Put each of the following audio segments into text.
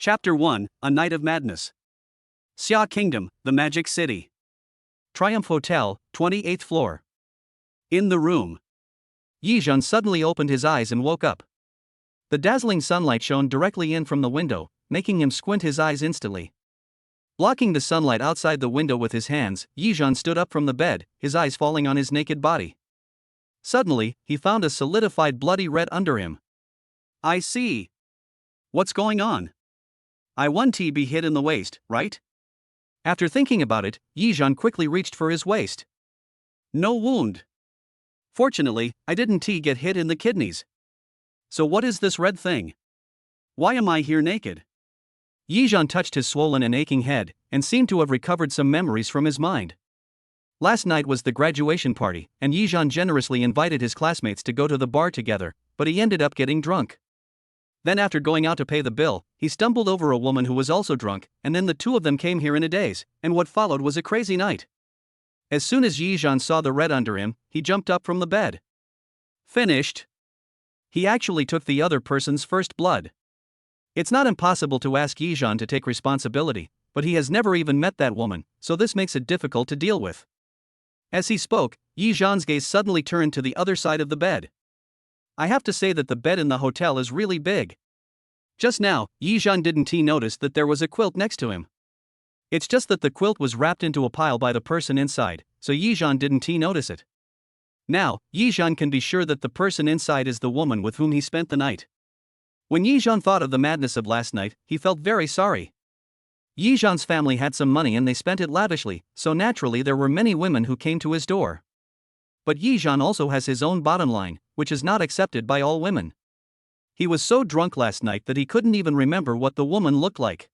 Chapter 1, A Night of Madness. Xia Kingdom, the Magic City. Triumph Hotel, 28th floor. In the room. Yizhan suddenly opened his eyes and woke up. The dazzling sunlight shone directly in from the window, making him squint his eyes instantly. Blocking the sunlight outside the window with his hands, Yizhan stood up from the bed, his eyes falling on his naked body. Suddenly, he found a solidified bloody red under him. I see. What's going on? I want to be hit in the waist, right? After thinking about it, Yizhan quickly reached for his waist. No wound. Fortunately, I didn't get hit in the kidneys. So what is this red thing? Why am I here naked? Yizhan touched his swollen and aching head, and seemed to have recovered some memories from his mind. Last night was the graduation party, and Yizhan generously invited his classmates to go to the bar together, but he ended up getting drunk. Then after going out to pay the bill, he stumbled over a woman who was also drunk, and then the two of them came here in a daze, and what followed was a crazy night. As soon as Yizhan saw the red under him, he jumped up from the bed. Finished. He actually took the other person's first blood. It's not impossible to ask Yizhan to take responsibility, but he has never even met that woman, so this makes it difficult to deal with. As he spoke, Yizhan's gaze suddenly turned to the other side of the bed. I have to say that the bed in the hotel is really big. Just now, Yizhan didn't notice that there was a quilt next to him. It's just that the quilt was wrapped into a pile by the person inside, so Yizhan didn't notice it. Now, Yizhan can be sure that the person inside is the woman with whom he spent the night. When Yizhan thought of the madness of last night, he felt very sorry. Yizhan's family had some money and they spent it lavishly, so naturally there were many women who came to his door. But Yizhan also has his own bottom line, which is not accepted by all women. He was so drunk last night that he couldn't even remember what the woman looked like.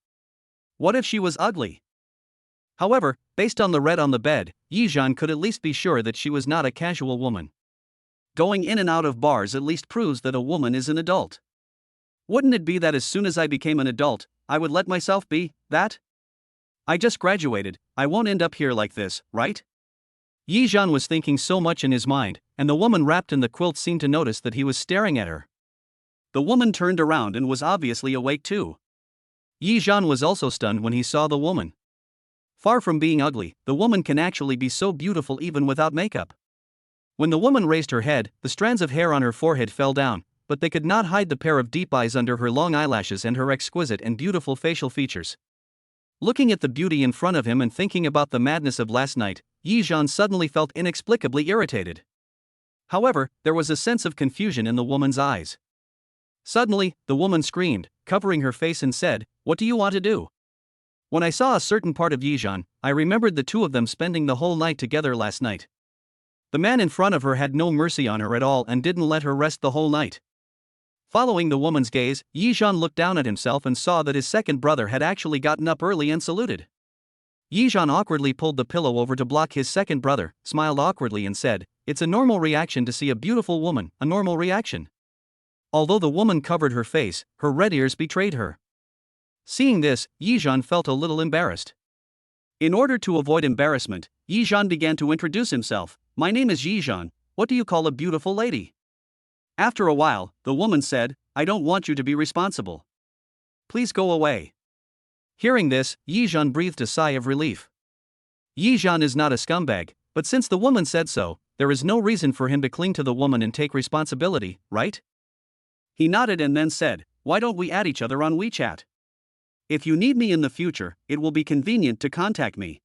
What if she was ugly? However, based on the red on the bed, Yizhan could at least be sure that she was not a casual woman. Going in and out of bars at least proves that a woman is an adult. Wouldn't it be that as soon as I became an adult, I would let myself be that? I just graduated, I won't end up here like this, right? Yizhan was thinking so much in his mind, and the woman wrapped in the quilt seemed to notice that he was staring at her. The woman turned around and was obviously awake too. Yizhan was also stunned when he saw the woman. Far from being ugly, the woman can actually be so beautiful even without makeup. When the woman raised her head, the strands of hair on her forehead fell down, but they could not hide the pair of deep eyes under her long eyelashes and her exquisite and beautiful facial features. Looking at the beauty in front of him and thinking about the madness of last night, Yizhan suddenly felt inexplicably irritated. However, there was a sense of confusion in the woman's eyes. Suddenly, the woman screamed, covering her face and said, "What do you want to do?" When I saw a certain part of Yizhan, I remembered the two of them spending the whole night together last night. The man in front of her had no mercy on her at all and didn't let her rest the whole night. Following the woman's gaze, Yizhan looked down at himself and saw that his second brother had actually gotten up early and saluted. Yizhan awkwardly pulled the pillow over to block his second brother, smiled awkwardly and said, "It's a normal reaction to see a beautiful woman, a normal reaction." Although the woman covered her face, her red ears betrayed her. Seeing this, Yizhan felt a little embarrassed. In order to avoid embarrassment, Yizhan began to introduce himself. "My name is Yizhan, what do you call a beautiful lady?" After a while, the woman said, "I don't want you to be responsible. Please go away." Hearing this, Yizhan breathed a sigh of relief. Yizhan is not a scumbag, but since the woman said so, there is no reason for him to cling to the woman and take responsibility, right? He nodded and then said, "Why don't we add each other on WeChat? If you need me in the future, it will be convenient to contact me."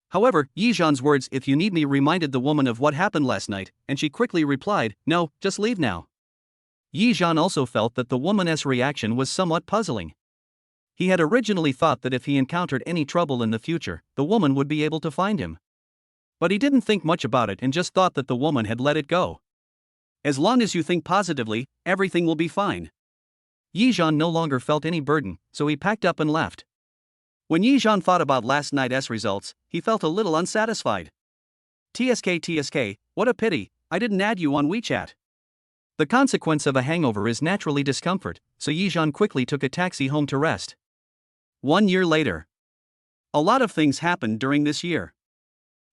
However, Yizhan's words "if you need me" reminded the woman of what happened last night, and she quickly replied, "No, just leave now." Yizhan also felt that the woman's reaction was somewhat puzzling. He had originally thought that if he encountered any trouble in the future, the woman would be able to find him. But he didn't think much about it and just thought that the woman had let it go. As long as you think positively, everything will be fine. Yizhan no longer felt any burden, so he packed up and left. When Yizhan thought about last night's results, he felt a little unsatisfied. TSK, what a pity, I didn't add you on WeChat. The consequence of a hangover is naturally discomfort, so Yizhan quickly took a taxi home to rest. 1 year later. A lot of things happened during this year.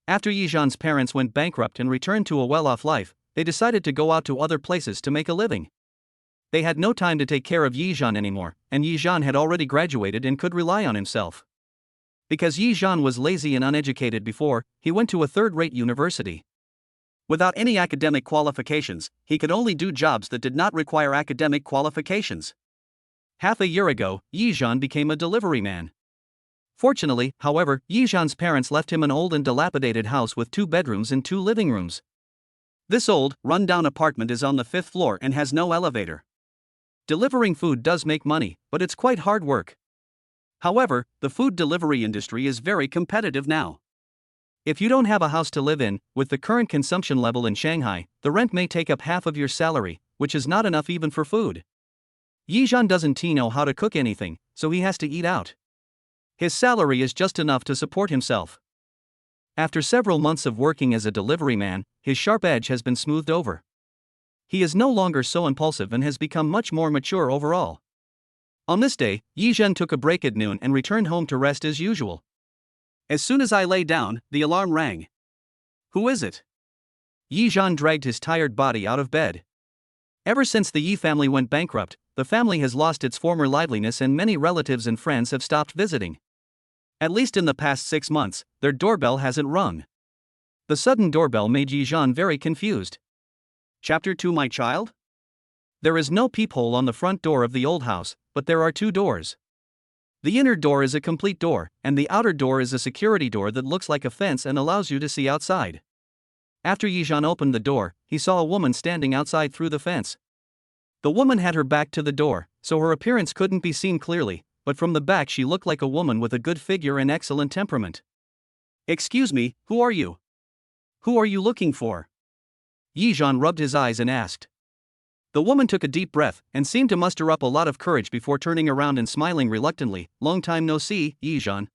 After Yizhan's parents went bankrupt and returned to a well-off life, they decided to go out to other places to make a living. They had no time to take care of Yizhan anymore, and Yizhan had already graduated and could rely on himself. Because Yizhan was lazy and uneducated before, he went to a third-rate university. Without any academic qualifications, he could only do jobs that did not require academic qualifications. Half a year ago, Yizhan became a delivery man. Fortunately, however, Yizhan's parents left him an old and dilapidated house with 2 bedrooms and 2 living rooms. This old, run-down apartment is on the 5th floor and has no elevator. Delivering food does make money, but it's quite hard work. However, the food delivery industry is very competitive now. If you don't have a house to live in, with the current consumption level in Shanghai, the rent may take up half of your salary, which is not enough even for food. Yizhan doesn't know how to cook anything, so he has to eat out. His salary is just enough to support himself. After several months of working as a delivery man, his sharp edge has been smoothed over. He is no longer so impulsive and has become much more mature overall. On this day, Yizhan took a break at noon and returned home to rest as usual. As soon as I lay down, the alarm rang. Who is it? Yizhan dragged his tired body out of bed. Ever since the Yi family went bankrupt, the family has lost its former liveliness and many relatives and friends have stopped visiting. At least in the past 6 months, their doorbell hasn't rung. The sudden doorbell made Yizhan very confused. Chapter 2 My child? There is no peephole on the front door of the old house, but there are 2 doors. The inner door is a complete door, and the outer door is a security door that looks like a fence and allows you to see outside. After Yizhan opened the door, he saw a woman standing outside through the fence. The woman had her back to the door, so her appearance couldn't be seen clearly, but from the back she looked like a woman with a good figure and excellent temperament. Excuse me, who are you? Who are you looking for? Yizhan rubbed his eyes and asked. The woman took a deep breath and seemed to muster up a lot of courage before turning around and smiling reluctantly. Long time no see, Yizhan.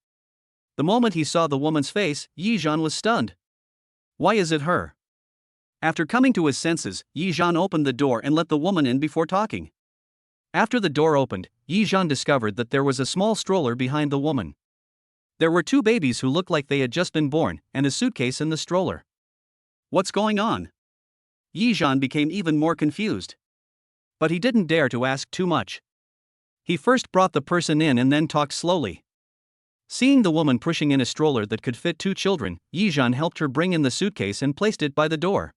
The moment he saw the woman's face, Yizhan was stunned. Why is it her? After coming to his senses, Yizhan opened the door and let the woman in before talking. After the door opened, Yizhan discovered that there was a small stroller behind the woman. There were 2 babies who looked like they had just been born, and a suitcase in the stroller. What's going on? Yizhan became even more confused. But he didn't dare to ask too much. He first brought the person in and then talked slowly. Seeing the woman pushing in a stroller that could fit 2 children, Yizhan helped her bring in the suitcase and placed it by the door.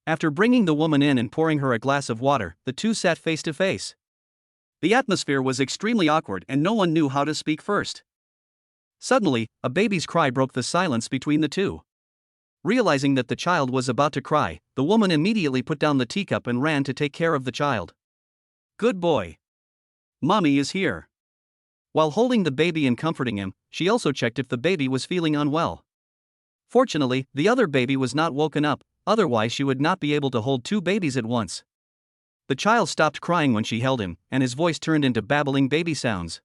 After bringing the woman in and pouring her a glass of water, the 2 sat face to face. The atmosphere was extremely awkward and no one knew how to speak first. Suddenly, a baby's cry broke the silence between the 2. Realizing that the child was about to cry, the woman immediately put down the teacup and ran to take care of the child. Good boy. Mommy is here. While holding the baby and comforting him, she also checked if the baby was feeling unwell. Fortunately, the other baby was not woken up, otherwise she would not be able to hold 2 babies at once. The child stopped crying when she held him, and his voice turned into babbling baby sounds.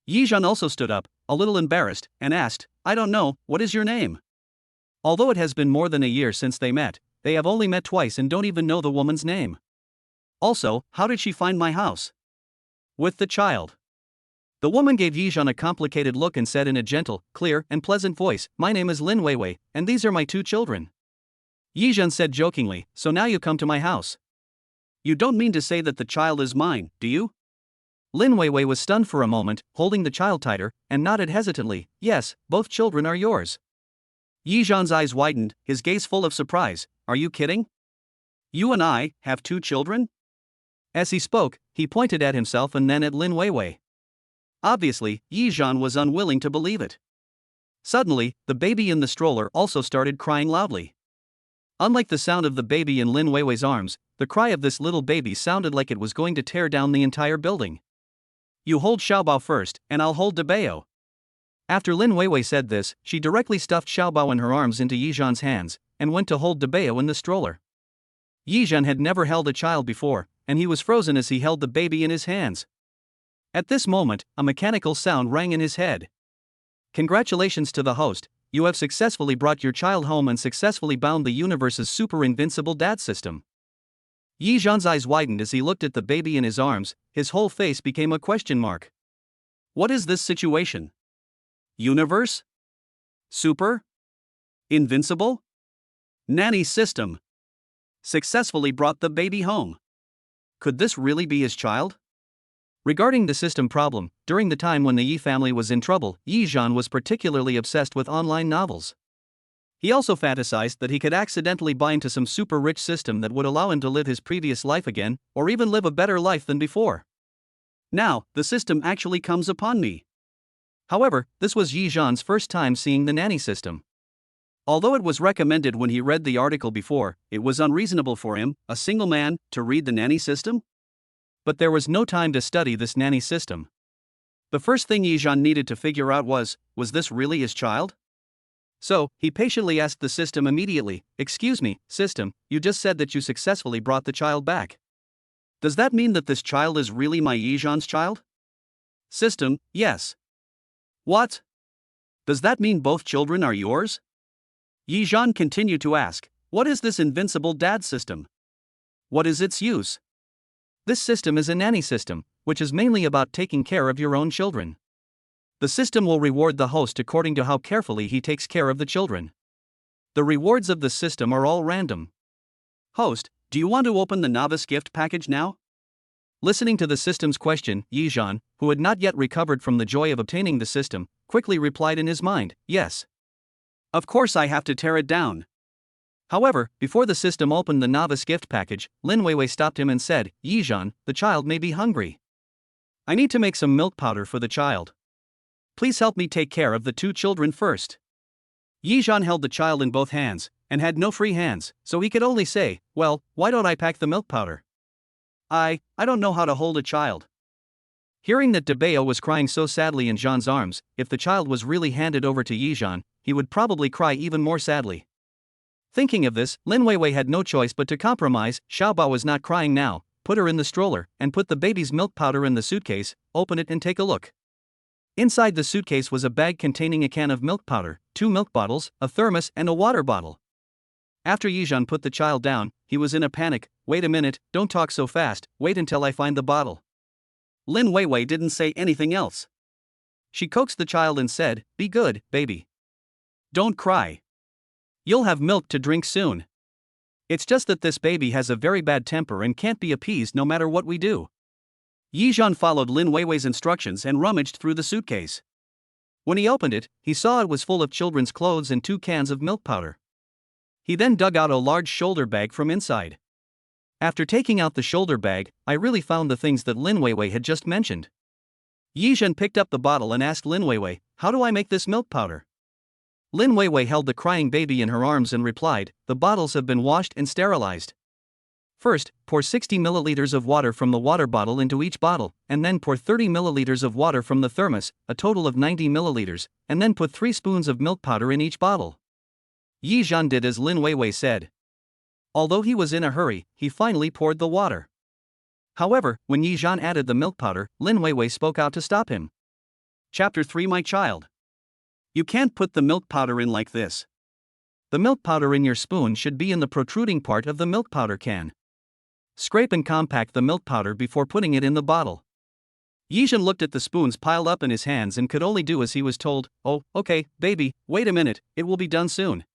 Yizhan also stood up, a little embarrassed, and asked, I don't know, what is your name? Although it has been more than a year since they met, they have only met twice and don't even know the woman's name. Also, how did she find my house? With the child. The woman gave Yizhan a complicated look and said in a gentle, clear, and pleasant voice, My name is Lin Weiwei, and these are my 2 children. Yizhan said jokingly, So now you come to my house. You don't mean to say that the child is mine, do you? Lin Weiwei was stunned for a moment, holding the child tighter, and nodded hesitantly, Yes, both children are yours. Yizhan's eyes widened, his gaze full of surprise, Are you kidding? You and I have 2 children? As he spoke, he pointed at himself and then at Lin Weiwei. Obviously, Yizhan was unwilling to believe it. Suddenly, the baby in the stroller also started crying loudly. Unlike the sound of the baby in Lin Weiwei's arms, the cry of this little baby sounded like it was going to tear down the entire building. You hold Xiaobao first, and I'll hold Debao. After Lin Weiwei said this, she directly stuffed Xiaobao in her arms into Yizhan's hands, and went to hold Debao in the stroller. Yizhan had never held a child before, and he was frozen as he held the baby in his hands. At this moment, a mechanical sound rang in his head. Congratulations to the host, you have successfully brought your child home and successfully bound the universe's Super Invincible Dad System. Yizhan's eyes widened as he looked at the baby in his arms, his whole face became a question mark. What is this situation? Universe? Super? Invincible? Nanny system. Successfully brought the baby home. Could this really be his child? Regarding the system problem, during the time when the Yi family was in trouble, Yi Zhan was particularly obsessed with online novels. He also fantasized that he could accidentally buy into some super rich system that would allow him to live his previous life again, or even live a better life than before. Now, the system actually comes upon me. However, this was Yi Zhan's first time seeing the nanny system. Although it was recommended when he read the article before, it was unreasonable for him, a single man, to read the nanny system? But there was no time to study this nanny system. The first thing Yi Zhan needed to figure out was this really his child? So, he patiently asked the system immediately, "Excuse me, system, you just said that you successfully brought the child back. Does that mean that this child is really my Yi Zhan's child?" System, yes. What? Does that mean both children are yours? Yi Zhan continued to ask, "What is this invincible dad system? What is its use?" This system is a nanny system, which is mainly about taking care of your own children. The system will reward the host according to how carefully he takes care of the children. The rewards of the system are all random. Host, do you want to open the novice gift package now? Listening to the system's question, Yi Zhan, who had not yet recovered from the joy of obtaining the system, quickly replied in his mind, "Yes. Of course I have to tear it down." However, before the system opened the novice gift package, Lin Weiwei stopped him and said, "Yi Zhan, the child may be hungry. I need to make some milk powder for the child. Please help me take care of the two children first." Yi Zhan held the child in both hands, and had no free hands, so he could only say, "Well, why don't I pack the milk powder? I don't know how to hold a child." Hearing that Debeo was crying so sadly in Zhan's arms, if the child was really handed over to Yi Zhan, he would probably cry even more sadly. Thinking of this, Lin Weiwei had no choice but to compromise. Xiaobao was not crying now, put her in the stroller, and put the baby's milk powder in the suitcase, open it and take a look. Inside the suitcase was a bag containing a can of milk powder, 2 milk bottles, a thermos and a water bottle. After Yi Zhan put the child down, he was in a panic. "Wait a minute, don't talk so fast, wait until I find the bottle." Lin Weiwei didn't say anything else. She coaxed the child and said, "Be good, baby. Don't cry. You'll have milk to drink soon. It's just that this baby has a very bad temper and can't be appeased no matter what we do." Yi Zhan followed Lin Weiwei's instructions and rummaged through the suitcase. When he opened it, he saw it was full of children's clothes and 2 cans of milk powder. He then dug out a large shoulder bag from inside. After taking out the shoulder bag, I really found the things that Lin Weiwei had just mentioned. Yi Zhan picked up the bottle and asked Lin Weiwei, "How do I make this milk powder?" Lin Weiwei held the crying baby in her arms and replied, "The bottles have been washed and sterilized. First, pour 60 milliliters of water from the water bottle into each bottle, and then pour 30 milliliters of water from the thermos, a total of 90 milliliters, and then put 3 spoons of milk powder in each bottle." Yi Zhan did as Lin Weiwei said. Although he was in a hurry, he finally poured the water. However, when Yi Zhan added the milk powder, Lin Weiwei spoke out to stop him. Chapter 3 My child. You can't put the milk powder in like this. The milk powder in your spoon should be in the protruding part of the milk powder can. Scrape and compact the milk powder before putting it in the bottle. Yi Zhan looked at the spoons piled up in his hands and could only do as he was told. "Oh, okay, baby, wait a minute, it will be done soon."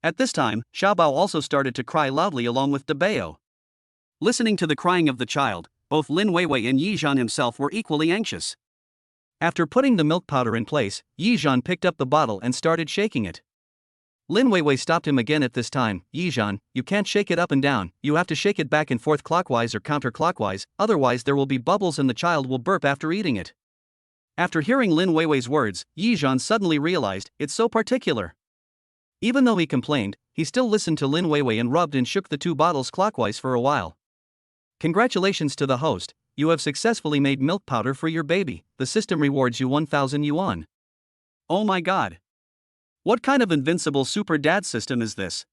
At this time, Xiaobao also started to cry loudly along with Debeo. Listening to the crying of the child, both Lin Weiwei and Yi Zhan himself were equally anxious. After putting the milk powder in place, Yi Zhan picked up the bottle and started shaking it. Lin Weiwei stopped him again at this time. "Yi Zhan, you can't shake it up and down, you have to shake it back and forth clockwise or counterclockwise, otherwise there will be bubbles and the child will burp after eating it." After hearing Lin Weiwei's words, Yi Zhan suddenly realized, it's so particular. Even though he complained, he still listened to Lin Weiwei and rubbed and shook the 2 bottles clockwise for a while. "Congratulations to the host, you have successfully made milk powder for your baby. The system rewards you 1,000 yuan. Oh my god. What kind of invincible super dad system is this?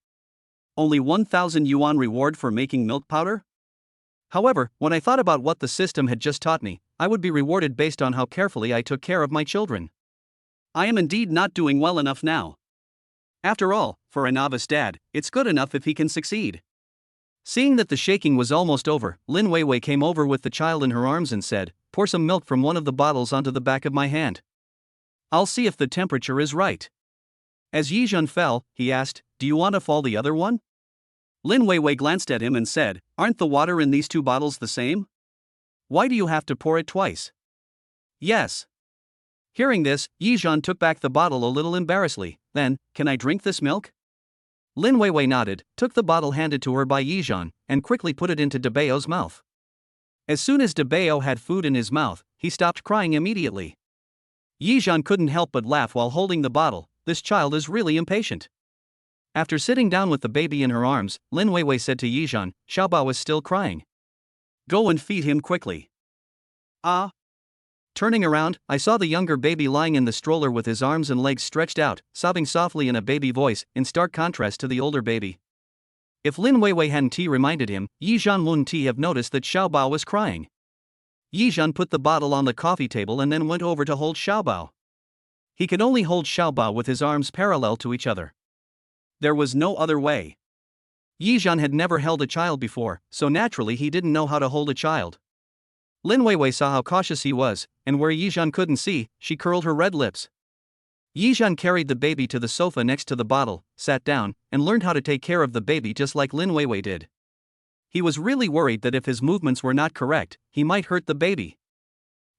Only 1,000 yuan reward for making milk powder? However, when I thought about what the system had just taught me, I would be rewarded based on how carefully I took care of my children. I am indeed not doing well enough now. After all, for a novice dad, it's good enough if he can succeed." Seeing that the shaking was almost over, Lin Weiwei came over with the child in her arms and said, "Pour some milk from one of the bottles onto the back of my hand. I'll see if the temperature is right." As Yi Zhan fell, he asked, "Do you want to fall the other one?" Lin Weiwei glanced at him and said, "Aren't the water in these two bottles the same? Why do you have to pour it twice?" "Yes." Hearing this, Yizhan took back the bottle a little embarrassedly. Then, "Can I drink this milk?" Lin Weiwei nodded, took the bottle handed to her by Yizhan, and quickly put it into Debao's mouth. As soon as Debao had food in his mouth, he stopped crying immediately. Yizhan couldn't help but laugh while holding the bottle. This child is really impatient. After sitting down with the baby in her arms, Lin Weiwei said to Yizhan, "Xiaobao is still crying. Go and feed him quickly." "Ah." Turning around, I saw the younger baby lying in the stroller with his arms and legs stretched out, sobbing softly in a baby voice, in stark contrast to the older baby. If Lin Weiwei hadn't reminded him, Yizhan wouldn't have noticed that Xiaobao was crying. Yizhan put the bottle on the coffee table and then went over to hold Xiaobao. He could only hold Xiaobao with his arms parallel to each other. There was no other way. Yizhan had never held a child before, so naturally he didn't know how to hold a child. Lin Weiwei saw how cautious he was, and where Yizhan couldn't see, she curled her red lips. Yizhan carried the baby to the sofa next to the bottle, sat down, and learned how to take care of the baby just like Lin Weiwei did. He was really worried that if his movements were not correct, he might hurt the baby.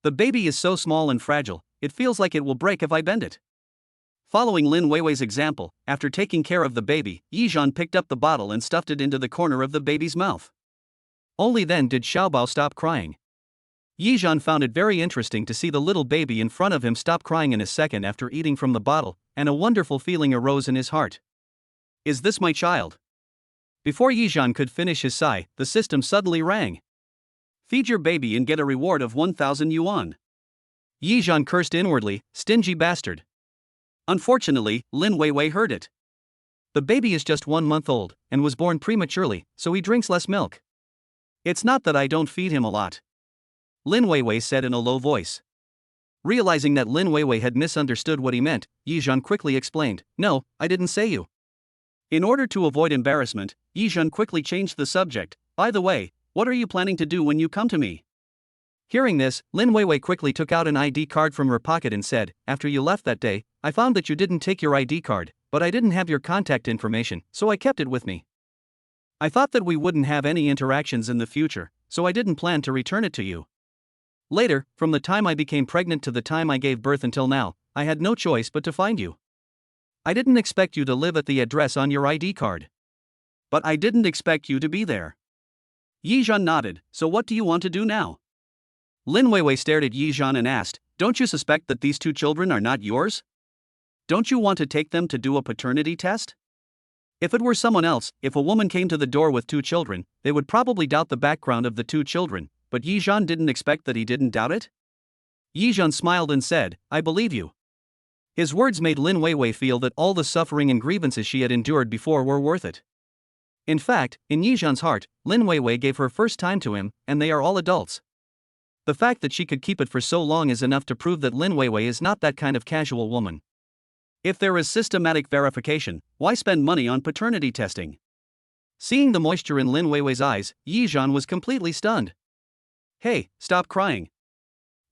"The baby is so small and fragile, it feels like it will break if I bend it." Following Lin Weiwei's example, after taking care of the baby, Yizhan picked up the bottle and stuffed it into the corner of the baby's mouth. Only then did Xiaobao stop crying. Yizhan found it very interesting to see the little baby in front of him stop crying in a second after eating from the bottle, and a wonderful feeling arose in his heart. "Is this my child?" Before Yizhan could finish his sigh, the system suddenly rang. "Feed your baby and get a reward of 1,000 yuan. Yizhan cursed inwardly, "Stingy bastard." Unfortunately, Lin Weiwei heard it. The baby is just 1 month old, and was born prematurely, so he drinks less milk. "It's not that I don't feed him a lot," Lin Weiwei said in a low voice. Realizing that Lin Weiwei had misunderstood what he meant, Yizhan quickly explained, "No, I didn't say you." In order to avoid embarrassment, Yizhan quickly changed the subject. "By the way, what are you planning to do when you come to me?" Hearing this, Lin Weiwei quickly took out an ID card from her pocket and said, "After you left that day, I found that you didn't take your ID card, but I didn't have your contact information, so I kept it with me. I thought that we wouldn't have any interactions in the future, so I didn't plan to return it to you. Later, from the time I became pregnant to the time I gave birth until now, I had no choice but to find you. I didn't expect you to live at the address on your ID card. But I didn't expect you to be there." Yizhan nodded. "So what do you want to do now?" Lin Weiwei stared at Yizhan and asked, "Don't you suspect that these two children are not yours? Don't you want to take them to do a paternity test? If it were someone else, if a woman came to the door with 2 children, they would probably doubt the background of the 2 children, but Yizhan didn't expect that he didn't doubt it?" Yizhan smiled and said, "I believe you." His words made Lin Weiwei feel that all the suffering and grievances she had endured before were worth it. In fact, in Yizhan's heart, Lin Weiwei gave her first time to him, and they are all adults. The fact that she could keep it for so long is enough to prove that Lin Weiwei is not that kind of casual woman. If there is systematic verification, why spend money on paternity testing? Seeing the moisture in Lin Weiwei's eyes, Yizhan was completely stunned. "Hey, stop crying.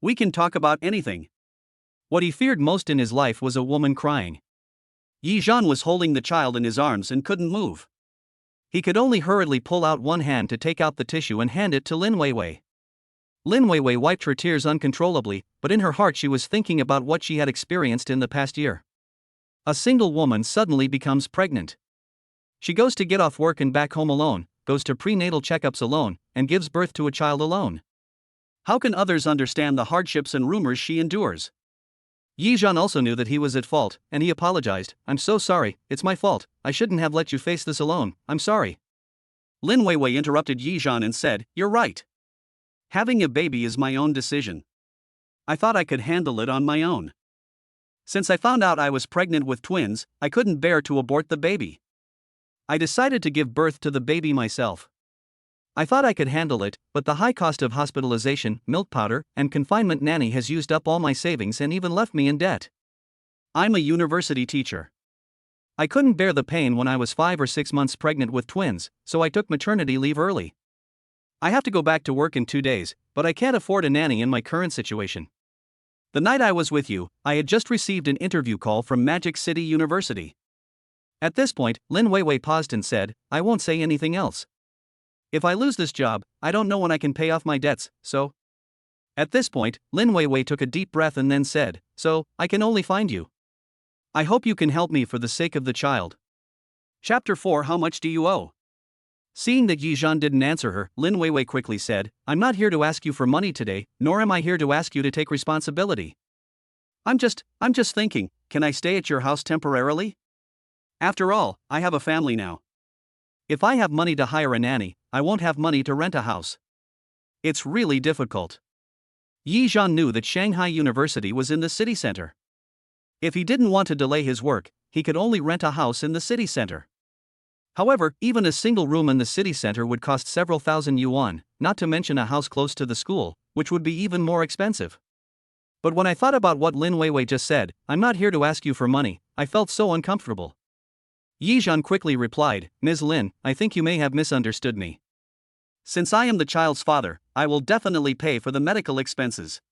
We can talk about anything." What he feared most in his life was a woman crying. Yizhan was holding the child in his arms and couldn't move. He could only hurriedly pull out one hand to take out the tissue and hand it to Lin Weiwei. Lin Weiwei wiped her tears uncontrollably, but in her heart she was thinking about what she had experienced in the past year. A single woman suddenly becomes pregnant. She goes to get off work and back home alone, goes to prenatal checkups alone, and gives birth to a child alone. How can others understand the hardships and rumors she endures? Yizhan also knew that he was at fault, and he apologized. "I'm so sorry, it's my fault, I shouldn't have let you face this alone, I'm sorry." Lin Weiwei interrupted Yizhan and said, "You're right. Having a baby is my own decision. I thought I could handle it on my own. Since I found out I was pregnant with twins, I couldn't bear to abort the baby. I decided to give birth to the baby myself. I thought I could handle it, but the high cost of hospitalization, milk powder, and confinement nanny has used up all my savings and even left me in debt. I'm a university teacher. I couldn't bear the pain when I was 5 or 6 months pregnant with twins, so I took maternity leave early. I have to go back to work in 2 days, but I can't afford a nanny in my current situation. The night I was with you, I had just received an interview call from Magic City University. At this point, Lin Weiwei paused and said, I won't say anything else. If I lose this job, I don't know when I can pay off my debts, so. At this point, Lin Weiwei took a deep breath and then said, so, I can only find you. I hope you can help me for the sake of the child. Chapter 4 How much do you owe? Seeing that Yi Zhan didn't answer her, Lin Weiwei quickly said, I'm not here to ask you for money today, nor am I here to ask you to take responsibility. I'm just thinking, can I stay at your house temporarily? After all, I have a family now. If I have money to hire a nanny, I won't have money to rent a house. It's really difficult. Yi Zhan knew that Shanghai University was in the city center. If he didn't want to delay his work, he could only rent a house in the city center. However, even a single room in the city center would cost several thousand yuan, not to mention a house close to the school, which would be even more expensive. But when I thought about what Lin Weiwei just said, I'm not here to ask you for money, I felt so uncomfortable. Yi Zhan quickly replied, Ms. Lin, I think you may have misunderstood me. Since I am the child's father, I will definitely pay for the medical expenses.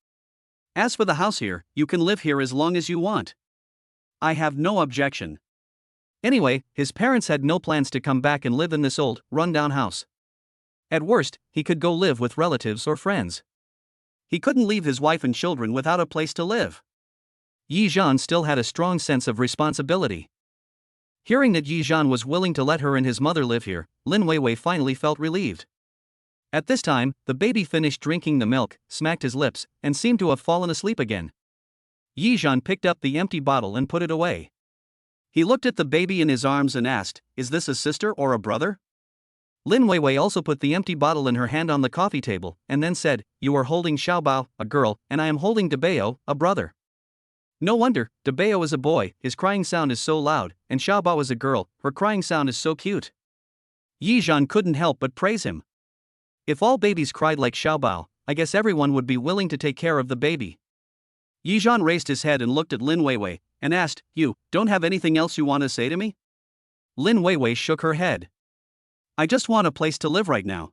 As for the house here, you can live here as long as you want. I have no objection. Anyway, his parents had no plans to come back and live in this old, run-down house. At worst, he could go live with relatives or friends. He couldn't leave his wife and children without a place to live. Yi Zhan still had a strong sense of responsibility. Hearing that Yi Zhan was willing to let her and his mother live here, Lin Weiwei finally felt relieved. At this time, the baby finished drinking the milk, smacked his lips, and seemed to have fallen asleep again. Yi Zhan picked up the empty bottle and put it away. He looked at the baby in his arms and asked, Is this a sister or a brother? Lin Weiwei also put the empty bottle in her hand on the coffee table, and then said, You are holding Xiaobao, a girl, and I am holding Debao, a brother. No wonder, Debao is a boy, his crying sound is so loud, and Xiaobao is a girl, her crying sound is so cute. Yi Zhan couldn't help but praise him. If all babies cried like Xiaobao, I guess everyone would be willing to take care of the baby. Yi Zhan raised his head and looked at Lin Weiwei, and asked, You don't have anything else you want to say to me? Lin Weiwei shook her head. I just want a place to live right now.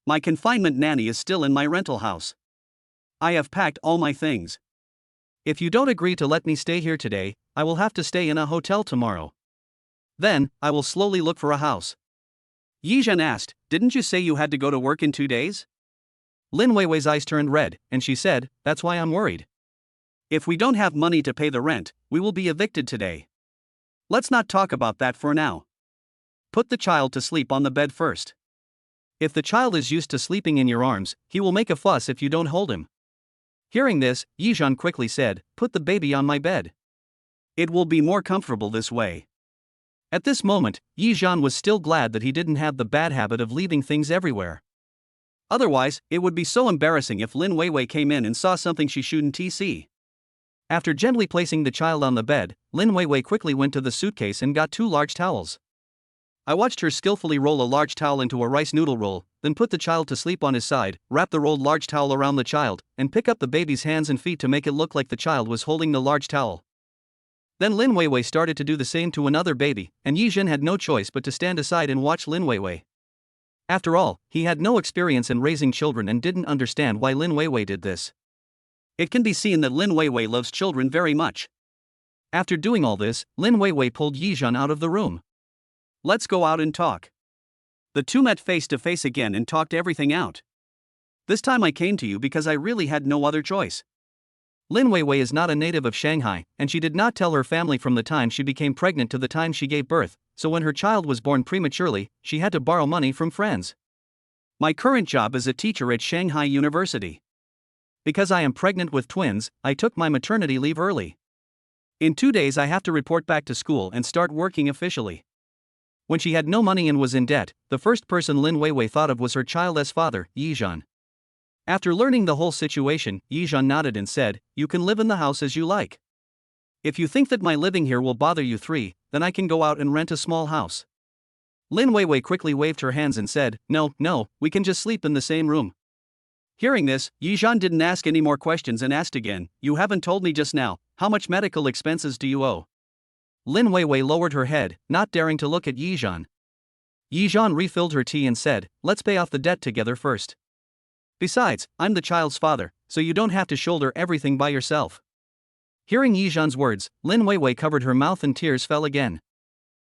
My confinement nanny is still in my rental house. I have packed all my things. If you don't agree to let me stay here today, I will have to stay in a hotel tomorrow. Then, I will slowly look for a house. Yi Zhan asked, Didn't you say you had to go to work in 2 days? Lin Weiwei's eyes turned red, and she said, That's why I'm worried. If we don't have money to pay the rent, we will be evicted today. Let's not talk about that for now. Put the child to sleep on the bed first. If the child is used to sleeping in your arms, he will make a fuss if you don't hold him. Hearing this, Yi Zhan quickly said, Put the baby on my bed. It will be more comfortable this way. At this moment, Yi Zhan was still glad that he didn't have the bad habit of leaving things everywhere. Otherwise, it would be so embarrassing if Lin Weiwei came in and saw something she shouldn't see. After gently placing the child on the bed, Lin Weiwei quickly went to the suitcase and got 2 large towels. I watched her skillfully roll a large towel into a rice noodle roll, then put the child to sleep on his side, wrap the rolled large towel around the child, and pick up the baby's hands and feet to make it look like the child was holding the large towel. Then Lin Weiwei started to do the same to another baby, and Yi Zhan had no choice but to stand aside and watch Lin Weiwei. After all, he had no experience in raising children and didn't understand why Lin Weiwei did this. It can be seen that Lin Weiwei loves children very much. After doing all this, Lin Weiwei pulled Yi Zhan out of the room. Let's go out and talk. The two met face to face again and talked everything out. This time I came to you because I really had no other choice. Lin Weiwei is not a native of Shanghai, and she did not tell her family from the time she became pregnant to the time she gave birth, so when her child was born prematurely, she had to borrow money from friends. My current job is a teacher at Shanghai University. Because I am pregnant with twins, I took my maternity leave early. In 2 days I have to report back to school and start working officially. When she had no money and was in debt, the first person Lin Weiwei thought of was her child's father, Yi Zhan. After learning the whole situation, Yi Zhan nodded and said, You can live in the house as you like. If you think that my living here will bother you three, then I can go out and rent a small house. Lin Weiwei quickly waved her hands and said, No, we can just sleep in the same room. Hearing this, Yi Zhan didn't ask any more questions and asked again, You haven't told me just now, how much medical expenses do you owe? Lin Weiwei lowered her head, not daring to look at Yi Zhan. Yi Zhan refilled her tea and said, Let's pay off the debt together first. Besides, I'm the child's father, so you don't have to shoulder everything by yourself. Hearing Yi Zhan's words, Lin Weiwei covered her mouth and tears fell again.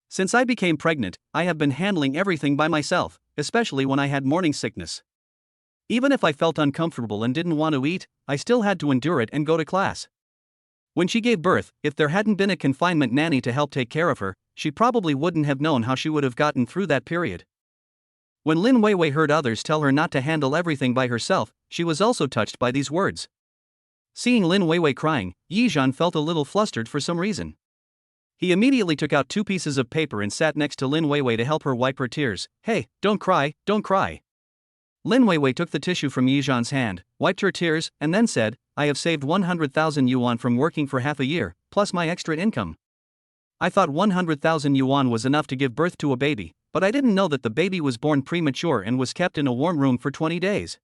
Since I became pregnant, I have been handling everything by myself, especially when I had morning sickness. Even if I felt uncomfortable and didn't want to eat, I still had to endure it and go to class. When she gave birth, if there hadn't been a confinement nanny to help take care of her, she probably wouldn't have known how she would have gotten through that period. When Lin Weiwei heard others tell her not to handle everything by herself, she was also touched by these words. Seeing Lin Weiwei crying, Yizhan felt a little flustered for some reason. He immediately took out 2 pieces of paper and sat next to Lin Weiwei to help her wipe her tears. Hey, don't cry, don't cry. Lin Weiwei took the tissue from Yizhan's hand, wiped her tears, and then said, I have saved 100,000 yuan from working for half a year, plus my extra income. I thought 100,000 yuan was enough to give birth to a baby, but I didn't know that the baby was born premature and was kept in a warm room for 20 days.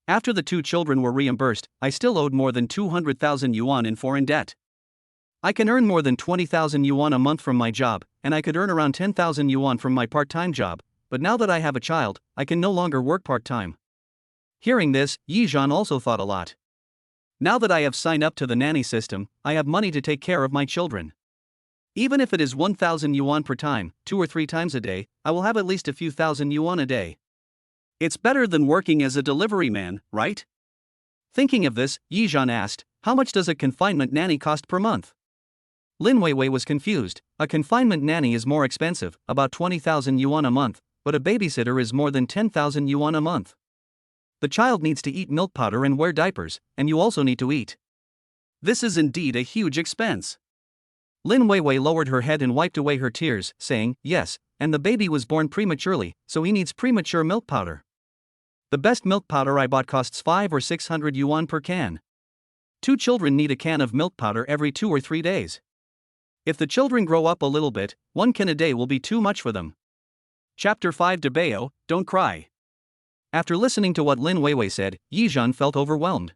After the 2 children were reimbursed, I still owed more than 200,000 yuan in foreign debt. I can earn more than 20,000 yuan a month from my job, and I could earn around 10,000 yuan from my part-time job, but now that I have a child, I can no longer work part-time. Hearing this, Yizhan also thought a lot. Now that I have signed up to the nanny system, I have money to take care of my children. Even if it is 1,000 yuan per time, 2 or 3 times a day, I will have at least a few thousand yuan a day. It's better than working as a delivery man, right? Thinking of this, Yizhan asked, how much does a confinement nanny cost per month? Lin Weiwei was confused. A confinement nanny is more expensive, about 20,000 yuan a month, but a babysitter is more than 10,000 yuan a month. The child needs to eat milk powder and wear diapers, and you also need to eat. This is indeed a huge expense. Lin Weiwei lowered her head and wiped away her tears, saying, yes, and the baby was born prematurely, so he needs premature milk powder. The best milk powder I bought costs 5 or 600 yuan per can. 2 children need a can of milk powder every 2 or 3 days. If the children grow up a little bit, 1 can a day will be too much for them. Chapter 5 Debao, Don't Cry. After listening to what Lin Weiwei said, Yizhan felt overwhelmed.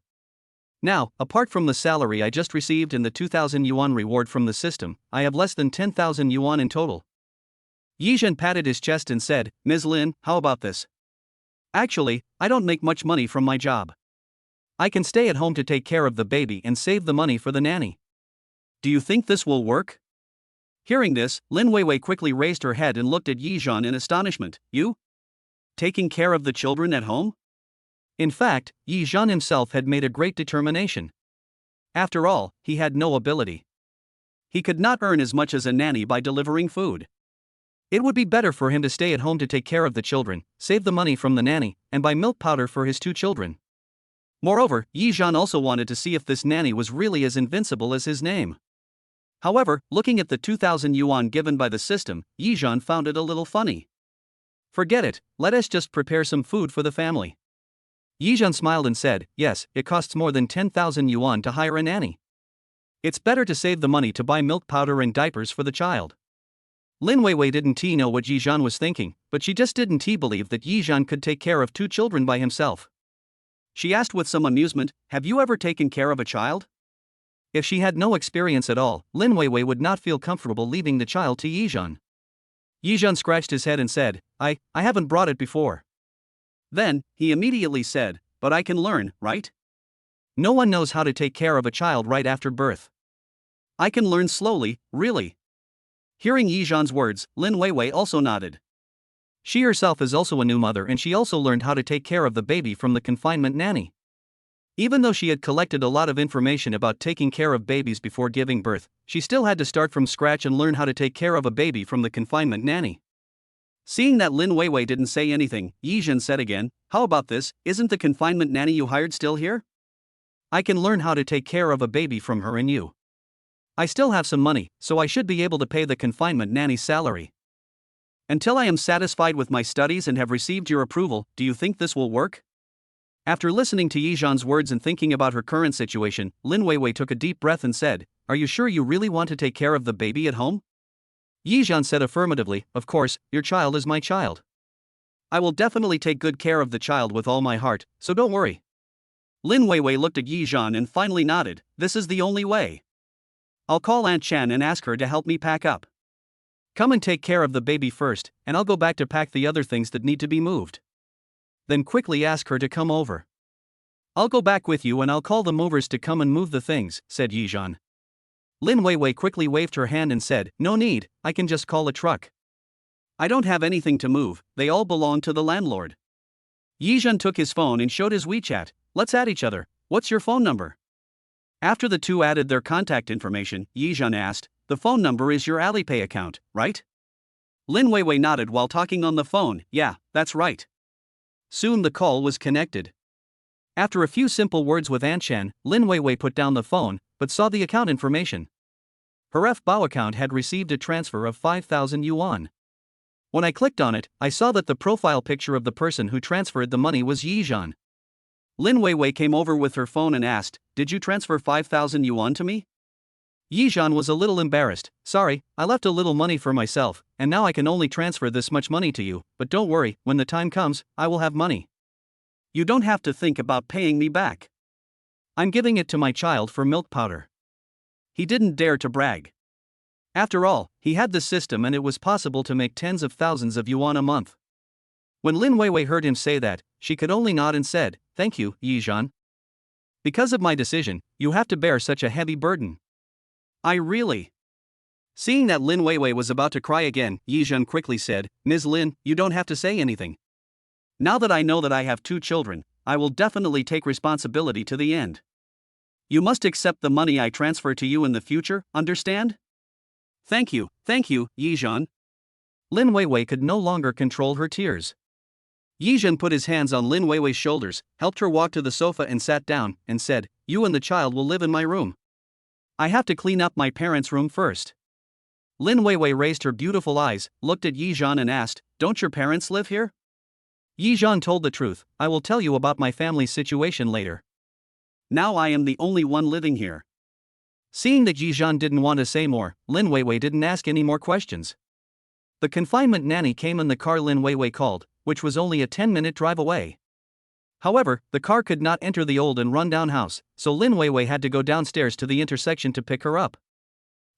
Now, apart from the salary I just received and the 2,000 yuan reward from the system, I have less than 10,000 yuan in total. Yizhan patted his chest and said, Ms. Lin, how about this? Actually, I don't make much money from my job. I can stay at home to take care of the baby and save the money for the nanny. Do you think this will work? Hearing this, Lin Weiwei quickly raised her head and looked at Yizhan in astonishment. You? Taking care of the children at home? In fact, Yizhan himself had made a great determination. After all, he had no ability. He could not earn as much as a nanny by delivering food. It would be better for him to stay at home to take care of the children, save the money from the nanny, and buy milk powder for his 2 children. Moreover, Yizhan also wanted to see if this nanny was really as invincible as his name. However, looking at the 2,000 yuan given by the system, Yizhan found it a little funny. Forget it, let us just prepare some food for the family. Yizhan smiled and said, yes, it costs more than 10,000 yuan to hire a nanny. It's better to save the money to buy milk powder and diapers for the child. Lin Weiwei didn't know what Yizhan was thinking, but she just didn't believe that Yizhan could take care of 2 children by himself. She asked with some amusement, have you ever taken care of a child? If she had no experience at all, Lin Weiwei would not feel comfortable leaving the child to Yizhan. Yizhan scratched his head and said, I haven't brought it before. Then, he immediately said, but I can learn, right? No one knows how to take care of a child right after birth. I can learn slowly, really. Hearing Yizhan's words, Lin Weiwei also nodded. She herself is also a new mother and she also learned how to take care of the baby from the confinement nanny. Even though she had collected a lot of information about taking care of babies before giving birth, she still had to start from scratch and learn how to take care of a baby from the confinement nanny. Seeing that Lin Weiwei didn't say anything, Yizhan said again, how about this, isn't the confinement nanny you hired still here? I can learn how to take care of a baby from her and you. I still have some money, so I should be able to pay the confinement nanny's salary. Until I am satisfied with my studies and have received your approval, do you think this will work? After listening to Yizhan's words and thinking about her current situation, Lin Weiwei took a deep breath and said, are you sure you really want to take care of the baby at home? Yizhan said affirmatively, of course, your child is my child. I will definitely take good care of the child with all my heart, so don't worry. Lin Weiwei looked at Yizhan and finally nodded, this is the only way. I'll call Aunt Chan and ask her to help me pack up. Come and take care of the baby first, and I'll go back to pack the other things that need to be moved. Then quickly ask her to come over. I'll go back with you and I'll call the movers to come and move the things, said Yizhan. Lin Weiwei quickly waved her hand and said, "No need, I can just call a truck. I don't have anything to move, they all belong to the landlord." Yizhan took his phone and showed his WeChat. "Let's add each other, what's your phone number?" After the two added their contact information, Yizhan asked, "The phone number is your Alipay account, right?" Lin Weiwei nodded while talking on the phone. "Yeah, that's right." Soon the call was connected. After a few simple words with Anshan, Lin Weiwei put down the phone, but saw the account information. Her F-Bao account had received a transfer of 5,000 yuan. When I clicked on it, I saw that the profile picture of the person who transferred the money was Yizhan. Lin Weiwei came over with her phone and asked, "Did you transfer 5,000 yuan to me?" Yizhan was a little embarrassed. "Sorry, I left a little money for myself, and now I can only transfer this much money to you, but don't worry, when the time comes, I will have money. You don't have to think about paying me back. I'm giving it to my child for milk powder." He didn't dare to brag. After all, he had the system and it was possible to make tens of thousands of yuan a month. When Lin Weiwei heard him say that, she could only nod and said, "Thank you, Yizhan. Because of my decision, you have to bear such a heavy burden." "I really..." Seeing that Lin Weiwei was about to cry again, Yizhan quickly said, "Ms. Lin, you don't have to say anything. Now that I know that I have 2 children, I will definitely take responsibility to the end. You must accept the money I transfer to you in the future, understand?" Thank you, Yizhan." Lin Weiwei could no longer control her tears. Yizhan put his hands on Lin Weiwei's shoulders, helped her walk to the sofa and sat down, and said, "You and the child will live in my room. I have to clean up my parents' room first." Lin Weiwei raised her beautiful eyes, looked at Yizhan and asked, "Don't your parents live here?" Yizhan told the truth, "I will tell you about my family's situation later. Now I am the only one living here." Seeing that Yizhan didn't want to say more, Lin Weiwei didn't ask any more questions. The confinement nanny came in the car Lin Weiwei called, which was only a 10-minute drive away. However, the car could not enter the old and run-down house, so Lin Weiwei had to go downstairs to the intersection to pick her up.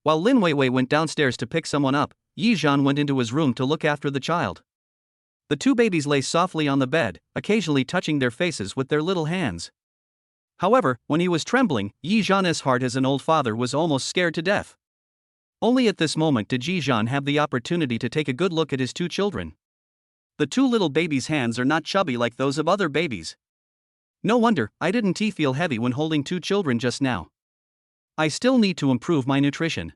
While Lin Weiwei went downstairs to pick someone up, Yizhan went into his room to look after the child. The 2 babies lay softly on the bed, occasionally touching their faces with their little hands. However, when he was trembling, Yizhan's heart as an old father was almost scared to death. Only at this moment did Yizhan have the opportunity to take a good look at his 2 children. The 2 little babies' hands are not chubby like those of other babies. No wonder I didn't feel heavy when holding 2 children just now. I still need to improve my nutrition.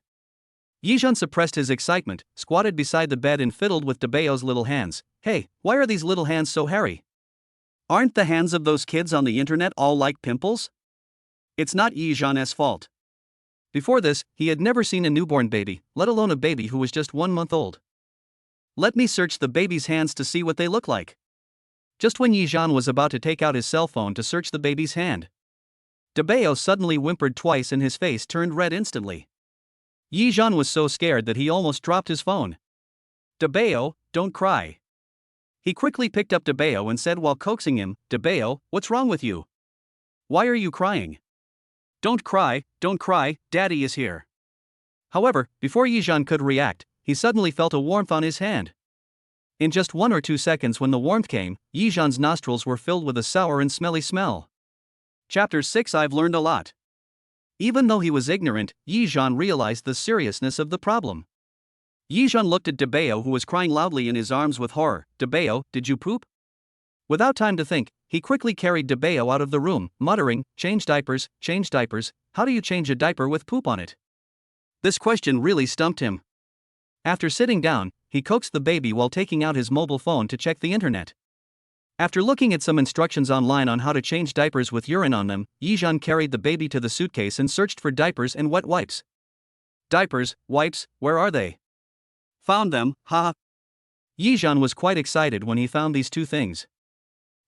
Yizhan suppressed his excitement, squatted beside the bed and fiddled with Debao's little hands. "Hey, why are these little hands so hairy? Aren't the hands of those kids on the internet all like pimples?" It's not Yizhan's fault. Before this, he had never seen a newborn baby, let alone a baby who was just 1 month old. "Let me search the baby's hands to see what they look like." Just when Yizhan was about to take out his cell phone to search the baby's hand, Debao suddenly whimpered twice and his face turned red instantly. Yizhan was so scared that he almost dropped his phone. "Debao, don't cry." He quickly picked up Debao and said while coaxing him, "Debao, what's wrong with you? Why are you crying? Don't cry, Daddy is here." However, before Yizhan could react, he suddenly felt a warmth on his hand. In just 1 or 2 seconds when the warmth came, Yizhan's nostrils were filled with a sour and smelly smell. Chapter 6 I've learned a lot. Even though he was ignorant, Yizhan realized the seriousness of the problem. Yizhan looked at Debao who was crying loudly in his arms with horror. "Debao, did you poop?" Without time to think, he quickly carried Debao out of the room, muttering, change diapers, how do you change a diaper with poop on it?" This question really stumped him. After sitting down, he coaxed the baby while taking out his mobile phone to check the internet. After looking at some instructions online on how to change diapers with urine on them, Yizhan carried the baby to the suitcase and searched for diapers and wet wipes. "Diapers, wipes, where are they?" "Found them, haha." Yizhan was quite excited when he found these 2 things.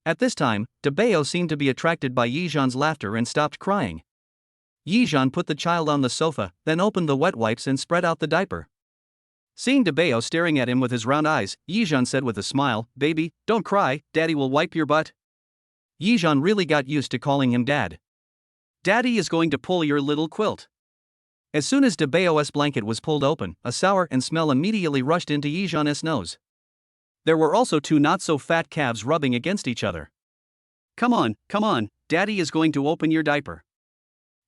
At this time, Debao seemed to be attracted by Yizhan's laughter and stopped crying. Yizhan put the child on the sofa, then opened the wet wipes and spread out the diaper. Seeing Debao staring at him with his round eyes, Yizhan said with a smile, "Baby, don't cry, Daddy will wipe your butt." Yizhan really got used to calling him Dad. "Daddy is going to pull your little quilt." As soon as Debao's blanket was pulled open, a sour and smell immediately rushed into Yizhan's nose. There were also 2 not-so-fat calves rubbing against each other. Come on, Daddy is going to open your diaper."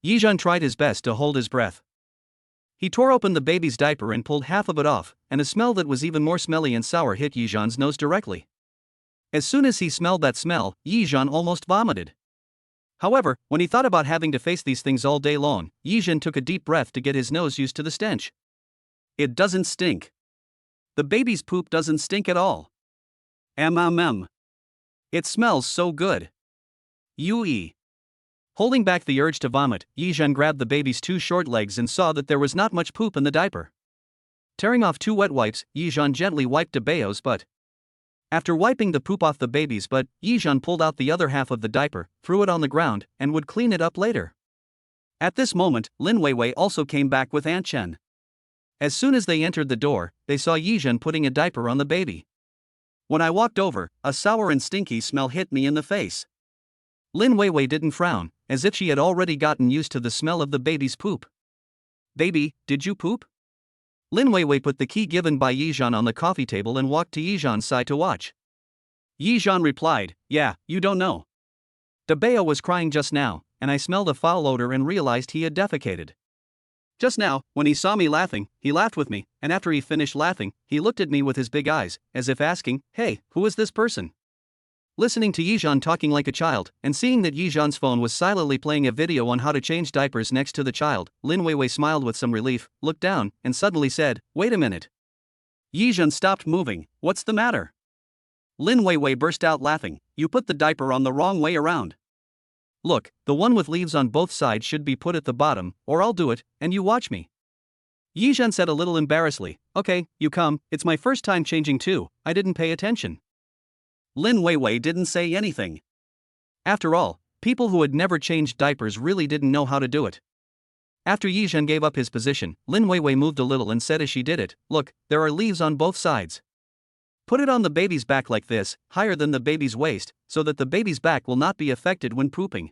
Yizhan tried his best to hold his breath. He tore open the baby's diaper and pulled half of it off, and a smell that was even more smelly and sour hit Yijeon's nose directly. As soon as he smelled that smell, Yijeon almost vomited. However, when he thought about having to face these things all day long, Yijeon took a deep breath to get his nose used to the stench. It doesn't stink. The baby's poop doesn't stink at all. It smells so good. Yui. Holding back the urge to vomit, Yijeon grabbed the baby's two short legs and saw that there was not much poop in the diaper. Tearing off two wet wipes, Yijeon gently wiped Dabao's butt. After wiping the poop off the baby's butt, Yijeon pulled out the other half of the diaper, threw it on the ground, and would clean it up later. At this moment, Lin Weiwei also came back with Aunt Chen. As soon as they entered the door, they saw Yijeon putting a diaper on the baby. When I walked over, a sour and stinky smell hit me in the face. Lin Weiwei didn't frown, as if she had already gotten used to the smell of the baby's poop. Baby, did you poop? Lin Weiwei put the key given by Yijeon on the coffee table and walked to Yijeon's side to watch. Yijeon replied, yeah, you don't know. Dabao was crying just now, and I smelled a foul odor and realized he had defecated. Just now, when he saw me laughing, he laughed with me, and after he finished laughing, he looked at me with his big eyes, as if asking, hey, who is this person? Listening to Yijeon talking like a child, and seeing that Yijeon's phone was silently playing a video on how to change diapers next to the child, Lin Weiwei smiled with some relief, looked down, and suddenly said, wait a minute. Yijeon stopped moving, what's the matter? Lin Weiwei burst out laughing, you put the diaper on the wrong way around. Look, the one with leaves on both sides should be put at the bottom, or I'll do it, and you watch me. Yijeon said a little embarrassedly, okay, you come, it's my first time changing too, I didn't pay attention. Lin Weiwei didn't say anything. After all, people who had never changed diapers really didn't know how to do it. After Yijeon gave up his position, Lin Weiwei moved a little and said as she did it, look, there are leaves on both sides. Put it on the baby's back like this, higher than the baby's waist, so that the baby's back will not be affected when pooping.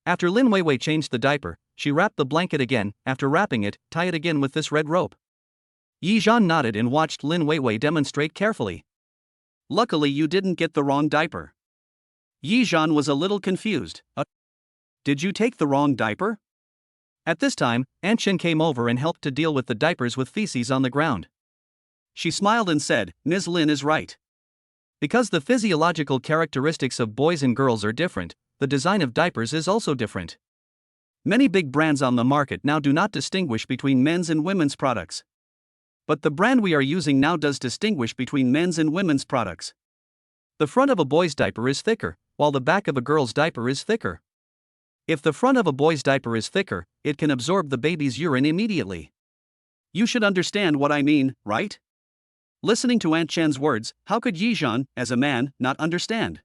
After Lin Weiwei changed the diaper, she wrapped the blanket again, after wrapping it, tie it again with this red rope. Yijeon nodded and watched Lin Weiwei demonstrate carefully. Luckily you didn't get the wrong diaper. Yijeon was a little confused. Did you take the wrong diaper? At this time, Aunt Chen came over and helped to deal with the diapers with feces on the ground. She smiled and said, Ms. Lin is right. Because the physiological characteristics of boys and girls are different, the design of diapers is also different. Many big brands on the market now do not distinguish between men's and women's products. But the brand we are using now does distinguish between men's and women's products. The front of a boy's diaper is thicker, while the back of a girl's diaper is thicker. If the front of a boy's diaper is thicker, it can absorb the baby's urine immediately. You should understand what I mean, right? Listening to Aunt Chen's words, how could Yijeon, as a man, not understand?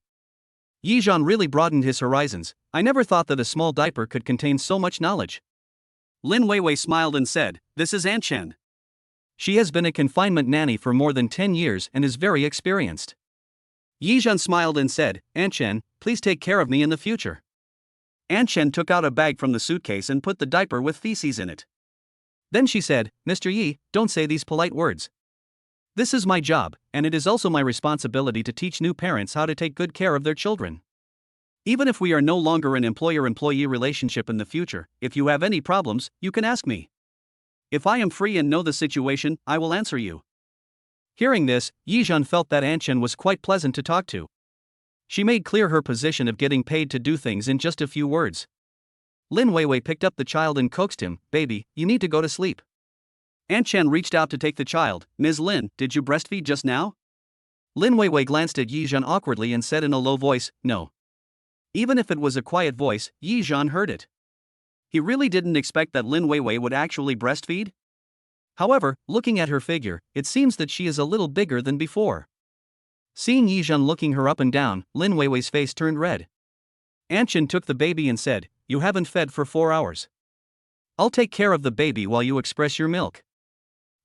Yijeon really broadened his horizons. I never thought that a small diaper could contain so much knowledge. Lin Weiwei smiled and said, this is Aunt Chen. She has been a confinement nanny for more than 10 years and is very experienced. Yijeon smiled and said, Aunt Chen, please take care of me in the future. Aunt Chen took out a bag from the suitcase and put the diaper with feces in it. Then she said, Mr. Yi, don't say these polite words. This is my job, and it is also my responsibility to teach new parents how to take good care of their children. Even if we are no longer an employer-employee relationship in the future, if you have any problems, you can ask me. If I am free and know the situation, I will answer you. Hearing this, Yijeon felt that Aunt Chen was quite pleasant to talk to. She made clear her position of getting paid to do things in just a few words. Lin Weiwei picked up the child and coaxed him, baby, you need to go to sleep. Aunt Chen reached out to take the child. Ms. Lin, did you breastfeed just now? Lin Weiwei glanced at Yijeon awkwardly and said in a low voice, no. Even if it was a quiet voice, Yijeon heard it. He really didn't expect that Lin Weiwei would actually breastfeed. However, looking at her figure, it seems that she is a little bigger than before. Seeing Yijeon looking her up and down, Lin Weiwei's face turned red. Aunt Chen took the baby and said, you haven't fed for 4 hours. I'll take care of the baby while you express your milk.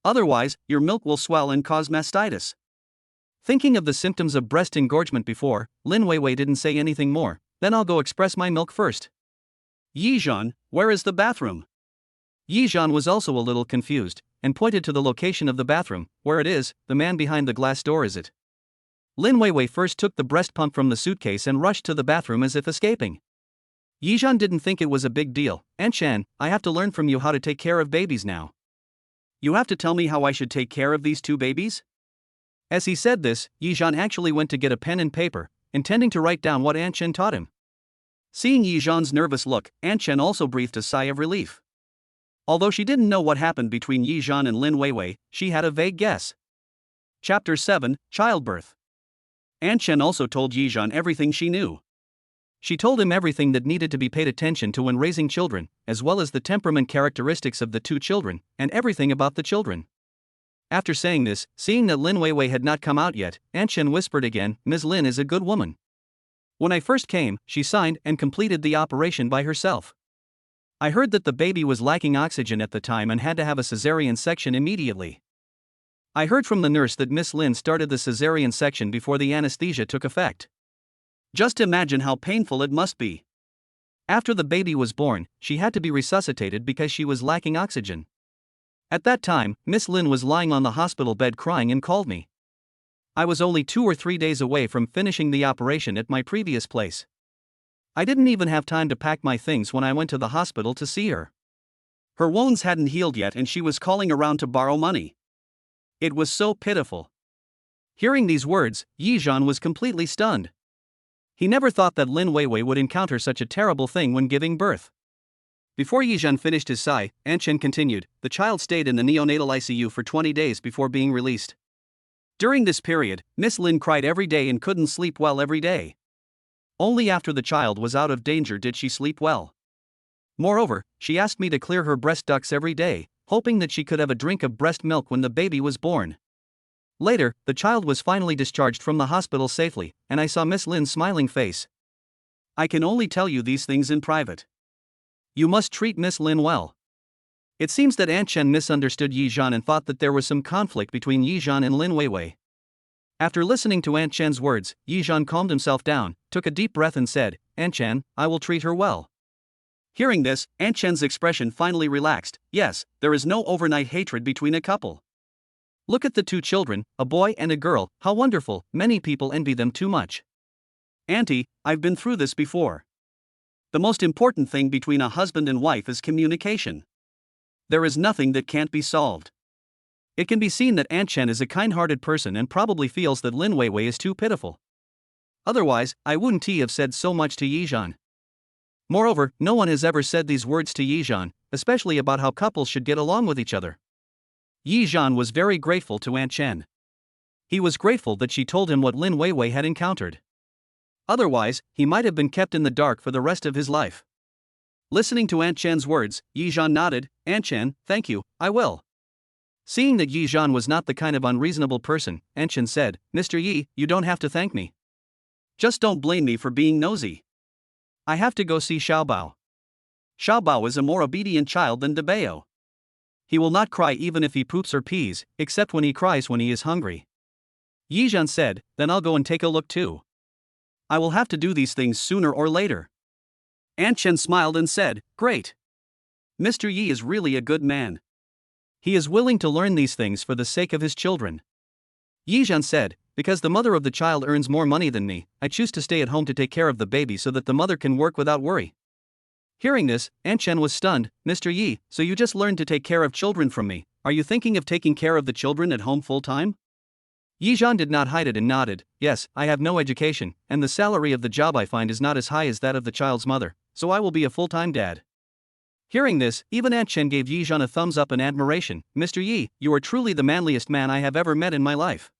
Otherwise, your milk will swell and cause mastitis. Thinking of the symptoms of breast engorgement before, Lin Weiwei didn't say anything more. Then I'll go express my milk first. Yijeon, where is the bathroom? Yijeon was also a little confused, and pointed to the location of the bathroom. Where it is, the man behind the glass door is it. Lin Weiwei first took the breast pump from the suitcase and rushed to the bathroom as if escaping. Yijeon didn't think it was a big deal. Aunt Chen, I have to learn from you how to take care of babies now. You have to tell me how I should take care of these two babies? As he said this, Yizhan actually went to get a pen and paper, intending to write down what Aunt Chen taught him. Seeing Yizhan's nervous look, Aunt Chen also breathed a sigh of relief. Although she didn't know what happened between Yizhan and Lin Weiwei, she had a vague guess. Chapter 7, Childbirth. Aunt Chen also told Yizhan everything she knew. She told him everything that needed to be paid attention to when raising children, as well as the temperament characteristics of the two children, and everything about the children. After saying this, seeing that Lin Weiwei had not come out yet, Aunt Chen whispered again, Ms. Lin is a good woman. When I first came, she signed and completed the operation by herself. I heard that the baby was lacking oxygen at the time and had to have a cesarean section immediately. I heard from the nurse that Miss Lin started the cesarean section before the anesthesia took effect. Just imagine how painful it must be. After the baby was born, she had to be resuscitated because she was lacking oxygen. At that time, Miss Lin was lying on the hospital bed crying and called me. I was only 2 or 3 days away from finishing the operation at my previous place. I didn't even have time to pack my things when I went to the hospital to see her. Her wounds hadn't healed yet and she was calling around to borrow money. It was so pitiful. Hearing these words, Yizhan was completely stunned. He never thought that Lin Weiwei would encounter such a terrible thing when giving birth. Before Yizhan finished his sigh, Aunt Chen continued, the child stayed in the neonatal ICU for 20 days before being released. During this period, Miss Lin cried every day and couldn't sleep well every day. Only after the child was out of danger did she sleep well. Moreover, she asked me to clear her breast ducts every day, hoping that she could have a drink of breast milk when the baby was born. Later, the child was finally discharged from the hospital safely, and I saw Miss Lin's smiling face. I can only tell you these things in private. You must treat Miss Lin well. It seems that Aunt Chen misunderstood Yizhan and thought that there was some conflict between Yizhan and Lin Weiwei. After listening to Aunt Chen's words, Yizhan calmed himself down, took a deep breath and said, Aunt Chen, I will treat her well. Hearing this, Aunt Chen's expression finally relaxed. Yes, there is no overnight hatred between a couple. Look at the two children, a boy and a girl, how wonderful, many people envy them too much. Auntie, I've been through this before. The most important thing between a husband and wife is communication. There is nothing that can't be solved. It can be seen that Aunt Chen is a kind-hearted person and probably feels that Lin Weiwei is too pitiful. Otherwise, I wouldn't have said so much to Yizhan. Moreover, no one has ever said these words to Yizhan, especially about how couples should get along with each other. Yizhan was very grateful to Aunt Chen. He was grateful that she told him what Lin Weiwei had encountered. Otherwise, he might have been kept in the dark for the rest of his life. Listening to Aunt Chen's words, Yizhan nodded, Aunt Chen, thank you, I will. Seeing that Yizhan was not the kind of unreasonable person, Aunt Chen said, Mr. Yi, you don't have to thank me. Just don't blame me for being nosy. I have to go see Xiaobao. Xiaobao is a more obedient child than Debao. He will not cry even if he poops or pees, except when he cries when he is hungry. Yizhan said, then I'll go and take a look too. I will have to do these things sooner or later. Aunt Chen smiled and said, great. Mr. Yi is really a good man. He is willing to learn these things for the sake of his children. Yizhan said, because the mother of the child earns more money than me, I choose to stay at home to take care of the baby so that the mother can work without worry. Hearing this, Aunt Chen was stunned. Mr. Yi, so you just learned to take care of children from me, are you thinking of taking care of the children at home full time? Yizhan did not hide it and nodded, yes, I have no education, and the salary of the job I find is not as high as that of the child's mother, so I will be a full-time dad. Hearing this, even Aunt Chen gave Yizhan a thumbs up in admiration. Mr. Yi, you are truly the manliest man I have ever met in my life.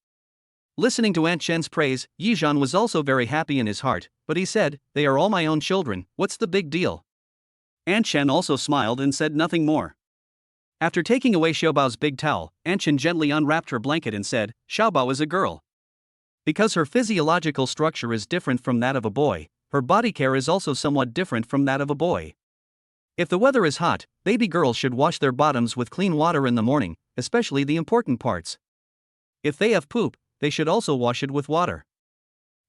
Listening to Aunt Chen's praise, Yizhan was also very happy in his heart, but he said, they are all my own children, what's the big deal? Aunt Chen also smiled and said nothing more. After taking away Xiaobao's big towel, Aunt Chen gently unwrapped her blanket and said, Xiaobao is a girl. Because her physiological structure is different from that of a boy, her body care is also somewhat different from that of a boy. If the weather is hot, baby girls should wash their bottoms with clean water in the morning, especially the important parts. If they have poop, they should also wash it with water.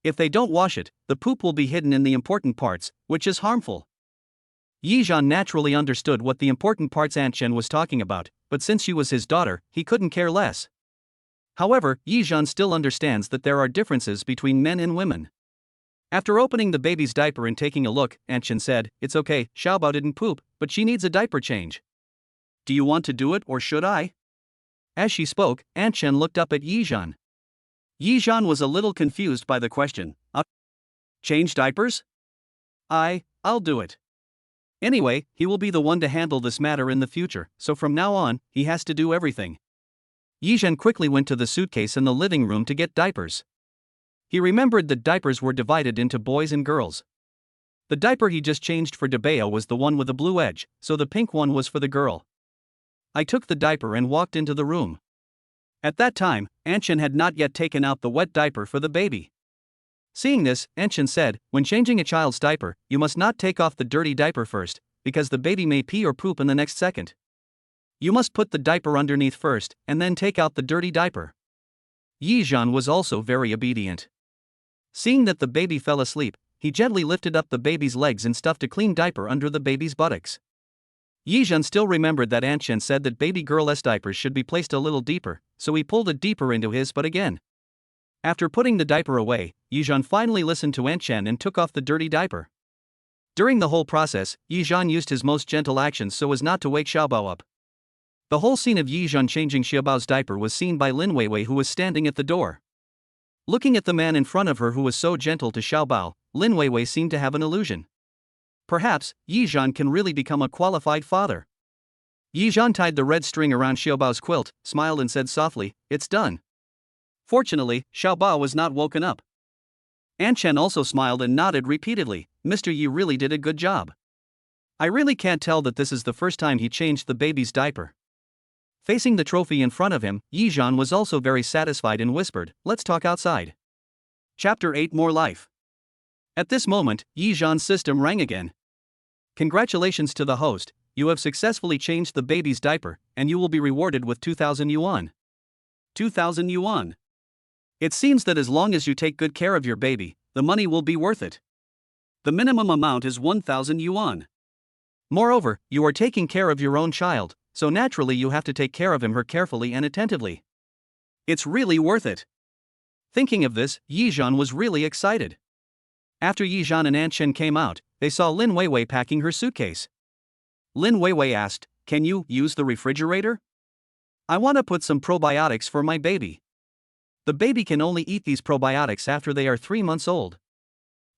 If they don't wash it, the poop will be hidden in the important parts, which is harmful. Yizhan naturally understood what the important parts Aunt Chen was talking about, but since she was his daughter, he couldn't care less. However, Yizhan still understands that there are differences between men and women. After opening the baby's diaper and taking a look, Aunt Chen said, it's okay, Xiaobao didn't poop, but she needs a diaper change. Do you want to do it or should I? As she spoke, Aunt Chen looked up at Yizhan. Yizhan was a little confused by the question. Change diapers? I'll do it. Anyway, he will be the one to handle this matter in the future, so from now on, he has to do everything. Yizhan quickly went to the suitcase in the living room to get diapers. He remembered that diapers were divided into boys and girls. The diaper he just changed for Debeo was the one with the blue edge, so the pink one was for the girl. I took the diaper and walked into the room. At that time, Aunt Chen had not yet taken out the wet diaper for the baby. Seeing this, Aunt Chen said, when changing a child's diaper, you must not take off the dirty diaper first, because the baby may pee or poop in the next second. You must put the diaper underneath first, and then take out the dirty diaper. Yizhan was also very obedient. Seeing that the baby fell asleep, he gently lifted up the baby's legs and stuffed a clean diaper under the baby's buttocks. Yizhan still remembered that Aunt Chen said that baby girl's diapers should be placed a little deeper, so he pulled it deeper into his butt again. After putting the diaper away, Yizhan finally listened to Aunt Chen and took off the dirty diaper. During the whole process, Yizhan used his most gentle actions so as not to wake Xiaobao up. The whole scene of Yizhan changing Xiaobao's diaper was seen by Lin Weiwei, who was standing at the door. Looking at the man in front of her who was so gentle to Xiaobao, Lin Weiwei seemed to have an illusion. Perhaps, Yizhan can really become a qualified father. Yizhan tied the red string around Xiaobao's quilt, smiled and said softly, "It's done." Fortunately, Xiaobao was not woken up. Aunt Chen also smiled and nodded repeatedly. "Mr. Yi really did a good job. I really can't tell that this is the first time he changed the baby's diaper." Facing the trophy in front of him, Yizhan was also very satisfied and whispered, "Let's talk outside." Chapter 8 More Life. At this moment, Yizhan's system rang again. Congratulations to the host, you have successfully changed the baby's diaper, and you will be rewarded with 2,000 yuan. 2,000 yuan. It seems that as long as you take good care of your baby, the money will be worth it. The minimum amount is 1,000 yuan. Moreover, you are taking care of your own child, so naturally you have to take care of him/her carefully and attentively. It's really worth it. Thinking of this, Yizhan was really excited. After Yizhan and Aunt Chen came out, they saw Lin Weiwei packing her suitcase. Lin Weiwei asked, "Can you use the refrigerator? I want to put some probiotics for my baby. The baby can only eat these probiotics after they are 3 months old.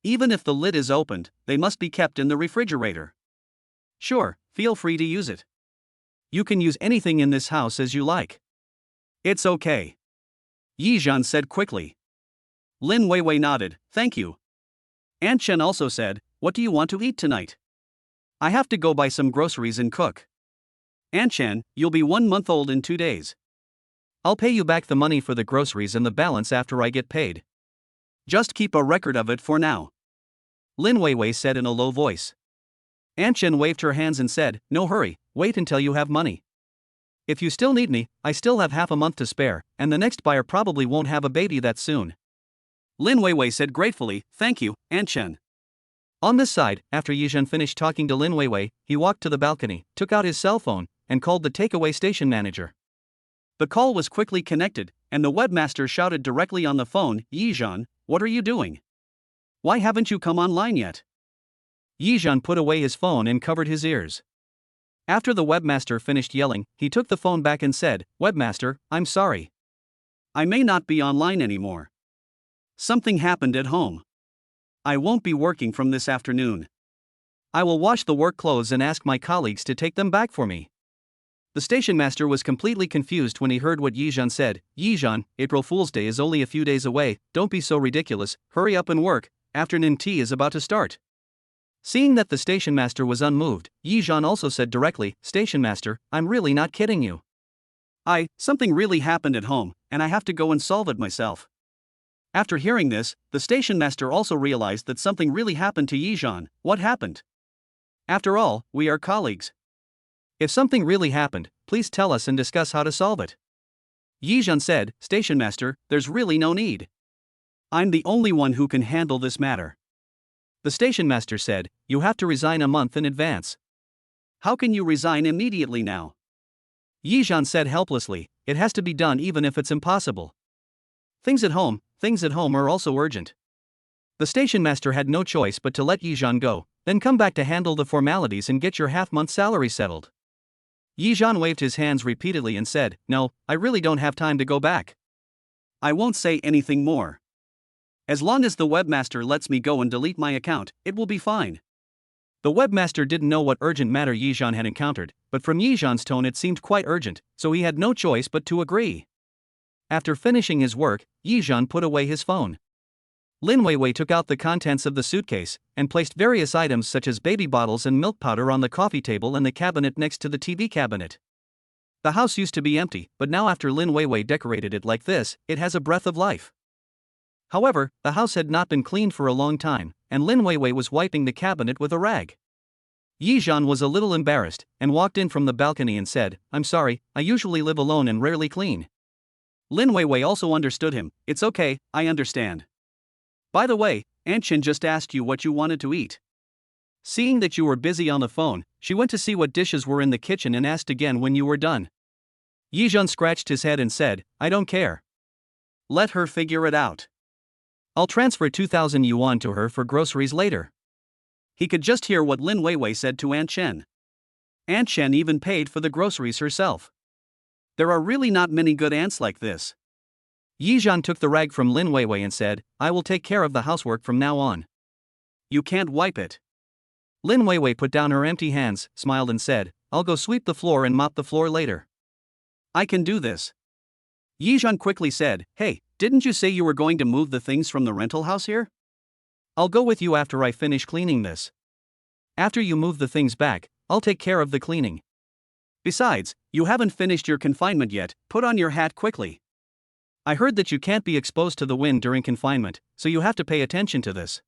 Even if the lid is opened, they must be kept in the refrigerator." "Sure, feel free to use it. You can use anything in this house as you like." "It's okay," Yizhan said quickly. Lin Weiwei nodded, "Thank you." Aunt Chen also said, "What do you want to eat tonight? I have to go buy some groceries and cook." "Aunt Chen, you'll be 1 month old in 2 days. I'll pay you back the money for the groceries and the balance after I get paid. Just keep a record of it for now," Lin Weiwei said in a low voice. Aunt Chen waved her hands and said, "No hurry, wait until you have money. If you still need me, I still have half a month to spare, and the next buyer probably won't have a baby that soon." Lin Weiwei said gratefully, "Thank you, Aunt Chen." On this side, after Yizhan finished talking to Lin Weiwei, he walked to the balcony, took out his cell phone, and called the takeaway station manager. The call was quickly connected, and the webmaster shouted directly on the phone, "Yizhan, what are you doing? Why haven't you come online yet?" Yizhan put away his phone and covered his ears. After the webmaster finished yelling, he took the phone back and said, "Webmaster, I'm sorry. I may not be online anymore. Something happened at home. I won't be working from this afternoon. I will wash the work clothes and ask my colleagues to take them back for me." The station master was completely confused when he heard what Yizhan said. "Yizhan, April Fool's Day is only a few days away, don't be so ridiculous, hurry up and work, afternoon tea is about to start." Seeing that the station master was unmoved, Yizhan also said directly, "Station master, I'm really not kidding you. Something really happened at home, and I have to go and solve it myself." After hearing this, the station master also realized that something really happened to Yizhan. What happened? After all, we are colleagues. If something really happened, please tell us and discuss how to solve it. Yizhan said, "Station master, there's really no need. I'm the only one who can handle this matter." The station master said, "You have to resign a month in advance." "How can you resign immediately now?" Yizhan said helplessly, "It has to be done even if it's impossible. Things at home are also urgent." The station master had no choice but to let Yizhan go, then come back to handle the formalities and get your half-month salary settled. Yizhan waved his hands repeatedly and said, "No, I really don't have time to go back. I won't say anything more. As long as the webmaster lets me go and delete my account, it will be fine." The webmaster didn't know what urgent matter Yizhan had encountered, but from Yizhan's tone it seemed quite urgent, so he had no choice but to agree. After finishing his work, Yizhan put away his phone. Lin Weiwei took out the contents of the suitcase and placed various items such as baby bottles and milk powder on the coffee table and the cabinet next to the TV cabinet. The house used to be empty, but now after Lin Weiwei decorated it like this, it has a breath of life. However, the house had not been cleaned for a long time, and Lin Weiwei was wiping the cabinet with a rag. Yizhan was a little embarrassed and walked in from the balcony and said, "I'm sorry, I usually live alone and rarely clean." Lin Weiwei also understood him. "It's okay, I understand. By the way, Aunt Chen just asked you what you wanted to eat." Seeing that you were busy on the phone, she went to see what dishes were in the kitchen and asked again when you were done. Yizhan scratched his head and said, "I don't care. Let her figure it out. I'll transfer 2,000 yuan to her for groceries later." He could just hear what Lin Weiwei said to Aunt Chen. Aunt Chen even paid for the groceries herself. There are really not many good aunts like this. Yizhan took the rag from Lin Weiwei and said, "I will take care of the housework from now on. You can't wipe it." Lin Weiwei put down her empty hands, smiled and said, "I'll go sweep the floor and mop the floor later. I can do this." Yizhan quickly said, "Hey, didn't you say you were going to move the things from the rental house here? I'll go with you after I finish cleaning this. After you move the things back, I'll take care of the cleaning. Besides, you haven't finished your confinement yet, put on your hat quickly. I heard that you can't be exposed to the wind during confinement, so you have to pay attention to this."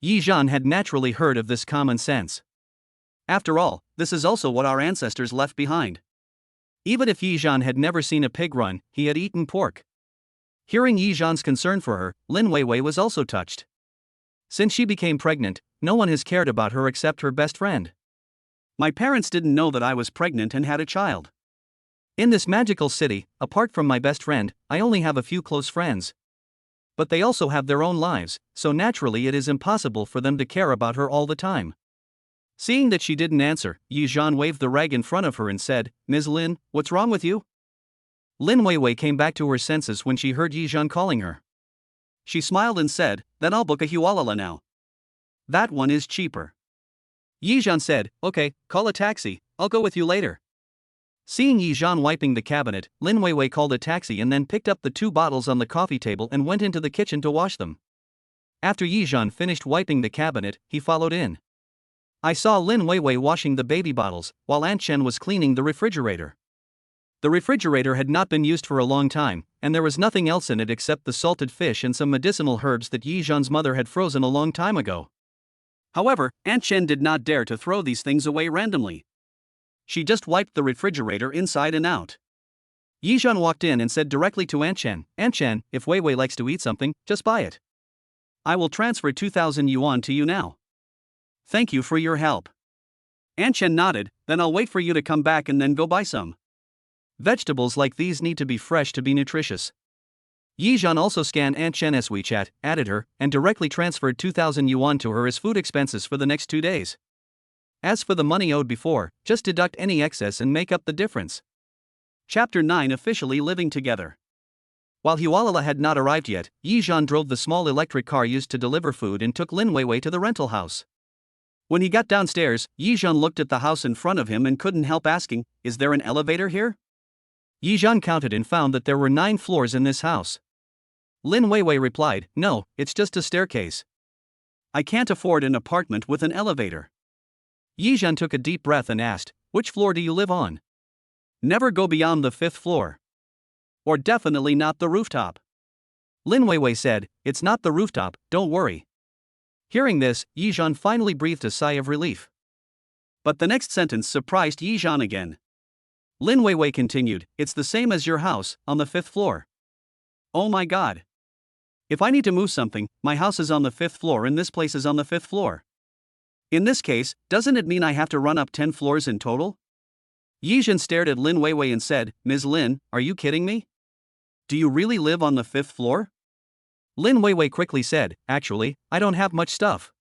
Yizhan had naturally heard of this common sense. After all, this is also what our ancestors left behind. Even if Yizhan had never seen a pig run, he had eaten pork. Hearing Yizhan's concern for her, Lin Weiwei was also touched. Since she became pregnant, no one has cared about her except her best friend. My parents didn't know that I was pregnant and had a child. In this magical city, apart from my best friend, I only have a few close friends. But they also have their own lives, so naturally it is impossible for them to care about her all the time. Seeing that she didn't answer, Yizhan waved the rag in front of her and said, "Ms. Lin, what's wrong with you?" Lin Weiwei came back to her senses when she heard Yizhan calling her. She smiled and said, "Then I'll book a hualala now. That one is cheaper." Yizhan said, "Okay, call a taxi, I'll go with you later." Seeing Yizhan wiping the cabinet, Lin Weiwei called a taxi and then picked up the 2 bottles on the coffee table and went into the kitchen to wash them. After Yizhan finished wiping the cabinet, he followed in. I saw Lin Weiwei washing the baby bottles, while Aunt Chen was cleaning the refrigerator. The refrigerator had not been used for a long time, and there was nothing else in it except the salted fish and some medicinal herbs that Yizhan's mother had frozen a long time ago. However, Aunt Chen did not dare to throw these things away randomly. She just wiped the refrigerator inside and out. Yizhan walked in and said directly to Aunt Chen, "Aunt Chen, if Weiwei likes to eat something, just buy it. I will transfer 2,000 yuan to you now. Thank you for your help." Aunt Chen nodded, "Then I'll wait for you to come back and then go buy some. Vegetables like these need to be fresh to be nutritious." Yizhan also scanned Aunt Chen's WeChat, added her, and directly transferred 2,000 yuan to her as food expenses for the next 2 days. As for the money owed before, just deduct any excess and make up the difference. Chapter 9 Officially Living Together. While Hualala had not arrived yet, Yizhan drove the small electric car used to deliver food and took Lin Weiwei to the rental house. When he got downstairs, Yizhan looked at the house in front of him and couldn't help asking, "Is there an elevator here?" Yizhan counted and found that there were 9 floors in this house. Lin Weiwei replied, "No, it's just a staircase. I can't afford an apartment with an elevator." Yizhan took a deep breath and asked, "Which floor do you live on?" "Never go beyond the 5th floor. Or definitely not the rooftop." Lin Weiwei said, "It's not the rooftop, don't worry." Hearing this, Yizhan finally breathed a sigh of relief. But the next sentence surprised Yizhan again. Lin Weiwei continued, "It's the same as your house, on the 5th floor. Oh my god. If I need to move something, my house is on the 5th floor and this place is on the 5th floor. In this case, doesn't it mean I have to run up 10 floors in total?" Yizhan stared at Lin Weiwei and said, "Ms. Lin, are you kidding me? Do you really live on the 5th floor?" Lin Weiwei quickly said, "Actually, I don't have much stuff.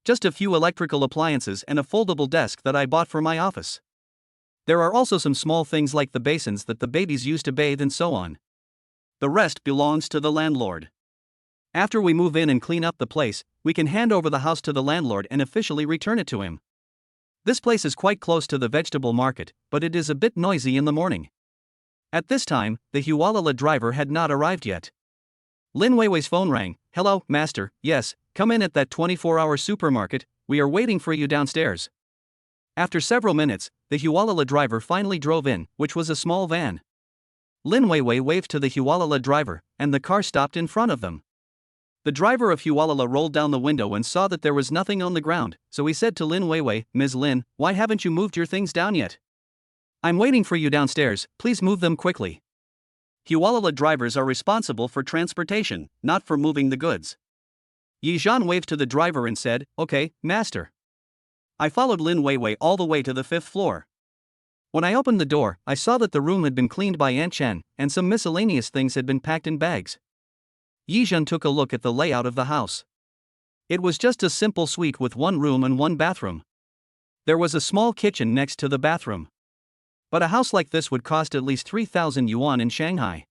Just a few electrical appliances and a foldable desk that I bought for my office." There are also some small things like the basins that the babies use to bathe and so on. The rest belongs to the landlord. After we move in and clean up the place, we can hand over the house to the landlord and officially return it to him. This place is quite close to the vegetable market, but it is a bit noisy in the morning. At this time, the Hualala driver had not arrived yet. Lin Weiwei's phone rang. "Hello, master, yes, come in at that 24-hour supermarket, we are waiting for you downstairs." After several minutes, the Hualala driver finally drove in, which was a small van. Lin Weiwei waved to the Hualala driver, and the car stopped in front of them. The driver of Hualala rolled down the window and saw that there was nothing on the ground, so he said to Lin Weiwei, "Ms. Lin, why haven't you moved your things down yet? I'm waiting for you downstairs, please move them quickly." Hualala drivers are responsible for transportation, not for moving the goods. Yi Zhan waved to the driver and said, "Okay, master." I followed Lin Weiwei all the way to the 5th floor. When I opened the door, I saw that the room had been cleaned by Aunt Chen, and some miscellaneous things had been packed in bags. Yi Zhan took a look at the layout of the house. It was just a simple suite with one room and one bathroom. There was a small kitchen next to the bathroom. But a house like this would cost at least 3,000 yuan in Shanghai.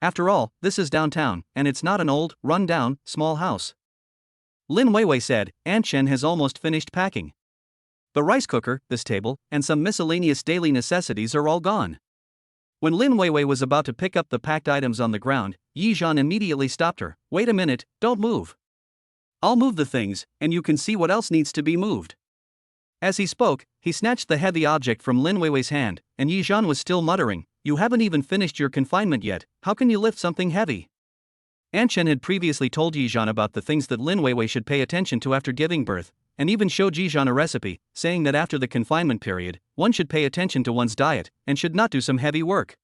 After all, this is downtown, and it's not an old, run-down, small house. Lin Weiwei said, "Aunt Chen has almost finished packing. The rice cooker, this table, and some miscellaneous daily necessities are all gone." When Lin Weiwei was about to pick up the packed items on the ground, Yi Zhan immediately stopped her. "Wait a minute, don't move. I'll move the things, and you can see what else needs to be moved." As he spoke, he snatched the heavy object from Lin Weiwei's hand, and Yi Zhan was still muttering, "You haven't even finished your confinement yet, how can you lift something heavy?" Aunt Chen had previously told Yi Zhan about the things that Lin Weiwei should pay attention to after giving birth, and even showed Yi Zhan a recipe, saying that after the confinement period, one should pay attention to one's diet, and should not do some heavy work.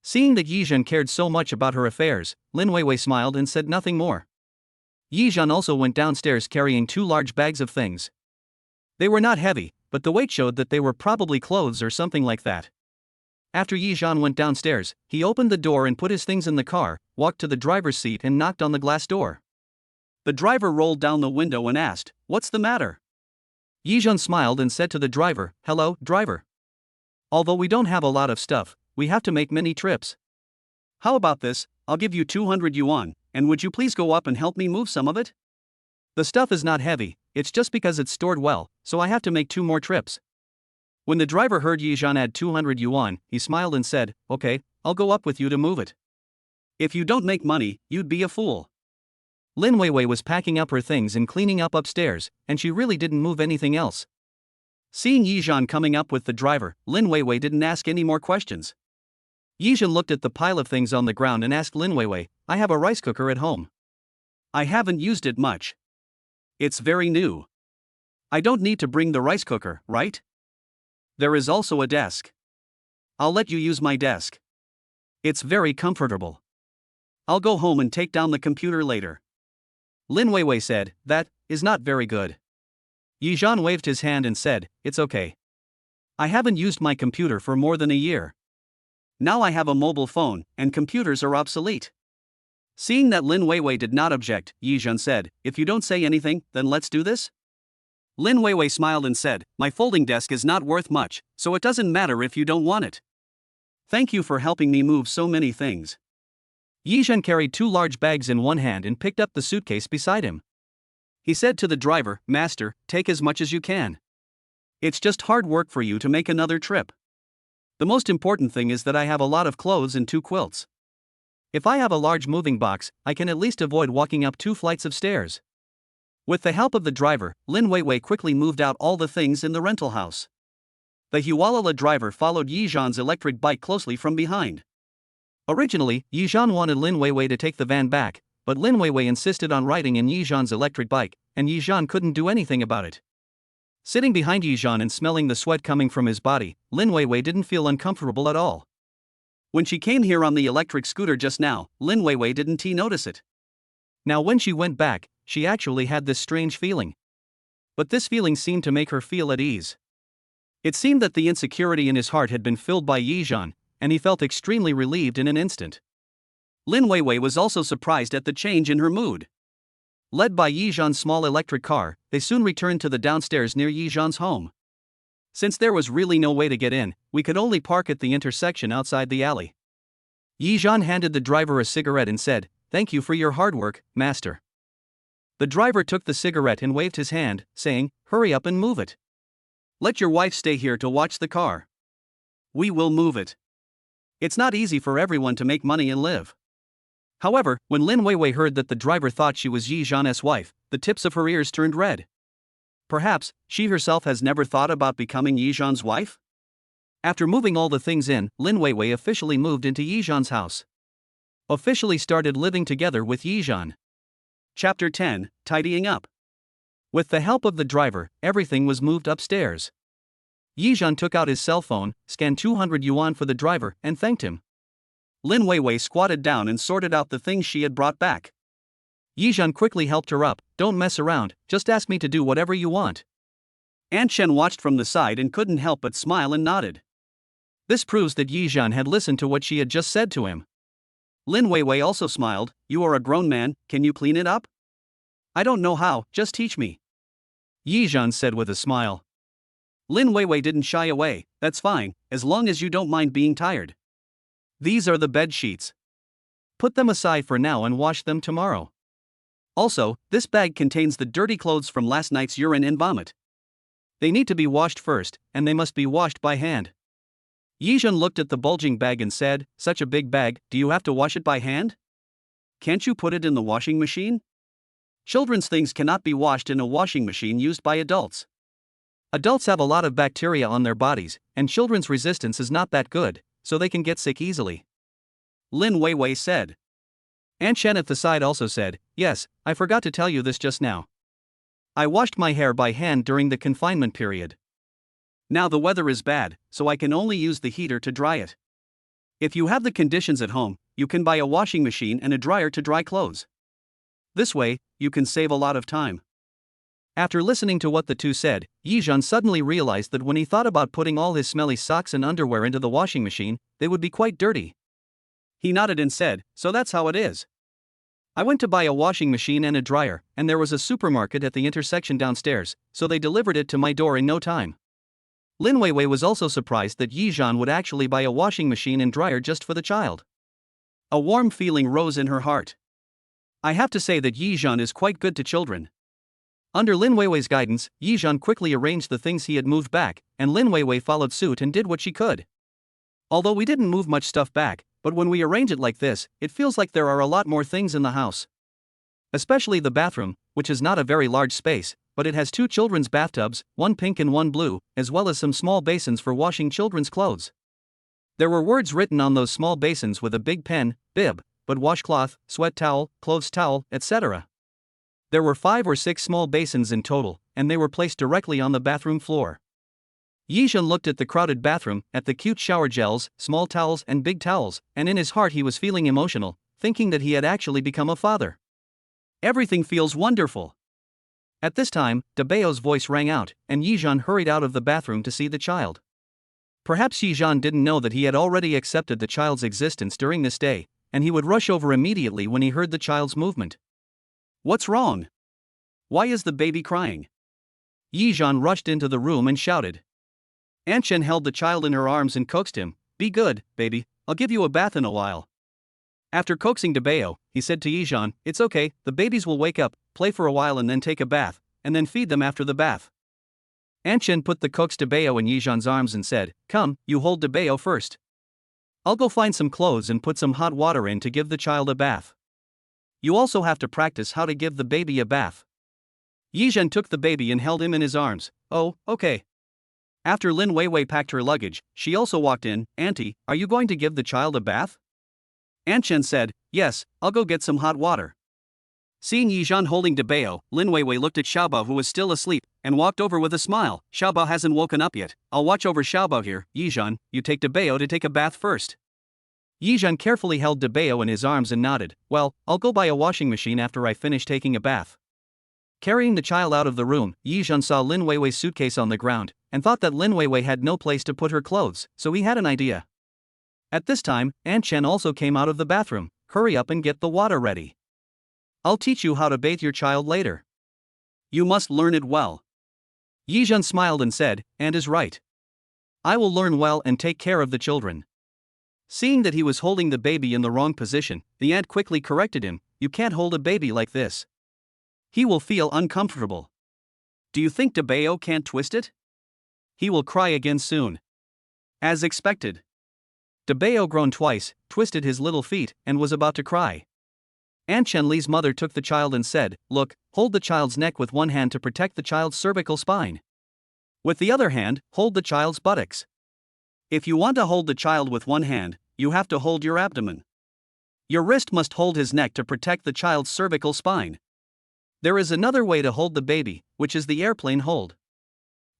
Seeing that Yi Zhan cared so much about her affairs, Lin Weiwei smiled and said nothing more. Yi Zhan also went downstairs carrying 2 large bags of things. They were not heavy, but the weight showed that they were probably clothes or something like that. After Yi Zhan went downstairs, he opened the door and put his things in the car, walked to the driver's seat and knocked on the glass door. The driver rolled down the window and asked, "What's the matter?" Yi Zhan smiled and said to the driver, "Hello, driver. Although we don't have a lot of stuff, we have to make many trips. How about this, I'll give you 200 yuan, and would you please go up and help me move some of it? The stuff is not heavy, it's just because it's stored well, so I have to make 2 more trips." When the driver heard Yi Zhan add 200 yuan, he smiled and said, "Okay, I'll go up with you to move it. If you don't make money, you'd be a fool." Lin Weiwei was packing up her things and cleaning up upstairs, and she really didn't move anything else. Seeing Yi Zhan coming up with the driver, Lin Weiwei didn't ask any more questions. Yi Zhan looked at the pile of things on the ground and asked Lin Weiwei, "I have a rice cooker at home. I haven't used it much. It's very new. I don't need to bring the rice cooker, right? There is also a desk. I'll let you use my desk. It's very comfortable. I'll go home and take down the computer later." Lin Weiwei said, "That is not very good." Yi Zhan waved his hand and said, "It's okay. I haven't used my computer for more than a year. Now I have a mobile phone, and computers are obsolete." Seeing that Lin Weiwei did not object, Yi Zhan said, "If you don't say anything, then let's do this?" Lin Weiwei smiled and said, "My folding desk is not worth much, so it doesn't matter if you don't want it. Thank you for helping me move so many things." Yi Zhan carried 2 large bags in one hand and picked up the suitcase beside him. He said to the driver, "Master, take as much as you can. It's just hard work for you to make another trip. The most important thing is that I have a lot of clothes and 2 quilts. If I have a large moving box, I can at least avoid walking up 2 flights of stairs." With the help of the driver, Lin Weiwei quickly moved out all the things in the rental house. The Hualala driver followed Yi Zhan's electric bike closely from behind. Originally, Yi Zhan wanted Lin Weiwei to take the van back, but Lin Weiwei insisted on riding in Yi Zhan's electric bike, and Yi Zhan couldn't do anything about it. Sitting behind Yi Zhan and smelling the sweat coming from his body, Lin Weiwei didn't feel uncomfortable at all. When she came here on the electric scooter just now, Lin Weiwei didn't notice it. Now when she went back, she actually had this strange feeling. But this feeling seemed to make her feel at ease. It seemed that the insecurity in his heart had been filled by Yi Zhan, and he felt extremely relieved in an instant. Lin Weiwei was also surprised at the change in her mood. Led by Yi Zhan's small electric car, they soon returned to the downstairs near Yi Zhan's home. Since there was really no way to get in, we could only park at the intersection outside the alley. Yizhan handed the driver a cigarette and said, "Thank you for your hard work, master." The driver took the cigarette and waved his hand, saying, "Hurry up and move it. Let your wife stay here to watch the car. We will move it. It's not easy for everyone to make money and live." However, when Lin Weiwei heard that the driver thought she was Yi Zhan's wife, the tips of her ears turned red. Perhaps, she herself has never thought about becoming Yi Zhan's wife? After moving all the things in, Lin Weiwei officially moved into Yi Zhan's house. Officially started living together with Yi Zhan. Chapter 10, Tidying Up. With the help of the driver, everything was moved upstairs. Yi Zhan took out his cell phone, scanned 200 yuan for the driver, and thanked him. Lin Weiwei squatted down and sorted out the things she had brought back. Yi Zhan quickly helped her up. "Don't mess around, just ask me to do whatever you want." Aunt Chen watched from the side and couldn't help but smile and nodded. This proves that Yi Zhan had listened to what she had just said to him. Lin Weiwei also smiled. "You are a grown man, can you clean it up?" "I don't know how, just teach me," Yi Zhan said with a smile. Lin Weiwei didn't shy away. "That's fine, as long as you don't mind being tired. These are the bed sheets. Put them aside for now and wash them tomorrow. Also, this bag contains the dirty clothes from last night's urine and vomit. They need to be washed first, and they must be washed by hand." Yi Zhan looked at the bulging bag and said, "Such a big bag, do you have to wash it by hand? Can't you put it in the washing machine?" Children's things cannot be washed in a washing machine used by adults. Adults have a lot of bacteria on their bodies, and children's resistance is not that good, so they can get sick easily, Lin Weiwei said. Aunt Chen at the side also said, "Yes, I forgot to tell you this just now. I washed my hair by hand during the confinement period. Now the weather is bad, so I can only use the heater to dry it. If you have the conditions at home, you can buy a washing machine and a dryer to dry clothes. This way, you can save a lot of time." After listening to what the two said, Yi Zhan suddenly realized that when he thought about putting all his smelly socks and underwear into the washing machine, they would be quite dirty. He nodded and said, "So that's how it is. I went to buy a washing machine and a dryer, and there was a supermarket at the intersection downstairs, so they delivered it to my door in no time." Lin Weiwei was also surprised that Yi Zhan would actually buy a washing machine and dryer just for the child. A warm feeling rose in her heart. I have to say that Yi Zhan is quite good to children. Under Lin Weiwei's guidance, Yi Zhan quickly arranged the things he had moved back, and Lin Weiwei followed suit and did what she could. Although we didn't move much stuff back, but when we arrange it like this, it feels like there are a lot more things in the house. Especially the bathroom, which is not a very large space, but it has 2 children's bathtubs, one pink and one blue, as well as some small basins for washing children's clothes. There were words written on those small basins with a big pen, bib, but washcloth, sweat towel, clothes towel, etc. There were 5 or 6 small basins in total, and they were placed directly on the bathroom floor. Yi Zhan looked at the crowded bathroom, at the cute shower gels, small towels and big towels, and in his heart he was feeling emotional, thinking that he had actually become a father. Everything feels wonderful. At this time, Debeo's voice rang out, and Yi Zhan hurried out of the bathroom to see the child. Perhaps Yi Zhan didn't know that he had already accepted the child's existence during this day, and he would rush over immediately when he heard the child's movement. "What's wrong? Why is the baby crying?" Yi Zhan rushed into the room and shouted. Aunt Chen held the child in her arms and coaxed him. "Be good, baby, I'll give you a bath in a while." After coaxing Debeo, he said to Yi Zhan, "It's okay, the babies will wake up, play for a while and then take a bath, and then feed them after the bath." Aunt Chen put the coaxed Debeo in Yi Zhan's arms and said, "Come, you hold Debeo first. I'll go find some clothes and put some hot water in to give the child a bath. You also have to practice how to give the baby a bath." Yi Zhan took the baby and held him in his arms. "Oh, okay." After Lin Weiwei packed her luggage, she also walked in. "Auntie, are you going to give the child a bath?" Aunt Chen said, "Yes, I'll go get some hot water." Seeing Yi Zhan holding Debeo, Lin Weiwei looked at Xiaobao who was still asleep, and walked over with a smile. "Xiaobao hasn't woken up yet, I'll watch over Xiaobao here. Yi Zhan, you take Debeo to take a bath first." Yi Zhan carefully held Debeo in his arms and nodded. "Well, I'll go buy a washing machine after I finish taking a bath." Carrying the child out of the room, Yi Zhan saw Lin Weiwei's suitcase on the ground, and thought that Lin Weiwei had no place to put her clothes, so he had an idea. At this time, Aunt Chen also came out of the bathroom. "Hurry up and get the water ready. I'll teach you how to bathe your child later. You must learn it well." Yi Zhan smiled and said, "And is right. I will learn well and take care of the children. Seeing that he was holding the baby in the wrong position, the aunt quickly corrected him, you can't hold a baby like this. He will feel uncomfortable. Do you think DeBeo can't twist it? He will cry again soon. As expected. DeBeo groaned twice, twisted his little feet, and was about to cry. Aunt Chenli's mother took the child and said, look, hold the child's neck with one hand to protect the child's cervical spine. With the other hand, hold the child's buttocks. If you want to hold the child with one hand, you have to hold your abdomen. Your wrist must hold his neck to protect the child's cervical spine. There is another way to hold the baby, which is the airplane hold.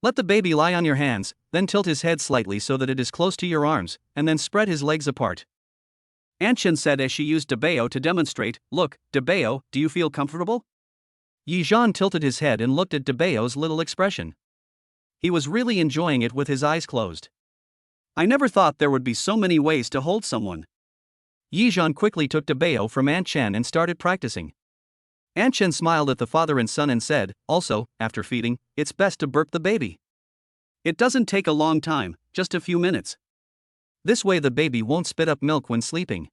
Let the baby lie on your hands, then tilt his head slightly so that it is close to your arms, and then spread his legs apart. Aunt Chen said as she used DeBeo to demonstrate, look, DeBeo, do you feel comfortable? Yizhan tilted his head and looked at DeBeo's little expression. He was really enjoying it with his eyes closed. I never thought there would be so many ways to hold someone. Yizhan quickly took DeBeo from Aunt Chen and started practicing. Aunt Chen smiled at the father and son and said, also, after feeding, it's best to burp the baby. It doesn't take a long time, just a few minutes. This way the baby won't spit up milk when sleeping.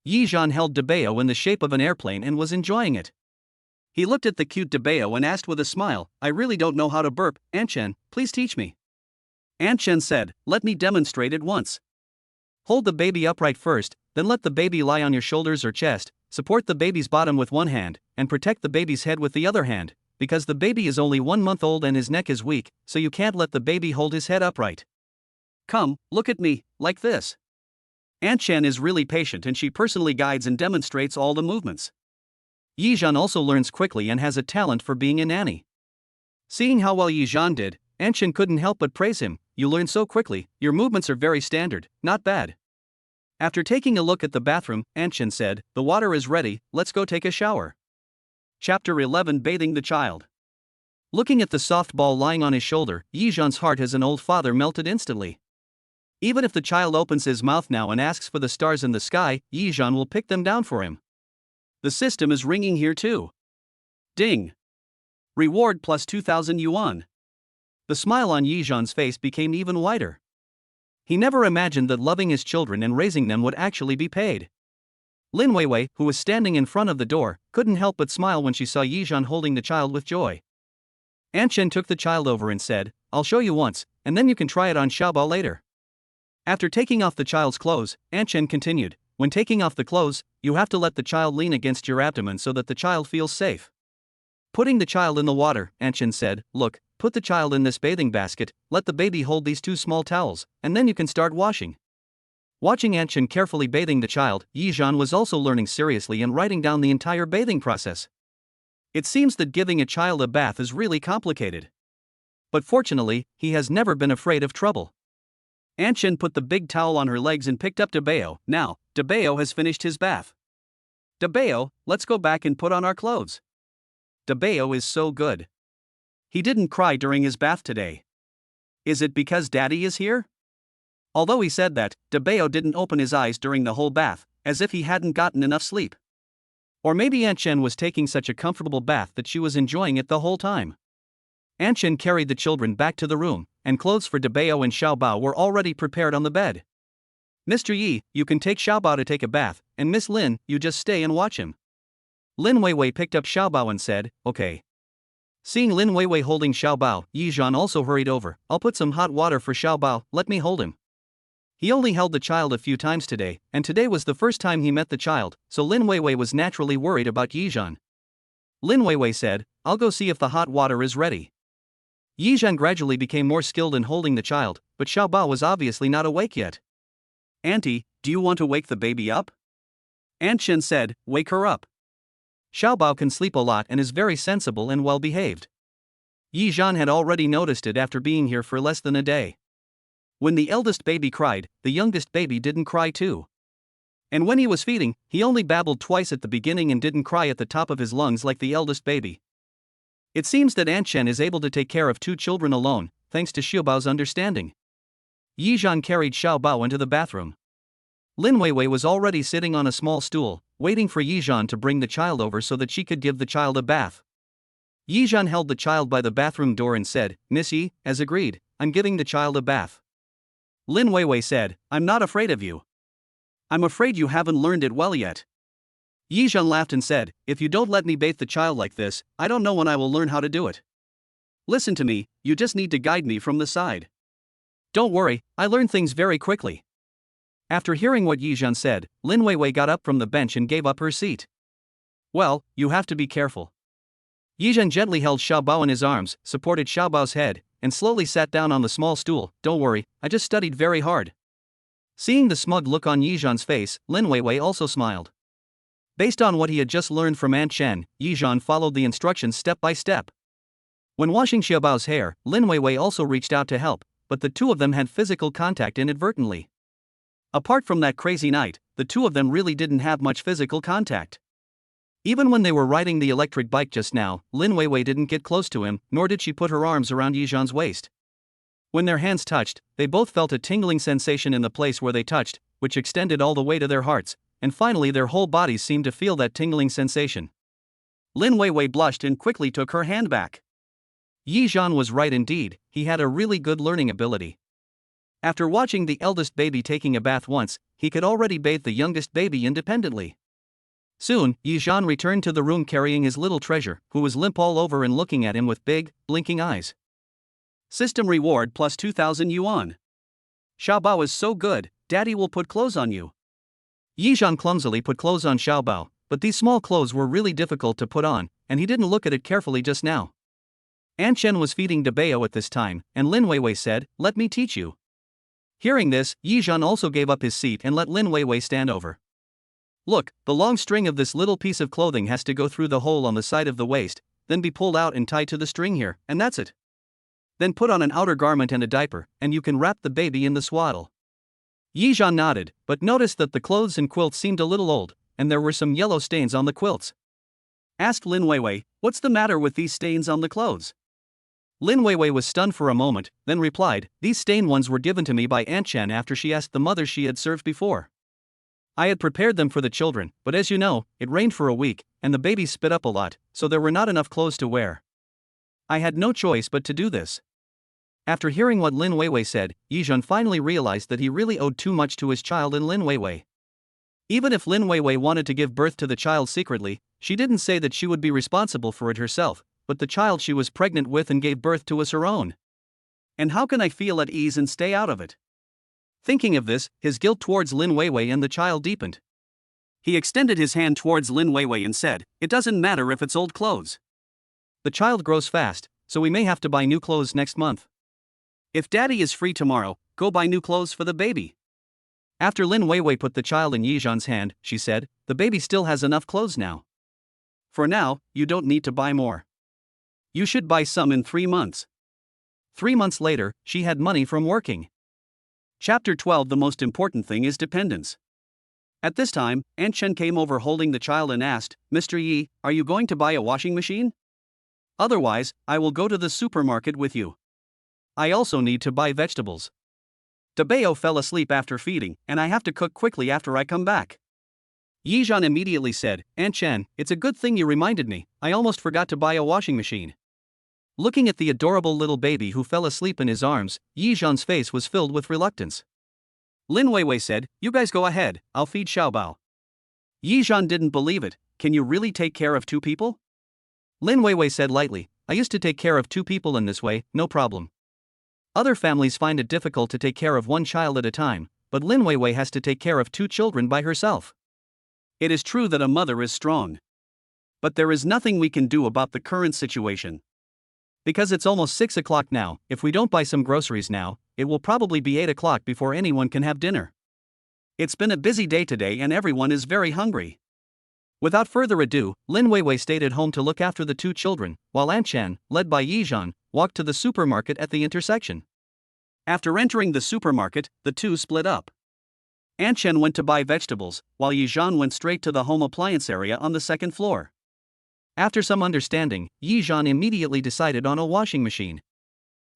Yizhan held DeBeo in the shape of an airplane and was enjoying it. He looked at the cute DeBeo and asked with a smile, I really don't know how to burp, Aunt Chen, please teach me. Aunt Chen said, let me demonstrate it once. Hold the baby upright first, then let the baby lie on your shoulders or chest, support the baby's bottom with one hand, and protect the baby's head with the other hand, because the baby is only 1 month old and his neck is weak, so you can't let the baby hold his head upright. Come, look at me, like this. Aunt Chen is really patient and she personally guides and demonstrates all the movements. Yizhan also learns quickly and has a talent for being a nanny. Seeing how well Yizhan did, Aunt Chen couldn't help but praise him, you learn so quickly, your movements are very standard, not bad. After taking a look at the bathroom, Aunt Chen said, the water is ready, let's go take a shower. Chapter 11 Bathing the Child. Looking at the soft ball lying on his shoulder, Yizhan's heart as an old father melted instantly. Even if the child opens his mouth now and asks for the stars in the sky, Yizhan will pick them down for him. The system is ringing here too. Ding! Reward plus 2,000 yuan. The smile on Yizhan's face became even wider. He never imagined that loving his children and raising them would actually be paid. Lin Weiwei, who was standing in front of the door, couldn't help but smile when she saw Yizhan holding the child with joy. Aunt Chen took the child over and said, I'll show you once, and then you can try it on Xiaobao later. After taking off the child's clothes, Aunt Chen continued, when taking off the clothes, you have to let the child lean against your abdomen so that the child feels safe. Putting the child in the water, Aunt Chen said, look, put the child in this bathing basket, let the baby hold these 2 small towels, and then you can start washing. Watching Aunt Chen carefully bathing the child, Yizhan was also learning seriously and writing down the entire bathing process. It seems that giving a child a bath is really complicated. But fortunately, he has never been afraid of trouble. Aunt Chen put the big towel on her legs and picked up DeBeo. Now, DeBeo has finished his bath. DeBeo, let's go back and put on our clothes. DeBeo is so good. He didn't cry during his bath today. Is it because Daddy is here? Although he said that, DeBeo didn't open his eyes during the whole bath, as if he hadn't gotten enough sleep. Or maybe Aunt Chen was taking such a comfortable bath that she was enjoying it the whole time. Aunt Chen carried the children back to the room, and clothes for DeBeo and Xiaobao were already prepared on the bed. Mr. Yi, you can take Xiaobao to take a bath, and Miss Lin, you just stay and watch him. Lin Weiwei picked up Xiaobao and said, okay. Seeing Lin Weiwei holding Xiaobao, Yizhan also hurried over, I'll put some hot water for Xiaobao, let me hold him. He only held the child a few times today, and today was the first time he met the child, so Lin Weiwei was naturally worried about Yizhan. Lin Weiwei said, I'll go see if the hot water is ready. Yizhan gradually became more skilled in holding the child, but Xiaobao was obviously not awake yet. Auntie, do you want to wake the baby up? Aunt Chen said, wake her up. Xiaobao can sleep a lot and is very sensible and well behaved. Yizhan had already noticed it after being here for less than a day. When the eldest baby cried, the youngest baby didn't cry too. And when he was feeding, he only babbled twice at the beginning and didn't cry at the top of his lungs like the eldest baby. It seems that Aunt Chen is able to take care of 2 children alone, thanks to Xiaobao's understanding. Yizhan carried Xiaobao into the bathroom. Lin Weiwei was already sitting on a small stool, waiting for Yizhan to bring the child over so that she could give the child a bath. Yizhan held the child by the bathroom door and said, Miss Yi, as agreed, I'm giving the child a bath. Lin Weiwei said, I'm not afraid of you. I'm afraid you haven't learned it well yet. Yizhan laughed and said, if you don't let me bathe the child like this, I don't know when I will learn how to do it. Listen to me, you just need to guide me from the side. Don't worry, I learn things very quickly. After hearing what Yizhan said, Lin Weiwei got up from the bench and gave up her seat. Well, you have to be careful. Yizhan gently held Xiaobao in his arms, supported Xiaobao's head, and slowly sat down on the small stool. Don't worry, I just studied very hard. Seeing the smug look on Yizhan's face, Lin Weiwei also smiled. Based on what he had just learned from Aunt Chen, Yizhan followed the instructions step by step. When washing Xiaobao's hair, Lin Weiwei also reached out to help, but the two of them had physical contact inadvertently. Apart from that crazy night, the two of them really didn't have much physical contact. Even when they were riding the electric bike just now, Lin Weiwei didn't get close to him, nor did she put her arms around Yizhan's waist. When their hands touched, they both felt a tingling sensation in the place where they touched, which extended all the way to their hearts, and finally their whole bodies seemed to feel that tingling sensation. Lin Weiwei blushed and quickly took her hand back. Yizhan was right indeed, he had a really good learning ability. After watching the eldest baby taking a bath once, he could already bathe the youngest baby independently. Soon, Yizhan returned to the room carrying his little treasure, who was limp all over and looking at him with big, blinking eyes. System reward plus 2,000 yuan. Xiaobao is so good, Daddy will put clothes on you. Yizhan clumsily put clothes on Xiaobao, but these small clothes were really difficult to put on, and he didn't look at it carefully just now. Aunt Chen was feeding Dabeo at this time, and Lin Weiwei said, let me teach you. Hearing this, Yizhan also gave up his seat and let Lin Weiwei stand over. Look, the long string of this little piece of clothing has to go through the hole on the side of the waist, then be pulled out and tied to the string here, and that's it. Then put on an outer garment and a diaper, and you can wrap the baby in the swaddle. Yizhan nodded, but noticed that the clothes and quilts seemed a little old, and there were some yellow stains on the quilts. Asked Lin Weiwei, what's the matter with these stains on the clothes? Lin Weiwei was stunned for a moment, then replied, these stained ones were given to me by Aunt Chen after she asked the mother she had served before. I had prepared them for the children, but as you know, it rained for a week, and the babies spit up a lot, so there were not enough clothes to wear. I had no choice but to do this. After hearing what Lin Weiwei said, Yizhan finally realized that he really owed too much to his child in Lin Weiwei. Even if Lin Weiwei wanted to give birth to the child secretly, she didn't say that she would be responsible for it herself, but the child she was pregnant with and gave birth to was her own. And how can I feel at ease and stay out of it? Thinking of this, his guilt towards Lin Weiwei and the child deepened. He extended his hand towards Lin Weiwei and said, it doesn't matter if it's old clothes. The child grows fast, so we may have to buy new clothes next month. If Daddy is free tomorrow, go buy new clothes for the baby. After Lin Weiwei put the child in Yizhan's hand, she said, the baby still has enough clothes now. For now, you don't need to buy more. You should buy some in 3 months. 3 months later, she had money from working. Chapter 12. The most important thing is dependence. At this time, Aunt Chen came over holding the child and asked, Mr. Yi, are you going to buy a washing machine? Otherwise, I will go to the supermarket with you. I also need to buy vegetables. Dabeo fell asleep after feeding, and I have to cook quickly after I come back. Yizhan immediately said, Aunt Chen, it's a good thing you reminded me, I almost forgot to buy a washing machine. Looking at the adorable little baby who fell asleep in his arms, Yizhan's face was filled with reluctance. Lin Weiwei said, you guys go ahead, I'll feed Xiaobao. Yizhan didn't believe it, can you really take care of 2 people? Lin Weiwei said lightly, I used to take care of 2 people in this way, no problem. Other families find it difficult to take care of 1 child at a time, but Lin Weiwei has to take care of 2 children by herself. It is true that a mother is strong. But there is nothing we can do about the current situation. Because it's almost 6 o'clock now, if we don't buy some groceries now, it will probably be 8 o'clock before anyone can have dinner. It's been a busy day today and everyone is very hungry. Without further ado, Lin Weiwei stayed at home to look after the 2 children, while Aunt Chen, led by Yizhan, walked to the supermarket at the intersection. After entering the supermarket, the two split up. Aunt Chen went to buy vegetables, while Yizhan went straight to the home appliance area on the 2nd floor. After some understanding, Yizhan immediately decided on a washing machine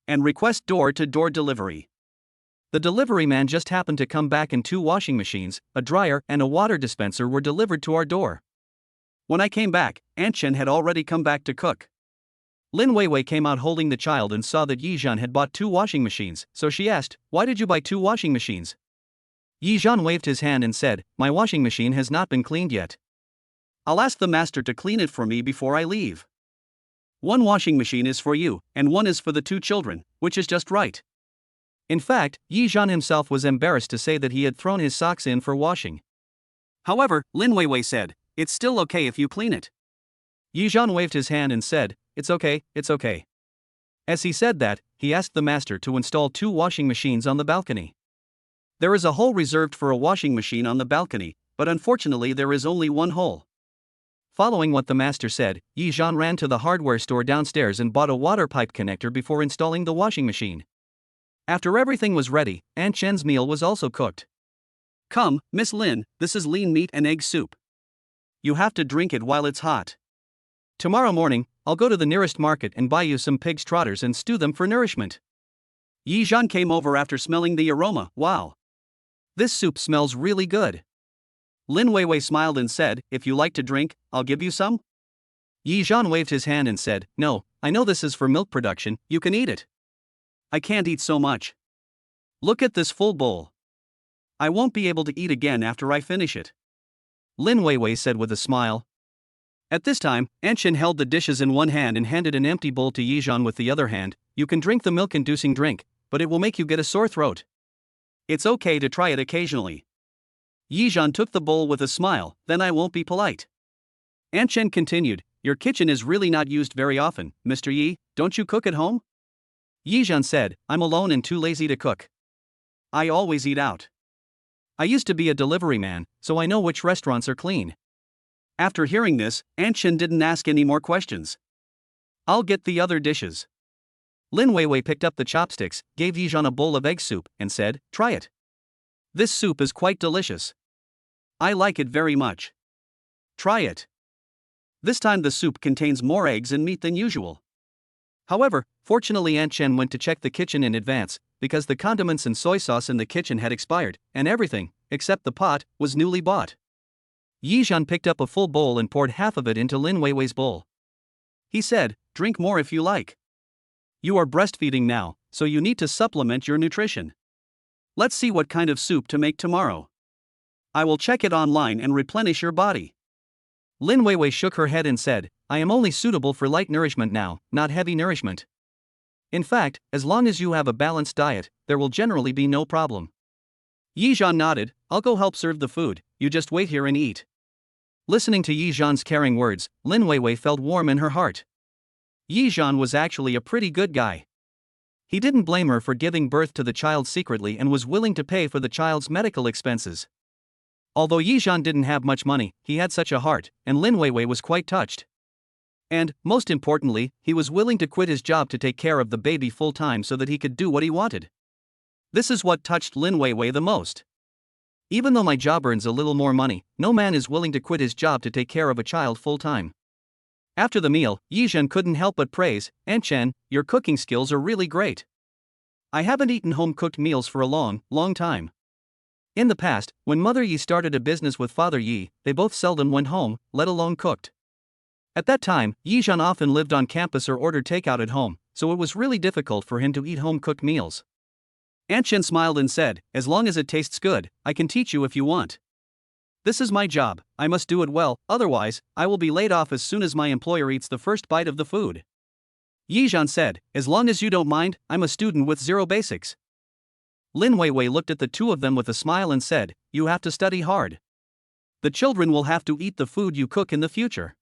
and request door-to-door delivery. The delivery man just happened to come back and 2 washing machines, a dryer, and a water dispenser were delivered to our door. When I came back, Aunt Chen had already come back to cook. Lin Weiwei came out holding the child and saw that Yizhan had bought 2 washing machines, so she asked, "Why did you buy 2 washing machines?" Yizhan waved his hand and said, "My washing machine has not been cleaned yet. I'll ask the master to clean it for me before I leave. 1 washing machine is for you, and 1 is for the 2 children, which is just right." In fact, Yizhan himself was embarrassed to say that he had thrown his socks in for washing. However, Lin Weiwei said, "It's still okay if you clean it." Yizhan waved his hand and said, it's okay. As he said that, he asked the master to install 2 washing machines on the balcony. There is a hole reserved for a washing machine on the balcony, but unfortunately there is only 1 hole. Following what the master said, Yizhan ran to the hardware store downstairs and bought a water pipe connector before installing the washing machine. After everything was ready, Aunt Chen's meal was also cooked. "Come, Miss Lin, this is lean meat and egg soup. You have to drink it while it's hot. Tomorrow morning, I'll go to the nearest market and buy you some pig's trotters and stew them for nourishment." Yizhan came over after smelling the aroma. "Wow. This soup smells really good." Lin Weiwei smiled and said, "If you like to drink, I'll give you some." Yizhan waved his hand and said, "No, I know this is for milk production, you can eat it." "I can't eat so much. Look at this full bowl. I won't be able to eat again after I finish it," Lin Weiwei said with a smile. At this time, Aunt Chen held the dishes in one hand and handed an empty bowl to Yizhan with the other hand. "You can drink the milk-inducing drink, but it will make you get a sore throat. It's okay to try it occasionally." Yizhan took the bowl with a smile, "Then I won't be polite." Aunt Chen continued, "Your kitchen is really not used very often, Mr. Yi, don't you cook at home?" Yizhan said, "I'm alone and too lazy to cook. I always eat out. I used to be a delivery man, so I know which restaurants are clean." After hearing this, Aunt Chen didn't ask any more questions. "I'll get the other dishes." Lin Weiwei picked up the chopsticks, gave Yizhan a bowl of egg soup, and said, "Try it. This soup is quite delicious. I like it very much. Try it." This time the soup contains more eggs and meat than usual. However, fortunately Aunt Chen went to check the kitchen in advance, because the condiments and soy sauce in the kitchen had expired, and everything, except the pot, was newly bought. Yizhan picked up a full bowl and poured half of it into Lin Weiwei's bowl. He said, "Drink more if you like. You are breastfeeding now, so you need to supplement your nutrition. Let's see what kind of soup to make tomorrow. I will check it online and replenish your body." Lin Weiwei shook her head and said, "I am only suitable for light nourishment now, not heavy nourishment. In fact, as long as you have a balanced diet, there will generally be no problem." Yizhan nodded, "I'll go help serve the food, you just wait here and eat." Listening to Yizhan's caring words, Lin Weiwei felt warm in her heart. Yizhan was actually a pretty good guy. He didn't blame her for giving birth to the child secretly and was willing to pay for the child's medical expenses. Although Yizhan didn't have much money, he had such a heart, and Lin Weiwei was quite touched. And, most importantly, he was willing to quit his job to take care of the baby full-time so that he could do what he wanted. This is what touched Lin Weiwei the most. "Even though my job earns a little more money, no man is willing to quit his job to take care of a child full-time." After the meal, Yizhan couldn't help but praise, "Aunt Chen, your cooking skills are really great. I haven't eaten home-cooked meals for a long time. In the past, when Mother Yi started a business with Father Yi, they both seldom went home, let alone cooked. At that time, Yizhan often lived on campus or ordered takeout at home, so it was really difficult for him to eat home-cooked meals." Aunt Chen smiled and said, "As long as it tastes good, I can teach you if you want. This is my job, I must do it well, otherwise, I will be laid off as soon as my employer eats the first bite of the food." Yizhan said, "As long as you don't mind, I'm a student with 0 basics." Lin Weiwei looked at the two of them with a smile and said, "You have to study hard. The children will have to eat the food you cook in the future."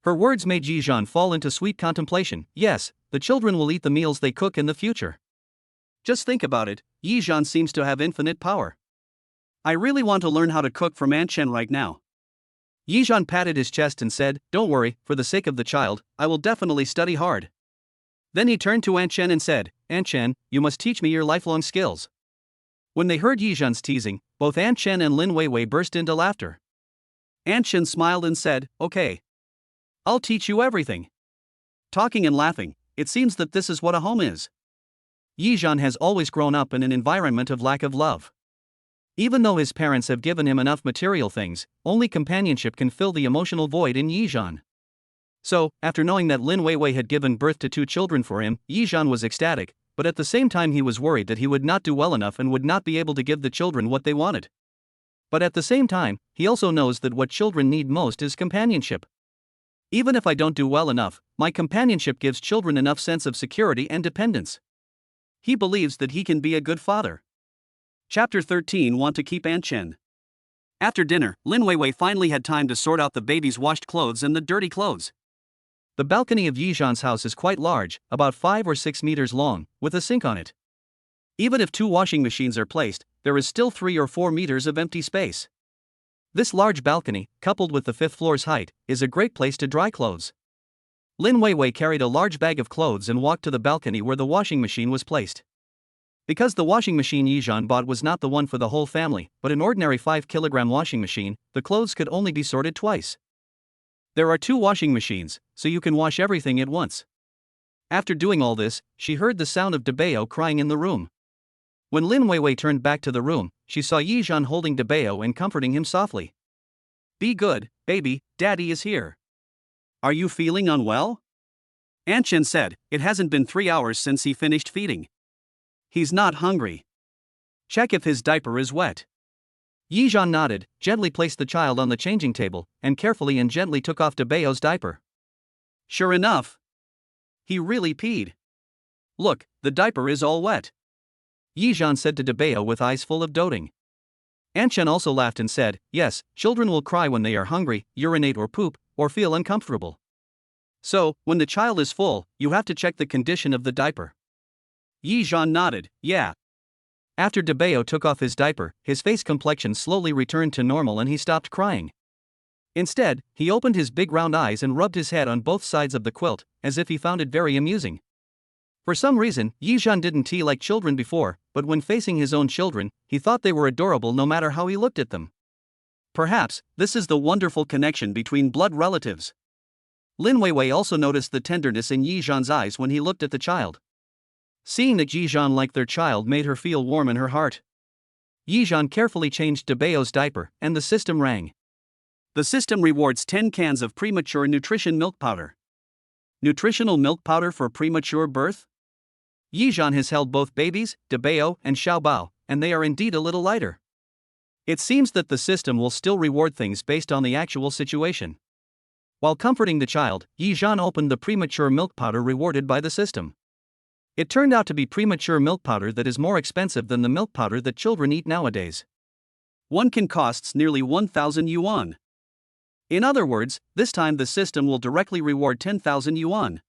Her words made Yizhan fall into sweet contemplation. Yes, the children will eat the meals they cook in the future. Just think about it, Yizhan seems to have infinite power. I really want to learn how to cook from Aunt Chen right now. Yizhan patted his chest and said, "Don't worry, for the sake of the child, I will definitely study hard." Then he turned to Aunt Chen and said, "Aunt Chen, you must teach me your lifelong skills." When they heard Yizhan's teasing, both Aunt Chen and Lin Weiwei burst into laughter. Aunt Chen smiled and said, "Okay. I'll teach you everything." Talking and laughing, it seems that this is what a home is. Yizhan has always grown up in an environment of lack of love. Even though his parents have given him enough material things, only companionship can fill the emotional void in Yizhan. So, after knowing that Lin Weiwei had given birth to 2 children for him, Yizhan was ecstatic, but at the same time he was worried that he would not do well enough and would not be able to give the children what they wanted. But at the same time, he also knows that what children need most is companionship. Even if I don't do well enough, my companionship gives children enough sense of security and dependence. He believes that he can be a good father. Chapter 13. Want to keep Anchen. After dinner, Lin Weiwei finally had time to sort out the baby's washed clothes and the dirty clothes. The balcony of Yizhan's house is quite large, about 5 or 6 meters long, with a sink on it. Even if 2 washing machines are placed, there is still 3 or 4 meters of empty space. This large balcony, coupled with the 5th floor's height, is a great place to dry clothes. Lin Weiwei carried a large bag of clothes and walked to the balcony where the washing machine was placed. Because the washing machine Yizhan bought was not the one for the whole family, but an ordinary 5-kilogram washing machine, the clothes could only be sorted twice. There are 2 washing machines, so you can wash everything at once. After doing all this, she heard the sound of Debeo crying in the room. When Lin Weiwei turned back to the room, she saw Yizhan holding Debeo and comforting him softly. "Be good, baby, Daddy is here." "Are you feeling unwell?" Anchen said. "It hasn't been 3 hours since he finished feeding. He's not hungry. Check if his diaper is wet." Yizhan nodded, gently placed the child on the changing table, and carefully and gently took off Debeo's diaper. Sure enough, he really peed. "Look, the diaper is all wet," Yizhan said to Debeo with eyes full of doting. Anchen also laughed and said, "Yes, children will cry when they are hungry, urinate or poop, or feel uncomfortable. So, when the child is full, you have to check the condition of the diaper." Yizhan nodded, "Yeah." After Debeo took off his diaper, his face complexion slowly returned to normal and he stopped crying. Instead, he opened his big round eyes and rubbed his head on both sides of the quilt, as if he found it very amusing. For some reason, Yizhan didn't tea like children before, but when facing his own children, he thought they were adorable no matter how he looked at them. Perhaps, this is the wonderful connection between blood relatives. Lin Weiwei also noticed the tenderness in Yizhan's eyes when he looked at the child. Seeing that Yizhan liked their child made her feel warm in her heart. Yizhan carefully changed Debeo's diaper, and the system rang. The system rewards 10 cans of premature nutrition milk powder. Nutritional milk powder for premature birth? Yizhan has held both babies, Debeo and Xiaobao, and they are indeed a little lighter. It seems that the system will still reward things based on the actual situation. While comforting the child, Yizhan opened the premature milk powder rewarded by the system. It turned out to be premature milk powder that is more expensive than the milk powder that children eat nowadays. One can costs nearly 1,000 yuan. In other words, this time the system will directly reward 10,000 yuan.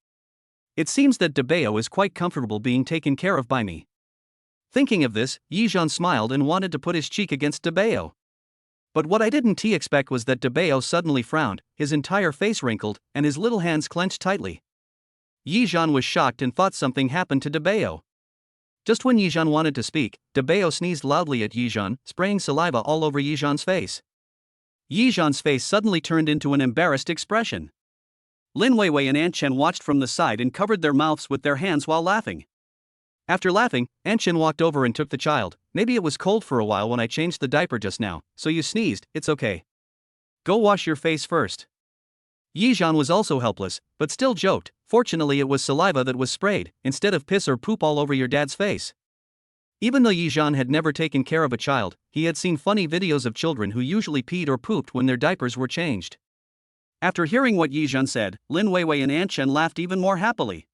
It seems that Debeo is quite comfortable being taken care of by me. Thinking of this, Yizhan smiled and wanted to put his cheek against Debeo. But what I didn't expect was that Debeo suddenly frowned, his entire face wrinkled, and his little hands clenched tightly. Yizhan was shocked and thought something happened to Debeo. Just when Yizhan wanted to speak, Debeo sneezed loudly at Yizhan, spraying saliva all over Yizhan's face. Yizhan's face suddenly turned into an embarrassed expression. Lin Weiwei and Anchen watched from the side and covered their mouths with their hands while laughing. After laughing, Anchen walked over and took the child. "Maybe it was cold for a while when I changed the diaper just now, so you sneezed, it's okay. Go wash your face first." Yizhan was also helpless, but still joked. Fortunately, it was saliva that was sprayed, instead of piss or poop all over your dad's face. Even though Yizhan had never taken care of a child, he had seen funny videos of children who usually peed or pooped when their diapers were changed. After hearing what Yizhan said, Lin Weiwei and Anchen laughed even more happily.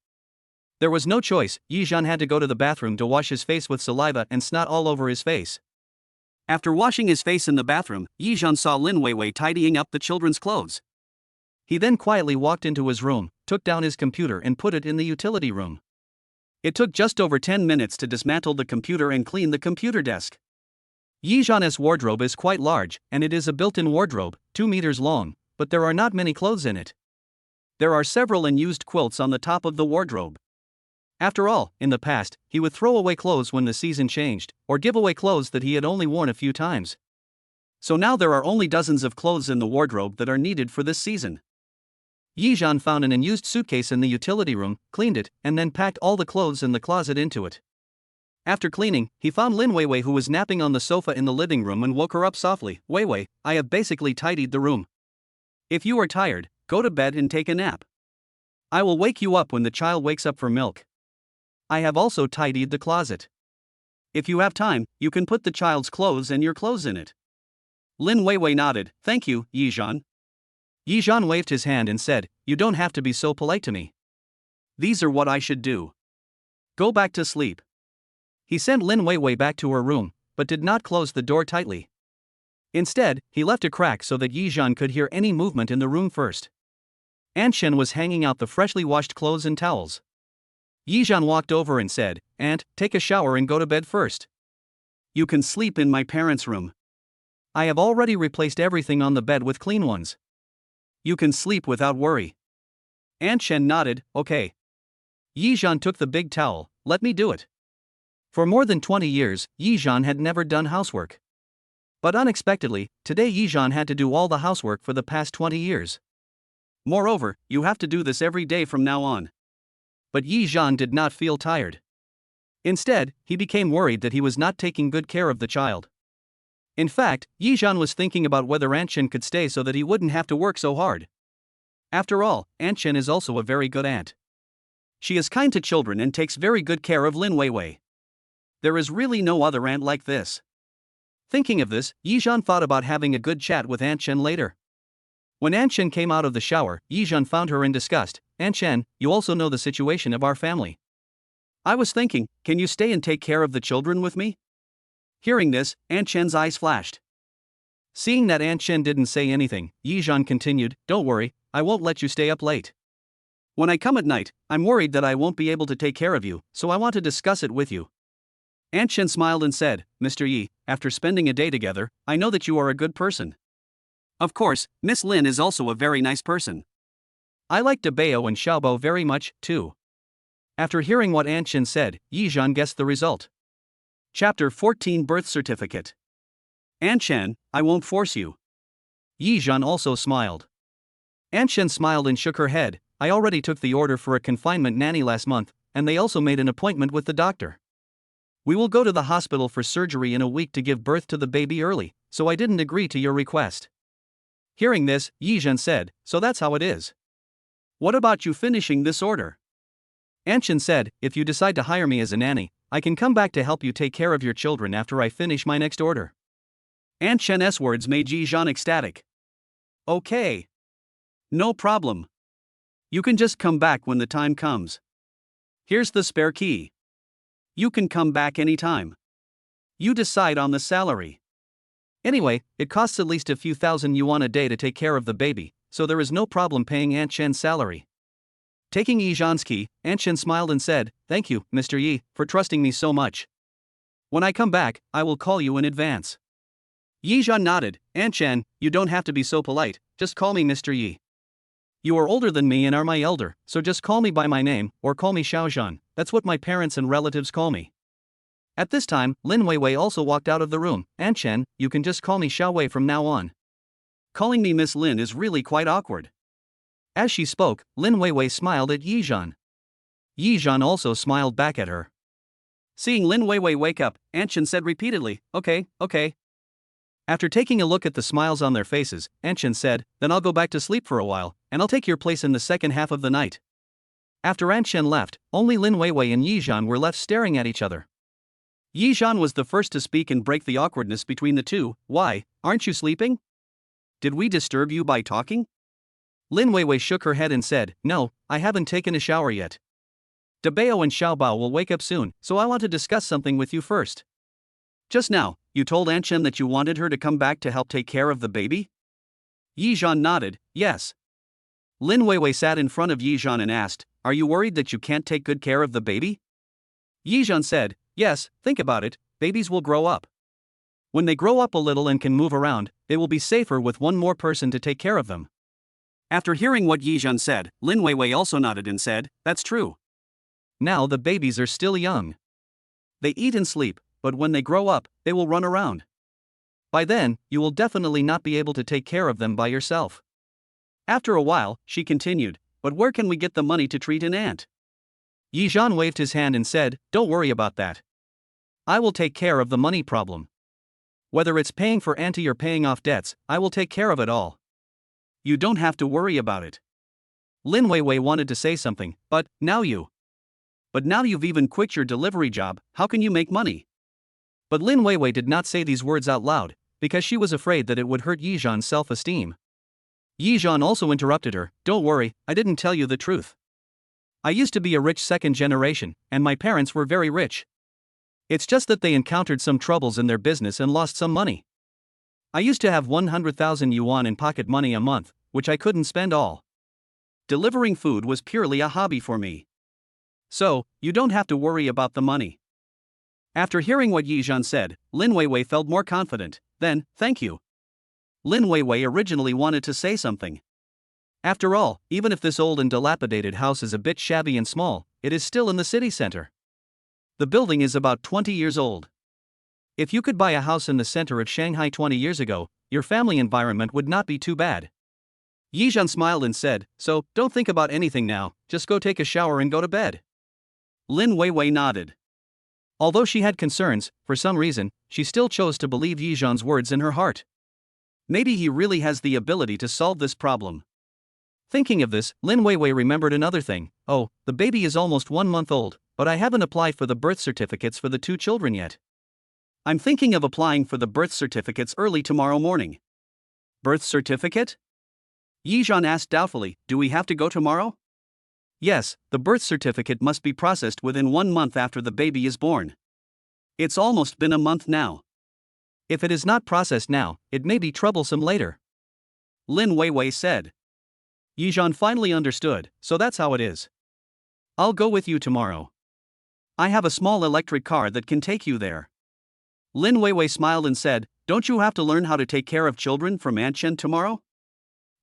There was no choice, Yizhan had to go to the bathroom to wash his face with saliva and snot all over his face. After washing his face in the bathroom, Yizhan saw Lin Weiwei tidying up the children's clothes. He then quietly walked into his room, took down his computer and put it in the utility room. It took just over 10 minutes to dismantle the computer and clean the computer desk. Yizhan's wardrobe is quite large, and it is a built-in wardrobe, 2 meters long, but there are not many clothes in it. There are several unused quilts on the top of the wardrobe. After all, in the past, he would throw away clothes when the season changed, or give away clothes that he had only worn a few times. So now there are only dozens of clothes in the wardrobe that are needed for this season. Yizhan found an unused suitcase in the utility room, cleaned it, and then packed all the clothes in the closet into it. After cleaning, he found Lin Weiwei who was napping on the sofa in the living room and woke her up softly. "Weiwei, I have basically tidied the room. If you are tired, go to bed and take a nap." I will wake you up when the child wakes up for milk. I have also tidied the closet. If you have time, you can put the child's clothes and your clothes in it. Lin Weiwei nodded. Thank you, Yizhan. Yizhan waved his hand and said, You don't have to be so polite to me. These are what I should do. Go back to sleep. He sent Lin Weiwei back to her room, but did not close the door tightly. Instead, he left a crack so that Yizhan could hear any movement in the room first. Aunt Shen was hanging out the freshly washed clothes and towels. Yizhan walked over and said, Aunt, take a shower and go to bed first. You can sleep in my parents' room. I have already replaced everything on the bed with clean ones. You can sleep without worry. Aunt Shen nodded, okay. Yizhan took the big towel, let me do it. For more than 20 years, Yizhan had never done housework. But unexpectedly, today Yizhan had to do all the housework for the past 20 years. Moreover, you have to do this every day from now on. But Yizhan did not feel tired. Instead, he became worried that he was not taking good care of the child. In fact, Yizhan was thinking about whether Aunt Shen could stay so that he wouldn't have to work so hard. After all, Aunt Shen is also a very good aunt. She is kind to children and takes very good care of Lin Weiwei. There is really no other aunt like this. Thinking of this, Yizhan thought about having a good chat with Aunt Shen later. When Aunt Shen came out of the shower, Yizhan found her in disgust. Aunt Shen, you also know the situation of our family. I was thinking, can you stay and take care of the children with me? Hearing this, Aunt Shen's eyes flashed. Seeing that Aunt Shen didn't say anything, Yizhan continued, Don't worry, I won't let you stay up late. When I come at night, I'm worried that I won't be able to take care of you, so I want to discuss it with you. Aunt Shen smiled and said, Mr. Yi, after spending a day together, I know that you are a good person. Of course, Miss Lin is also a very nice person. I like Dabeo and Xiaobao very much, too. After hearing what Aunt Shen said, Yizhan guessed the result. Chapter 14 Birth Certificate. Aunt Shen, I won't force you. Yizhan also smiled. Aunt Shen smiled and shook her head. I already took the order for a confinement nanny last month, and they also made an appointment with the doctor. We will go to the hospital for surgery in a week to give birth to the baby early, so I didn't agree to your request. Hearing this, Yizhan said, So that's how it is. What about you finishing this order? Aunt Shen said, If you decide to hire me as a nanny, I can come back to help you take care of your children after I finish my next order. Aunt Shen's words made Yizhan ecstatic. Okay. No problem. You can just come back when the time comes. Here's the spare key. You can come back anytime. You decide on the salary. Anyway, it costs at least a few thousand yuan a day to take care of the baby, so there is no problem paying Aunt Shen's salary. Taking Yizhan's key, Aunt Shen smiled and said, Thank you, Mr. Yi, for trusting me so much. When I come back, I will call you in advance. Yizhan nodded. Aunt Shen, you don't have to be so polite, just call me Mr. Yi. You are older than me and are my elder, so just call me by my name, or call me Xiaozhan, that's what my parents and relatives call me. At this time, Lin Weiwei also walked out of the room. Aunt Shen, you can just call me Xiaowei from now on. Calling me Miss Lin is really quite awkward. As she spoke, Lin Weiwei smiled at Yizhan. Yizhan also smiled back at her. Seeing Lin Weiwei wake up, Aunt Shen said repeatedly, Okay. After taking a look at the smiles on their faces, Aunt Shen said, Then I'll go back to sleep for a while, and I'll take your place in the second half of the night. After Aunt Shen left, only Lin Weiwei and Yizhan were left staring at each other. Yizhan was the first to speak and break the awkwardness between the two. Why, aren't you sleeping? Did we disturb you by talking? Lin Weiwei shook her head and said, No, I haven't taken a shower yet. Dabeo and Xiaobao will wake up soon, so I want to discuss something with you first. Just now, you told Aunt Shen that you wanted her to come back to help take care of the baby? Yizhan nodded, yes. Lin Weiwei sat in front of Yizhan and asked, Are you worried that you can't take good care of the baby? Yizhan said, Yes, think about it, babies will grow up. When they grow up a little and can move around, they will be safer with one more person to take care of them. After hearing what Yizhan said, Lin Weiwei also nodded and said, That's true. Now the babies are still young. They eat and sleep, but when they grow up, they will run around. By then, you will definitely not be able to take care of them by yourself. After a while, she continued, But where can we get the money to treat an aunt? Yizhan waved his hand and said, Don't worry about that. I will take care of the money problem. Whether it's paying for auntie or paying off debts, I will take care of it all. You don't have to worry about it. Lin Weiwei wanted to say something, but now you've even quit your delivery job, how can you make money? But Lin Weiwei did not say these words out loud, because she was afraid that it would hurt Yi Zhan's self-esteem. Yi Zhan also interrupted her, don't worry, I didn't tell you the truth. I used to be a rich second generation, and my parents were very rich. It's just that they encountered some troubles in their business and lost some money. I used to have 100,000 yuan in pocket money a month, which I couldn't spend all. Delivering food was purely a hobby for me. So, you don't have to worry about the money. After hearing what Yi Zhan said, Lin Weiwei felt more confident. Then, thank you. Lin Weiwei originally wanted to say something. After all, even if this old and dilapidated house is a bit shabby and small, it is still in the city center. The building is about 20 years old. If you could buy a house in the center of Shanghai 20 years ago, your family environment would not be too bad. Yi Zhan smiled and said, so, don't think about anything now, just go take a shower and go to bed. Lin Weiwei nodded. Although she had concerns, for some reason, she still chose to believe Yi Zhan's words in her heart. Maybe he really has the ability to solve this problem. Thinking of this, Lin Weiwei remembered another thing. Oh, the baby is almost 1 month old, but I haven't applied for the birth certificates for the 2 children yet. I'm thinking of applying for the birth certificates early tomorrow morning. Birth certificate? Yi Zhan asked doubtfully, do we have to go tomorrow? Yes, the birth certificate must be processed within 1 month after the baby is born. It's almost been a month now. If it is not processed now, it may be troublesome later. Lin Weiwei said. Yi Zhan finally understood, so that's how it is. I'll go with you tomorrow. I have a small electric car that can take you there. Lin Weiwei smiled and said, don't you have to learn how to take care of children from Aunt Chen tomorrow?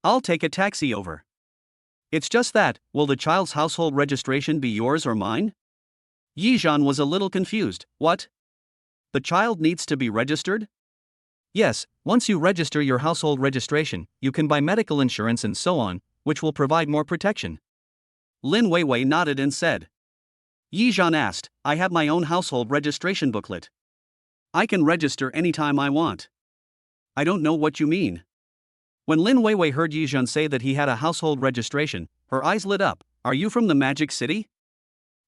I'll take a taxi over. It's just that, will the child's household registration be yours or mine? Yi Zhan was a little confused. What? The child needs to be registered? Yes, once you register your household registration, you can buy medical insurance and so on, which will provide more protection. Lin Weiwei nodded and said. Yi Zhan asked, I have my own household registration booklet. I can register anytime I want. I don't know what you mean. When Lin Weiwei heard Yi Zhan say that he had a household registration, her eyes lit up. Are you from the Magic City?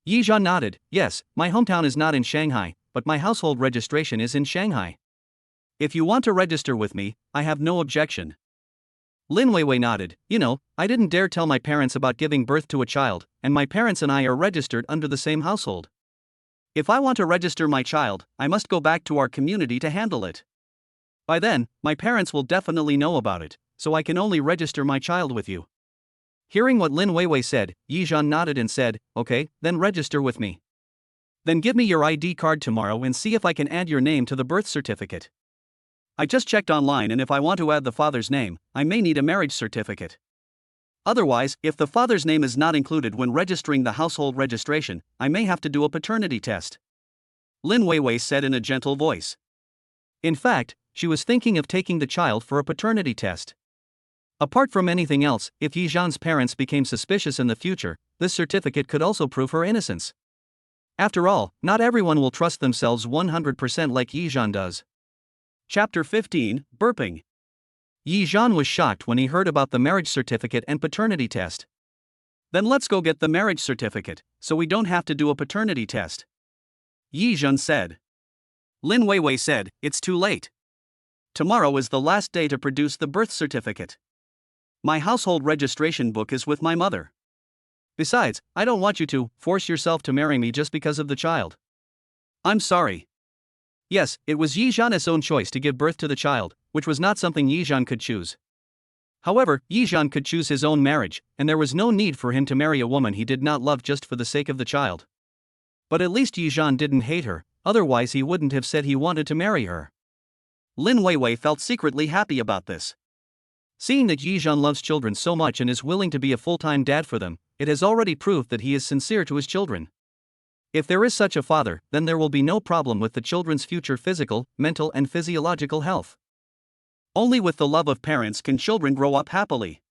Yi Zhan nodded. Yes, my hometown is not in Shanghai, but my household registration is in Shanghai. If you want to register with me, I have no objection. Lin Weiwei nodded. You know, I didn't dare tell my parents about giving birth to a child, and my parents and I are registered under the same household. If I want to register my child, I must go back to our community to handle it. By then, my parents will definitely know about it, so I can only register my child with you. Hearing what Lin Weiwei said, Yi Zhan nodded and said, okay, then register with me. Then give me your ID card tomorrow and see if I can add your name to the birth certificate. I just checked online, and if I want to add the father's name, I may need a marriage certificate. Otherwise, if the father's name is not included when registering the household registration, I may have to do a paternity test. Lin Weiwei said in a gentle voice. In fact, she was thinking of taking the child for a paternity test. Apart from anything else, if Yi Zhan's parents became suspicious in the future, this certificate could also prove her innocence. After all, not everyone will trust themselves 100% like Yi Zhan does. Chapter 15, Burping. Yi Zhan was shocked when he heard about the marriage certificate and paternity test. Then let's go get the marriage certificate, so we don't have to do a paternity test. Yi Zhan said. Lin Weiwei said, it's too late. Tomorrow is the last day to produce the birth certificate. My household registration book is with my mother. Besides, I don't want you to force yourself to marry me just because of the child. I'm sorry. Yes, it was Yi Zhan's own choice to give birth to the child, which was not something Yi Zhan could choose. However, Yi Zhan could choose his own marriage, and there was no need for him to marry a woman he did not love just for the sake of the child. But at least Yi Zhan didn't hate her, otherwise he wouldn't have said he wanted to marry her. Lin Weiwei felt secretly happy about this. Seeing that Yi Zhan loves children so much and is willing to be a full-time dad for them, it has already proved that he is sincere to his children. If there is such a father, then there will be no problem with the children's future physical, mental and physiological health. Only with the love of parents can children grow up happily.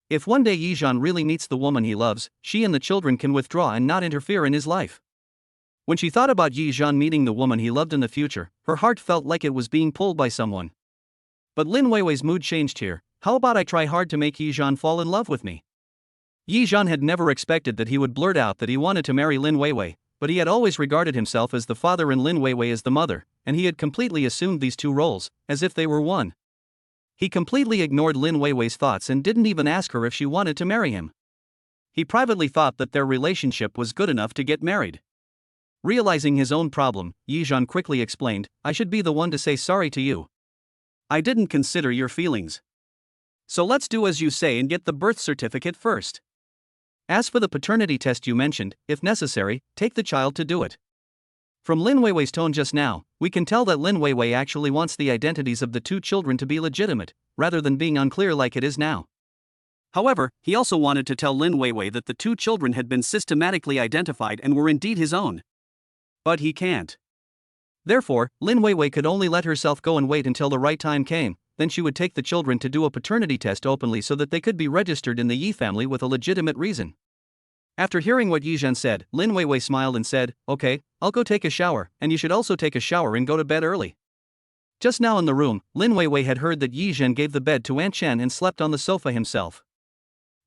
If one day Yi Zhan really meets the woman he loves, she and the children can withdraw and not interfere in his life. When she thought about Yi Zhan meeting the woman he loved in the future, her heart felt like it was being pulled by someone. But Lin Weiwei's mood changed here. How about I try hard to make Yi Zhan fall in love with me? Yi Zhan had never expected that he would blurt out that he wanted to marry Lin Weiwei, but he had always regarded himself as the father and Lin Weiwei as the mother, and he had completely assumed these two roles, as if they were one. He completely ignored Lin Weiwei's thoughts and didn't even ask her if she wanted to marry him. He privately thought that their relationship was good enough to get married. Realizing his own problem, Yi Zhan quickly explained, "I should be the one to say sorry to you. I didn't consider your feelings. So let's do as you say and get the birth certificate first. As for the paternity test you mentioned, if necessary, take the child to do it." From Lin Weiwei's tone just now, we can tell that Lin Weiwei actually wants the identities of the two children to be legitimate, rather than being unclear like it is now. However, he also wanted to tell Lin Weiwei that the two children had been systematically identified and were indeed his own. But he can't. Therefore, Lin Weiwei could only let herself go and wait until the right time came, then she would take the children to do a paternity test openly so that they could be registered in the Yi family with a legitimate reason. After hearing what Yi Zhan said, Lin Weiwei smiled and said, "Okay, I'll go take a shower, and you should also take a shower and go to bed early." Just now in the room, Lin Weiwei had heard that Yi Zhan gave the bed to Aunt Chen and slept on the sofa himself.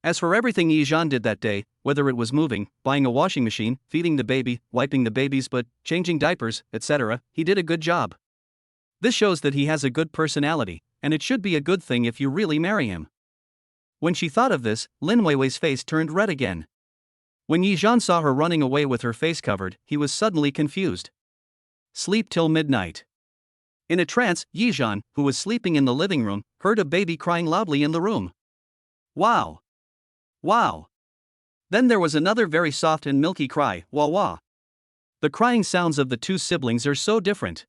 As for everything Yi Zhan did that day, whether it was moving, buying a washing machine, feeding the baby, wiping the baby's butt, changing diapers, etc., he did a good job. This shows that he has a good personality, and it should be a good thing if you really marry him. When she thought of this, Lin Weiwei's face turned red again. When Yi Zhan saw her running away with her face covered, he was suddenly confused. Sleep till midnight. In a trance, Yi Zhan, who was sleeping in the living room, heard a baby crying loudly in the room. Wow! Wow! Then there was another very soft and milky cry, wah wah. The crying sounds of the two siblings are so different.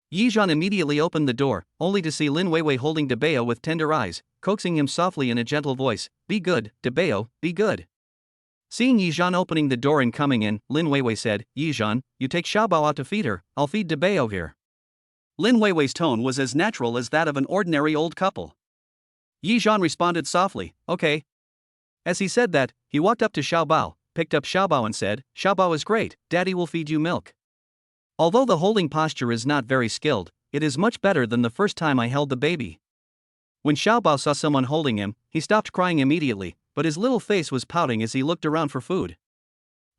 Yi Zhan immediately opened the door, only to see Lin Weiwei holding Debeo with tender eyes, coaxing him softly in a gentle voice, "Be good, Debeo, be good." Seeing Yi Zhan opening the door and coming in, Lin Weiwei said, "Yi Zhan, you take Xiaobao out to feed her, I'll feed Debeo here." Lin Weiwei's tone was as natural as that of an ordinary old couple. Yi Zhan responded softly, "Okay." As he said that, he walked up to Xiaobao, picked up Xiaobao and said, "Xiaobao is great, Daddy will feed you milk." Although the holding posture is not very skilled, it is much better than the first time I held the baby. When Xiaobao saw someone holding him, he stopped crying immediately, but his little face was pouting as he looked around for food.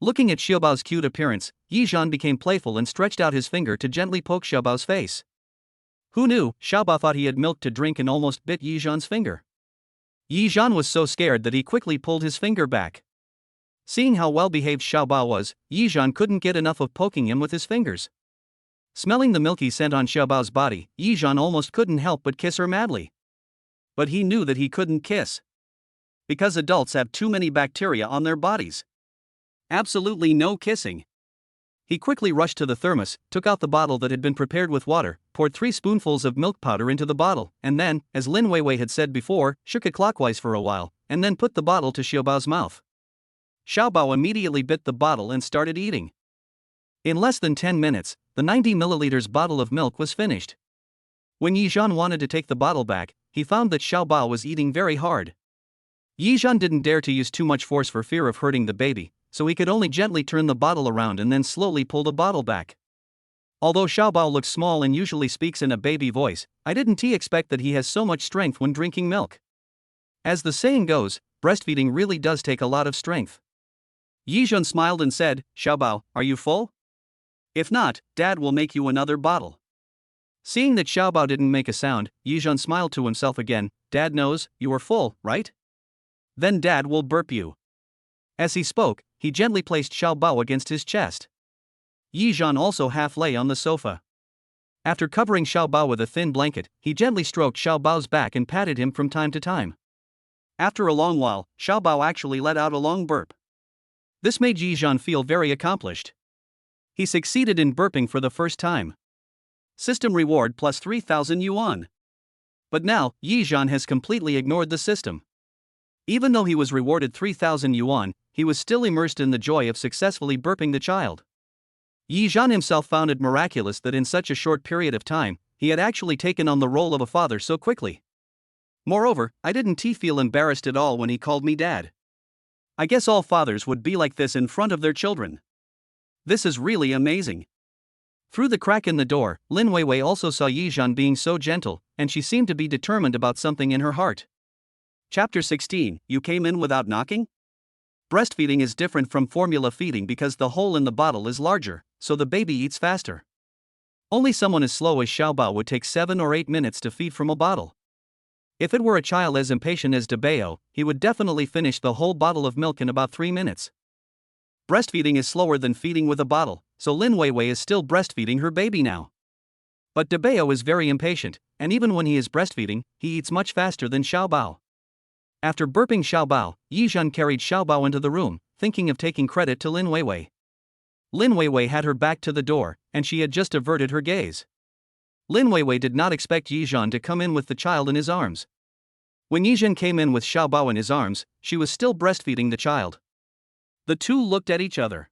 Looking at Xiaobao's cute appearance, Yi Zhan became playful and stretched out his finger to gently poke Xiaobao's face. Who knew, Xiaobao thought he had milk to drink and almost bit Yi Zhan's finger. Yi Zhan was so scared that he quickly pulled his finger back. Seeing how well-behaved Xiaobao was, Yi Zhan couldn't get enough of poking him with his fingers. Smelling the milky scent on Xiaobao's body, Yi Zhan almost couldn't help but kiss her madly. But he knew that he couldn't kiss. Because adults have too many bacteria on their bodies. Absolutely no kissing. He quickly rushed to the thermos, took out the bottle that had been prepared with water, poured 3 spoonfuls of milk powder into the bottle, and then, as Lin Weiwei had said before, shook it clockwise for a while, and then put the bottle to Xiaobao's mouth. Xiaobao immediately bit the bottle and started eating. In less than 10 minutes, the 90 milliliters bottle of milk was finished. When Yi Zhan wanted to take the bottle back, he found that Xiaobao was eating very hard. Yi Zhan didn't dare to use too much force for fear of hurting the baby, so he could only gently turn the bottle around and then slowly pull the bottle back. Although Xiaobao looks small and usually speaks in a baby voice, I didn't expect that he has so much strength when drinking milk. As the saying goes, breastfeeding really does take a lot of strength. Yi Zhan smiled and said, "Xiaobao, are you full? If not, Dad will make you another bottle." Seeing that Xiaobao didn't make a sound, Yi Zhan smiled to himself again, "Dad knows, you are full, right? Then Dad will burp you." As he spoke, he gently placed Xiaobao against his chest. Yi Zhan also half lay on the sofa. After covering Xiaobao with a thin blanket, he gently stroked Xiaobao's back and patted him from time to time. After a long while, Xiaobao actually let out a long burp. This made Yi Zhan feel very accomplished. He succeeded in burping for the first time. System reward plus 3,000 yuan. But now, Yi Zhan has completely ignored the system. Even though he was rewarded 3,000 yuan, he was still immersed in the joy of successfully burping the child. Yi Zhan himself found it miraculous that in such a short period of time, he had actually taken on the role of a father so quickly. Moreover, I didn't feel embarrassed at all when he called me dad. I guess all fathers would be like this in front of their children. This is really amazing. Through the crack in the door, Lin Weiwei also saw Yi Zhan being so gentle, and she seemed to be determined about something in her heart. Chapter 16, You came in without knocking? Breastfeeding is different from formula feeding because the hole in the bottle is larger, so the baby eats faster. Only someone as slow as Xiaobao would take 7 or 8 minutes to feed from a bottle. If it were a child as impatient as Debeo, he would definitely finish the whole bottle of milk in about 3 minutes. Breastfeeding is slower than feeding with a bottle, so Lin Weiwei is still breastfeeding her baby now. But Debeo is very impatient, and even when he is breastfeeding, he eats much faster than Xiaobao. After burping Xiaobao, Yizhan carried Xiaobao into the room, thinking of taking credit to Lin Weiwei. Lin Weiwei had her back to the door, and she had just averted her gaze. Lin Weiwei did not expect Yizhan to come in with the child in his arms. When Yizhan came in with Xiaobao in his arms, she was still breastfeeding the child. The two looked at each other.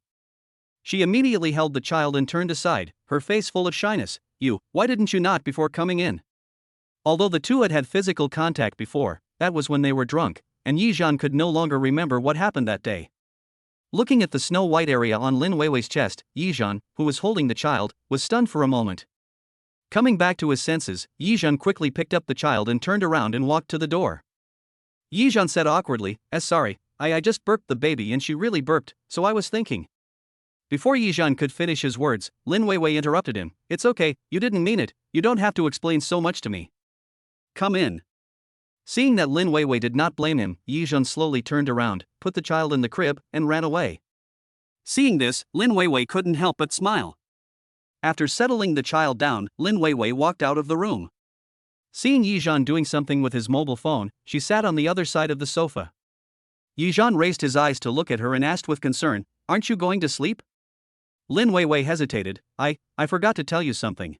She immediately held the child and turned aside, her face full of shyness. Why didn't you not before coming in? Although the two had had physical contact before, that was when they were drunk, and Yizhan could no longer remember what happened that day. Looking at the snow-white area on Lin Weiwei's chest, Yizhan, who was holding the child, was stunned for a moment. Coming back to his senses, Yizhan quickly picked up the child and turned around and walked to the door. Yizhan said awkwardly, sorry, I just burped the baby and she really burped, so I was thinking. Before Yizhan could finish his words, Lin Weiwei interrupted him. It's okay, you didn't mean it, you don't have to explain so much to me. Come in. Seeing that Lin Weiwei did not blame him, Yizhan slowly turned around, put the child in the crib, and ran away. Seeing this, Lin Weiwei couldn't help but smile. After settling the child down, Lin Weiwei walked out of the room. Seeing Yizhan doing something with his mobile phone, she sat on the other side of the sofa. Yizhan raised his eyes to look at her and asked with concern, Aren't you going to sleep? Lin Weiwei hesitated. I forgot to tell you something.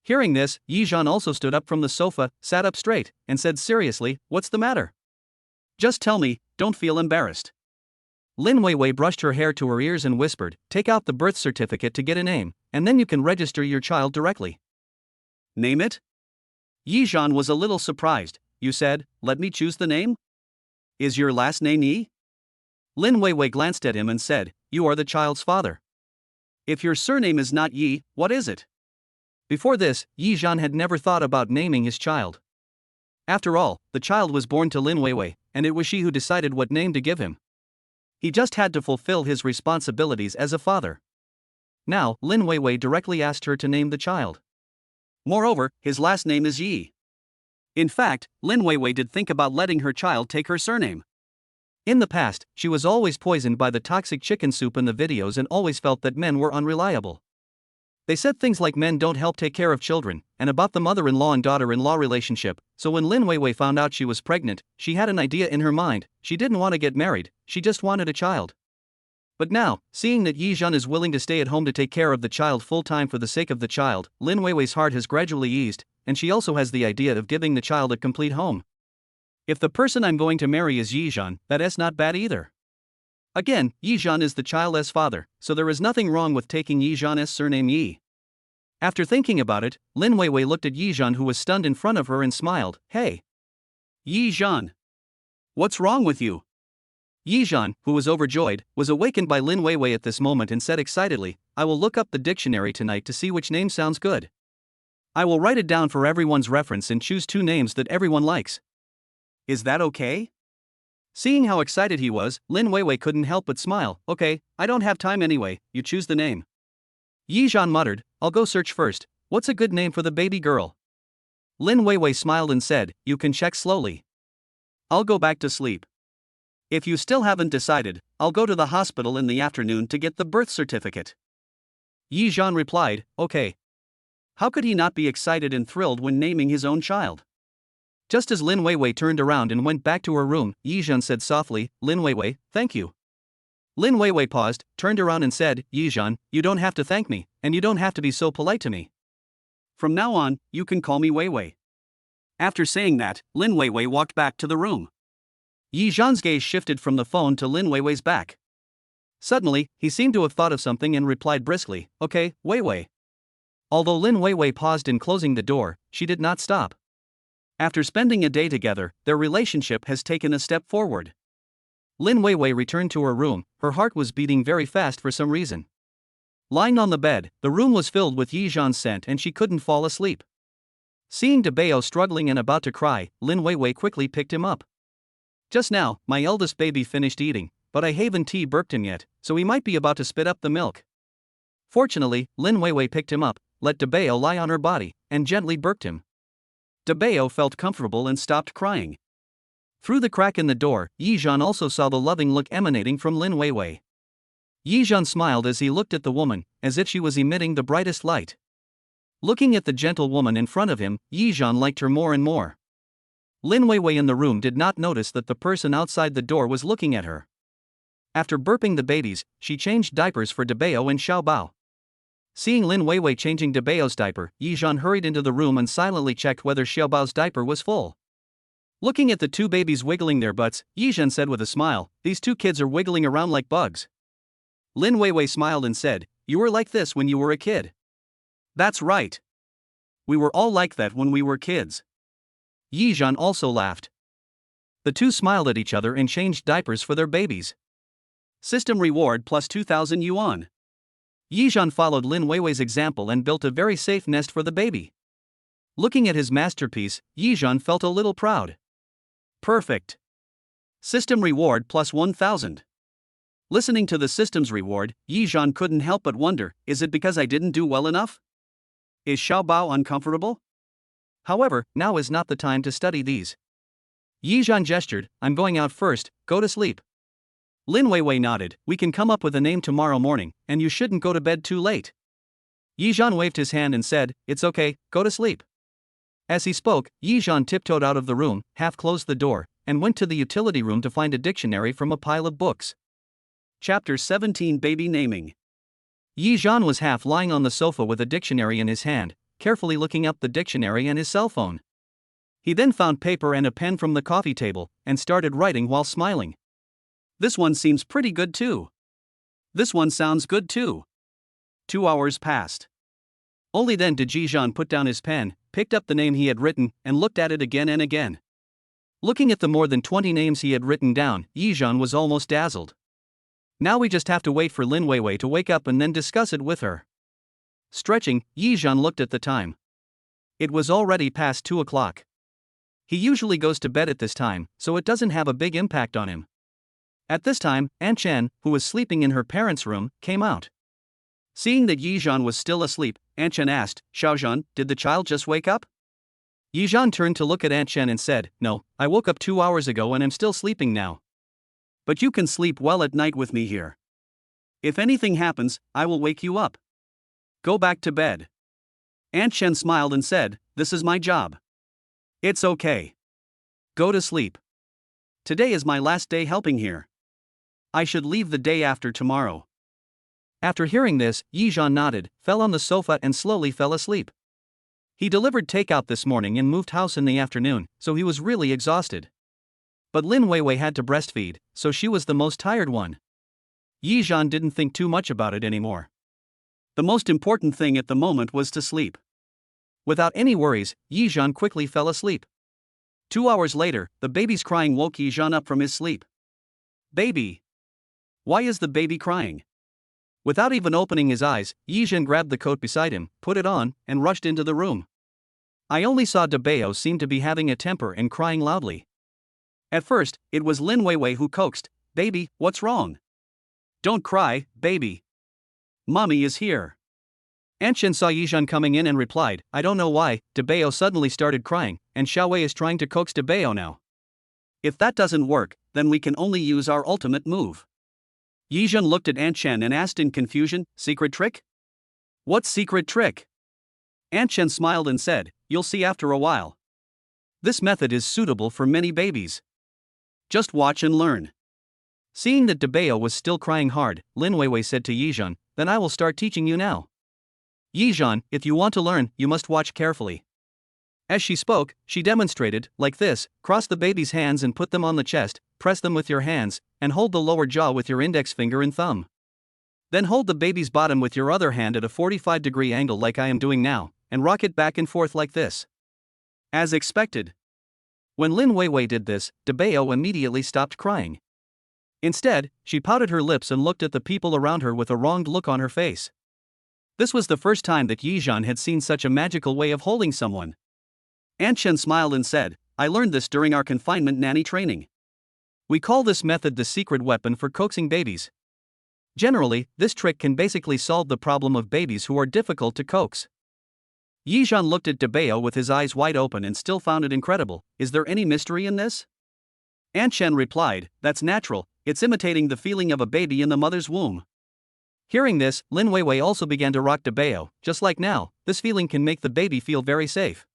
Hearing this, Yizhan also stood up from the sofa, sat up straight, and said seriously, What's the matter? Just tell me, don't feel embarrassed. Lin Weiwei brushed her hair to her ears and whispered, Take out the birth certificate to get a name, and then you can register your child directly. Name it? Yizhan was a little surprised. You said, let me choose the name? Is your last name Yi? Lin Weiwei glanced at him and said, You are the child's father. If your surname is not Yi, what is it? Before this, Yizhan had never thought about naming his child. After all, the child was born to Lin Weiwei, and it was she who decided what name to give him. He just had to fulfill his responsibilities as a father. Now, Lin Weiwei directly asked her to name the child. Moreover, his last name is Yi. In fact, Lin Weiwei did think about letting her child take her surname. In the past, she was always poisoned by the toxic chicken soup in the videos and always felt that men were unreliable. They said things like men don't help take care of children, and about the mother-in-law and daughter-in-law relationship, so when Lin Weiwei found out she was pregnant, she had an idea in her mind. She didn't want to get married, she just wanted a child. But now, seeing that Yizhan is willing to stay at home to take care of the child full-time for the sake of the child, Lin Weiwei's heart has gradually eased, and she also has the idea of giving the child a complete home. If the person I'm going to marry is Yizhan, that's not bad either. Again, Yizhan is the child's father, so there is nothing wrong with taking Yizhan's surname Yi. After thinking about it, Lin Weiwei looked at Yizhan, who was stunned in front of her, and smiled. Hey! Yizhan! What's wrong with you? Yizhan, who was overjoyed, was awakened by Lin Weiwei at this moment and said excitedly, I will look up the dictionary tonight to see which name sounds good. I will write it down for everyone's reference and choose 2 names that everyone likes. Is that okay? Seeing how excited he was, Lin Weiwei couldn't help but smile. Okay, I don't have time anyway, you choose the name. Yizhan muttered, I'll go search first. What's a good name for the baby girl? Lin Weiwei smiled and said, You can check slowly. I'll go back to sleep. If you still haven't decided, I'll go to the hospital in the afternoon to get the birth certificate. Yizhan replied, Okay. How could he not be excited and thrilled when naming his own child? Just as Lin Weiwei turned around and went back to her room, Yizhan said softly, Lin Weiwei, thank you. Lin Weiwei paused, turned around and said, Yizhan, you don't have to thank me, and you don't have to be so polite to me. From now on, you can call me Weiwei. After saying that, Lin Weiwei walked back to the room. Yizhan's gaze shifted from the phone to Lin Weiwei's back. Suddenly, he seemed to have thought of something and replied briskly, Okay, Weiwei. Although Lin Weiwei paused in closing the door, she did not stop. After spending a day together, their relationship has taken a step forward. Lin Weiwei returned to her room, her heart was beating very fast for some reason. Lying on the bed, the room was filled with Yizhan's scent and she couldn't fall asleep. Seeing Debeo struggling and about to cry, Lin Weiwei quickly picked him up. Just now, my eldest baby finished eating, but I haven't burped him yet, so he might be about to spit up the milk. Fortunately, Lin Weiwei picked him up, let Debeo lie on her body, and gently burped him. Debeo felt comfortable and stopped crying. Through the crack in the door, Yizhan also saw the loving look emanating from Lin Weiwei. Yizhan smiled as he looked at the woman, as if she was emitting the brightest light. Looking at the gentle woman in front of him, Yizhan liked her more and more. Lin Weiwei in the room did not notice that the person outside the door was looking at her. After burping the babies, she changed diapers for Debeo and Xiaobao. Seeing Lin Weiwei changing Debeo's diaper, Yizhan hurried into the room and silently checked whether Xiaobao's diaper was full. Looking at the two babies wiggling their butts, Yizhan said with a smile, "These two kids are wiggling around like bugs." Lin Weiwei smiled and said, "You were like this when you were a kid." "That's right. We were all like that when we were kids." Yizhan also laughed. The two smiled at each other and changed diapers for their babies. System reward plus 2,000 yuan. Yizhan followed Lin Weiwei's example and built a very safe nest for the baby. Looking at his masterpiece, Yizhan felt a little proud. Perfect. System reward plus 1,000. Listening to the system's reward, Yizhan couldn't help but wonder, is it because I didn't do well enough? Is Xiaobao uncomfortable? However, now is not the time to study these. Yizhan gestured, "I'm going out first, go to sleep." Lin Weiwei nodded, "We can come up with a name tomorrow morning, and you shouldn't go to bed too late." Yizhan waved his hand and said, "It's okay, go to sleep." As he spoke, Yizhan tiptoed out of the room, half closed the door, and went to the utility room to find a dictionary from a pile of books. Chapter 17 Baby Naming. Yizhan was half lying on the sofa with a dictionary in his hand, carefully looking up the dictionary and his cell phone. He then found paper and a pen from the coffee table, and started writing while smiling. This one seems pretty good too. This one sounds good too. 2 hours passed. Only then did Yizhan put down his pen, picked up the name he had written, and looked at it again and again. Looking at the more than 20 names he had written down, Yizhan was almost dazzled. Now we just have to wait for Lin Weiwei to wake up and then discuss it with her. Stretching, Yizhan looked at the time. It was already past 2 o'clock. He usually goes to bed at this time, so it doesn't have a big impact on him. At this time, Aunt Chen, who was sleeping in her parents' room, came out. Seeing that Yizhan was still asleep, Aunt Chen asked, "Xiaozhan, did the child just wake up?" Yizhan turned to look at Aunt Chen and said, "No, I woke up 2 hours ago and am still sleeping now. But you can sleep well at night with me here. If anything happens, I will wake you up. Go back to bed." Aunt Chen smiled and said, "This is my job. It's okay. Go to sleep. Today is my last day helping here. I should leave the day after tomorrow." After hearing this, Yizhan nodded, fell on the sofa and slowly fell asleep. He delivered takeout this morning and moved house in the afternoon, so he was really exhausted. But Lin Weiwei had to breastfeed, so she was the most tired one. Yizhan didn't think too much about it anymore. The most important thing at the moment was to sleep. Without any worries, Yizhan quickly fell asleep. 2 hours later, the baby's crying woke Yizhan up from his sleep. "Baby! Why is the baby crying?" Without even opening his eyes, Yizhan grabbed the coat beside him, put it on, and rushed into the room. I only saw Debeo seem to be having a temper and crying loudly. At first, it was Lin Weiwei who coaxed, "Baby, what's wrong? Don't cry, baby. Mommy is here." Aunt Chen saw Yizhan coming in and replied, "I don't know why, Debeo suddenly started crying, and Xiaowei is trying to coax Debeo now. If that doesn't work, then we can only use our ultimate move." Yizhan looked at Aunt Chen and asked in confusion, "Secret trick? What secret trick?" Aunt Chen smiled and said, "You'll see after a while. This method is suitable for many babies. Just watch and learn." Seeing that Debeo was still crying hard, Lin Weiwei said to Yizhan, "Then I will start teaching you now. Yizhan, if you want to learn, you must watch carefully." As she spoke, she demonstrated, like this: cross the baby's hands and put them on the chest, press them with your hands, and hold the lower jaw with your index finger and thumb. Then hold the baby's bottom with your other hand at a 45-degree angle like I am doing now, and rock it back and forth like this. As expected. When Lin Weiwei did this, Debeo immediately stopped crying. Instead, she pouted her lips and looked at the people around her with a wronged look on her face. This was the first time that Yizhan had seen such a magical way of holding someone. Aunt Chen smiled and said, "I learned this during our confinement nanny training. We call this method the secret weapon for coaxing babies. Generally, this trick can basically solve the problem of babies who are difficult to coax. Yizhan looked at Debeo with his eyes wide open and still found it incredible. Is there any mystery in this? Anshen replied, that's natural, it's imitating the feeling of a baby in the mother's womb. Hearing this, Lin Weiwei also began to rock Debeo. Just like now, this feeling can make the baby feel very safe.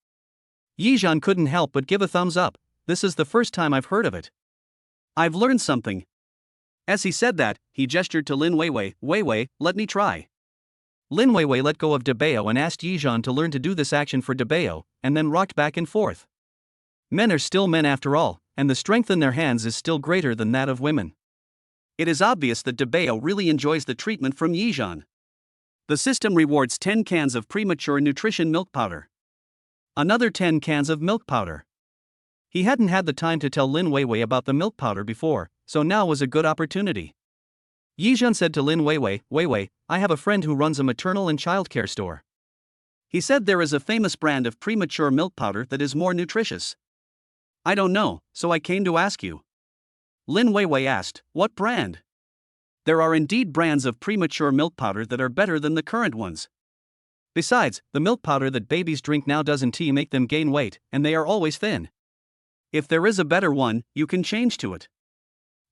Yizhan couldn't help but give a thumbs up. This is the first time I've heard of it. I've learned something. As he said that, he gestured to Lin Weiwei. Weiwei, let me try. Lin Weiwei let go of Debeo and asked Yizhan to learn to do this action for Debeo, and then rocked back and forth. Men are still men after all, and the strength in their hands is still greater than that of women. It is obvious that Debeo really enjoys the treatment from Yizhan. The system rewards 10 cans of premature nutrition milk powder. Another 10 cans of milk powder. He hadn't had the time to tell Lin Weiwei about the milk powder before, so now was a good opportunity. Yizhan said to Lin Weiwei, Weiwei, I have a friend who runs a maternal and childcare store. He said there is a famous brand of premature milk powder that is more nutritious. I don't know, so I came to ask you. Lin Weiwei asked, what brand? There are indeed brands of premature milk powder that are better than the current ones. Besides, the milk powder that babies drink now doesn't make them gain weight, and they are always thin. If there is a better one, you can change to it.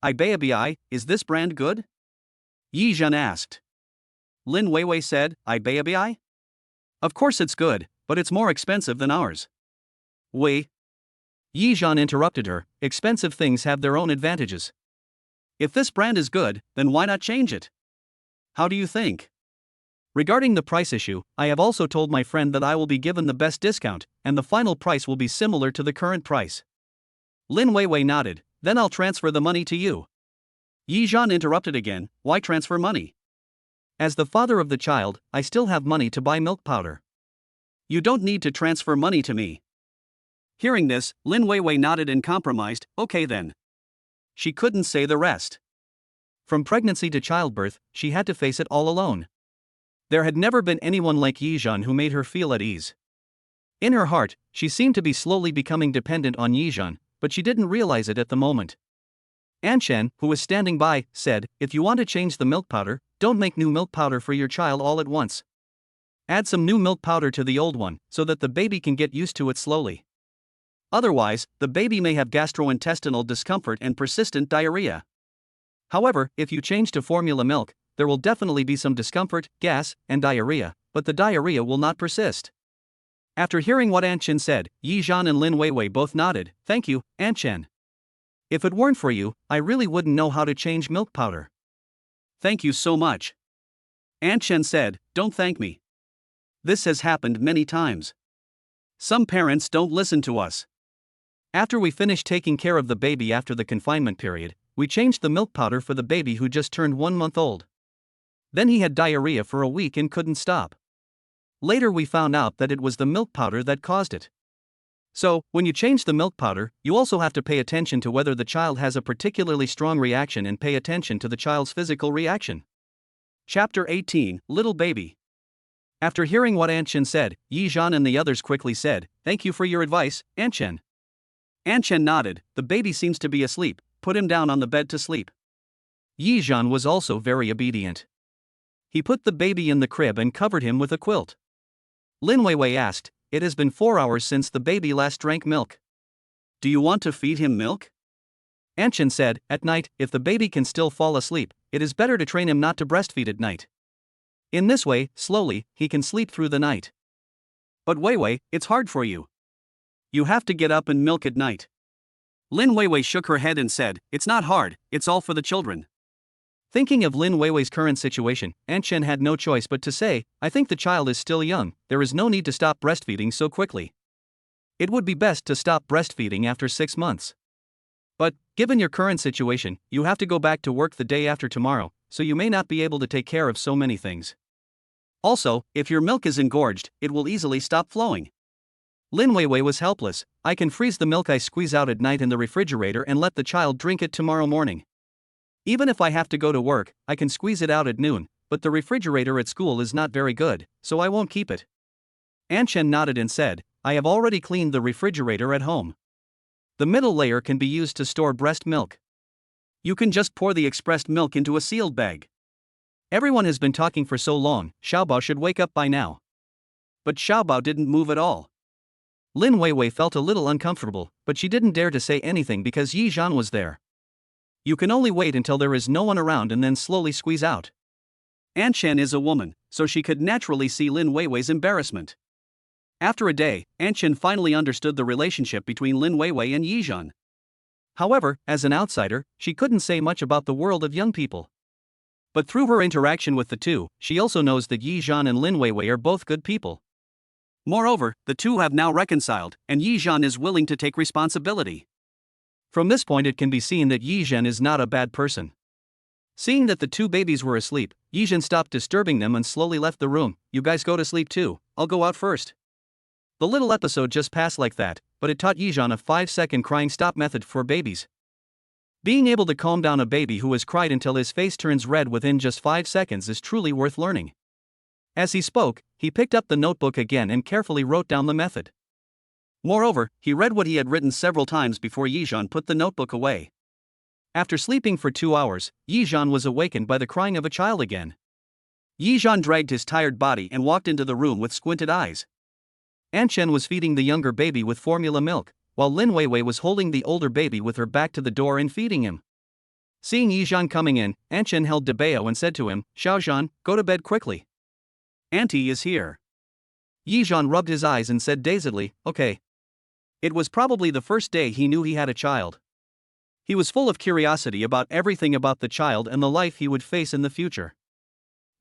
Ibabi, is this brand good? Yizhan asked. Lin Weiwei said, Ibabi? Of course it's good, but it's more expensive than ours. Wei. Yizhan interrupted her, expensive things have their own advantages. If this brand is good, then why not change it? How do you think? Regarding the price issue, I have also told my friend that I will be given the best discount, and the final price will be similar to the current price. Lin Weiwei nodded, then I'll transfer the money to you. Yizhan interrupted again, why transfer money? As the father of the child, I still have money to buy milk powder. You don't need to transfer money to me. Hearing this, Lin Weiwei nodded and compromised, okay then. She couldn't say the rest. From pregnancy to childbirth, she had to face it all alone. There had never been anyone like Yizhan who made her feel at ease. In her heart, she seemed to be slowly becoming dependent on Yizhan, but she didn't realize it at the moment. Anshen, who was standing by, said, if you want to change the milk powder, don't make new milk powder for your child all at once. Add some new milk powder to the old one, so that the baby can get used to it slowly. Otherwise, the baby may have gastrointestinal discomfort and persistent diarrhea. However, if you change to formula milk, there will definitely be some discomfort, gas, and diarrhea, but the diarrhea will not persist. After hearing what Anshen said, Yizhan and Lin Weiwei both nodded, thank you, Anshen. If it weren't for you, I really wouldn't know how to change milk powder. Thank you so much. Anshen said, don't thank me. This has happened many times. Some parents don't listen to us. After we finished taking care of the baby after the confinement period, we changed the milk powder for the baby who just turned 1 month old. Then he had diarrhea for a week and couldn't stop. Later we found out that it was the milk powder that caused it. So, when you change the milk powder, you also have to pay attention to whether the child has a particularly strong reaction and pay attention to the child's physical reaction. Chapter 18, Little Baby. After hearing what Anshen said, Yizhan and the others quickly said, thank you for your advice, Anshen. Anshen nodded, the baby seems to be asleep, put him down on the bed to sleep. Yizhan was also very obedient. He put the baby in the crib and covered him with a quilt. Lin Weiwei asked, it has been 4 hours since the baby last drank milk. Do you want to feed him milk? Anshen said, at night, if the baby can still fall asleep, it is better to train him not to breastfeed at night. In this way, slowly, he can sleep through the night. But Weiwei, it's hard for you. You have to get up and milk at night. Lin Weiwei shook her head and said, it's not hard, it's all for the children. Thinking of Lin Weiwei's current situation, Anshen had no choice but to say, I think the child is still young, there is no need to stop breastfeeding so quickly. It would be best to stop breastfeeding after 6 months. But, given your current situation, you have to go back to work the day after tomorrow, so you may not be able to take care of so many things. Also, if your milk is engorged, it will easily stop flowing. Lin Weiwei was helpless. I can freeze the milk I squeeze out at night in the refrigerator and let the child drink it tomorrow morning. Even if I have to go to work, I can squeeze it out at noon, but the refrigerator at school is not very good, so I won't keep it. Anshen nodded and said, I have already cleaned the refrigerator at home. The middle layer can be used to store breast milk. You can just pour the expressed milk into a sealed bag. Everyone has been talking for so long, Xiaobao should wake up by now. But Xiaobao didn't move at all. Lin Weiwei felt a little uncomfortable, but she didn't dare to say anything because Yi Zhan was there. You can only wait until there is no one around and then slowly squeeze out. An Chen is a woman, so she could naturally see Lin Weiwei's embarrassment. After a day, An Chen finally understood the relationship between Lin Weiwei and Yi Zhan. However, as an outsider, she couldn't say much about the world of young people. But through her interaction with the two, she also knows that Yi Zhan and Lin Weiwei are both good people. Moreover, the two have now reconciled, and Yi Zhan is willing to take responsibility. From this point it can be seen that Yi Zhan is not a bad person. Seeing that the two babies were asleep, Yi Zhan stopped disturbing them and slowly left the room. You guys go to sleep too, I'll go out first. The little episode just passed like that, but it taught Yi Zhan a 5-second crying stop method for babies. Being able to calm down a baby who has cried until his face turns red within just 5 seconds is truly worth learning. As he spoke, he picked up the notebook again and carefully wrote down the method. Moreover, he read what he had written several times before Yi Zhan put the notebook away. After sleeping for 2 hours, Yi Zhan was awakened by the crying of a child again. Yi Zhan dragged his tired body and walked into the room with squinted eyes. An Chen was feeding the younger baby with formula milk, while Lin Weiwei was holding the older baby with her back to the door and feeding him. Seeing Yi Zhan coming in, An Chen held Dabeo and said to him, Xiao Zhan, go to bed quickly. Auntie is here. Yi Zhan rubbed his eyes and said dazedly, okay. It was probably the first day he knew he had a child. He was full of curiosity about everything about the child and the life he would face in the future.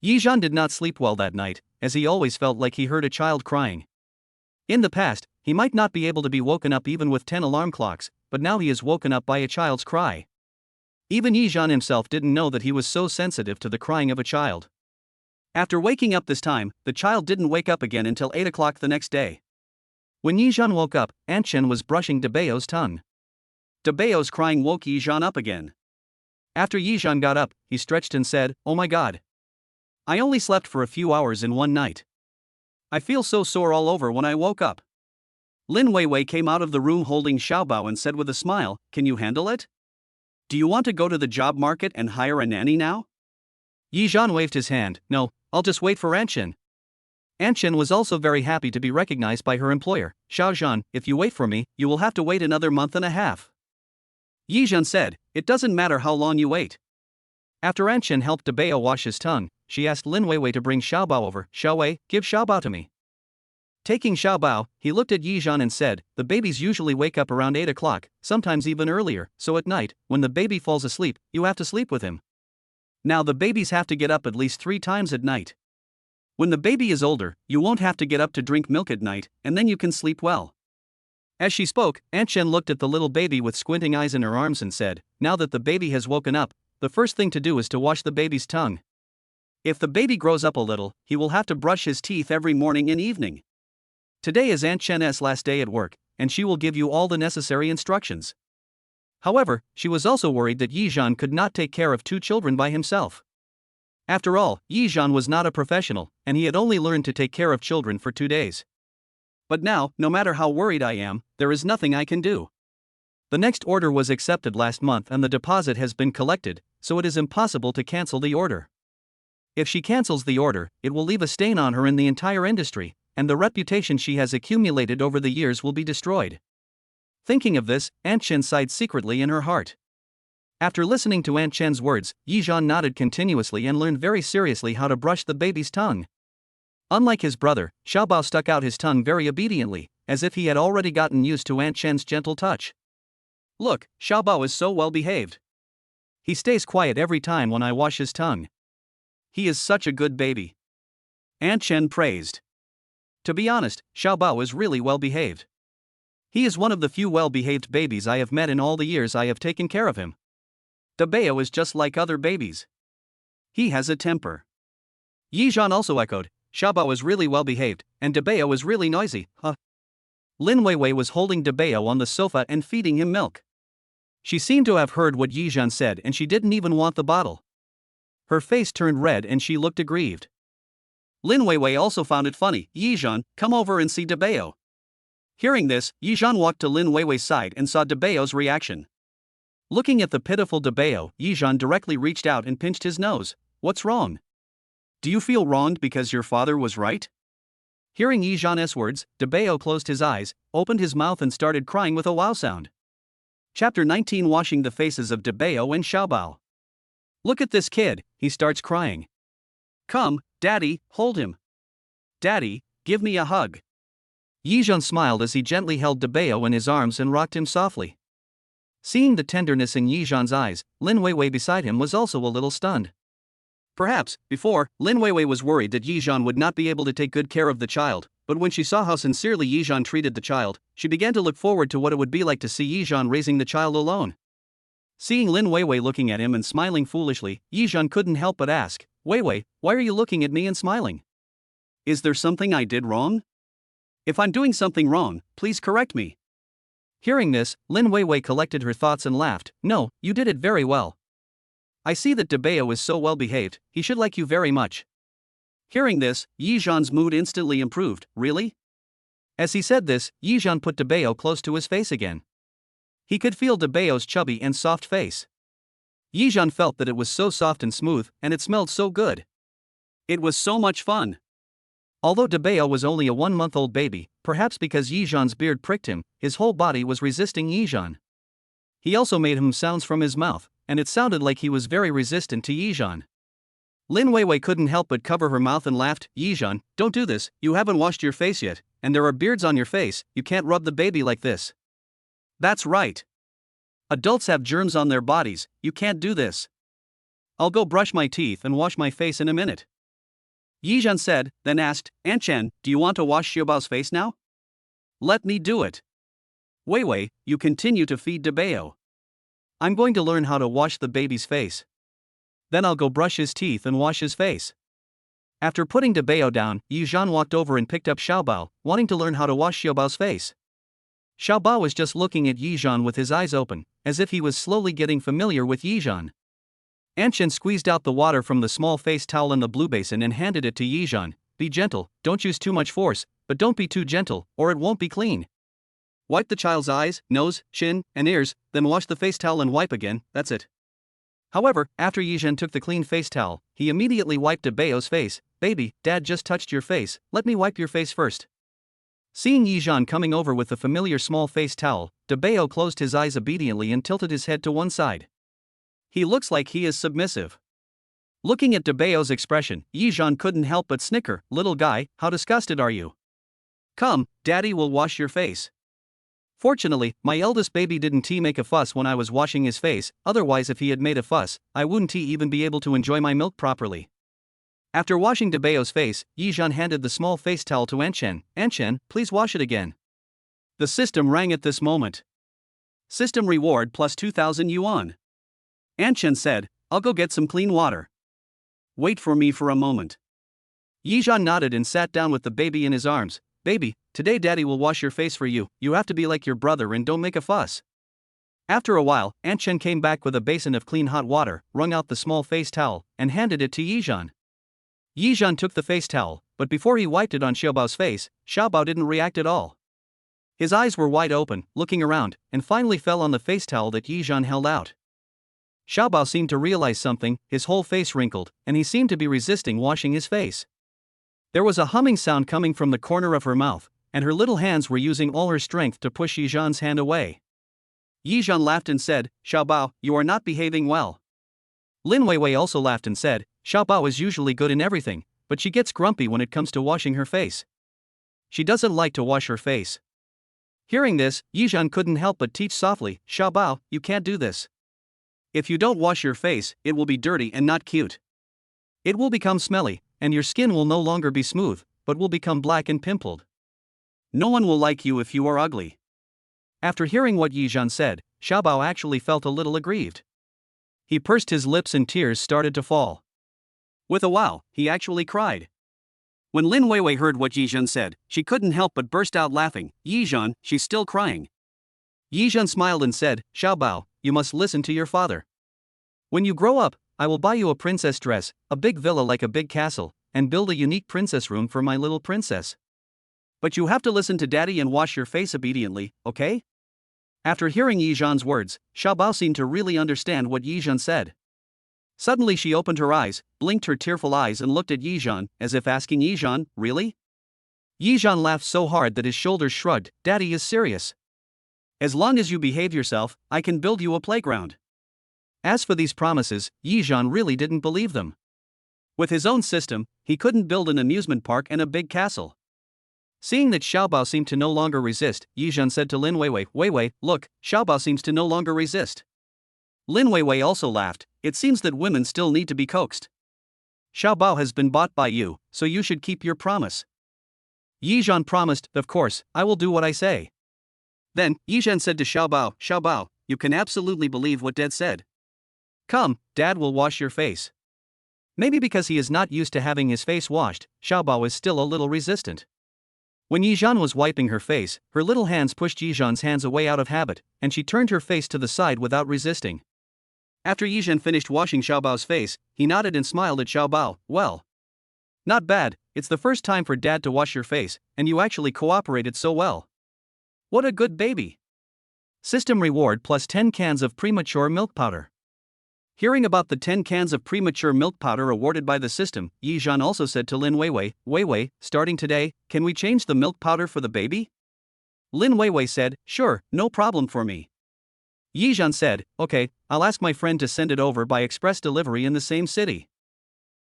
Yi Zhan did not sleep well that night, as he always felt like he heard a child crying. In the past, he might not be able to be woken up even with 10 alarm clocks, but now he is woken up by a child's cry. Even Yi Zhan himself didn't know that he was so sensitive to the crying of a child. After waking up this time, the child didn't wake up again until 8 o'clock the next day. When Yi Zhan woke up, An Chen was brushing Dabeo's tongue. Dabeo's crying woke Yi Zhan up again. After Yi Zhan got up, he stretched and said, oh my god. I only slept for a few hours in one night. I feel so sore all over when I woke up. Lin Weiwei came out of the room holding Xiaobao and said with a smile, can you handle it? Do you want to go to the job market and hire a nanny now? Yi Zhan waved his hand, no, I'll just wait for An Chen. An Chen was also very happy to be recognized by her employer. Xiao Zhan, if you wait for me, you will have to wait another month and a half. Yi Zhan said, it doesn't matter how long you wait. After An Chen helped Dabeo wash his tongue, she asked Lin Weiwei to bring Xiaobao over. Xiaowei, give Xiaobao to me. Taking Xiaobao, he looked at Yi Zhan and said, the babies usually wake up around 8 o'clock, sometimes even earlier, so at night, when the baby falls asleep, you have to sleep with him. Now the babies have to get up at least 3 times at night. When the baby is older, you won't have to get up to drink milk at night, and then you can sleep well. As she spoke, An Chen looked at the little baby with squinting eyes in her arms and said, now that the baby has woken up, the first thing to do is to wash the baby's tongue. If the baby grows up a little, he will have to brush his teeth every morning and evening. Today is An Chen's last day at work, and she will give you all the necessary instructions. However, she was also worried that Yi Zhan could not take care of 2 children by himself. After all, Yi Zhan was not a professional, and he had only learned to take care of children for 2 days. But now, no matter how worried I am, there is nothing I can do. The next order was accepted last month and the deposit has been collected, so it is impossible to cancel the order. If she cancels the order, it will leave a stain on her in the entire industry, and the reputation she has accumulated over the years will be destroyed. Thinking of this, An Chen sighed secretly in her heart. After listening to An Chen's words, Yi Zhan nodded continuously and learned very seriously how to brush the baby's tongue. Unlike his brother, Xiaobao stuck out his tongue very obediently, as if he had already gotten used to An Chen's gentle touch. Look, Xiaobao is so well behaved. He stays quiet every time when I wash his tongue. He is such a good baby. An Chen praised. To be honest, Xiaobao is really well behaved. He is one of the few well-behaved babies I have met in all the years I have taken care of him. Dabeo is just like other babies. He has a temper. Yi Zhan also echoed, Xiaobao is really well behaved, and Dabeo is really noisy, huh? Lin Weiwei was holding Dabeo on the sofa and feeding him milk. She seemed to have heard what Yi Zhan said and she didn't even want the bottle. Her face turned red and she looked aggrieved. Lin Weiwei also found it funny. Yi Zhan, come over and see Dabeo. Hearing this, Yi Zhan walked to Lin Weiwei's side and saw Dabeo's reaction. Looking at the pitiful Debeo, Yizhan directly reached out and pinched his nose. What's wrong? Do you feel wronged because your father was right? Hearing Yizhan's words, Debeo closed his eyes, opened his mouth and started crying with a wow sound. Chapter 19 Washing the faces of Debeo and Xiaobao. Look at this kid, he starts crying. Come, Daddy, hold him. Daddy, give me a hug. Yizhan smiled as he gently held Debeo in his arms and rocked him softly. Seeing the tenderness in Yizhan's eyes, Lin Weiwei beside him was also a little stunned. Perhaps, before, Lin Weiwei was worried that Yizhan would not be able to take good care of the child, but when she saw how sincerely Yizhan treated the child, she began to look forward to what it would be like to see Yizhan raising the child alone. Seeing Lin Weiwei looking at him and smiling foolishly, Yizhan couldn't help but ask, Weiwei, why are you looking at me and smiling? Is there something I did wrong? If I'm doing something wrong, please correct me. Hearing this, Lin Weiwei collected her thoughts and laughed. No, you did it very well. I see that Debeo is so well behaved, he should like you very much. Hearing this, Yizhan's mood instantly improved. Really? As he said this, Yizhan put Debeo close to his face again. He could feel Debeo's chubby and soft face. Yizhan felt that it was so soft and smooth, and it smelled so good. It was so much fun. Although Debeo was only a 1-month-old baby, perhaps because Yizhan's beard pricked him, his whole body was resisting Yizhan. He also made sounds from his mouth, and it sounded like he was very resistant to Yizhan. Lin Weiwei couldn't help but cover her mouth and laughed. Yizhan, don't do this, you haven't washed your face yet, and there are beards on your face, you can't rub the baby like this. That's right. Adults have germs on their bodies, you can't do this. I'll go brush my teeth and wash my face in a minute. Yizhan said, then asked, Aunt Chen, do you want to wash Xiaobao's face now? Let me do it. Weiwei, you continue to feed Debeo. I'm going to learn how to wash the baby's face. Then I'll go brush his teeth and wash his face. After putting Debeo down, Yizhan walked over and picked up Xiaobao, wanting to learn how to wash Xiaobao's face. Xiaobao was just looking at Yizhan with his eyes open, as if he was slowly getting familiar with Yizhan. Aunt Chen squeezed out the water from the small face towel in the blue basin and handed it to Yizhan. Be gentle, don't use too much force, but don't be too gentle, or it won't be clean. Wipe the child's eyes, nose, chin, and ears, then wash the face towel and wipe again, that's it. However, after Yizhan took the clean face towel, he immediately wiped Debeo's face. Baby, Dad just touched your face, let me wipe your face first. Seeing Yizhan coming over with the familiar small face towel, Debeo closed his eyes obediently and tilted his head to one side. He looks like he is submissive. Looking at Debeo's expression, Yizhan couldn't help but snicker. Little guy, how disgusted are you? Come, Daddy will wash your face. Fortunately, my eldest baby didn't make a fuss when I was washing his face, otherwise if he had made a fuss, I wouldn't even be able to enjoy my milk properly. After washing Debeo's face, Yizhan handed the small face towel to Aunt Chen. Aunt Chen, please wash it again. The system rang at this moment. System reward plus 2,000 yuan. Aunt Chen said, I'll go get some clean water. Wait for me for a moment. Yizhan nodded and sat down with the baby in his arms. Baby, today Daddy will wash your face for you, you have to be like your brother and don't make a fuss. After a while, Aunt Chen came back with a basin of clean hot water, wrung out the small face towel, and handed it to Yizhan. Yizhan took the face towel, but before he wiped it on Xiaobao's face, Xiaobao didn't react at all. His eyes were wide open, looking around, and finally fell on the face towel that Yizhan held out. Xiaobao seemed to realize something, his whole face wrinkled, and he seemed to be resisting washing his face. There was a humming sound coming from the corner of her mouth, and her little hands were using all her strength to push Yizhan's hand away. Yizhan laughed and said, Xiaobao, you are not behaving well. Lin Weiwei also laughed and said, Xiaobao is usually good in everything, but she gets grumpy when it comes to washing her face. She doesn't like to wash her face. Hearing this, Yizhan couldn't help but teach softly, Xiaobao, you can't do this. If you don't wash your face, it will be dirty and not cute. It will become smelly, and your skin will no longer be smooth, but will become black and pimpled. No one will like you if you are ugly. After hearing what Yizhan said, Xiaobao actually felt a little aggrieved. He pursed his lips and tears started to fall. With a wow, he actually cried. When Lin Weiwei heard what Yizhan said, she couldn't help but burst out laughing. Yizhan, she's still crying. Yizhan smiled and said, Xiaobao, you must listen to your father. When you grow up, I will buy you a princess dress, a big villa like a big castle, and build a unique princess room for my little princess. But you have to listen to Daddy and wash your face obediently, okay? After hearing Yizhan's words, Xiaobao seemed to really understand what Yizhan said. Suddenly she opened her eyes, blinked her tearful eyes and looked at Yizhan, as if asking Yizhan, really? Yizhan laughed so hard that his shoulders shrugged. Daddy is serious. As long as you behave yourself, I can build you a playground. As for these promises, Yizhan really didn't believe them. With his own system, he couldn't build an amusement park and a big castle. Seeing that Xiaobao seemed to no longer resist, Yizhan said to Lin Weiwei, Weiwei, look, Xiaobao seems to no longer resist. Lin Weiwei also laughed. It seems that women still need to be coaxed. Xiaobao has been bought by you, so you should keep your promise. Yizhan promised, of course, I will do what I say. Then, Yizhan said to Xiaobao, Xiaobao, you can absolutely believe what Dad said. Come, Dad will wash your face. Maybe because he is not used to having his face washed, Xiaobao is still a little resistant. When Yizhan was wiping her face, her little hands pushed Yizhan's hands away out of habit, and she turned her face to the side without resisting. After Yizhan finished washing Xiaobao's face, he nodded and smiled at Xiaobao. Well, not bad, it's the first time for Dad to wash your face, and you actually cooperated so well. What a good baby. System reward plus 10 cans of premature milk powder. Hearing about the 10 cans of premature milk powder awarded by the system, Yizhan also said to Lin Weiwei, Weiwei, starting today, can we change the milk powder for the baby? Lin Weiwei said, sure, no problem for me. Yizhan said, okay, I'll ask my friend to send it over by express delivery in the same city.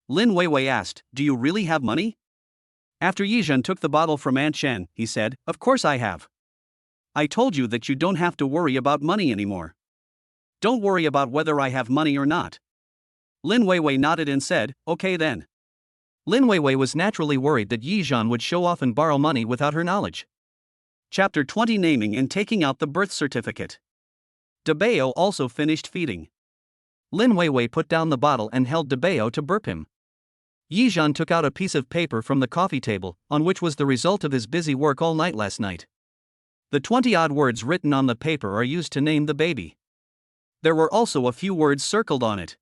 Lin Weiwei asked, do you really have money? After Yizhan took the bottle from Aunt Chen, he said, of course I have. I told you that you don't have to worry about money anymore. Don't worry about whether I have money or not. Lin Weiwei nodded and said, okay then. Lin Weiwei was naturally worried that Yizhan would show off and borrow money without her knowledge. Chapter 20 Naming and Taking Out the Birth Certificate. Debeo also finished feeding. Lin Weiwei put down the bottle and held Debeo to burp him. Yizhan took out a piece of paper from the coffee table, on which was the result of his busy work all night last night. The 20-odd words written on the paper are used to name the baby. There were also a few words circled on it.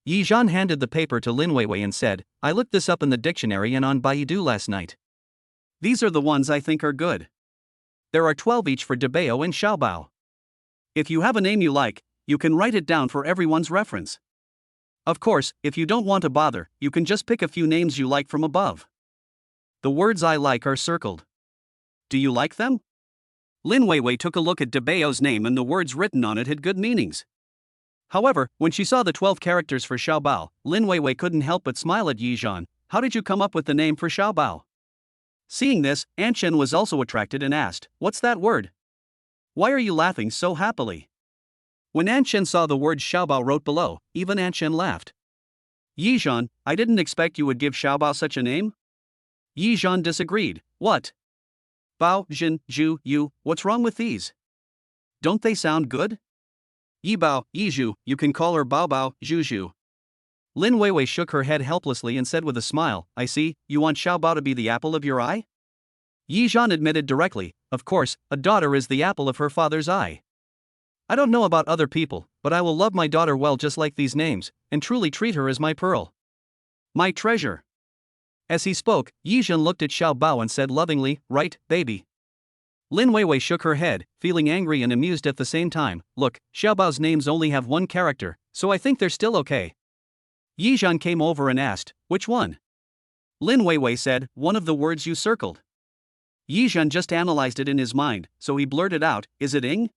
Yizhan handed the paper to Lin Weiwei and said, I looked this up in the dictionary and on Baidu last night. These are the ones I think are good. There are 12 each for Debeo and Xiaobao. If you have a name you like, you can write it down for everyone's reference. Of course, if you don't want to bother, you can just pick a few names you like from above. The words I like are circled. Do you like them? Lin Weiwei took a look at Debeo's name and the words written on it had good meanings. However, when she saw the 12 characters for Xiaobao, Lin Weiwei couldn't help but smile at Yizhan. How did you come up with the name for Xiaobao? Seeing this, Aunt Chen was also attracted and asked, what's that word? Why are you laughing so happily? When Aunt Chen saw the word Xiaobao wrote below, even Aunt Chen laughed. Yizhan, I didn't expect you would give Xiaobao such a name. Yizhan disagreed. What? Bao, Jin, Zhu, Yu, what's wrong with these? Don't they sound good? Yibao, Yizhu, you can call her Bao Bao, Zhu Zhu. Lin Weiwei shook her head helplessly and said with a smile, I see, you want Xiaobao to be the apple of your eye? Yizhan admitted directly, of course, a daughter is the apple of her father's eye. I don't know about other people, but I will love my daughter well just like these names, and truly treat her as my pearl. My treasure. As he spoke, Yizhan looked at Xiaobao and said lovingly, right, baby. Lin Weiwei shook her head, feeling angry and amused at the same time. Look, Xiaobao's names only have one character, so I think they're still okay. Yizhan came over and asked, which one? Lin Weiwei said, one of the words you circled. Yizhan just analyzed it in his mind, so he blurted out, is it Ing?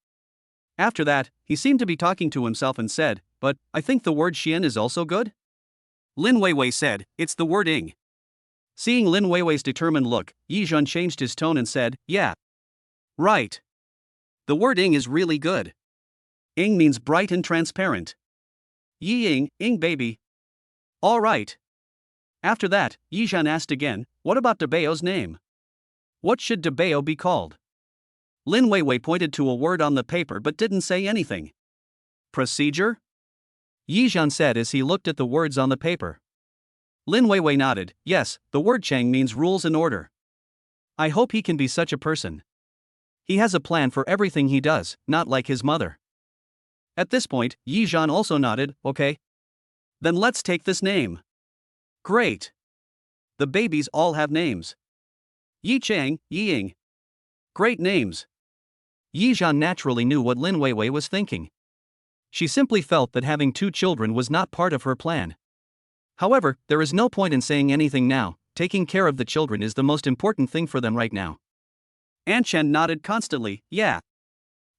After that, he seemed to be talking to himself and said, but, I think the word Xian is also good? Lin Weiwei said, it's the word Ing. Seeing Lin Weiwei's determined look, Yizhan changed his tone and said, yeah. Right. The word Ing is really good. Ing means bright and transparent. Yi Ing, Ing baby. All right. After that, Yizhan asked again, what about Debeo's name? What should Debeo be called? Lin Weiwei pointed to a word on the paper but didn't say anything. Procedure? Yizhan said as he looked at the words on the paper. Lin Weiwei nodded, yes, the word Chang means rules and order. I hope he can be such a person. He has a plan for everything he does, not like his mother. At this point, Yizhan also nodded, okay. Then let's take this name. Great. The babies all have names. Yi Chang, Yi Ying. Great names. Yizhan naturally knew what Lin Weiwei was thinking. She simply felt that having 2 children was not part of her plan. However, there is no point in saying anything now. Taking care of the children is the most important thing for them right now. Anchen nodded constantly. Yeah.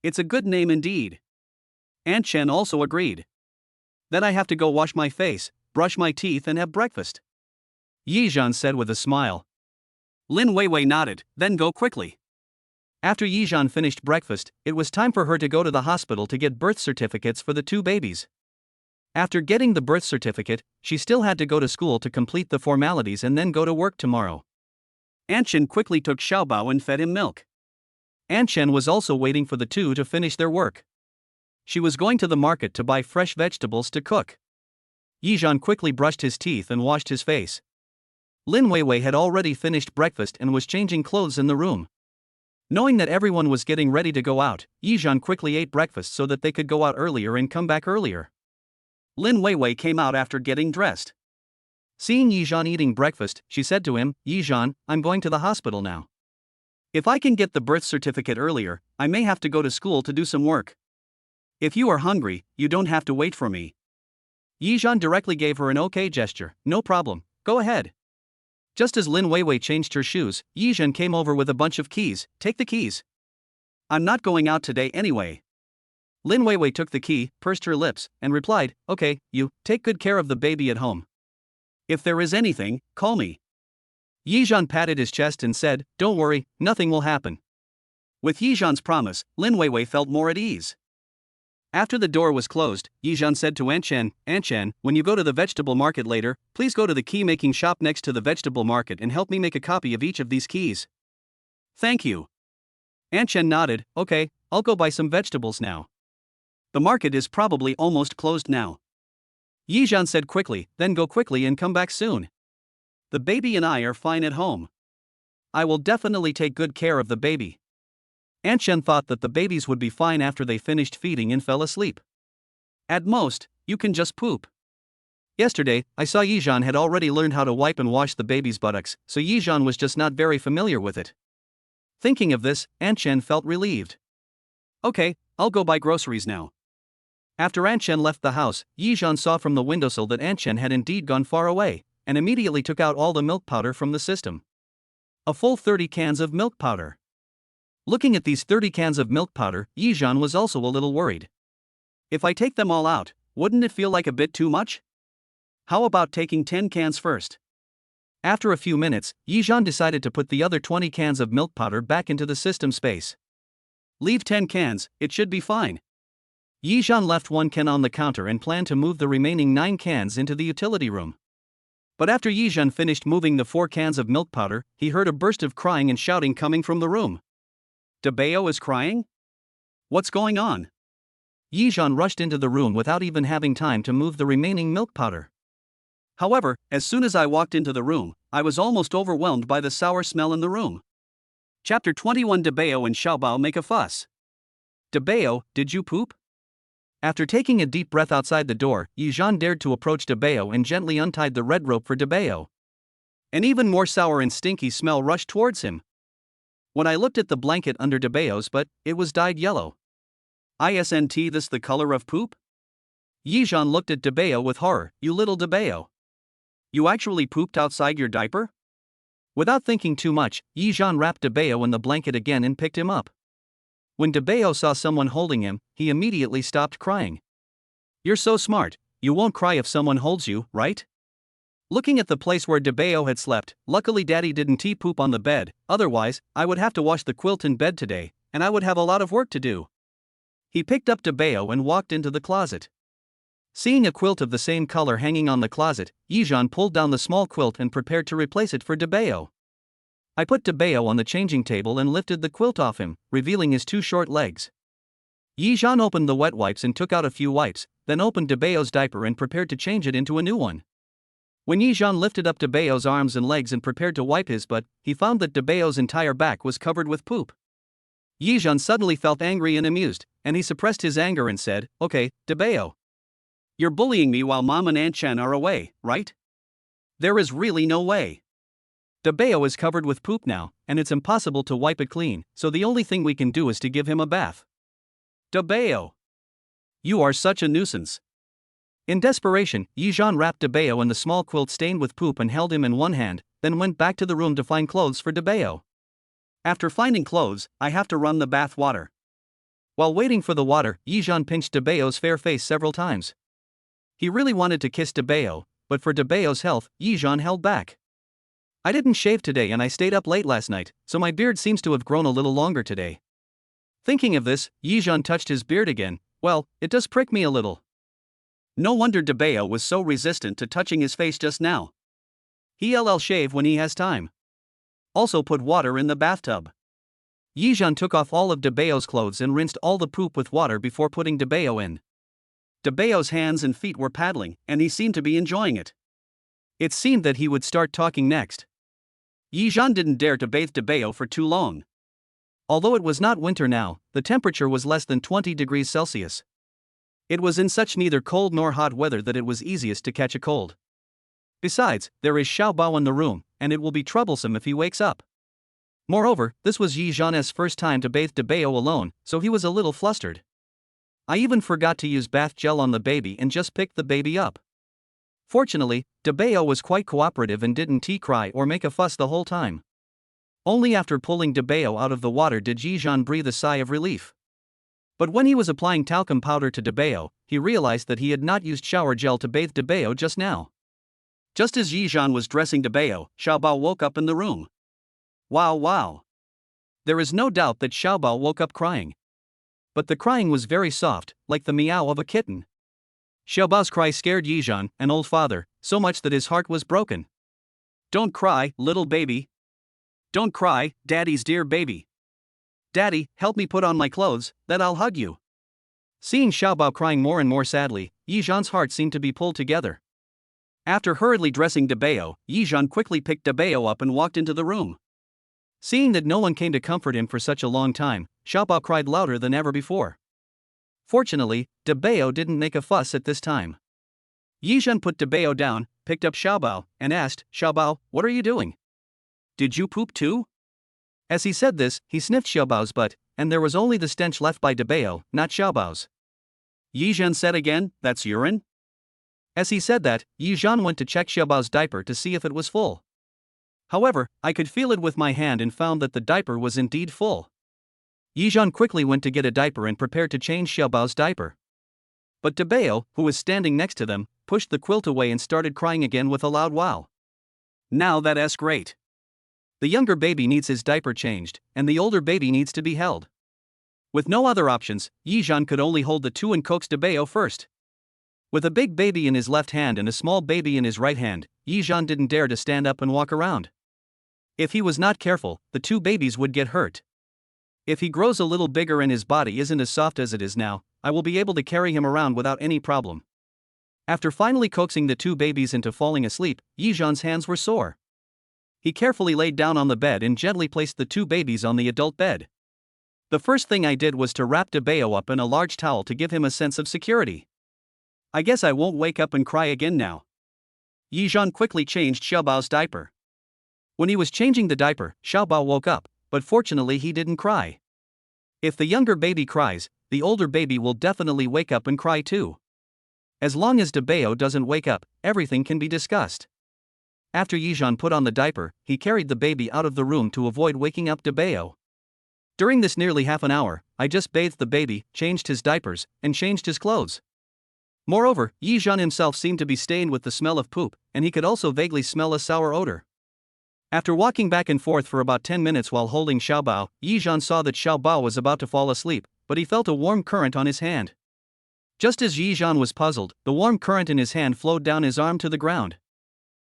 It's a good name indeed. Anchen also agreed. Then I have to go wash my face, brush my teeth and have breakfast. Yizhan said with a smile. Lin Weiwei nodded, then go quickly. After Yizhan finished breakfast, it was time for her to go to the hospital to get birth certificates for the 2 babies. After getting the birth certificate, she still had to go to school to complete the formalities and then go to work tomorrow. Anchen quickly took Xiaobao and fed him milk. Anchen was also waiting for the 2 to finish their work. She was going to the market to buy fresh vegetables to cook. Yizhan quickly brushed his teeth and washed his face. Lin Weiwei had already finished breakfast and was changing clothes in the room. Knowing that everyone was getting ready to go out, Yizhan quickly ate breakfast so that they could go out earlier and come back earlier. Lin Weiwei came out after getting dressed. Seeing Yizhan eating breakfast, she said to him, Yizhan, I'm going to the hospital now. If I can get the birth certificate earlier, I may have to go to school to do some work. If you are hungry, you don't have to wait for me. Yizhan directly gave her an okay gesture. No problem, go ahead. Just as Lin Weiwei changed her shoes, Yizhan came over with a bunch of keys. Take the keys. I'm not going out today anyway. Lin Weiwei took the key, pursed her lips, and replied, okay, you, take good care of the baby at home. If there is anything, call me. Yizhan patted his chest and said, don't worry, nothing will happen. With Yizhan's promise, Lin Weiwei felt more at ease. After the door was closed, Yizhan said to Anchen, when you go to the vegetable market later, please go to the key-making shop next to the vegetable market and help me make a copy of each of these keys. Thank you. Anchen nodded, okay, I'll go buy some vegetables now. The market is probably almost closed now. Yizhan said quickly, then go quickly and come back soon. The baby and I are fine at home. I will definitely take good care of the baby. Anchen thought that the babies would be fine after they finished feeding and fell asleep. At most, you can just poop. Yesterday, I saw Yizhan had already learned how to wipe and wash the baby's buttocks, so Yizhan was just not very familiar with it. Thinking of this, Anchen felt relieved. Okay, I'll go buy groceries now. After Anchen left the house, Yizhan saw from the windowsill that Anchen had indeed gone far away, and immediately took out all the milk powder from the system. A full 30 cans of milk powder. Looking at these 30 cans of milk powder, Yizhan was also a little worried. If I take them all out, wouldn't it feel like a bit too much? How about taking 10 cans first? After a few minutes, Yizhan decided to put the other 20 cans of milk powder back into the system space. Leave 10 cans, it should be fine. Yizhan left 1 can on the counter and planned to move the remaining 9 cans into the utility room. But after Yizhan finished moving the 4 cans of milk powder, he heard a burst of crying and shouting coming from the room. Dabeo is crying? What's going on? Yizhan rushed into the room without even having time to move the remaining milk powder. However, as soon as I walked into the room, I was almost overwhelmed by the sour smell in the room. Chapter 21 Dabeo and Xiaobao make a fuss. Dabeo, did you poop? After taking a deep breath outside the door, Yizhan dared to approach Dabeo and gently untied the red rope for Dabeo. An even more sour and stinky smell rushed towards him. When I looked at the blanket under Dabeo's butt, it was dyed yellow. Isn't this the color of poop? Yizhan looked at Dabeo with horror. You little Dabeo. You actually pooped outside your diaper? Without thinking too much, Yizhan wrapped Dabeo in the blanket again and picked him up. When Dabeo saw someone holding him, he immediately stopped crying. You're so smart, you won't cry if someone holds you, right? Looking at the place where Dabeo had slept, luckily Daddy didn't poop on the bed, otherwise, I would have to wash the quilt in bed today, and I would have a lot of work to do. He picked up Dabeo and walked into the closet. Seeing a quilt of the same color hanging on the closet, Yizhan pulled down the small quilt and prepared to replace it for Dabeo. I put Dabeo on the changing table and lifted the quilt off him, revealing his 2 short legs. Yizhan opened the wet wipes and took out a few wipes, then opened Dabeo's diaper and prepared to change it into a new one. When Yizhan lifted up Dabeo's arms and legs and prepared to wipe his butt, he found that Dabeo's entire back was covered with poop. Yizhan suddenly felt angry and amused, and he suppressed his anger and said, okay, Dabeo. You're bullying me while Mom and Aunt Chen are away, right? There is really no way. Dabeo is covered with poop now, and it's impossible to wipe it clean, so the only thing we can do is to give him a bath. Dabeo! You are such a nuisance. In desperation, Yijan wrapped Dabeo in the small quilt stained with poop and held him in one hand, then went back to the room to find clothes for Dabeo. After finding clothes, I have to run the bath water. While waiting for the water, Yijan pinched Dabeo's fair face several times. He really wanted to kiss Dabeo, but for Dabeo's health, Yijan held back. I didn't shave today and I stayed up late last night, so my beard seems to have grown a little longer today. Thinking of this, Yijan touched his beard again. Well, it does prick me a little. No wonder Dabeo was so resistant to touching his face just now. He'll shave when he has time. Also put water in the bathtub. Yijan took off all of Dabeo's clothes and rinsed all the poop with water before putting Dabeo in. Dabeo's hands and feet were paddling, and he seemed to be enjoying it. It seemed that he would start talking next. Yijan didn't dare to bathe Dabeo for too long. Although it was not winter now, the temperature was less than 20 degrees Celsius. It was in such neither cold nor hot weather that it was easiest to catch a cold. Besides, there is Xiaobao in the room, and it will be troublesome if he wakes up. Moreover, this was Yijan's first time to bathe Dabeo alone, so he was a little flustered. I even forgot to use bath gel on the baby and just picked the baby up. Fortunately, Dabeo was quite cooperative and didn't cry or make a fuss the whole time. Only after pulling Dabeo out of the water did Yijan breathe a sigh of relief. But when he was applying talcum powder to Dabeo, he realized that he had not used shower gel to bathe Dabeo just now. Just as Yijan was dressing Dabeo, Xiaobao woke up in the room. Wow. There is no doubt that Xiaobao woke up crying. But the crying was very soft, like the meow of a kitten. Xiaobao's cry scared Yijan, an old father, so much that his heart was broken. Don't cry, little baby. Don't cry, Daddy's dear baby. Daddy, help me put on my clothes, then I'll hug you. Seeing Xiaobao crying more and more sadly, Yijan's heart seemed to be pulled together. After hurriedly dressing Dabeo, Yijan quickly picked Dabeo up and walked into the room. Seeing that no one came to comfort him for such a long time, Xiaobao cried louder than ever before. Fortunately, Dabeo didn't make a fuss at this time. Yijan put Dabeo down, picked up Xiaobao, and asked, Xiaobao, what are you doing? Did you poop too? As he said this, he sniffed Xiaobao's butt, and there was only the stench left by Dabeo, not Xiaobao's. Yijan said again, that's urine? As he said that, Yijan went to check Xiaobao's diaper to see if it was full. However, I could feel it with my hand and found that the diaper was indeed full. Yijan quickly went to get a diaper and prepared to change Xiaobao's diaper. But Dabeo, who was standing next to them, pushed the quilt away and started crying again with a loud wow. Now that's great. The younger baby needs his diaper changed, and the older baby needs to be held. With no other options, Yijan could only hold the two and coax Dabeo first. With a big baby in his left hand and a small baby in his right hand, Yijan didn't dare to stand up and walk around. If he was not careful, the two babies would get hurt. If he grows a little bigger and his body isn't as soft as it is now, I will be able to carry him around without any problem. After finally coaxing the two babies into falling asleep, Yijan's hands were sore. He carefully laid down on the bed and gently placed the two babies on the adult bed. The first thing I did was to wrap Dabeo up in a large towel to give him a sense of security. I guess I won't wake up and cry again now. Yijan quickly changed Xiaobao's diaper. When he was changing the diaper, Xiaobao woke up, but fortunately he didn't cry. If the younger baby cries, the older baby will definitely wake up and cry too. As long as Dabeo doesn't wake up, everything can be discussed. After Yijan put on the diaper, he carried the baby out of the room to avoid waking up Dabeo. During this nearly half an hour, I just bathed the baby, changed his diapers, and changed his clothes. Moreover, Yijan himself seemed to be stained with the smell of poop, and he could also vaguely smell a sour odor. After walking back and forth for about 10 minutes while holding Xiaobao, Yijan saw that Xiaobao was about to fall asleep, but he felt a warm current on his hand. Just as Yijan was puzzled, the warm current in his hand flowed down his arm to the ground.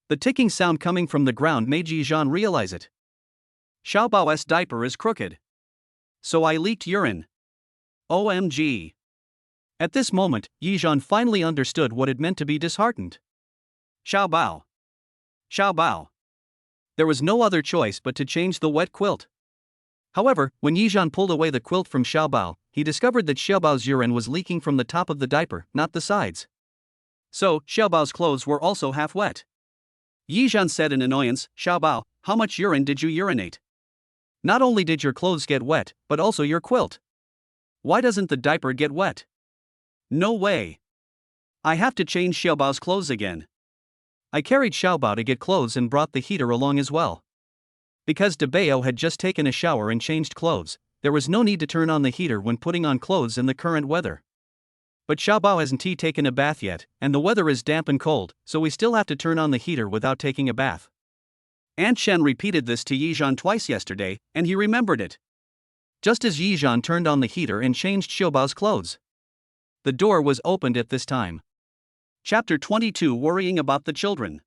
The ticking sound coming from the ground made Yijan realize it. Xiaobao's diaper is crooked. So I leaked urine. OMG. At this moment, Yijan finally understood what it meant to be disheartened. Xiaobao. There was no other choice but to change the wet quilt. However, when Yijan pulled away the quilt from Xiaobao, he discovered that Xiaobao's urine was leaking from the top of the diaper, not the sides. So, Xiaobao's clothes were also half wet. Yizhan said in annoyance, Xiaobao, how much urine did you urinate? Not only did your clothes get wet, but also your quilt. Why doesn't the diaper get wet? No way. I have to change Xiaobao's clothes again. I carried Xiaobao to get clothes and brought the heater along as well. Because Debeo had just taken a shower and changed clothes, there was no need to turn on the heater when putting on clothes in the current weather. But Xiaobao hasn't taken a bath yet, and the weather is damp and cold, so we still have to turn on the heater without taking a bath. Aunt Shen repeated this to Yizhan twice yesterday, and he remembered it. Just as Yizhan turned on the heater and changed Xiaobao's clothes. The door was opened at this time. Chapter 22 Worrying about the Children.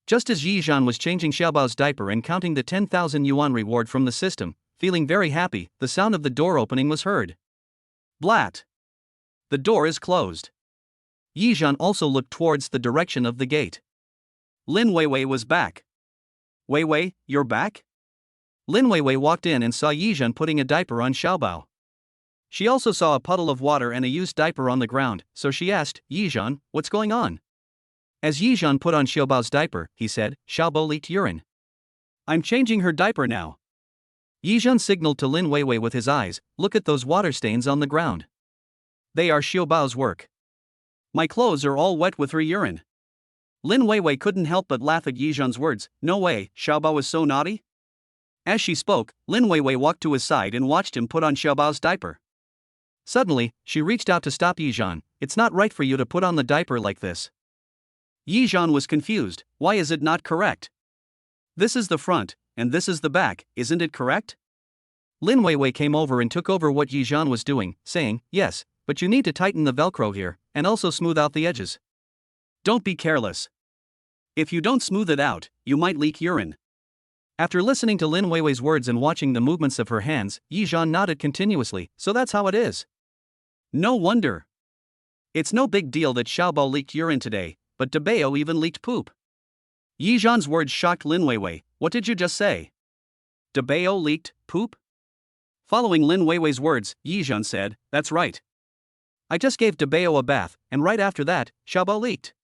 Just as Yizhan was changing Xiaobao's diaper and counting the 10,000 yuan reward from the system, feeling very happy, the sound of the door opening was heard. Blat! The door is closed. Yizhan also looked towards the direction of the gate. Lin Weiwei was back. Weiwei, you're back? Lin Weiwei walked in and saw Yizhan putting a diaper on Xiaobao. She also saw a puddle of water and a used diaper on the ground, so she asked, Yizhan, what's going on? As Yizhan put on Xiaobao's diaper, he said, Xiaobao leaked urine. I'm changing her diaper now. Yizhan signaled to Lin Weiwei with his eyes, look at those water stains on the ground. They are Xiaobao's work. My clothes are all wet with her urine. Lin Weiwei couldn't help but laugh at Yizhan's words, no way, Xiaobao was so naughty? As she spoke, Lin Weiwei walked to his side and watched him put on Xiaobao's diaper. Suddenly, she reached out to stop Yizhan, it's not right for you to put on the diaper like this. Yizhan was confused, why is it not correct? This is the front, and this is the back, isn't it correct? Lin Weiwei came over and took over what Yizhan was doing, saying, yes, but you need to tighten the Velcro here, and also smooth out the edges. Don't be careless. If you don't smooth it out, you might leak urine. After listening to Lin Weiwei's words and watching the movements of her hands, Yizhan nodded continuously, so that's how it is. No wonder. It's no big deal that Xiaobao leaked urine today, but Debeo even leaked poop. Yizhan's words shocked Lin Weiwei, what did you just say? Debeo leaked poop? Following Lin Weiwei's words, Yizhan said, that's right. I just gave Debeo a bath, and right after that, Xiaobao leaked.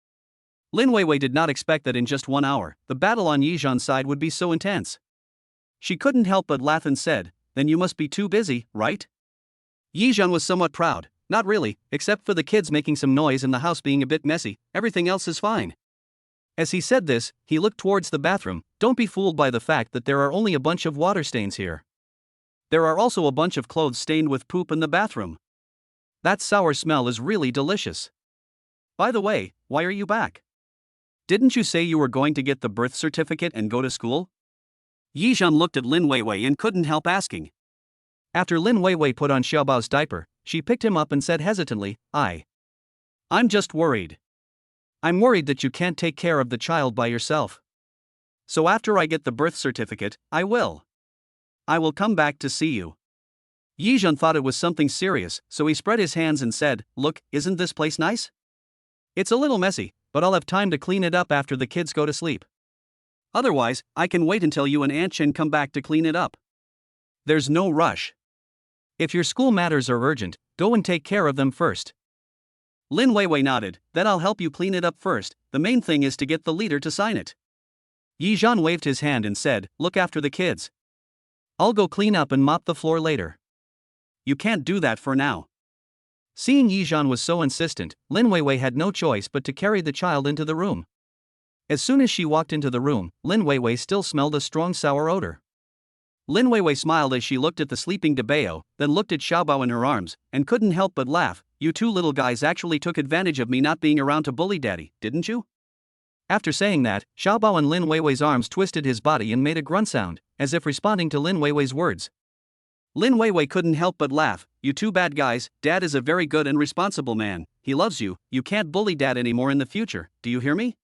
Lin Weiwei did not expect that in just 1 hour, the battle on Yizhan's side would be so intense. She couldn't help but laugh and said, then you must be too busy, right? Yizhan was somewhat proud, not really, except for the kids making some noise and the house being a bit messy, everything else is fine. As he said this, he looked towards the bathroom, don't be fooled by the fact that there are only a bunch of water stains here. There are also a bunch of clothes stained with poop in the bathroom. That sour smell is really delicious. By the way, why are you back? Didn't you say you were going to get the birth certificate and go to school? Yizhan looked at Lin Weiwei and couldn't help asking. After Lin Weiwei put on Xiaobao's diaper, she picked him up and said hesitantly, I'm just worried. I'm worried that you can't take care of the child by yourself. So after I get the birth certificate, I will come back to see you. Yizhan thought it was something serious, so he spread his hands and said, look, isn't this place nice? It's a little messy, but I'll have time to clean it up after the kids go to sleep. Otherwise, I can wait until you and Aunt Chen come back to clean it up. There's no rush. If your school matters are urgent, go and take care of them first. Lin Weiwei nodded, then I'll help you clean it up first, the main thing is to get the leader to sign it. Yizhan waved his hand and said, look after the kids. I'll go clean up and mop the floor later. You can't do that for now. Seeing Yizhan was so insistent, Lin Weiwei had no choice but to carry the child into the room. As soon as she walked into the room, Lin Weiwei still smelled a strong sour odor. Lin Weiwei smiled as she looked at the sleeping Debeo, then looked at Xiaobao in her arms, and couldn't help but laugh. You two little guys actually took advantage of me not being around to bully Daddy, didn't you? After saying that, Xiaobao in Lin Weiwei's arms twisted his body and made a grunt sound, as if responding to Lin Weiwei's words. Lin Weiwei couldn't help but laugh. You two bad guys, Dad is a very good and responsible man, he loves you, you can't bully Dad anymore in the future, do you hear me?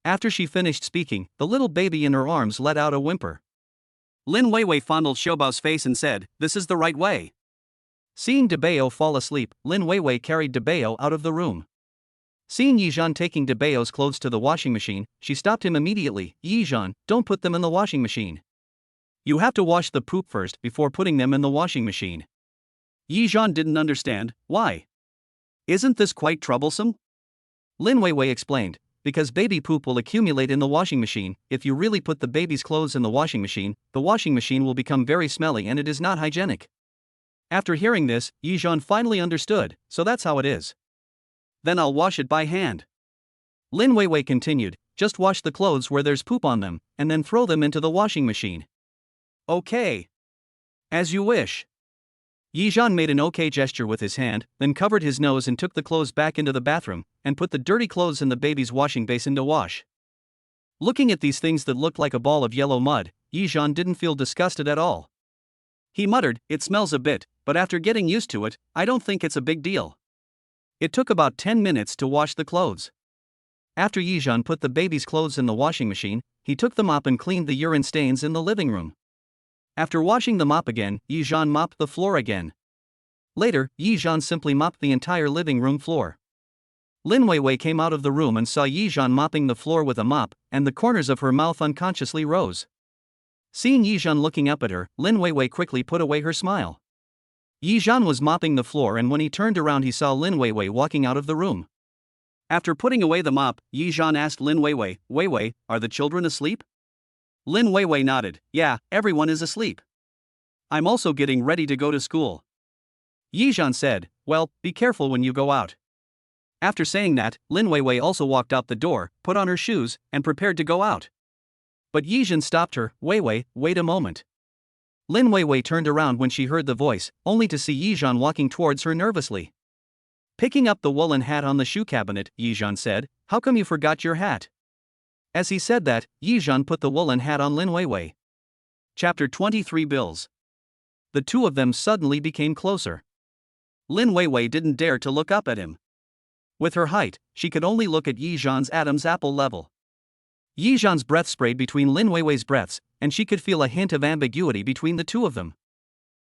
After she finished speaking, the little baby in her arms let out a whimper. Lin Weiwei fondled Xiaobao's face and said, this is the right way. Seeing Debeo fall asleep, Lin Weiwei carried Debeo out of the room. Seeing Yizhan taking Debeo's clothes to the washing machine, she stopped him immediately. Yizhan, don't put them in the washing machine. You have to wash the poop first before putting them in the washing machine. Yizhan didn't understand, why? Isn't this quite troublesome? Lin Weiwei explained, because baby poop will accumulate in the washing machine. If you really put the baby's clothes in the washing machine will become very smelly and it is not hygienic. After hearing this, Yizhan finally understood, so that's how it is. Then I'll wash it by hand. Lin Weiwei continued, just wash the clothes where there's poop on them, and then throw them into the washing machine. Okay. As you wish. Yizhan made an okay gesture with his hand, then covered his nose and took the clothes back into the bathroom, and put the dirty clothes in the baby's washing basin to wash. Looking at these things that looked like a ball of yellow mud, Yizhan didn't feel disgusted at all. He muttered, it smells a bit, but after getting used to it, I don't think it's a big deal. It took about 10 minutes to wash the clothes. After Yizhan put the baby's clothes in the washing machine, he took the mop and cleaned the urine stains in the living room. After washing the mop again, Yizhan mopped the floor again. Later, Yizhan simply mopped the entire living room floor. Lin Weiwei came out of the room and saw Yizhan mopping the floor with a mop, and the corners of her mouth unconsciously rose. Seeing Yizhan looking up at her, Lin Weiwei quickly put away her smile. Yizhan was mopping the floor, and when he turned around he saw Lin Weiwei walking out of the room. After putting away the mop, Yizhan asked Lin Weiwei, Weiwei, are the children asleep? Lin Weiwei nodded, yeah, everyone is asleep. I'm also getting ready to go to school. Yizhan said, well, be careful when you go out. After saying that, Lin Weiwei also walked out the door, put on her shoes, and prepared to go out. But Yizhan stopped her, Weiwei, wait a moment. Lin Weiwei turned around when she heard the voice, only to see Yizhan walking towards her nervously. Picking up the woolen hat on the shoe cabinet, Yizhan said, how come you forgot your hat? As he said that, Yizhan put the woolen hat on Lin Weiwei. Chapter 23 Bills. The two of them suddenly became closer. Lin Weiwei didn't dare to look up at him. With her height, she could only look at Yizhan's Adam's apple level. Yizhan's breath sprayed between Lin Weiwei's breaths, and she could feel a hint of ambiguity between the two of them.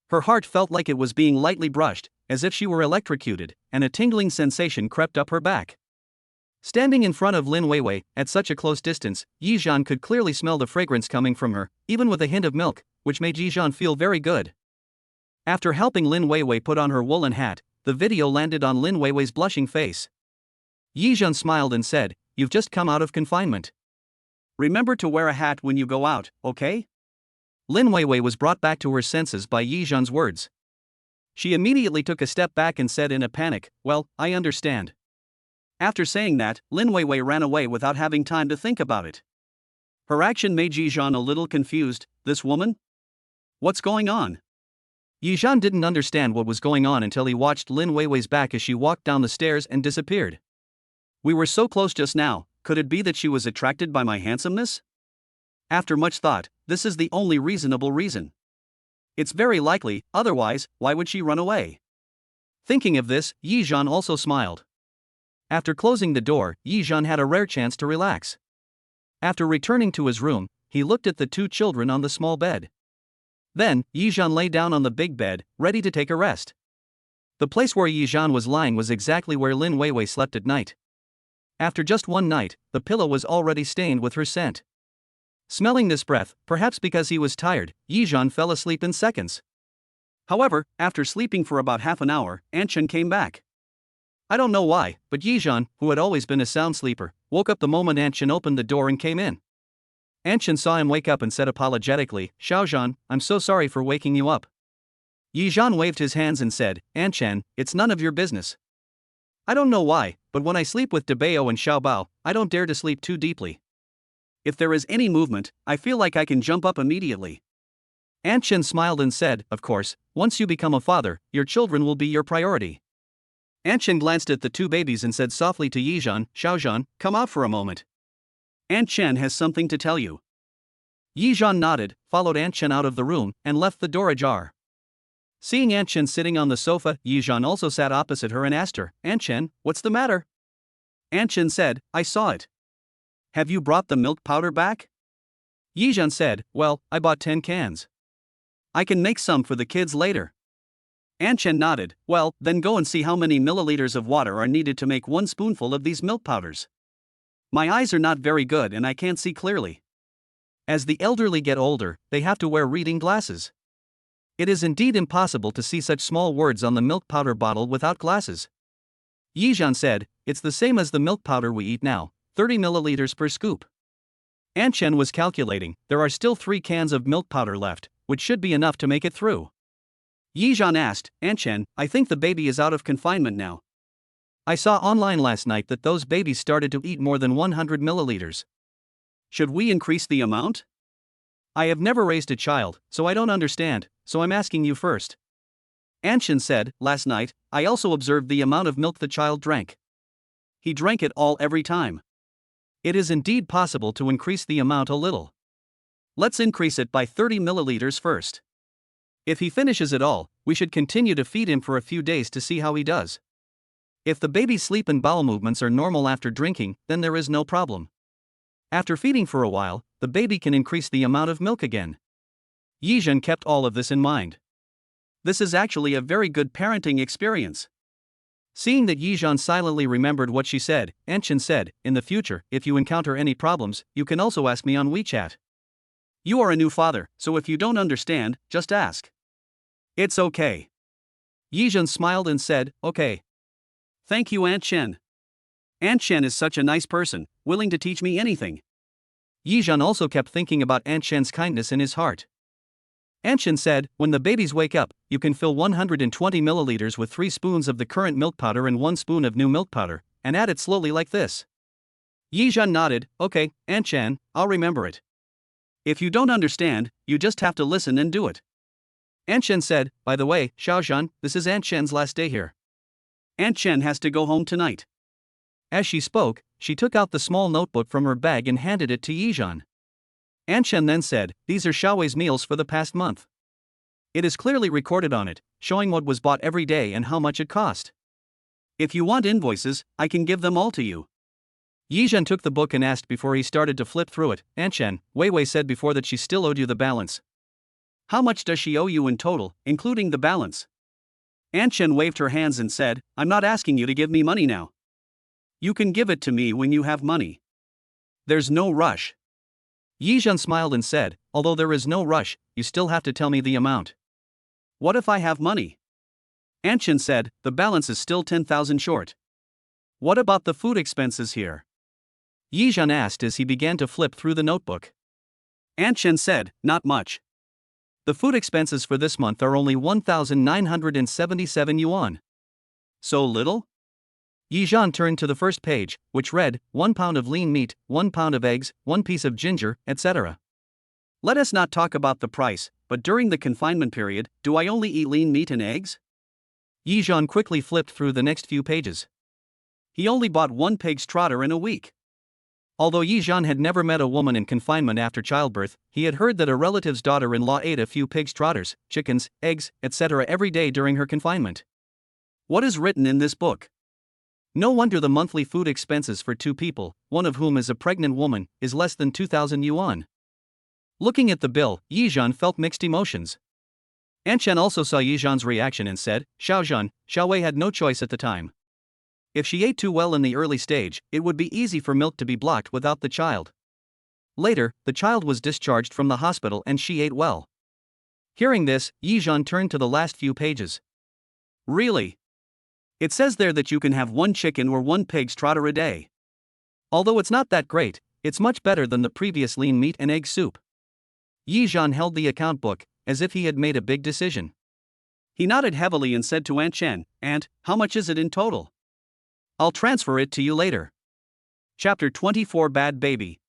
Her heart felt like it was being lightly brushed, as if she were electrocuted, and a tingling sensation crept up her back. Standing in front of Lin Weiwei, at such a close distance, Yizhan could clearly smell the fragrance coming from her, even with a hint of milk, which made Yizhan feel very good. After helping Lin Weiwei put on her woolen hat, the video landed on Lin Weiwei's blushing face. Yizhan smiled and said, you've just come out of confinement. Remember to wear a hat when you go out, okay? Lin Weiwei was brought back to her senses by Yizhan's words. She immediately took a step back and said in a panic, well, I understand. After saying that, Lin Weiwei ran away without having time to think about it. Her action made Yizhan a little confused. This woman? What's going on? Yizhan didn't understand what was going on until he watched Lin Weiwei's back as she walked down the stairs and disappeared. We were so close just now, could it be that she was attracted by my handsomeness? After much thought, this is the only reasonable reason. It's very likely, otherwise, why would she run away? Thinking of this, Yizhan also smiled. After closing the door, Yizhan had a rare chance to relax. After returning to his room, he looked at the two children on the small bed. Then, Yizhan lay down on the big bed, ready to take a rest. The place where Yizhan was lying was exactly where Lin Weiwei slept at night. After just one night, the pillow was already stained with her scent. Smelling this breath, perhaps because he was tired, Yizhan fell asleep in seconds. However, after sleeping for about half an hour, Anchen came back. I don't know why, but Yizhan, who had always been a sound sleeper, woke up the moment Anchen opened the door and came in. Anchen saw him wake up and said apologetically, Xiaozhan, I'm so sorry for waking you up. Yizhan waved his hands and said, Anchen, it's none of your business. I don't know why, but when I sleep with Debao and Xiaobao, I don't dare to sleep too deeply. If there is any movement, I feel like I can jump up immediately. Anchen smiled and said, of course, once you become a father, your children will be your priority. Anchen glanced at the two babies and said softly to Yizhan, Xiaozhan, come out for a moment. Anchen has something to tell you. Yizhan nodded, followed Anchen out of the room, and left the door ajar. Seeing Anchen sitting on the sofa, Yizhan also sat opposite her and asked her, Anchen, what's the matter? Anchen said, I saw it. Have you brought the milk powder back? Yizhan said, well, I bought 10 cans. I can make some for the kids later. Anchen nodded, well, then go and see how many milliliters of water are needed to make 1 spoonful of these milk powders. My eyes are not very good and I can't see clearly. As the elderly get older, they have to wear reading glasses. It is indeed impossible to see such small words on the milk powder bottle without glasses. Yizhan said, it's the same as the milk powder we eat now, 30 milliliters per scoop. Aunt Chen was calculating, there are still 3 cans of milk powder left, which should be enough to make it through. Yizhan asked, Aunt Chen, I think the baby is out of confinement now. I saw online last night that those babies started to eat more than 100 milliliters. Should we increase the amount? I have never raised a child, so I don't understand, so I'm asking you first. Aunt Chen said, last night, I also observed the amount of milk the child drank. He drank it all every time. It is indeed possible to increase the amount a little. Let's increase it by 30 milliliters first. If he finishes it all, we should continue to feed him for a few days to see how he does. If the baby's sleep and bowel movements are normal after drinking, then there is no problem. After feeding for a while, the baby can increase the amount of milk again. Yizhan kept all of this in mind. This is actually a very good parenting experience. Seeing that Yizhan silently remembered what she said, Aunt Chen said, in the future, if you encounter any problems, you can also ask me on WeChat. You are a new father, so if you don't understand, just ask. It's okay. Yizhan smiled and said, okay. Thank you, Aunt Chen. Aunt Chen is such a nice person, willing to teach me anything. Yizhan also kept thinking about Aunt Chen's kindness in his heart. Aunt Chen said, when the babies wake up, you can fill 120 milliliters with 3 spoons of the current milk powder and 1 spoon of new milk powder, and add it slowly like this. Yizhan nodded, okay, Aunt Chen, I'll remember it. If you don't understand, you just have to listen and do it. Aunt Chen said, by the way, Xiaozhan, this is Aunt Chen's last day here. Aunt Chen has to go home tonight. As she spoke, she took out the small notebook from her bag and handed it to Yizhan. Aunt Chen then said, these are Xiaowei's meals for the past month. It is clearly recorded on it, showing what was bought every day and how much it cost. If you want invoices, I can give them all to you. Yizhan took the book and asked before he started to flip through it, Aunt Chen, Weiwei said before that she still owed you the balance. How much does she owe you in total, including the balance? Aunt Chen waved her hands and said, I'm not asking you to give me money now. You can give it to me when you have money. There's no rush. Yizhan smiled and said, although there is no rush, you still have to tell me the amount. What if I have money? Aunt Chen said, the balance is still 10,000 short. What about the food expenses here? Yizhan asked as he began to flip through the notebook. Aunt Chen said, not much. The food expenses for this month are only 1,977 yuan. So little? Yizhan turned to the first page, which read, 1 pound of lean meat, 1 pound of eggs, 1 piece of ginger, etc. Let us not talk about the price, but during the confinement period, do I only eat lean meat and eggs? Yizhan quickly flipped through the next few pages. He only bought 1 pig's trotter in a week. Although Yizhan had never met a woman in confinement after childbirth, he had heard that a relative's daughter-in-law ate a few pig's trotters, chickens, eggs, etc. every day during her confinement. What is written in this book? No wonder the monthly food expenses for 2 people, one of whom is a pregnant woman, is less than 2,000 yuan. Looking at the bill, Yizhan felt mixed emotions. Aunt Chen also saw Yizhan's reaction and said, Xiaozhan, Xiaowei had no choice at the time. If she ate too well in the early stage, it would be easy for milk to be blocked without the child. Later, the child was discharged from the hospital and she ate well. Hearing this, Yizhan turned to the last few pages. Really? It says there that you can have 1 chicken or 1 pig's trotter a day. Although it's not that great, it's much better than the previous lean meat and egg soup. Yizhan held the account book, as if he had made a big decision. He nodded heavily and said to Aunt Chen, Aunt, how much is it in total? I'll transfer it to you later. Chapter 24 Bad Baby.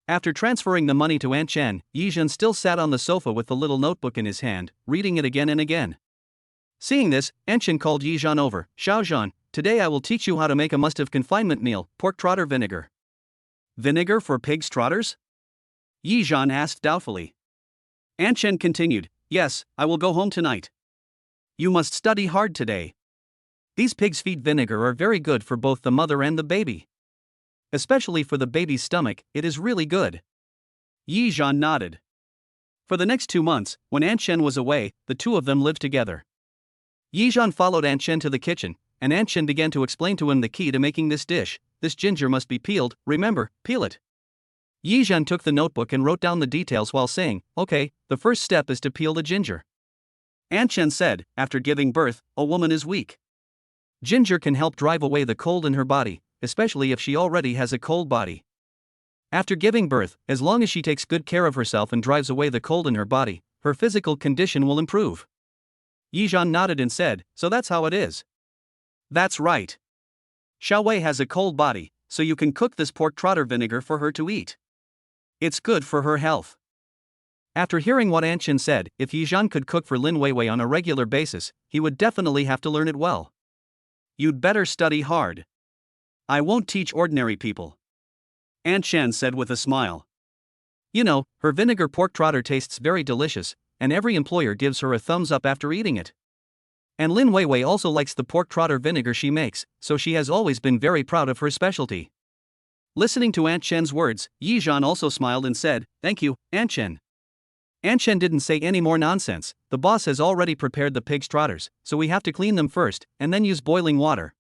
After transferring the money to Aunt Chen, Yizhan still sat on the sofa with the little notebook in his hand, reading it again and again. Seeing this, Aunt Chen called Yizhan over, Xiaozhan, today I will teach you how to make a must-have confinement meal, pork trotter vinegar. Vinegar for pig's trotters? Yizhan asked doubtfully. Aunt Chen continued, yes, I will go home tonight. You must study hard today. These pig's feet vinegar are very good for both the mother and the baby. Especially for the baby's stomach, it is really good. Yizhan nodded. For the next 2 months, when Aunt Chen was away, the two of them lived together. Yizhan followed Aunt Chen to the kitchen, and Aunt Chen began to explain to him the key to making this dish. This ginger must be peeled, remember, peel it. Yizhan took the notebook and wrote down the details while saying, okay, the first step is to peel the ginger. Aunt Chen said, after giving birth, a woman is weak. Ginger can help drive away the cold in her body, especially if she already has a cold body. After giving birth, as long as she takes good care of herself and drives away the cold in her body, her physical condition will improve. Yizhan nodded and said, so that's how it is. That's right. Xiaowei has a cold body, so you can cook this pork trotter vinegar for her to eat. It's good for her health. After hearing what Anqian said, if Yizhan could cook for Lin Weiwei on a regular basis, he would definitely have to learn it well. You'd better study hard. I won't teach ordinary people. Anqian said with a smile. You know, her vinegar pork trotter tastes very delicious, and every employer gives her a thumbs up after eating it. And Lin Weiwei also likes the pork trotter vinegar she makes, so she has always been very proud of her specialty. Listening to Anqian's words, Yizhan also smiled and said, thank you, Anqian. Anqian didn't say any more nonsense. The boss has already prepared the pig's trotters, so we have to clean them first, and then use boiling water.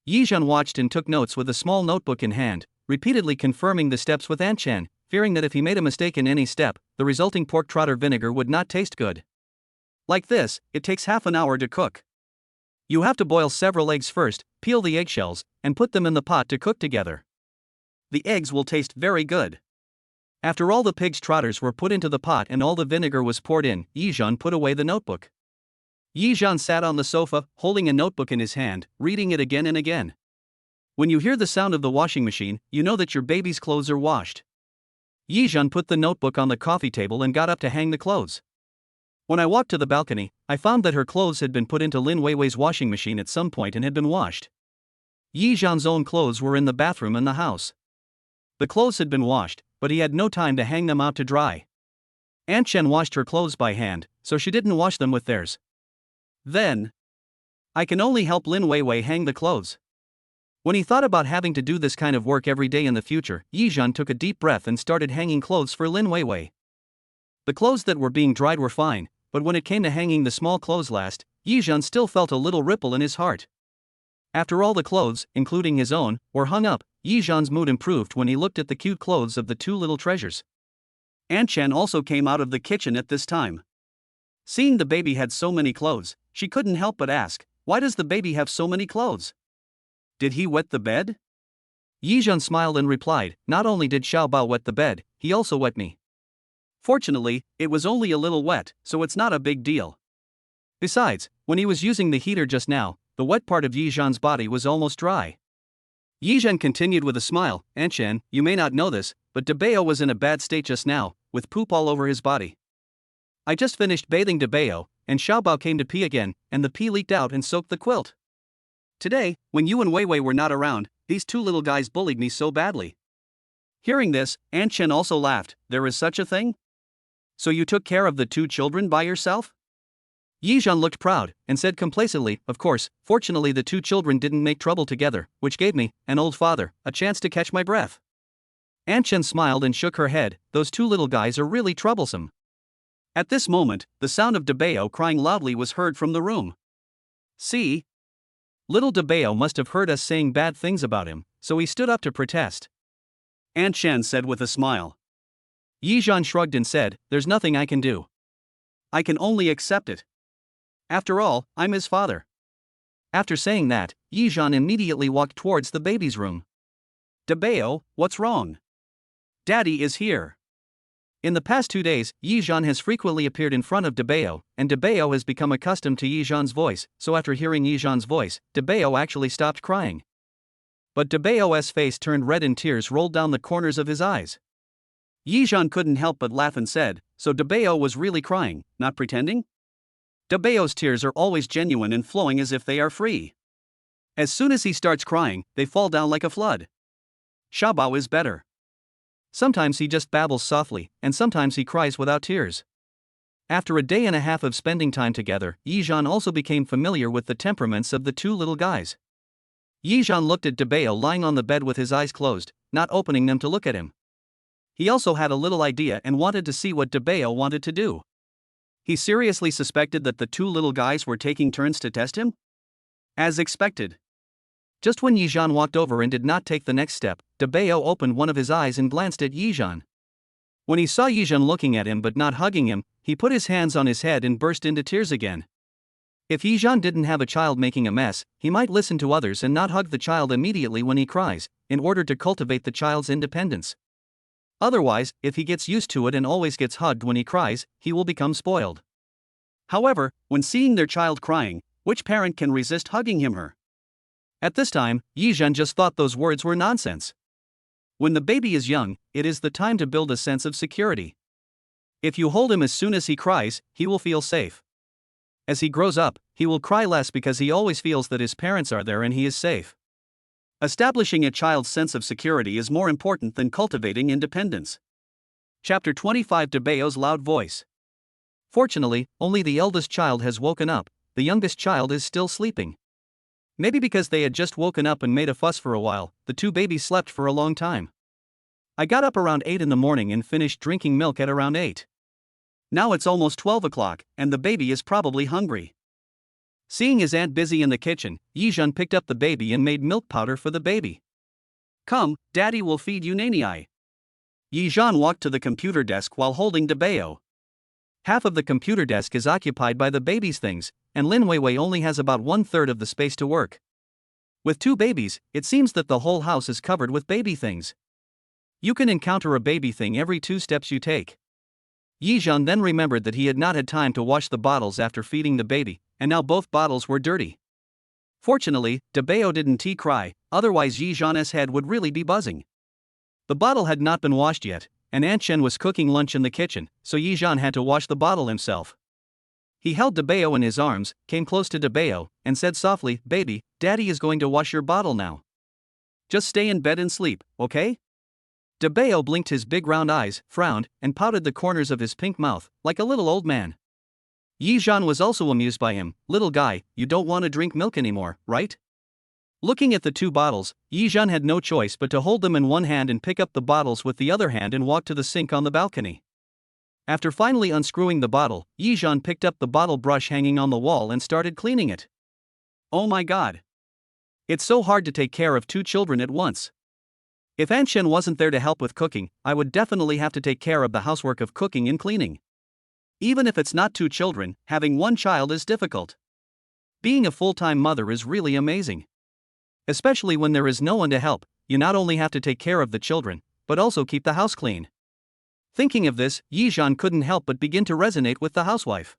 Yizhan watched and took notes with a small notebook in hand, repeatedly confirming the steps with Anqian, fearing that if he made a mistake in any step, the resulting pork trotter vinegar would not taste good. Like this, it takes half an hour to cook. You have to boil several eggs first, peel the eggshells, and put them in the pot to cook together. The eggs will taste very good. After all the pig's trotters were put into the pot and all the vinegar was poured in, Yizhan put away the notebook. Yizhan sat on the sofa, holding a notebook in his hand, reading it again and again. When you hear the sound of the washing machine, you know that your baby's clothes are washed. Yizhan put the notebook on the coffee table and got up to hang the clothes. When I walked to the balcony, I found that her clothes had been put into Lin Weiwei's washing machine at some point and had been washed. Yizhan's own clothes were in the bathroom in the house. The clothes had been washed, but he had no time to hang them out to dry. Anqian washed her clothes by hand, so she didn't wash them with theirs. Then, I can only help Lin Weiwei hang the clothes. When he thought about having to do this kind of work every day in the future, Yizhan took a deep breath and started hanging clothes for Lin Weiwei. The clothes that were being dried were fine, but when it came to hanging the small clothes last, Yizhan still felt a little ripple in his heart. After all the clothes, including his own, were hung up, Yizhan's mood improved when he looked at the cute clothes of the two little treasures. Anqian also came out of the kitchen at this time. Seeing the baby had so many clothes, she couldn't help but ask, why does the baby have so many clothes? Did he wet the bed? Yizhan smiled and replied, not only did Xiaobao wet the bed, he also wet me. Fortunately, it was only a little wet, so it's not a big deal. Besides, when he was using the heater just now, the wet part of Yizhan's body was almost dry. Yizhan continued with a smile, Anqian, you may not know this, but Debao was in a bad state just now, with poop all over his body. I just finished bathing Debao, and Xiaobao came to pee again, and the pee leaked out and soaked the quilt. Today, when you and Weiwei were not around, these two little guys bullied me so badly. Hearing this, Anqian also laughed, there is such a thing? So you took care of the two children by yourself? Yizhan looked proud, and said complacently, of course, fortunately the two children didn't make trouble together, which gave me, an old father, a chance to catch my breath. Anqian smiled and shook her head, those two little guys are really troublesome. At this moment, the sound of Debao crying loudly was heard from the room. See? Little Debao must have heard us saying bad things about him, so he stood up to protest. Anqian said with a smile. Yizhan shrugged and said, there's nothing I can do. I can only accept it. After all, I'm his father. After saying that, Yizhan immediately walked towards the baby's room. Debao, what's wrong? Daddy is here. In the past 2 days, Yizhan has frequently appeared in front of Debao, and Debao has become accustomed to Yizhan's voice, so after hearing Yizhan's voice, Debao actually stopped crying. But Debao's face turned red and tears rolled down the corners of his eyes. Yizhan couldn't help but laugh and said, so Debao was really crying, not pretending? Debao's tears are always genuine and flowing as if they are free. As soon as he starts crying, they fall down like a flood. Xiaobao is better. Sometimes he just babbles softly, and sometimes he cries without tears. After a day and a half of spending time together, Yizhan also became familiar with the temperaments of the two little guys. Yizhan looked at Debao lying on the bed with his eyes closed, not opening them to look at him. He also had a little idea and wanted to see what Debao wanted to do. He seriously suspected that the two little guys were taking turns to test him? As expected. Just when Yizhan walked over and did not take the next step, Debao opened one of his eyes and glanced at Yizhan. When he saw Yizhan looking at him but not hugging him, he put his hands on his head and burst into tears again. If Yizhan didn't have a child making a mess, he might listen to others and not hug the child immediately when he cries, in order to cultivate the child's independence. Otherwise, if he gets used to it and always gets hugged when he cries, he will become spoiled. However, when seeing their child crying, which parent can resist hugging him or her? At this time, Yizhan just thought those words were nonsense. When the baby is young, it is the time to build a sense of security. If you hold him as soon as he cries, he will feel safe. As he grows up, he will cry less because he always feels that his parents are there and he is safe. Establishing a child's sense of security is more important than cultivating independence. Chapter 25: Debayo's Loud Voice. Fortunately, only the eldest child has woken up, the youngest child is still sleeping. Maybe because they had just woken up and made a fuss for a while, the two babies slept for a long time. I got up around 8 in the morning and finished drinking milk at around 8. Now it's almost 12 o'clock, and the baby is probably hungry. Seeing his aunt busy in the kitchen, Yizhan picked up the baby and made milk powder for the baby. Come, Daddy will feed you Nani. Yizhan walked to the computer desk while holding Debayo. Half of the computer desk is occupied by the baby's things, and Lin Weiwei only has about 1/3 of the space to work. With two babies, it seems that the whole house is covered with baby things. You can encounter a baby thing every 2 steps you take. Yizhan then remembered that he had not had time to wash the bottles after feeding the baby, and now both bottles were dirty. Fortunately, Debayo didn't cry, otherwise Yizhan's head would really be buzzing. The bottle had not been washed yet, and Aunt Shen was cooking lunch in the kitchen, so Yizhan had to wash the bottle himself. He held Debayo in his arms, came close to Debayo, and said softly, "Baby, Daddy is going to wash your bottle now. Just stay in bed and sleep, okay?" Debayo blinked his big round eyes, frowned, and pouted the corners of his pink mouth, like a little old man. Yizhan was also amused by him. "Little guy, you don't want to drink milk anymore, right?" Looking at the two bottles, Yizhan had no choice but to hold them in one hand and pick up the bottles with the other hand and walk to the sink on the balcony. After finally unscrewing the bottle, Yizhan picked up the bottle brush hanging on the wall and started cleaning it. Oh my god! It's so hard to take care of 2 children at once. If Aunt Shen wasn't there to help with cooking, I would definitely have to take care of the housework of cooking and cleaning. Even if it's not 2 children, having 1 child is difficult. Being a full-time mother is really amazing. Especially when there is no one to help, you not only have to take care of the children, but also keep the house clean. Thinking of this, Yizhan couldn't help but begin to resonate with the housewife.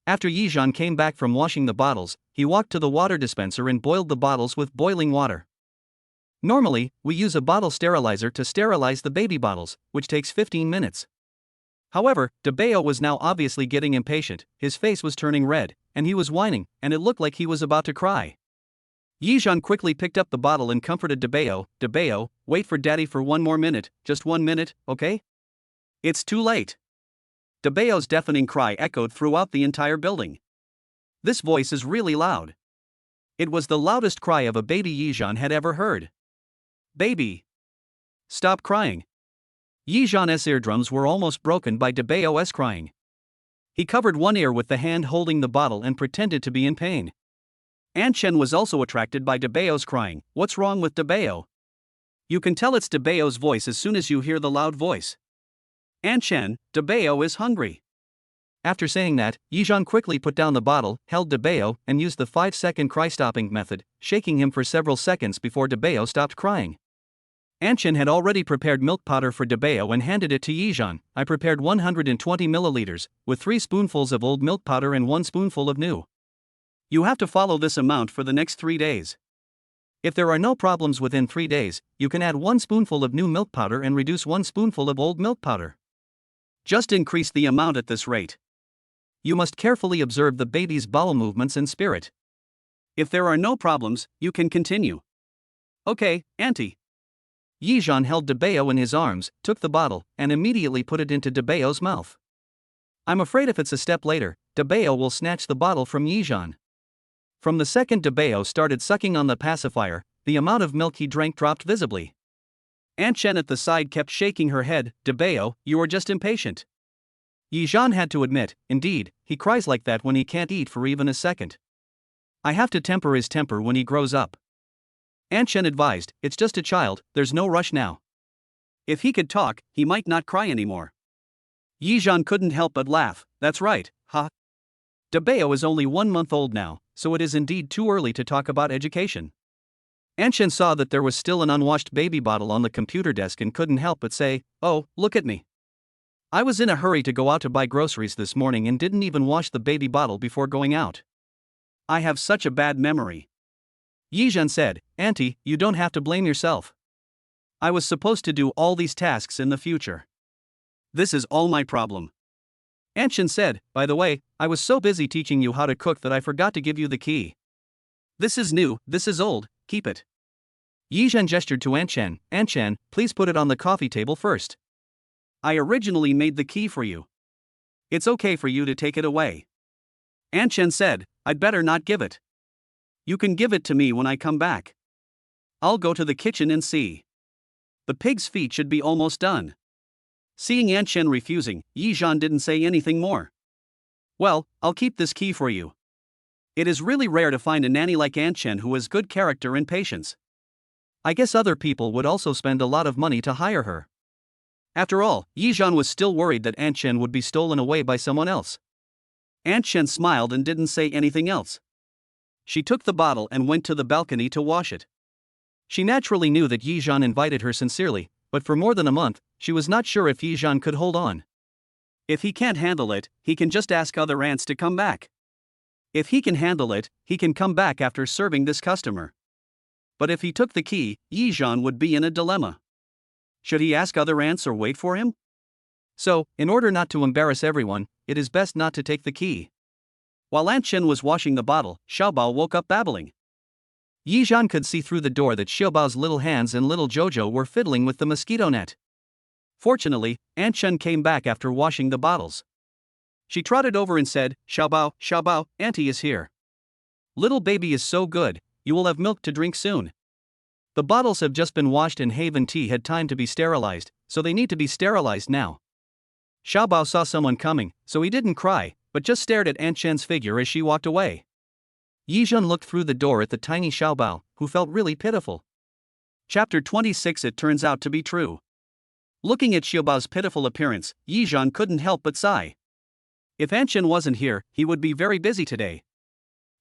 After Yizhan came back from washing the bottles, he walked to the water dispenser and boiled the bottles with boiling water. Normally, we use a bottle sterilizer to sterilize the baby bottles, which takes 15 minutes. However, Debayo was now obviously getting impatient, his face was turning red, and he was whining, and it looked like he was about to cry. Yizhan quickly picked up the bottle and comforted Debayo. "Debayo, wait for Daddy for 1 more minute, just 1 minute, okay? It's too late." Debayo's deafening cry echoed throughout the entire building. This voice is really loud. It was the loudest cry of a baby Yizhan had ever heard. "Baby! Stop crying." Yizhan's eardrums were almost broken by Debayo's crying. He covered one ear with the hand holding the bottle and pretended to be in pain. Aunt Shen was also attracted by Debayo's crying. "What's wrong with Debayo?" You can tell it's Debayo's voice as soon as you hear the loud voice. "Aunt Shen, Debayo is hungry." After saying that, Yizhan quickly put down the bottle, held Debayo, and used the 5-second cry-stopping method, shaking him for several seconds before Debayo stopped crying. Aunt Shen had already prepared milk powder for Debayo and handed it to Yizhan. "I prepared 120 milliliters, with 3 spoonfuls of old milk powder and 1 spoonful of new. You have to follow this amount for the next 3 days. If there are no problems within 3 days, you can add 1 spoonful of new milk powder and reduce 1 spoonful of old milk powder. Just increase the amount at this rate. You must carefully observe the baby's bowel movements and spirit. If there are no problems, you can continue." "Okay, Auntie." Yizhan held Debayo in his arms, took the bottle, and immediately put it into Debayo's mouth. I'm afraid if it's a step later, Debayo will snatch the bottle from Yizhan. From the second Debayo started sucking on the pacifier, the amount of milk he drank dropped visibly. Aunt Shen at the side kept shaking her head. "Debayo, you are just impatient." Yizhan had to admit, indeed, he cries like that when he can't eat for even a second. I have to temper his temper when he grows up. Aunt Shen advised, "It's just a child, there's no rush now. If he could talk, he might not cry anymore." Yizhan couldn't help but laugh. "That's right, huh? Debeo is only 1 month old now, so it is indeed too early to talk about education. Anshin saw that there was still an unwashed baby bottle on the computer desk and couldn't help but say, "Oh, look at me. I was in a hurry to go out to buy groceries this morning and didn't even wash the baby bottle before going out. I have such a bad memory." Yizhan said, "Auntie, you don't have to blame yourself. I was supposed to do all these tasks in the future. This is all my problem." Anshin said, "By the way, I was so busy teaching you how to cook that I forgot to give you the key. This is new, this is old, keep it." Yizhan gestured to Anshan, "Anshan, please put it on the coffee table first. I originally made the key for you. It's okay for you to take it away." Anshan said, "I'd better not give it. You can give it to me when I come back. I'll go to the kitchen and see. The pig's feet should be almost done." Seeing Anshan refusing, Yizhan didn't say anything more. "Well, I'll keep this key for you. It is really rare to find a nanny like Anshan who has good character and patience. I guess other people would also spend a lot of money to hire her." After all, Yizhan was still worried that Anshan would be stolen away by someone else. Anshan smiled and didn't say anything else. She took the bottle and went to the balcony to wash it. She naturally knew that Yizhan invited her sincerely, but for more than a month, she was not sure if Yizhan could hold on. If he can't handle it, he can just ask other ants to come back. If he can handle it, he can come back after serving this customer. But if he took the key, Yizhan would be in a dilemma. Should he ask other ants or wait for him? So, in order not to embarrass everyone, it is best not to take the key. While Aunt Shen was washing the bottle, Xiaobao woke up babbling. Yizhan could see through the door that Xiaobao's little hands and little Jojo were fiddling with the mosquito net. Fortunately, Aunt Shen came back after washing the bottles. She trotted over and said, "Xiaobao, Xiaobao, Auntie is here. Little baby is so good, you will have milk to drink soon. The bottles have just been washed and Haven tea had time to be sterilized, so they need to be sterilized now." Xiaobao saw someone coming, so he didn't cry, but just stared at Aunt Shen's figure as she walked away. Yizhan looked through the door at the tiny Xiaobao, who felt really pitiful. Chapter 26. It turns out to be true. Looking at Xiaobao's pitiful appearance, Yizhan couldn't help but sigh. If Aunt Shen wasn't here, he would be very busy today.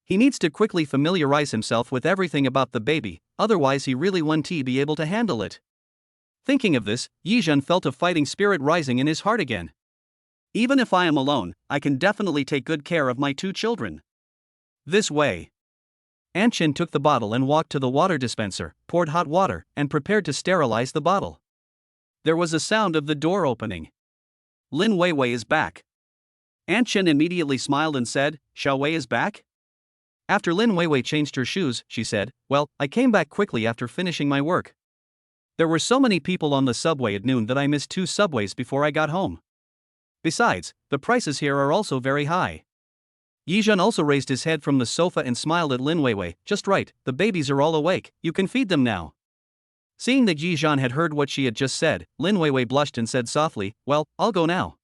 He needs to quickly familiarize himself with everything about the baby, otherwise he really won't be able to handle it. Thinking of this, Yizhan felt a fighting spirit rising in his heart again. Even if I am alone, I can definitely take good care of my 2 children. This way. Aunt Shen took the bottle and walked to the water dispenser, poured hot water, and prepared to sterilize the bottle. There was a sound of the door opening. Lin Weiwei is back. Aunt Shen immediately smiled and said, "Xiao Wei is back?" After Lin Weiwei changed her shoes, she said, "Well, I came back quickly after finishing my work. There were so many people on the subway at noon that I missed 2 subways before I got home. Besides, the prices here are also very high." Yizhan also raised his head from the sofa and smiled at Lin Weiwei. "Just right, the babies are all awake, you can feed them now." Seeing that Yizhan had heard what she had just said, Lin Weiwei blushed and said softly, "Well, I'll go now."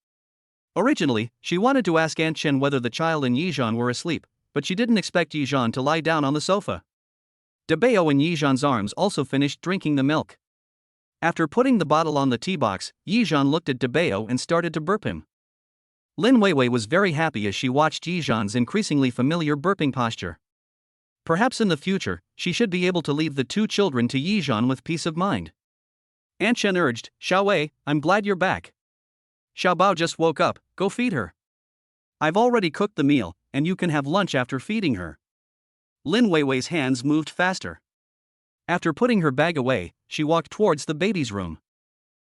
Originally, she wanted to ask Aunt Shen whether the child and Yizhan were asleep, but she didn't expect Yizhan to lie down on the sofa. Debeo in Yizhan's arms also finished drinking the milk. After putting the bottle on the tea box, Yizhan looked at Debeo and started to burp him. Lin Weiwei was very happy as she watched Yizhan's increasingly familiar burping posture. Perhaps in the future, she should be able to leave the 2 children to Yizhan with peace of mind. Aunt Shen urged, "Xiao Wei, I'm glad you're back. Xiaobao just woke up, go feed her. I've already cooked the meal, and you can have lunch after feeding her." Lin Weiwei's hands moved faster. After putting her bag away, she walked towards the baby's room.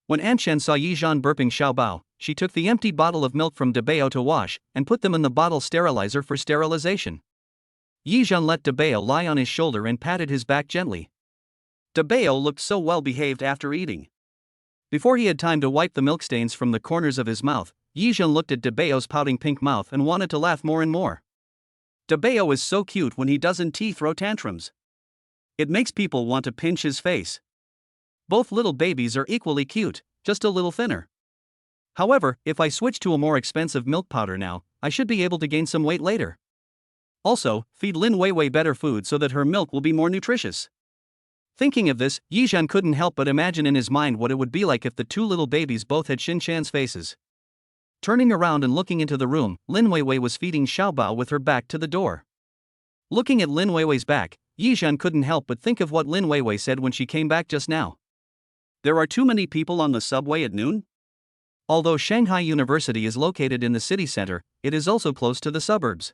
When Aunt Shen saw Yizhan burping Xiaobao, she took the empty bottle of milk from Debeo to wash, and put them in the bottle sterilizer for sterilization. Yizhan let Debeo lie on his shoulder and patted his back gently. Debeo looked so well behaved after eating. Before he had time to wipe the milk stains from the corners of his mouth, Yizhan looked at Debeo's pouting pink mouth and wanted to laugh more and more. Debeo is so cute when he doesn't throw tantrums. It makes people want to pinch his face. Both little babies are equally cute, just a little thinner. However, if I switch to a more expensive milk powder now, I should be able to gain some weight later. Also, feed Lin Weiwei better food so that her milk will be more nutritious. Thinking of this, Yizhan couldn't help but imagine in his mind what it would be like if the 2 little babies both had Shin Chan's faces. Turning around and looking into the room, Lin Weiwei was feeding Xiaobao with her back to the door. Looking at Lin Weiwei's back, Yizhan couldn't help but think of what Lin Weiwei said when she came back just now. There are too many people on the subway at noon? Although Shanghai University is located in the city center, it is also close to the suburbs.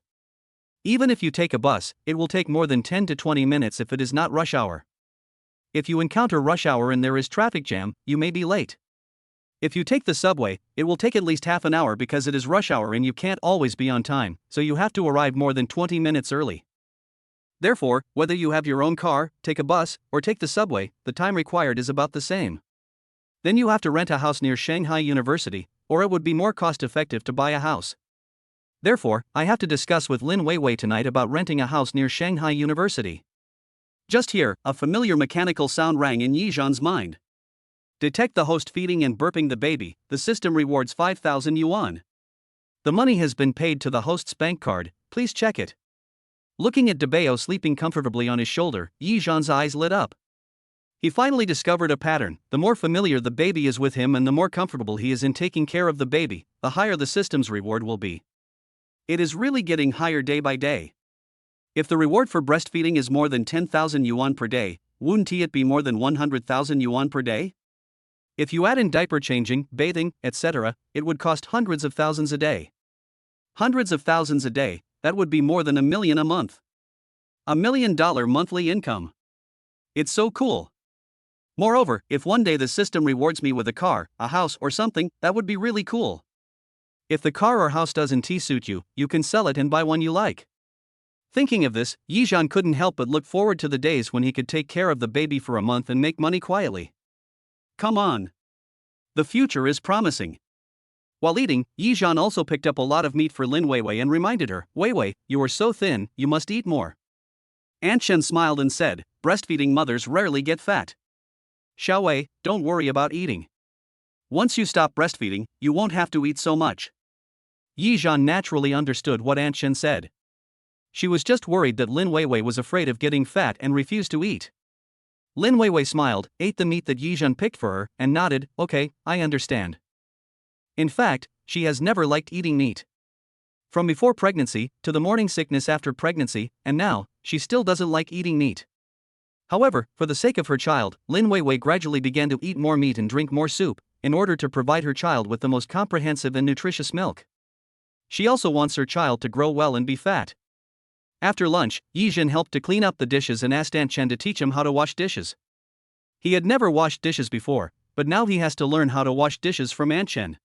Even if you take a bus, it will take more than 10 to 20 minutes if it is not rush hour. If you encounter rush hour and there is traffic jam, you may be late. If you take the subway, it will take at least half an hour because it is rush hour and you can't always be on time, so you have to arrive more than 20 minutes early. Therefore, whether you have your own car, take a bus, or take the subway, the time required is about the same. Then you have to rent a house near Shanghai University, or it would be more cost-effective to buy a house. Therefore, I have to discuss with Lin Weiwei tonight about renting a house near Shanghai University. Just here, a familiar mechanical sound rang in Yizhan's mind. Detect the host feeding and burping the baby, the system rewards 5,000 yuan. The money has been paid to the host's bank card, please check it. Looking at Debeo sleeping comfortably on his shoulder, Yizhan's eyes lit up. He finally discovered a pattern: the more familiar the baby is with him and the more comfortable he is in taking care of the baby, the higher the system's reward will be. It is really getting higher day by day. If the reward for breastfeeding is more than 10,000 yuan per day, wouldn't it be more than 100,000 yuan per day? If you add in diaper changing, bathing, etc., it would cost hundreds of thousands a day. Hundreds of thousands a day, that would be more than $1 million a month. $1 million monthly income. It's so cool. Moreover, if one day the system rewards me with a car, a house, or something, that would be really cool. If the car or house doesn't suit you, you can sell it and buy one you like. Thinking of this, Yizhan couldn't help but look forward to the days when he could take care of the baby for a month and make money quietly. Come on. The future is promising. While eating, Yizhan also picked up a lot of meat for Lin Weiwei and reminded her, "Weiwei, you are so thin, you must eat more." Aunt Shen smiled and said, "Breastfeeding mothers rarely get fat. Xiaowei, don't worry about eating. Once you stop breastfeeding, you won't have to eat so much." Yizhan naturally understood what Aunt Shen said. She was just worried that Lin Weiwei was afraid of getting fat and refused to eat. Lin Weiwei smiled, ate the meat that Yizhan picked for her, and nodded, "Okay, I understand." In fact, she has never liked eating meat. From before pregnancy, to the morning sickness after pregnancy, and now, she still doesn't like eating meat. However, for the sake of her child, Lin Weiwei gradually began to eat more meat and drink more soup, in order to provide her child with the most comprehensive and nutritious milk. She also wants her child to grow well and be fat. After lunch, Yizhan helped to clean up the dishes and asked Aunt Chen to teach him how to wash dishes. He had never washed dishes before, but now he has to learn how to wash dishes from Aunt Chen.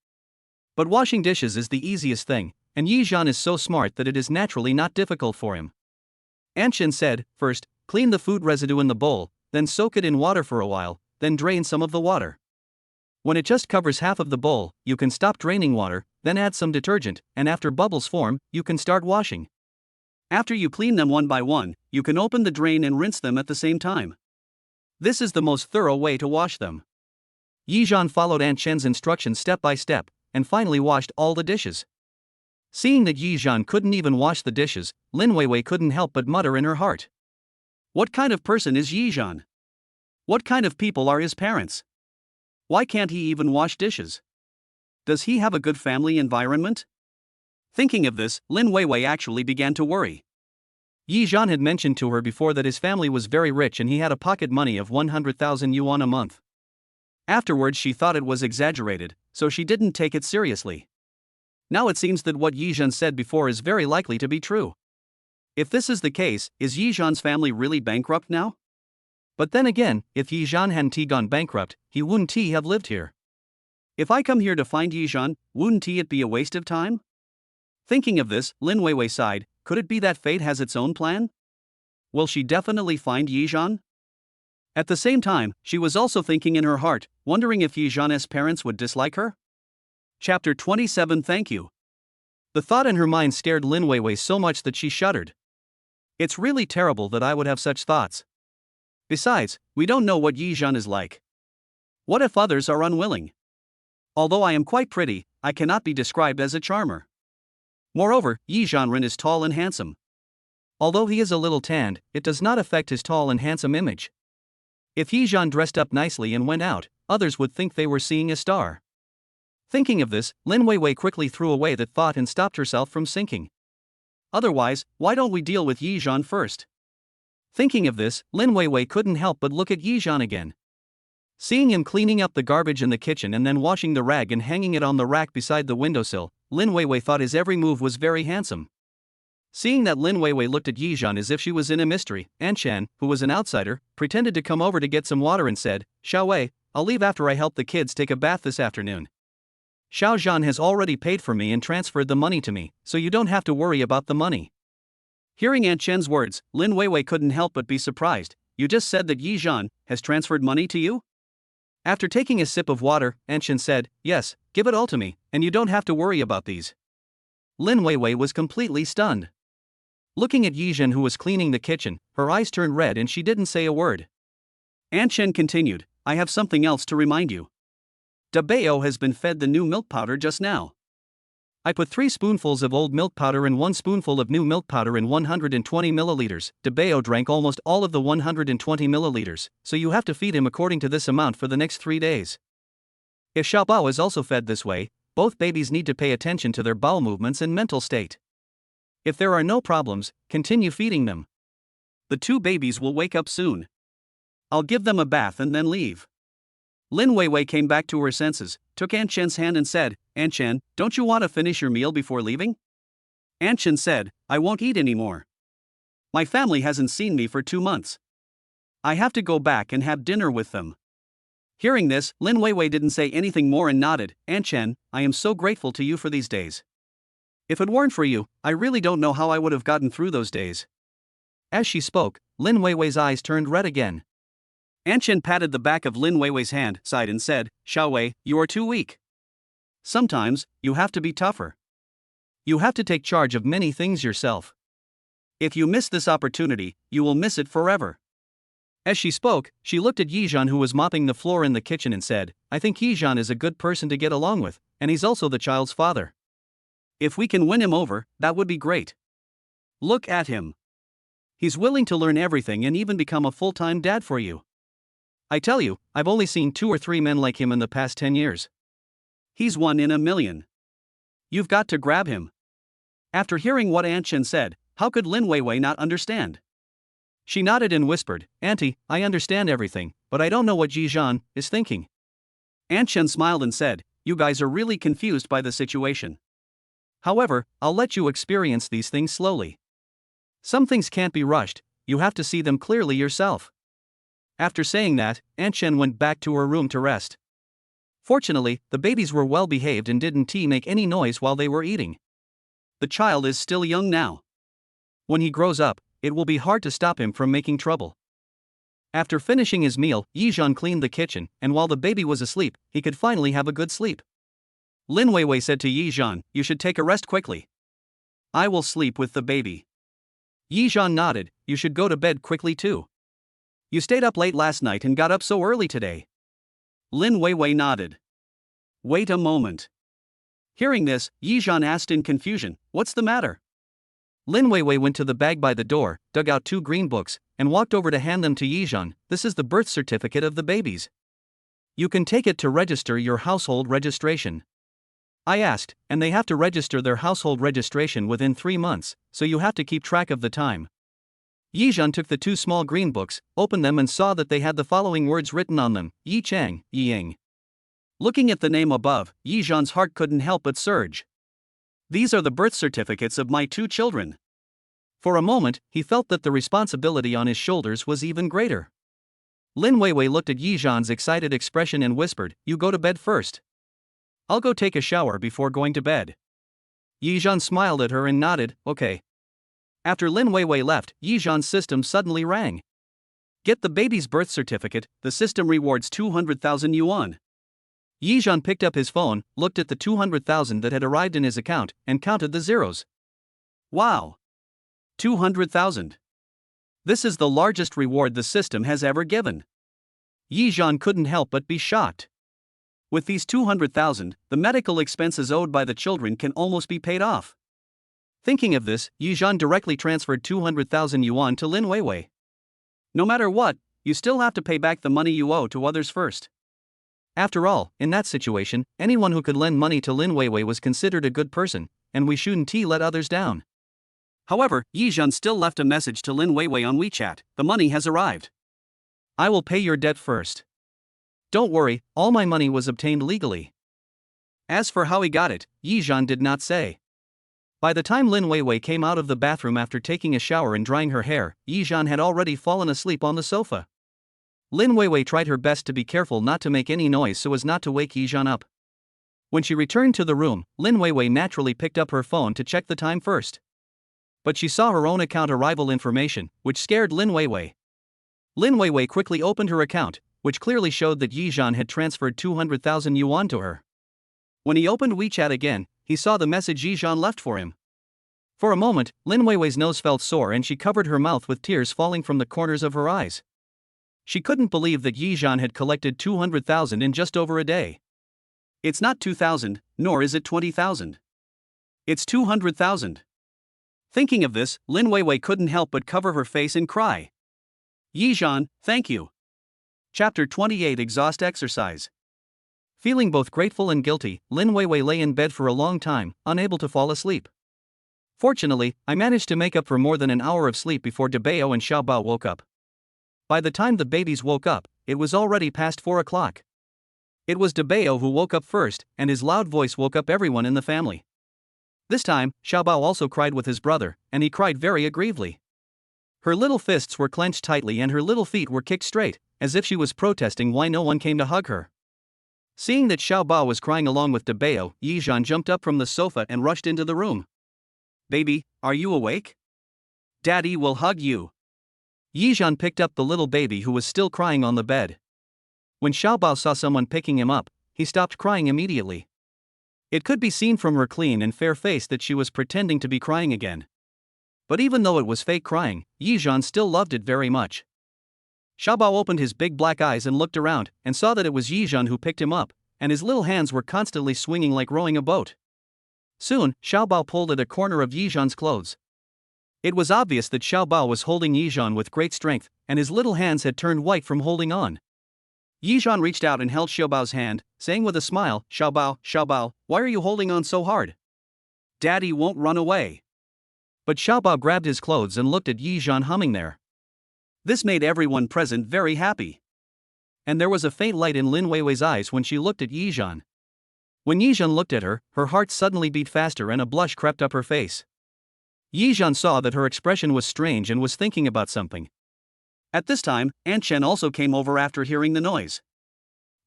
But washing dishes is the easiest thing, and Yizhan is so smart that it is naturally not difficult for him. Aunt Chen said, "First, clean the food residue in the bowl, then soak it in water for a while, then drain some of the water. When it just covers half of the bowl, you can stop draining water, then add some detergent, and after bubbles form, you can start washing. After you clean them one by one, you can open the drain and rinse them at the same time. This is the most thorough way to wash them." Yizhan followed Aunt Chen's instructions step by step, and finally washed all the dishes. Seeing that Yizhan couldn't even wash the dishes, Lin Weiwei couldn't help but mutter in her heart. What kind of person is Yizhan? What kind of people are his parents? Why can't he even wash dishes? Does he have a good family environment? Thinking of this, Lin Weiwei actually began to worry. Yizhan had mentioned to her before that his family was very rich and he had a pocket money of 100,000 yuan a month. Afterwards she thought it was exaggerated, so she didn't take it seriously. Now it seems that what Yizhan said before is very likely to be true. If this is the case, is Yizhan's family really bankrupt now? But then again, if Yizhan hadn't gone bankrupt, he wouldn't have lived here. If I come here to find Yizhan, wouldn't it be a waste of time? Thinking of this, Lin Weiwei sighed. Could it be that fate has its own plan? Will she definitely find Yizhan? At the same time, she was also thinking in her heart, wondering if Yizhan's parents would dislike her? Chapter 27. Thank you. The thought in her mind scared Lin Weiwei so much that she shuddered. It's really terrible that I would have such thoughts. Besides, we don't know what Yizhan is like. What if others are unwilling? Although I am quite pretty, I cannot be described as a charmer. Moreover, Yizhan is tall and handsome. Although he is a little tanned, it does not affect his tall and handsome image. If Yizhan dressed up nicely and went out, others would think they were seeing a star. Thinking of this, Lin Weiwei quickly threw away that thought and stopped herself from sinking. Otherwise, why don't we deal with Yizhan first? Thinking of this, Lin Weiwei couldn't help but look at Yizhan again. Seeing him cleaning up the garbage in the kitchen and then washing the rag and hanging it on the rack beside the windowsill, Lin Weiwei thought his every move was very handsome. Seeing that Lin Weiwei looked at Yizhan as if she was in a mystery, Anshan, who was an outsider, pretended to come over to get some water and said, "Xiao Wei, I'll leave after I help the kids take a bath this afternoon. Xiao Zhan has already paid for me and transferred the money to me, so you don't have to worry about the money." Hearing Aunt Chen's words, Lin Weiwei couldn't help but be surprised. "You just said that Yizhan has transferred money to you?" After taking a sip of water, Aunt Chen said, "Yes, give it all to me, and you don't have to worry about these." Lin Weiwei was completely stunned. Looking at Yizhan, who was cleaning the kitchen, her eyes turned red and she didn't say a word. Aunt Chen continued, "I have something else to remind you. Da Bao has been fed the new milk powder just now. I put 3 spoonfuls of old milk powder and 1 spoonful of new milk powder in 120 milliliters. Da Bao drank almost all of the 120 milliliters, so you have to feed him according to this amount for the next 3 days. If Xiaobao is also fed this way, both babies need to pay attention to their bowel movements and mental state. If there are no problems, continue feeding them. The 2 babies will wake up soon. I'll give them a bath and then leave." Lin Weiwei came back to her senses, took Aunt Chen's hand and said, "Aunt Chen, don't you want to finish your meal before leaving?" Aunt Chen said, "I won't eat anymore. My family hasn't seen me for 2 months. I have to go back and have dinner with them." Hearing this, Lin Weiwei didn't say anything more and nodded. "Aunt Chen, I am so grateful to you for these days. If it weren't for you, I really don't know how I would have gotten through those days." As she spoke, Lin Weiwei's eyes turned red again. Aunt Chen patted the back of Lin Weiwei's hand, sighed and said, "Xiao Wei, you are too weak. Sometimes, you have to be tougher. You have to take charge of many things yourself. If you miss this opportunity, you will miss it forever." As she spoke, she looked at Yizhan, who was mopping the floor in the kitchen, and said, "I think Yizhan is a good person to get along with, and he's also the child's father. If we can win him over, that would be great. Look at him. He's willing to learn everything and even become a full-time dad for you. I tell you, I've only seen 2 or 3 men like him in the past 10 years. He's 1 in a million. You've got to grab him." After hearing what Aunt Chen said, how could Lin Weiwei not understand? She nodded and whispered, "Auntie, I understand everything, but I don't know what Yizhan is thinking." Aunt Chen smiled and said, "You guys are really confused by the situation. However, I'll let you experience these things slowly. Some things can't be rushed, you have to see them clearly yourself." After saying that, Aunt Chen went back to her room to rest. Fortunately, the babies were well behaved and didn't make any noise while they were eating. The child is still young now. When he grows up, it will be hard to stop him from making trouble. After finishing his meal, Yizhan cleaned the kitchen, and while the baby was asleep, he could finally have a good sleep. Lin Weiwei said to Yizhan, "You should take a rest quickly. I will sleep with the baby." Yizhan nodded, "You should go to bed quickly too. You stayed up late last night and got up so early today." Lin Weiwei nodded. "Wait a moment." Hearing this, Yizhan asked in confusion, "What's the matter?" Lin Weiwei went to the bag by the door, dug out 2 green books, and walked over to hand them to Yizhan. "This is the birth certificate of the babies. You can take it to register your household registration." I asked, "And they have to register their household registration within 3 months, so you have to keep track of the time." Yizhan took the 2 small green books, opened them and saw that they had the following words written on them, Yi Chang, Ying. Looking at the name above, Yizhan's heart couldn't help but surge. These are the birth certificates of my 2 children. For a moment, he felt that the responsibility on his shoulders was even greater. Lin Weiwei looked at Yizhan's excited expression and whispered, "You go to bed first. I'll go take a shower before going to bed." Yizhan smiled at her and nodded, "Okay." After Lin Weiwei left, Yizhan's system suddenly rang. "Get the baby's birth certificate, the system rewards 200,000 yuan." Yizhan picked up his phone, looked at the 200,000 that had arrived in his account, and counted the zeros. Wow! 200,000. This is the largest reward the system has ever given. Yizhan couldn't help but be shocked. With these 200,000, the medical expenses owed by the children can almost be paid off. Thinking of this, Yizhan directly transferred 200,000 yuan to Lin Weiwei. "No matter what, you still have to pay back the money you owe to others first." After all, in that situation, anyone who could lend money to Lin Weiwei was considered a good person, and we shouldn't let others down. However, Yizhan still left a message to Lin Weiwei on WeChat. The money has arrived. I will pay your debt first. Don't worry, all my money was obtained legally. As for how he got it, Yizhan did not say. By the time Lin Weiwei came out of the bathroom after taking a shower and drying her hair, Yizhan had already fallen asleep on the sofa. Lin Weiwei tried her best to be careful not to make any noise so as not to wake Yizhan up. When she returned to the room, Lin Weiwei naturally picked up her phone to check the time first. But she saw her own account arrival information, which scared Lin Weiwei. Lin Weiwei quickly opened her account, which clearly showed that Yizhan had transferred 200,000 yuan to her. When he opened WeChat again, he saw the message Yizhan left for him. For a moment, Lin Weiwei's nose felt sore and she covered her mouth with tears falling from the corners of her eyes. She couldn't believe that Yizhan had collected 200,000 in just over a day. It's not 2,000, nor is it 20,000. It's 200,000. Thinking of this, Lin Weiwei couldn't help but cover her face and cry. Yizhan, thank you. Chapter 28 Exhaust Exercise. Feeling both grateful and guilty, Lin Weiwei lay in bed for a long time, unable to fall asleep. Fortunately, I managed to make up for more than an hour of sleep before Debao and Xiaobao woke up. By the time the babies woke up, it was already past 4 o'clock. It was Debao who woke up first, and his loud voice woke up everyone in the family. This time, Xiaobao also cried with his brother, and he cried very aggrievedly. Her little fists were clenched tightly and her little feet were kicked straight, as if she was protesting why no one came to hug her. Seeing that Xiaobao was crying along with Debao, Yizhan jumped up from the sofa and rushed into the room. Baby, are you awake? Daddy will hug you. Yizhan picked up the little baby who was still crying on the bed. When Xiaobao saw someone picking him up, he stopped crying immediately. It could be seen from her clean and fair face that she was pretending to be crying again. But even though it was fake crying, Yizhan still loved it very much. Xiaobao opened his big black eyes and looked around, and saw that it was Yizhan who picked him up, and his little hands were constantly swinging like rowing a boat. Soon, Xiaobao pulled at a corner of Yizhan's clothes. It was obvious that Xiaobao was holding Yizhan with great strength, and his little hands had turned white from holding on. Yizhan reached out and held Xiaobao's hand, saying with a smile, Xiaobao, Xiaobao, why are you holding on so hard? Daddy won't run away. But Xiaobao grabbed his clothes and looked at Yizhan humming there. This made everyone present very happy. And there was a faint light in Lin Weiwei's eyes when she looked at Yizhan. When Yizhan looked at her, her heart suddenly beat faster and a blush crept up her face. Yizhan saw that her expression was strange and was thinking about something. At this time, Aunt Chen also came over after hearing the noise.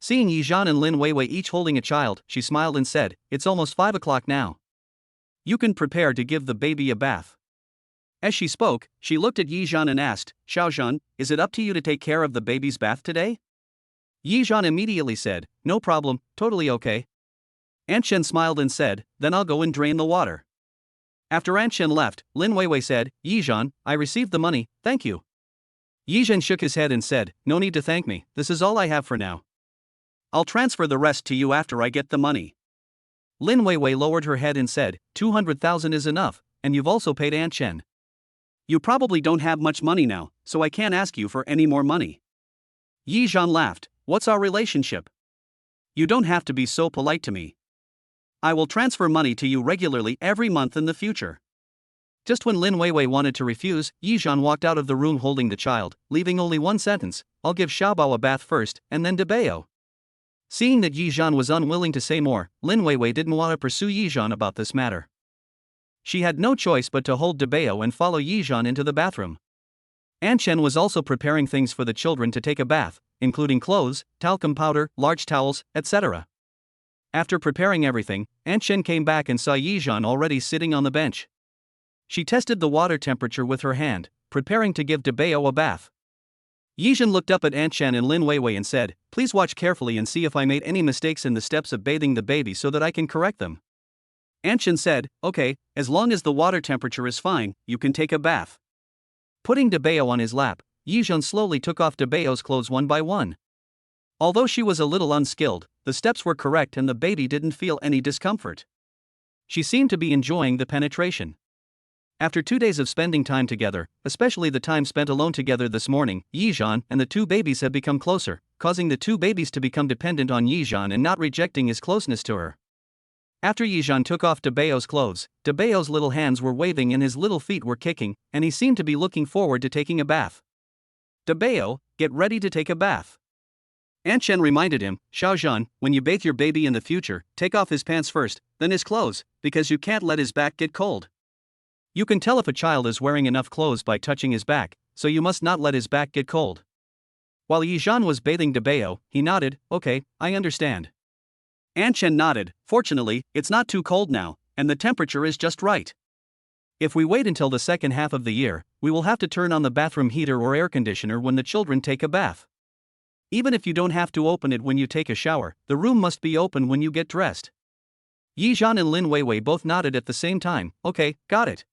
Seeing Yizhan and Lin Weiwei each holding a child, she smiled and said, "It's almost 5 o'clock now. You can prepare to give the baby a bath." As she spoke, she looked at Yizhan and asked, "Xiaozhan, is it up to you to take care of the baby's bath today?" Yizhan immediately said, "No problem, totally okay." Aunt Chen smiled and said, "Then I'll go and drain the water." After Aunt Chen left, Lin Weiwei said, "Yizhan, I received the money, thank you." Yizhan shook his head and said, "No need to thank me, this is all I have for now. I'll transfer the rest to you after I get the money." Lin Weiwei lowered her head and said, 200,000 is enough, and you've also paid Aunt Chen. You probably don't have much money now, so I can't ask you for any more money. Yizhan laughed, "What's our relationship? You don't have to be so polite to me. I will transfer money to you regularly every month in the future." Just when Lin Weiwei wanted to refuse, Yizhan walked out of the room holding the child, leaving only one sentence, "I'll give Xiaobao a bath first, and then Debao." Seeing that Yizhan was unwilling to say more, Lin Weiwei didn't want to pursue Yizhan about this matter. She had no choice but to hold Debao and follow Yizhan into the bathroom. Aunt Chen was also preparing things for the children to take a bath, including clothes, talcum powder, large towels, etc. After preparing everything, Aunt Chen came back and saw Yizhan already sitting on the bench. She tested the water temperature with her hand, preparing to give Debao a bath. Yizhan looked up at Aunt Chen and Lin Weiwei and said, "Please watch carefully and see if I made any mistakes in the steps of bathing the baby so that I can correct them." Aunt Chen said, "Okay, as long as the water temperature is fine, you can take a bath." Putting Debao on his lap, Yizhan slowly took off Debao's clothes one by one. Although she was a little unskilled, the steps were correct and the baby didn't feel any discomfort. She seemed to be enjoying the penetration. After 2 days of spending time together, especially the time spent alone together this morning, Yizhan and the two babies had become closer, causing the two babies to become dependent on Yizhan and not rejecting his closeness to her. After Yizhan took off Debayo's clothes, Debayo's little hands were waving and his little feet were kicking, and he seemed to be looking forward to taking a bath. Debayo, get ready to take a bath. Aunt Chen reminded him, Xiaozhan, when you bathe your baby in the future, take off his pants first, then his clothes, because you can't let his back get cold. You can tell if a child is wearing enough clothes by touching his back, so you must not let his back get cold. While Yizhan was bathing Debayo, he nodded, okay, I understand. Aunt Chen nodded, fortunately, it's not too cold now, and the temperature is just right. If we wait until the second half of the year, we will have to turn on the bathroom heater or air conditioner when the children take a bath. Even if you don't have to open it when you take a shower, the room must be open when you get dressed. Yizhan and Lin Weiwei both nodded at the same time, okay, got it.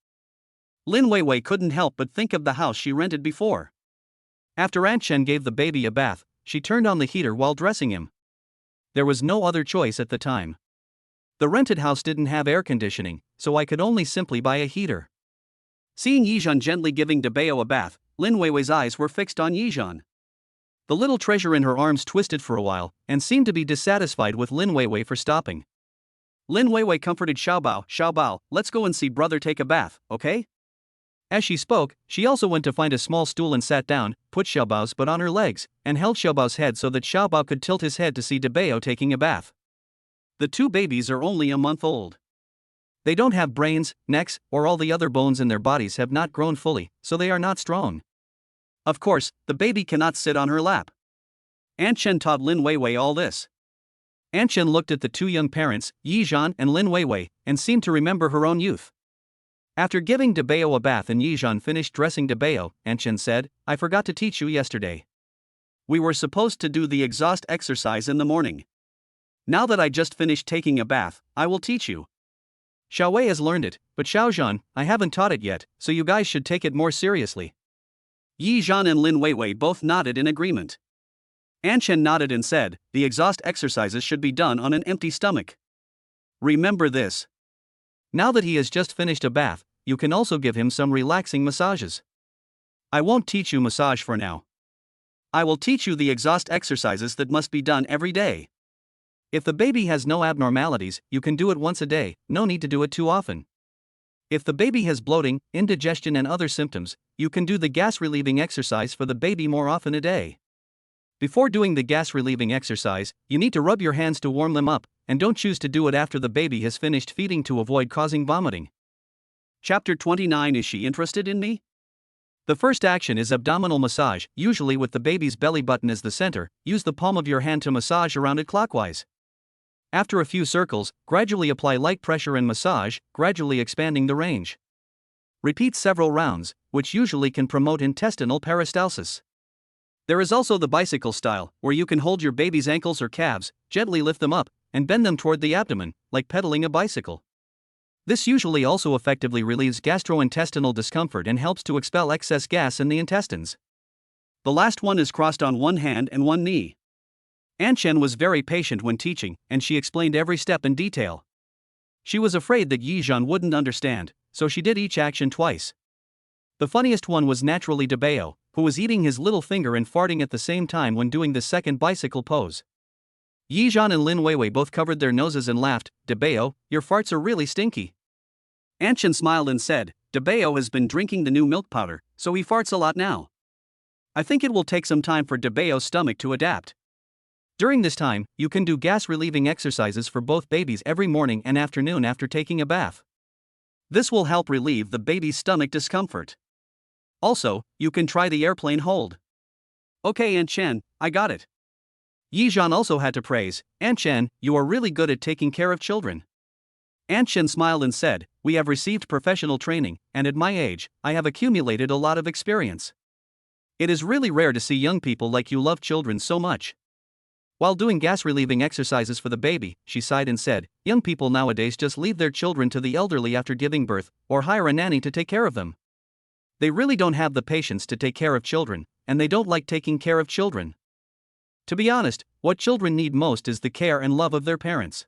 Lin Weiwei couldn't help but think of the house she rented before. After Aunt Chen gave the baby a bath, she turned on the heater while dressing him. There was no other choice at the time. The rented house didn't have air conditioning, so I could only simply buy a heater. Seeing Yizhan gently giving Debayo a bath, Lin Weiwei's eyes were fixed on Yizhan. The little treasure in her arms twisted for a while, and seemed to be dissatisfied with Lin Weiwei for stopping. Lin Weiwei comforted Xiaobao, let's go and see brother take a bath, okay? As she spoke, she also went to find a small stool and sat down, put Xiaobao's butt on her legs, and held Xiaobao's head so that Xiaobao could tilt his head to see Debayo taking a bath. The two babies are only a month old. They don't have brains, necks, or all the other bones in their bodies have not grown fully, so they are not strong. Of course, the baby cannot sit on her lap. Aunt Chen taught Lin Weiwei all this. Aunt Chen looked at the two young parents, Yizhan and Lin Weiwei, and seemed to remember her own youth. After giving Debayo a bath and Yizhan finished dressing Debayo, Aunt Chen said, I forgot to teach you yesterday. We were supposed to do the exhaust exercise in the morning. Now that I just finished taking a bath, I will teach you. Xiaowei has learned it, but Xiaozhan, I haven't taught it yet, so you guys should take it more seriously. Yizhan and Lin Weiwei both nodded in agreement. Aunt Chen nodded and said, the exhaust exercises should be done on an empty stomach. Remember this. Now that he has just finished a bath, you can also give him some relaxing massages. I won't teach you massage for now. I will teach you the exhaust exercises that must be done every day. If the baby has no abnormalities, you can do it once a day, no need to do it too often. If the baby has bloating, indigestion and other symptoms, you can do the gas-relieving exercise for the baby more often a day. Before doing the gas-relieving exercise, you need to rub your hands to warm them up, and don't choose to do it after the baby has finished feeding to avoid causing vomiting. Chapter 29. Is she interested in me? The first action is abdominal massage, usually with the baby's belly button as the center. Use the palm of your hand to massage around it clockwise. After a few circles, gradually apply light pressure and massage, gradually expanding the range. Repeat several rounds, which usually can promote intestinal peristalsis. There is also the bicycle style, where you can hold your baby's ankles or calves, gently lift them up, and bend them toward the abdomen, like pedaling a bicycle. This usually also effectively relieves gastrointestinal discomfort and helps to expel excess gas in the intestines. The last one is crossed on one hand and one knee. Aunt Chen was very patient when teaching, and she explained every step in detail. She was afraid that Yizhan wouldn't understand, so she did each action twice. The funniest one was naturally Debayo, who was eating his little finger and farting at the same time when doing the second bicycle pose. Yizhan and Lin Weiwei both covered their noses and laughed. Debayo, your farts are really stinky. Aunt Chen smiled and said, Debayo has been drinking the new milk powder, so he farts a lot now. I think it will take some time for Debayo's stomach to adapt. During this time, you can do gas-relieving exercises for both babies every morning and afternoon after taking a bath. This will help relieve the baby's stomach discomfort. Also, you can try the airplane hold. Okay, Aunt Chen, I got it. Yizhan also had to praise, Aunt Chen, you are really good at taking care of children. Aunt Chen smiled and said, we have received professional training, and at my age, I have accumulated a lot of experience. It is really rare to see young people like you love children so much. While doing gas-relieving exercises for the baby, she sighed and said, young people nowadays just leave their children to the elderly after giving birth, or hire a nanny to take care of them. They really don't have the patience to take care of children, and they don't like taking care of children. To be honest, what children need most is the care and love of their parents.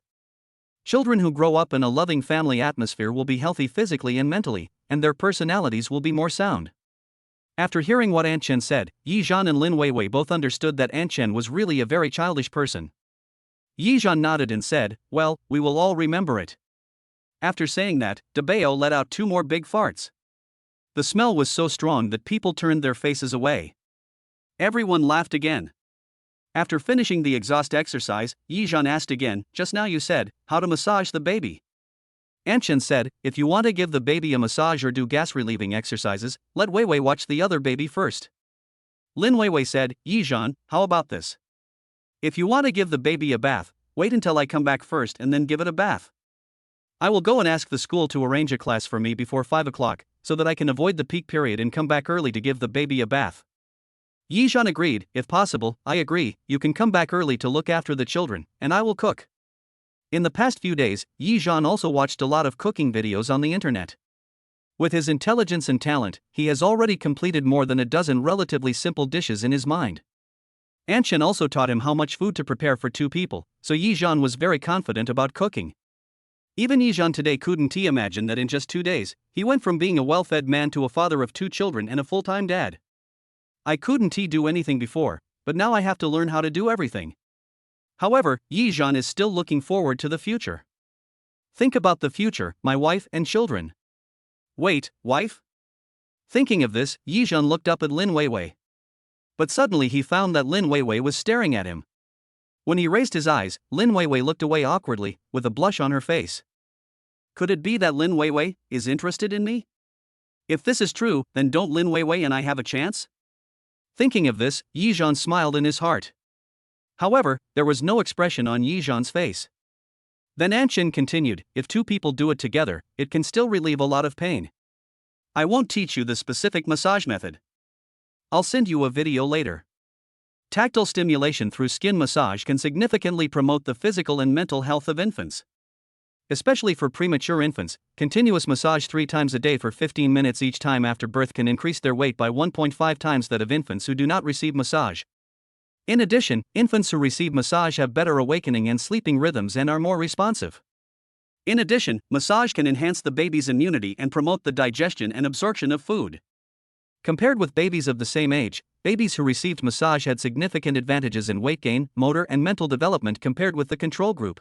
Children who grow up in a loving family atmosphere will be healthy physically and mentally, and their personalities will be more sound. After hearing what Aunt Chen said, Yi Zhan and Lin Weiwei both understood that Aunt Chen was really a very childish person. Yi Zhan nodded and said, "Well, we will all remember it." After saying that, Debeo let out 2 more big farts. The smell was so strong that people turned their faces away. Everyone laughed again. After finishing the exhaust exercise, Yi Zhan asked again, "Just now you said, how to massage the baby?" Aunt Chen said, "If you want to give the baby a massage or do gas-relieving exercises, let Weiwei watch the other baby first." Lin Weiwei said, "Yi Zhan, how about this? If you want to give the baby a bath, wait until I come back first and then give it a bath. I will go and ask the school to arrange a class for me before 5 o'clock, so that I can avoid the peak period and come back early to give the baby a bath." Yi Zhan agreed, "If possible, I agree, you can come back early to look after the children, and I will cook." In the past few days, Yi Zhan also watched a lot of cooking videos on the internet. With his intelligence and talent, he has already completed more than a dozen relatively simple dishes in his mind. Aunt Chen also taught him how much food to prepare for 2 people, so Yi Zhan was very confident about cooking. Even Yi Zhan today couldn't imagine that in just 2 days, he went from being a well-fed man to a father of 2 children and a full-time dad. "I couldn't do anything before, but now I have to learn how to do everything." However, Yi Zhan is still looking forward to the future. "Think about the future, my wife and children." "Wait, wife?" Thinking of this, Yi Zhan looked up at Lin Weiwei. But suddenly he found that Lin Weiwei was staring at him. When he raised his eyes, Lin Weiwei looked away awkwardly, with a blush on her face. Could it be that Lin Weiwei is interested in me? If this is true, then don't Lin Weiwei and I have a chance? Thinking of this, Yi Zhan smiled in his heart. However, there was no expression on Yi Zhan's face. Then Aunt Chen continued, "If 2 people do it together, it can still relieve a lot of pain. I won't teach you the specific massage method. I'll send you a video later." Tactile stimulation through skin massage can significantly promote the physical and mental health of infants. Especially for premature infants, continuous massage 3 times a day for 15 minutes each time after birth can increase their weight by 1.5 times that of infants who do not receive massage. In addition, infants who receive massage have better awakening and sleeping rhythms and are more responsive. In addition, massage can enhance the baby's immunity and promote the digestion and absorption of food. Compared with babies of the same age, babies who received massage had significant advantages in weight gain, motor and mental development compared with the control group.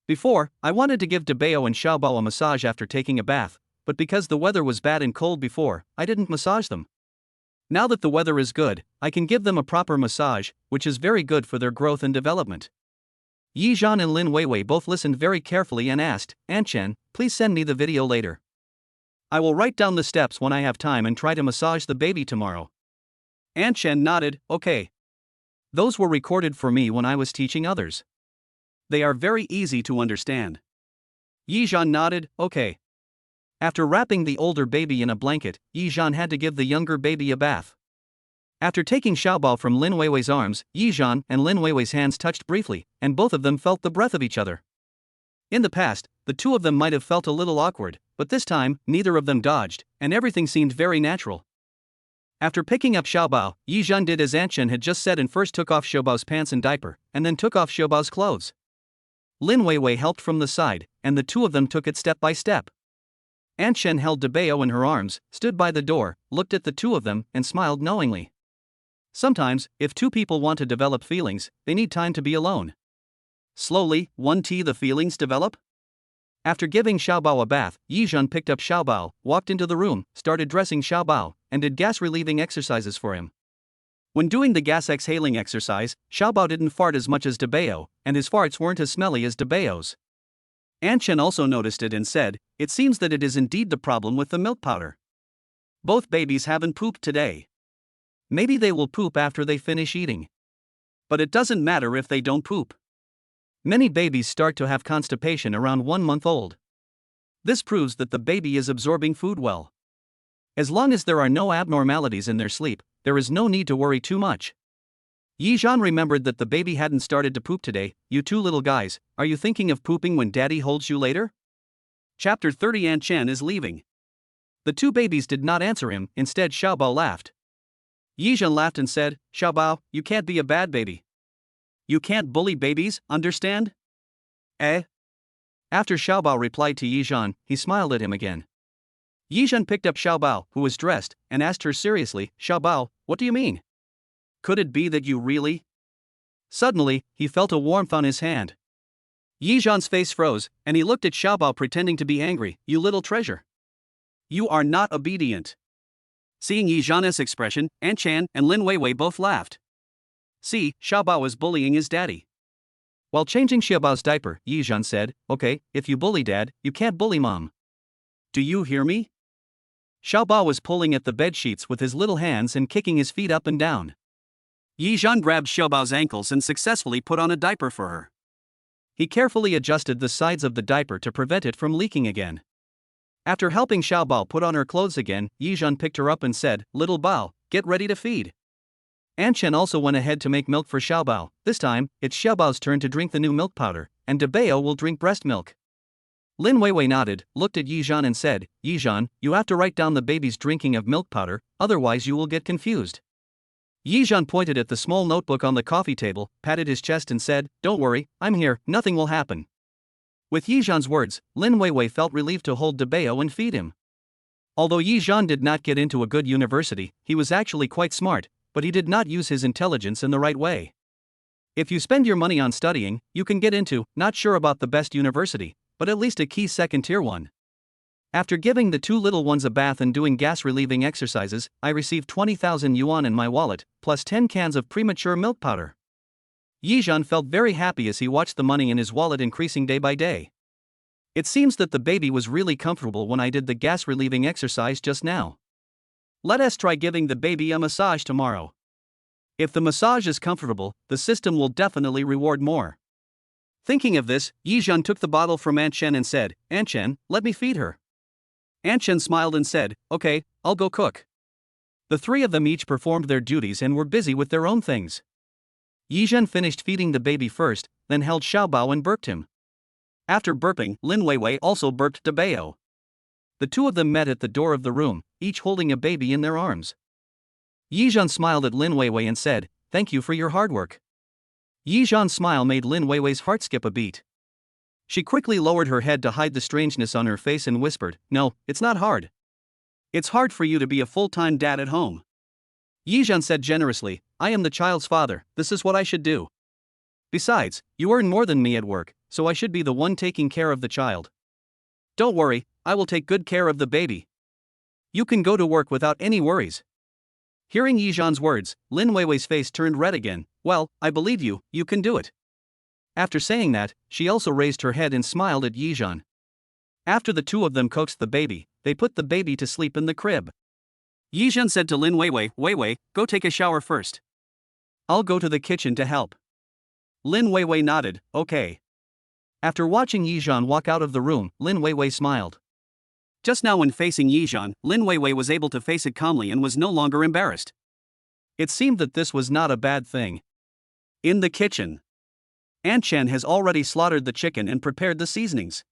Before, I wanted to give Debeo and Xiaobao a massage after taking a bath, but because the weather was bad and cold before, I didn't massage them. Now that the weather is good, I can give them a proper massage, which is very good for their growth and development. Yi Zhan and Lin Weiwei both listened very carefully and asked, "Aunt Chen, please send me the video later. I will write down the steps when I have time and try to massage the baby tomorrow." Aunt Chen nodded, "Okay. Those were recorded for me when I was teaching others. They are very easy to understand." Yi Zhan nodded, "Okay." After wrapping the older baby in a blanket, Yi Zhan had to give the younger baby a bath. After taking Xiaobao from Lin Weiwei's arms, Yi Zhan and Lin Weiwei's hands touched briefly, and both of them felt the breath of each other. In the past, the 2 of them might have felt a little awkward, but this time, neither of them dodged, and everything seemed very natural. After picking up Xiaobao, Yi Zhan did as Aunt Chen had just said and first took off Xiaobao's pants and diaper, and then took off Xiaobao's clothes. Lin Weiwei helped from the side, and the 2 of them took it step by step. Aunt Chen held Debeo in her arms, stood by the door, looked at the 2 of them, and smiled knowingly. Sometimes, if 2 people want to develop feelings, they need time to be alone. Slowly, the feelings develop. After giving Xiaobao a bath, Yi Zhan picked up Xiaobao, walked into the room, started dressing Xiaobao, and did gas-relieving exercises for him. When doing the gas exhaling exercise, Xiaobao didn't fart as much as Debeo, and his farts weren't as smelly as Debeo's. Aunt Chen also noticed it and said, "It seems that it is indeed the problem with the milk powder. Both babies haven't pooped today. Maybe they will poop after they finish eating. But it doesn't matter if they don't poop." Many babies start to have constipation around 1 month old. This proves that the baby is absorbing food well. As long as there are no abnormalities in their sleep, there is no need to worry too much. Yi Zhan remembered that the baby hadn't started to poop today. "You 2 little guys, are you thinking of pooping when daddy holds you later?" Chapter 30. Aunt Chen is leaving. The 2 babies did not answer him, instead Xiaobao laughed. Yi Zhan laughed and said, "Xiaobao, you can't be a bad baby. You can't bully babies, understand?" Eh? After Xiaobao replied to Yi Zhan, he smiled at him again. Yizhan picked up Xiaobao, who was dressed, and asked her seriously, Xiaobao, what do you mean? Could it be that you really? Suddenly, he felt a warmth on his hand. Yizhan's face froze, and he looked at Xiaobao pretending to be angry. You little treasure. You are not obedient. Seeing Yizhan's expression, Aunt Chan and Lin Weiwei both laughed. See, Xiaobao was bullying his daddy. While changing Xiaobao's diaper, Yizhan said, okay, if you bully dad, you can't bully mom. Do you hear me? Xiaobao was pulling at the bed sheets with his little hands and kicking his feet up and down. Yizhan grabbed Xiaobao's ankles and successfully put on a diaper for her. He carefully adjusted the sides of the diaper to prevent it from leaking again. After helping Xiaobao put on her clothes again, Yizhan picked her up and said, Little Bao, get ready to feed. Aunt Chen also went ahead to make milk for Xiaobao. This time, it's Xiaobao's turn to drink the new milk powder, and Debao will drink breast milk. Lin Weiwei nodded, looked at Yizhan and said, Yizhan, you have to write down the baby's drinking of milk powder, otherwise you will get confused. Yizhan pointed at the small notebook on the coffee table, patted his chest and said, Don't worry, I'm here, nothing will happen. With Yizhan's words, Lin Weiwei felt relieved to hold Debao and feed him. Although Yizhan did not get into a good university, he was actually quite smart, but he did not use his intelligence in the right way. If you spend your money on studying, you can get into, not sure about the best university, but at least a key second-tier one. After giving the two little ones a bath and doing gas-relieving exercises, I received 20,000 yuan in my wallet, plus 10 cans of premature milk powder. Yizhan felt very happy as he watched the money in his wallet increasing day by day. It seems that the baby was really comfortable when I did the gas-relieving exercise just now. Let us try giving the baby a massage tomorrow. If the massage is comfortable, the system will definitely reward more. Thinking of this, Yizhan took the bottle from Aunt Chen and said, Aunt Chen, let me feed her. Aunt Chen smiled and said, Okay, I'll go cook. The three of them each performed their duties and were busy with their own things. Yizhan finished feeding the baby first, then held Xiaobao and burped him. After burping, Lin Weiwei also burped Debao. The two of them met at the door of the room, each holding a baby in their arms. Yizhan smiled at Lin Weiwei and said, Thank you for your hard work. Yizhan's smile made Lin Weiwei's heart skip a beat. She quickly lowered her head to hide the strangeness on her face and whispered, No, it's not hard. It's hard for you to be a full-time dad at home. Yizhan said generously, I am the child's father, this is what I should do. Besides, you earn more than me at work, so I should be the one taking care of the child. Don't worry, I will take good care of the baby. You can go to work without any worries. Hearing Yizhan's words, Lin Weiwei's face turned red again. Well, I believe you, you can do it. After saying that, she also raised her head and smiled at Yizhan. After the two of them coaxed the baby, they put the baby to sleep in the crib. Yizhan said to Lin Weiwei, Weiwei, go take a shower first. I'll go to the kitchen to help. Lin Weiwei nodded, okay. After watching Yizhan walk out of the room, Lin Weiwei smiled. Just now when facing Yizhan, Lin Weiwei was able to face it calmly and was no longer embarrassed. It seemed that this was not a bad thing. In the kitchen, Aunt Chen has already slaughtered the chicken and prepared the seasonings.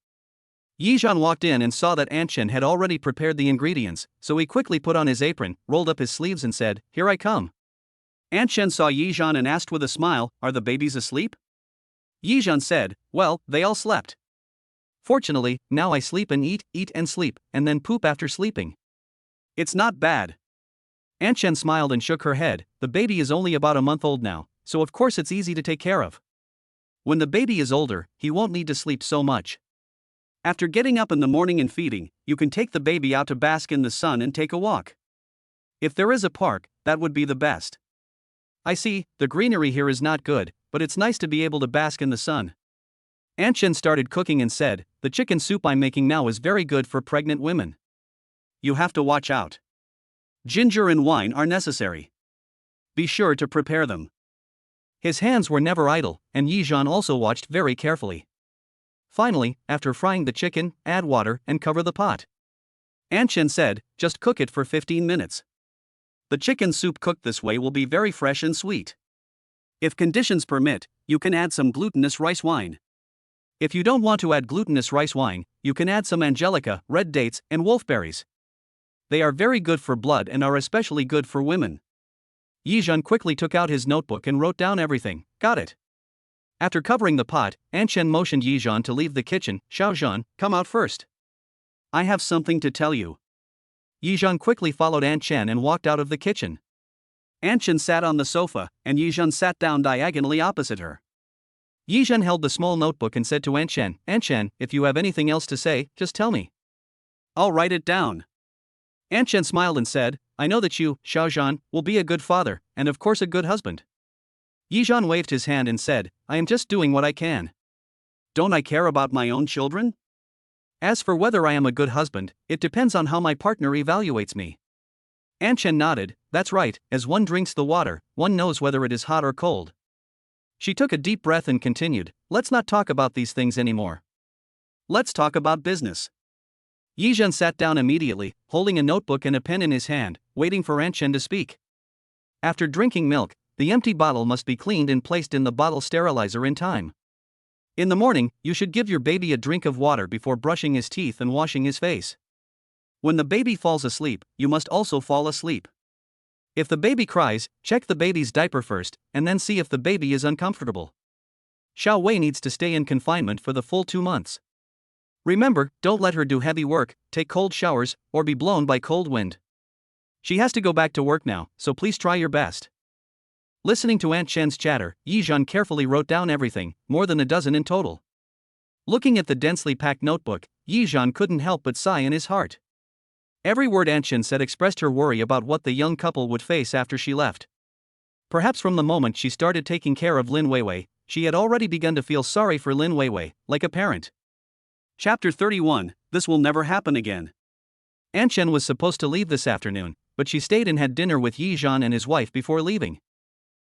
Yizhan walked in and saw that Aunt Chen had already prepared the ingredients, so he quickly put on his apron, rolled up his sleeves and said, Here I come. Aunt Chen saw Yizhan and asked with a smile, Are the babies asleep? Yizhan said, Well, they all slept. Fortunately, now I sleep and eat and sleep, and then poop after sleeping. It's not bad. Aunt Chen smiled and shook her head. The baby is only about a month old now, so of course it's easy to take care of. When the baby is older, he won't need to sleep so much. After getting up in the morning and feeding, you can take the baby out to bask in the sun and take a walk. If there is a park, that would be the best. I see, the greenery here is not good, but it's nice to be able to bask in the sun. Aunt Chen started cooking and said, The chicken soup I'm making now is very good for pregnant women. You have to watch out. Ginger and wine are necessary. Be sure to prepare them. His hands were never idle, and Yizhan also watched very carefully. Finally, after frying the chicken, add water and cover the pot. Aunt Chen said, Just cook it for 15 minutes. The chicken soup cooked this way will be very fresh and sweet. If conditions permit, you can add some glutinous rice wine. If you don't want to add glutinous rice wine, you can add some angelica, red dates, and wolfberries. They are very good for blood and are especially good for women. Yizhan quickly took out his notebook and wrote down everything. Got it. After covering the pot, Aunt Chen motioned Yizhan to leave the kitchen. Xiaozhan, come out first. I have something to tell you. Yizhan quickly followed Aunt Chen and walked out of the kitchen. Aunt Chen sat on the sofa, and Yizhan sat down diagonally opposite her. Yizhan held the small notebook and said to Aunt Chen, if you have anything else to say, just tell me. I'll write it down. Aunt Chen smiled and said, I know that you, Xiaozhan, will be a good father, and of course a good husband. Yizhan waved his hand and said, I am just doing what I can. Don't I care about my own children? As for whether I am a good husband, it depends on how my partner evaluates me. Aunt Chen nodded, that's right, as one drinks the water, one knows whether it is hot or cold. She took a deep breath and continued, let's not talk about these things anymore. Let's talk about business. Yizhan sat down immediately, holding a notebook and a pen in his hand, waiting for Aunt Chen to speak. After drinking milk, the empty bottle must be cleaned and placed in the bottle sterilizer in time. In the morning, you should give your baby a drink of water before brushing his teeth and washing his face. When the baby falls asleep, you must also fall asleep. If the baby cries, check the baby's diaper first, and then see if the baby is uncomfortable. Xiao Wei needs to stay in confinement for the full 2 months. Remember, don't let her do heavy work, take cold showers, or be blown by cold wind. She has to go back to work now, so please try your best. Listening to Aunt Chen's chatter, Yizhan carefully wrote down everything, more than a dozen in total. Looking at the densely packed notebook, Yizhan couldn't help but sigh in his heart. Every word Aunt Chen said expressed her worry about what the young couple would face after she left. Perhaps from the moment she started taking care of Lin Weiwei, she had already begun to feel sorry for Lin Weiwei, like a parent. Chapter 31, This Will Never Happen Again. Aunt Chen was supposed to leave this afternoon, but she stayed and had dinner with Yizhan and his wife before leaving.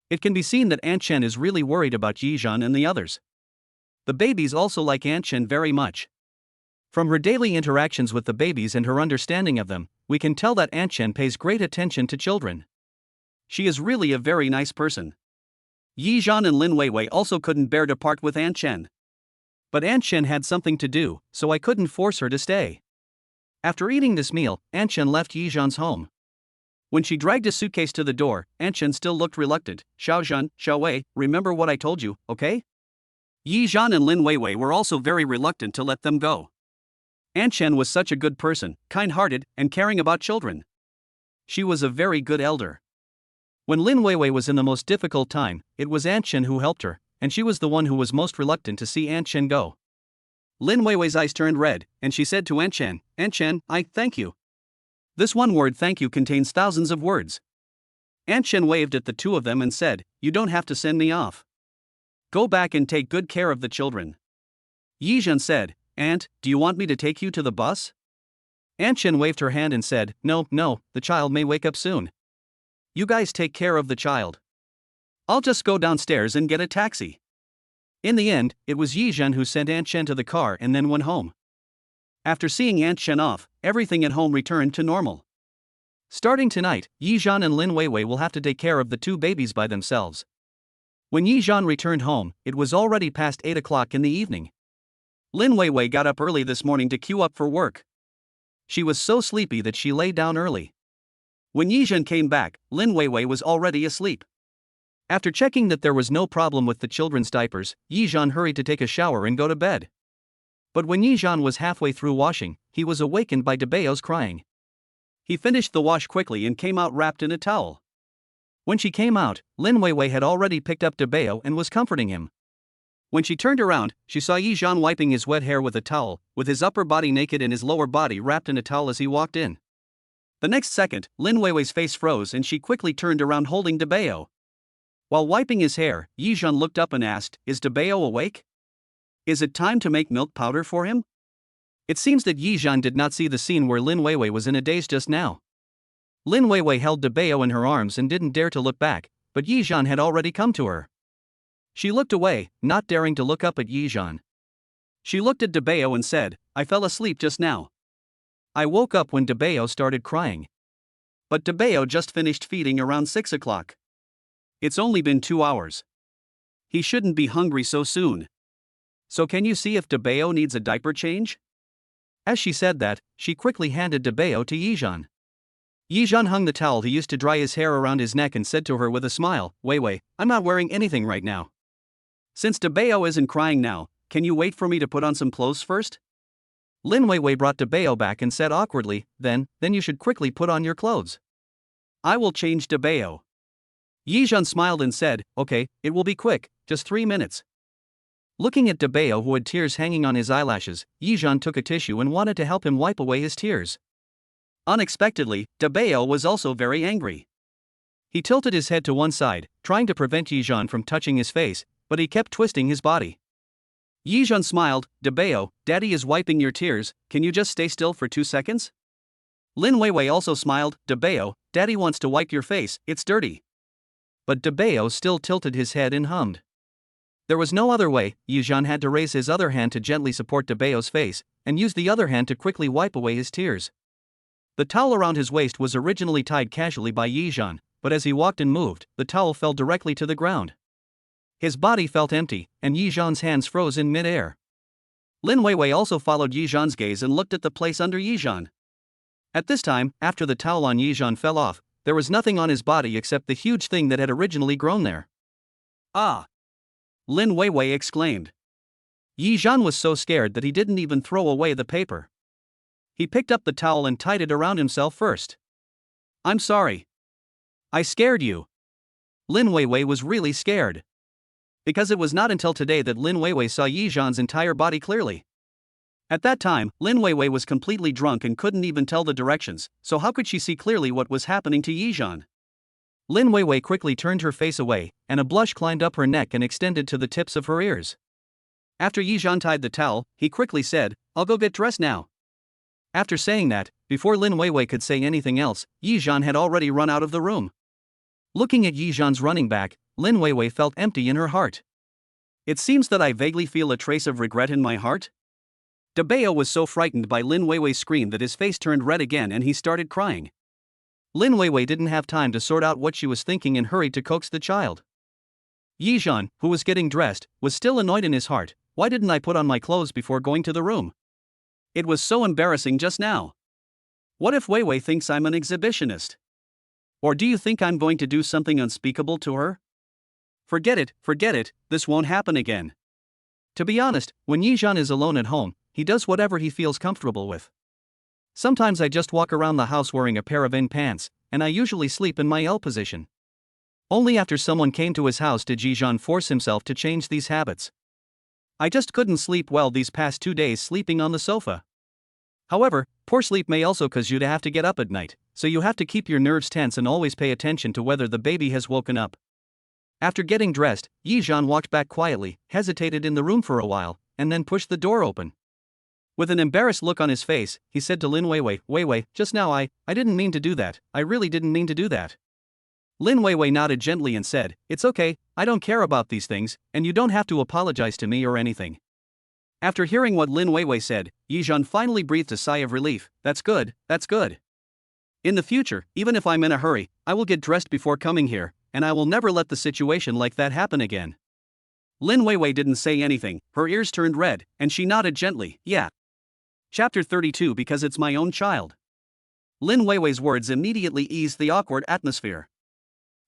It can be seen that Aunt Chen is really worried about Yizhan and the others. The babies also like Aunt Chen very much. From her daily interactions with the babies and her understanding of them, we can tell that Aunt Chen pays great attention to children. She is really a very nice person. Yizhan and Lin Weiwei also couldn't bear to part with Aunt Chen. But Aunt Chen had something to do, so I couldn't force her to stay. After eating this meal, Aunt Chen left Yizhan's home. When she dragged a suitcase to the door, Aunt Chen still looked reluctant. Xiaozhan, Xiaowei, remember what I told you, okay? Yizhan and Lin Weiwei were also very reluctant to let them go. Aunt Chen was such a good person, kind-hearted, and caring about children. She was a very good elder. When Lin Weiwei was in the most difficult time, it was Aunt Chen who helped her, and she was the one who was most reluctant to see Aunt Chen go. Lin Weiwei's eyes turned red, and she said to Aunt Chen, I thank you. This one word thank you contains thousands of words. Aunt Chen waved at the two of them and said, you don't have to send me off. Go back and take good care of the children. Yizhan said, Aunt, do you want me to take you to the bus? Aunt Chen waved her hand and said, No, the child may wake up soon. You guys take care of the child. I'll just go downstairs and get a taxi. In the end, it was Yizhan who sent Aunt Chen to the car and then went home. After seeing Aunt Chen off, everything at home returned to normal. Starting tonight, Yizhan and Lin Weiwei will have to take care of the two babies by themselves. When Yizhan returned home, it was already past 8 o'clock in the evening. Lin Weiwei got up early this morning to queue up for work. She was so sleepy that she lay down early. When Yizhan came back, Lin Weiwei was already asleep. After checking that there was no problem with the children's diapers, Yizhan hurried to take a shower and go to bed. But when Yizhan was halfway through washing, he was awakened by Debao's crying. He finished the wash quickly and came out wrapped in a towel. When she came out, Lin Weiwei had already picked up Debao and was comforting him. When she turned around, she saw Yizhan wiping his wet hair with a towel, with his upper body naked and his lower body wrapped in a towel as he walked in. The next second, Lin Weiwei's face froze and she quickly turned around holding Debao. While wiping his hair, Yizhan looked up and asked, Is Debao awake? Is it time to make milk powder for him? It seems that Yizhan did not see the scene where Lin Weiwei was in a daze just now. Lin Weiwei held Debao in her arms and didn't dare to look back, but Yizhan had already come to her. She looked away, not daring to look up at Yizhan. She looked at Debao and said, I fell asleep just now. I woke up when Debao started crying. But Debao just finished feeding around 6 o'clock. It's only been 2 hours. He shouldn't be hungry so soon. So can you see if Debao needs a diaper change? As she said that, she quickly handed Debao to Yizhan. Yizhan hung the towel he used to dry his hair around his neck and said to her with a smile, Weiwei, I'm not wearing anything right now. Since Debao isn't crying now, can you wait for me to put on some clothes first? Lin Weiwei brought Debeo back and said awkwardly, then you should quickly put on your clothes. I will change Debeo. Yizhan smiled and said, okay, it will be quick, just 3 minutes. Looking at Debeo, who had tears hanging on his eyelashes, Yizhan took a tissue and wanted to help him wipe away his tears. Unexpectedly, Debeo was also very angry. He tilted his head to one side, trying to prevent Yizhan from touching his face, but he kept twisting his body. Yizhan smiled, Debeo, Daddy is wiping your tears, can you just stay still for 2 seconds? Lin Weiwei also smiled, Debeo, Daddy wants to wipe your face, it's dirty. But Debeo still tilted his head and hummed. There was no other way. Yizhan had to raise his other hand to gently support Debeo's face, and use the other hand to quickly wipe away his tears. The towel around his waist was originally tied casually by Yizhan, but as he walked and moved, the towel fell directly to the ground. His body felt empty, and Yizhan's hands froze in mid-air. Lin Weiwei also followed Yizhan's gaze and looked at the place under Yizhan. At this time, after the towel on Yizhan fell off, there was nothing on his body except the huge thing that had originally grown there. Ah! Lin Weiwei exclaimed. Yizhan was so scared that he didn't even throw away the paper. He picked up the towel and tied it around himself first. I'm sorry. I scared you. Lin Weiwei was really scared. Because it was not until today that Lin Weiwei saw Yizhan's entire body clearly. At that time, Lin Weiwei was completely drunk and couldn't even tell the directions, so how could she see clearly what was happening to Yizhan? Lin Weiwei quickly turned her face away, and a blush climbed up her neck and extended to the tips of her ears. After Yizhan tied the towel, he quickly said, I'll go get dressed now. After saying that, before Lin Weiwei could say anything else, Yizhan had already run out of the room. Looking at Yizhan's running back, Lin Weiwei felt empty in her heart. It seems that I vaguely feel a trace of regret in my heart. Debeo was so frightened by Lin Weiwei's scream that his face turned red again and he started crying. Lin Weiwei didn't have time to sort out what she was thinking and hurried to coax the child. Yizhan, who was getting dressed, was still annoyed in his heart. Why didn't I put on my clothes before going to the room? It was so embarrassing just now. What if Weiwei thinks I'm an exhibitionist? Or do you think I'm going to do something unspeakable to her? Forget it, this won't happen again. To be honest, when Yizhan is alone at home, he does whatever he feels comfortable with. Sometimes I just walk around the house wearing a pair of in pants, and I usually sleep in my L position. Only after someone came to his house did Yizhan force himself to change these habits. I just couldn't sleep well these past 2 days sleeping on the sofa. However, poor sleep may also cause you to have to get up at night, so you have to keep your nerves tense and always pay attention to whether the baby has woken up. After getting dressed, Yizhan walked back quietly, hesitated in the room for a while, and then pushed the door open. With an embarrassed look on his face, he said to Lin Weiwei, Weiwei, just now I didn't mean to do that, I really didn't mean to do that. Lin Weiwei nodded gently and said, it's okay, I don't care about these things, and you don't have to apologize to me or anything. After hearing what Lin Weiwei said, Yizhan finally breathed a sigh of relief. That's good. In the future, even if I'm in a hurry, I will get dressed before coming here, and I will never let the situation like that happen again. Lin Weiwei didn't say anything, her ears turned red, and she nodded gently, yeah. Chapter 32 Because it's my own child. Lin Weiwei's words immediately eased the awkward atmosphere.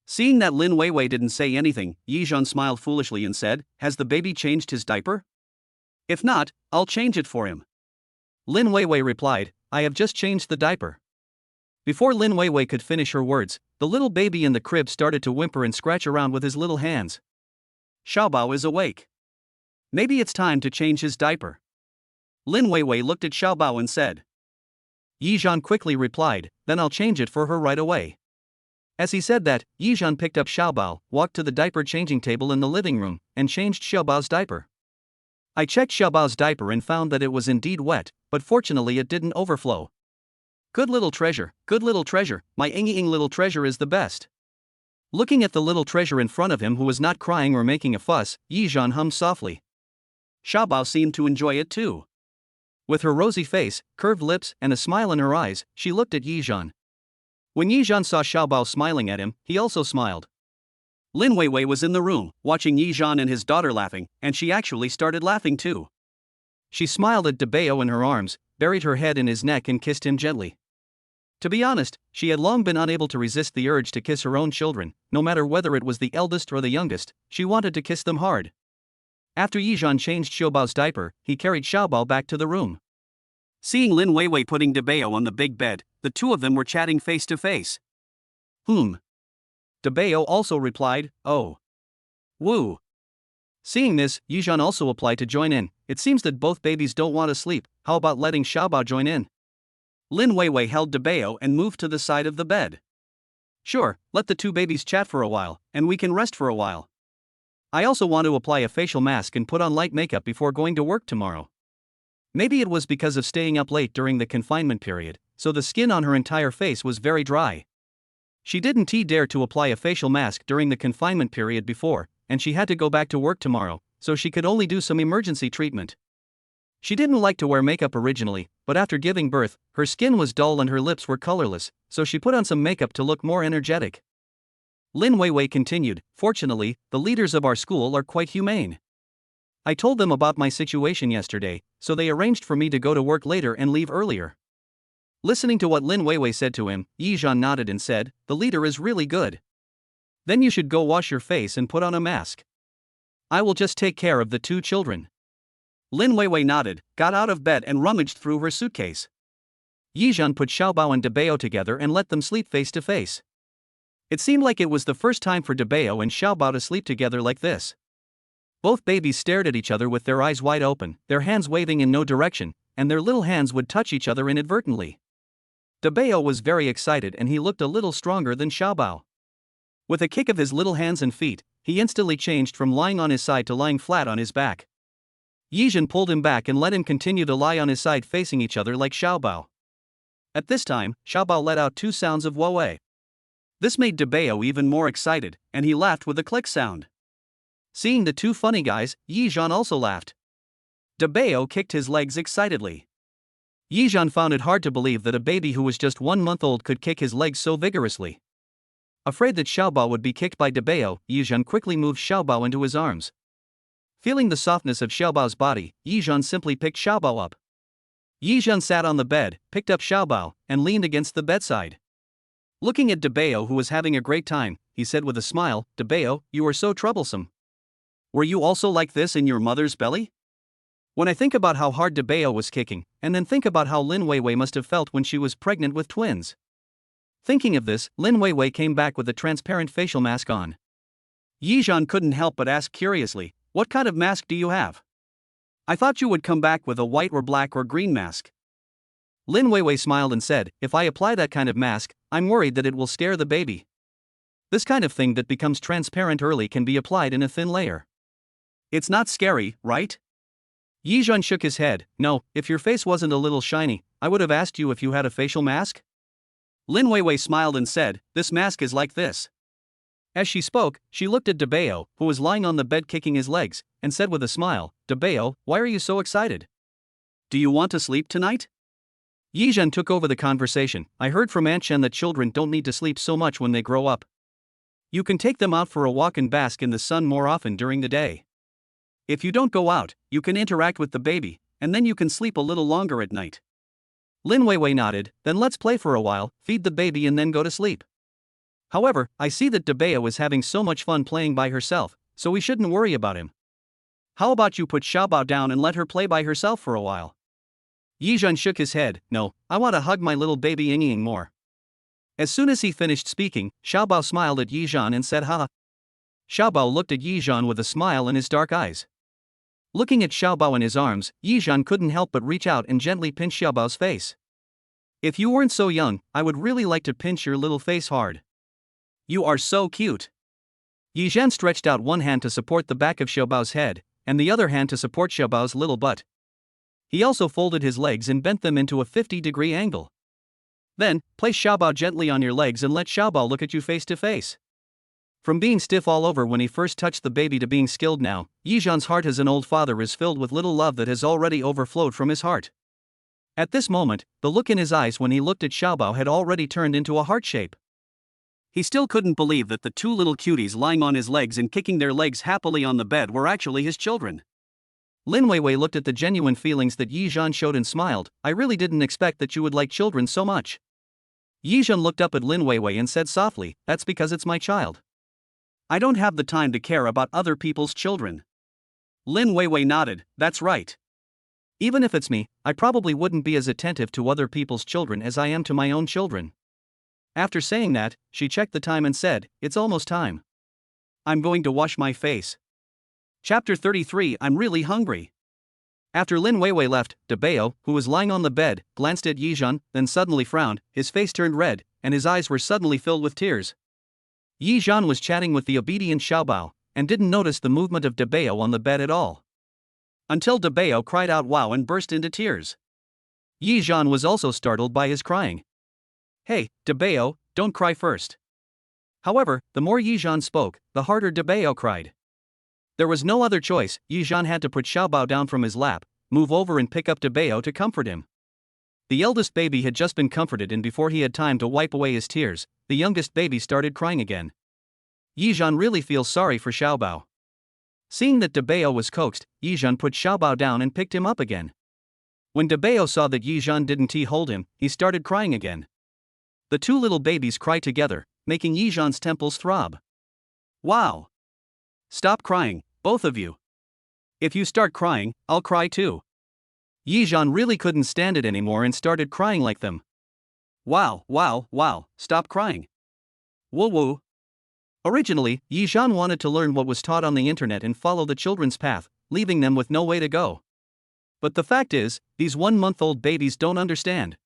Seeing that Lin Weiwei didn't say anything, Yizhan smiled foolishly and said, has the baby changed his diaper? If not, I'll change it for him. Lin Weiwei replied, I have just changed the diaper. Before Lin Weiwei could finish her words, the little baby in the crib started to whimper and scratch around with his little hands. Xiaobao is awake. Maybe it's time to change his diaper. Lin Weiwei looked at Xiaobao and said. Yizhan quickly replied, then I'll change it for her right away. As he said that, Yizhan picked up Xiaobao, walked to the diaper changing table in the living room, and changed Xiaobao's diaper. I checked Xiaobao's diaper and found that it was indeed wet, but fortunately it didn't overflow. Good little treasure, my ingy little treasure is the best. Looking at the little treasure in front of him who was not crying or making a fuss, Yizhan hummed softly. Xiaobao seemed to enjoy it too. With her rosy face, curved lips, and a smile in her eyes, she looked at Yizhan. When Yizhan saw Xiaobao smiling at him, he also smiled. Lin Weiwei was in the room, watching Yizhan and his daughter laughing, and she actually started laughing too. She smiled at Debeo in her arms, buried her head in his neck and kissed him gently. To be honest, she had long been unable to resist the urge to kiss her own children, no matter whether it was the eldest or the youngest, she wanted to kiss them hard. After Yizhan changed Xiaobao's diaper, he carried Xiaobao back to the room. Seeing Lin Weiwei putting Debeo on the big bed, the two of them were chatting face to face. Debeo also replied, oh. Woo. Seeing this, Yizhan also applied to join in. It seems that both babies don't want to sleep, how about letting Xiaobao join in? Lin Weiwei held Debeo and moved to the side of the bed. Sure, let the two babies chat for a while, and we can rest for a while. I also want to apply a facial mask and put on light makeup before going to work tomorrow. Maybe it was because of staying up late during the confinement period, so the skin on her entire face was very dry. She didn't dare to apply a facial mask during the confinement period before, and she had to go back to work tomorrow, so she could only do some emergency treatment. She didn't like to wear makeup originally, but after giving birth, her skin was dull and her lips were colorless, so she put on some makeup to look more energetic. Lin Weiwei continued, fortunately, the leaders of our school are quite humane. I told them about my situation yesterday, so they arranged for me to go to work later and leave earlier. Listening to what Lin Weiwei said to him, Yizhan nodded and said, the leader is really good. Then you should go wash your face and put on a mask. I will just take care of the two children. Lin Weiwei nodded, got out of bed and rummaged through her suitcase. Yizhan put Xiaobao and Debeo together and let them sleep face to face. It seemed like it was the first time for Debeo and Xiaobao to sleep together like this. Both babies stared at each other with their eyes wide open, their hands waving in no direction, and their little hands would touch each other inadvertently. Debeo was very excited and he looked a little stronger than Xiaobao. With a kick of his little hands and feet, he instantly changed from lying on his side to lying flat on his back. Yizhan pulled him back and let him continue to lie on his side facing each other like Xiaobao. At this time, Xiaobao let out two sounds of woe. This made Debeo even more excited, and he laughed with a click sound. Seeing the two funny guys, Yizhan also laughed. Debeo kicked his legs excitedly. Yizhan found it hard to believe that a baby who was just 1 month old could kick his legs so vigorously. Afraid that Xiaobao would be kicked by Debeo, Yizhan quickly moved Xiaobao into his arms. Feeling the softness of Xiaobao's body, Yizhan simply picked Xiaobao up. Yizhan sat on the bed, picked up Xiaobao, and leaned against the bedside. Looking at Debeo, who was having a great time, he said with a smile, Debeo, you are so troublesome. Were you also like this in your mother's belly? When I think about how hard Debeo was kicking, and then think about how Lin Weiwei must have felt when she was pregnant with twins. Thinking of this, Lin Weiwei came back with a transparent facial mask on. Yizhan couldn't help but ask curiously, what kind of mask do you have? I thought you would come back with a white or black or green mask. Lin Weiwei smiled and said, if I apply that kind of mask, I'm worried that it will scare the baby. This kind of thing that becomes transparent early can be applied in a thin layer. It's not scary, right? Yizhan shook his head, no, if your face wasn't a little shiny, I would have asked you if you had a facial mask. Lin Weiwei smiled and said, this mask is like this. As she spoke, she looked at Debeo, who was lying on the bed kicking his legs, and said with a smile, Debeo, why are you so excited? Do you want to sleep tonight? Yizhan took over the conversation, I heard from Aunt Shen that children don't need to sleep so much when they grow up. You can take them out for a walk and bask in the sun more often during the day. If you don't go out, you can interact with the baby, and then you can sleep a little longer at night. Lin Weiwei nodded, then let's play for a while, feed the baby and then go to sleep. However, I see that Debeo is having so much fun playing by herself, so we shouldn't worry about him. How about you put Xiaobao down and let her play by herself for a while? Yizhan shook his head, no, I want to hug my little baby Ying more. As soon as he finished speaking, Xiaobao smiled at Yizhan and said ha. Xiaobao looked at Yizhan with a smile in his dark eyes. Looking at Xiaobao in his arms, Yizhan couldn't help but reach out and gently pinch Xiaobao's face. If you weren't so young, I would really like to pinch your little face hard. You are so cute. Yizhan stretched out one hand to support the back of Xiaobao's head, and the other hand to support Xiaobao's little butt. He also folded his legs and bent them into a 50-degree angle. Then, place Xiaobao gently on your legs and let Xiaobao look at you face to face. From being stiff all over when he first touched the baby to being skilled now, Yizhan's heart as an old father is filled with little love that has already overflowed from his heart. At this moment, the look in his eyes when he looked at Xiaobao had already turned into a heart shape. He still couldn't believe that the two little cuties lying on his legs and kicking their legs happily on the bed were actually his children. Lin Weiwei looked at the genuine feelings that Yizhan showed and smiled, I really didn't expect that you would like children so much. Yizhan looked up at Lin Weiwei and said softly, that's because it's my child. I don't have the time to care about other people's children. Lin Weiwei nodded, that's right. Even if it's me, I probably wouldn't be as attentive to other people's children as I am to my own children. After saying that, she checked the time and said, "It's almost time. I'm going to wash my face." Chapter 33. I'm really hungry. After Lin Weiwei left, Dabeo, who was lying on the bed, glanced at Yizhan, then suddenly frowned, his face turned red, and his eyes were suddenly filled with tears. Yizhan was chatting with the obedient Xiaobao, and didn't notice the movement of Dabeo on the bed at all. Until Dabeo cried out wow and burst into tears. Yizhan was also startled by his crying. "Hey, Dabeo, don't cry first." However, the more Yizhan spoke, the harder Dabeo cried. There was no other choice. Yizhan had to put Xiaobao down from his lap, move over and pick up Dabeo to comfort him. The eldest baby had just been comforted, and before he had time to wipe away his tears, the youngest baby started crying again. Yizhan really feels sorry for Xiaobao. Seeing that Dabeo was coaxed, Yizhan put Xiaobao down and picked him up again. When Dabeo saw that Yizhan didn't hold him, he started crying again. The two little babies cried together, making Yizhan's temples throb. "Wow! Stop crying, both of you. If you start crying, I'll cry too." Yizhan really couldn't stand it anymore and started crying like them. "Wow, wow, wow, stop crying. Woo woo." Originally, Yizhan wanted to learn what was taught on the internet and follow the children's path, leaving them with no way to go. But the fact is, these 1-month-old babies don't understand.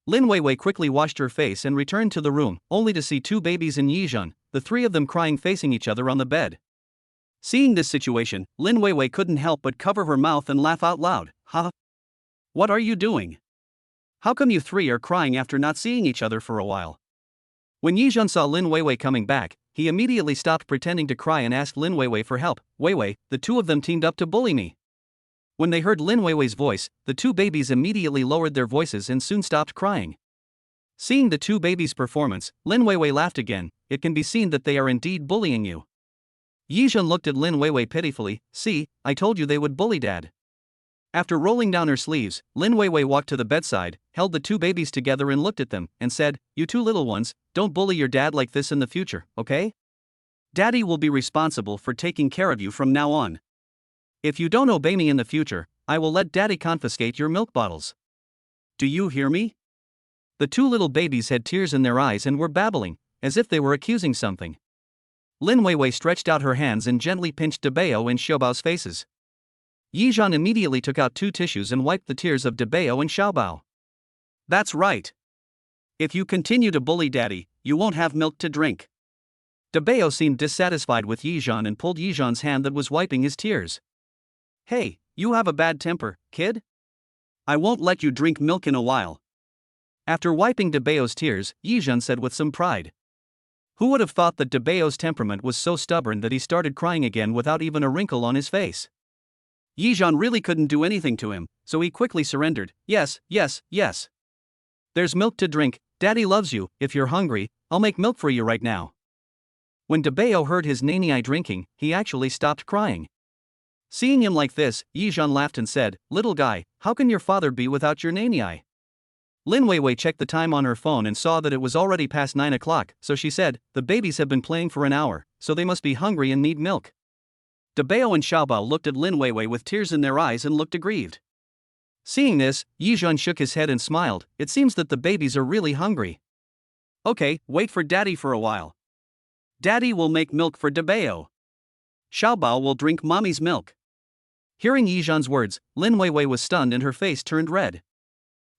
Lin Weiwei quickly washed her face and returned to the room, only to see two babies in Yizhan, the three of them crying facing each other on the bed. Seeing this situation, Lin Weiwei couldn't help but cover her mouth and laugh out loud. "Huh? What are you doing? How come you three are crying after not seeing each other for a while?" When Yizhan saw Lin Weiwei coming back, he immediately stopped pretending to cry and asked Lin Weiwei for help. "Weiwei, the two of them teamed up to bully me." When they heard Lin Weiwei's voice, the two babies immediately lowered their voices and soon stopped crying. Seeing the two babies' performance, Lin Weiwei laughed again. "It can be seen that they are indeed bullying you." Yizhan looked at Lin Weiwei pitifully. "See, I told you they would bully Dad." After rolling down her sleeves, Lin Weiwei walked to the bedside, held the two babies together and looked at them, and said, "You two little ones, don't bully your dad like this in the future, okay? Daddy will be responsible for taking care of you from now on. If you don't obey me in the future, I will let Daddy confiscate your milk bottles. Do you hear me?" The two little babies had tears in their eyes and were babbling, as if they were accusing something. Lin Weiwei stretched out her hands and gently pinched Dabeo and Xiaobao's faces. Yizhan immediately took out two tissues and wiped the tears of Dabeo and Xiaobao. "That's right. If you continue to bully Daddy, you won't have milk to drink." Dabeo seemed dissatisfied with Yizhan and pulled Yizhan's hand that was wiping his tears. "Hey, you have a bad temper, kid? I won't let you drink milk in a while." After wiping Dabeo's tears, Yizhan said with some pride. Who would have thought that Dabeo's temperament was so stubborn that he started crying again without even a wrinkle on his face? Yizhan really couldn't do anything to him, so he quickly surrendered. "Yes, yes, yes. There's milk to drink. Daddy loves you. If you're hungry, I'll make milk for you right now." When Dabeo heard his nanny drinking, he actually stopped crying. Seeing him like this, Yizhan laughed and said, "Little guy, how can your father be without your nanny?" Lin Weiwei checked the time on her phone and saw that it was already past 9 o'clock, so she said, "The babies have been playing for an hour, so they must be hungry and need milk." Dabeo and Xiaobao looked at Lin Weiwei with tears in their eyes and looked aggrieved. Seeing this, Yizhan shook his head and smiled. "It seems that the babies are really hungry. Okay, wait for Daddy for a while. Daddy will make milk for Dabeo. Xiaobao will drink Mommy's milk." Hearing Yizhan's words, Lin Weiwei was stunned and her face turned red.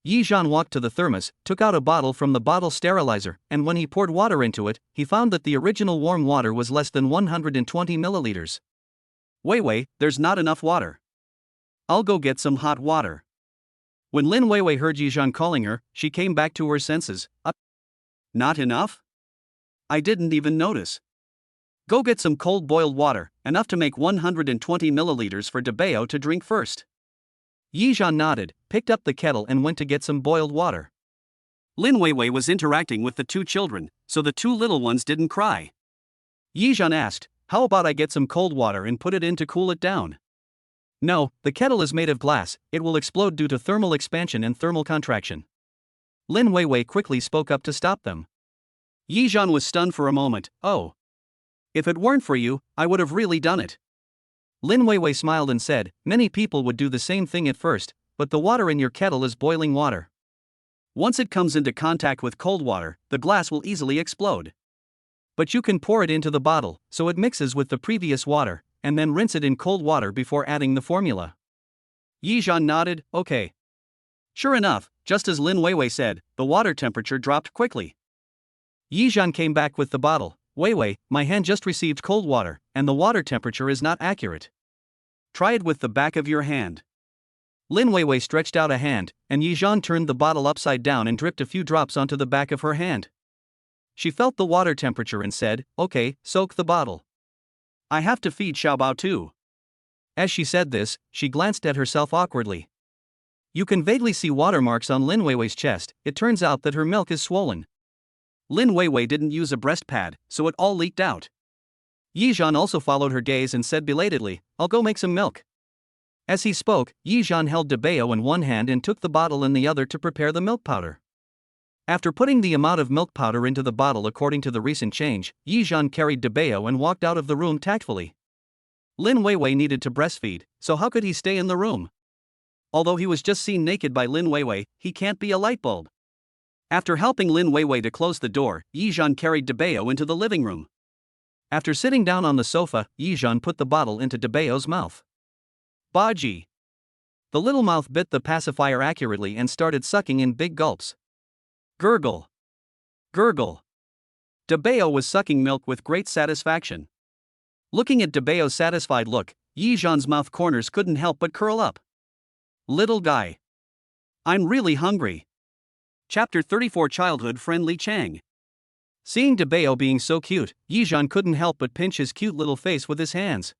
Yizhan walked to the thermos, took out a bottle from the bottle sterilizer, and when he poured water into it, he found that the original warm water was less than 120 milliliters. "Weiwei, there's not enough water. I'll go get some hot water." When Lin Weiwei heard Yizhan calling her, she came back to her senses. Not enough? I didn't even notice. Go get some cold boiled water, enough to make 120 milliliters for Dabeo to drink first." Yizhan nodded, picked up the kettle and went to get some boiled water. Lin Weiwei was interacting with the two children, so the two little ones didn't cry. Yizhan asked, "How about I get some cold water and put it in to cool it down?" "No, the kettle is made of glass, it will explode due to thermal expansion and thermal contraction." Lin Weiwei quickly spoke up to stop them. Yizhan was stunned for a moment. "Oh. If it weren't for you, I would have really done it." Lin Weiwei smiled and said, many people would do the same thing at first, but the water in your kettle is boiling water. Once it comes into contact with cold water, the glass will easily explode. But you can pour it into the bottle, so it mixes with the previous water, and then rinse it in cold water before adding the formula. Yi Zhan nodded, okay. Sure enough, just as Lin Weiwei said, the water temperature dropped quickly. Yi Zhan came back with the bottle. Weiwei, my hand just received cold water, and the water temperature is not accurate. Try it with the back of your hand. Lin Weiwei stretched out a hand, and Yi Zhan turned the bottle upside down and dripped a few drops onto the back of her hand. She felt the water temperature and said, okay, soak the bottle. I have to feed Xiaobao too. As she said this, she glanced at herself awkwardly. You can vaguely see watermarks on Lin Weiwei's chest. It turns out that her milk is swollen. Lin Weiwei didn't use a breast pad, so it all leaked out. Yi Zhan also followed her gaze and said belatedly, I'll go make some milk. As he spoke, Yi Zhan held Debeo in one hand and took the bottle in the other to prepare the milk powder. After putting the amount of milk powder into the bottle according to the recent change, Yi Zhan carried Debeo and walked out of the room tactfully. Lin Weiwei needed to breastfeed, so how could he stay in the room? Although he was just seen naked by Lin Weiwei, he can't be a light bulb. After helping Lin Weiwei to close the door, Yi Zhan carried Debeo into the living room. After sitting down on the sofa, Yi Zhan put the bottle into Debeo's mouth. Baji. The little mouth bit the pacifier accurately and started sucking in big gulps. Gurgle. Gurgle. Debeo was sucking milk with great satisfaction. Looking at Debeo's satisfied look, Yi Zhan's mouth corners couldn't help but curl up. Little guy. I'm really hungry. Chapter 34 Childhood Friend Li Chang. Seeing Debeo being so cute, Yi Zhan couldn't help but pinch his cute little face with his hands.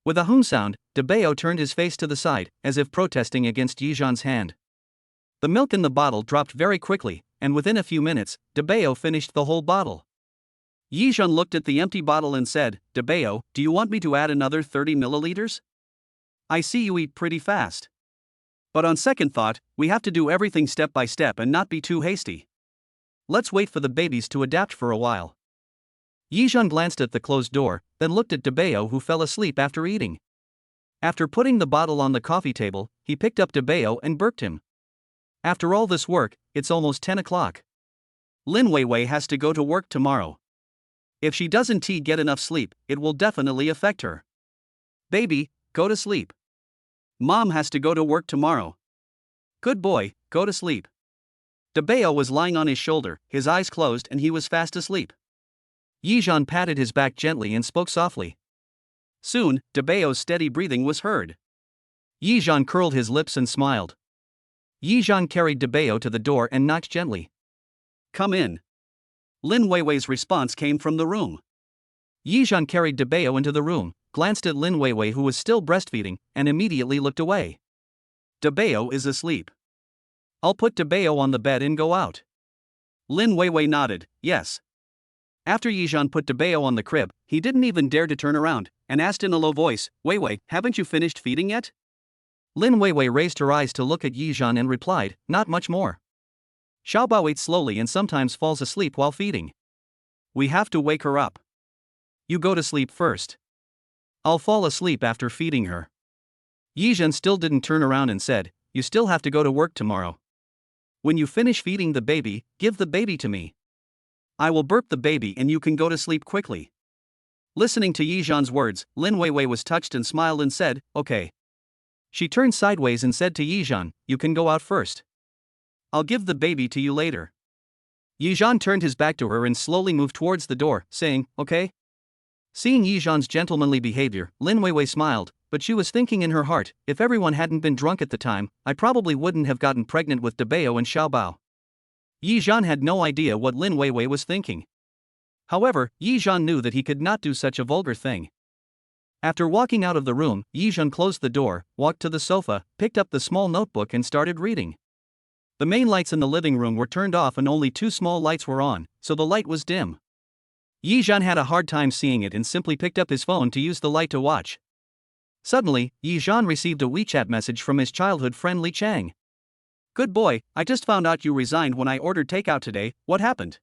With a hum sound, Debeo turned his face to the side, as if protesting against Yi Zhan's hand. The milk in the bottle dropped very quickly, and within a few minutes, Debeo finished the whole bottle. Yi Zhan looked at the empty bottle and said, Debeo, do you want me to add another 30 milliliters? I see you eat pretty fast. But on second thought, we have to do everything step by step and not be too hasty. Let's wait for the babies to adapt for a while. Yi Zhan glanced at the closed door, then looked at Debeo who fell asleep after eating. After putting the bottle on the coffee table, he picked up Debeo and burped him. After all this work, it's almost 10 o'clock. Lin Weiwei has to go to work tomorrow. If she doesn't get enough sleep, it will definitely affect her. Baby, go to sleep. Mom has to go to work tomorrow. Good boy, go to sleep. Debeo was lying on his shoulder, his eyes closed, and he was fast asleep. Yi Zhan patted his back gently and spoke softly. Soon, Debeo's steady breathing was heard. Yi Zhan curled his lips and smiled. Yi Zhan carried Debeo to the door and knocked gently. Come in. Lin Weiwei's response came from the room. Yi Zhan carried Debeo into the room, glanced at Lin Weiwei who was still breastfeeding, and immediately looked away. Debeo is asleep. I'll put Debeo on the bed and go out. Lin Weiwei nodded, yes. After Yi Zhan put Debeo on the crib, he didn't even dare to turn around, and asked in a low voice, Weiwei, haven't you finished feeding yet? Lin Weiwei raised her eyes to look at Yi Zhan and replied, not much more. Xiaobao eats slowly and sometimes falls asleep while feeding. We have to wake her up. You go to sleep first. I'll fall asleep after feeding her. Yi Zhan still didn't turn around and said, you still have to go to work tomorrow. When you finish feeding the baby, give the baby to me. I will burp the baby and you can go to sleep quickly. Listening to Yi Zhan's words, Lin Weiwei was touched and smiled and said, okay. She turned sideways and said to Yi Zhan, you can go out first. I'll give the baby to you later. Yi Zhan turned his back to her and slowly moved towards the door, saying, okay. Seeing Yi Zhan's gentlemanly behavior, Lin Weiwei smiled, but she was thinking in her heart, if everyone hadn't been drunk at the time, I probably wouldn't have gotten pregnant with Debeo and Xiaobao. Yi Zhan had no idea what Lin Weiwei was thinking. However, Yi Zhan knew that he could not do such a vulgar thing. After walking out of the room, Yi Zhan closed the door, walked to the sofa, picked up the small notebook and started reading. The main lights in the living room were turned off and only two small lights were on, so the light was dim. Yi Zhan had a hard time seeing it and simply picked up his phone to use the light to watch. Suddenly, Yi Zhan received a WeChat message from his childhood friend Li Chang. Good boy, I just found out you resigned when I ordered takeout today, what happened?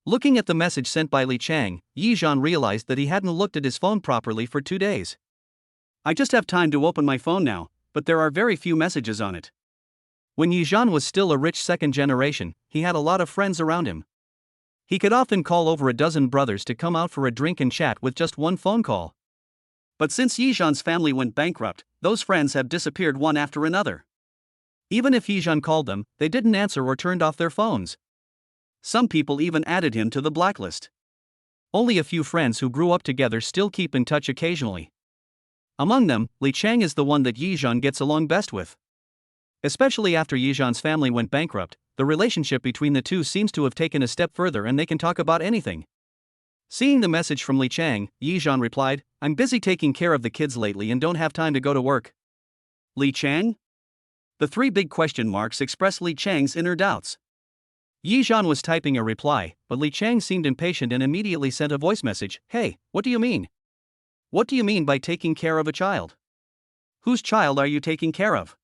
Looking at the message sent by Li Chang, Yi Zhan realized that he hadn't looked at his phone properly for 2 days. I just have time to open my phone now, but there are very few messages on it. When Yizhan was still a rich second generation, he had a lot of friends around him. He could often call over a dozen brothers to come out for a drink and chat with just one phone call. But since Yizhan's family went bankrupt, those friends have disappeared one after another. Even if Yizhan called them, they didn't answer or turned off their phones. Some people even added him to the blacklist. Only a few friends who grew up together still keep in touch occasionally. Among them, Li Chang is the one that Yizhan gets along best with. Especially after Yizhan's family went bankrupt, the relationship between the two seems to have taken a step further and they can talk about anything. Seeing the message from Li Chang, Yizhan replied, "I'm busy taking care of the kids lately and don't have time to go to work." Li Chang? The three big question marks express Li Chang's inner doubts. Yizhan was typing a reply, but Li Chang seemed impatient and immediately sent a voice message. "Hey, what do you mean? What do you mean by taking care of a child? Whose child are you taking care of?"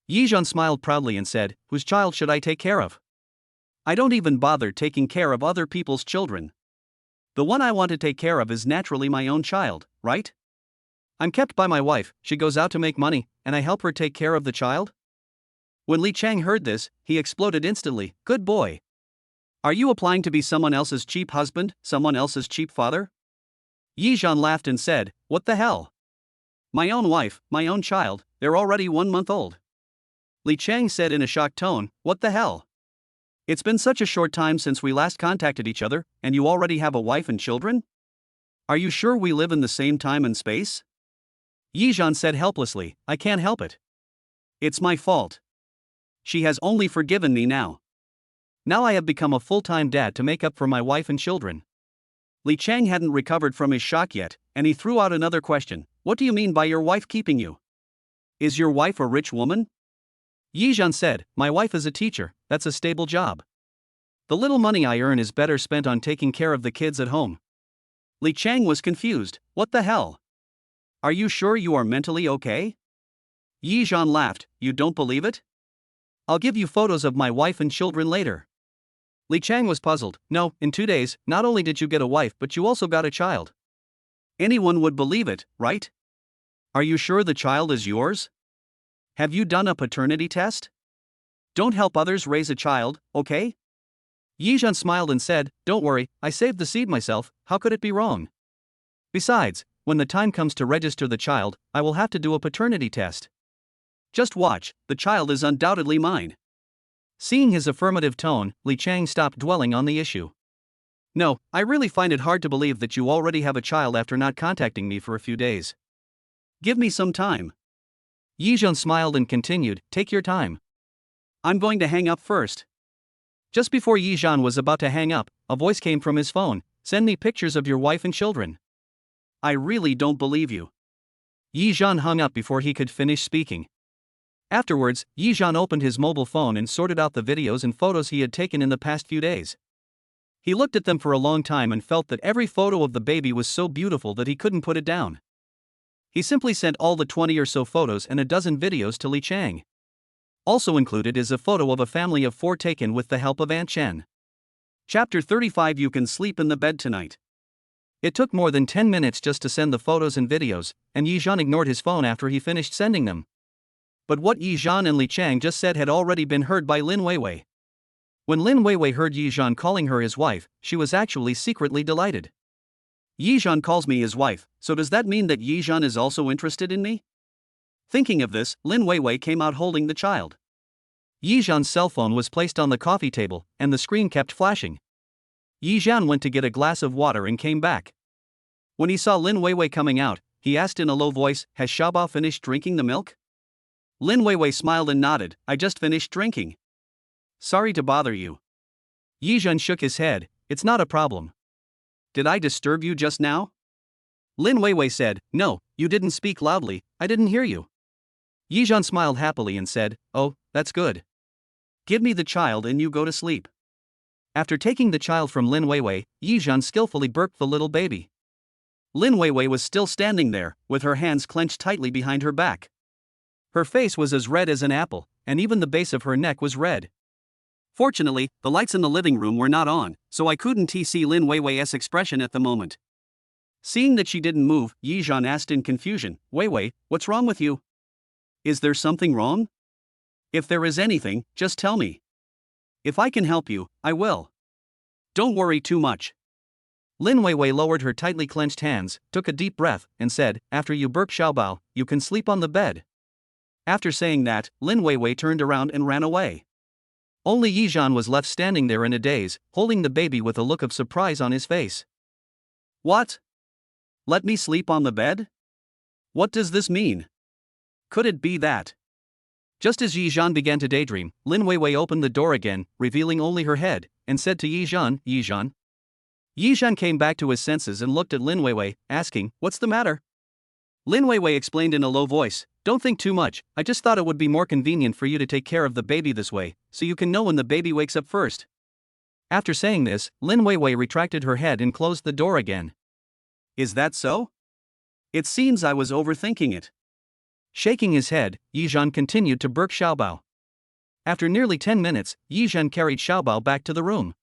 Yizhan smiled proudly and said, "Whose child should I take care of? I don't even bother taking care of other people's children. The one I want to take care of is naturally my own child, right? I'm kept by my wife, she goes out to make money, and I help her take care of the child?" When Li Chang heard this, he exploded instantly. "Good boy. Are you applying to be someone else's cheap husband, someone else's cheap father?" Yizhan laughed and said, "What the hell? My own wife, my own child, they're already 1 month old." Li Chang said in a shocked tone, "What the hell? It's been such a short time since we last contacted each other, and you already have a wife and children? Are you sure we live in the same time and space?" Yizhan said helplessly, "I can't help it. It's my fault. She has only forgiven me now. Now I have become a full-time dad to make up for my wife and children." Li Chang hadn't recovered from his shock yet, and he threw out another question. "What do you mean by your wife keeping you? Is your wife a rich woman?" Yizhan said, "My wife is a teacher, that's a stable job. The little money I earn is better spent on taking care of the kids at home." Li Chang was confused. "What the hell? Are you sure you are mentally okay?" Yizhan laughed. "You don't believe it? I'll give you photos of my wife and children later." Li Chang was puzzled. "No, in 2 days, not only did you get a wife but you also got a child. Anyone would believe it, right? Are you sure the child is yours? Have you done a paternity test? Don't help others raise a child, okay?" Yizhan smiled and said, "Don't worry, I saved the seed myself, how could it be wrong? Besides, when the time comes to register the child, I will have to do a paternity test. Just watch, the child is undoubtedly mine." Seeing his affirmative tone, Li Chang stopped dwelling on the issue. "No, I really find it hard to believe that you already have a child after not contacting me for a few days. Give me some time." Yizhan smiled and continued, "Take your time. I'm going to hang up first." Just before Yizhan was about to hang up, a voice came from his phone. "Send me pictures of your wife and children." "I really don't believe you." Yizhan hung up before he could finish speaking. Afterwards, Yizhan opened his mobile phone and sorted out the videos and photos he had taken in the past few days. He looked at them for a long time and felt that every photo of the baby was so beautiful that he couldn't put it down. He simply sent all the 20 or so photos and a dozen videos to Li Chang. Also included is a photo of a family of 4 taken with the help of Aunt Chen. Chapter 35. You can sleep in the bed tonight. It took more than 10 minutes just to send the photos and videos, and Yizhan ignored his phone after he finished sending them. But what Yizhan and Li Chang just said had already been heard by Lin Weiwei. When Lin Weiwei heard Yizhan calling her his wife, she was actually secretly delighted. "Yizhan calls me his wife, so does that mean that Yizhan is also interested in me?" Thinking of this, Lin Weiwei came out holding the child. Yizhan's cell phone was placed on the coffee table, and the screen kept flashing. Yizhan went to get a glass of water and came back. When he saw Lin Weiwei coming out, he asked in a low voice, "Has Xiaobao finished drinking the milk?" Lin Weiwei smiled and nodded, "I just finished drinking. Sorry to bother you." Yizhan shook his head, "It's not a problem. Did I disturb you just now?" Lin Weiwei said, "No, you didn't speak loudly, I didn't hear you." Yizhan smiled happily and said, "Oh, that's good. Give me the child and you go to sleep." After taking the child from Lin Weiwei, Yizhan skillfully burped the little baby. Lin Weiwei was still standing there, with her hands clenched tightly behind her back. Her face was as red as an apple, and even the base of her neck was red. Fortunately, the lights in the living room were not on, so I couldn't see Lin Weiwei's expression at the moment. Seeing that she didn't move, Yizhan asked in confusion, Wei Wei, what's wrong with you? Is there something wrong? If there is anything, just tell me. If I can help you, I will. Don't worry too much. Lin Wei Wei lowered her tightly clenched hands, took a deep breath, and said, After you burp Xiaobao, you can sleep on the bed. After saying that, Lin Wei Wei turned around and ran away. Only Yizhan was left standing there in a daze, holding the baby with a look of surprise on his face. What? Let me sleep on the bed? What does this mean? Could it be that? Just as Yizhan began to daydream, Lin Wei Wei opened the door again, revealing only her head, and said to Yizhan, Yizhan. Yizhan came back to his senses and looked at Lin Wei Wei, asking, What's the matter? Lin Wei Wei explained in a low voice, Don't think too much, I just thought it would be more convenient for you to take care of the baby this way, so you can know when the baby wakes up first. After saying this, Lin Wei Wei retracted her head and closed the door again. Is that so? It seems I was overthinking it. Shaking his head, Yizhan continued to burp Xiaobao. After nearly 10 minutes, Yizhan carried Xiaobao back to the room.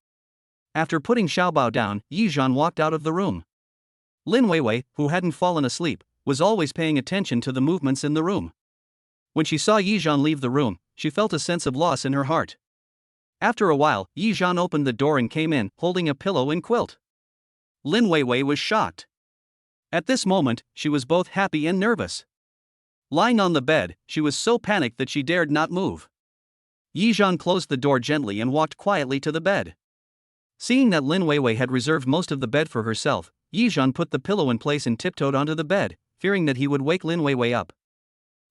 After putting Xiaobao down, Yizhan walked out of the room. Lin Wei Wei, who hadn't fallen asleep, was always paying attention to the movements in the room. When she saw Yizhan leave the room, she felt a sense of loss in her heart. After a while, Yizhan opened the door and came in, holding a pillow and quilt. Lin Wei Wei was shocked. At this moment, she was both happy and nervous. Lying on the bed, she was so panicked that she dared not move. Yizhan closed the door gently and walked quietly to the bed. Seeing that Lin Wei Wei had reserved most of the bed for herself, Yizhan put the pillow in place and tiptoed onto the bed, fearing that he would wake Lin Wei Wei up.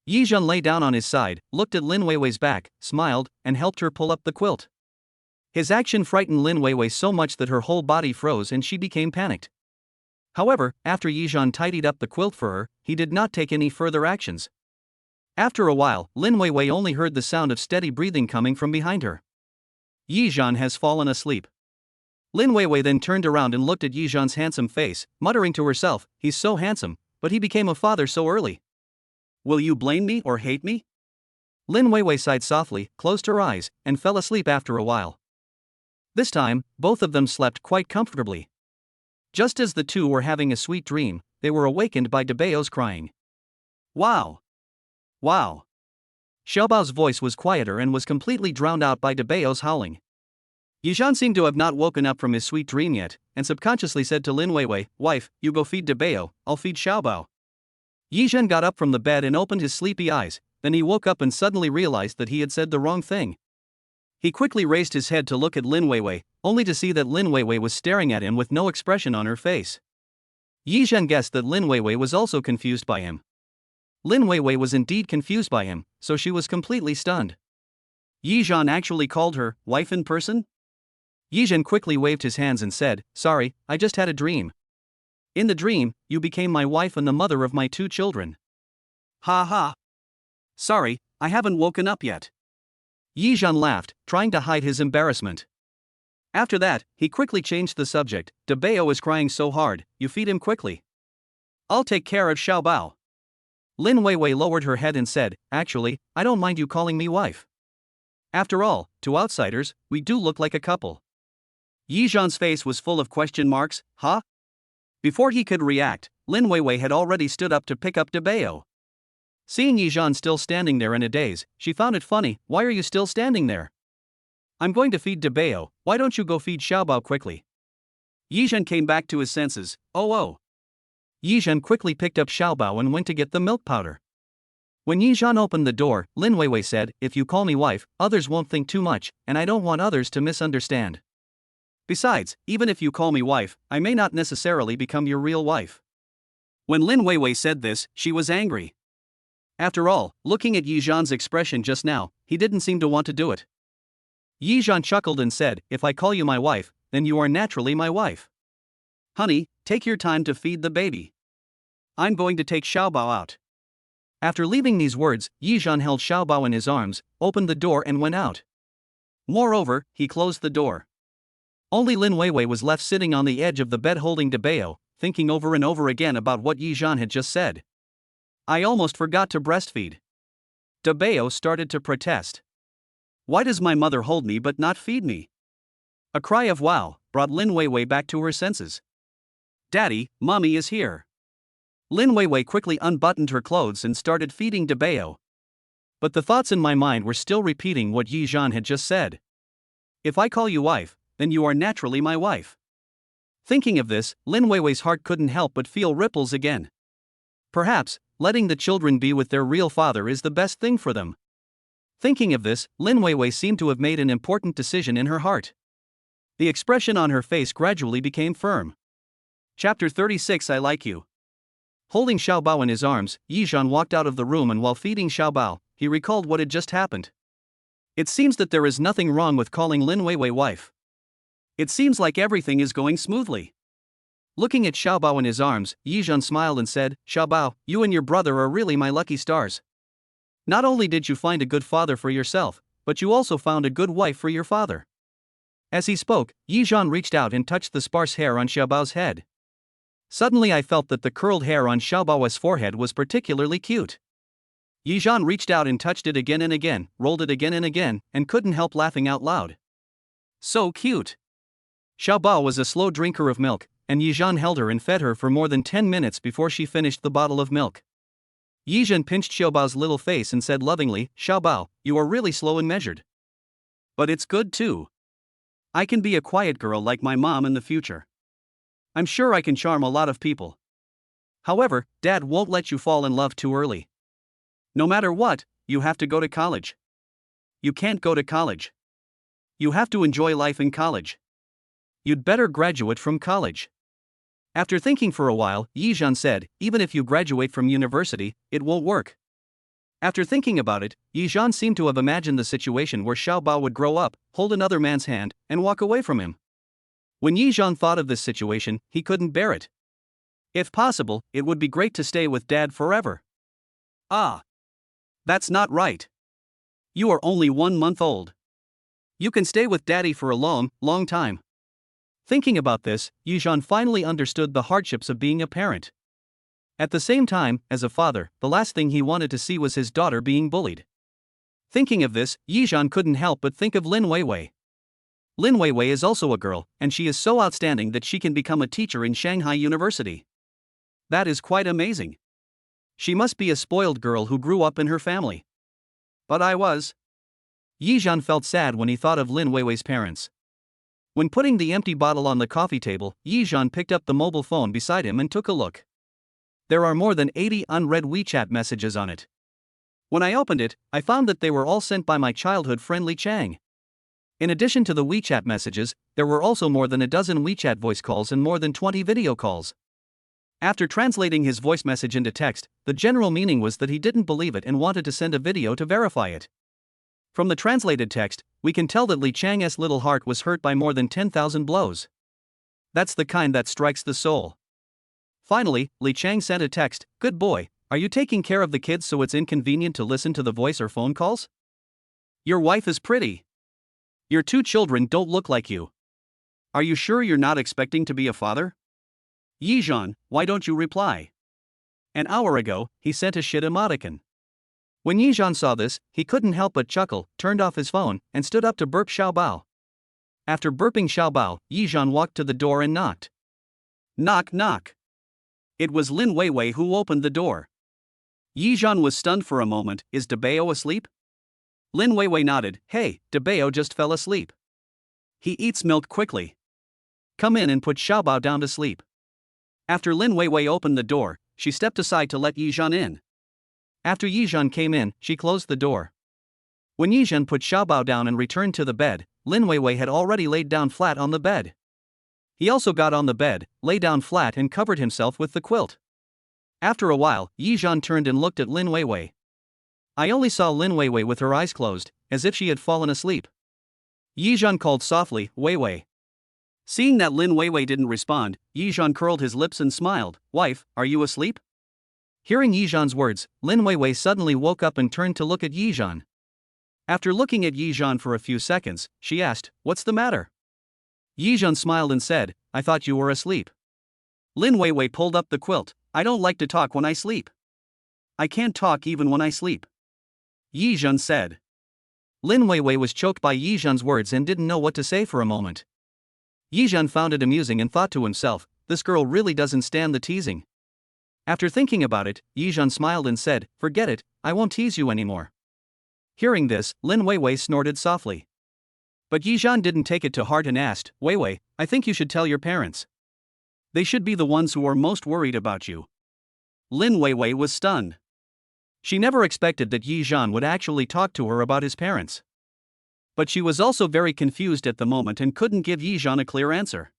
Yizhan lay down on his side, looked at Lin Wei Wei's back, smiled, and helped her pull up the quilt. His action frightened Lin Wei Wei so much that her whole body froze and she became panicked. However, after Yizhan tidied up the quilt for her, he did not take any further actions. After a while, Lin Wei Wei only heard the sound of steady breathing coming from behind her. Yizhan has fallen asleep. Lin Wei Wei then turned around and looked at Yizhan's handsome face, muttering to herself, He's so handsome, but he became a father so early. Will you blame me or hate me? Lin Wei Wei sighed softly, closed her eyes, and fell asleep after a while. This time, both of them slept quite comfortably. Just as the two were having a sweet dream, they were awakened by Debao's crying. Wow! Wow! Xiaobao's voice was quieter and was completely drowned out by Debao's howling. Yizhan seemed to have not woken up from his sweet dream yet, and subconsciously said to Lin Wei Wei, Wife, you go feed Debao, I'll feed Xiaobao. Yizhan got up from the bed and opened his sleepy eyes, then he woke up and suddenly realized that he had said the wrong thing. He quickly raised his head to look at Lin Wei Wei, only to see that Lin Wei Wei was staring at him with no expression on her face. Yizhan guessed that Lin Wei Wei was also confused by him. Lin Wei Wei was indeed confused by him, so she was completely stunned. Yizhan actually called her wife in person? Yizhan quickly waved his hands and said, Sorry, I just had a dream. In the dream, you became my wife and the mother of my 2 children. Ha ha. Sorry, I haven't woken up yet. Yizhan laughed, trying to hide his embarrassment. After that, he quickly changed the subject. Debao is crying so hard, you feed him quickly. I'll take care of Xiaobao. Lin Wei Wei lowered her head and said, Actually, I don't mind you calling me wife. After all, to outsiders, we do look like a couple. Yizhan's face was full of question marks. Huh? Before he could react, Lin Wei Wei had already stood up to pick up Debao. Seeing Yizhan still standing there in a daze, she found it funny. Why are you still standing there? I'm going to feed Debao, why don't you go feed Xiaobao quickly? Yizhan came back to his senses. Oh. Yizhan quickly picked up Xiaobao and went to get the milk powder. When Yizhan opened the door, Lin Wei Wei said, If you call me wife, others won't think too much, and I don't want others to misunderstand. Besides, even if you call me wife, I may not necessarily become your real wife. When Lin Wei Wei said this, she was angry. After all, looking at Yizhan's expression just now, he didn't seem to want to do it. Yizhan chuckled and said, If I call you my wife, then you are naturally my wife. Honey, take your time to feed the baby. I'm going to take Xiaobao out. After leaving these words, Yizhan held Xiaobao in his arms, opened the door and went out. Moreover, he closed the door. Only Lin Wei Wei was left sitting on the edge of the bed holding Debao, thinking over and over again about what Yizhan had just said. I almost forgot to breastfeed. Debao started to protest. Why does my mother hold me but not feed me? A cry of wow brought Lin Wei Wei back to her senses. Daddy, Mommy is here. Lin Weiwei quickly unbuttoned her clothes and started feeding Debeo. But the thoughts in my mind were still repeating what Yi Zhan had just said. If I call you wife, then you are naturally my wife. Thinking of this, Lin Weiwei's heart couldn't help but feel ripples again. Perhaps, letting the children be with their real father is the best thing for them. Thinking of this, Lin Weiwei seemed to have made an important decision in her heart. The expression on her face gradually became firm. Chapter 36 I Like You. Holding Xiaobao in his arms, Yi Zhan walked out of the room, and while feeding Xiaobao, he recalled what had just happened. It seems that there is nothing wrong with calling Lin Weiwei wife. It seems like everything is going smoothly. Looking at Xiaobao in his arms, Yi Zhan smiled and said, Xiaobao, you and your brother are really my lucky stars. Not only did you find a good father for yourself, but you also found a good wife for your father. As he spoke, Yi Zhan reached out and touched the sparse hair on Xiaobao's head. Suddenly I felt that the curled hair on Xiaobao's forehead was particularly cute. Yi Zhan reached out and touched it again and again, rolled it again and again, and couldn't help laughing out loud. So cute. Xiaobao was a slow drinker of milk, and Yi Zhan held her and fed her for more than 10 minutes before she finished the bottle of milk. Yi Zhan pinched Xiaobao's little face and said lovingly, Xiaobao, you are really slow and measured. But it's good too. I can be a quiet girl like my mom in the future. I'm sure I can charm a lot of people. However, Dad won't let you fall in love too early. No matter what, you have to go to college. You can't go to college. You have to enjoy life in college. You'd better graduate from college. After thinking for a while, Yi Zhan said, even if you graduate from university, it won't work. After thinking about it, Yi Zhan seemed to have imagined the situation where Xiaobao would grow up, hold another man's hand, and walk away from him. When Yi Zhan thought of this situation, he couldn't bear it. If possible, it would be great to stay with Dad forever. Ah. That's not right. You are only 1 month old. You can stay with Daddy for a long, long time. Thinking about this, Yi Zhan finally understood the hardships of being a parent. At the same time, as a father, the last thing he wanted to see was his daughter being bullied. Thinking of this, Yi Zhan couldn't help but think of Lin Weiwei. Lin Weiwei is also a girl, and she is so outstanding that she can become a teacher in Shanghai University. That is quite amazing. She must be a spoiled girl who grew up in her family. But I was. Yi Zhan felt sad when he thought of Lin Weiwei's parents. When putting the empty bottle on the coffee table, Yi Zhan picked up the mobile phone beside him and took a look. There are more than 80 unread WeChat messages on it. When I opened it, I found that they were all sent by my childhood friend Li Chang. In addition to the WeChat messages, there were also more than a dozen WeChat voice calls and more than 20 video calls. After translating his voice message into text, the general meaning was that he didn't believe it and wanted to send a video to verify it. From the translated text, we can tell that Li Chang's little heart was hurt by more than 10,000 blows. That's the kind that strikes the soul. Finally, Li Chang sent a text, "Good boy, are you taking care of the kids so it's inconvenient to listen to the voice or phone calls? Your wife is pretty. Your 2 children don't look like you. Are you sure you're not expecting to be a father? Yi Zhan, why don't you reply?" An hour ago, he sent a shit emoticon. When Yi Zhan saw this, he couldn't help but chuckle, turned off his phone, and stood up to burp Xiaobao. After burping Xiaobao, Yi Zhan walked to the door and knocked. Knock knock. It was Lin Weiwei who opened the door. Yi Zhan was stunned for a moment. Is Debeo asleep? Lin Weiwei nodded. Hey, Debeo just fell asleep. He eats milk quickly. Come in and put Xiaobao down to sleep. After Lin Weiwei opened the door, she stepped aside to let Yi Zhan in. After Yi Zhan came in, she closed the door. When Yi Zhan put Xiaobao down and returned to the bed, Lin Weiwei had already laid down flat on the bed. He also got on the bed, lay down flat and covered himself with the quilt. After a while, Yi Zhan turned and looked at Lin Weiwei. I only saw Lin Weiwei with her eyes closed, as if she had fallen asleep. Yi Zhan called softly, Weiwei. Seeing that Lin Weiwei didn't respond, Yi Zhan curled his lips and smiled. Wife, are you asleep? Hearing Yi Zhan's words, Lin Weiwei suddenly woke up and turned to look at Yi Zhan. After looking at Yi Zhan for a few seconds, she asked, What's the matter? Yi Zhan smiled and said, I thought you were asleep. Lin Weiwei pulled up the quilt. I don't like to talk when I sleep. I can't talk even when I sleep. Yi Zhan said. Lin Weiwei was choked by Yi Zhan's words and didn't know what to say for a moment. Yi Zhan found it amusing and thought to himself, this girl really doesn't stand the teasing. After thinking about it, Yizhan smiled and said, forget it, I won't tease you anymore. Hearing this, Lin Weiwei snorted softly. But Yizhan didn't take it to heart and asked, Weiwei, I think you should tell your parents. They should be the ones who are most worried about you. Lin Weiwei was stunned. She never expected that Yizhan would actually talk to her about his parents. But she was also very confused at the moment and couldn't give Yizhan a clear answer.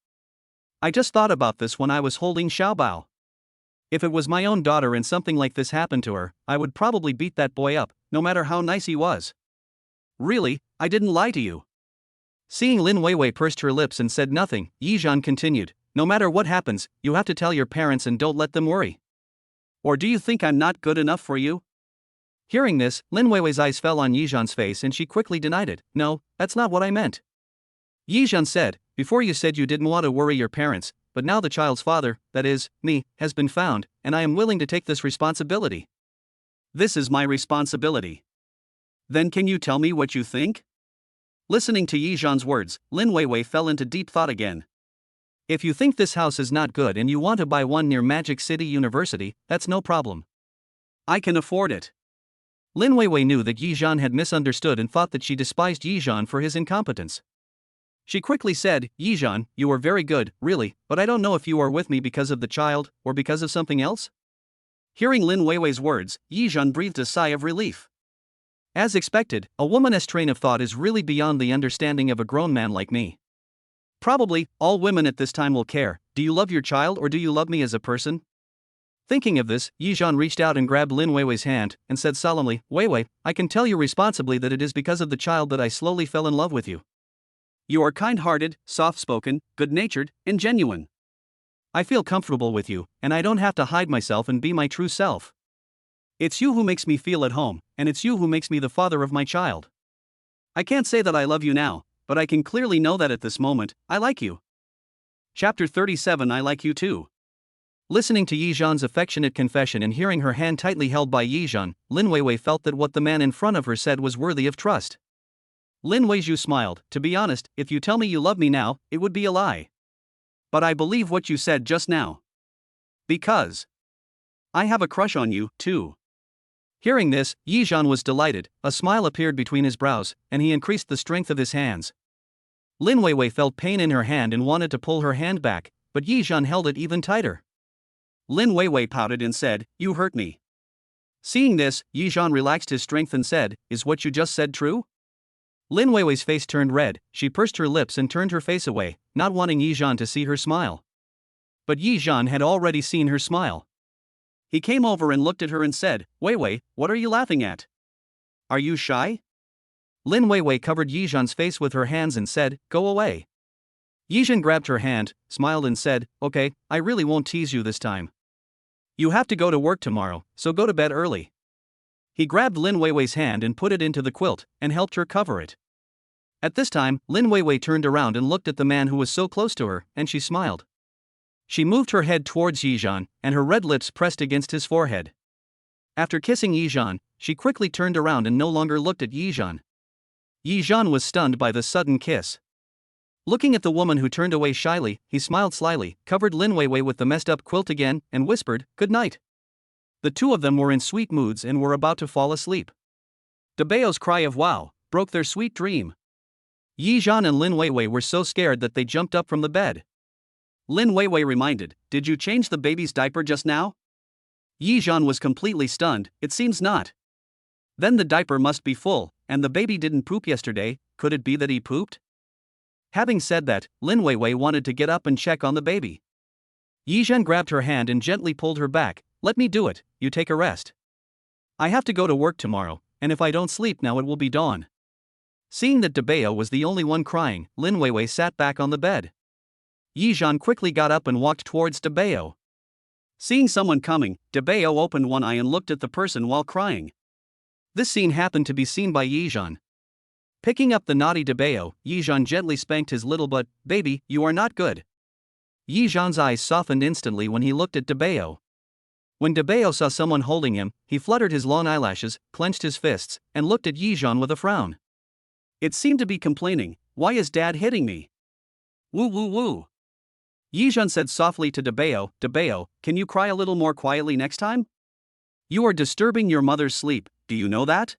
I just thought about this when I was holding Xiaobao. If it was my own daughter and something like this happened to her, I would probably beat that boy up, no matter how nice he was. Really, I didn't lie to you. Seeing Lin Weiwei pursed her lips and said nothing, Yizhan continued, no matter what happens, you have to tell your parents and don't let them worry. Or do you think I'm not good enough for you? Hearing this, Lin Weiwei's eyes fell on Yizhan's face and she quickly denied it. No, that's not what I meant. Yizhan said, before you said you didn't want to worry your parents, but now the child's father, that is, me, has been found, and I am willing to take this responsibility. This is my responsibility. Then can you tell me what you think? Listening to Yizhan's words, Lin Weiwei fell into deep thought again. If you think this house is not good and you want to buy one near Magic City University, that's no problem. I can afford it. Lin Weiwei knew that Yizhan had misunderstood and thought that she despised Yizhan for his incompetence. She quickly said, Yizhan, you are very good, really, but I don't know if you are with me because of the child, or because of something else? Hearing Lin Weiwei's words, Yizhan breathed a sigh of relief. As expected, a woman's train of thought is really beyond the understanding of a grown man like me. Probably, all women at this time will care, do you love your child or do you love me as a person? Thinking of this, Yizhan reached out and grabbed Lin Weiwei's hand, and said solemnly, Weiwei, I can tell you responsibly that it is because of the child that I slowly fell in love with you. You are kind-hearted, soft-spoken, good-natured, and genuine. I feel comfortable with you, and I don't have to hide myself and be my true self. It's you who makes me feel at home, and it's you who makes me the father of my child. I can't say that I love you now, but I can clearly know that at this moment, I like you. Chapter 37 I like you too. Listening to Yizhan's affectionate confession and hearing her hand tightly held by Yizhan, Lin Weiwei felt that what the man in front of her said was worthy of trust. Lin Weizhu smiled, to be honest, if you tell me you love me now, it would be a lie. But I believe what you said just now. Because I have a crush on you, too. Hearing this, Yizhan was delighted, a smile appeared between his brows, and he increased the strength of his hands. Lin Weiwei felt pain in her hand and wanted to pull her hand back, but Yizhan held it even tighter. Lin Weiwei pouted and said, You hurt me. Seeing this, Yizhan relaxed his strength and said, Is what you just said true? Lin Weiwei's face turned red, she pursed her lips and turned her face away, not wanting Yizhan to see her smile. But Yizhan had already seen her smile. He came over and looked at her and said, Weiwei, what are you laughing at? Are you shy? Lin Weiwei covered Yizhan's face with her hands and said, Go away. Yizhan grabbed her hand, smiled and said, Okay, I really won't tease you this time. You have to go to work tomorrow, so go to bed early. He grabbed Lin Weiwei's hand and put it into the quilt, and helped her cover it. At this time, Lin Weiwei turned around and looked at the man who was so close to her, and she smiled. She moved her head towards Yizhan, and her red lips pressed against his forehead. After kissing Yizhan, she quickly turned around and no longer looked at Yizhan. Yizhan was stunned by the sudden kiss. Looking at the woman who turned away shyly, he smiled slyly, covered Lin Weiwei with the messed up quilt again, and whispered, Good night. The two of them were in sweet moods and were about to fall asleep. Debao's cry of wow broke their sweet dream. Yizhan and Lin Weiwei were so scared that they jumped up from the bed. Lin Weiwei reminded, Did you change the baby's diaper just now? Yizhan was completely stunned, It seems not. Then the diaper must be full, and the baby didn't poop yesterday, could it be that he pooped? Having said that, Lin Weiwei wanted to get up and check on the baby. Yizhan grabbed her hand and gently pulled her back, Let me do it, you take a rest. I have to go to work tomorrow, and if I don't sleep now it will be dawn. Seeing that Debao was the only one crying, Lin Weiwei sat back on the bed. Yizhan quickly got up and walked towards Debao. Seeing someone coming, Debao opened one eye and looked at the person while crying. This scene happened to be seen by Yizhan. Picking up the naughty Debao, Yizhan gently spanked his little butt, Baby, you are not good. Yizhan's eyes softened instantly when he looked at Debao. When Debao saw someone holding him, he fluttered his long eyelashes, clenched his fists, and looked at Yizhan with a frown. It seemed to be complaining, Why is Dad hitting me? Woo woo woo. Yizhan said softly to Debeo, "Debeo, can you cry a little more quietly next time? You are disturbing your mother's sleep, do you know that?"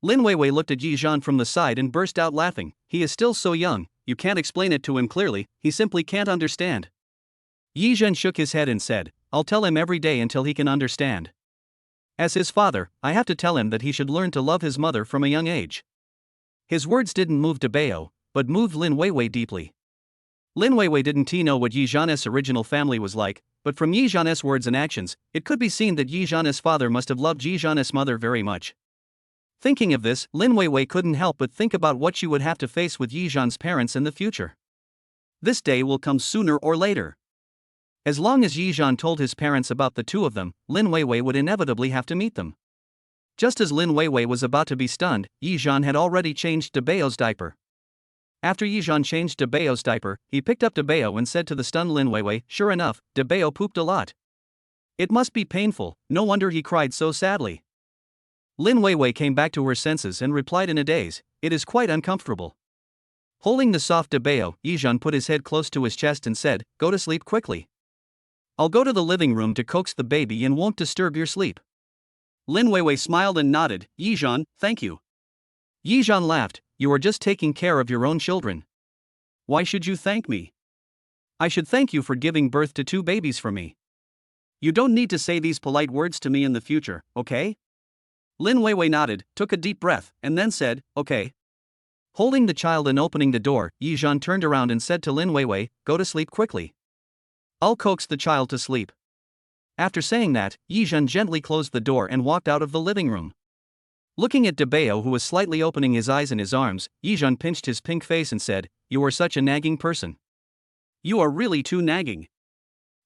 Lin Weiwei looked at Yizhan from the side and burst out laughing. He is still so young, you can't explain it to him clearly, he simply can't understand. Yizhan shook his head and said, "I'll tell him every day until he can understand. As his father, I have to tell him that he should learn to love his mother from a young age." His words didn't move Debeo, but moved Lin Weiwei deeply. Lin Weiwei didn't know what Yizhan's original family was like, but from Yizhan's words and actions, it could be seen that Yizhan's father must have loved Yizhan's mother very much. Thinking of this, Lin Weiwei couldn't help but think about what she would have to face with Yizhan's parents in the future. This day will come sooner or later. As long as Yizhan told his parents about the two of them, Lin Weiwei would inevitably have to meet them. Just as Lin Weiwei was about to be stunned, Yizhan had already changed Debeo's diaper. After Yizhan changed Debeo's diaper, he picked up Debeo and said to the stunned Lin Weiwei, "Sure enough, Debeo pooped a lot. It must be painful, no wonder he cried so sadly." Lin Weiwei came back to her senses and replied in a daze, "It is quite uncomfortable." Holding the soft Debeo, Yizhan put his head close to his chest and said, "Go to sleep quickly. I'll go to the living room to coax the baby and won't disturb your sleep." Lin Weiwei smiled and nodded, "Yizhan, thank you." Yizhan laughed, "You are just taking care of your own children. Why should you thank me? I should thank you for giving birth to 2 babies for me. You don't need to say these polite words to me in the future, okay?" Lin Weiwei nodded, took a deep breath, and then said, "Okay." Holding the child and opening the door, Yizhan turned around and said to Lin Weiwei, "Go to sleep quickly. I'll coax the child to sleep." After saying that, Yizhan gently closed the door and walked out of the living room. Looking at Debeo, who was slightly opening his eyes in his arms, Yizhan pinched his pink face and said, "You are such a nagging person. You are really too nagging."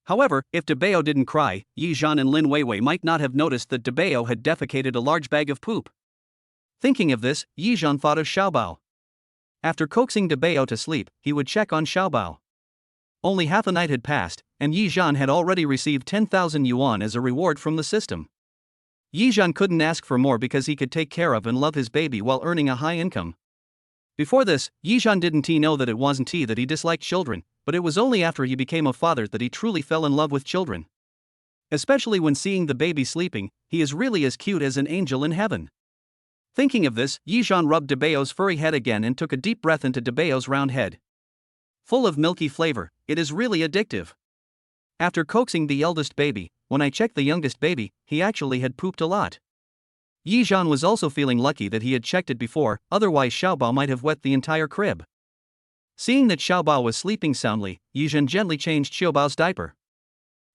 However, if Debeo didn't cry, Yizhan and Lin Weiwei might not have noticed that Debeo had defecated a large bag of poop. Thinking of this, Yizhan thought of Xiaobao. After coaxing Debeo to sleep, he would check on Xiaobao. Only half a night had passed, and Yizhan had already received 10,000 yuan as a reward from the system. Yizhan couldn't ask for more because he could take care of and love his baby while earning a high income. Before this, Yizhan didn't know that it wasn't that he disliked children, but it was only after he became a father that he truly fell in love with children. Especially when seeing the baby sleeping, he is really as cute as an angel in heaven. Thinking of this, Yizhan rubbed Debeo's furry head again and took a deep breath into Debeo's round head. Full of milky flavor, it is really addictive. After coaxing the eldest baby, when I checked the youngest baby, he actually had pooped a lot. Yizhan was also feeling lucky that he had checked it before, otherwise Xiaobao might have wet the entire crib. Seeing that Xiaobao was sleeping soundly, Yizhan gently changed Xiaobao's diaper.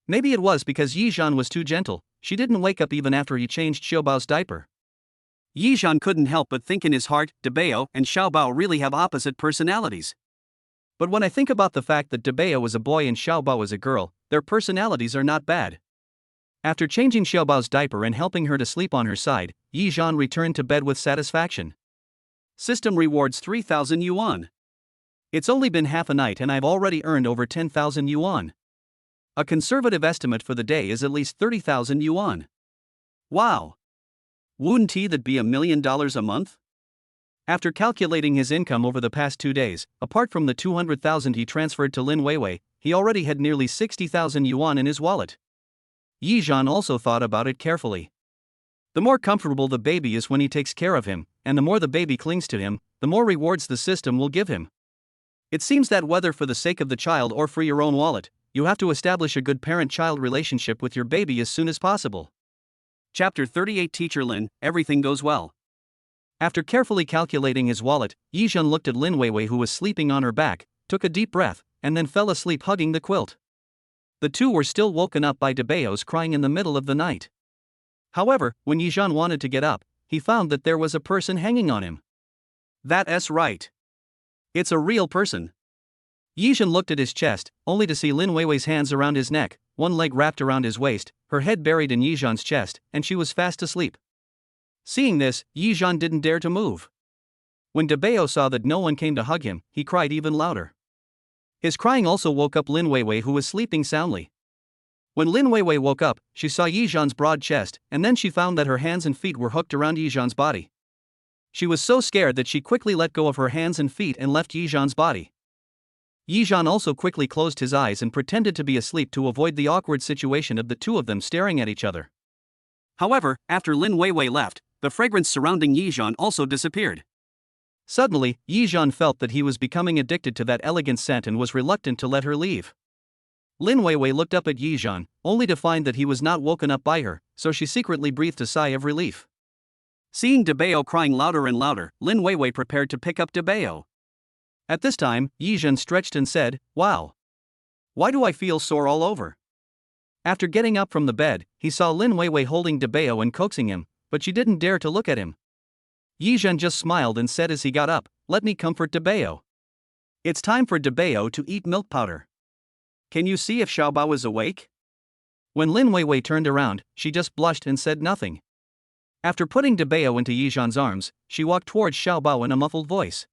Maybe it was because Yizhan was too gentle, she didn't wake up even after he changed Xiaobao's diaper. Yizhan couldn't help but think in his heart, Debeo and Xiaobao really have opposite personalities. But when I think about the fact that Debeo was a boy and Xiaobao was a girl, their personalities are not bad. After changing Xiaobao's diaper and helping her to sleep on her side, Yizhan returned to bed with satisfaction. System rewards 3,000 yuan. It's only been half a night and I've already earned over 10,000 yuan. A conservative estimate for the day is at least 30,000 yuan. Wow! Wouldn't that be $1 million a month? After calculating his income over the past 2 days, apart from the 200,000 he transferred to Lin Weiwei, he already had nearly 60,000 yuan in his wallet. Yizhan also thought about it carefully. The more comfortable the baby is when he takes care of him, and the more the baby clings to him, the more rewards the system will give him. It seems that whether for the sake of the child or for your own wallet, you have to establish a good parent-child relationship with your baby as soon as possible. Chapter 38 Teacher Lin, everything goes well. After carefully calculating his wallet, Yizhan looked at Lin Weiwei, who was sleeping on her back, took a deep breath, and then fell asleep hugging the quilt. The two were still woken up by Debeo's crying in the middle of the night. However, when Yizhan wanted to get up, he found that there was a person hanging on him. That's right. It's a real person. Yizhan looked at his chest, only to see Lin Weiwei's hands around his neck, one leg wrapped around his waist, her head buried in Yizhan's chest, and she was fast asleep. Seeing this, Yizhan didn't dare to move. When Debeo saw that no one came to hug him, he cried even louder. His crying also woke up Lin Weiwei, who was sleeping soundly. When Lin Weiwei woke up, she saw Yizhan's broad chest, and then she found that her hands and feet were hooked around Yizhan's body. She was so scared that she quickly let go of her hands and feet and left Yizhan's body. Yizhan also quickly closed his eyes and pretended to be asleep to avoid the awkward situation of the two of them staring at each other. However, after Lin Weiwei left, the fragrance surrounding Yizhan also disappeared. Suddenly, Yizhan felt that he was becoming addicted to that elegant scent and was reluctant to let her leave. Lin Weiwei looked up at Yizhan, only to find that he was not woken up by her, so she secretly breathed a sigh of relief. Seeing Debao crying louder and louder, Lin Weiwei prepared to pick up Debao. At this time, Yizhan stretched and said, "Wow. Why do I feel sore all over?" After getting up from the bed, he saw Lin Weiwei holding Debao and coaxing him, but she didn't dare to look at him. Yizhan just smiled and said as he got up, "Let me comfort Debao. It's time for Debao to eat milk powder. Can you see if Xiaobao is awake?" When Lin Weiwei turned around, she just blushed and said nothing. After putting Debao into Yizhan's arms, she walked towards Xiaobao in a muffled voice.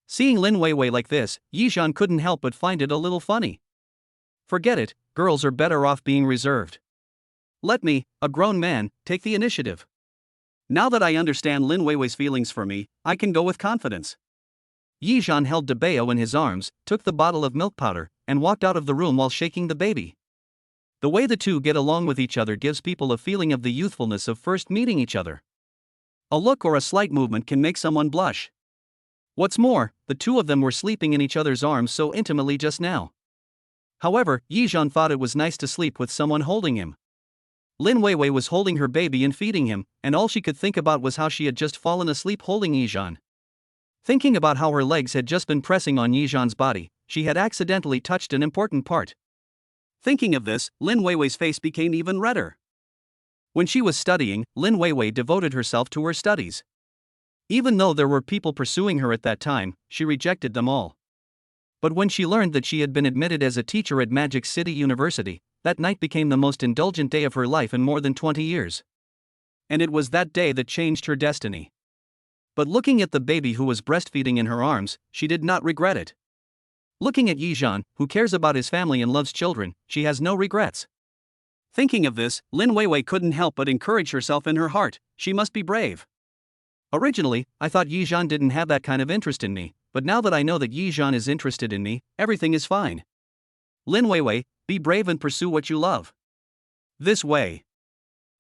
Seeing Lin Weiwei like this, Yizhan couldn't help but find it a little funny. Forget it, girls are better off being reserved. Let me, a grown man, take the initiative. Now that I understand Lin Weiwei's feelings for me, I can go with confidence. Yizhan held Debao in his arms, took the bottle of milk powder, and walked out of the room while shaking the baby. The way the two get along with each other gives people a feeling of the youthfulness of first meeting each other. A look or a slight movement can make someone blush. What's more, the two of them were sleeping in each other's arms so intimately just now. However, Yizhan thought it was nice to sleep with someone holding him. Lin Weiwei was holding her baby and feeding him, and all she could think about was how she had just fallen asleep holding Yizhan. Thinking about how her legs had just been pressing on Yizhan's body, she had accidentally touched an important part. Thinking of this, Lin Weiwei's face became even redder. When she was studying, Lin Weiwei devoted herself to her studies. Even though there were people pursuing her at that time, she rejected them all. But when she learned that she had been admitted as a teacher at Magic City University, that night became the most indulgent day of her life in more than 20 years. And it was that day that changed her destiny. But looking at the baby who was breastfeeding in her arms, she did not regret it. Looking at Yizhan, who cares about his family and loves children, she has no regrets. Thinking of this, Lin Weiwei couldn't help but encourage herself in her heart, she must be brave. Originally, I thought Yizhan didn't have that kind of interest in me, but now that I know that Yizhan is interested in me, everything is fine. Lin Weiwei, be brave and pursue what you love. This way.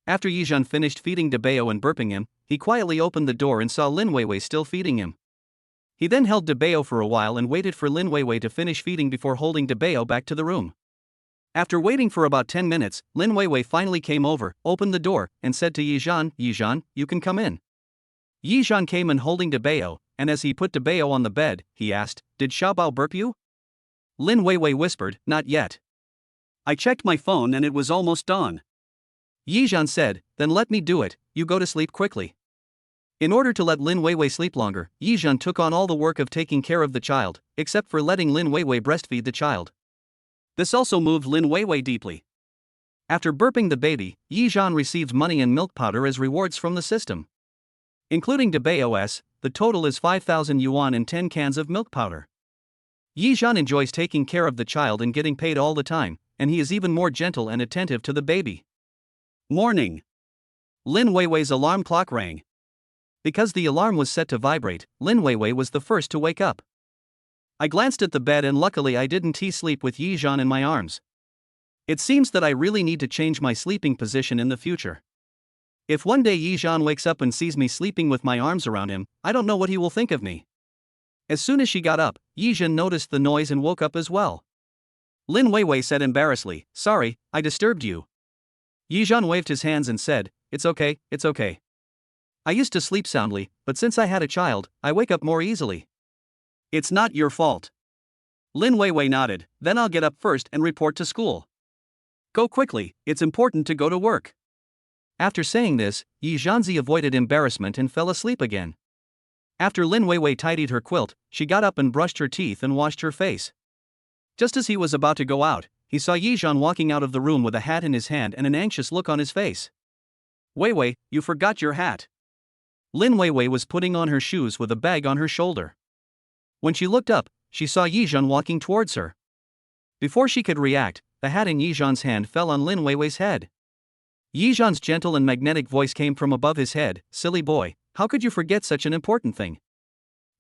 After Yizhan finished feeding Debao and burping him, he quietly opened the door and saw Lin Weiwei still feeding him. He then held Debao for a while and waited for Lin Weiwei to finish feeding before holding Debao back to the room. After waiting for about 10 minutes, Lin Weiwei finally came over, opened the door, and said to Yizhan, "Yizhan, you can come in." Yizhan came in holding Debao, and as he put Debao on the bed, he asked, "Did Xiaobao burp you?" Lin Weiwei whispered, "Not yet. I checked my phone and it was almost dawn." Yizhan said, "Then let me do it, you go to sleep quickly." In order to let Lin Weiwei sleep longer, Yizhan took on all the work of taking care of the child, except for letting Lin Weiwei breastfeed the child. This also moved Lin Weiwei deeply. After burping the baby, Yizhan received money and milk powder as rewards from the system. Including Debao's, the total is 5,000 yuan and 10 cans of milk powder. Yizhan enjoys taking care of the child and getting paid all the time, and he is even more gentle and attentive to the baby. Morning. Lin Weiwei's alarm clock rang. Because the alarm was set to vibrate, Lin Weiwei was the first to wake up. I glanced at the bed and luckily I didn't sleep with Yizhan in my arms. It seems that I really need to change my sleeping position in the future. If one day Yizhan wakes up and sees me sleeping with my arms around him, I don't know what he will think of me. As soon as she got up, Yizhan noticed the noise and woke up as well. Lin Weiwei said embarrassedly, "Sorry, I disturbed you." Yizhan waved his hands and said, it's okay. I used to sleep soundly, but since I had a child, I wake up more easily." "It's not your fault." Lin Weiwei nodded, "Then I'll get up first and report to school." "Go quickly, it's important to go to work." After saying this, Yizhanzi avoided embarrassment and fell asleep again. After Lin Weiwei tidied her quilt, she got up and brushed her teeth and washed her face. Just as he was about to go out, he saw Yizhan walking out of the room with a hat in his hand and an anxious look on his face. "Weiwei, you forgot your hat." Lin Weiwei was putting on her shoes with a bag on her shoulder. When she looked up, she saw Yizhan walking towards her. Before she could react, the hat in Yizhan's hand fell on Lin Weiwei's head. Yizhan's gentle and magnetic voice came from above his head, "Silly boy, how could you forget such an important thing?"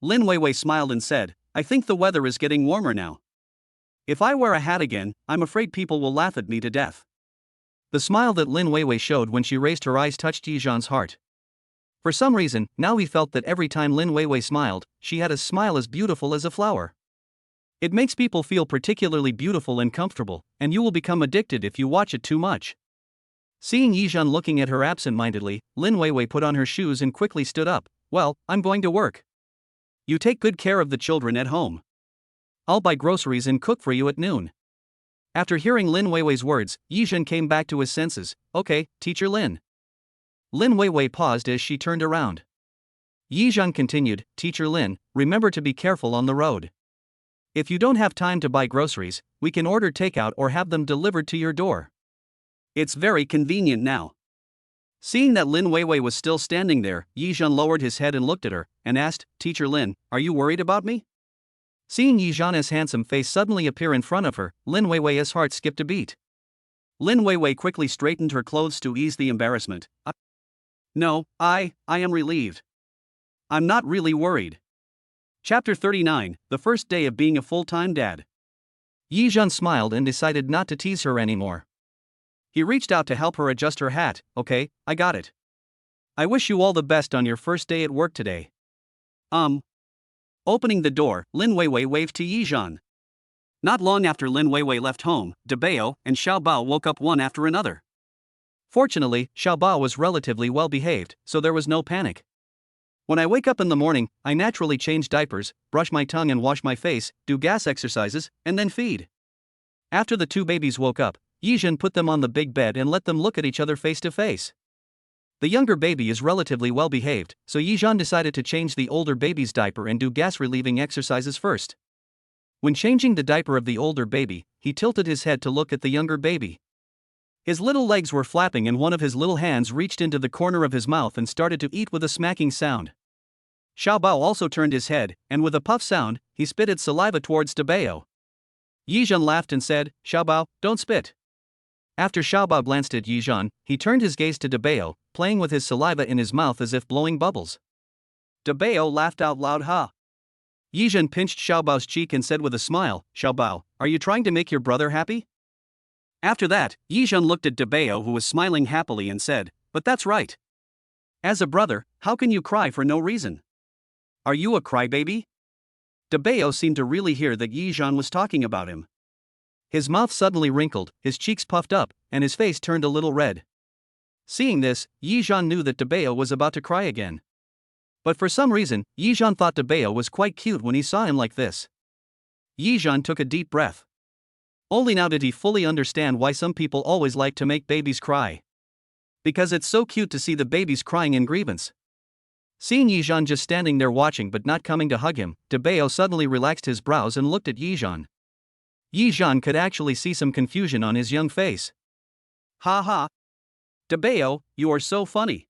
Lin Weiwei smiled and said, "I think the weather is getting warmer now. If I wear a hat again, I'm afraid people will laugh at me to death. The smile that Lin Weiwei showed when she raised her eyes touched Yixian's heart. For some reason, now he felt that every time Lin Weiwei smiled, she had a smile as beautiful as a flower. It makes people feel particularly beautiful and comfortable, and you will become addicted if you watch it too much. Seeing Yixian looking at her absent-mindedly, Lin Weiwei put on her shoes and quickly stood up. Well, I'm going to work. You take good care of the children at home. I'll buy groceries and cook for you at noon. After hearing Lin Weiwei's words, Yixian came back to his senses. Okay, Teacher Lin. Lin Weiwei paused as she turned around. Yixian continued, Teacher Lin, remember to be careful on the road. If you don't have time to buy groceries, we can order takeout or have them delivered to your door. It's very convenient now. Seeing that Lin Weiwei was still standing there, Yixian lowered his head and looked at her, and asked, Teacher Lin, are you worried about me? Seeing Yixian's handsome face suddenly appear in front of her, Lin Weiwei's heart skipped a beat. Lin Weiwei quickly straightened her clothes to ease the embarrassment. No, I am relieved. I'm not really worried. Chapter 39, the first day of being a full-time dad. Yixian smiled and decided not to tease her anymore. He reached out to help her adjust her hat. Okay, I got it. I wish you all the best on your first day at work today. Opening the door, Lin Weiwei waved to Yixian. Not long after Lin Weiwei left home, Dabeo and Xiaobao woke up one after another. Fortunately, Xiaobao was relatively well behaved, so there was no panic. When I wake up in the morning, I naturally change diapers, brush my tongue and wash my face, do gas exercises, and then feed. After the two babies woke up, Yixian put them on the big bed and let them look at each other face to face. The younger baby is relatively well behaved, so Yixian decided to change the older baby's diaper and do gas-relieving exercises first. When changing the diaper of the older baby, he tilted his head to look at the younger baby. His little legs were flapping and one of his little hands reached into the corner of his mouth and started to eat with a smacking sound. Xiaobao also turned his head, and with a puff sound, he spitted saliva towards Dabeo. Yixian laughed and said, Xiaobao, don't spit. After Xiaobao glanced at Yixian, he turned his gaze to Dabeo, playing with his saliva in his mouth as if blowing bubbles. Dabeo laughed out loud. Ha! Yixian pinched Xiaobao's cheek and said with a smile, Xiaobao, are you trying to make your brother happy? After that, Yixian looked at Dabeo who was smiling happily and said, but that's right. As a brother, how can you cry for no reason? Are you a crybaby? Dabeo seemed to really hear that Yixian was talking about him. His mouth suddenly wrinkled, his cheeks puffed up, and his face turned a little red. Seeing this, Yixian knew that Dabeo was about to cry again. But for some reason, Yixian thought Dabeo was quite cute when he saw him like this. Yixian took a deep breath. Only now did he fully understand why some people always like to make babies cry. Because it's so cute to see the babies crying in grievance. Seeing Yixian just standing there watching but not coming to hug him, Dabeo suddenly relaxed his brows and looked at Yixian. Yixian could actually see some confusion on his young face. Ha ha! Dabeo, you are so funny.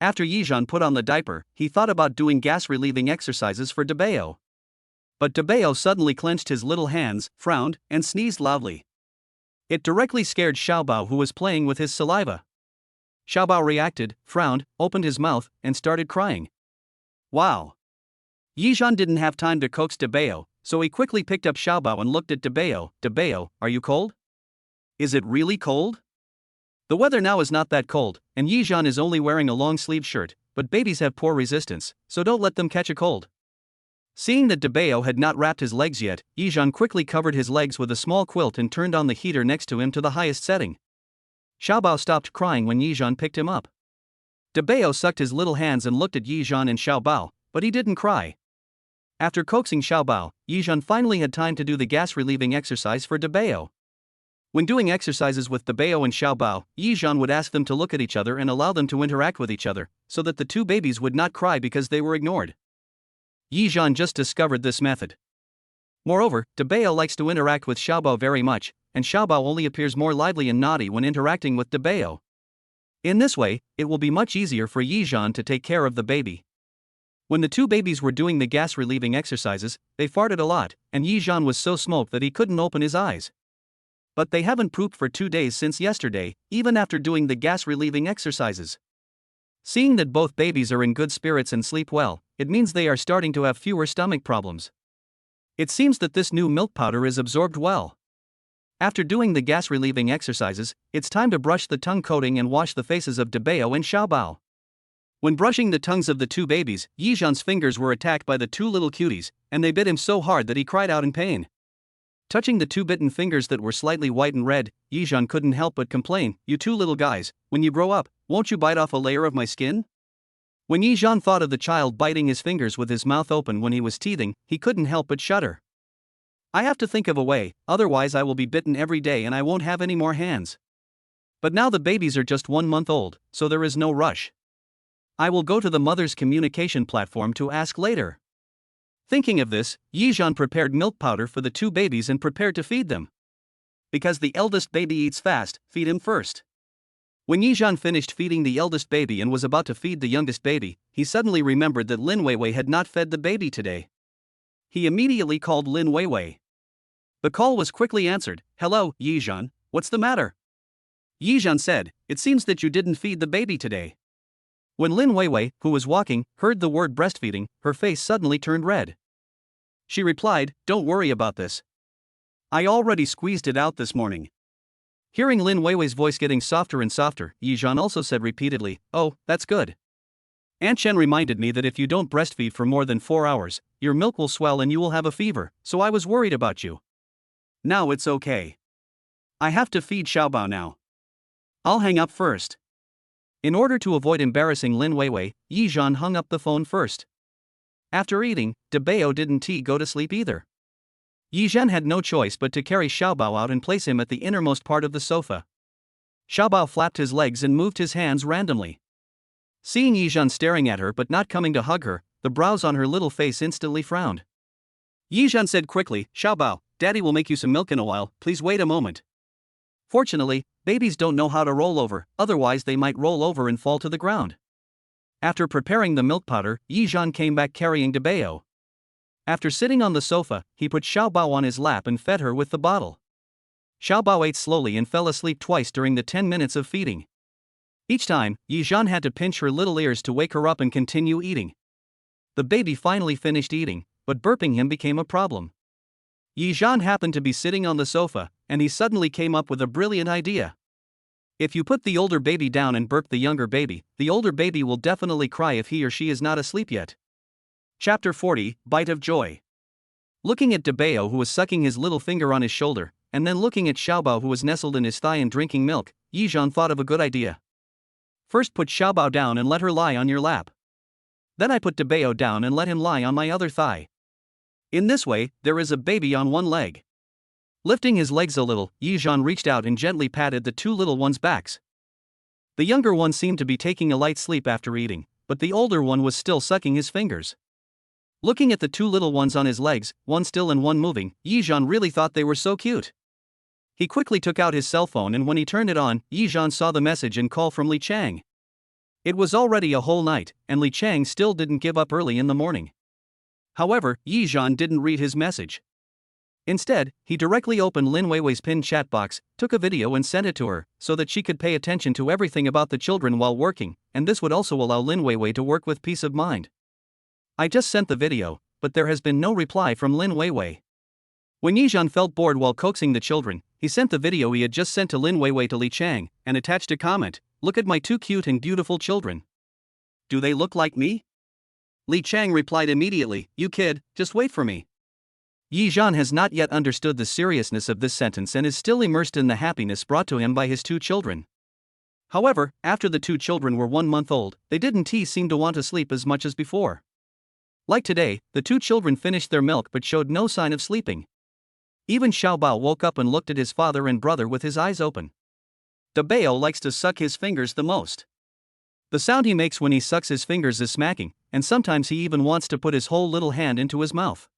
After Yixian put on the diaper, he thought about doing gas-relieving exercises for Dabeo. But Dabeo suddenly clenched his little hands, frowned, and sneezed loudly. It directly scared Xiaobao who was playing with his saliva. Xiaobao reacted, frowned, opened his mouth, and started crying. Wow! Yixian didn't have time to coax Dabeo, so he quickly picked up Xiaobao and looked at Dabeo. Dabeo, are you cold? Is it really cold? The weather now is not that cold, and Yixian is only wearing a long-sleeved shirt, but babies have poor resistance, so don't let them catch a cold. Seeing that Dabeo had not wrapped his legs yet, Yixian quickly covered his legs with a small quilt and turned on the heater next to him to the highest setting. Xiaobao stopped crying when Yixian picked him up. Dabeo sucked his little hands and looked at Yixian and Xiaobao, but he didn't cry. After coaxing Xiaobao, Yixian finally had time to do the gas-relieving exercise for Dabeo. When doing exercises with Dabeo and Xiaobao, Yixian would ask them to look at each other and allow them to interact with each other, so that the two babies would not cry because they were ignored. Yixian just discovered this method. Moreover, Dabeo likes to interact with Xiaobao very much, and Xiaobao only appears more lively and naughty when interacting with Dabeo. In this way, it will be much easier for Yixian to take care of the baby. When the two babies were doing the gas-relieving exercises, they farted a lot, and Yixian was so smoked that he couldn't open his eyes. But they haven't pooped for 2 days since yesterday, even after doing the gas-relieving exercises. Seeing that both babies are in good spirits and sleep well, it means they are starting to have fewer stomach problems. It seems that this new milk powder is absorbed well. After doing the gas-relieving exercises, it's time to brush the tongue coating and wash the faces of Dabeo and Xiaobao. When brushing the tongues of the two babies, Yizhan's fingers were attacked by the two little cuties, and they bit him so hard that he cried out in pain. Touching the two bitten fingers that were slightly white and red, Yizhan couldn't help but complain, "You two little guys, when you grow up, won't you bite off a layer of my skin?" When Yizhan thought of the child biting his fingers with his mouth open when he was teething, he couldn't help but shudder. "I have to think of a way, otherwise I will be bitten every day and I won't have any more hands. But now the babies are just 1 month old, so there is no rush. I will go to the mother's communication platform to ask later." Thinking of this, Yizhan prepared milk powder for the two babies and prepared to feed them. Because the eldest baby eats fast, feed him first. When Yizhan finished feeding the eldest baby and was about to feed the youngest baby, he suddenly remembered that Lin Weiwei had not fed the baby today. He immediately called Lin Weiwei. The call was quickly answered. "Hello, Yizhan, what's the matter?" Yizhan said, "It seems that you didn't feed the baby today." When Lin Weiwei, who was walking, heard the word breastfeeding, her face suddenly turned red. She replied, "Don't worry about this. I already squeezed it out this morning." Hearing Lin Weiwei's voice getting softer and softer, Yizhan also said repeatedly, "Oh, that's good. Aunt Chen reminded me that if you don't breastfeed for more than 4 hours, your milk will swell and you will have a fever, so I was worried about you. Now it's okay. I have to feed Xiaobao now. I'll hang up first." In order to avoid embarrassing Lin Weiwei, Yizhan hung up the phone first. After eating, Dabeo didn't go to sleep either. Yizhan had no choice but to carry Xiaobao out and place him at the innermost part of the sofa. Xiaobao flapped his legs and moved his hands randomly. Seeing Yizhan staring at her but not coming to hug her, the brows on her little face instantly frowned. Yizhan said quickly, "Xiaobao, Daddy will make you some milk in a while, please wait a moment." Fortunately, babies don't know how to roll over, otherwise they might roll over and fall to the ground. After preparing the milk powder, Yizhan came back carrying Dabeo. After sitting on the sofa, he put Xiaobao on his lap and fed her with the bottle. Xiaobao ate slowly and fell asleep twice during the 10 minutes of feeding. Each time, Yizhan had to pinch her little ears to wake her up and continue eating. The baby finally finished eating, but burping him became a problem. Yizhan happened to be sitting on the sofa, and he suddenly came up with a brilliant idea. If you put the older baby down and burp the younger baby, the older baby will definitely cry if he or she is not asleep yet. Chapter 40, Bite of Joy. Looking at Dabeo, who was sucking his little finger on his shoulder, and then looking at Xiaobao, who was nestled in his thigh and drinking milk, Yizhan thought of a good idea. "First put Xiaobao down and let her lie on your lap. Then I put Dabeo down and let him lie on my other thigh. In this way, there is a baby on one leg." Lifting his legs a little, Yizhan reached out and gently patted the two little ones' backs. The younger one seemed to be taking a light sleep after eating, but the older one was still sucking his fingers. Looking at the two little ones on his legs, one still and one moving, Yizhan really thought they were so cute. He quickly took out his cell phone, and when he turned it on, Yizhan saw the message and call from Li Chang. It was already a whole night, and Li Chang still didn't give up early in the morning. However, Yizhan didn't read his message. Instead, he directly opened Lin Weiwei's pinned chat box, took a video and sent it to her, so that she could pay attention to everything about the children while working, and this would also allow Lin Weiwei to work with peace of mind. "I just sent the video, but there has been no reply from Lin Weiwei." When Yizhan felt bored while coaxing the children, he sent the video he had just sent to Lin Weiwei to Li Chang, and attached a comment, "Look at my two cute and beautiful children. Do they look like me?" Li Chang replied immediately, "You kid, just wait for me." Yizhan has not yet understood the seriousness of this sentence and is still immersed in the happiness brought to him by his two children. However, after the two children were 1 month old, they didn't seem to want to sleep as much as before. Like today, the two children finished their milk but showed no sign of sleeping. Even Xiaobao woke up and looked at his father and brother with his eyes open. Dabeo likes to suck his fingers the most. The sound he makes when he sucks his fingers is smacking, and sometimes he even wants to put his whole little hand into his mouth.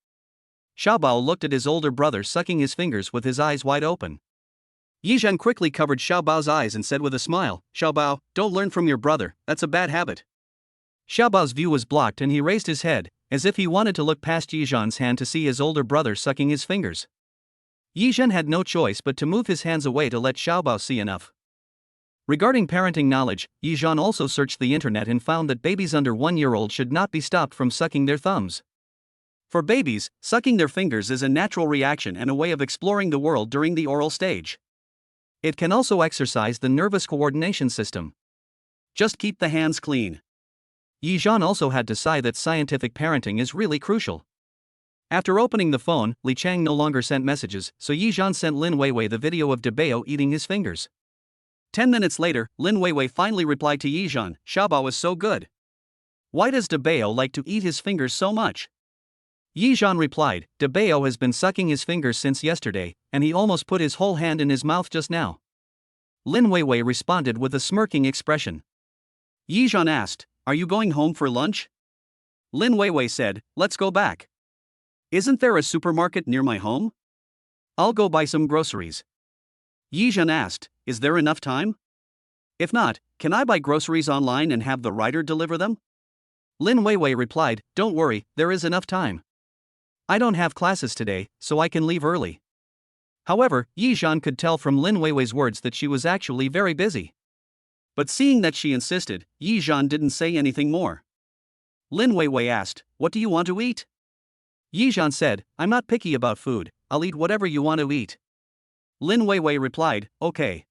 Xiaobao looked at his older brother sucking his fingers with his eyes wide open. Yizhan quickly covered Xiaobao's eyes and said with a smile, "Xiaobao, don't learn from your brother, that's a bad habit." Xiaobao's view was blocked and he raised his head, as if he wanted to look past Yizhan's hand to see his older brother sucking his fingers. Yizhan had no choice but to move his hands away to let Xiaobao see enough. Regarding parenting knowledge, Yizhan also searched the internet and found that babies under 1 year old should not be stopped from sucking their thumbs. For babies, sucking their fingers is a natural reaction and a way of exploring the world during the oral stage. It can also exercise the nervous coordination system. Just keep the hands clean. Yizhan also had to sigh that scientific parenting is really crucial. After opening the phone, Li Chang no longer sent messages, so Yizhan sent Lin Weiwei the video of Dabeo eating his fingers. 10 minutes later, Lin Weiwei finally replied to Yizhan, "Xiaobao is so good. Why does Dabeo like to eat his fingers so much?" Yizhan replied, "Dabeo has been sucking his fingers since yesterday, and he almost put his whole hand in his mouth just now." Lin Weiwei responded with a smirking expression. Yizhan asked, "Are you going home for lunch?" Lin Weiwei said, "Let's go back. Isn't there a supermarket near my home? I'll go buy some groceries." Yizhan asked, "Is there enough time? If not, can I buy groceries online and have the rider deliver them?" Lin Weiwei replied, "Don't worry, there is enough time. I don't have classes today, so I can leave early." However, Yizhan could tell from Lin Weiwei's words that she was actually very busy. But seeing that she insisted, Yizhan didn't say anything more. Lin Weiwei asked, "What do you want to eat?" Yizhan said, "I'm not picky about food, I'll eat whatever you want to eat." Lin Weiwei replied, "Okay."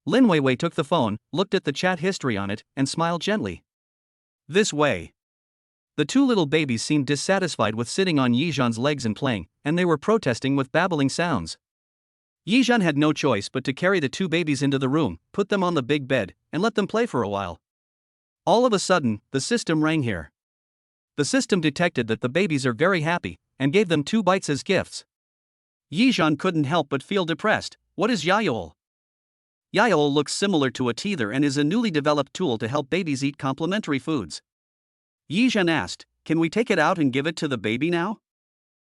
Lin Weiwei took the phone, looked at the chat history on it, and smiled gently. This way. The two little babies seemed dissatisfied with sitting on Yizhan's legs and playing, and they were protesting with babbling sounds. Yizhan had no choice but to carry the two babies into the room, put them on the big bed, and let them play for a while. All of a sudden, the system rang here. The system detected that the babies are very happy, and gave them 2 bites as gifts. Yizhan couldn't help but feel depressed. What is Yaool? Yaool looks similar to a teether and is a newly developed tool to help babies eat complementary foods. Yizhan asked, "Can we take it out and give it to the baby now?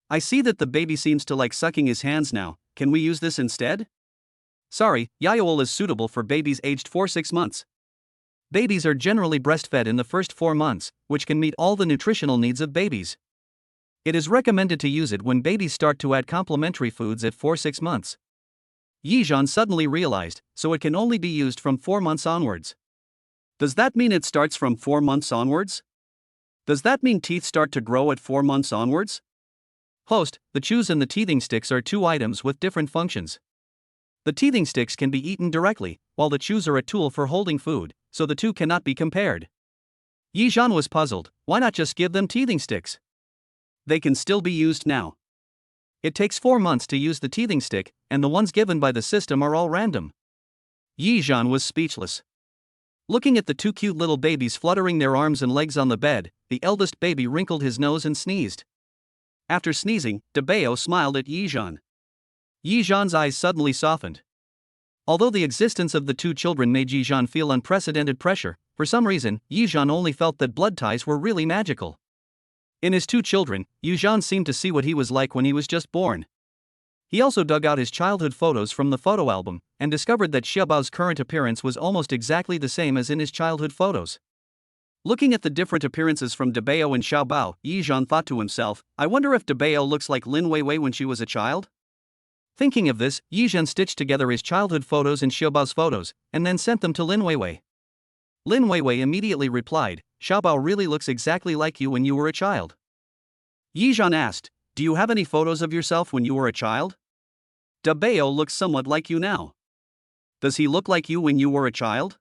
I see that the baby seems to like sucking his hands now, can we use this instead?" Sorry, Yaool is suitable for babies aged 4-6 months. Babies are generally breastfed in the first 4 months, which can meet all the nutritional needs of babies. It is recommended to use it when babies start to add complementary foods at 4-6 months. Yizhan suddenly realized, so it can only be used from 4 months onwards. Does that mean it starts from 4 months onwards? Does that mean teeth start to grow at 4 months onwards? Host, the chews and the teething sticks are 2 items with different functions. The teething sticks can be eaten directly, while the chews are a tool for holding food, so the two cannot be compared. Yizhan was puzzled, why not just give them teething sticks? They can still be used now. It takes 4 months to use the teething stick, and the ones given by the system are all random. Yizhan was speechless. Looking at the 2 cute little babies fluttering their arms and legs on the bed, the eldest baby wrinkled his nose and sneezed. After sneezing, Dabeo smiled at Yizhan. Yizhan's eyes suddenly softened. Although the existence of the 2 children made Yizhan feel unprecedented pressure, for some reason, Yizhan only felt that blood ties were really magical. In his 2 children, Yizhan seemed to see what he was like when he was just born. He also dug out his childhood photos from the photo album, and discovered that Xiaobao's current appearance was almost exactly the same as in his childhood photos. Looking at the different appearances from Dabeo and Xiaobao, Yizhan thought to himself, I wonder if Dabeo looks like Lin Weiwei when she was a child? Thinking of this, Yizhan stitched together his childhood photos and Xiaobao's photos, and then sent them to Lin Weiwei. Lin Weiwei immediately replied, "Xiaobao really looks exactly like you when you were a child." Yizhan asked, "Do you have any photos of yourself when you were a child? Dabeo looks somewhat like you now. Does he look like you when you were a child?"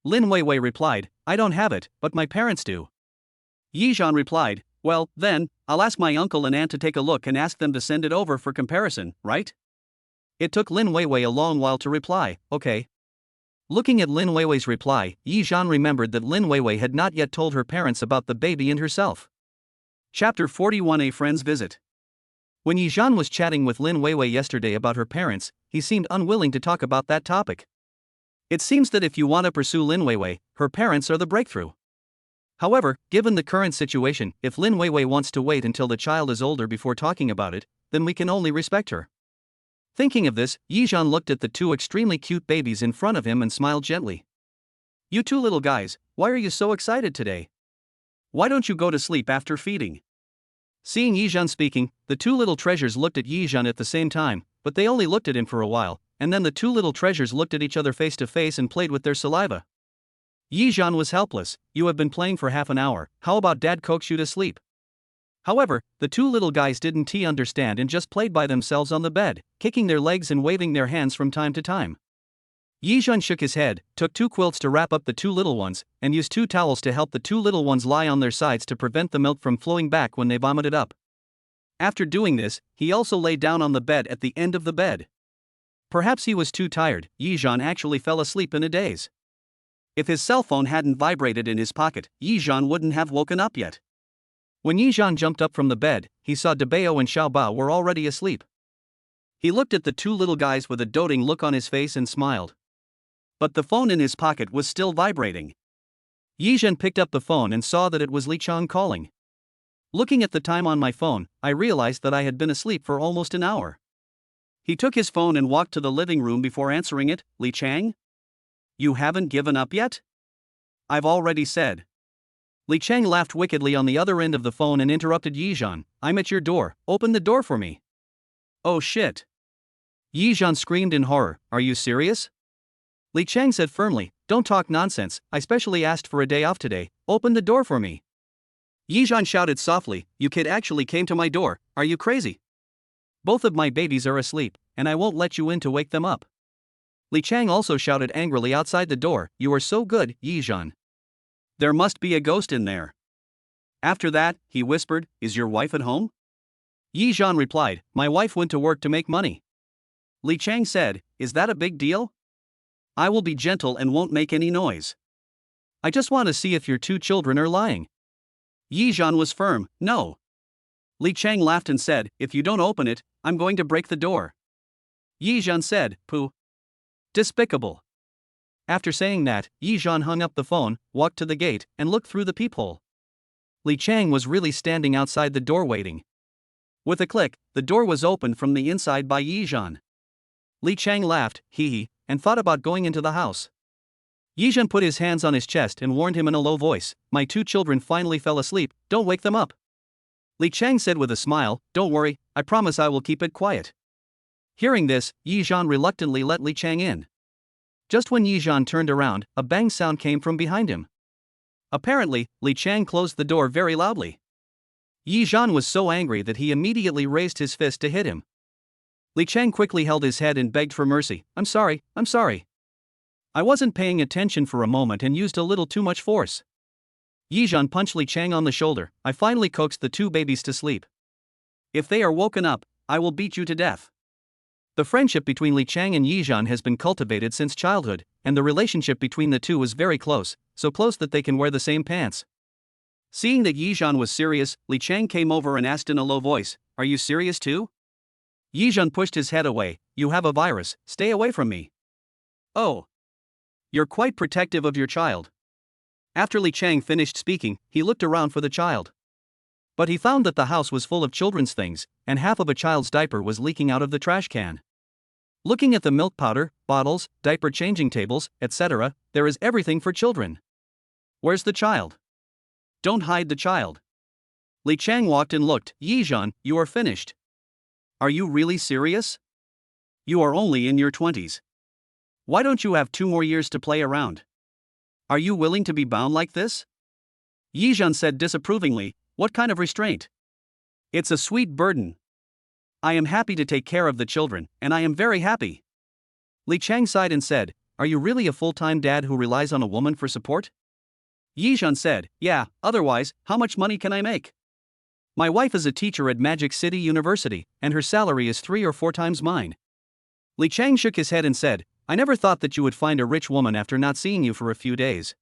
Lin Weiwei replied, "I don't have it, but my parents do." Yizhan replied, "Well, then, I'll ask my uncle and aunt to take a look and ask them to send it over for comparison, right?" It took Lin Weiwei a long while to reply, "Okay." Looking at Lin Weiwei's reply, Yizhan remembered that Lin Weiwei had not yet told her parents about the baby and herself. Chapter 41: A Friend's Visit. When Yizhan was chatting with Lin Weiwei yesterday about her parents, he seemed unwilling to talk about that topic. It seems that if you want to pursue Lin Weiwei, her parents are the breakthrough. However, given the current situation, if Lin Weiwei wants to wait until the child is older before talking about it, then we can only respect her. Thinking of this, Yizhan looked at the 2 extremely cute babies in front of him and smiled gently. "You 2 little guys, why are you so excited today? Why don't you go to sleep after feeding?" Seeing Yizhan speaking, the 2 little treasures looked at Yizhan at the same time, but they only looked at him for a while, and then the 2 little treasures looked at each other face to face and played with their saliva. Yizhan was helpless. "You have been playing for half an hour, how about Dad coax you to sleep?" However, the two little guys didn't understand and just played by themselves on the bed, kicking their legs and waving their hands from time to time. Yizhan shook his head, took 2 quilts to wrap up the 2 little ones, and used 2 towels to help the 2 little ones lie on their sides to prevent the milk from flowing back when they vomited up. After doing this, he also lay down on the bed at the end of the bed. Perhaps he was too tired. Yizhan actually fell asleep in a daze. If his cell phone hadn't vibrated in his pocket, Yizhan wouldn't have woken up yet. When Yizhan jumped up from the bed, he saw Debao and Xiaobao were already asleep. He looked at the 2 little guys with a doting look on his face and smiled. But the phone in his pocket was still vibrating. Yizhan picked up the phone and saw that it was Li Chang calling. Looking at the time on my phone, I realized that I had been asleep for almost an hour. He took his phone and walked to the living room before answering it. Li Chang? You haven't given up yet? I've already said. Li Chang laughed wickedly on the other end of the phone and interrupted Yizhan. I'm at your door, open the door for me. Oh shit. Yizhan screamed in horror, are you serious? Li Chang said firmly, don't talk nonsense, I specially asked for a day off today, open the door for me. Yizhan shouted softly, you kid actually came to my door, are you crazy? Both of my babies are asleep, and I won't let you in to wake them up. Li Chang also shouted angrily outside the door, you are so good, Yizhan. There must be a ghost in there. After that, he whispered, is your wife at home? Yizhan replied, my wife went to work to make money. Li Chang said, is that a big deal? I will be gentle and won't make any noise. I just want to see if your 2 children are lying. Yizhan was firm, no. Li Chang laughed and said, if you don't open it, I'm going to break the door. Yizhan said, pooh. Despicable. After saying that, Yizhan hung up the phone, walked to the gate, and looked through the peephole. Li Chang was really standing outside the door waiting. With a click, the door was opened from the inside by Yizhan. Li Chang laughed, hee, and thought about going into the house. Yizhan put his hands on his chest and warned him in a low voice, my 2 children finally fell asleep, don't wake them up. Li Chang said with a smile, don't worry, I promise I will keep it quiet. Hearing this, Yizhan reluctantly let Li Chang in. Just when Yizhan turned around, a bang sound came from behind him. Apparently, Li Chang closed the door very loudly. Yizhan was so angry that he immediately raised his fist to hit him. Li Chang quickly held his head and begged for mercy, I'm sorry. I wasn't paying attention for a moment and used a little too much force. Yizhan punched Li Chang on the shoulder, I finally coaxed the 2 babies to sleep. If they are woken up, I will beat you to death. The friendship between Li Chang and Yizhan has been cultivated since childhood, and the relationship between the two is very close, so close that they can wear the same pants. Seeing that Yizhan was serious, Li Chang came over and asked in a low voice, are you serious too? Yizhan pushed his head away, you have a virus, stay away from me. Oh. You're quite protective of your child. After Li Chang finished speaking, he looked around for the child. But he found that the house was full of children's things, and half of a child's diaper was leaking out of the trash can. Looking at the milk powder, bottles, diaper changing tables, etc., there is everything for children. Where's the child? Don't hide the child. Li Chang walked and looked, Yizhan, you are finished. Are you really serious? You are only in your 20s. Why don't you have 2 more years to play around? Are you willing to be bound like this? Yizhan said disapprovingly, what kind of restraint? It's a sweet burden. I am happy to take care of the children, and I am very happy. Li Chang sighed and said, are you really a full-time dad who relies on a woman for support? Yizhan said, yeah, otherwise, how much money can I make? My wife is a teacher at Magic City University, and her salary is 3 or 4 times mine. Li Chang shook his head and said, I never thought that you would find a rich woman after not seeing you for a few days.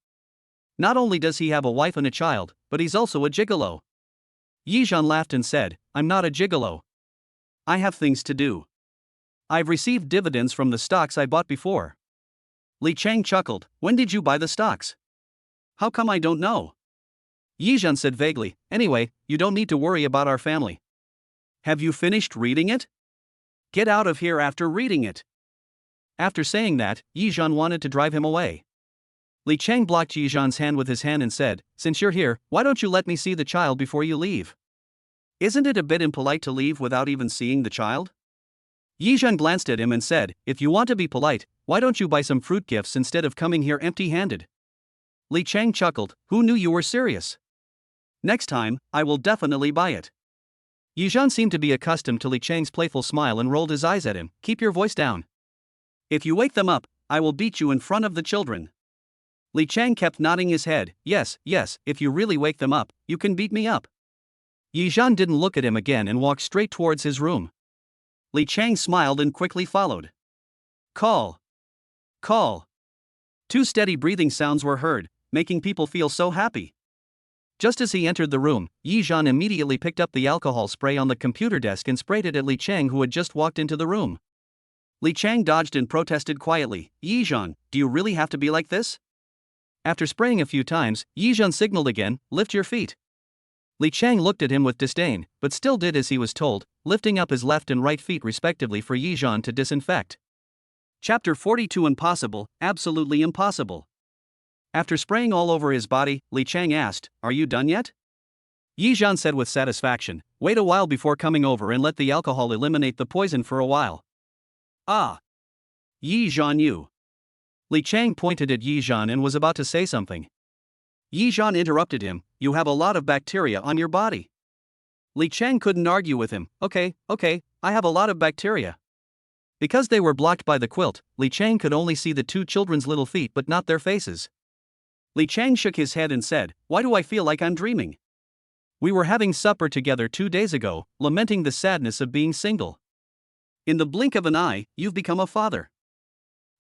Not only does he have a wife and a child, but he's also a gigolo. Yizhan laughed and said, I'm not a gigolo. I have things to do. I've received dividends from the stocks I bought before. Li Chang chuckled, when did you buy the stocks? How come I don't know? Yizhan said vaguely, anyway, you don't need to worry about our family. Have you finished reading it? Get out of here after reading it. After saying that, Yizhan wanted to drive him away. Li Chang blocked Yizhan's hand with his hand and said, since you're here, why don't you let me see the child before you leave? Isn't it a bit impolite to leave without even seeing the child? Yizhan glanced at him and said, if you want to be polite, why don't you buy some fruit gifts instead of coming here empty-handed? Li Chang chuckled, who knew you were serious? Next time, I will definitely buy it. Yizhan seemed to be accustomed to Li Chang's playful smile and rolled his eyes at him. Keep your voice down. If you wake them up, I will beat you in front of the children. Li Chang kept nodding his head. Yes, yes, if you really wake them up, you can beat me up. Yizhan didn't look at him again and walked straight towards his room. Li Chang smiled and quickly followed. Call. Call. Two steady breathing sounds were heard, making people feel so happy. Just as he entered the room, Yizhan immediately picked up the alcohol spray on the computer desk and sprayed it at Li Chang, who had just walked into the room. Li Chang dodged and protested quietly. Yizhan, do you really have to be like this? After spraying a few times, Yizhan signaled again, lift your feet. Li Chang looked at him with disdain, but still did as he was told, lifting up his left and right feet respectively for Yizhan to disinfect. Chapter 42 Impossible, Absolutely Impossible. After spraying all over his body, Li Chang asked, Are you done yet? Yizhan said with satisfaction, Wait a while before coming over and let the alcohol eliminate the poison for a while. Ah. Yizhan, you. Li Chang pointed at Yizhan and was about to say something. Yizhan interrupted him, You have a lot of bacteria on your body. Li Chang couldn't argue with him. Okay, I have a lot of bacteria. Because they were blocked by the quilt, Li Chang could only see the two children's little feet but not their faces. Li Chang shook his head and said, Why do I feel like I'm dreaming? We were having supper together 2 days ago, lamenting the sadness of being single. In the blink of an eye, you've become a father.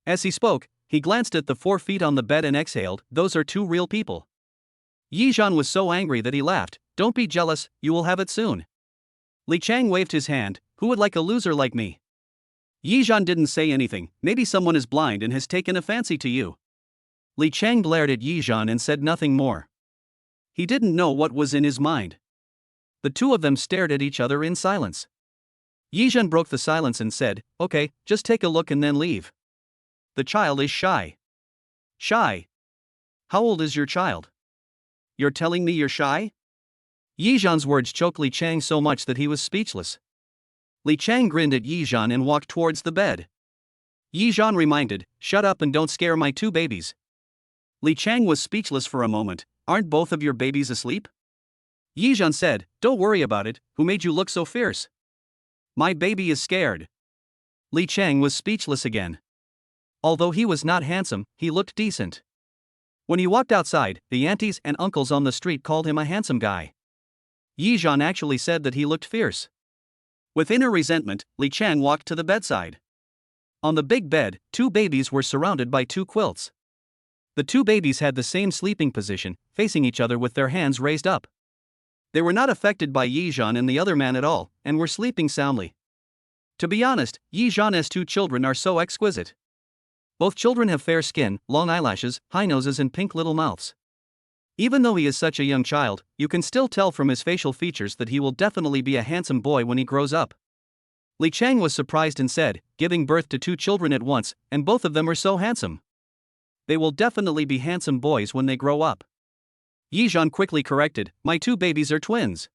As he spoke, he glanced at the 4 feet on the bed and exhaled, Those are 2 real people. Yizhan was so angry that he laughed. Don't be jealous, you will have it soon. Li Chang waved his hand, Who would like a loser like me? Yizhan didn't say anything. Maybe someone is blind and has taken a fancy to you. Li Chang glared at Yizhan and said nothing more. He didn't know what was in his mind. The two of them stared at each other in silence. Yizhan broke the silence and said, Okay, just take a look and then leave. The child is shy. Shy? How old is your child? You're telling me you're shy? Yizhan's words choked Li Chang so much that he was speechless. Li Chang grinned at Yizhan and walked towards the bed. Yizhan reminded, Shut up and don't scare my 2 babies. Li Chang was speechless for a moment. Aren't both of your babies asleep? Yizhan said, Don't worry about it, who made you look so fierce? My baby is scared. Li Chang was speechless again. Although he was not handsome, he looked decent. When he walked outside, the aunties and uncles on the street called him a handsome guy. Yizhan actually said that he looked fierce. With inner resentment, Li Chang walked to the bedside. On the big bed, 2 babies were surrounded by 2 quilts. The 2 babies had the same sleeping position, facing each other with their hands raised up. They were not affected by Yizhan and the other man at all, and were sleeping soundly. To be honest, Yizhan's 2 children are so exquisite. Both children have fair skin, long eyelashes, high noses and pink little mouths. Even though he is such a young child, you can still tell from his facial features that he will definitely be a handsome boy when he grows up. Li Chang was surprised and said, Giving birth to 2 children at once, and both of them are so handsome. They will definitely be handsome boys when they grow up. Yizhan quickly corrected, My 2 babies are twins.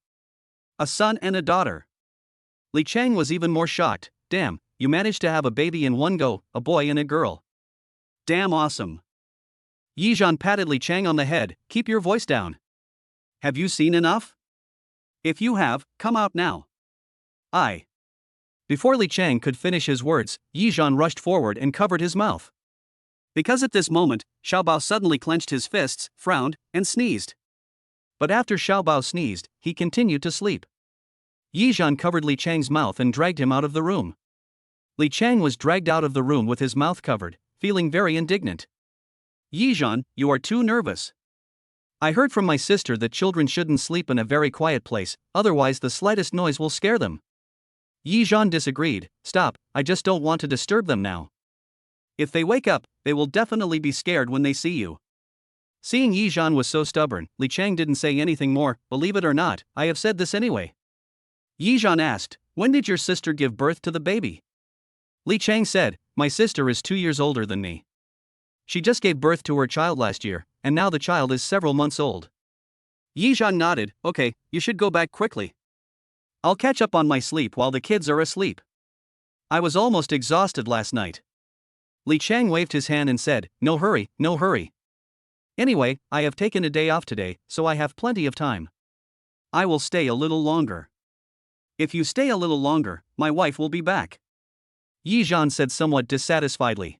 A son and a daughter. Li Chang was even more shocked. Damn, you managed to have a baby in one go, a boy and a girl. Damn awesome. Yizhan patted Li Chang on the head, Keep your voice down. Have you seen enough? If you have, come out now. Before Li Chang could finish his words, Yizhan rushed forward and covered his mouth. Because at this moment, Xiaobao suddenly clenched his fists, frowned, and sneezed. But after Xiaobao sneezed, he continued to sleep. Yizhan covered Li Chang's mouth and dragged him out of the room. Li Chang was dragged out of the room with his mouth covered, feeling very indignant. Yizhan, you are too nervous. I heard from my sister that children shouldn't sleep in a very quiet place, otherwise the slightest noise will scare them. Yizhan disagreed. Stop, I just don't want to disturb them now. If they wake up, they will definitely be scared when they see you. Seeing Yizhan was so stubborn, Li Chang didn't say anything more. Believe it or not, I have said this anyway. Yizhan asked, When did your sister give birth to the baby? Li Chang said, My sister is 2 years older than me. She just gave birth to her child last year, and now the child is several months old. Yizhan nodded, Okay, you should go back quickly. I'll catch up on my sleep while the kids are asleep. I was almost exhausted last night. Li Chang waved his hand and said, No hurry, no hurry. Anyway, I have taken a day off today, so I have plenty of time. I will stay a little longer. If you stay a little longer, my wife will be back. Yi Zhan said somewhat dissatisfiedly.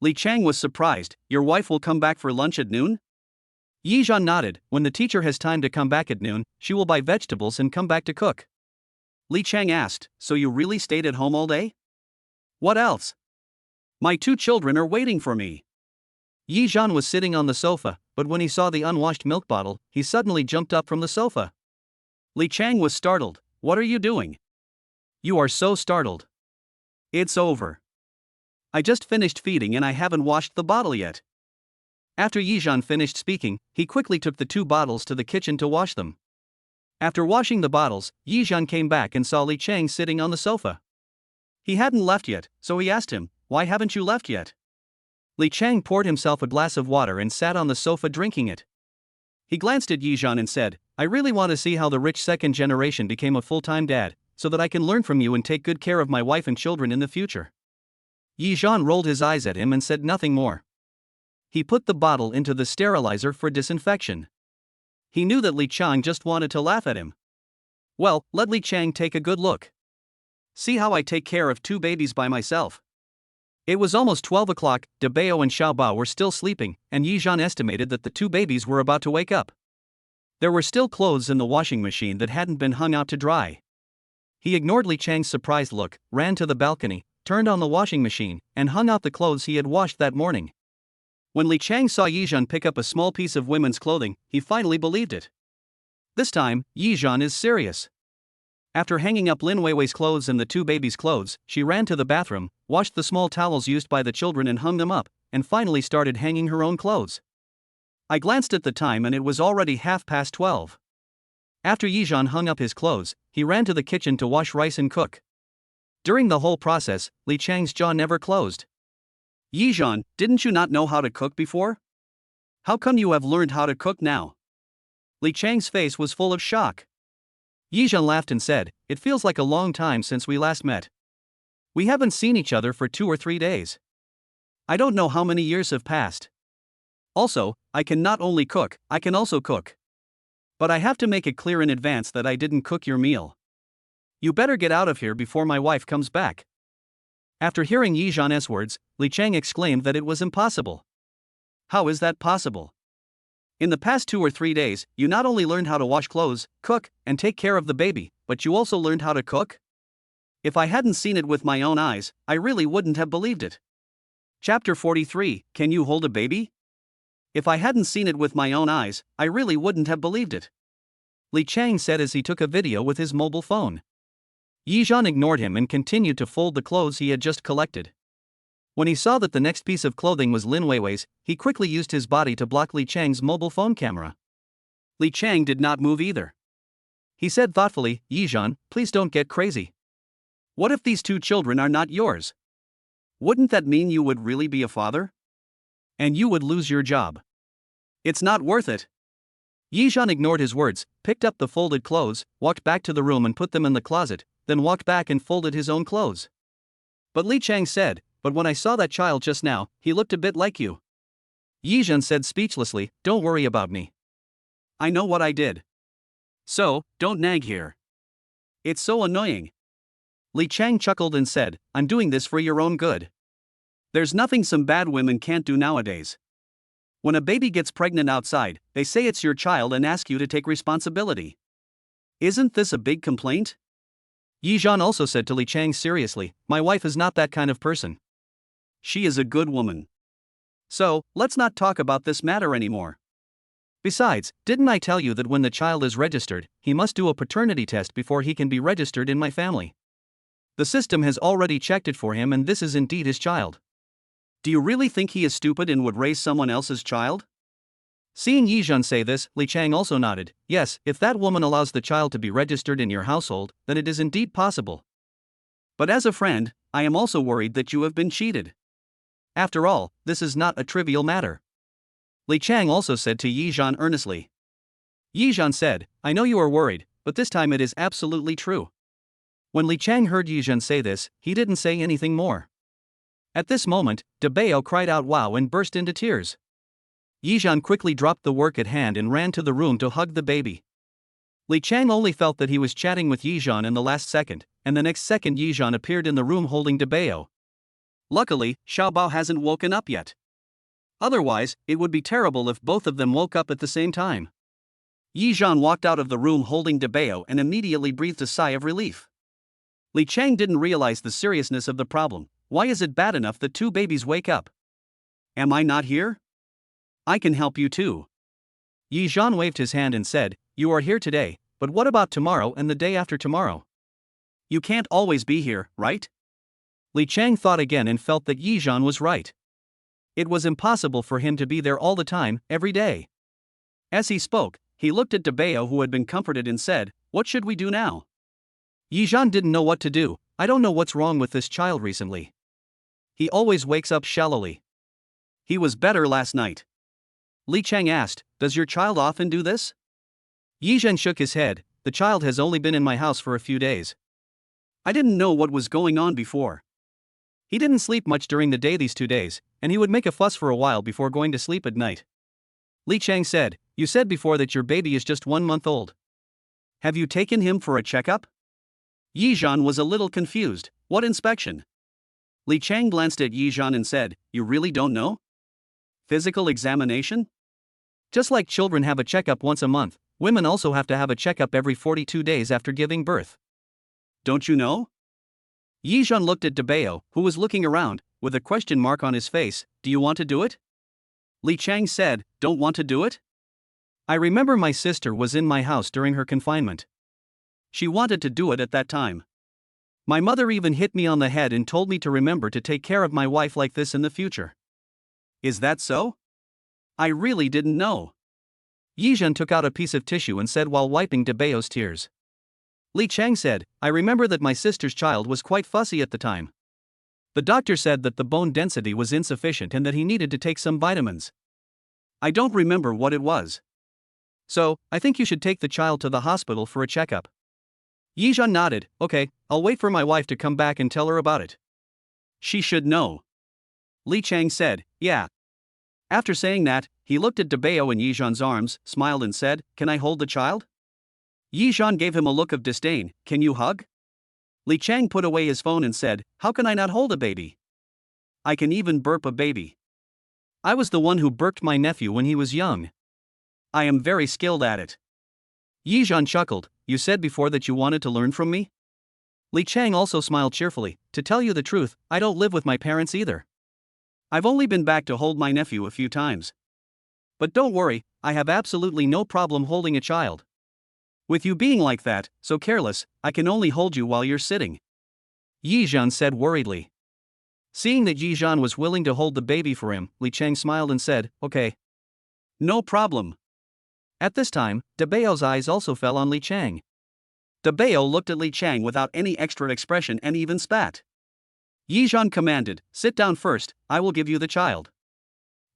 Li Chang was surprised. Your wife will come back for lunch at noon? Yi Zhan nodded. When the teacher has time to come back at noon, she will buy vegetables and come back to cook. Li Chang asked, so you really stayed at home all day? What else? My 2 children are waiting for me. Yi Zhan was sitting on the sofa, but when he saw the unwashed milk bottle, he suddenly jumped up from the sofa. Li Chang was startled. What are you doing? You are so startled. It's over. I just finished feeding and I haven't washed the bottle yet. After Yi Zhan finished speaking, he quickly took the 2 bottles to the kitchen to wash them. After washing the bottles, Yi Zhan came back and saw Li Chang sitting on the sofa. He hadn't left yet, so he asked him, why haven't you left yet? Li Chang poured himself a glass of water and sat on the sofa drinking it. He glanced at Yi Zhan and said, I really want to see how the rich second generation became a full-time dad, so that I can learn from you and take good care of my wife and children in the future. Yi Zhan rolled his eyes at him and said nothing more. He put the bottle into the sterilizer for disinfection. He knew that Li Chang just wanted to laugh at him. Well, let Li Chang take a good look. See how I take care of 2 babies by myself. It was almost 12 o'clock, De Bao and Xiaobao were still sleeping, and Yi Zhan estimated that the 2 babies were about to wake up. There were still clothes in the washing machine that hadn't been hung out to dry. He ignored Li Chang's surprised look, ran to the balcony, turned on the washing machine, and hung out the clothes he had washed that morning. When Li Chang saw Yi Zhan pick up a small piece of women's clothing, he finally believed it. This time, Yi Zhan is serious. After hanging up Lin Weiwei's clothes and the 2 babies' clothes, she ran to the bathroom, washed the small towels used by the children and hung them up, and finally started hanging her own clothes. I glanced at the time and it was already 12:30. After Yi Zhan hung up his clothes, he ran to the kitchen to wash rice and cook. During the whole process, Li Chang's jaw never closed. Yi Zhan, didn't you not know how to cook before? How come you have learned how to cook now? Li Chang's face was full of shock. Yi Zhan laughed and said, it feels like a long time since we last met. We haven't seen each other for 2 or 3 days. I don't know how many years have passed. Also, I can not only cook, I can also cook. But I have to make it clear in advance that I didn't cook your meal. You better get out of here before my wife comes back. After hearing Yi Zhan's words, Li Chang exclaimed that it was impossible. How is that possible? In the past 2 or 3 days, you not only learned how to wash clothes, cook, and take care of the baby, but you also learned how to cook? If I hadn't seen it with my own eyes, I really wouldn't have believed it. Chapter 43, Can you hold a baby? If I hadn't seen it with my own eyes, I really wouldn't have believed it. Li Chang said as he took a video with his mobile phone. Yi Zhan ignored him and continued to fold the clothes he had just collected. When he saw that the next piece of clothing was Lin Weiwei's, he quickly used his body to block Li Chang's mobile phone camera. Li Chang did not move either. He said thoughtfully, Yi Zhan, please don't get crazy. What if these 2 children are not yours? Wouldn't that mean you would really be a father? And you would lose your job. It's not worth it. Yi Zhan ignored his words, picked up the folded clothes, walked back to the room and put them in the closet, then walked back and folded his own clothes. But Li Chang said, but when I saw that child just now, he looked a bit like you. Yi Zhan said speechlessly, don't worry about me. I know what I did. So, don't nag here. It's so annoying. Li Chang chuckled and said, I'm doing this for your own good. There's nothing some bad women can't do nowadays. When a baby gets pregnant outside, they say it's your child and ask you to take responsibility. Isn't this a big complaint? Yi Zhan also said to Li Chang seriously, my wife is not that kind of person. She is a good woman. So, let's not talk about this matter anymore. Besides, didn't I tell you that when the child is registered, he must do a paternity test before he can be registered in my family? The system has already checked it for him and this is indeed his child. Do you really think he is stupid and would raise someone else's child? Seeing Yi Zhan say this, Li Chang also nodded, yes, if that woman allows the child to be registered in your household, then it is indeed possible. But as a friend, I am also worried that you have been cheated. After all, this is not a trivial matter. Li Chang also said to Yi Zhan earnestly. Yi Zhan said, I know you are worried, but this time it is absolutely true. When Li Chang heard Yi Zhan say this, he didn't say anything more. At this moment, De Bao cried out wow and burst into tears. Yi Zhan quickly dropped the work at hand and ran to the room to hug the baby. Li Chang only felt that he was chatting with Yizhan in the last second, and the next second Yizhan appeared in the room holding Debeo. Luckily, Xiaobao hasn't woken up yet. Otherwise, it would be terrible if both of them woke up at the same time. Yizhan walked out of the room holding Debeo and immediately breathed a sigh of relief. Li Chang didn't realize the seriousness of the problem. Why is it bad enough that two babies wake up? Am I not here? I can help you too. Yizhan waved his hand and said, you are here today, but what about tomorrow and the day after tomorrow? You can't always be here, right? Li Chang thought again and felt that Yizhan was right. It was impossible for him to be there all the time, every day. As he spoke, he looked at Debeo, who had been comforted, and said, what should we do now? Yizhan didn't know what to do. I don't know what's wrong with this child recently. He always wakes up shallowly. He was better last night. Li Chang asked, does your child often do this? Yizhan shook his head, the child has only been in my house for a few days. I didn't know what was going on before. He didn't sleep much during the day these 2 days, and he would make a fuss for a while before going to sleep at night. Li Chang said, you said before that your baby is just 1 month old. Have you taken him for a checkup? Yizhan was a little confused. What inspection? Li Chang glanced at Yizhan and said, you really don't know? Physical examination? Just like children have a checkup once a month, women also have to have a checkup every 42 days after giving birth. Don't you know? Yizhan looked at Debeo, who was looking around, with a question mark on his face. Do you want to do it? Li Chang said, don't want to do it? I remember my sister was in my house during her confinement. She wanted to do it at that time. My mother even hit me on the head and told me to remember to take care of my wife like this in the future. Is that so? I really didn't know. Yizhan took out a piece of tissue and said while wiping Debeo's tears. Li Chang said, I remember that my sister's child was quite fussy at the time. The doctor said that the bone density was insufficient and that he needed to take some vitamins. I don't remember what it was. So, I think you should take the child to the hospital for a checkup. Yizhan nodded, okay, I'll wait for my wife to come back and tell her about it. She should know. Li Chang said, yeah. After saying that, he looked at Debeo in Yizhan's arms, smiled and said, can I hold the child? Yizhan gave him a look of disdain, can you hug? Li Chang put away his phone and said, how can I not hold a baby? I can even burp a baby. I was the one who burped my nephew when he was young. I am very skilled at it. Yizhan chuckled, you said before that you wanted to learn from me? Li Chang also smiled cheerfully, to tell you the truth, I don't live with my parents either. I've only been back to hold my nephew a few times. But don't worry, I have absolutely no problem holding a child. With you being like that, so careless, I can only hold you while you're sitting. Yizhan said worriedly. Seeing that Yizhan was willing to hold the baby for him, Li Chang smiled and said, okay. No problem. At this time, Debeo's eyes also fell on Li Chang. Debeo looked at Li Chang without any extra expression and even spat. Yizhan commanded, sit down first, I will give you the child.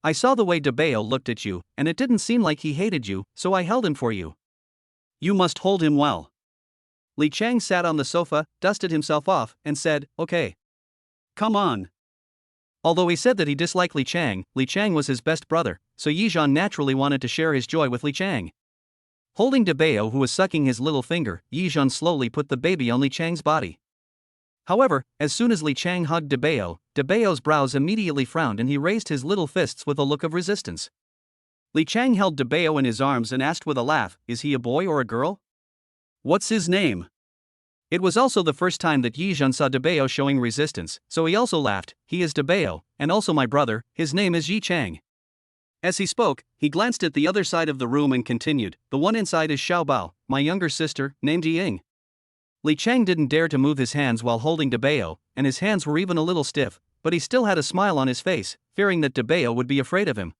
I saw the way Debeo looked at you, and it didn't seem like he hated you, so I held him for you. You must hold him well. Li Chang sat on the sofa, dusted himself off, and said, okay. Come on. Although he said that he disliked Li Chang was his best brother, so Yizhan naturally wanted to share his joy with Li Chang. Holding Debeo, who was sucking his little finger, Yizhan slowly put the baby on Li Chang's body. However, as soon as Li Chang hugged Debeo, Debeo's brows immediately frowned and he raised his little fists with a look of resistance. Li Chang held Debeo in his arms and asked with a laugh, is he a boy or a girl? What's his name? It was also the first time that Yizhan saw Debeo showing resistance, so he also laughed, he is Debeo, and also my brother, his name is Yi Chang. As he spoke, he glanced at the other side of the room and continued, the one inside is Xiaobao, my younger sister, named Ying. Li Chang didn't dare to move his hands while holding Debeo, and his hands were even a little stiff, but he still had a smile on his face, fearing that Debeo would be afraid of him.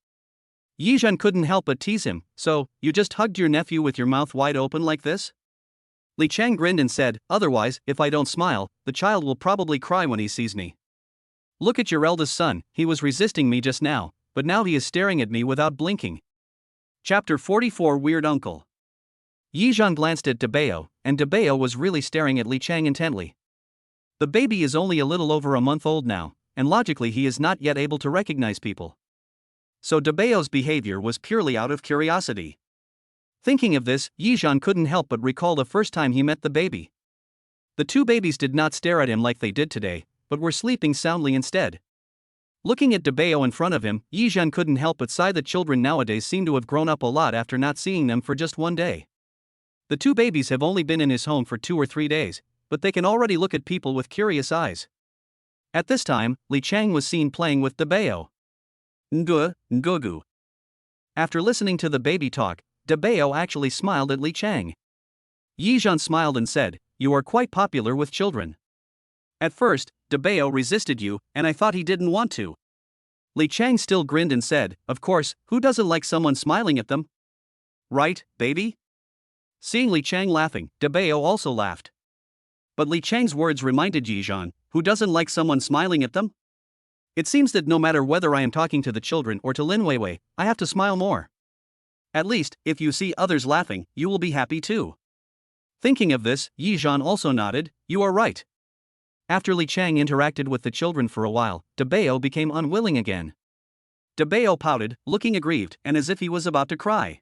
Yizhan couldn't help but tease him, so, you just hugged your nephew with your mouth wide open like this? Li Chang grinned and said, otherwise, if I don't smile, the child will probably cry when he sees me. Look at your eldest son, he was resisting me just now, but now he is staring at me without blinking. Chapter 44 Weird Uncle. Yizhan glanced at Debeo, and Debeo was really staring at Li Chang intently. The baby is only a little over a month old now, and logically he is not yet able to recognize people. So Debeo's behavior was purely out of curiosity. Thinking of this, Yizhan couldn't help but recall the first time he met the baby. The two babies did not stare at him like they did today, but were sleeping soundly instead. Looking at Debeo in front of him, Yizhan couldn't help but sigh that children nowadays seem to have grown up a lot after not seeing them for just one day. The two babies have only been in his home for 2 or 3 days, but they can already look at people with curious eyes. At this time, Li Chang was seen playing with Debeo. Ngugu. After listening to the baby talk, Debeo actually smiled at Li Chang. Yizhan smiled and said, "You are quite popular with children." At first, Debeo resisted you, and I thought he didn't want to. Li Chang still grinned and said, "Of course, who doesn't like someone smiling at them? Right, baby?" Seeing Li Chang laughing, Debeo also laughed. But Li Chang's words reminded Yizhan, "Who doesn't like someone smiling at them? It seems that no matter whether I am talking to the children or to Lin Weiwei, I have to smile more. At least, if you see others laughing, you will be happy too." Thinking of this, Yizhan also nodded, "You are right." After Li Chang interacted with the children for a while, Debeo became unwilling again. Debeo pouted, looking aggrieved and as if he was about to cry.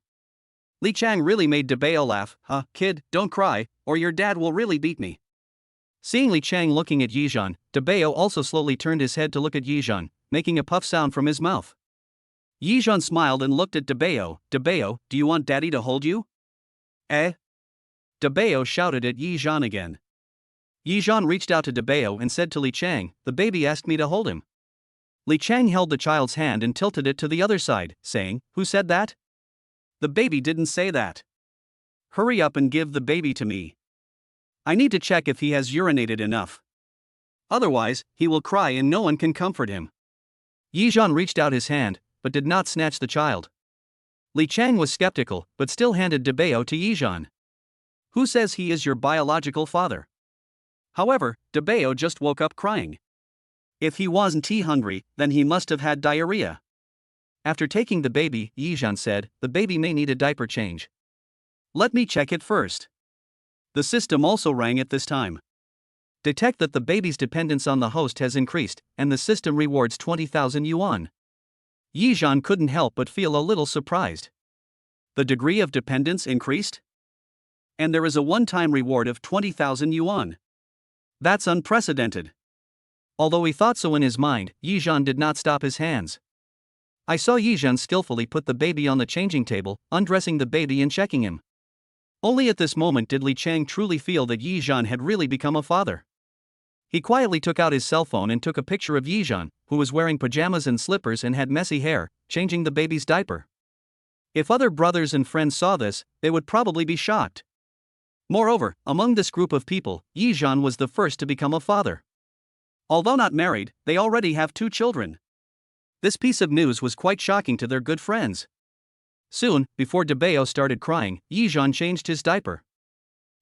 Li Chang really made Debeo laugh. Kid, don't cry, or your dad will really beat me." Seeing Li Chang looking at Yizhan, Debeo also slowly turned his head to look at Yizhan, making a puff sound from his mouth. Yizhan smiled and looked at Debeo. "Debeo, do you want daddy to hold you?" "Eh?" Debeo shouted at Yizhan again. Yizhan reached out to Debeo and said to Li Chang, "The baby asked me to hold him." Li Chang held the child's hand and tilted it to the other side, saying, "Who said that? The baby didn't say that. Hurry up and give the baby to me. I need to check if he has urinated enough. Otherwise, he will cry and no one can comfort him." Yizhan reached out his hand, but did not snatch the child. Li Chang was skeptical, but still handed Debeo to Yizhan. "Who says he is your biological father?" However, Debeo just woke up crying. If he wasn't hungry, then he must have had diarrhea. After taking the baby, Yizhan said, "The baby may need a diaper change. Let me check it first." The system also rang at this time. Detect that the baby's dependence on the host has increased, and the system rewards 20,000 yuan. Yizhan couldn't help but feel a little surprised. The degree of dependence increased? And there is a one-time reward of 20,000 yuan. That's unprecedented. Although he thought so in his mind, Yizhan did not stop his hands. I saw Yizhan skillfully put the baby on the changing table, undressing the baby and checking him. Only at this moment did Li Chang truly feel that Yizhan had really become a father. He quietly took out his cell phone and took a picture of Yizhan, who was wearing pajamas and slippers and had messy hair, changing the baby's diaper. If other brothers and friends saw this, they would probably be shocked. Moreover, among this group of people, Yizhan was the first to become a father. Although not married, they already have 2 children. This piece of news was quite shocking to their good friends. Soon, before Debeo started crying, Yizhan changed his diaper.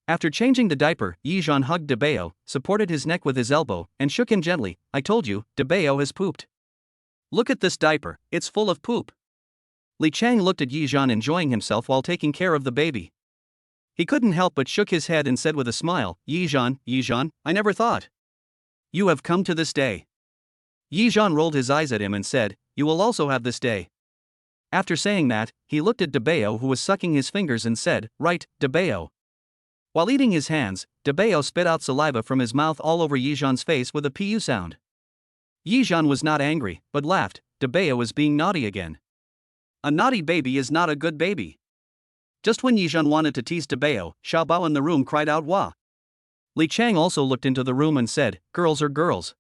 After changing the diaper, Yizhan hugged Debeo, supported his neck with his elbow, and shook him gently. "I told you, Debeo has pooped. Look at this diaper, it's full of poop." Li Chang looked at Yizhan enjoying himself while taking care of the baby. He couldn't help but shook his head and said with a smile, Yizhan, I never thought. You have come to this day." Yizhan rolled his eyes at him and said, "You will also have this day." After saying that, he looked at Debeo, who was sucking his fingers, and said, "Right, Debeo." While eating his hands, Debeo spit out saliva from his mouth all over Yizhan's face with a pu sound. Yizhan was not angry, but laughed. Debeo was being naughty again. A naughty baby is not a good baby. Just when Yizhan wanted to tease Debeo, Xiaobao in the room cried out, "Wah!" Li Chang also looked into the room and said, "Girls are girls.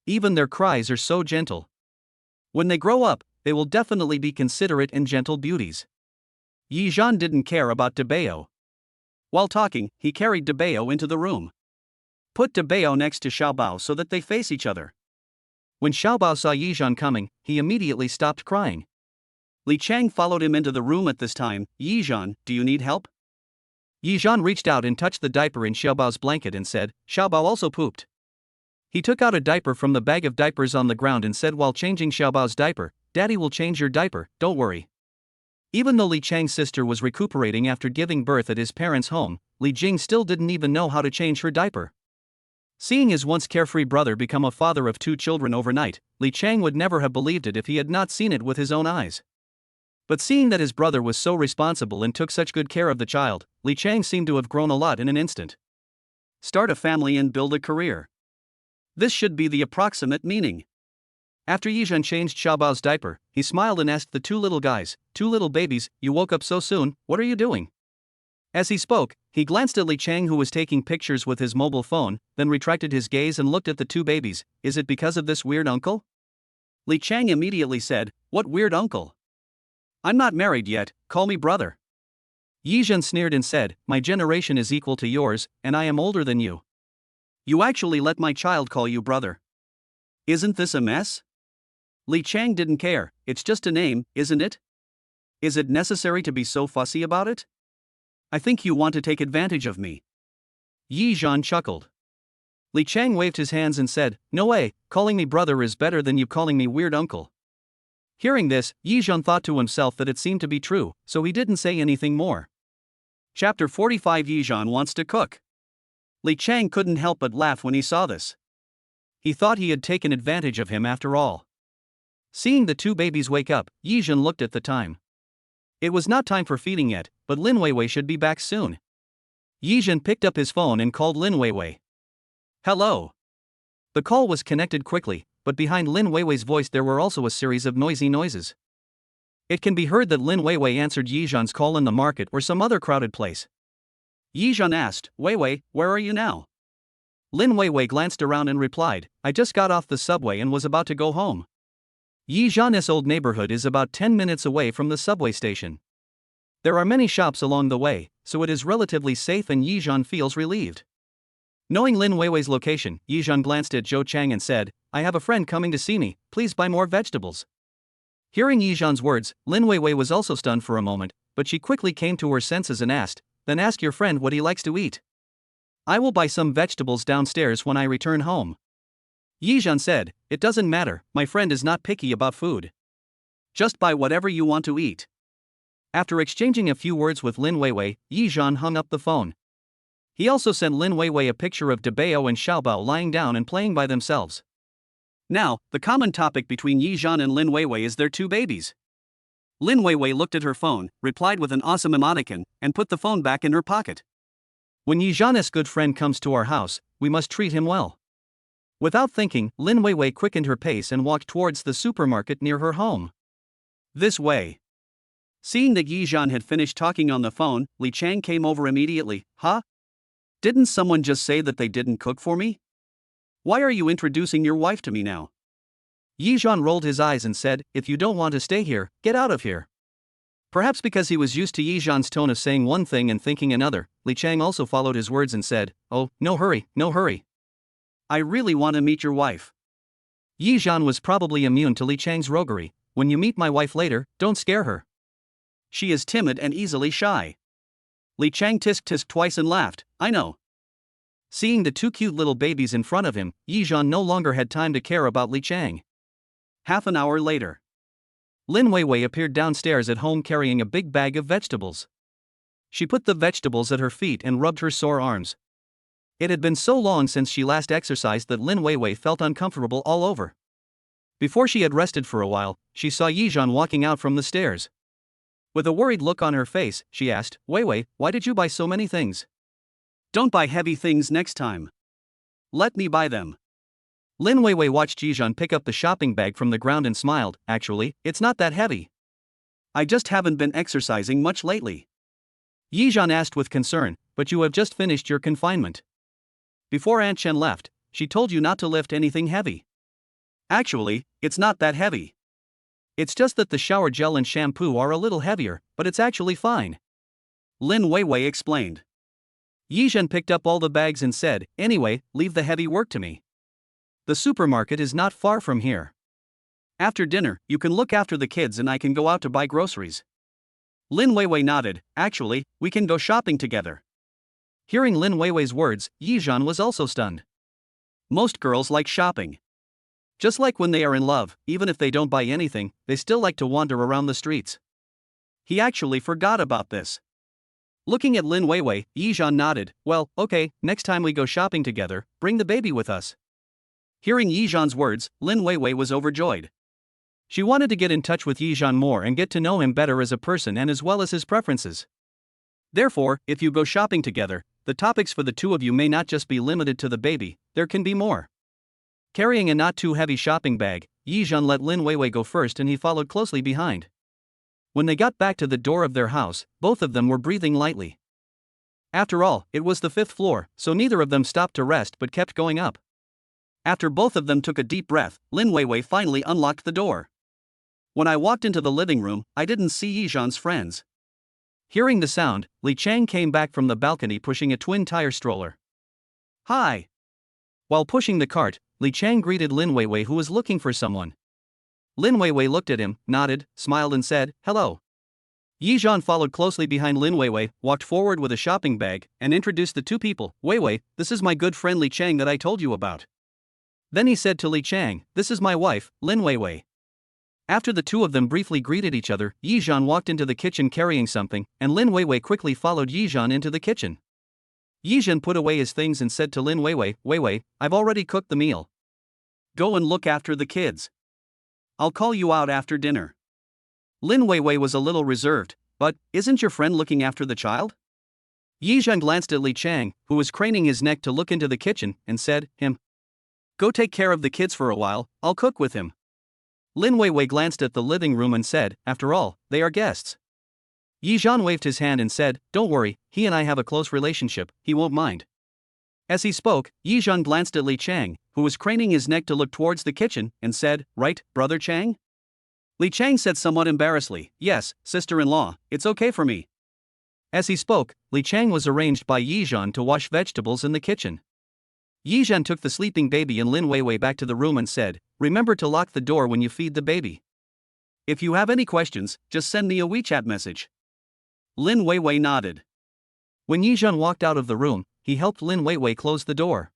Even their cries are so gentle. When they grow up, they will definitely be considerate and gentle beauties." Yizhan didn't care about Debeo. While talking, he carried Debeo into the room. Put Debeo next to Xiaobao so that they face each other. When Xiaobao saw Yizhan coming, he immediately stopped crying. Li Chang followed him into the room at this time. "Yizhan, do you need help?" Yizhan reached out and touched the diaper in Xiaobao's blanket and said, "Xiaobao also pooped." He took out a diaper from the bag of diapers on the ground and said while changing Xiaobao's diaper, "Daddy will change your diaper, don't worry." Even though Li Chang's sister was recuperating after giving birth at his parents' home, Li Jing still didn't even know how to change her diaper. Seeing his once carefree brother become a father of 2 children overnight, Li Chang would never have believed it if he had not seen it with his own eyes. But seeing that his brother was so responsible and took such good care of the child, Li Chang seemed to have grown a lot in an instant. Start a family and build a career. This should be the approximate meaning. After Yizhan changed Xiaobao's diaper, he smiled and asked the two little guys, "Two little babies, you woke up so soon, what are you doing?" As he spoke, he glanced at Li Chang, who was taking pictures with his mobile phone, then retracted his gaze and looked at the two babies. "Is it because of this weird uncle?" Li Chang immediately said, "What weird uncle? I'm not married yet, call me brother." Yizhan sneered and said, "My generation is equal to yours, and I am older than you. You actually let my child call you brother. Isn't this a mess?" Li Chang didn't care. "It's just a name, isn't it? Is it necessary to be so fussy about it? I think you want to take advantage of me." Yizhan chuckled. Li Chang waved his hands and said, "No way, calling me brother is better than you calling me weird uncle." Hearing this, Yizhan thought to himself that it seemed to be true, so he didn't say anything more. Chapter 45. Yizhan wants to cook. Li Chang couldn't help but laugh when he saw this. He thought he had taken advantage of him after all. Seeing the two babies wake up, Yizhan looked at the time. It was not time for feeding yet, but Lin Weiwei should be back soon. Yizhan picked up his phone and called Lin Weiwei. "Hello." The call was connected quickly, but behind Lin Weiwei's voice there were also a series of noisy noises. It can be heard that Lin Weiwei answered Yizhan's call in the market or some other crowded place. Yizhan asked, "Weiwei, where are you now?" Lin Weiwei glanced around and replied, "I just got off the subway and was about to go home." Yizhan's old neighborhood is about 10 minutes away from the subway station. There are many shops along the way, so it is relatively safe and Yizhan feels relieved. Knowing Lin Weiwei's location, Yizhan glanced at Zhou Chang and said, "I have a friend coming to see me, please buy more vegetables." Hearing Yizhan's words, Lin Weiwei was also stunned for a moment, but she quickly came to her senses and asked, "Then ask your friend what he likes to eat. I will buy some vegetables downstairs when I return home." Yizhan said, "It doesn't matter, my friend is not picky about food. Just buy whatever you want to eat." After exchanging a few words with Lin Weiwei, Yizhan hung up the phone. He also sent Lin Weiwei a picture of Debao and Xiaobao lying down and playing by themselves. Now, the common topic between Yizhan and Lin Weiwei is their two babies. Lin Weiwei looked at her phone, replied with an awesome emoticon, and put the phone back in her pocket. "When Yizhan's good friend comes to our house, we must treat him well." Without thinking, Lin Weiwei quickened her pace and walked towards the supermarket near her home. This way. Seeing that Yizhan had finished talking on the phone, Li Chang came over immediately. "Huh? Didn't someone just say that they didn't cook for me? Why are you introducing your wife to me now?" Yizhan rolled his eyes and said, "If you don't want to stay here, get out of here." Perhaps because he was used to Yizhan's tone of saying one thing and thinking another, Li Chang also followed his words and said, "Oh, no hurry, no hurry. I really want to meet your wife." Yizhan was probably immune to Li Chang's roguery. "When you meet my wife later, don't scare her. She is timid and easily shy." Li Chang tisk-tisked twice and laughed, "I know." Seeing the two cute little babies in front of him, Yizhan no longer had time to care about Li Chang. Half an hour later. Lin Weiwei appeared downstairs at home carrying a big bag of vegetables. She put the vegetables at her feet and rubbed her sore arms. It had been so long since she last exercised that Lin Weiwei felt uncomfortable all over. Before she had rested for a while, she saw Yizhan walking out from the stairs. With a worried look on her face, she asked, "Weiwei, why did you buy so many things? Don't buy heavy things next time. Let me buy them." Lin Weiwei watched Yizhan pick up the shopping bag from the ground and smiled. "Actually, it's not that heavy. I just haven't been exercising much lately." Yizhan asked with concern, "But you have just finished your confinement. Before Aunt Chen left, she told you not to lift anything heavy." "Actually, it's not that heavy. It's just that the shower gel and shampoo are a little heavier, but it's actually fine," Lin Weiwei explained. Yizhan picked up all the bags and said, "Anyway, leave the heavy work to me. The supermarket is not far from here. After dinner, you can look after the kids and I can go out to buy groceries." Lin Weiwei nodded. "Actually, we can go shopping together." Hearing Lin Weiwei's words, Yizhan was also stunned. Most girls like shopping. Just like when they are in love, even if they don't buy anything, they still like to wander around the streets. He actually forgot about this. Looking at Lin Weiwei, Yizhan nodded. "Well, okay, next time we go shopping together, bring the baby with us." Hearing Yizhan's words, Lin Weiwei was overjoyed. She wanted to get in touch with Yizhan more and get to know him better as a person and as well as his preferences. Therefore, if you go shopping together, the topics for the two of you may not just be limited to the baby, there can be more. Carrying a not too heavy shopping bag, Yizhan let Lin Weiwei go first and he followed closely behind. When they got back to the door of their house, both of them were breathing lightly. After all, it was the 5th floor, so neither of them stopped to rest but kept going up. After both of them took a deep breath, Lin Weiwei finally unlocked the door. When I walked into the living room, I didn't see Yizhan's friends. Hearing the sound, Li Chang came back from the balcony pushing a twin-tire stroller. Hi! While pushing the cart, Li Chang greeted Lin Weiwei who was looking for someone. Lin Weiwei looked at him, nodded, smiled and said, hello. Yizhan followed closely behind Lin Weiwei, walked forward with a shopping bag, and introduced the two people. Weiwei, this is my good friend Li Chang that I told you about. Then he said to Li Chang, this is my wife, Lin Weiwei. After the two of them briefly greeted each other, Yizhan walked into the kitchen carrying something, and Lin Weiwei quickly followed Yizhan into the kitchen. Yizhan put away his things and said to Lin Weiwei, Weiwei, I've already cooked the meal. Go and look after the kids. I'll call you out after dinner. Lin Weiwei was a little reserved, but, isn't your friend looking after the child? Yizhan glanced at Li Chang, who was craning his neck to look into the kitchen, and said, him. Go take care of the kids for a while, I'll cook with him. Lin Weiwei glanced at the living room and said, after all, they are guests. Yizhan waved his hand and said, don't worry, he and I have a close relationship, he won't mind. As he spoke, Yizhan glanced at Li Chang, who was craning his neck to look towards the kitchen, and said, right, Brother Chang? Li Chang said somewhat embarrassedly, yes, sister-in-law, it's okay for me. As he spoke, Li Chang was arranged by Yizhan to wash vegetables in the kitchen. Yizhan took the sleeping baby and Lin Weiwei back to the room and said, remember to lock the door when you feed the baby. If you have any questions, just send me a WeChat message. Lin Weiwei nodded. When Yizhan walked out of the room, he helped Lin Weiwei close the door.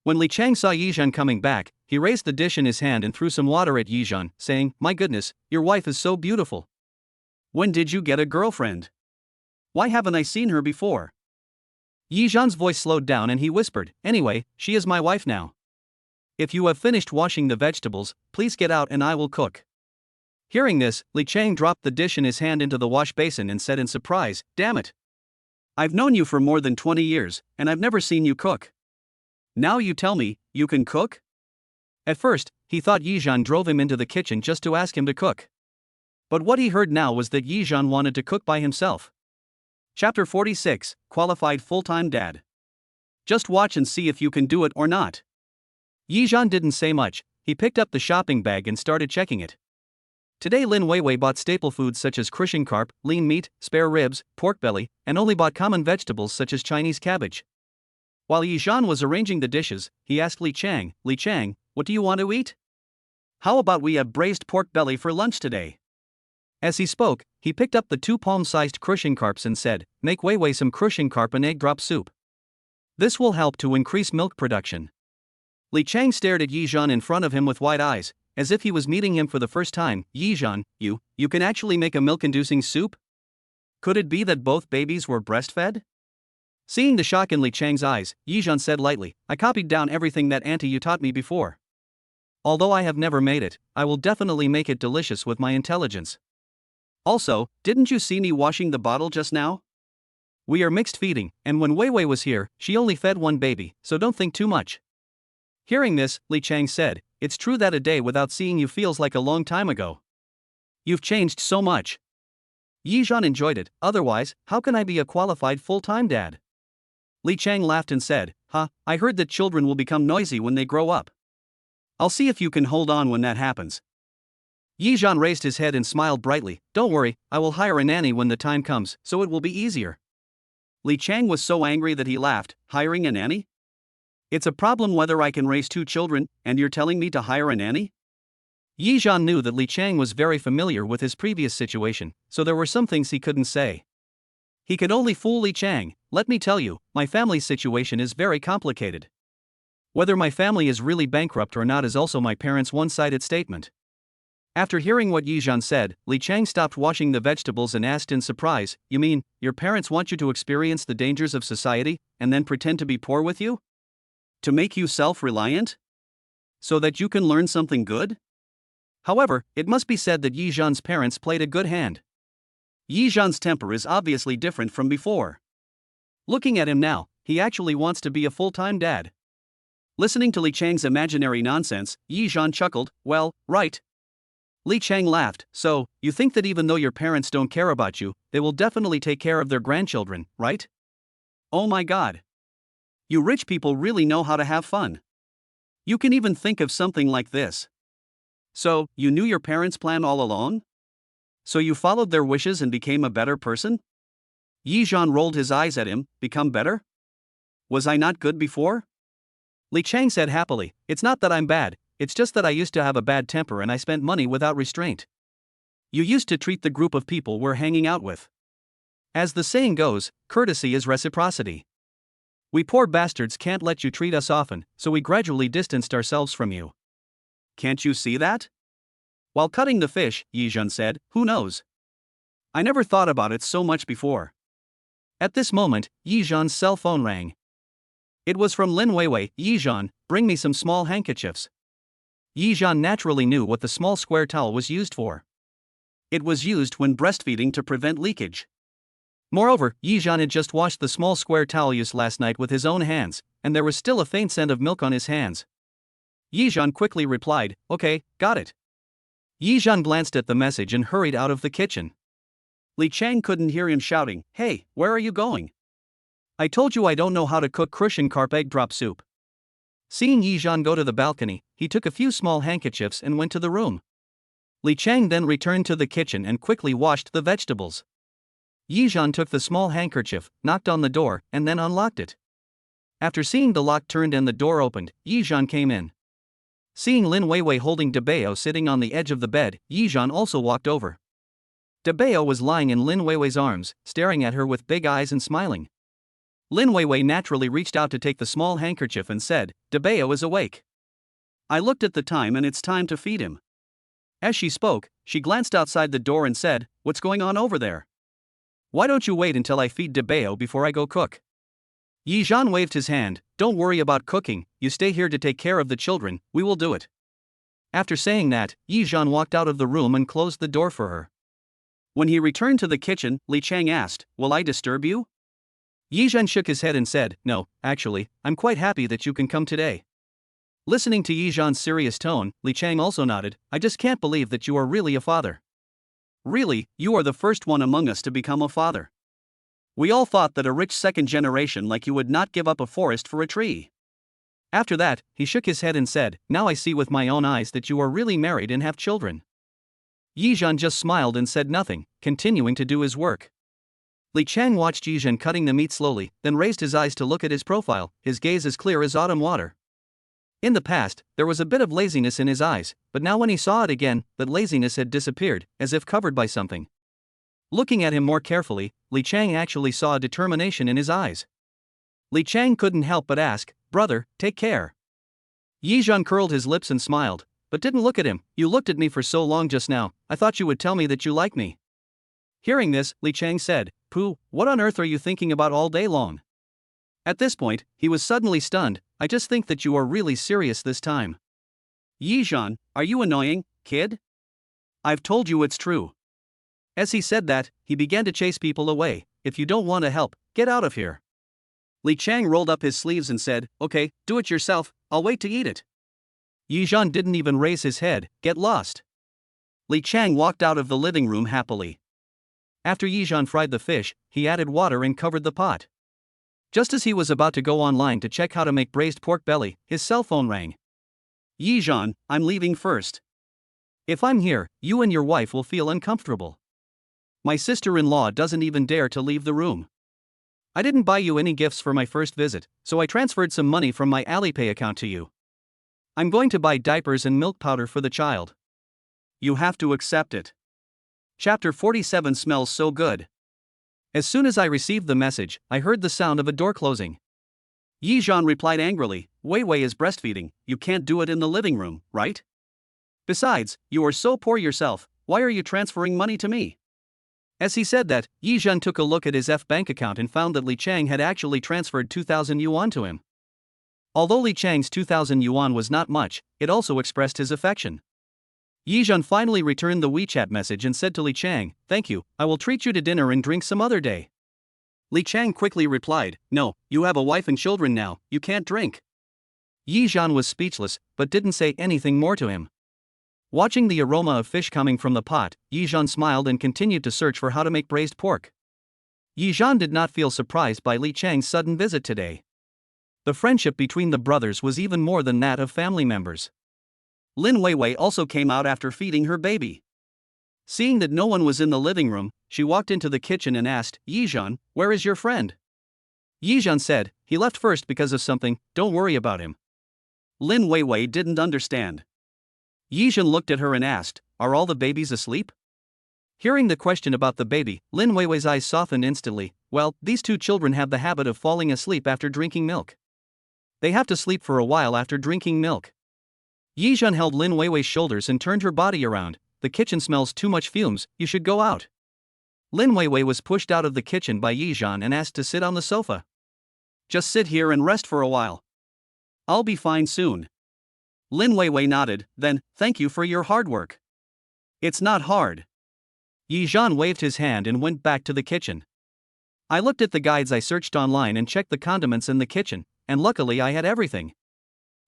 When Li Chang saw Yizhan coming back, he raised the dish in his hand and threw some water at Yizhan, saying, my goodness, your wife is so beautiful. When did you get a girlfriend? Why haven't I seen her before? Yizhan's voice slowed down and he whispered, anyway, she is my wife now. If you have finished washing the vegetables, please get out and I will cook. Hearing this, Li Chang dropped the dish in his hand into the wash basin and said in surprise, damn it. I've known you for more than 20 years, and I've never seen you cook. Now you tell me, you can cook? At first, he thought Yizhan drove him into the kitchen just to ask him to cook. But what he heard now was that Yizhan wanted to cook by himself. Chapter 46, Qualified Full-Time Dad. Just watch and see if you can do it or not. Yizhan didn't say much, he picked up the shopping bag and started checking it. Today Lin Weiwei bought staple foods such as crushing carp, lean meat, spare ribs, pork belly, and only bought common vegetables such as Chinese cabbage. While Yizhan was arranging the dishes, he asked Li Chang, what do you want to eat? How about we have braised pork belly for lunch today? As he spoke, he picked up the 2 palm-sized crushing carps and said, make Weiwei some crushing carp and egg drop soup. This will help to increase milk production. Li Chang stared at Yizhan in front of him with wide eyes, as if he was meeting him for the first time. Yizhan, you can actually make a milk-inducing soup? Could it be that both babies were breastfed? Seeing the shock in Li Chang's eyes, Yizhan said lightly, I copied down everything that auntie you taught me before. Although I have never made it, I will definitely make it delicious with my intelligence. Also, didn't you see me washing the bottle just now? We are mixed feeding, and when Weiwei was here, she only fed one baby, so don't think too much. Hearing this, Li Chang said, it's true that a day without seeing you feels like a long time ago. You've changed so much. Yizhan enjoyed it, otherwise, how can I be a qualified full-time dad? Li Chang laughed and said, I heard that children will become noisy when they grow up. I'll see if you can hold on when that happens. Yizhan raised his head and smiled brightly, don't worry, I will hire a nanny when the time comes, so it will be easier. Li Chang was so angry that he laughed, hiring a nanny? It's a problem whether I can raise 2 children, and you're telling me to hire a nanny? Yizhan knew that Li Chang was very familiar with his previous situation, so there were some things he couldn't say. He could only fool Li Chang, let me tell you, my family's situation is very complicated. Whether my family is really bankrupt or not is also my parents' one-sided statement. After hearing what Yizhan said, Li Chang stopped washing the vegetables and asked in surprise, you mean, your parents want you to experience the dangers of society, and then pretend to be poor with you? To make you self-reliant? So that you can learn something good? However, it must be said that Yi Zhan's parents played a good hand. Yi Zhan's temper is obviously different from before. Looking at him now, he actually wants to be a full-time dad. Listening to Li Chang's imaginary nonsense, Yi Zhan chuckled, well, right. Li Chang laughed, so, you think that even though your parents don't care about you, they will definitely take care of their grandchildren, right? Oh my god. You rich people really know how to have fun. You can even think of something like this. So, you knew your parents' plan all along? So you followed their wishes and became a better person? Yi Zhan rolled his eyes at him, become better? Was I not good before? Li Chang said happily, it's not that I'm bad, it's just that I used to have a bad temper and I spent money without restraint. You used to treat the group of people we're hanging out with. As the saying goes, courtesy is reciprocity. We poor bastards can't let you treat us often, so we gradually distanced ourselves from you. Can't you see that? While cutting the fish, Yi Zhan said, who knows? I never thought about it so much before. At this moment, Yi Zhan's cell phone rang. It was from Lin Weiwei. Yi Zhan, bring me some small handkerchiefs. Yi Zhan naturally knew what the small square towel was used for. It was used when breastfeeding to prevent leakage. Moreover, Yi Zhan had just washed the small square towel used last night with his own hands, and there was still a faint scent of milk on his hands. Yi Zhan quickly replied, okay, got it. Yi Zhan glanced at the message and hurried out of the kitchen. Li Chang couldn't hear him shouting, hey, where are you going? I told you I don't know how to cook Crucian carp egg drop soup. Seeing Yi Zhan go to the balcony, he took a few small handkerchiefs and went to the room. Li Chang then returned to the kitchen and quickly washed the vegetables. Yi Zhan took the small handkerchief, knocked on the door, and then unlocked it. After seeing the lock turned and the door opened, Yi Zhan came in. Seeing Lin Weiwei holding Debeo sitting on the edge of the bed, Yi Zhan also walked over. Debeo was lying in Lin Weiwei's arms, staring at her with big eyes and smiling. Lin Weiwei naturally reached out to take the small handkerchief and said, Debeo is awake. I looked at the time and it's time to feed him. As she spoke, she glanced outside the door and said, what's going on over there? Why don't you wait until I feed Debeo before I go cook? Yi Zhan waved his hand, don't worry about cooking, you stay here to take care of the children, we will do it. After saying that, Yi Zhan walked out of the room and closed the door for her. When he returned to the kitchen, Li Chang asked, will I disturb you? Yi Zhan shook his head and said, no, actually, I'm quite happy that you can come today. Listening to Yi Zhan's serious tone, Li Chang also nodded, I just can't believe that you are really a father. Really, you are the first one among us to become a father. We all thought that a rich second generation like you would not give up a forest for a tree. After that, he shook his head and said, now I see with my own eyes that you are really married and have children. Yi Zhan just smiled and said nothing, continuing to do his work. Li Chang watched Yi Zhan cutting the meat slowly, then raised his eyes to look at his profile, his gaze as clear as autumn water. In the past, there was a bit of laziness in his eyes, but now when he saw it again, that laziness had disappeared, as if covered by something. Looking at him more carefully, Li Chang actually saw a determination in his eyes. Li Chang couldn't help but ask, brother, take care. Yi Zhan curled his lips and smiled, but didn't look at him. You looked at me for so long just now, I thought you would tell me that you like me. Hearing this, Li Chang said, Pooh, what on earth are you thinking about all day long? At this point, he was suddenly stunned, I just think that you are really serious this time. Yi Zhan, are you annoying, kid? I've told you it's true. As he said that, he began to chase people away, if you don't want to help, get out of here. Li Chang rolled up his sleeves and said, okay, do it yourself, I'll wait to eat it. Yi Zhan didn't even raise his head, get lost. Li Chang walked out of the living room happily. After Yi Zhan fried the fish, he added water and covered the pot. Just as he was about to go online to check how to make braised pork belly, his cell phone rang. Yi Zhan, I'm leaving first. If I'm here, you and your wife will feel uncomfortable. My sister-in-law doesn't even dare to leave the room. I didn't buy you any gifts for my first visit, so I transferred some money from my Alipay account to you. I'm going to buy diapers and milk powder for the child. You have to accept it. Chapter 47 smells so good. As soon as I received the message, I heard the sound of a door closing. Yi Zhan replied angrily, Weiwei is breastfeeding, you can't do it in the living room, right? Besides, you are so poor yourself, why are you transferring money to me? As he said that, Yi Zhan took a look at his bank account and found that Li Chang had actually transferred 2,000 yuan to him. Although Li Chang's 2,000 yuan was not much, it also expressed his affection. Yizhan finally returned the WeChat message and said to Li Chang, "Thank you, I will treat you to dinner and drink some other day." Li Chang quickly replied, "No, you have a wife and children now, you can't drink." Yizhan was speechless, but didn't say anything more to him. Watching the aroma of fish coming from the pot, Yizhan smiled and continued to search for how to make braised pork. Yizhan did not feel surprised by Li Chang's sudden visit today. The friendship between the brothers was even more than that of family members. Lin Weiwei also came out after feeding her baby. Seeing that no one was in the living room, she walked into the kitchen and asked, "Yizhan, where is your friend?" Yizhan said, "He left first because of something, don't worry about him." Lin Weiwei didn't understand. Yizhan looked at her and asked, "Are all the babies asleep?" Hearing the question about the baby, Lin Weiwei's eyes softened instantly. Well, these two children have the habit of falling asleep after drinking milk. They have to sleep for a while after drinking milk. Yizhan held Lin Weiwei's shoulders and turned her body around. "The kitchen smells too much fumes, you should go out." Lin Weiwei was pushed out of the kitchen by Yizhan and asked to sit on the sofa. "Just sit here and rest for a while. I'll be fine soon." Lin Weiwei nodded, then, "Thank you for your hard work. It's not hard." Yizhan waved his hand and went back to the kitchen. "I looked at the guides, I searched online and checked the condiments in the kitchen, and luckily I had everything."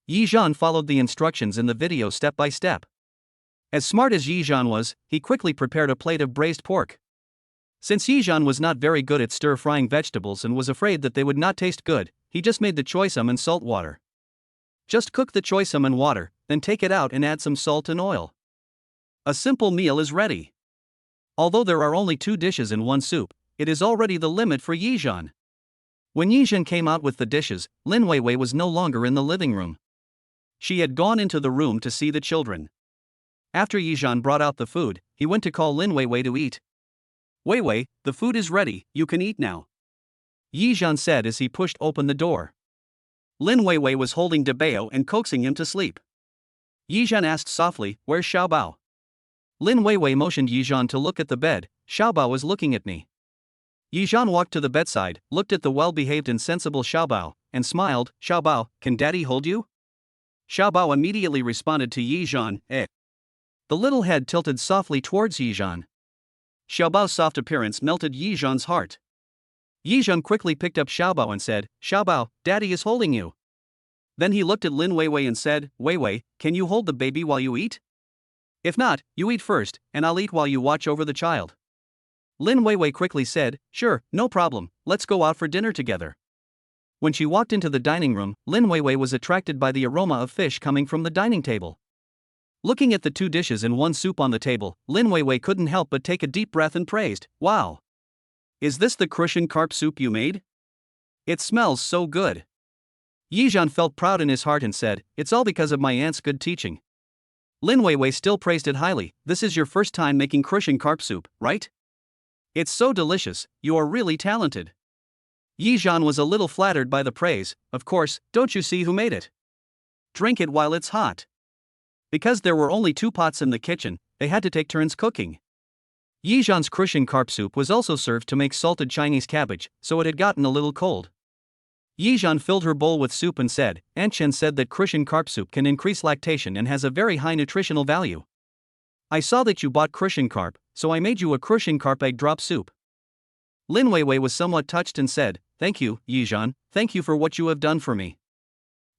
Yizhan followed the instructions in the video step by step. As smart as Yizhan was, he quickly prepared a plate of braised pork. Since Yizhan was not very good at stir-frying vegetables and was afraid that they would not taste good, he just made the choysum in salt water. Just cook the choysum in water, then take it out and add some salt and oil. A simple meal is ready. Although there are only 2 dishes in one soup, it is already the limit for Yizhan. When Yizhan came out with the dishes, Lin Weiwei was no longer in the living room. She had gone into the room to see the children. After Yizhan brought out the food, he went to call Lin Weiwei to eat. "Weiwei, the food is ready, you can eat now," Yizhan said as he pushed open the door. Lin Weiwei was holding Dabao and coaxing him to sleep. Yizhan asked softly, "Where's Xiaobao?" Lin Weiwei motioned Yizhan to look at the bed. "Xiaobao was looking at me." Yizhan walked to the bedside, looked at the well-behaved and sensible Xiaobao, and smiled. "Xiaobao, can daddy hold you?" Xiaobao immediately responded to Yizhan, "Eh." The little head tilted softly towards Yizhan. Xiaobao's soft appearance melted Yizhan's heart. Yizhan quickly picked up Xiaobao and said, "Xiaobao, daddy is holding you." Then he looked at Lin Weiwei and said, "Weiwei, can you hold the baby while you eat? If not, you eat first, and I'll eat while you watch over the child." Lin Weiwei quickly said, "Sure, no problem, let's go out for dinner together." When she walked into the dining room, Lin Weiwei was attracted by the aroma of fish coming from the dining table. Looking at the 2 dishes and 1 soup on the table, Lin Weiwei couldn't help but take a deep breath and praised, "Wow! Is this the crucian carp soup you made? It smells so good." Yizhan felt proud in his heart and said, "It's all because of my aunt's good teaching." Lin Weiwei still praised it highly. "This is your first time making crucian carp soup, right? It's so delicious, you are really talented." Yizhan was a little flattered by the praise. "Of course, don't you see who made it? Drink it while it's hot." Because there were only 2 pots in the kitchen, they had to take turns cooking. Yizhan's crucian carp soup was also served to make salted Chinese cabbage, so it had gotten a little cold. Yizhan filled her bowl with soup and said, "Aunt Chen said that crucian carp soup can increase lactation and has a very high nutritional value. I saw that you bought crucian carp, so I made you a crucian carp egg drop soup." Lin Weiwei was somewhat touched and said, "Thank you, Yizhan, thank you for what you have done for me."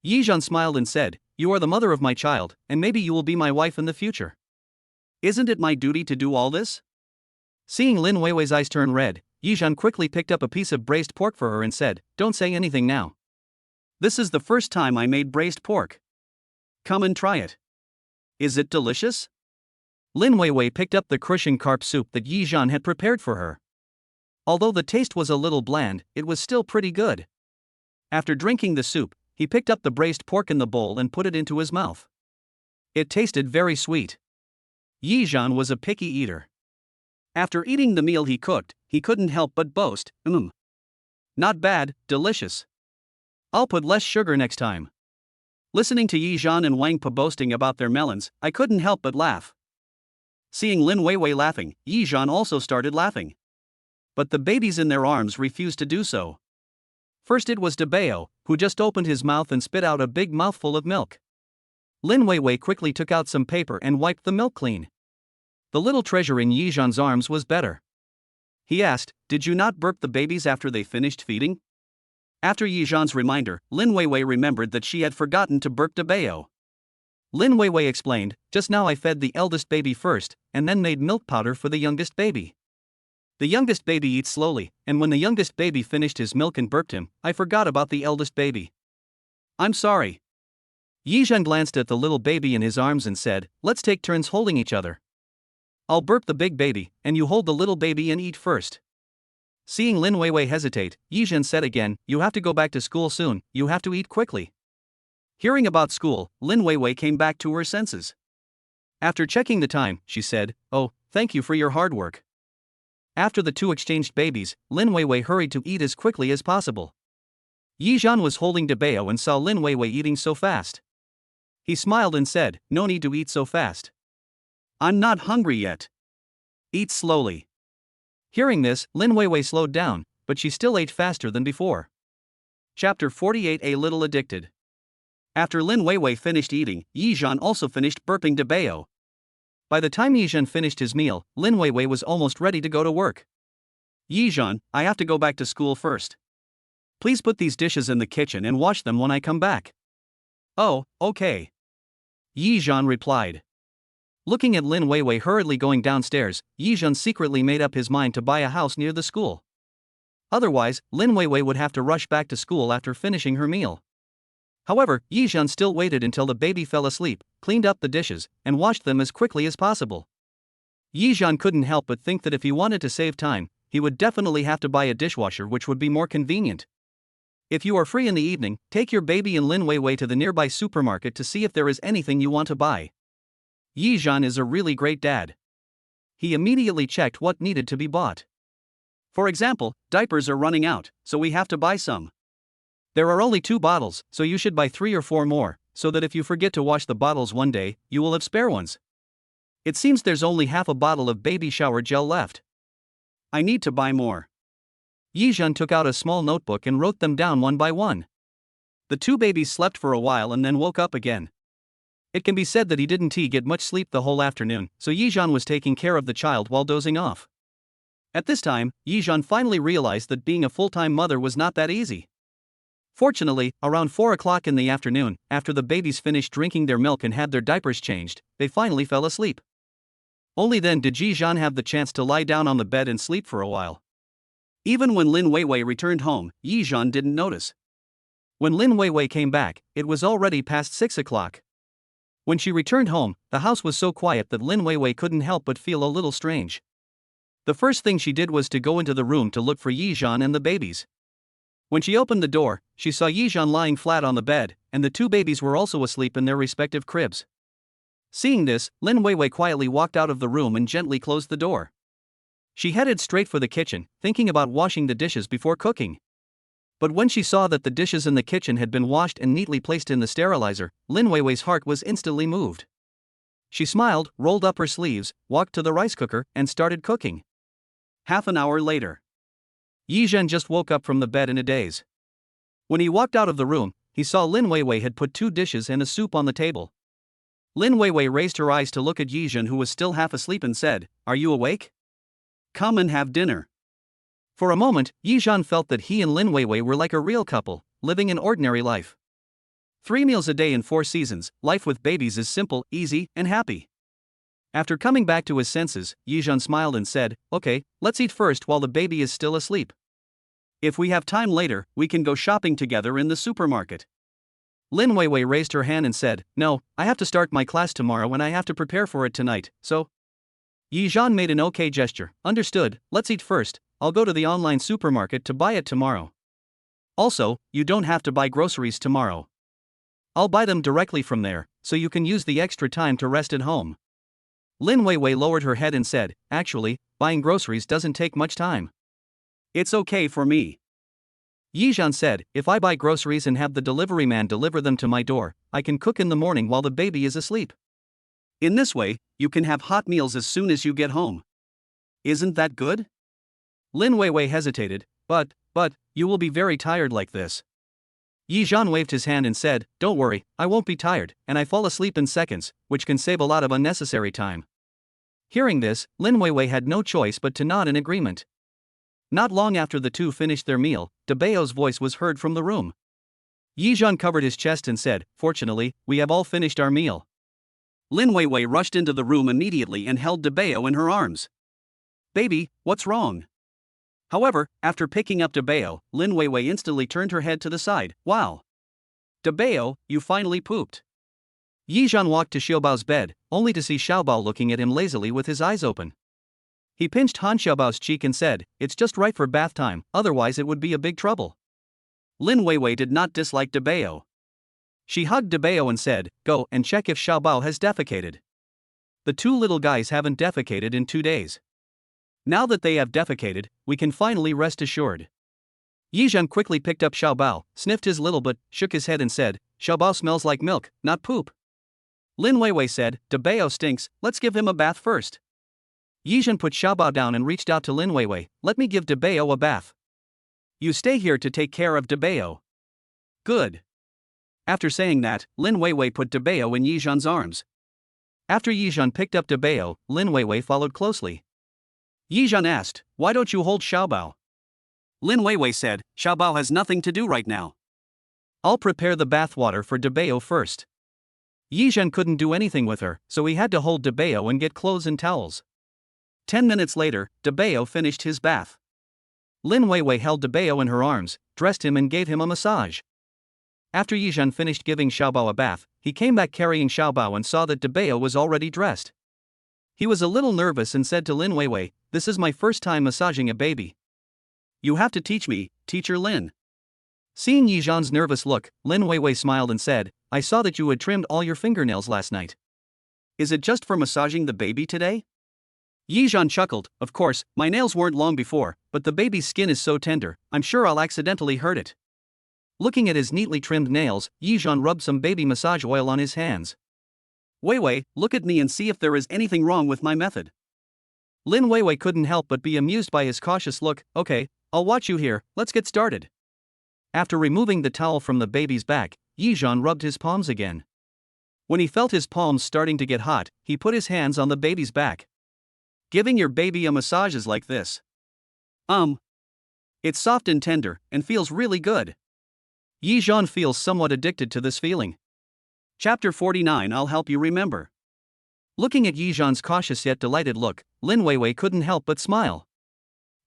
Yizhan smiled and said, "You are the mother of my child, and maybe you will be my wife in the future. Isn't it my duty to do all this?" Seeing Lin Weiwei's eyes turn red, Yizhan quickly picked up a piece of braised pork for her and said, "Don't say anything now. This is the first time I made braised pork. Come and try it. Is it delicious?" Lin Weiwei picked up the crucian carp soup that Yizhan had prepared for her. Although the taste was a little bland, it was still pretty good. After drinking the soup, he picked up the braised pork in the bowl and put it into his mouth. It tasted very sweet. Yizhan was a picky eater. After eating the meal he cooked, he couldn't help but boast, "Not bad, delicious. I'll put less sugar next time." Listening to Yizhan and Wang Po boasting about their melons, I couldn't help but laugh. Seeing Lin Weiwei laughing, Yizhan also started laughing. But the babies in their arms refused to do so. First it was Dabao, who just opened his mouth and spit out a big mouthful of milk. Lin Weiwei quickly took out some paper and wiped the milk clean. The little treasure in Yizhan's arms was better. He asked, "Did you not burp the babies after they finished feeding?" After Yizhan's reminder, Lin Weiwei remembered that she had forgotten to burp Debeo. Lin Weiwei explained, "Just now I fed the eldest baby first, and then made milk powder for the youngest baby. The youngest baby eats slowly, and when the youngest baby finished his milk and burped him, I forgot about the eldest baby. I'm sorry." Yizhan glanced at the little baby in his arms and said, "Let's take turns holding each other. I'll burp the big baby, and you hold the little baby and eat first." Seeing Lin Weiwei hesitate, Yizhan said again, "You have to go back to school soon, you have to eat quickly." Hearing about school, Lin Weiwei came back to her senses. After checking the time, she said, "Oh, thank you for your hard work." After the two exchanged babies, Lin Weiwei hurried to eat as quickly as possible. Yizhan was holding Debeo and saw Lin Weiwei eating so fast. He smiled and said, "No need to eat so fast. I'm not hungry yet. Eat slowly." Hearing this, Lin Weiwei slowed down, but she still ate faster than before. Chapter 48. A Little Addicted. After Lin Weiwei finished eating, Yizhan also finished burping Debeo. By the time Yizhan finished his meal, Lin Weiwei was almost ready to go to work. "Yizhan, I have to go back to school first. Please put these dishes in the kitchen and wash them when I come back." "Oh, okay," Yizhan replied. Looking at Lin Weiwei hurriedly going downstairs, Yizhan secretly made up his mind to buy a house near the school. Otherwise, Lin Weiwei would have to rush back to school after finishing her meal. However, Yizhan still waited until the baby fell asleep, cleaned up the dishes, and washed them as quickly as possible. Yizhan couldn't help but think that if he wanted to save time, he would definitely have to buy a dishwasher, which would be more convenient. If you are free in the evening, take your baby and Lin Weiwei to the nearby supermarket to see if there is anything you want to buy. Yizhan is a really great dad. He immediately checked what needed to be bought. For example, diapers are running out, so we have to buy some. There are only 2 bottles, so you should buy 3 or 4 more, so that if you forget to wash the bottles one day, you will have spare ones. It seems there's only half a bottle of baby shower gel left. I need to buy more. Yizhan took out a small notebook and wrote them down one by one. The 2 babies slept for a while and then woke up again. It can be said that he didn't get much sleep the whole afternoon, so Yizhan was taking care of the child while dozing off. At this time, Yizhan finally realized that being a full-time mother was not that easy. Fortunately, around 4 o'clock in the afternoon, after the babies finished drinking their milk and had their diapers changed, they finally fell asleep. Only then did Yizhan have the chance to lie down on the bed and sleep for a while. Even when Lin Weiwei returned home, Yizhan didn't notice. When Lin Weiwei came back, it was already past 6 o'clock. When she returned home, the house was so quiet that Lin Weiwei couldn't help but feel a little strange. The first thing she did was to go into the room to look for Yizhan and the babies. When she opened the door, she saw Yizhan lying flat on the bed, and the 2 babies were also asleep in their respective cribs. Seeing this, Lin Weiwei quietly walked out of the room and gently closed the door. She headed straight for the kitchen, thinking about washing the dishes before cooking. But when she saw that the dishes in the kitchen had been washed and neatly placed in the sterilizer, Lin Weiwei's heart was instantly moved. She smiled, rolled up her sleeves, walked to the rice cooker, and started cooking. Half an hour later, Yizhan just woke up from the bed in a daze. When he walked out of the room, he saw Lin Weiwei had put 2 dishes and a soup on the table. Lin Weiwei raised her eyes to look at Yizhan, who was still half asleep, and said, "Are you awake? Come and have dinner." For a moment, Yizhan felt that he and Lin Weiwei were like a real couple, living an ordinary life. 3 meals a day in 4 seasons, life with babies is simple, easy, and happy. After coming back to his senses, Yizhan smiled and said, "Okay, let's eat first while the baby is still asleep. If we have time later, we can go shopping together in the supermarket." Lin Weiwei raised her hand and said, "No, I have to start my class tomorrow and I have to prepare for it tonight, so." Yizhan made an okay gesture. "Understood, let's eat first. I'll go to the online supermarket to buy it tomorrow. Also, you don't have to buy groceries tomorrow. I'll buy them directly from there, so you can use the extra time to rest at home." Lin Weiwei lowered her head and said, "Actually, buying groceries doesn't take much time. It's okay for me." Yizhan said, "If I buy groceries and have the delivery man deliver them to my door, I can cook in the morning while the baby is asleep. In this way, you can have hot meals as soon as you get home. Isn't that good?" Lin Weiwei hesitated, but, you will be very tired like this. Yi Zhan waved his hand and said, "Don't worry, I won't be tired, and I fall asleep in seconds, which can save a lot of unnecessary time." Hearing this, Lin Weiwei had no choice but to nod in agreement. Not long after the two finished their meal, Debao's voice was heard from the room. Yi Zhan covered his chest and said, "Fortunately, we have all finished our meal." Lin Weiwei rushed into the room immediately and held Debao in her arms. "Baby, what's wrong?" However, after picking up Debao, Lin Weiwei instantly turned her head to the side. "Wow! Debao, you finally pooped." Yi Zhan walked to Xiaobao's bed, only to see Xiaobao looking at him lazily with his eyes open. He pinched Han Xiaobao's cheek and said, "It's just right for bath time, otherwise it would be a big trouble." Lin Weiwei did not dislike Debao. She hugged Debao and said, "Go and check if Xiaobao has defecated. The two little guys haven't defecated in 2 days. Now that they have defecated, we can finally rest assured." Yi Zhan quickly picked up Xiaobao, sniffed his little butt, shook his head and said, "Xiaobao smells like milk, not poop." Lin Weiwei said, "Debao stinks, let's give him a bath first." Yi Zhan put Xiaobao down and reached out to Lin Weiwei, "Let me give Debao a bath. You stay here to take care of Debao." "Good." After saying that, Lin Weiwei put Debao in Yi Zhan's arms. After Yi Zhan picked up Debao, Lin Weiwei followed closely. Yi Zhan asked, "Why don't you hold Xiaobao?" Lin Weiwei said, "Xiaobao has nothing to do right now. I'll prepare the bath water for Debao first." Yi Zhan couldn't do anything with her, so he had to hold Debao and get clothes and towels. 10 minutes later, Debao finished his bath. Lin Weiwei held Debao in her arms, dressed him and gave him a massage. After Yi Zhan finished giving Xiaobao a bath, he came back carrying Xiaobao and saw that Debao was already dressed. He was a little nervous and said to Lin Weiwei, "This is my first time massaging a baby. You have to teach me, Teacher Lin." Seeing Yi Zhan's nervous look, Lin Weiwei smiled and said, "I saw that you had trimmed all your fingernails last night. Is it just for massaging the baby today?" Yi Zhan chuckled, "Of course, my nails weren't long before, but the baby's skin is so tender, I'm sure I'll accidentally hurt it." Looking at his neatly trimmed nails, Yi Zhan rubbed some baby massage oil on his hands. "Weiwei, look at me and see if there is anything wrong with my method." Lin Weiwei couldn't help but be amused by his cautious look. "Okay, I'll watch you here, let's get started." After removing the towel from the baby's back, Yi Zhan rubbed his palms again. When he felt his palms starting to get hot, he put his hands on the baby's back. "Giving your baby a massage is like this. It's soft and tender, and feels really good." Yi Zhan feels somewhat addicted to this feeling. Chapter 49, I'll help you remember. Looking at Yi Zhan's cautious yet delighted look, Lin Weiwei couldn't help but smile.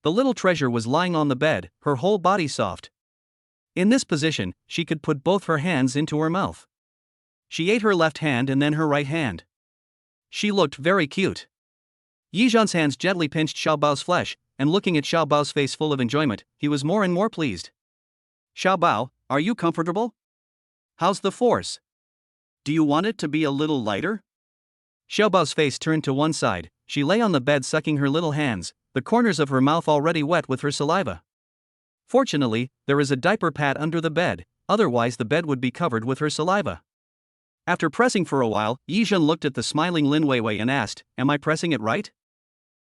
The little treasure was lying on the bed, her whole body soft. In this position, she could put both her hands into her mouth. She ate her left hand and then her right hand. She looked very cute. Yi Zhan's hands gently pinched Xiaobao's flesh, and looking at Xiaobao's face full of enjoyment, he was more and more pleased. "Xiaobao, are you comfortable? How's the force? Do you want it to be a little lighter?" Xiaobao's face turned to one side, she lay on the bed sucking her little hands, the corners of her mouth already wet with her saliva. Fortunately, there is a diaper pad under the bed, otherwise the bed would be covered with her saliva. After pressing for a while, Yi Zhan looked at the smiling Lin Weiwei and asked, "Am I pressing it right?"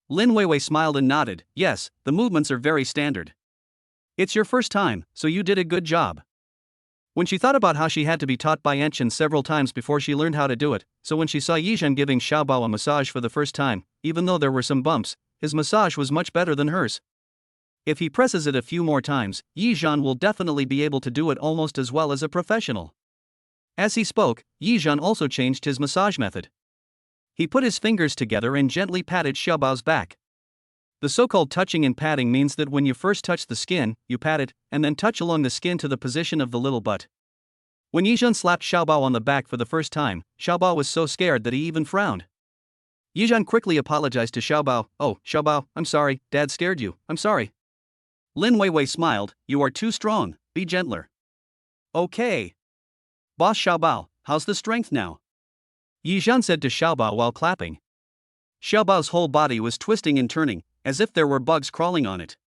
Lin Weiwei smiled and nodded, "Yes, the movements are very standard. It's your first time, so you did a good job." When she thought about how she had to be taught by Enchen several times before she learned how to do it, so when she saw Yi Zhan giving Xiaobao a massage for the first time, even though there were some bumps, his massage was much better than hers. If he presses it a few more times, Yi Zhan will definitely be able to do it almost as well as a professional. As he spoke, Yi Zhan also changed his massage method. He put his fingers together and gently patted Xiaobao's back. The so-called touching and patting means that when you first touch the skin, you pat it, and then touch along the skin to the position of the little butt. When Yi Zhan slapped Xiaobao on the back for the first time, Xiaobao was so scared that he even frowned. Yi Zhan quickly apologized to Xiaobao. "Oh, Xiaobao, I'm sorry, Dad scared you, I'm sorry." Lin Weiwei smiled, "You are too strong, be gentler." "Okay. Boss Xiaobao, how's the strength now?" Yi Zhan said to Xiaobao while clapping. Xiaobao's whole body was twisting and turning, as if there were bugs crawling on it.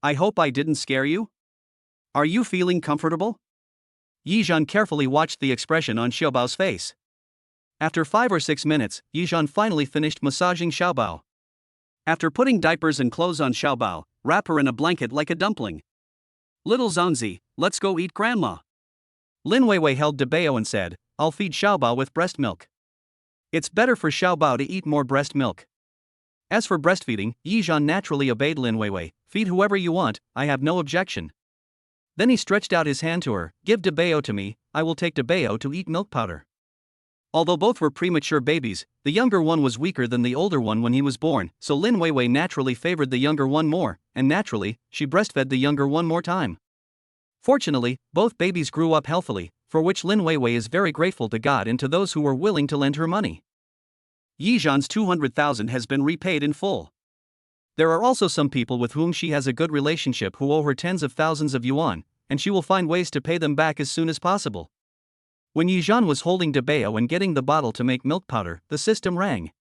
"I hope I didn't scare you? Are you feeling comfortable?" Yi Zhan carefully watched the expression on Xiaobao's face. After 5 or 6 minutes, Yi Zhan finally finished massaging Xiaobao. After putting diapers and clothes on Xiaobao, wrap her in a blanket like a dumpling. "Little Zonzi, let's go eat grandma." Lin Weiwei held Dabeo and said, I'll feed Xiaobao with breast milk. It's better for Xiaobao to eat more breast milk. As for breastfeeding, Yizhan naturally obeyed Lin Weiwei. Feed whoever you want, I have no objection. Then he stretched out his hand to her. Give Dabeo to me, I will take Dabeo to eat milk powder. Although both were premature babies, the younger one was weaker than the older one when he was born, so Lin Weiwei naturally favored the younger one more, and naturally, she breastfed the younger one more time. Fortunately, both babies grew up healthily, for which Lin Weiwei is very grateful to God and to those who were willing to lend her money. Yizhan's 200,000 has been repaid in full. There are also some people with whom she has a good relationship who owe her tens of thousands of yuan, and she will find ways to pay them back as soon as possible. When Yizhan was holding Dabeo and getting the bottle to make milk powder, the system rang.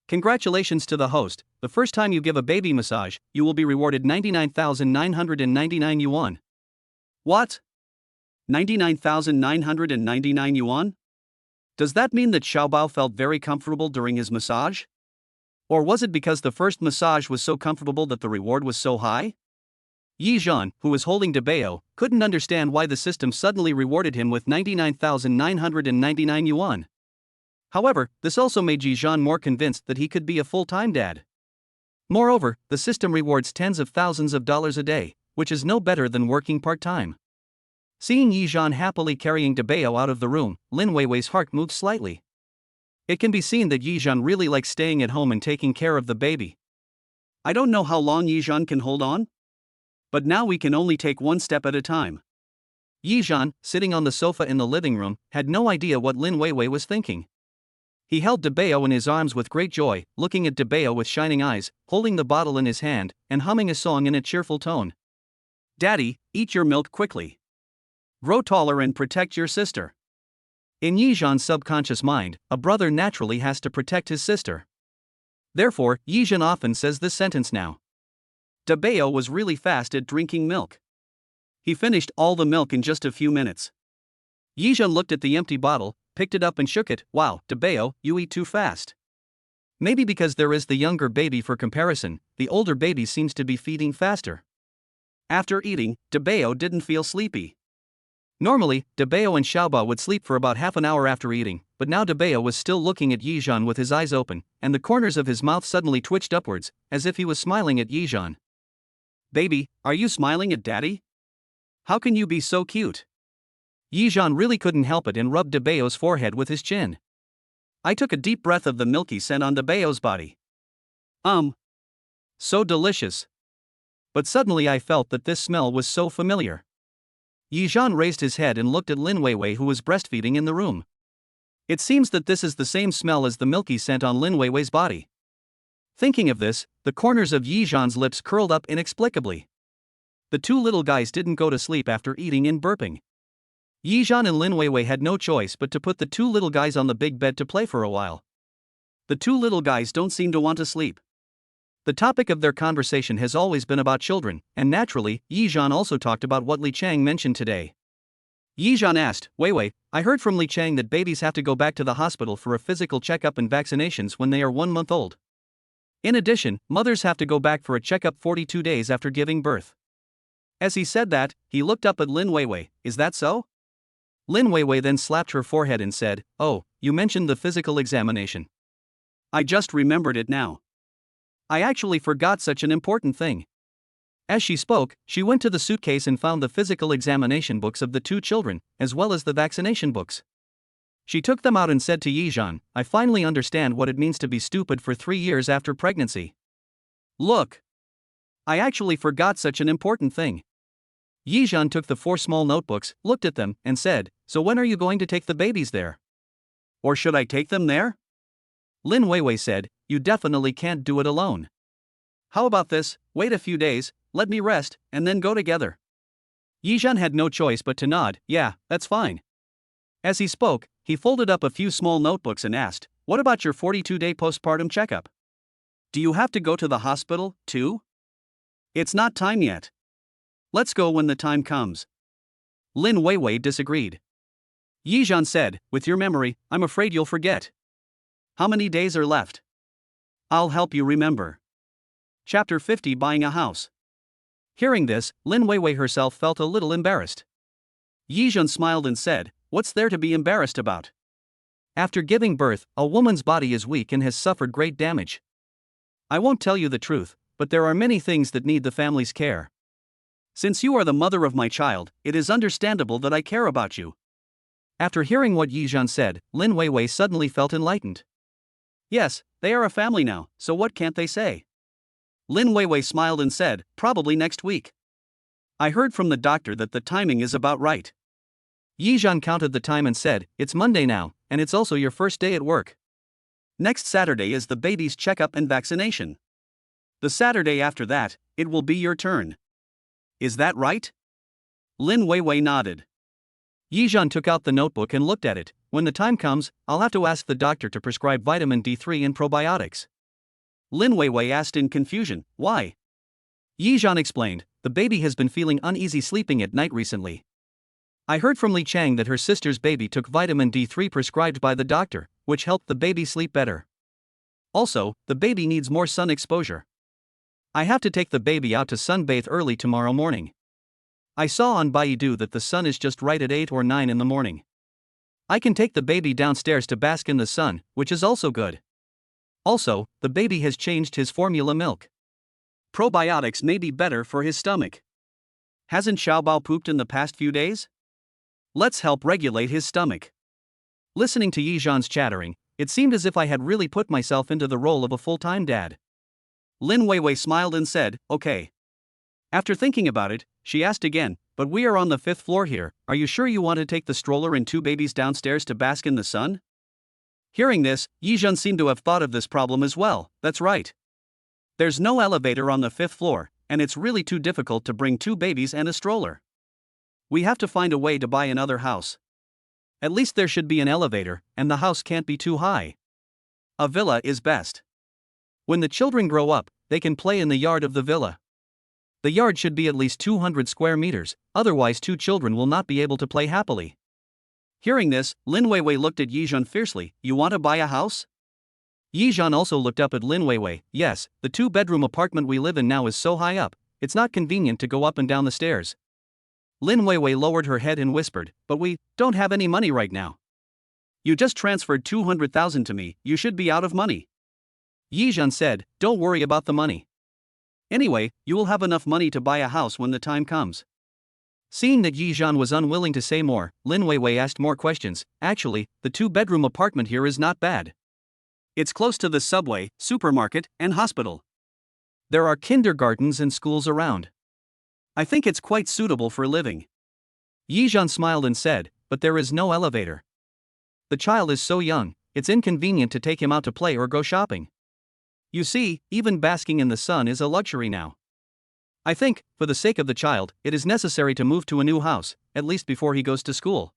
Congratulations to the host, the first time you give a baby massage, you will be rewarded 99,999 yuan. What? 99,999 yuan? Does that mean that Xiaobao felt very comfortable during his massage? Or was it because the first massage was so comfortable that the reward was so high? Yizhan, who was holding Dabeo, couldn't understand why the system suddenly rewarded him with 99,999 yuan. However, this also made Yizhan more convinced that he could be a full-time dad. Moreover, the system rewards tens of thousands of dollars a day, which is no better than working part-time. Seeing Yizhan happily carrying Dabeo out of the room, Lin Weiwei's heart moved slightly. It can be seen that Yizhan really likes staying at home and taking care of the baby. I don't know how long Yizhan can hold on, but now we can only take one step at a time. Yizhan, sitting on the sofa in the living room, had no idea what Lin Weiwei was thinking. He held Dabeo in his arms with great joy, looking at Dabeo with shining eyes, holding the bottle in his hand, and humming a song in a cheerful tone. Daddy, eat your milk quickly. Grow taller and protect your sister. In Yizhan's subconscious mind, a brother naturally has to protect his sister. Therefore, Yizhan often says this sentence now. Dabeo was really fast at drinking milk. He finished all the milk in just a few minutes. Yizhan looked at the empty bottle, picked it up and shook it. Wow, Dabeo, you eat too fast. Maybe because there is the younger baby for comparison, the older baby seems to be feeding faster. After eating, Dabeo didn't feel sleepy. Normally, Dabeo and Xiaobao would sleep for about half an hour after eating, but now Dabeo was still looking at Yizhan with his eyes open, and the corners of his mouth suddenly twitched upwards, as if he was smiling at Yizhan. Baby, are you smiling at Daddy? How can you be so cute? Yizhan really couldn't help it and rubbed Dabeo's forehead with his chin. I took a deep breath of the milky scent on Dabeo's body. So delicious. But suddenly I felt that this smell was so familiar. Yizhan raised his head and looked at Lin Weiwei, who was breastfeeding in the room. It seems that this is the same smell as the milky scent on Lin Weiwei's body. Thinking of this, the corners of Yizhan's lips curled up inexplicably. The two little guys didn't go to sleep after eating and burping. Yizhan and Lin Weiwei had no choice but to put the two little guys on the big bed to play for a while. The two little guys don't seem to want to sleep. The topic of their conversation has always been about children, and naturally, Yizhan also talked about what Li Chang mentioned today. Yizhan asked, Weiwei, I heard from Li Chang that babies have to go back to the hospital for a physical checkup and vaccinations when they are 1 month old. In addition, mothers have to go back for a checkup 42 days after giving birth. As he said that, he looked up at Lin Weiwei. Is that so? Lin Weiwei then slapped her forehead and said, Oh, you mentioned the physical examination. I just remembered it now. I actually forgot such an important thing. As she spoke, she went to the suitcase and found the physical examination books of the two children, as well as the vaccination books. She took them out and said to Yizhan, I finally understand what it means to be stupid for 3 years after pregnancy. Look! I actually forgot such an important thing. Yizhan took the 4 small notebooks, looked at them, and said, So when are you going to take the babies there? Or should I take them there? Lin Weiwei said, You definitely can't do it alone. How about this, wait a few days, let me rest, and then go together. Yizhan had no choice but to nod. Yeah, that's fine. As he spoke, he folded up a few small notebooks and asked, What about your 42-day postpartum checkup? Do you have to go to the hospital, too? It's not time yet. Let's go when the time comes. Lin Weiwei disagreed. Yizhan said, With your memory, I'm afraid you'll forget. How many days are left? I'll help you remember. Chapter 50 Buying a House. Hearing this, Lin Weiwei herself felt a little embarrassed. Yijun smiled and said, "What's there to be embarrassed about? After giving birth, a woman's body is weak and has suffered great damage. I won't tell you the truth, but there are many things that need the family's care. Since you are the mother of my child, it is understandable that I care about you." After hearing what Yijun said, Lin Weiwei suddenly felt enlightened. Yes, they are a family now, so what can't they say? Lin Weiwei smiled and said, "Probably next week. I heard from the doctor that the timing is about right." Yijun counted the time and said, "It's Monday now, and it's also your first day at work. Next Saturday is the baby's checkup and vaccination. The Saturday after that, it will be your turn. Is that right?" Lin Weiwei nodded. Yijun took out the notebook and looked at it. "When the time comes, I'll have to ask the doctor to prescribe vitamin D3 and probiotics." Lin Weiwei asked in confusion, "Why?" Yijun explained, "The baby has been feeling uneasy sleeping at night recently. I heard from Li Chang that her sister's baby took vitamin D3 prescribed by the doctor, which helped the baby sleep better. Also, the baby needs more sun exposure. I have to take the baby out to sunbathe early tomorrow morning. I saw on Baidu that the sun is just right at 8 or 9 in the morning. I can take the baby downstairs to bask in the sun, which is also good. Also, the baby has changed his formula milk. Probiotics may be better for his stomach. Hasn't Xiaobao pooped in the past few days? Let's help regulate his stomach." Listening to Yijun's chattering, it seemed as if I had really put myself into the role of a full-time dad. Lin Weiwei smiled and said, "Okay." After thinking about it, she asked again, "But we are on the 5th floor here, are you sure you want to take the stroller and 2 babies downstairs to bask in the sun?" Hearing this, Yijun seemed to have thought of this problem as well. "That's right. There's no elevator on the 5th floor, and it's really too difficult to bring 2 babies and a stroller. We have to find a way to buy another house. At least there should be an elevator, and the house can't be too high. A villa is best. When the children grow up, they can play in the yard of the villa. The yard should be at least 200 square meters, otherwise 2 children will not be able to play happily." Hearing this, Lin Weiwei looked at Yijun fiercely. "You want to buy a house?" Yijun also looked up at Lin Weiwei. "Yes, the 2-bedroom apartment we live in now is so high up, it's not convenient to go up and down the stairs." Lin Weiwei lowered her head and whispered, "But we don't have any money right now. You just transferred 200,000 to me, you should be out of money." Yijun said, "Don't worry about the money. Anyway, you will have enough money to buy a house when the time comes." Seeing that Yijun was unwilling to say more, Lin Weiwei asked more questions. "Actually, the 2-bedroom apartment here is not bad. It's close to the subway, supermarket, and hospital. There are kindergartens and schools around. I think it's quite suitable for living." Yijun smiled and said, "But there is no elevator. The child is so young, it's inconvenient to take him out to play or go shopping. You see, even basking in the sun is a luxury now. I think, for the sake of the child, it is necessary to move to a new house, at least before he goes to school."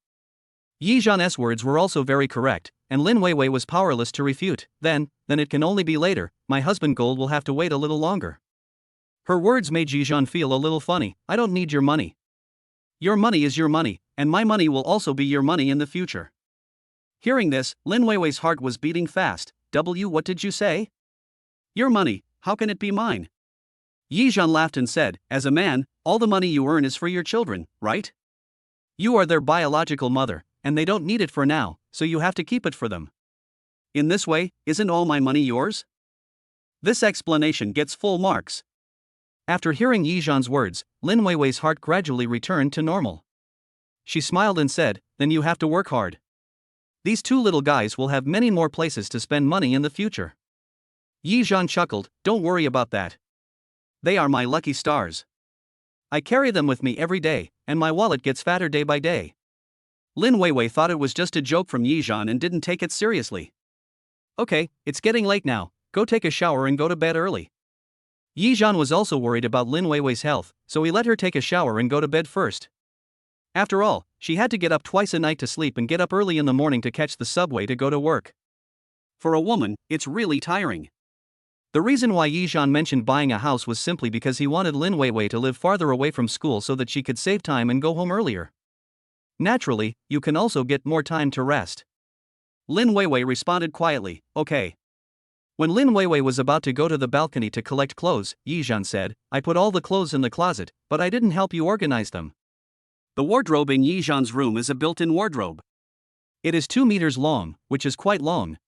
Yijun's words were also very correct, and Lin Weiwei was powerless to refute. Then it can only be later, my husband Gold will have to wait a little longer." Her words made Yijun feel a little funny. "I don't need your money. Your money is your money, and my money will also be your money in the future." Hearing this, Lin Weiwei's heart was beating fast. What did you say? Your money, how can it be mine?" Yijun laughed and said, "As a man, all the money you earn is for your children, right? You are their biological mother, and they don't need it for now, so you have to keep it for them. In this way, isn't all my money yours?" This explanation gets full marks. After hearing Yijun's words, Lin Weiwei's heart gradually returned to normal. She smiled and said, "Then you have to work hard. These 2 little guys will have many more places to spend money in the future." Yijun chuckled, "Don't worry about that. They are my lucky stars. I carry them with me every day, and my wallet gets fatter day by day." Lin Weiwei thought it was just a joke from Yijun and didn't take it seriously. "Okay, it's getting late now, go take a shower and go to bed early." Yijun was also worried about Lin Weiwei's health, so he let her take a shower and go to bed first. After all, she had to get up twice a night to sleep and get up early in the morning to catch the subway to go to work. For a woman, it's really tiring. The reason why Yijun mentioned buying a house was simply because he wanted Lin Weiwei to live farther away from school so that she could save time and go home earlier. Naturally, you can also get more time to rest. Lin Weiwei responded quietly, "Okay." When Lin Weiwei was about to go to the balcony to collect clothes, Yijun said, "I put all the clothes in the closet, but I didn't help you organize them." The wardrobe in Yizhan's room is a built-in wardrobe. It is 2 meters long, which is quite long.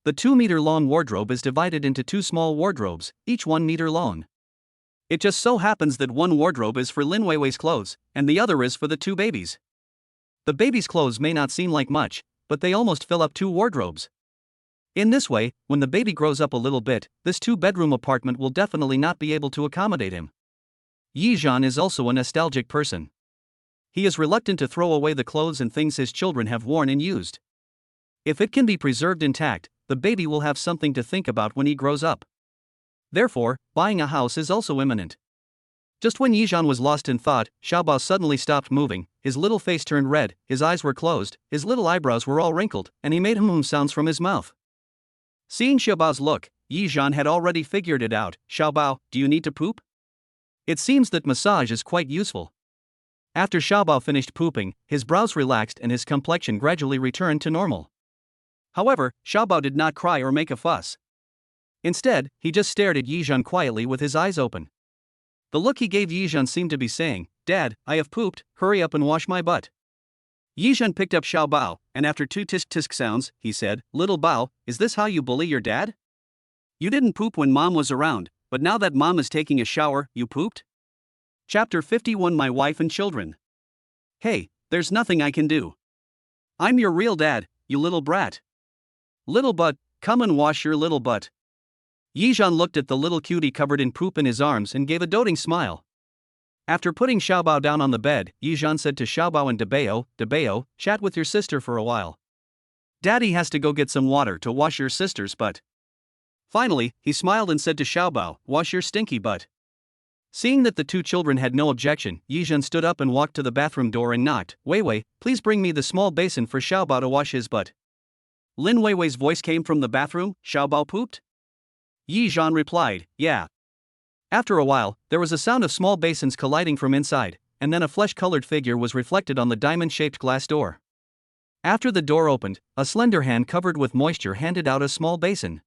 The 2-meter-long wardrobe is divided into 2 small wardrobes, each 1 meter long. It just so happens that one wardrobe is for Lin Weiwei's clothes, and the other is for the 2 babies. The babies' clothes may not seem like much, but they almost fill up 2 wardrobes. In this way, when the baby grows up a little bit, this 2-bedroom apartment will definitely not be able to accommodate him. Yizhan is also a nostalgic person. He is reluctant to throw away the clothes and things his children have worn and used. If it can be preserved intact, the baby will have something to think about when he grows up. Therefore, buying a house is also imminent. Just when Yizhan was lost in thought, Xiaobao suddenly stopped moving, his little face turned red, his eyes were closed, his little eyebrows were all wrinkled, and he made sounds from his mouth. Seeing Xiaobao's look, Yizhan had already figured it out. Xiaobao, do you need to poop? It seems that massage is quite useful. After Xiaobao finished pooping, his brows relaxed and his complexion gradually returned to normal. However, Xiaobao did not cry or make a fuss. Instead, he just stared at Yizhan quietly with his eyes open. The look he gave Yizhan seemed to be saying, "Dad, I have pooped, hurry up and wash my butt." Yizhan picked up Xiaobao, and after 2 tisk-tisk sounds, he said, "Little Bao, is this how you bully your dad? You didn't poop when mom was around, but now that mom is taking a shower, you pooped?" Chapter 51 My Wife and Children. Hey, there's nothing I can do. I'm your real dad, you little brat. Little butt, come and wash your little butt. Yizhan looked at the little cutie covered in poop in his arms and gave a doting smile. After putting Xiaobao down on the bed, Yizhan said to Xiaobao and Debao, chat with your sister for a while. Daddy has to go get some water to wash your sister's butt. Finally, he smiled and said to Xiaobao, wash your stinky butt. Seeing that the 2 children had no objection, Yizhan stood up and walked to the bathroom door and knocked. Weiwei, please bring me the small basin for Xiaobao to wash his butt. Lin Weiwei's voice came from the bathroom. Xiaobao pooped? Yizhan replied, yeah. After a while, there was a sound of small basins colliding from inside, and then a flesh-colored figure was reflected on the diamond-shaped glass door. After the door opened, a slender hand covered with moisture handed out a small basin.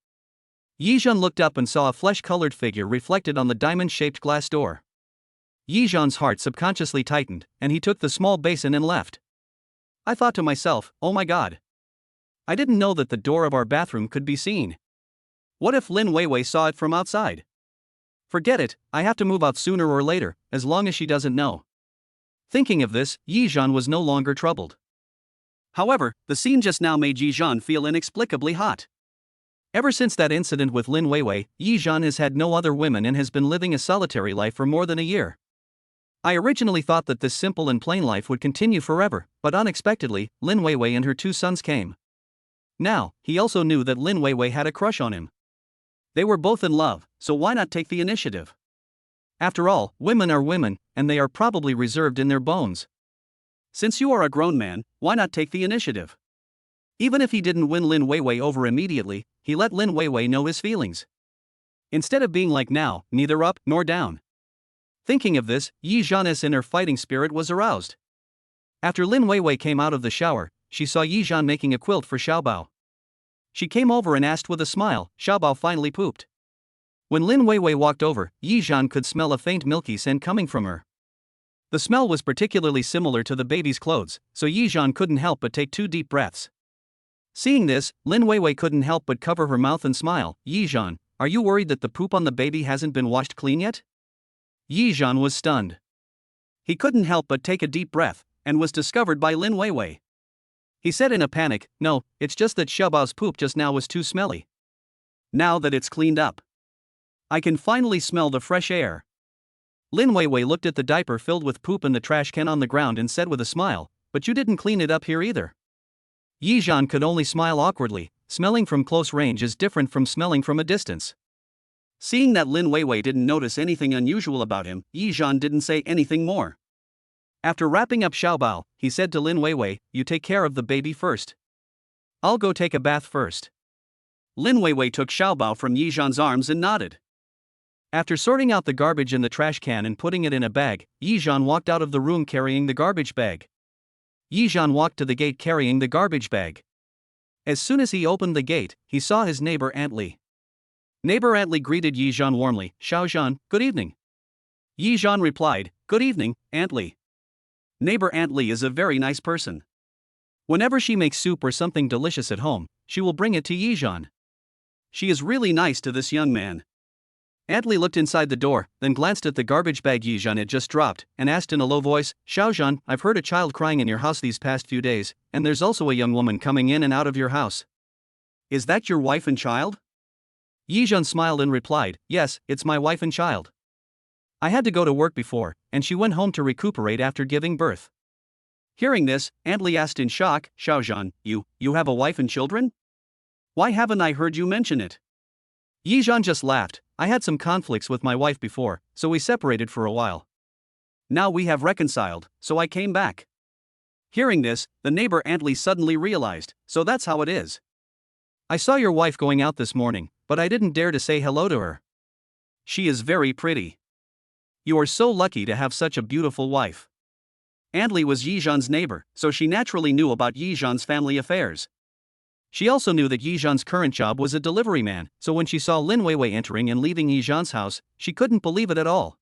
Yizhan looked up and saw a flesh-colored figure reflected on the diamond-shaped glass door. Yizhan's heart subconsciously tightened, and he took the small basin and left. I thought to myself, oh my god. I didn't know that the door of our bathroom could be seen. What if Lin Weiwei saw it from outside? Forget it, I have to move out sooner or later, as long as she doesn't know. Thinking of this, Yizhan was no longer troubled. However, the scene just now made Yizhan feel inexplicably hot. Ever since that incident with Lin Weiwei, Yizhan has had no other women and has been living a solitary life for more than a year. I originally thought that this simple and plain life would continue forever, but unexpectedly, Lin Weiwei and her 2 sons came. Now, he also knew that Lin Weiwei had a crush on him. They were both in love, so why not take the initiative? After all, women are women, and they are probably reserved in their bones. Since you are a grown man, why not take the initiative? Even if he didn't win Lin Weiwei over immediately, he let Lin Weiwei know his feelings. Instead of being like now, neither up nor down. Thinking of this, Yizhan's inner fighting spirit was aroused. After Lin Weiwei came out of the shower, she saw Yizhan making a quilt for Xiaobao. She came over and asked with a smile, Xiaobao finally pooped. When Lin Weiwei walked over, Yizhan could smell a faint milky scent coming from her. The smell was particularly similar to the baby's clothes, so Yizhan couldn't help but take 2 deep breaths. Seeing this, Lin Weiwei couldn't help but cover her mouth and smile. Yizhan, are you worried that the poop on the baby hasn't been washed clean yet? Yizhan was stunned. He couldn't help but take a deep breath, and was discovered by Lin Weiwei. He said in a panic, no, it's just that Xiaobao's poop just now was too smelly. Now that it's cleaned up, I can finally smell the fresh air. Lin Weiwei looked at the diaper filled with poop in the trash can on the ground and said with a smile, but you didn't clean it up here either. Yizhan could only smile awkwardly. Smelling from close range is different from smelling from a distance. Seeing that Lin Weiwei didn't notice anything unusual about him, Yizhan didn't say anything more. After wrapping up Xiaobao, he said to Lin Weiwei, you take care of the baby first. I'll go take a bath first. Lin Weiwei took Xiaobao from Yizhan's arms and nodded. After sorting out the garbage in the trash can and putting it in a bag, Yizhan walked out of the room carrying the garbage bag. Yizhan walked to the gate carrying the garbage bag. As soon as he opened the gate, he saw his neighbor Aunt Li. Neighbor Aunt Li greeted Yizhan warmly, Xiaozhan, good evening. Yizhan replied, good evening, Aunt Li. Neighbor Aunt Lee is a very nice person. Whenever she makes soup or something delicious at home, she will bring it to Yijan. She is really nice to this young man. Aunt Lee looked inside the door, then glanced at the garbage bag Yijan had just dropped, and asked in a low voice, Xiaozhan, I've heard a child crying in your house these past few days, and there's also a young woman coming in and out of your house. Is that your wife and child? Yijan smiled and replied, yes, it's my wife and child. I had to go to work before, and she went home to recuperate after giving birth. Hearing this, Aunt Lee asked in shock, Xiaozhan, you have a wife and children? Why haven't I heard you mention it? Yijan just laughed. I had some conflicts with my wife before, so we separated for a while. Now we have reconciled, so I came back. Hearing this, the neighbor Aunt Lee suddenly realized, so that's how it is. I saw your wife going out this morning, but I didn't dare to say hello to her. She is very pretty. You are so lucky to have such a beautiful wife. Aunt Lee was Yijan's neighbor, so she naturally knew about Yijan's family affairs. She also knew that Yijan's current job was a delivery man, so when she saw Lin Weiwei entering and leaving Yijan's house, she couldn't believe it at all.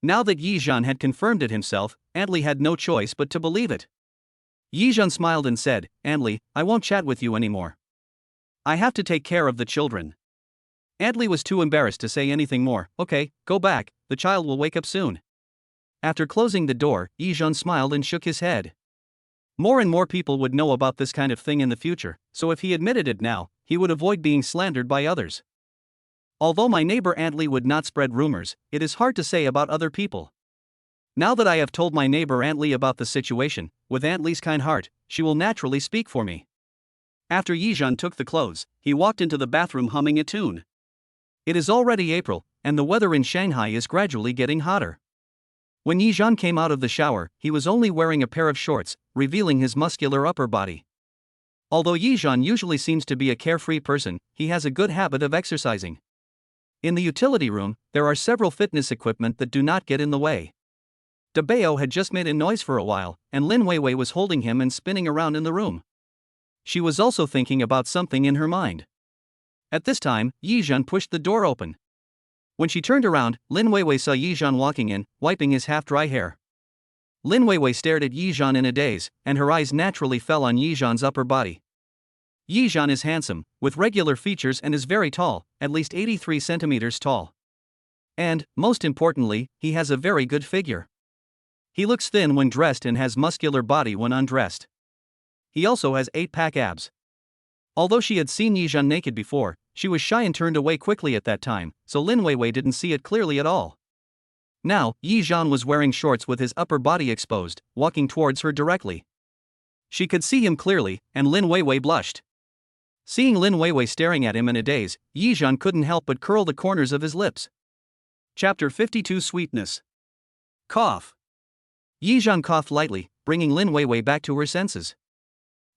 Now that Yijan had confirmed it himself, Aunt Lee had no choice but to believe it. Yijan smiled and said, Aunt Lee, I won't chat with you anymore. I have to take care of the children. Aunt Lee was too embarrassed to say anything more. Okay, go back, the child will wake up soon. After closing the door, Yijan smiled and shook his head. More and more people would know about this kind of thing in the future, so if he admitted it now, he would avoid being slandered by others. Although my neighbor Aunt Lee would not spread rumors, it is hard to say about other people. Now that I have told my neighbor Aunt Lee about the situation, with Aunt Lee's kind heart, she will naturally speak for me. After Yijan took the clothes, he walked into the bathroom humming a tune. It is already April, and the weather in Shanghai is gradually getting hotter. When Yijan came out of the shower, he was only wearing a pair of shorts, revealing his muscular upper body. Although Yijan usually seems to be a carefree person, he has a good habit of exercising. In the utility room, there are several fitness equipment that do not get in the way. Dabeo had just made a noise for a while, and Lin Weiwei was holding him and spinning around in the room. She was also thinking about something in her mind. At this time, Yijan pushed the door open. When she turned around, Lin Weiwei saw Yijan walking in, wiping his half-dry hair. Lin Weiwei stared at Yijan in a daze, and her eyes naturally fell on Yijan's upper body. Yijan is handsome, with regular features and is very tall, at least 83 centimeters tall. And, most importantly, he has a very good figure. He looks thin when dressed and has muscular body when undressed. He also has 8-pack abs. Although she had seen Yijan naked before, she was shy and turned away quickly at that time, so Lin Weiwei didn't see it clearly at all. Now, Yijan was wearing shorts with his upper body exposed, walking towards her directly. She could see him clearly, and Lin Weiwei blushed. Seeing Lin Weiwei staring at him in a daze, Yijan couldn't help but curl the corners of his lips. Chapter 52 Sweetness. Cough. Yijan coughed lightly, bringing Lin Weiwei back to her senses.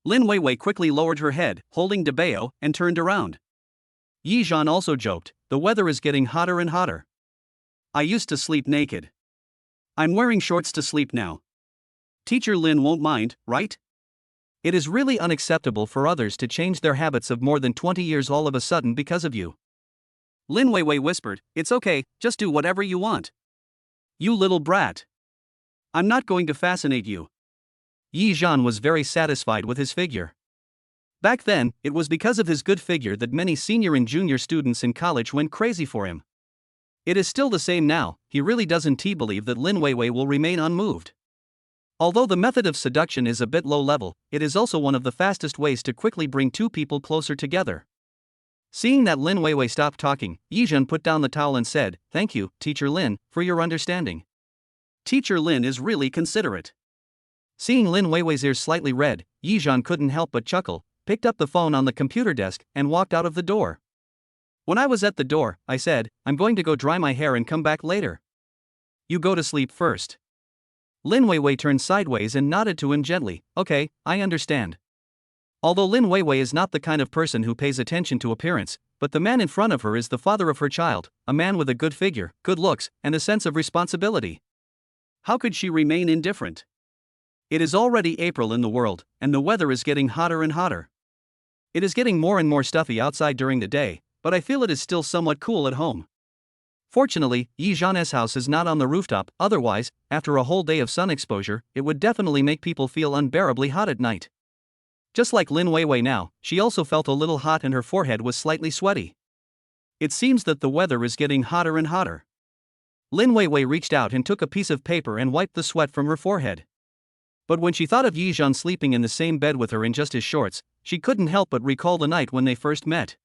Lin Weiwei quickly lowered her head, holding Dabeo, and turned around. Yijan also joked, the weather is getting hotter and hotter. I used to sleep naked. I'm wearing shorts to sleep now. Teacher Lin won't mind, right? It is really unacceptable for others to change their habits of more than 20 years all of a sudden because of you. Lin Weiwei whispered, it's okay, just do whatever you want. You little brat. I'm not going to fascinate you. Yijan was very satisfied with his figure. Back then, it was because of his good figure that many senior and junior students in college went crazy for him. It is still the same now, he really doesn't believe that Lin Weiwei will remain unmoved. Although the method of seduction is a bit low level, it is also one of the fastest ways to quickly bring two people closer together. Seeing that Lin Weiwei stopped talking, Yijan put down the towel and said, thank you, Teacher Lin, for your understanding. Teacher Lin is really considerate. Seeing Lin Weiwei's ears slightly red, Yijan couldn't help but chuckle, picked up the phone on the computer desk, and walked out of the door. When I was at the door, I said, I'm going to go dry my hair and come back later. You go to sleep first. Lin Weiwei turned sideways and nodded to him gently, okay, I understand. Although Lin Weiwei is not the kind of person who pays attention to appearance, but the man in front of her is the father of her child, a man with a good figure, good looks, and a sense of responsibility. How could she remain indifferent? It is already April in the world, and the weather is getting hotter and hotter. It is getting more and more stuffy outside during the day, but I feel it is still somewhat cool at home. Fortunately, Yi Zhan's house is not on the rooftop, otherwise, after a whole day of sun exposure, it would definitely make people feel unbearably hot at night. Just like Lin Weiwei now, she also felt a little hot and her forehead was slightly sweaty. It seems that the weather is getting hotter and hotter. Lin Weiwei reached out and took a piece of paper and wiped the sweat from her forehead. But when she thought of Yi Zhan sleeping in the same bed with her in just his shorts, she couldn't help but recall the night when they first met.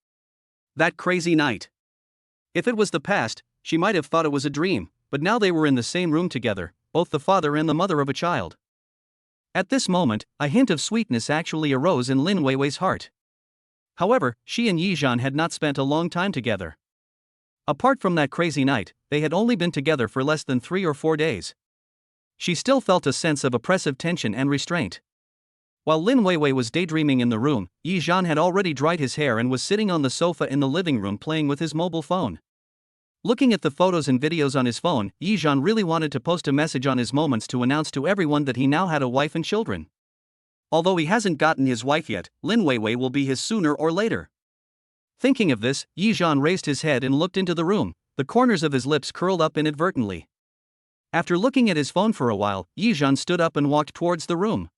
That crazy night. If it was the past, she might have thought it was a dream, but now they were in the same room together, both the father and the mother of a child. At this moment, a hint of sweetness actually arose in Lin Weiwei's heart. However, she and Yi Zhan had not spent a long time together. Apart from that crazy night, they had only been together for less than 3 or 4 days. She still felt a sense of oppressive tension and restraint. While Lin Weiwei was daydreaming in the room, Yi Zhan had already dried his hair and was sitting on the sofa in the living room playing with his mobile phone. Looking at the photos and videos on his phone, Yi Zhan really wanted to post a message on his moments to announce to everyone that he now had a wife and children. Although he hasn't gotten his wife yet, Lin Weiwei will be his sooner or later. Thinking of this, Yi Zhan raised his head and looked into the room, the corners of his lips curled up inadvertently. After looking at his phone for a while, Yi Zhan stood up and walked towards the room.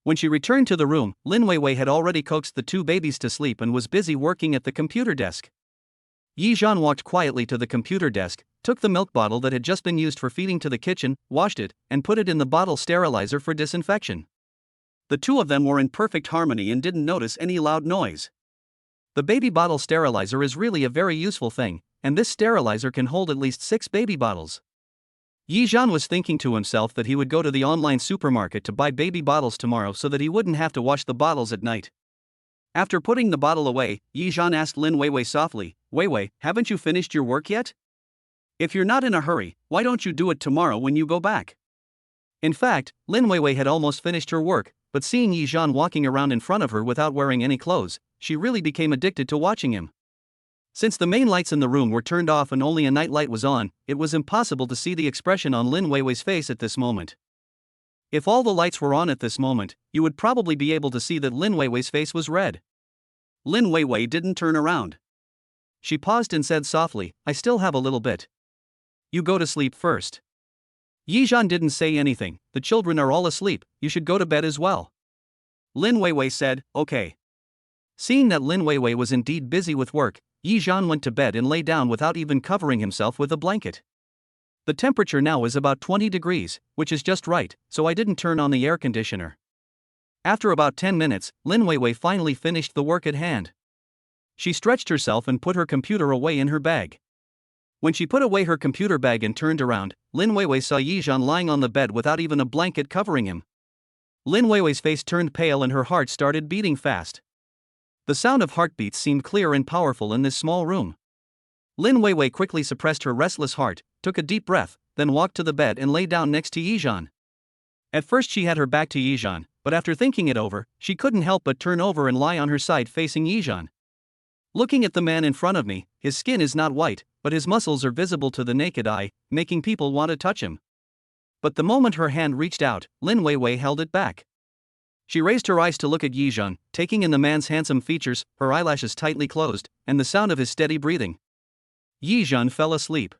When she returned to the room, Lin Weiwei had already coaxed the 2 babies to sleep and was busy working at the computer desk. Yi Zhan walked quietly to the computer desk, took the milk bottle that had just been used for feeding to the kitchen, washed it, and put it in the bottle sterilizer for disinfection. The 2 of them were in perfect harmony and didn't notice any loud noise. The baby bottle sterilizer is really a very useful thing, and this sterilizer can hold at least 6 baby bottles. Yi Zhan was thinking to himself that he would go to the online supermarket to buy baby bottles tomorrow so that he wouldn't have to wash the bottles at night. After putting the bottle away, Yi Zhan asked Lin Weiwei softly, "Weiwei, haven't you finished your work yet? If you're not in a hurry, why don't you do it tomorrow when you go back?" In fact, Lin Weiwei had almost finished her work, but seeing Yi Zhan walking around in front of her without wearing any clothes, she really became addicted to watching him. Since the main lights in the room were turned off and only a night light was on, it was impossible to see the expression on Lin Weiwei's face at this moment. If all the lights were on at this moment, you would probably be able to see that Lin Weiwei's face was red. Lin Weiwei didn't turn around. She paused and said softly, "I still have a little bit. You go to sleep first." Yi Zhan didn't say anything. "The children are all asleep, you should go to bed as well." Lin Weiwei said, "Okay." Seeing that Lin Weiwei was indeed busy with work, Yi Zhan went to bed and lay down without even covering himself with a blanket. The temperature now is about 20 degrees, which is just right, so I didn't turn on the air conditioner. After about 10 minutes, Lin Weiwei finally finished the work at hand. She stretched herself and put her computer away in her bag. When she put away her computer bag and turned around, Lin Weiwei saw Yi Zhan lying on the bed without even a blanket covering him. Lin Weiwei's face turned pale and her heart started beating fast. The sound of heartbeats seemed clear and powerful in this small room. Lin Weiwei quickly suppressed her restless heart, took a deep breath, then walked to the bed and lay down next to Yi Zhan. At first she had her back to Yi Zhan, but after thinking it over, she couldn't help but turn over and lie on her side facing Yi Zhan. "Looking at the man in front of me, his skin is not white, but his muscles are visible to the naked eye, making people want to touch him." But the moment her hand reached out, Lin Weiwei held it back. She raised her eyes to look at Yi Zhan, taking in the man's handsome features, her eyelashes tightly closed, and the sound of his steady breathing. Yi Zhan fell asleep.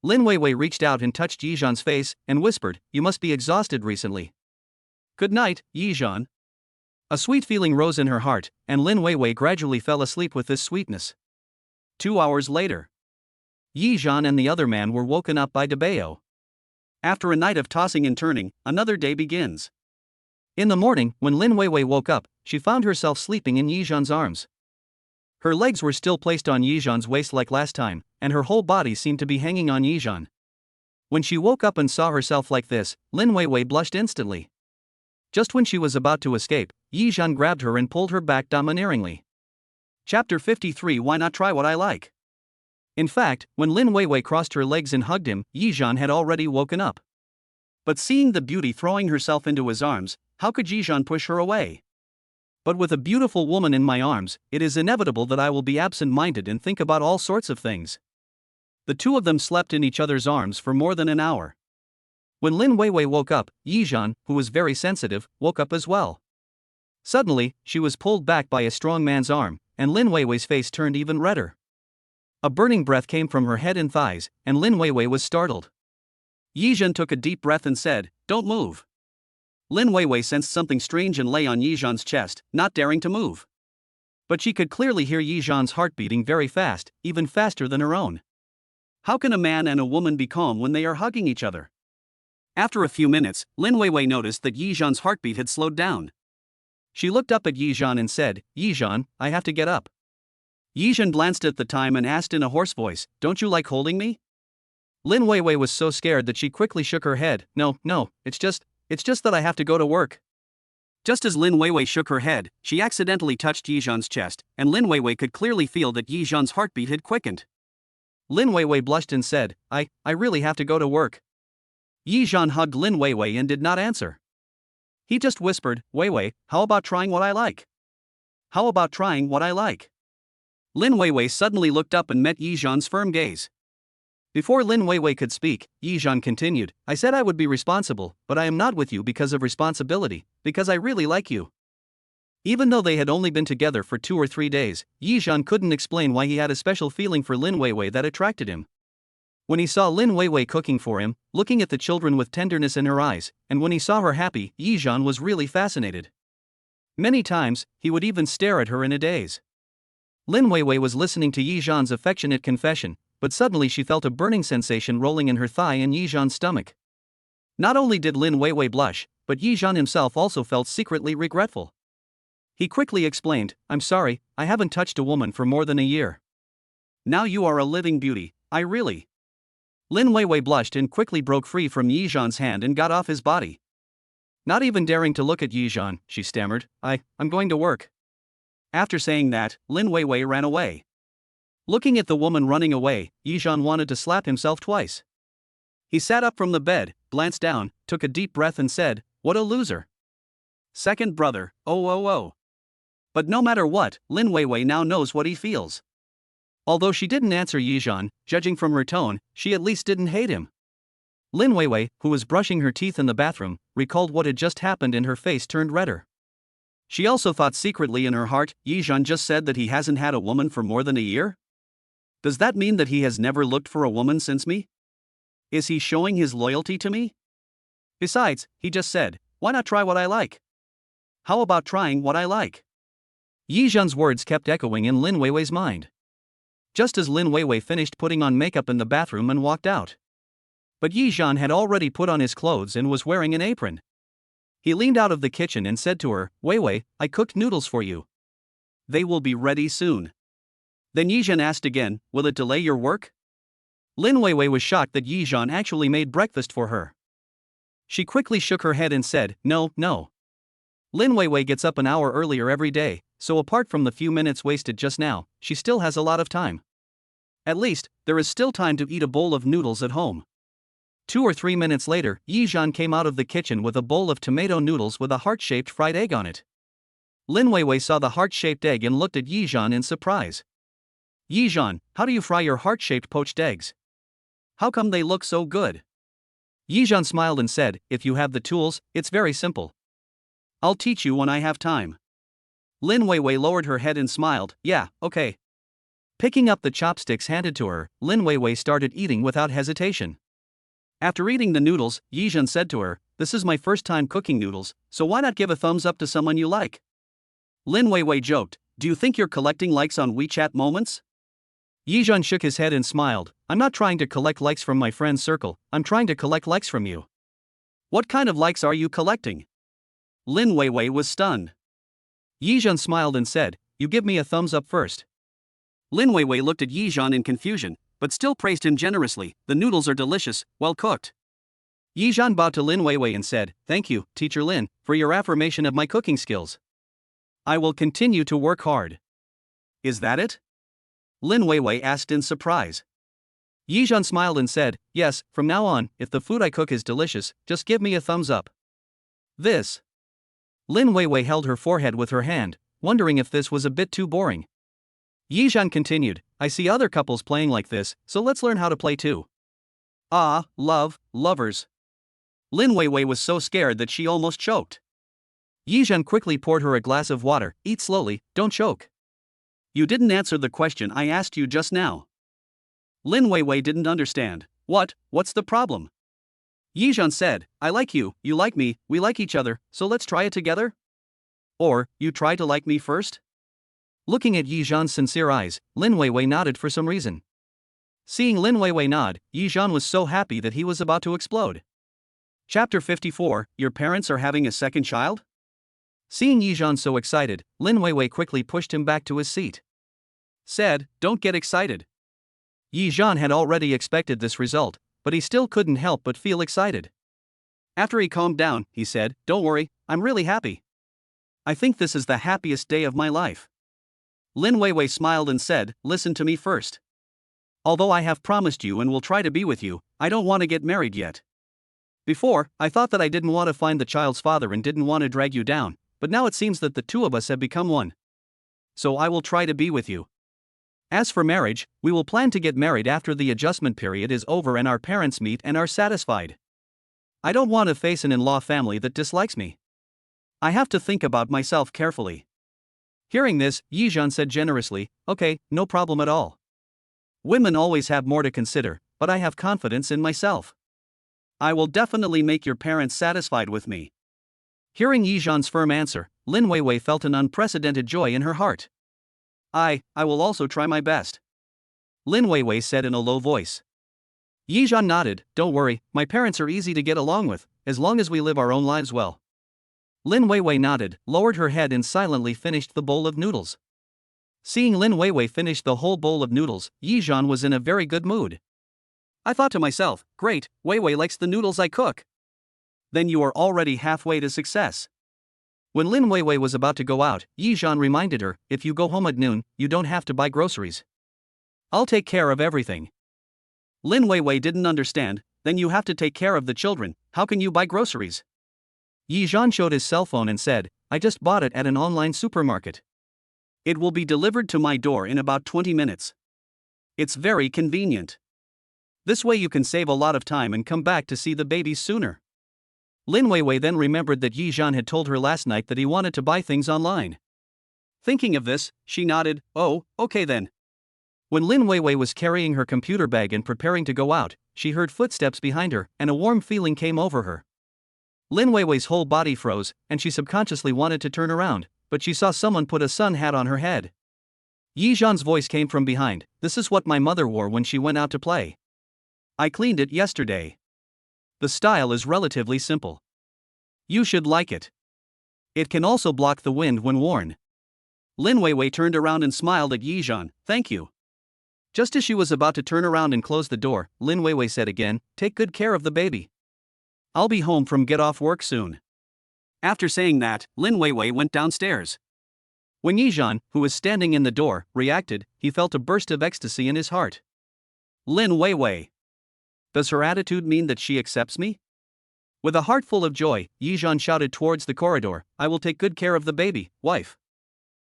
Lin Weiwei reached out and touched Yi Zhan's face, and whispered, "You must be exhausted recently. Good night, Yi Zhan." A sweet feeling rose in her heart, and Lin Weiwei gradually fell asleep with this sweetness. 2 hours later, Yi Zhan and the other man were woken up by Debao. After a night of tossing and turning, another day begins. In the morning, when Lin Weiwei woke up, she found herself sleeping in Yi Zhan's arms. Her legs were still placed on Yi Zhan's waist like last time, and her whole body seemed to be hanging on Yi Zhan. When she woke up and saw herself like this, Lin Weiwei blushed instantly. Just when she was about to escape, Yi Zhan grabbed her and pulled her back domineeringly. Chapter 53. Why not try what I like? In fact, when Lin Weiwei crossed her legs and hugged him, Yi Zhan had already woken up. But seeing the beauty throwing herself into his arms, how could Yi Zhan push her away? But with a beautiful woman in my arms, it is inevitable that I will be absent-minded and think about all sorts of things. The 2 of them slept in each other's arms for more than an hour. When Lin Weiwei woke up, Yi Zhan, who was very sensitive, woke up as well. Suddenly, she was pulled back by a strong man's arm, and Lin Weiwei's face turned even redder. A burning breath came from her head and thighs, and Lin Weiwei was startled. Yizhan took a deep breath and said, "Don't move." Lin Weiwei sensed something strange and lay on Yizhan's chest, not daring to move. But she could clearly hear Yizhan's heart beating very fast, even faster than her own. How can a man and a woman be calm when they are hugging each other? After a few minutes, Lin Weiwei noticed that Yizhan's heartbeat had slowed down. She looked up at Yizhan and said, "Yizhan, I have to get up." Yizhan glanced at the time and asked in a hoarse voice, "Don't you like holding me?" Lin Weiwei was so scared that she quickly shook her head. No, it's just that I have to go to work." Just as Lin Weiwei shook her head, she accidentally touched Yizhan's chest, and Lin Weiwei could clearly feel that Yizhan's heartbeat had quickened. Lin Weiwei blushed and said, I really have to go to work." Yizhan hugged Lin Weiwei and did not answer. He just whispered, "Weiwei, how about trying what I like? How about trying what I like?" Lin Weiwei suddenly looked up and met Yizhan's firm gaze. Before Lin Weiwei could speak, Yizhan continued, "I said I would be responsible, but I am not with you because of responsibility, because I really like you." Even though they had only been together for 2 or 3 days, Yizhan couldn't explain why he had a special feeling for Lin Weiwei that attracted him. When he saw Lin Weiwei cooking for him, looking at the children with tenderness in her eyes, and when he saw her happy, Yizhan was really fascinated. Many times, he would even stare at her in a daze. Lin Weiwei was listening to Yizhan's affectionate confession, but suddenly she felt a burning sensation rolling in her thigh and Yizhan's stomach. Not only did Lin Weiwei blush, but Yizhan himself also felt secretly regretful. He quickly explained, "I'm sorry, I haven't touched a woman for more than a year." "Now you are a living beauty, I really." Lin Weiwei blushed and quickly broke free from Yizhan's hand and got off his body. Not even daring to look at Yizhan, she stammered, I'm going to work." After saying that, Lin Weiwei ran away. Looking at the woman running away, Yizhan wanted to slap himself twice. He sat up from the bed, glanced down, took a deep breath and said, "What a loser. Second brother, oh. But no matter what, Lin Weiwei now knows what he feels. Although she didn't answer Yizhan, judging from her tone, she at least didn't hate him. Lin Weiwei, who was brushing her teeth in the bathroom, recalled what had just happened and her face turned redder. She also thought secretly in her heart, Yizhan just said that he hasn't had a woman for more than a year? Does that mean that he has never looked for a woman since me? Is he showing his loyalty to me? Besides, he just said, "Why not try what I like? How about trying what I like?" Yizhan's words kept echoing in Lin Weiwei's mind. Just as Lin Weiwei finished putting on makeup in the bathroom and walked out. But Yizhan had already put on his clothes and was wearing an apron. He leaned out of the kitchen and said to her, "Weiwei, I cooked noodles for you. They will be ready soon." Then Yizhan asked again, "Will it delay your work?" Lin Weiwei was shocked that Yizhan actually made breakfast for her. She quickly shook her head and said, No. Lin Weiwei gets up an hour earlier every day, so apart from the few minutes wasted just now, she still has a lot of time. At least, there is still time to eat a bowl of noodles at home. 2 or 3 minutes later, Yizhan came out of the kitchen with a bowl of tomato noodles with a heart-shaped fried egg on it. Lin Weiwei saw the heart-shaped egg and looked at Yizhan in surprise. "Yizhan, how do you fry your heart-shaped poached eggs? How come they look so good?" Yizhan smiled and said, "If you have the tools, it's very simple. I'll teach you when I have time." Lin Weiwei lowered her head and smiled, "Yeah, okay." Picking up the chopsticks handed to her, Lin Weiwei started eating without hesitation. After eating the noodles, Yizhan said to her, "This is my first time cooking noodles, so why not give a thumbs up to someone you like?" Lin Weiwei joked, "Do you think you're collecting likes on WeChat moments?" Yizhan shook his head and smiled, "I'm not trying to collect likes from my friend's circle, I'm trying to collect likes from you." "What kind of likes are you collecting?" Lin Weiwei was stunned. Yizhan smiled and said, "You give me a thumbs up first." Lin Weiwei looked at Yizhan in confusion, but still praised him generously, "The noodles are delicious, well cooked." Yizhan bowed to Lin Weiwei and said, "Thank you, Teacher Lin, for your affirmation of my cooking skills. I will continue to work hard." "Is that it?" Lin Weiwei asked in surprise. Yizhan smiled and said, "Yes, from now on, if the food I cook is delicious, just give me a thumbs up." This. Lin Weiwei held her forehead with her hand, wondering if this was a bit too boring. Yizhan continued, "I see other couples playing like this, so let's learn how to play too." Ah, lovers. Lin Weiwei was so scared that she almost choked. Yizhan quickly poured her a glass of water. "Eat slowly, don't choke. You didn't answer the question I asked you just now." Lin Weiwei didn't understand. What's the problem? Yizhan said, I like you, you like me, we like each other, so let's try it together? Or, you try to like me first? Looking at Yizhan's sincere eyes, Lin Weiwei nodded for some reason. Seeing Lin Weiwei nod, Yizhan was so happy that he was about to explode. Chapter 54, Your parents are having a second child? Seeing Yizhan so excited, Lin Weiwei quickly pushed him back to his seat. Said, don't get excited. Yizhan had already expected this result, but he still couldn't help but feel excited. After he calmed down, he said, don't worry, I'm really happy. I think this is the happiest day of my life. Lin Weiwei smiled and said, listen to me first. Although I have promised you and will try to be with you, I don't want to get married yet. Before, I thought that I didn't want to find the child's father and didn't want to drag you down, but now it seems that the two of us have become one. So I will try to be with you. As for marriage, we will plan to get married after the adjustment period is over and our parents meet and are satisfied. I don't want to face an in-law family that dislikes me. I have to think about myself carefully. Hearing this, Yizhan said generously, okay, no problem at all. Women always have more to consider, but I have confidence in myself. I will definitely make your parents satisfied with me. Hearing Yizhan's firm answer, Lin Weiwei felt an unprecedented joy in her heart. I will also try my best. Lin Weiwei said in a low voice. Yizhan nodded, don't worry, my parents are easy to get along with, as long as we live our own lives well. Lin Weiwei nodded, lowered her head and silently finished the bowl of noodles. Seeing Lin Weiwei finish the whole bowl of noodles, Yizhan was in a very good mood. I thought to myself, great, Weiwei likes the noodles I cook. Then you are already halfway to success. When Lin Weiwei was about to go out, Yizhan reminded her, if you go home at noon, you don't have to buy groceries. I'll take care of everything. Lin Weiwei didn't understand, then you have to take care of the children, how can you buy groceries? Yizhan showed his cell phone and said, I just bought it at an online supermarket. It will be delivered to my door in about 20 minutes. It's very convenient. This way you can save a lot of time and come back to see the babies sooner. Lin Weiwei then remembered that Yizhan had told her last night that he wanted to buy things online. Thinking of this, she nodded, oh, okay then. When Lin Weiwei was carrying her computer bag and preparing to go out, she heard footsteps behind her and a warm feeling came over her. Lin Weiwei's whole body froze, and she subconsciously wanted to turn around, but she saw someone put a sun hat on her head. Yizhan's voice came from behind, this is what my mother wore when she went out to play. I cleaned it yesterday. The style is relatively simple. You should like it. It can also block the wind when worn. Lin Weiwei turned around and smiled at Yizhan, thank you. Just as she was about to turn around and close the door, Lin Weiwei said again, take good care of the baby. I'll be home from get off work soon. After saying that, Lin Weiwei went downstairs. When Yizhan, who was standing in the door, reacted, he felt a burst of ecstasy in his heart. Lin Weiwei. Does her attitude mean that she accepts me? With a heart full of joy, Yizhan shouted towards the corridor, I will take good care of the baby, wife.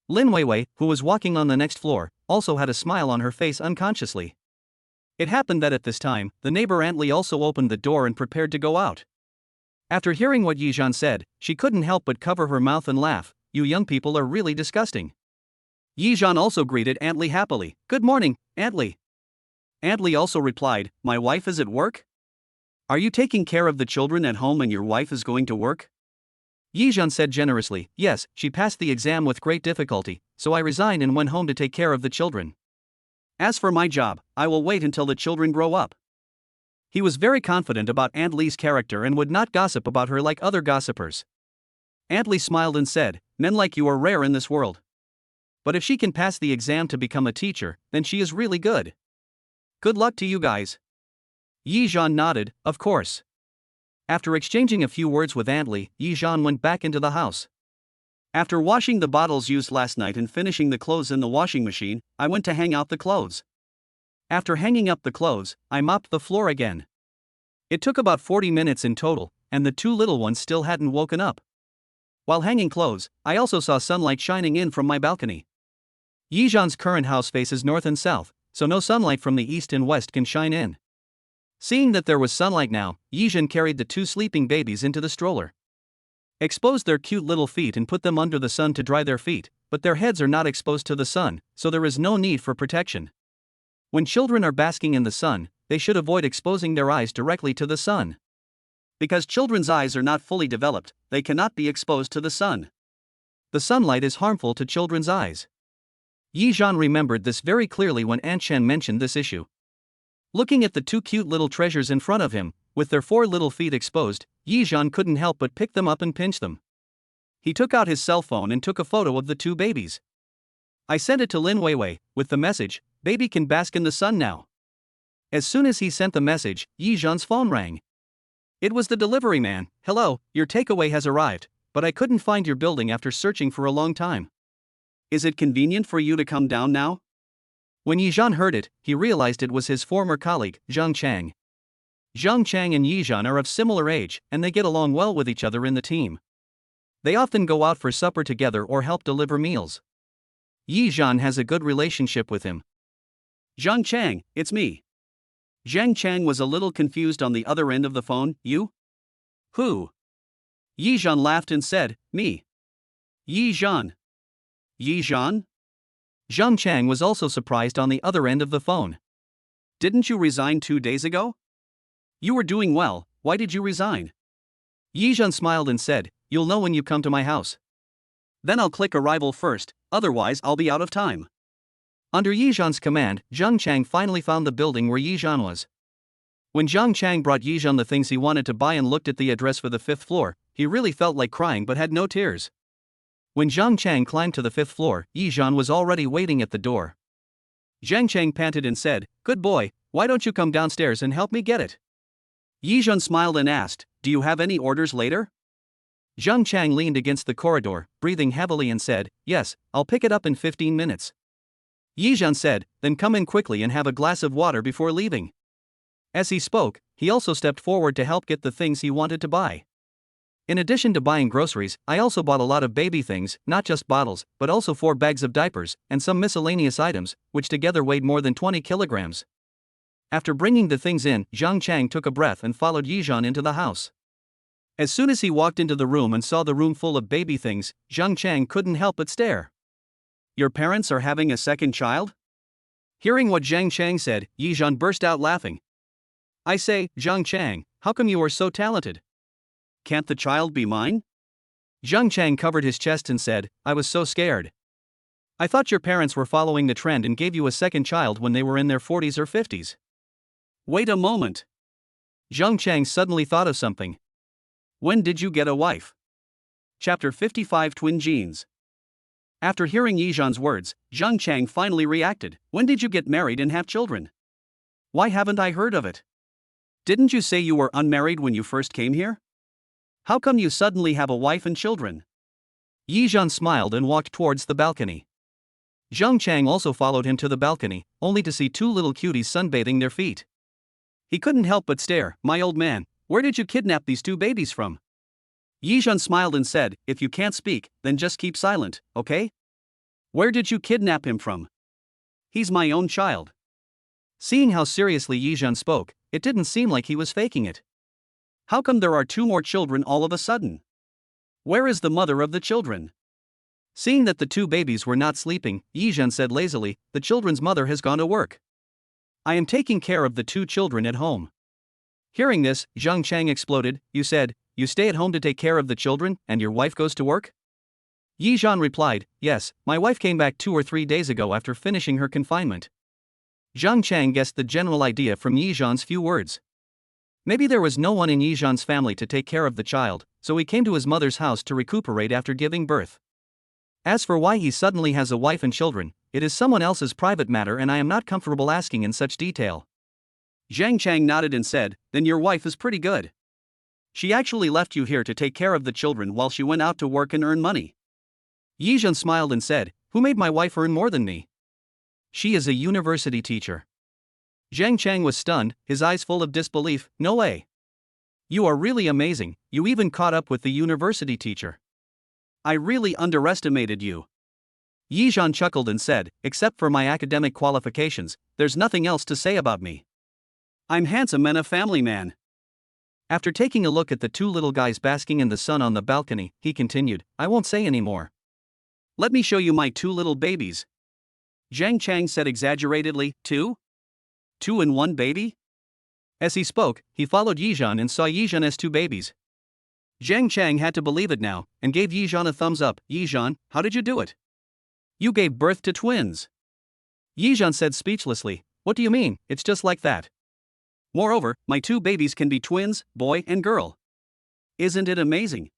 Lin Weiwei, who was walking on the next floor, also had a smile on her face unconsciously. It happened that at this time, the neighbor Aunt Lee also opened the door and prepared to go out. After hearing what Yizhan said, she couldn't help but cover her mouth and laugh, you young people are really disgusting. Yizhan also greeted Aunt Lee happily, good morning, Aunt Lee. Aunt Lee also replied, my wife is at work? Are you taking care of the children at home and your wife is going to work? Yizhan said generously, yes, she passed the exam with great difficulty, so I resigned and went home to take care of the children. As for my job, I will wait until the children grow up. He was very confident about Aunt Lee's character and would not gossip about her like other gossipers. Aunt Lee smiled and said, men like you are rare in this world. But if she can pass the exam to become a teacher, then she is really good. Good luck to you guys. Yizhan nodded, of course. After exchanging a few words with Aunt Lee, Yizhan went back into the house. After washing the bottles used last night and finishing the clothes in the washing machine, I went to hang out the clothes. After hanging up the clothes, I mopped the floor again. It took about 40 minutes in total, and the two little ones still hadn't woken up. While hanging clothes, I also saw sunlight shining in from my balcony. Yizhan's current house faces north and south, so no sunlight from the east and west can shine in. Seeing that there was sunlight now, Yizhan carried the two sleeping babies into the stroller. Exposed their cute little feet and put them under the sun to dry their feet, but their heads are not exposed to the sun, so there is no need for protection. When children are basking in the sun, they should avoid exposing their eyes directly to the sun. Because children's eyes are not fully developed, they cannot be exposed to the sun. The sunlight is harmful to children's eyes. Yi Zhan remembered this very clearly when Aunt Chen mentioned this issue. Looking at the two cute little treasures in front of him, with their 4 little feet exposed, Yi Zhan couldn't help but pick them up and pinch them. He took out his cell phone and took a photo of the 2 babies. I sent it to Lin Weiwei, with the message, "Baby can bask in the sun now." As soon as he sent the message, Yi Zhan's phone rang. It was the delivery man. "Hello, your takeaway has arrived, but I couldn't find your building after searching for a long time. Is it convenient for you to come down now?" When Yi Zhan heard it, he realized it was his former colleague, Zhang Chang. Zhang Chang and Yi Zhan are of similar age, and they get along well with each other in the team. They often go out for supper together or help deliver meals. Yi Zhan has a good relationship with him. "Zhang Chang, it's me." Zhang Chang was a little confused on the other end of the phone. "You? Who?" Yi Zhan laughed and said, "Me. Yi Zhan." "Yi Zhan?" Zhang Chang was also surprised on the other end of the phone. "Didn't you resign 2 days ago? You were doing well, why did you resign?" Yi Zhan smiled and said, "You'll know when you come to my house. Then I'll click arrival first, otherwise I'll be out of time." Under Yi Zhan's command, Zhang Chang finally found the building where Yi Zhan was. When Zhang Chang brought Yi Zhan the things he wanted to buy and looked at the address for the 5th floor, he really felt like crying but had no tears. When Zhang Chang climbed to the 5th floor, Yi Zhan was already waiting at the door. Zhang Chang panted and said, "Good boy, why don't you come downstairs and help me get it?" Yi Zhan smiled and asked, "Do you have any orders later?" Zhang Chang leaned against the corridor, breathing heavily and said, "Yes, I'll pick it up in 15 minutes. Yi Zhan said, "Then come in quickly and have a glass of water before leaving." As he spoke, he also stepped forward to help get the things he wanted to buy. In addition to buying groceries, I also bought a lot of baby things, not just bottles, but also 4 bags of diapers, and some miscellaneous items, which together weighed more than 20 kilograms. After bringing the things in, Zhang Chang took a breath and followed Yi Zhan into the house. As soon as he walked into the room and saw the room full of baby things, Zhang Chang couldn't help but stare. "Your parents are having a second child?" Hearing what Zhang Chang said, Yi Zhan burst out laughing. "I say, Zhang Chang, how come you are so talented? Can't the child be mine?" Zhang Chang covered his chest and said, "I was so scared. I thought your parents were following the trend and gave you a second child when they were in their 40s or 50s. Wait a moment." Zhang Chang suddenly thought of something. "When did you get a wife?" Chapter 55 Twin Genes. After hearing Yi Zhan's words, Zhang Chang finally reacted. "When did you get married and have children? Why haven't I heard of it? Didn't you say you were unmarried when you first came here? How come you suddenly have a wife and children?" Yi Zhan smiled and walked towards the balcony. Zhang Chang also followed him to the balcony, only to see 2 little cuties sunbathing their feet. He couldn't help but stare. "My old man, where did you kidnap these 2 babies from?" Yi Zhan smiled and said, "If you can't speak, then just keep silent, okay? Where did you kidnap him from? He's my own child." Seeing how seriously Yi Zhan spoke, it didn't seem like he was faking it. "How come there are 2 more children all of a sudden? Where is the mother of the children?" Seeing that the 2 babies were not sleeping, Yi Zhan said lazily, "The children's mother has gone to work. I am taking care of the 2 children at home." Hearing this, Zhang Chang exploded. "You said, you stay at home to take care of the children, and your wife goes to work?" Yi Zhan replied, "Yes, my wife came back 2 or 3 days ago after finishing her confinement." Zhang Chang guessed the general idea from Yi Zhan's few words. Maybe there was no one in Yi Zhan's family to take care of the child, so he came to his mother's house to recuperate after giving birth. As for why he suddenly has a wife and children, it is someone else's private matter and I am not comfortable asking in such detail. Zhang Chang nodded and said, "Then your wife is pretty good. She actually left you here to take care of the children while she went out to work and earn money." Yi Zhan smiled and said, "Who made my wife earn more than me? She is a university teacher." Zhang Chang was stunned, his eyes full of disbelief. "No way. You are really amazing, you even caught up with the university teacher. I really underestimated you." Yi Zhan chuckled and said, "Except for my academic qualifications, there's nothing else to say about me. I'm handsome and a family man." After taking a look at the 2 little guys basking in the sun on the balcony, he continued, "I won't say any more. Let me show you my 2 little babies." Zhang Chang said exaggeratedly, "2? 2-in-1 baby? As he spoke, he followed Yizhan and saw Yizhan's two babies. Zhang Chang had to believe it now, and gave Yizhan a thumbs up. Yizhan, how did you do it? You gave birth to twins. Yizhan said speechlessly, what do you mean, it's just like that. Moreover, my two babies can be twins, boy and girl. Isn't it amazing?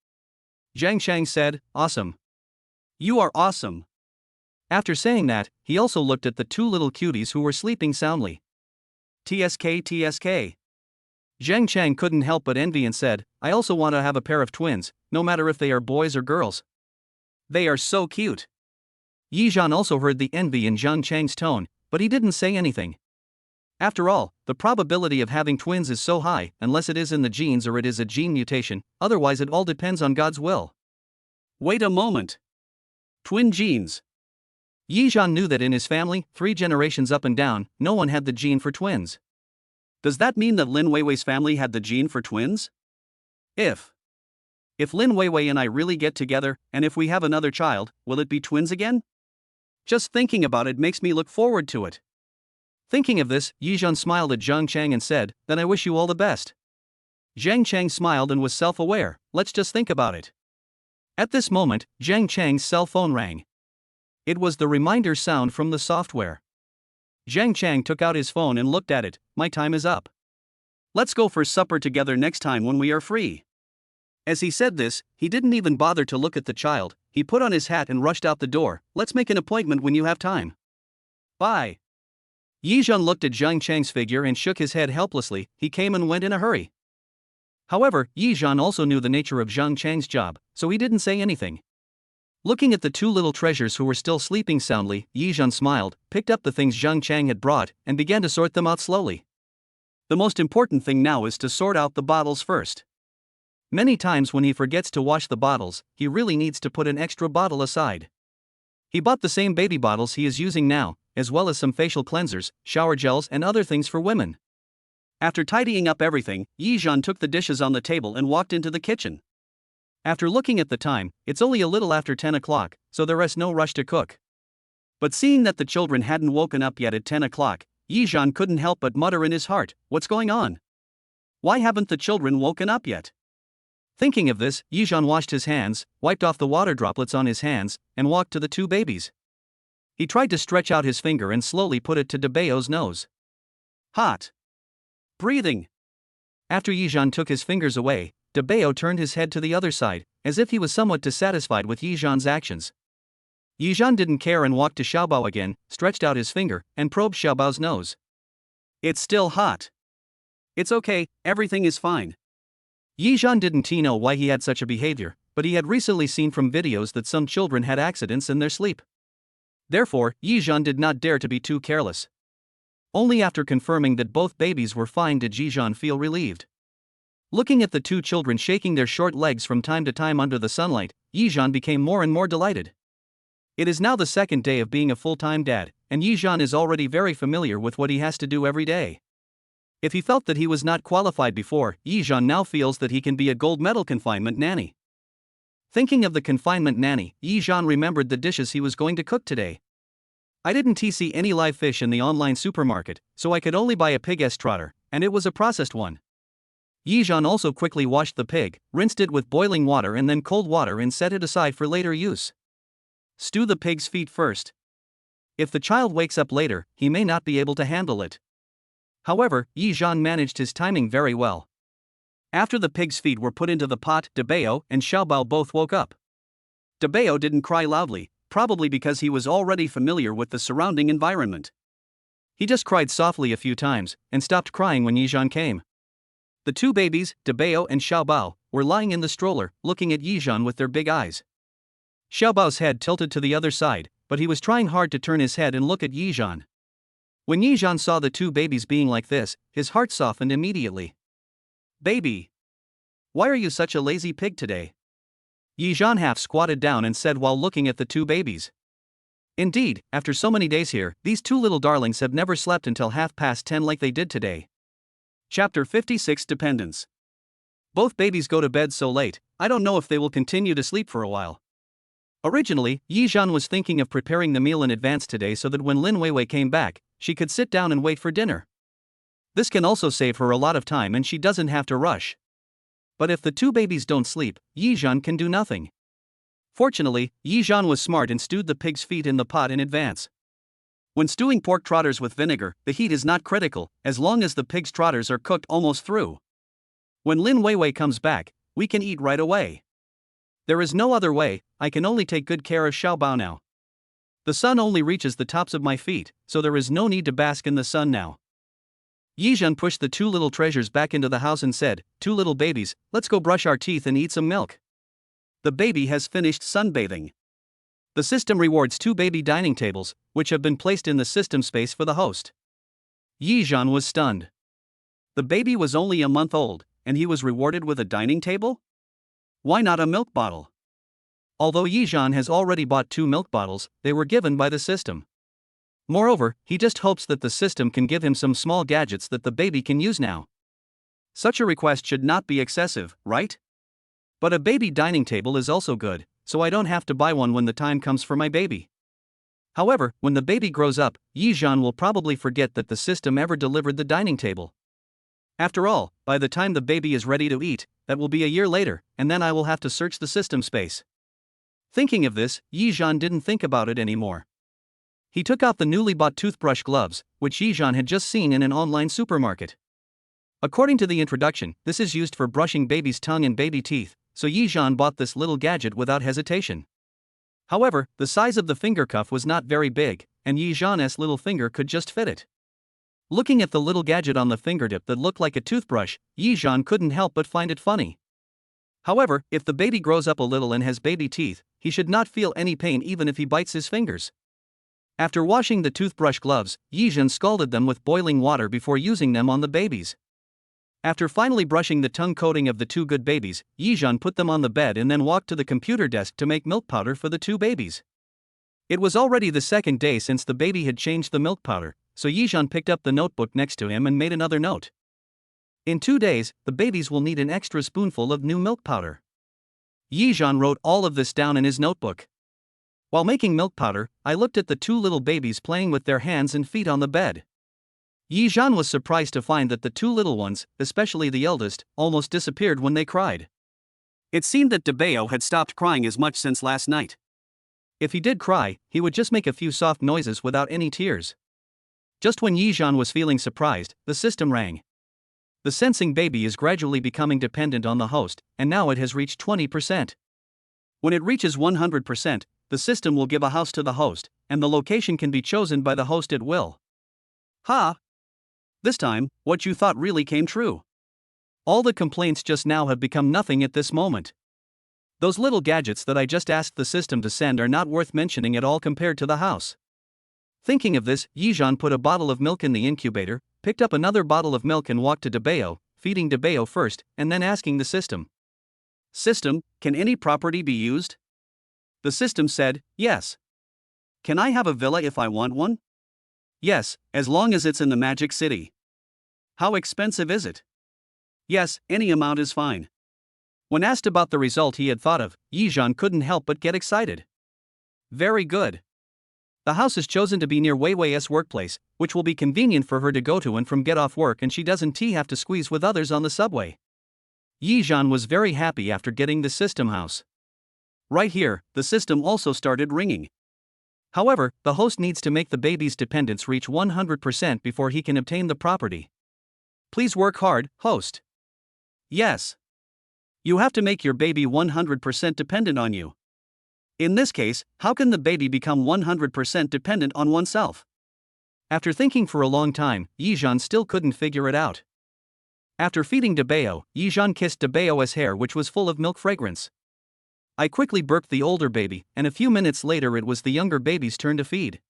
Zhang Chang said, awesome. You are awesome. After saying that, he also looked at the two little cuties who were sleeping soundly. TSK. Zhang Chang couldn't help but envy and said, I also want to have a pair of twins, no matter if they are boys or girls. They are so cute. Yizhan also heard the envy in Zhang Chang's tone, but he didn't say anything. After all, the probability of having twins is so high, unless it is in the genes or it is a gene mutation, otherwise it all depends on God's will. Wait a moment. Twin genes. Yizhan knew that in his family, 3 generations up and down, no one had the gene for twins. Does that mean that Lin Weiwei's family had the gene for twins? If Lin Weiwei and I really get together, and if we have another child, will it be twins again? Just thinking about it makes me look forward to it. Thinking of this, Yizhan smiled at Zhang Chang and said, then I wish you all the best. Zhang Chang smiled and was self-aware, let's just think about it. At this moment, Zhang Chang's cell phone rang. It was the reminder sound from the software. Zhang Chang took out his phone and looked at it, my time is up. Let's go for supper together next time when we are free. As he said this, he didn't even bother to look at the child, he put on his hat and rushed out the door, let's make an appointment when you have time. Bye. Yizhan looked at Zhang Chang's figure and shook his head helplessly, he came and went in a hurry. However, Yizhan also knew the nature of Zhang Chang's job, so he didn't say anything. Looking at the two little treasures who were still sleeping soundly, Yizhan smiled, picked up the things Zhang Chang had brought, and began to sort them out slowly. The most important thing now is to sort out the bottles first. Many times when he forgets to wash the bottles, he really needs to put an extra bottle aside. He bought the same baby bottles he is using now, as well as some facial cleansers, shower gels and other things for women. After tidying up everything, Yizhan took the dishes on the table and walked into the kitchen. After looking at the time, it's only a little after 10 o'clock, so there is no rush to cook. But seeing that the children hadn't woken up yet at 10 o'clock, Yizhan couldn't help but mutter in his heart, what's going on? Why haven't the children woken up yet? Thinking of this, Yizhan washed his hands, wiped off the water droplets on his hands, and walked to the two babies. He tried to stretch out his finger and slowly put it to Debao's nose. Hot. Breathing. After Yizhan took his fingers away, Debao turned his head to the other side, as if he was somewhat dissatisfied with Yizhan's actions. Yizhan didn't care and walked to Xiaobao again, stretched out his finger, and probed Xiaobao's nose. It's still hot. It's okay, everything is fine. Yizhan didn't know why he had such a behavior, but he had recently seen from videos that some children had accidents in their sleep. Therefore, Yizhan did not dare to be too careless. Only after confirming that both babies were fine did Yizhan feel relieved. Looking at the two children shaking their short legs from time to time under the sunlight, Yizhan became more and more delighted. It is now the second day of being a full-time dad, and Yizhan is already very familiar with what he has to do every day. If he felt that he was not qualified before, Yizhan now feels that he can be a gold medal confinement nanny. Thinking of the confinement nanny, Yizhan remembered the dishes he was going to cook today. I didn't see any live fish in the online supermarket, so I could only buy a pig's trotter, and it was a processed one. Yizhan also quickly washed the pig, rinsed it with boiling water and then cold water and set it aside for later use. Stew the pig's feet first. If the child wakes up later, he may not be able to handle it. However, Yizhan managed his timing very well. After the pig's feet were put into the pot, Debao and Xiaobao both woke up. Debao didn't cry loudly, probably because he was already familiar with the surrounding environment. He just cried softly a few times, and stopped crying when Yizhan came. The two babies, Debao and Xiaobao, were lying in the stroller, looking at Yizhan with their big eyes. Xiaobao's head tilted to the other side, but he was trying hard to turn his head and look at Yizhan. When Yizhan saw the two babies being like this, his heart softened immediately. Baby! Why are you such a lazy pig today? Yizhan half squatted down and said while looking at the two babies. Indeed, after so many days here, these two little darlings have never slept until 10:30 like they did today. Chapter 56 Dependence. Both babies go to bed so late, I don't know if they will continue to sleep for a while. Originally, Yizhan was thinking of preparing the meal in advance today so that when Lin Weiwei came back, she could sit down and wait for dinner. This can also save her a lot of time and she doesn't have to rush. But if the two babies don't sleep, Yizhan can do nothing. Fortunately, Yizhan was smart and stewed the pig's feet in the pot in advance. When stewing pork trotters with vinegar, the heat is not critical, as long as the pig's trotters are cooked almost through. When Lin Weiwei comes back, we can eat right away. There is no other way, I can only take good care of Xiaobao now. The sun only reaches the tops of my feet, so there is no need to bask in the sun now. Yizhan pushed the two little treasures back into the house and said, "Two little babies, let's go brush our teeth and eat some milk." The baby has finished sunbathing. The system rewards 2 baby dining tables, which have been placed in the system space for the host. Yizhan was stunned. The baby was only a month old, and he was rewarded with a dining table? Why not a milk bottle? Although Yizhan has already bought 2 milk bottles, they were given by the system. Moreover, he just hopes that the system can give him some small gadgets that the baby can use now. Such a request should not be excessive, right? But a baby dining table is also good, so I don't have to buy one when the time comes for my baby. However, when the baby grows up, Yizhan will probably forget that the system ever delivered the dining table. After all, by the time the baby is ready to eat, that will be a year later, and then I will have to search the system space. Thinking of this, Yizhan didn't think about it anymore. He took out the newly bought toothbrush gloves, which Yizhan had just seen in an online supermarket. According to the introduction, this is used for brushing baby's tongue and baby teeth, so Yizhan bought this little gadget without hesitation. However, the size of the finger cuff was not very big, and Yizhan's little finger could just fit it. Looking at the little gadget on the fingertip that looked like a toothbrush, Yizhan couldn't help but find it funny. However, if the baby grows up a little and has baby teeth, he should not feel any pain even if he bites his fingers. After washing the toothbrush gloves, Yizhan scalded them with boiling water before using them on the babies. After finally brushing the tongue coating of the 2 good babies, Yizhan put them on the bed and then walked to the computer desk to make milk powder for the 2 babies. It was already the 2nd day since the baby had changed the milk powder, so Yizhan picked up the notebook next to him and made another note. In 2 days, the babies will need an extra spoonful of new milk powder. Yizhan wrote all of this down in his notebook. While making milk powder, I looked at the 2 little babies playing with their hands and feet on the bed. Yizhan was surprised to find that the 2 little ones, especially the eldest, almost disappeared when they cried. It seemed that Debeo had stopped crying as much since last night. If he did cry, he would just make a few soft noises without any tears. Just when Yizhan was feeling surprised, the system rang. The sensing baby is gradually becoming dependent on the host, and now it has reached 20%. When it reaches 100%, the system will give a house to the host, and the location can be chosen by the host at will. Ha! This time, what you thought really came true. All the complaints just now have become nothing at this moment. Those little gadgets that I just asked the system to send are not worth mentioning at all compared to the house. Thinking of this, Yizhan put a bottle of milk in the incubator, picked up another bottle of milk and walked to Debeo, feeding Debeo first, and then asking the system. "System, can any property be used?" The system said, "Yes." "Can I have a villa if I want one?" "Yes, as long as it's in the Magic City." "How expensive is it?" "Yes, any amount is fine." When asked about the result he had thought of, Yizhan couldn't help but get excited. "Very good. The house is chosen to be near Weiwei's workplace, which will be convenient for her to go to and from get off work, and she doesn't have to squeeze with others on the subway." Yizhan was very happy after getting the system house. Right here, the system also started ringing. However, the host needs to make the baby's dependence reach 100% before he can obtain the property. "Please work hard, host." "Yes. You have to make your baby 100% dependent on you." In this case, how can the baby become 100% dependent on oneself? After thinking for a long time, Yizhan still couldn't figure it out. After feeding Debeo, Yizhan kissed Debeo's hair, which was full of milk fragrance. I quickly burped the older baby, and a few minutes later it was the younger baby's turn to feed.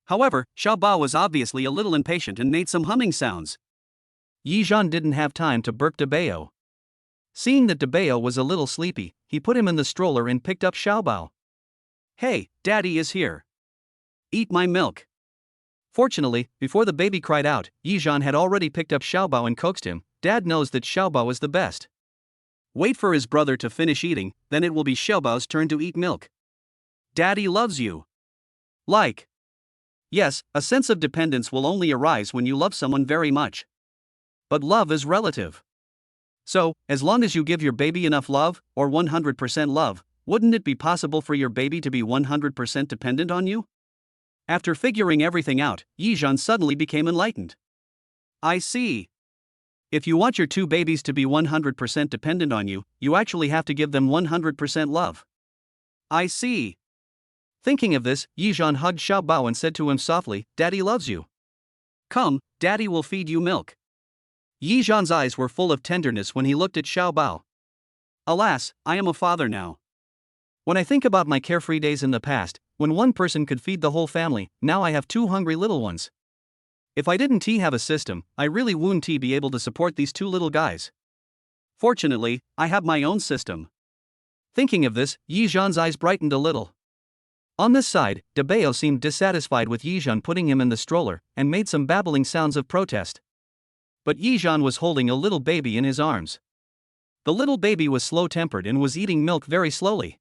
However, Xiaobao was obviously a little impatient and made some humming sounds. Yizhan didn't have time to burp Debeo. Seeing that Debeo was a little sleepy, he put him in the stroller and picked up Xiaobao. "Hey, Daddy is here. Eat my milk." Fortunately, before the baby cried out, Yizhan had already picked up Xiaobao and coaxed him. Dad knows that Xiaobao is the best. Wait for his brother to finish eating, then it will be Xiaobao's turn to eat milk. Daddy loves you. Like. Yes, a sense of dependence will only arise when you love someone very much. But love is relative. So, as long as you give your baby enough love, or 100% love, wouldn't it be possible for your baby to be 100% dependent on you? After figuring everything out, Yizhan suddenly became enlightened. I see. If you want your two babies to be 100% dependent on you, you actually have to give them 100% love. I see. Thinking of this, Yizhan hugged Xiaobao and said to him softly, "Daddy loves you. Come, Daddy will feed you milk." Yizhan's eyes were full of tenderness when he looked at Xiaobao. Alas, I am a father now. When I think about my carefree days in the past, when one person could feed the whole family, now I have two hungry little ones. If I didn't have a system, I really wouldn't be able to support these two little guys. Fortunately, I have my own system. Thinking of this, Yizhan's eyes brightened a little. On this side, Debeo seemed dissatisfied with Yizhan putting him in the stroller, and made some babbling sounds of protest. But Yizhan was holding a little baby in his arms. The little baby was slow-tempered and was eating milk very slowly.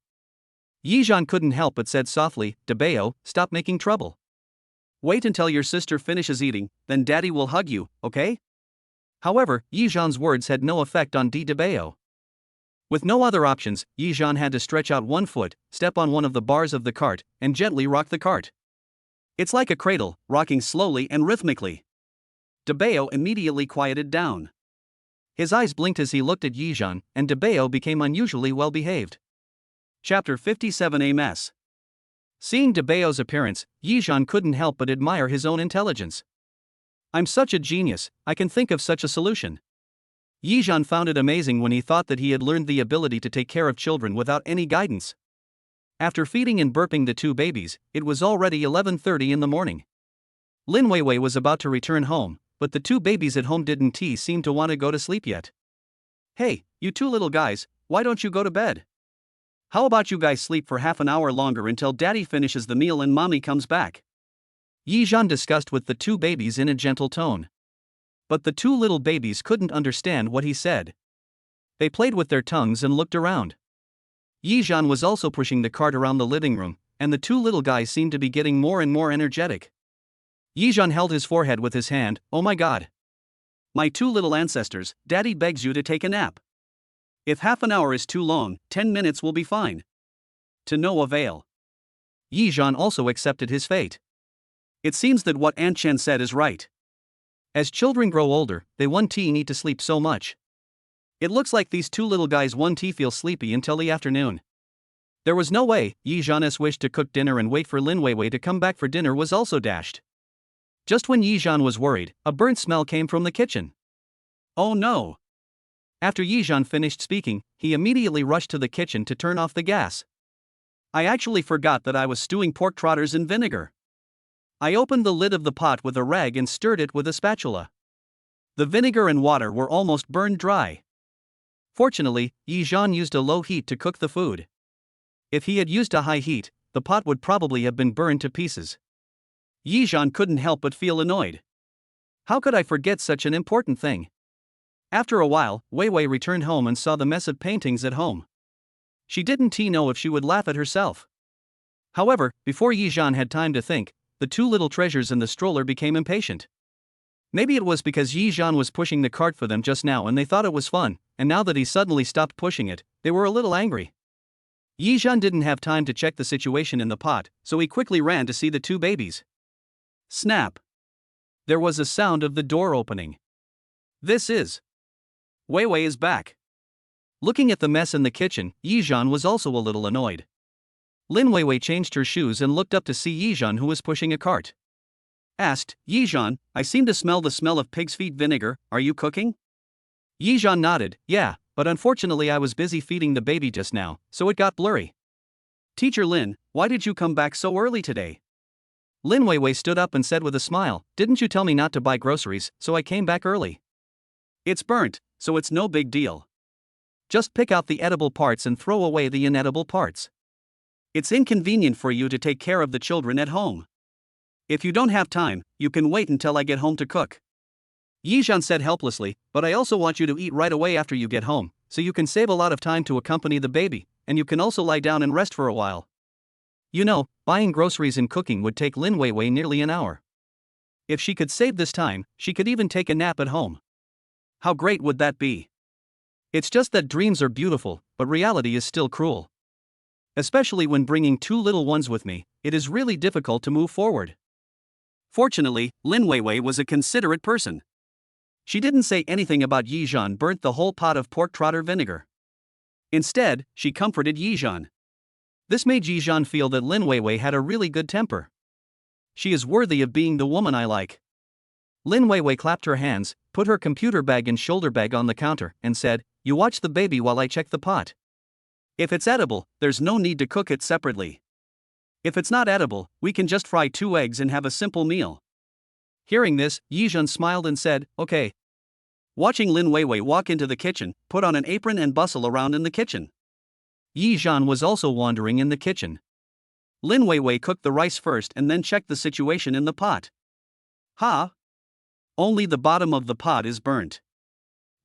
Yizhan couldn't help but said softly, "Debeo, stop making trouble. Wait until your sister finishes eating, then Daddy will hug you, okay?" However, Yizhan's words had no effect on Debeo. With no other options, Yizhan had to stretch out one foot, step on one of the bars of the cart, and gently rock the cart. It's like a cradle, rocking slowly and rhythmically. Debeo immediately quieted down. His eyes blinked as he looked at Yizhan, and Debeo became unusually well behaved. Chapter 57 A Mess. Seeing Debeo's appearance, Yizhan couldn't help but admire his own intelligence. "I'm such a genius, I can think of such a solution." Yizhan found it amazing when he thought that he had learned the ability to take care of children without any guidance. After feeding and burping the two babies, it was already 11:30 in the morning. Lin Weiwei was about to return home, but the two babies at home didn't seem to want to go to sleep yet. "Hey, you two little guys, why don't you go to bed? How about you guys sleep for half an hour longer until Daddy finishes the meal and Mommy comes back?" Yizhan discussed with the two babies in a gentle tone. But the two little babies couldn't understand what he said. They played with their tongues and looked around. Yizhan was also pushing the cart around the living room, and the two little guys seemed to be getting more and more energetic. Yizhan held his forehead with his hand. "Oh my god. My two little ancestors, Daddy begs you to take a nap. If half an hour is too long, 10 minutes will be fine." To no avail. Yizhan also accepted his fate. It seems that what Aunt Chen said is right. As children grow older, they need to sleep so much. It looks like these two little guys feel sleepy until the afternoon. There was no way. Yizhan's wish to cook dinner and wait for Lin Weiwei to come back for dinner was also dashed. Just when Yizhan was worried, a burnt smell came from the kitchen. Oh no! After Yizhan finished speaking, he immediately rushed to the kitchen to turn off the gas. "I actually forgot that I was stewing pork trotters in vinegar." I opened the lid of the pot with a rag and stirred it with a spatula. The vinegar and water were almost burned dry. Fortunately, Yizhan used a low heat to cook the food. If he had used a high heat, the pot would probably have been burned to pieces. Yizhan couldn't help but feel annoyed. How could I forget such an important thing? After a while, Weiwei returned home and saw the mess of paintings at home. She didn't know if she would laugh at herself. However, before Yizhan had time to think, the two little treasures in the stroller became impatient. Maybe it was because Yizhan was pushing the cart for them just now and they thought it was fun, and now that he suddenly stopped pushing it, they were a little angry. Yizhan didn't have time to check the situation in the pot, so he quickly ran to see the two babies. Snap! There was a sound of the door opening. This is... Weiwei is back. Looking at the mess in the kitchen, Yizhan was also a little annoyed. Lin Weiwei changed her shoes and looked up to see Yizhan, who was pushing a cart. Asked, "Yizhan, I seem to smell the smell of pig's feet vinegar, are you cooking?" Yizhan nodded, "Yeah, but unfortunately I was busy feeding the baby just now, so it got blurry." "Teacher Lin, why did you come back so early today?" Lin Weiwei stood up and said with a smile, "Didn't you tell me not to buy groceries, so I came back early. It's burnt, so it's no big deal. Just pick out the edible parts and throw away the inedible parts. It's inconvenient for you to take care of the children at home. If you don't have time, you can wait until I get home to cook." Yizhan said helplessly, "But I also want you to eat right away after you get home, so you can save a lot of time to accompany the baby, and you can also lie down and rest for a while." You know, buying groceries and cooking would take Lin Weiwei nearly an hour. If she could save this time, she could even take a nap at home. How great would that be? It's just that dreams are beautiful, but reality is still cruel. Especially when bringing two little ones with me, it is really difficult to move forward. Fortunately, Lin Weiwei was a considerate person. She didn't say anything about Yizhan burnt the whole pot of pork trotter vinegar. Instead, she comforted Yizhan. This made Yizhan feel that Lin Weiwei had a really good temper. She is worthy of being the woman I like. Lin Weiwei clapped her hands, put her computer bag and shoulder bag on the counter, and said, "You watch the baby while I check the pot. If it's edible, there's no need to cook it separately. If it's not edible, we can just fry 2 eggs and have a simple meal." Hearing this, Yizhan smiled and said, "Okay." Watching Lin Weiwei walk into the kitchen, put on an apron and bustle around in the kitchen. Yizhan was also wandering in the kitchen. Lin Weiwei cooked the rice first and then checked the situation in the pot. Only the bottom of the pot is burnt.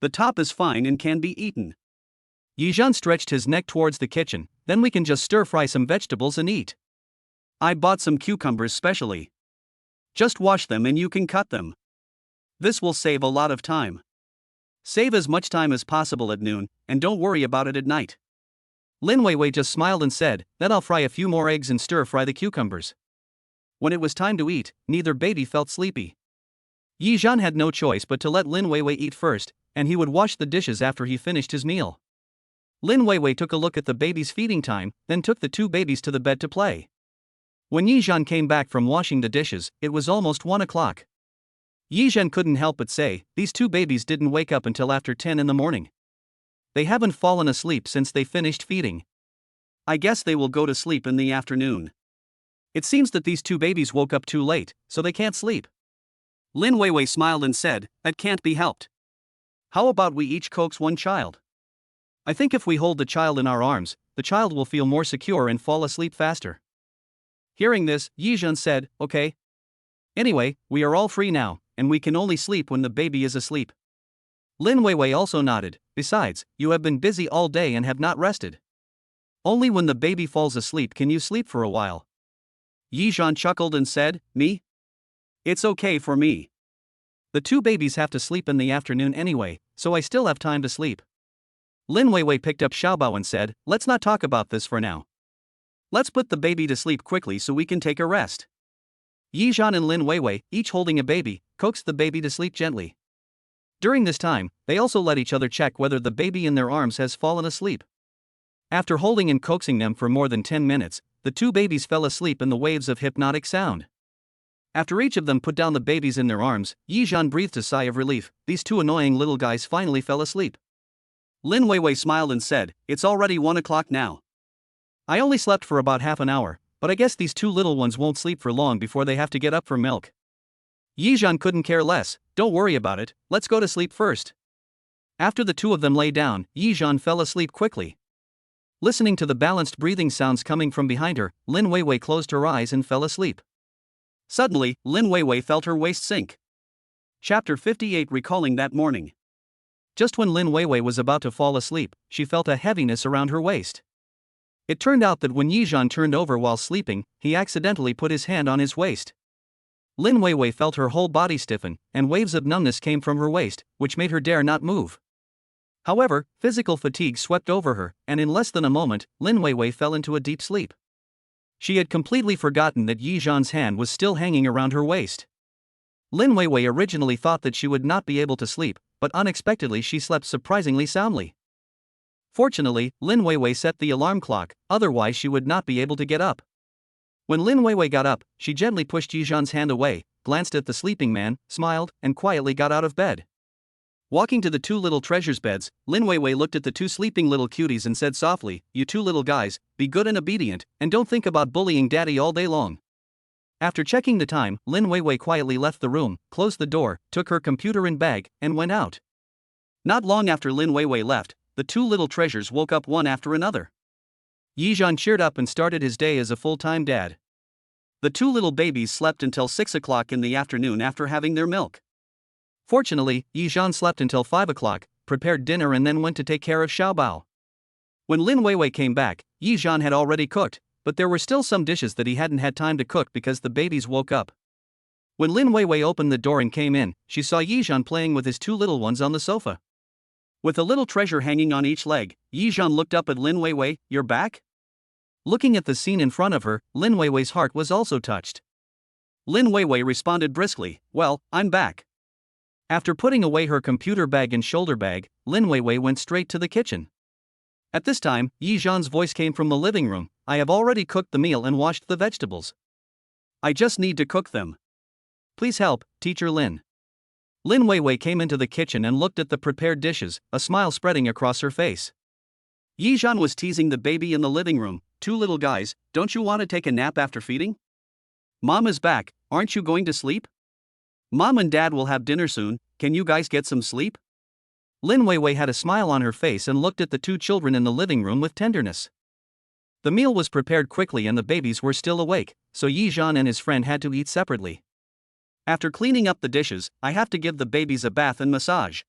The top is fine and can be eaten. Yizhan stretched his neck towards the kitchen, "Then we can just stir-fry some vegetables and eat. I bought some cucumbers specially. Just wash them and you can cut them. This will save a lot of time. Save as much time as possible at noon, and don't worry about it at night." Lin Weiwei just smiled and said, "Then I'll fry a few more eggs and stir-fry the cucumbers." When it was time to eat, neither baby felt sleepy. Yizhan had no choice but to let Lin Weiwei eat first, and he would wash the dishes after he finished his meal. Lin Weiwei took a look at the baby's feeding time, then took the 2 babies to the bed to play. When Yizhan came back from washing the dishes, it was almost 1 o'clock. Yizhan couldn't help but say, "These 2 babies didn't wake up until after 10 in the morning. They haven't fallen asleep since they finished feeding. I guess they will go to sleep in the afternoon. It seems that these 2 babies woke up too late, so they can't sleep." Lin Weiwei smiled and said, "That can't be helped. How about we each coax 1 child? I think if we hold the child in our arms, the child will feel more secure and fall asleep faster." Hearing this, Yizhan said, "Okay. Anyway, we are all free now, and we can only sleep when the baby is asleep." Lin Weiwei also nodded, "Besides, you have been busy all day and have not rested. Only when the baby falls asleep can you sleep for a while." Yizhan chuckled and said, "Me? It's okay for me. The 2 babies have to sleep in the afternoon anyway, so I still have time to sleep." Lin Weiwei picked up Xiaobao and said, "Let's not talk about this for now. Let's put the baby to sleep quickly so we can take a rest." Yizhan and Lin Weiwei, each holding a baby, coaxed the baby to sleep gently. During this time, they also let each other check whether the baby in their arms has fallen asleep. After holding and coaxing them for more than 10 minutes, the 2 babies fell asleep in the waves of hypnotic sound. After each of them put down the babies in their arms, Yizhan breathed a sigh of relief. These 2 annoying little guys finally fell asleep. Lin Weiwei smiled and said, "It's already 1 o'clock now. I only slept for about half an hour, but I guess these 2 little ones won't sleep for long before they have to get up for milk." Yizhan couldn't care less. "Don't worry about it, let's go to sleep first." After the 2 of them lay down, Yizhan fell asleep quickly. Listening to the balanced breathing sounds coming from behind her, Lin Weiwei closed her eyes and fell asleep. Suddenly, Lin Weiwei felt her waist sink. Chapter 58, Recalling that morning. Just when Lin Weiwei was about to fall asleep, she felt a heaviness around her waist. It turned out that when Yizhan turned over while sleeping, he accidentally put his hand on his waist. Lin Weiwei felt her whole body stiffen, and waves of numbness came from her waist, which made her dare not move. However, physical fatigue swept over her, and in less than a moment, Lin Weiwei fell into a deep sleep. She had completely forgotten that Yizhan's hand was still hanging around her waist. Lin Weiwei originally thought that she would not be able to sleep, but unexpectedly she slept surprisingly soundly. Fortunately, Lin Weiwei set the alarm clock, otherwise she would not be able to get up. When Lin Weiwei got up, she gently pushed Yizhan's hand away, glanced at the sleeping man, smiled, and quietly got out of bed. Walking to the 2 little treasures' beds, Lin Weiwei looked at the 2 sleeping little cuties and said softly, "You 2 little guys, be good and obedient, and don't think about bullying daddy all day long." After checking the time, Lin Weiwei quietly left the room, closed the door, took her computer and bag, and went out. Not long after Lin Weiwei left, the 2 little treasures woke up one after another. Yizhan cheered up and started his day as a full-time dad. The 2 little babies slept until 6 o'clock in the afternoon after having their milk. Fortunately, Yizhan slept until 5 o'clock, prepared dinner and then went to take care of Xiaobao. When Lin Weiwei came back, Yizhan had already cooked, but there were still some dishes that he hadn't had time to cook because the babies woke up. When Lin Weiwei opened the door and came in, she saw Yizhan playing with his two little ones on the sofa. With a little treasure hanging on each leg, Yizhan looked up at Lin Weiwei. "You're back?" Looking at the scene in front of her, Lin Weiwei's heart was also touched. Lin Weiwei responded briskly, "Well, I'm back." After putting away her computer bag and shoulder bag, Lin Weiwei went straight to the kitchen. At this time, Yizhan's voice came from the living room. "I have already cooked the meal and washed the vegetables. I just need to cook them. Please help, Teacher Lin." Lin Weiwei came into the kitchen and looked at the prepared dishes, a smile spreading across her face. Yizhan was teasing the baby in the living room. "Two little guys, don't you want to take a nap after feeding? Mom is back, aren't you going to sleep? Mom and Dad will have dinner soon, can you guys get some sleep?" Lin Weiwei had a smile on her face and looked at the two children in the living room with tenderness. The meal was prepared quickly and the babies were still awake, so Yizhan and his friend had to eat separately. "After cleaning up the dishes, I have to give the babies a bath and massage."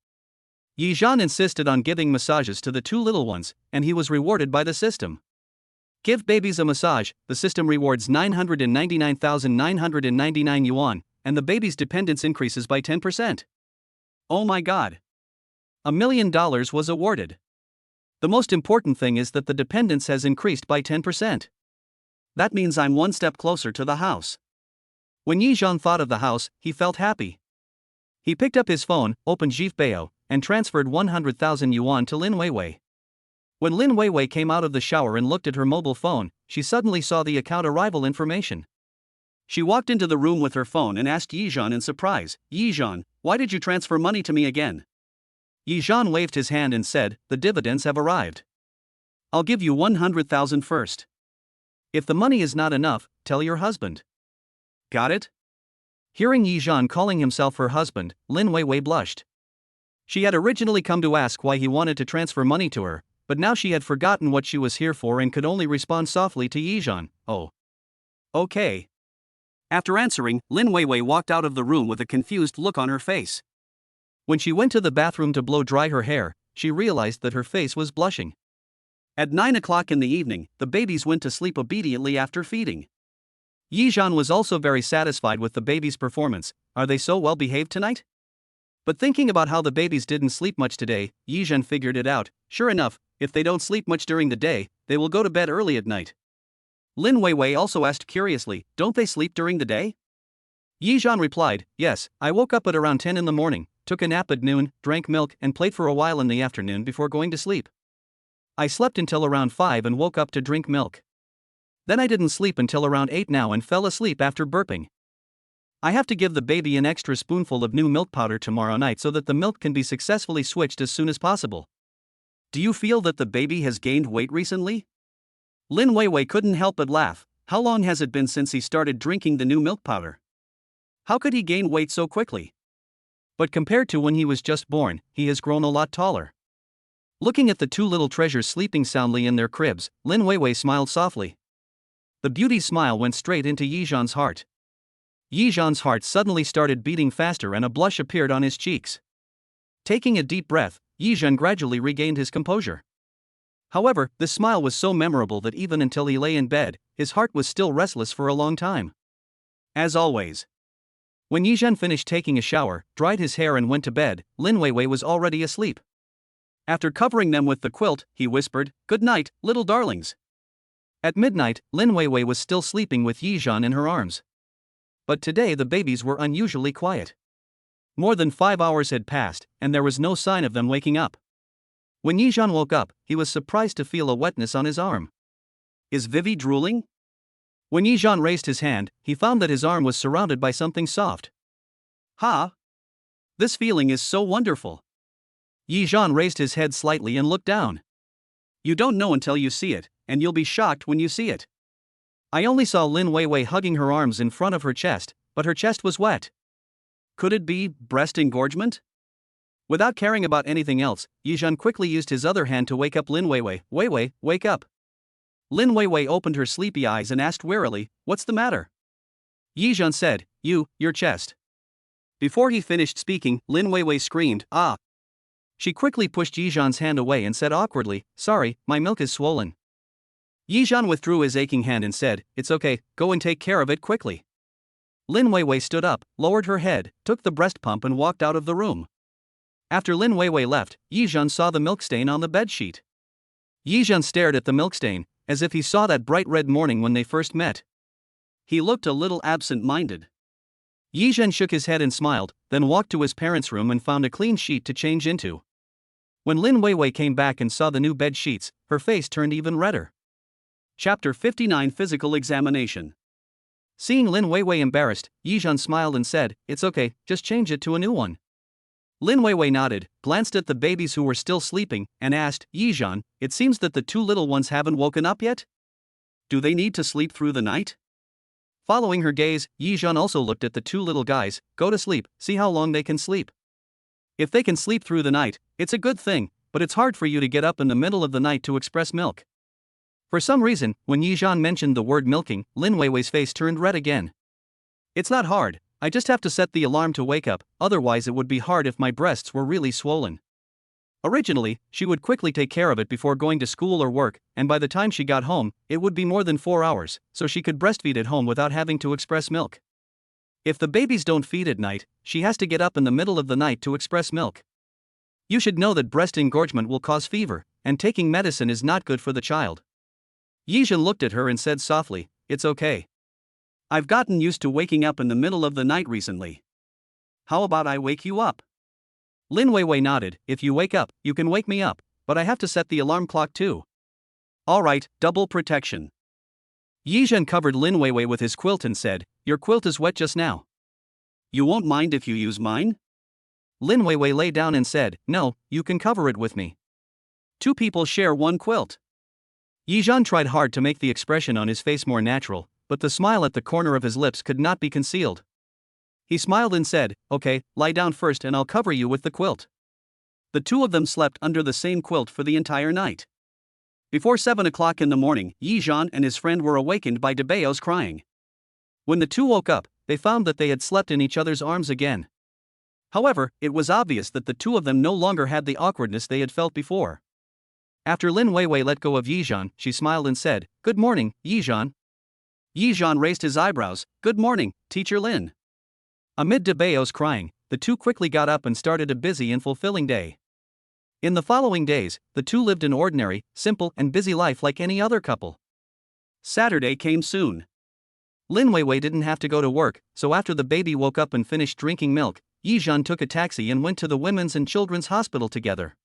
Yizhan insisted on giving massages to the two little ones, and he was rewarded by the system. Give babies a massage, the system rewards 999,999 yuan, and the baby's dependence increases by 10%. Oh my god! $1 million was awarded. The most important thing is that the dependence has increased by 10%. That means I'm one step closer to the house. When Yizhan thought of the house, he felt happy. He picked up his phone, opened Zhifbao, and transferred 100,000 yuan to Lin Weiwei. When Lin Weiwei came out of the shower and looked at her mobile phone, she suddenly saw the account arrival information. She walked into the room with her phone and asked Yizhan in surprise, "Yizhan, why did you transfer money to me again?" Yizhan waved his hand and said, "The dividends have arrived. I'll give you 100,000 first. If the money is not enough, tell your husband. Got it?" Hearing Yizhan calling himself her husband, Lin Weiwei blushed. She had originally come to ask why he wanted to transfer money to her, but now she had forgotten what she was here for and could only respond softly to Yizhan, "Oh. Okay." After answering, Lin Weiwei walked out of the room with a confused look on her face. When she went to the bathroom to blow dry her hair, she realized that her face was blushing. At 9 o'clock in the evening, the babies went to sleep obediently after feeding. Yizhan was also very satisfied with the babies' performance. Are they so well behaved tonight? But thinking about how the babies didn't sleep much today, Yizhan figured it out. Sure enough, if they don't sleep much during the day, they will go to bed early at night. Lin Weiwei also asked curiously, "Don't they sleep during the day?" Yizhan replied, "Yes, I woke up at around 10 in the morning, took a nap at noon, drank milk and played for a while in the afternoon before going to sleep. I slept until around 5 and woke up to drink milk. Then I didn't sleep until around 8 now and fell asleep after burping. I have to give the baby an extra spoonful of new milk powder tomorrow night so that the milk can be successfully switched as soon as possible." Do you feel that the baby has gained weight recently? Lin Weiwei couldn't help but laugh. How long has it been since he started drinking the new milk powder? How could he gain weight so quickly? But compared to when he was just born, he has grown a lot taller. Looking at the two little treasures sleeping soundly in their cribs, Lin Weiwei smiled softly. The beauty's smile went straight into Yizhan's heart. Yizhan's heart suddenly started beating faster and a blush appeared on his cheeks. Taking a deep breath, Yizhan gradually regained his composure. However, this smile was so memorable that even until he lay in bed, his heart was still restless for a long time. As always. When Yizhan finished taking a shower, dried his hair and went to bed, Lin Weiwei was already asleep. After covering them with the quilt, he whispered, "Good night, little darlings." At midnight, Lin Weiwei was still sleeping with Yizhan in her arms. But today the babies were unusually quiet. More than 5 hours had passed, and there was no sign of them waking up. When Yizhan woke up, he was surprised to feel a wetness on his arm. Is Vivi drooling? When Yizhan raised his hand, he found that his arm was surrounded by something soft. Ha! This feeling is so wonderful. Yizhan raised his head slightly and looked down. You don't know until you see it, and you'll be shocked when you see it. I only saw Lin Weiwei hugging her arms in front of her chest, but her chest was wet. Could it be breast engorgement? Without caring about anything else, Yizhan quickly used his other hand to wake up Lin Weiwei. Weiwei, wake up. Lin Weiwei opened her sleepy eyes and asked wearily, "What's the matter?" Yizhan said, your chest." Before he finished speaking, Lin Weiwei screamed, "Ah!" She quickly pushed Yizhan's hand away and said awkwardly, "Sorry, my milk is swollen." Yizhan withdrew his aching hand and said, "It's okay, go and take care of it quickly." Lin Weiwei stood up, lowered her head, took the breast pump and walked out of the room. After Lin Weiwei left, Yizhan saw the milk stain on the bedsheet. Yizhan stared at the milk stain, as if he saw that bright red morning when they first met. He looked a little absent-minded. Yizhan shook his head and smiled, then walked to his parents' room and found a clean sheet to change into. When Lin Weiwei came back and saw the new bed sheets, her face turned even redder. Chapter 59 Physical Examination. Seeing Lin Weiwei embarrassed, Yizhan smiled and said, "It's okay, just change it to a new one." Lin Weiwei nodded, glanced at the babies who were still sleeping, and asked, "Yizhan, it seems that the two little ones haven't woken up yet? Do they need to sleep through the night?" Following her gaze, Yizhan also looked at the two little guys. "Go to sleep, see how long they can sleep. If they can sleep through the night, it's a good thing, but it's hard for you to get up in the middle of the night to express milk." For some reason, when Yizhan mentioned the word milking, Lin Weiwei's face turned red again. "It's not hard, I just have to set the alarm to wake up, otherwise it would be hard if my breasts were really swollen." Originally, she would quickly take care of it before going to school or work, and by the time she got home, it would be more than 4 hours, so she could breastfeed at home without having to express milk. If the babies don't feed at night, she has to get up in the middle of the night to express milk. You should know that breast engorgement will cause fever, and taking medicine is not good for the child. Yizhan looked at her and said softly, "It's okay. I've gotten used to waking up in the middle of the night recently. How about I wake you up?" Lin Weiwei nodded. "If you wake up, you can wake me up, but I have to set the alarm clock too." "Alright, double protection." Yizhan covered Lin Weiwei with his quilt and said, "Your quilt is wet just now. You won't mind if you use mine?" Lin Weiwei lay down and said, "No, you can cover it with me. Two people share one quilt." Yizhan tried hard to make the expression on his face more natural, but the smile at the corner of his lips could not be concealed. He smiled and said, "Okay, lie down first and I'll cover you with the quilt." The two of them slept under the same quilt for the entire night. Before 7 o'clock in the morning, Yizhan and his friend were awakened by Debao's crying. When the two woke up, they found that they had slept in each other's arms again. However, it was obvious that the two of them no longer had the awkwardness they had felt before. After Lin Weiwei let go of Yizhan, she smiled and said, "Good morning, Yizhan." Yizhan raised his eyebrows. "Good morning, Teacher Lin." Amid Debao's crying, the two quickly got up and started a busy and fulfilling day. In the following days, the two lived an ordinary, simple, and busy life like any other couple. Saturday came soon. Lin Weiwei didn't have to go to work, so after the baby woke up and finished drinking milk, Yizhan took a taxi and went to the Women's and Children's Hospital together.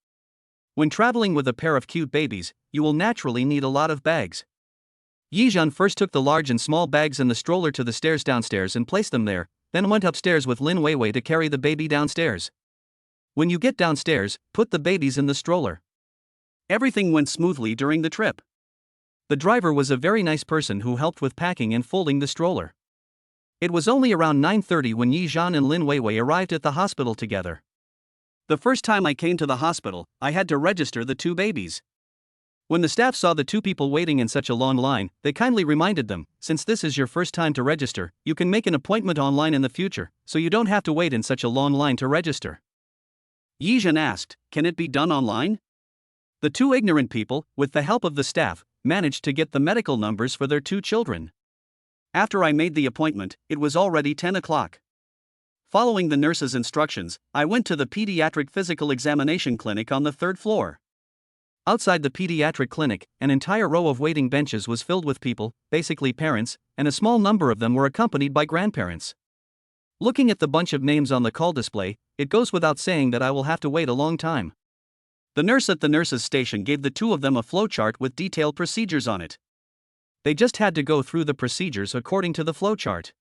When traveling with a pair of cute babies, you will naturally need a lot of bags. Yizhan first took the large and small bags in the stroller to the stairs downstairs and placed them there, then went upstairs with Lin Weiwei to carry the baby downstairs. When you get downstairs, put the babies in the stroller. Everything went smoothly during the trip. The driver was a very nice person who helped with packing and folding the stroller. It was only around 9:30 when Yizhan and Lin Weiwei arrived at the hospital together. "The first time I came to the hospital, I had to register the two babies. When the staff saw the two people waiting in such a long line, they kindly reminded them, since this is your first time to register, you can make an appointment online in the future, so you don't have to wait in such a long line to register." Yizhan asked, "Can it be done online?" The two ignorant people, with the help of the staff, managed to get the medical numbers for their two children. After I made the appointment, it was already 10 o'clock. Following the nurse's instructions, I went to the pediatric physical examination clinic on the 3rd floor. Outside the pediatric clinic, an entire row of waiting benches was filled with people, basically parents, and a small number of them were accompanied by grandparents. Looking at the bunch of names on the call display, it goes without saying that I will have to wait a long time. The nurse at the nurse's station gave the two of them a flowchart with detailed procedures on it. They just had to go through the procedures according to the flowchart.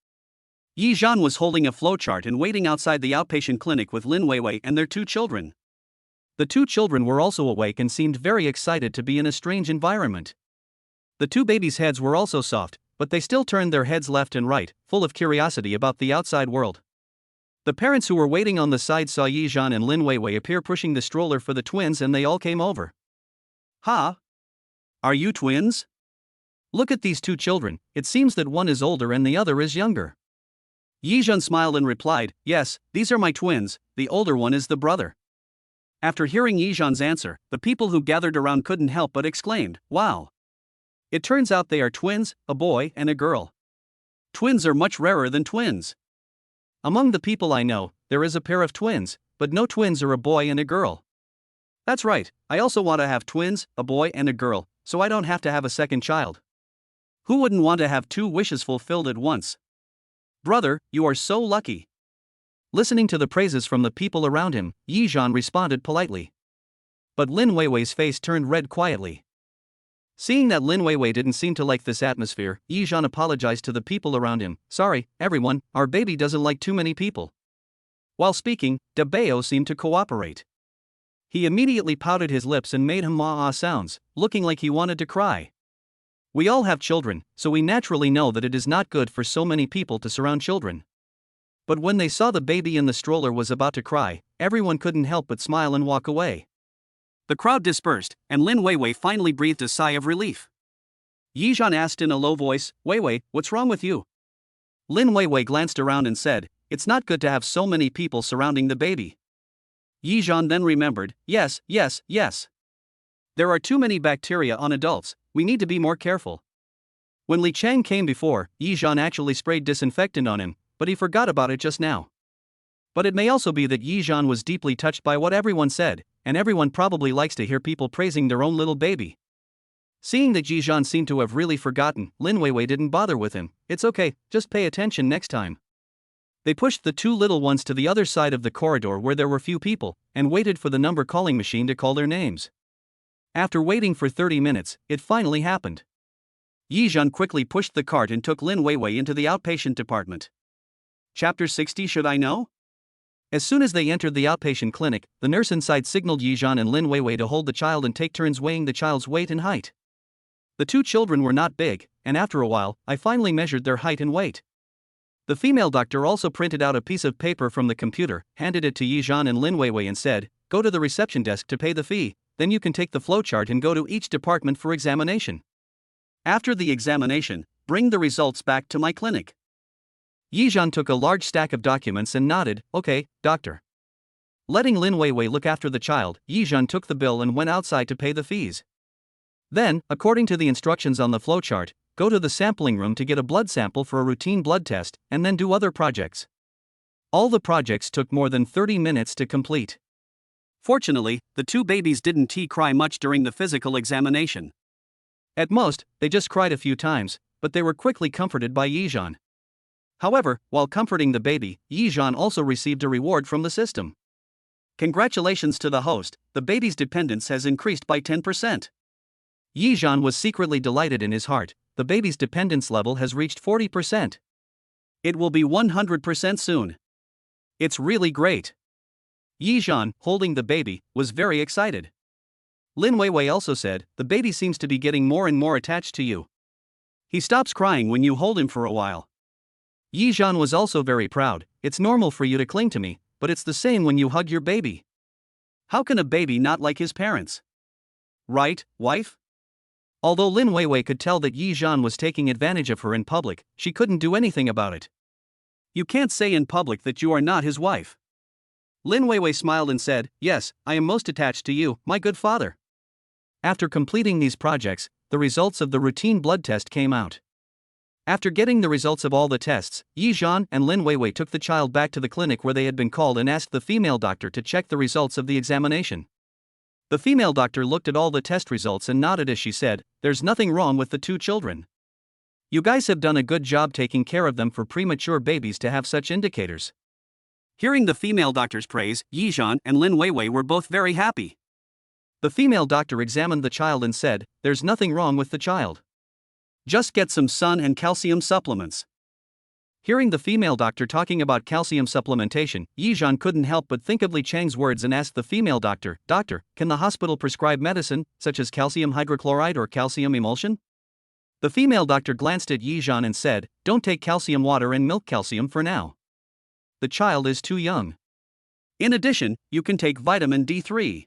Yizhan was holding a flowchart and waiting outside the outpatient clinic with Lin Weiwei and their two children. The two children were also awake and seemed very excited to be in a strange environment. The two babies' heads were also soft, but they still turned their heads left and right, full of curiosity about the outside world. The parents who were waiting on the side saw Yizhan and Lin Weiwei appear pushing the stroller for the twins and they all came over. "Ha! Are you twins? Look at these two children, it seems that one is older and the other is younger." Yizhan smiled and replied, "Yes, these are my twins, the older one is the brother." After hearing Yizhan's answer, the people who gathered around couldn't help but exclaimed, "Wow! It turns out they are twins, a boy and a girl." Twins are much rarer than twins. Among the people I know, there is a pair of twins, but no twins are a boy and a girl. That's right, I also want to have twins, a boy and a girl, so I don't have to have a second child. Who wouldn't want to have two wishes fulfilled at once? Brother, you are so lucky. Listening to the praises from the people around him, Yizhan responded politely. But Lin Weiwei's face turned red quietly. Seeing that Lin Weiwei didn't seem to like this atmosphere, Yizhan apologized to the people around him. Sorry, everyone, our baby doesn't like too many people. While speaking, Dabeo seemed to cooperate. He immediately pouted his lips and made ah sounds, looking like he wanted to cry. We all have children, so we naturally know that it is not good for so many people to surround children. But when they saw the baby in the stroller was about to cry, everyone couldn't help but smile and walk away. The crowd dispersed, and Lin Weiwei finally breathed a sigh of relief. Yizhan asked in a low voice, Weiwei, what's wrong with you? Lin Weiwei glanced around and said, it's not good to have so many people surrounding the baby. Yizhan then remembered, yes. There are too many bacteria on adults, we need to be more careful. When Li Chang came before, Yizhan actually sprayed disinfectant on him, but he forgot about it just now. But it may also be that Yizhan was deeply touched by what everyone said, and everyone probably likes to hear people praising their own little baby. Seeing that Yizhan seemed to have really forgotten, Lin Weiwei didn't bother with him. It's okay, just pay attention next time. They pushed the two little ones to the other side of the corridor where there were few people, and waited for the number calling machine to call their names. After waiting for 30 minutes, it finally happened. Yizhan quickly pushed the cart and took Lin Weiwei into the outpatient department. Chapter 60. Should I know? As soon as they entered the outpatient clinic, the nurse inside signaled Yizhan and Lin Weiwei to hold the child and take turns weighing the child's weight and height. The two children were not big, and after a while, I finally measured their height and weight. The female doctor also printed out a piece of paper from the computer, handed it to Yizhan and Lin Weiwei and said, go to the reception desk to pay the fee, then you can take the flowchart and go to each department for examination. After the examination, bring the results back to my clinic. Yizhan took a large stack of documents and nodded, okay, doctor. Letting Lin Weiwei look after the child, Yizhan took the bill and went outside to pay the fees. Then, according to the instructions on the flowchart, go to the sampling room to get a blood sample for a routine blood test, and then do other projects. All the projects took more than 30 minutes to complete. Fortunately, the two babies didn't cry much during the physical examination. At most, they just cried a few times, but they were quickly comforted by Yizhan. However, while comforting the baby, Yizhan also received a reward from the system. Congratulations to the host, the baby's dependence has increased by 10%. Yizhan was secretly delighted in his heart, the baby's dependence level has reached 40%. It will be 100% soon. It's really great. Yizhan, holding the baby, was very excited. Lin Weiwei also said, the baby seems to be getting more and more attached to you. He stops crying when you hold him for a while. Yizhan was also very proud, it's normal for you to cling to me, but it's the same when you hug your baby. How can a baby not like his parents? Right, wife? Although Lin Weiwei could tell that Yizhan was taking advantage of her in public, she couldn't do anything about it. You can't say in public that you are not his wife. Lin Weiwei smiled and said, yes, I am most attached to you, my good father. After completing these projects, the results of the routine blood test came out. After getting the results of all the tests, Yizhan and Lin Weiwei took the child back to the clinic where they had been called and asked the female doctor to check the results of the examination. The female doctor looked at all the test results and nodded as she said, there's nothing wrong with the two children. You guys have done a good job taking care of them for premature babies to have such indicators. Hearing the female doctor's praise, Yizhan and Lin Weiwei were both very happy. The female doctor examined the child and said, there's nothing wrong with the child. Just get some sun and calcium supplements. Hearing the female doctor talking about calcium supplementation, Yizhan couldn't help but think of Li Chang's words and asked the female doctor, Doctor, can the hospital prescribe medicine, such as calcium hydrochloride or calcium emulsion? The female doctor glanced at Yizhan and said, don't take calcium water and milk calcium for now. The child is too young. In addition, you can take vitamin D3.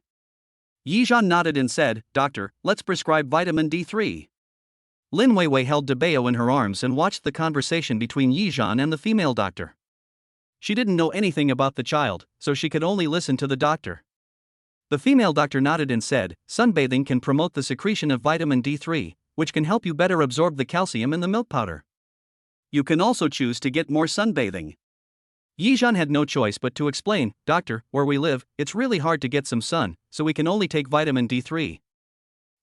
Yizhan nodded and said, Doctor, let's prescribe vitamin D3. Lin Weiwei held Dabeo in her arms and watched the conversation between Yizhan and the female doctor. She didn't know anything about the child, so she could only listen to the doctor. The female doctor nodded and said, sunbathing can promote the secretion of vitamin D3, which can help you better absorb the calcium in the milk powder. You can also choose to get more sunbathing. Yizhan had no choice but to explain, Doctor, where we live, it's really hard to get some sun, so we can only take vitamin D3.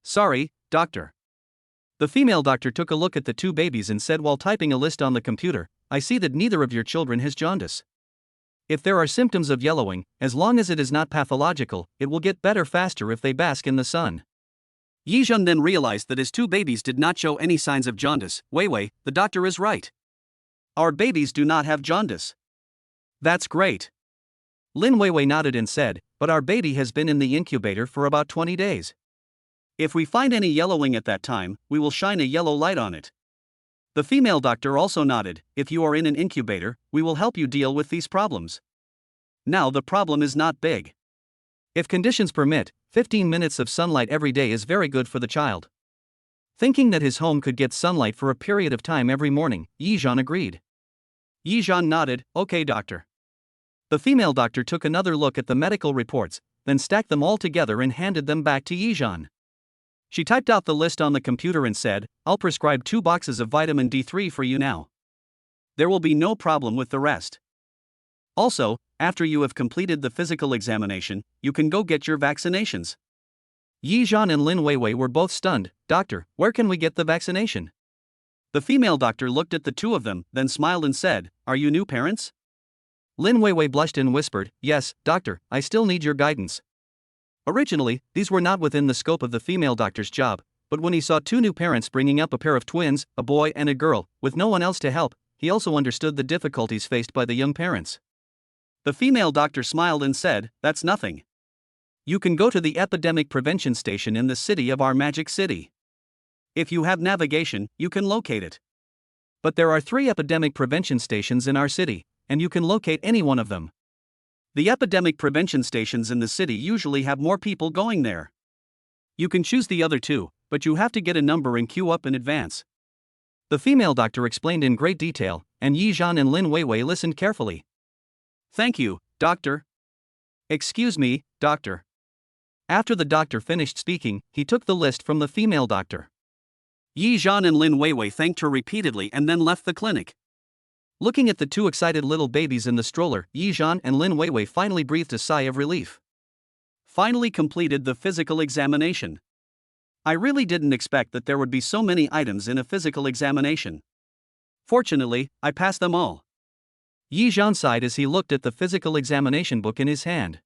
Sorry, doctor. The female doctor took a look at the two babies and said while typing a list on the computer, I see that neither of your children has jaundice. If there are symptoms of yellowing, as long as it is not pathological, it will get better faster if they bask in the sun. Yizhan then realized that his two babies did not show any signs of jaundice. Wei, the doctor is right. Our babies do not have jaundice. That's great. Lin Weiwei nodded and said, but our baby has been in the incubator for about 20 days. If we find any yellowing at that time, we will shine a yellow light on it. The female doctor also nodded, if you are in an incubator, we will help you deal with these problems. Now the problem is not big. If conditions permit, 15 minutes of sunlight every day is very good for the child. Thinking that his home could get sunlight for a period of time every morning, Yizhan agreed. Yizhan nodded, okay doctor. The female doctor took another look at the medical reports, then stacked them all together and handed them back to Yizhan. She typed out the list on the computer and said, I'll prescribe 2 boxes of vitamin D3 for you now. There will be no problem with the rest. Also, after you have completed the physical examination, you can go get your vaccinations. Yizhan and Lin Weiwei were both stunned. Doctor, where can we get the vaccination? The female doctor looked at the two of them, then smiled and said, Are you new parents? Lin Weiwei blushed and whispered, Yes, doctor, I still need your guidance. Originally, these were not within the scope of the female doctor's job, but when he saw 2 new parents bringing up a pair of twins, a boy and a girl, with no one else to help, he also understood the difficulties faced by the young parents. The female doctor smiled and said, That's nothing. You can go to the epidemic prevention station in the city of our magic city. If you have navigation, you can locate it. But there are 3 epidemic prevention stations in our city, and you can locate any one of them. The epidemic prevention stations in the city usually have more people going there. You can choose the other 2, but you have to get a number and queue up in advance. The female doctor explained in great detail, and Yizhan and Lin Weiwei listened carefully. Thank you, doctor. Excuse me, doctor. After the doctor finished speaking, he took the list from the female doctor. Yizhan and Lin Weiwei thanked her repeatedly and then left the clinic. Looking at the 2 excited little babies in the stroller, Yizhan and Lin Weiwei finally breathed a sigh of relief. Finally completed the physical examination. I really didn't expect that there would be so many items in a physical examination. Fortunately, I passed them all. Yizhan sighed as he looked at the physical examination book in his hand.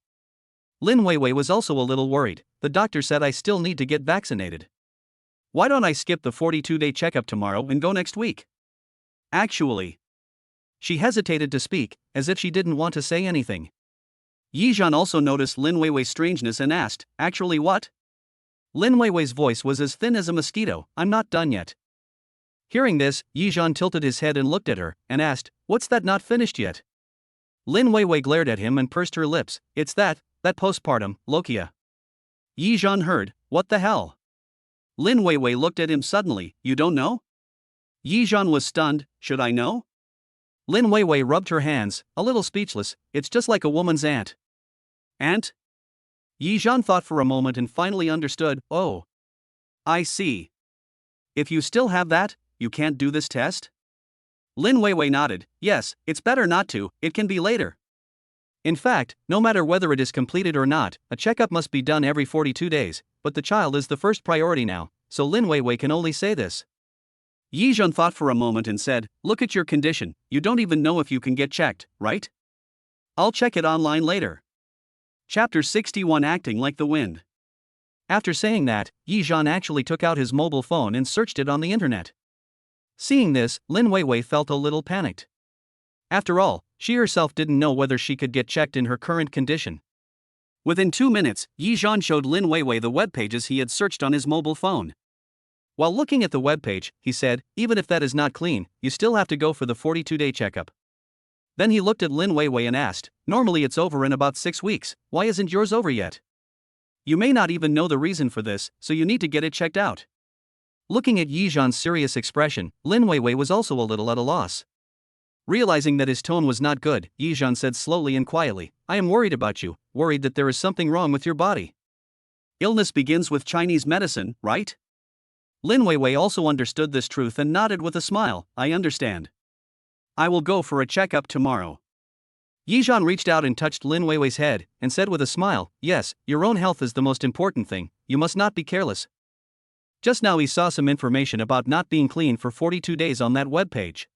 Lin Weiwei was also a little worried. The doctor said I still need to get vaccinated. Why don't I skip the 42-day checkup tomorrow and go next week? Actually. She hesitated to speak, as if she didn't want to say anything. Yizhan also noticed Lin Weiwei's strangeness and asked, Actually what? Lin Weiwei's voice was as thin as a mosquito, I'm not done yet. Hearing this, Yizhan tilted his head and looked at her, and asked, What's that not finished yet? Lin Weiwei glared at him and pursed her lips, It's that postpartum, Lokia. Yizhan heard, What the hell? Lin Weiwei looked at him suddenly, You don't know? Yizhan was stunned, Should I know? Lin Weiwei rubbed her hands, a little speechless, It's just like a woman's aunt. Aunt? Yizhan thought for a moment and finally understood, Oh. I see. If you still have that, you can't do this test? Lin Weiwei nodded, Yes, it's better not to, it can be later. In fact, no matter whether it is completed or not, a checkup must be done every 42 days, but the child is the first priority now, so Lin Weiwei can only say this. Yizhan thought for a moment and said, Look at your condition, you don't even know if you can get checked, right? I'll check it online later. Chapter 61 Acting Like the Wind. After saying that, Yizhan actually took out his mobile phone and searched it on the internet. Seeing this, Lin Weiwei felt a little panicked. After all, she herself didn't know whether she could get checked in her current condition. Within 2 minutes, Yizhan showed Lin Weiwei the web pages he had searched on his mobile phone. While looking at the webpage, he said, Even if that is not clean, you still have to go for the 42-day checkup. Then he looked at Lin Weiwei and asked, Normally it's over in about 6 weeks, why isn't yours over yet? You may not even know the reason for this, so you need to get it checked out. Looking at Yizhan's serious expression, Lin Weiwei was also a little at a loss. Realizing that his tone was not good, Yizhan said slowly and quietly, I am worried about you, worried that there is something wrong with your body. Illness begins with Chinese medicine, right? Lin Weiwei also understood this truth and nodded with a smile, I understand. I will go for a checkup tomorrow. Yizhan reached out and touched Lin Weiwei's head, and said with a smile, yes, your own health is the most important thing, you must not be careless. Just now he saw some information about not being clean for 42 days on that webpage.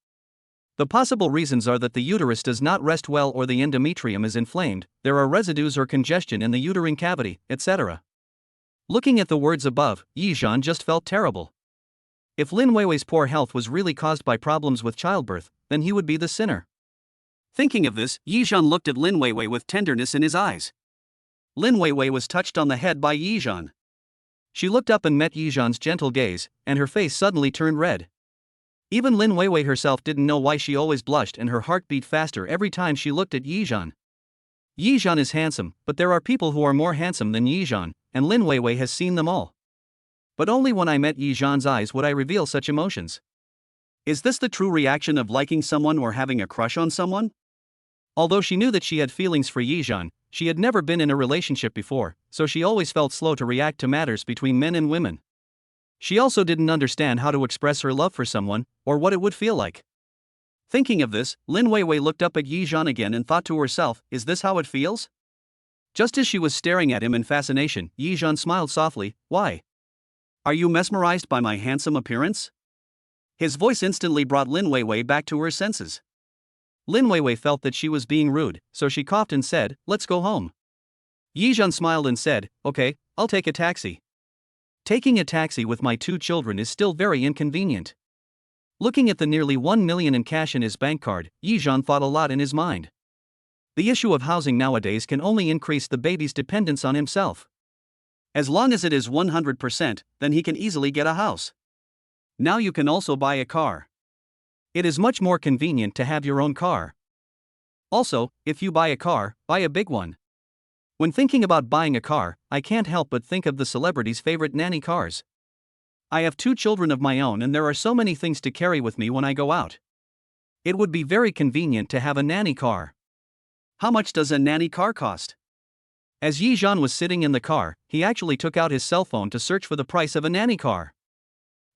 The possible reasons are that the uterus does not rest well or the endometrium is inflamed, there are residues or congestion in the uterine cavity, etc. Looking at the words above, Yizhan just felt terrible. If Lin Weiwei's poor health was really caused by problems with childbirth, then he would be the sinner. Thinking of this, Yizhan looked at Lin Weiwei with tenderness in his eyes. Lin Weiwei was touched on the head by Yizhan. She looked up and met Yizhan's gentle gaze, and her face suddenly turned red. Even Lin Weiwei herself didn't know why she always blushed and her heart beat faster every time she looked at Yizhan. Yizhan is handsome, but there are people who are more handsome than Yizhan, and Lin Weiwei has seen them all. But only when I met Yizhan's eyes would I reveal such emotions. Is this the true reaction of liking someone or having a crush on someone? Although she knew that she had feelings for Yizhan, she had never been in a relationship before, so she always felt slow to react to matters between men and women. She also didn't understand how to express her love for someone, or what it would feel like. Thinking of this, Lin Weiwei looked up at Yizhan again and thought to herself, is this how it feels? Just as she was staring at him in fascination, Yizhan smiled softly, why? Are you mesmerized by my handsome appearance? His voice instantly brought Lin Weiwei back to her senses. Lin Weiwei felt that she was being rude, so she coughed and said, let's go home. Yizhan smiled and said, okay, I'll take a taxi. Taking a taxi with my 2 children is still very inconvenient. Looking at the nearly 1 million in cash in his bank card, Yizhan thought a lot in his mind. The issue of housing nowadays can only increase the baby's dependence on himself. As long as it is 100%, then he can easily get a house. Now you can also buy a car. It is much more convenient to have your own car. Also, if you buy a car, buy a big one. When thinking about buying a car, I can't help but think of the celebrities' favorite nanny cars. I have 2 children of my own and there are so many things to carry with me when I go out. It would be very convenient to have a nanny car. How much does a nanny car cost? As Yizhan was sitting in the car, he actually took out his cell phone to search for the price of a nanny car.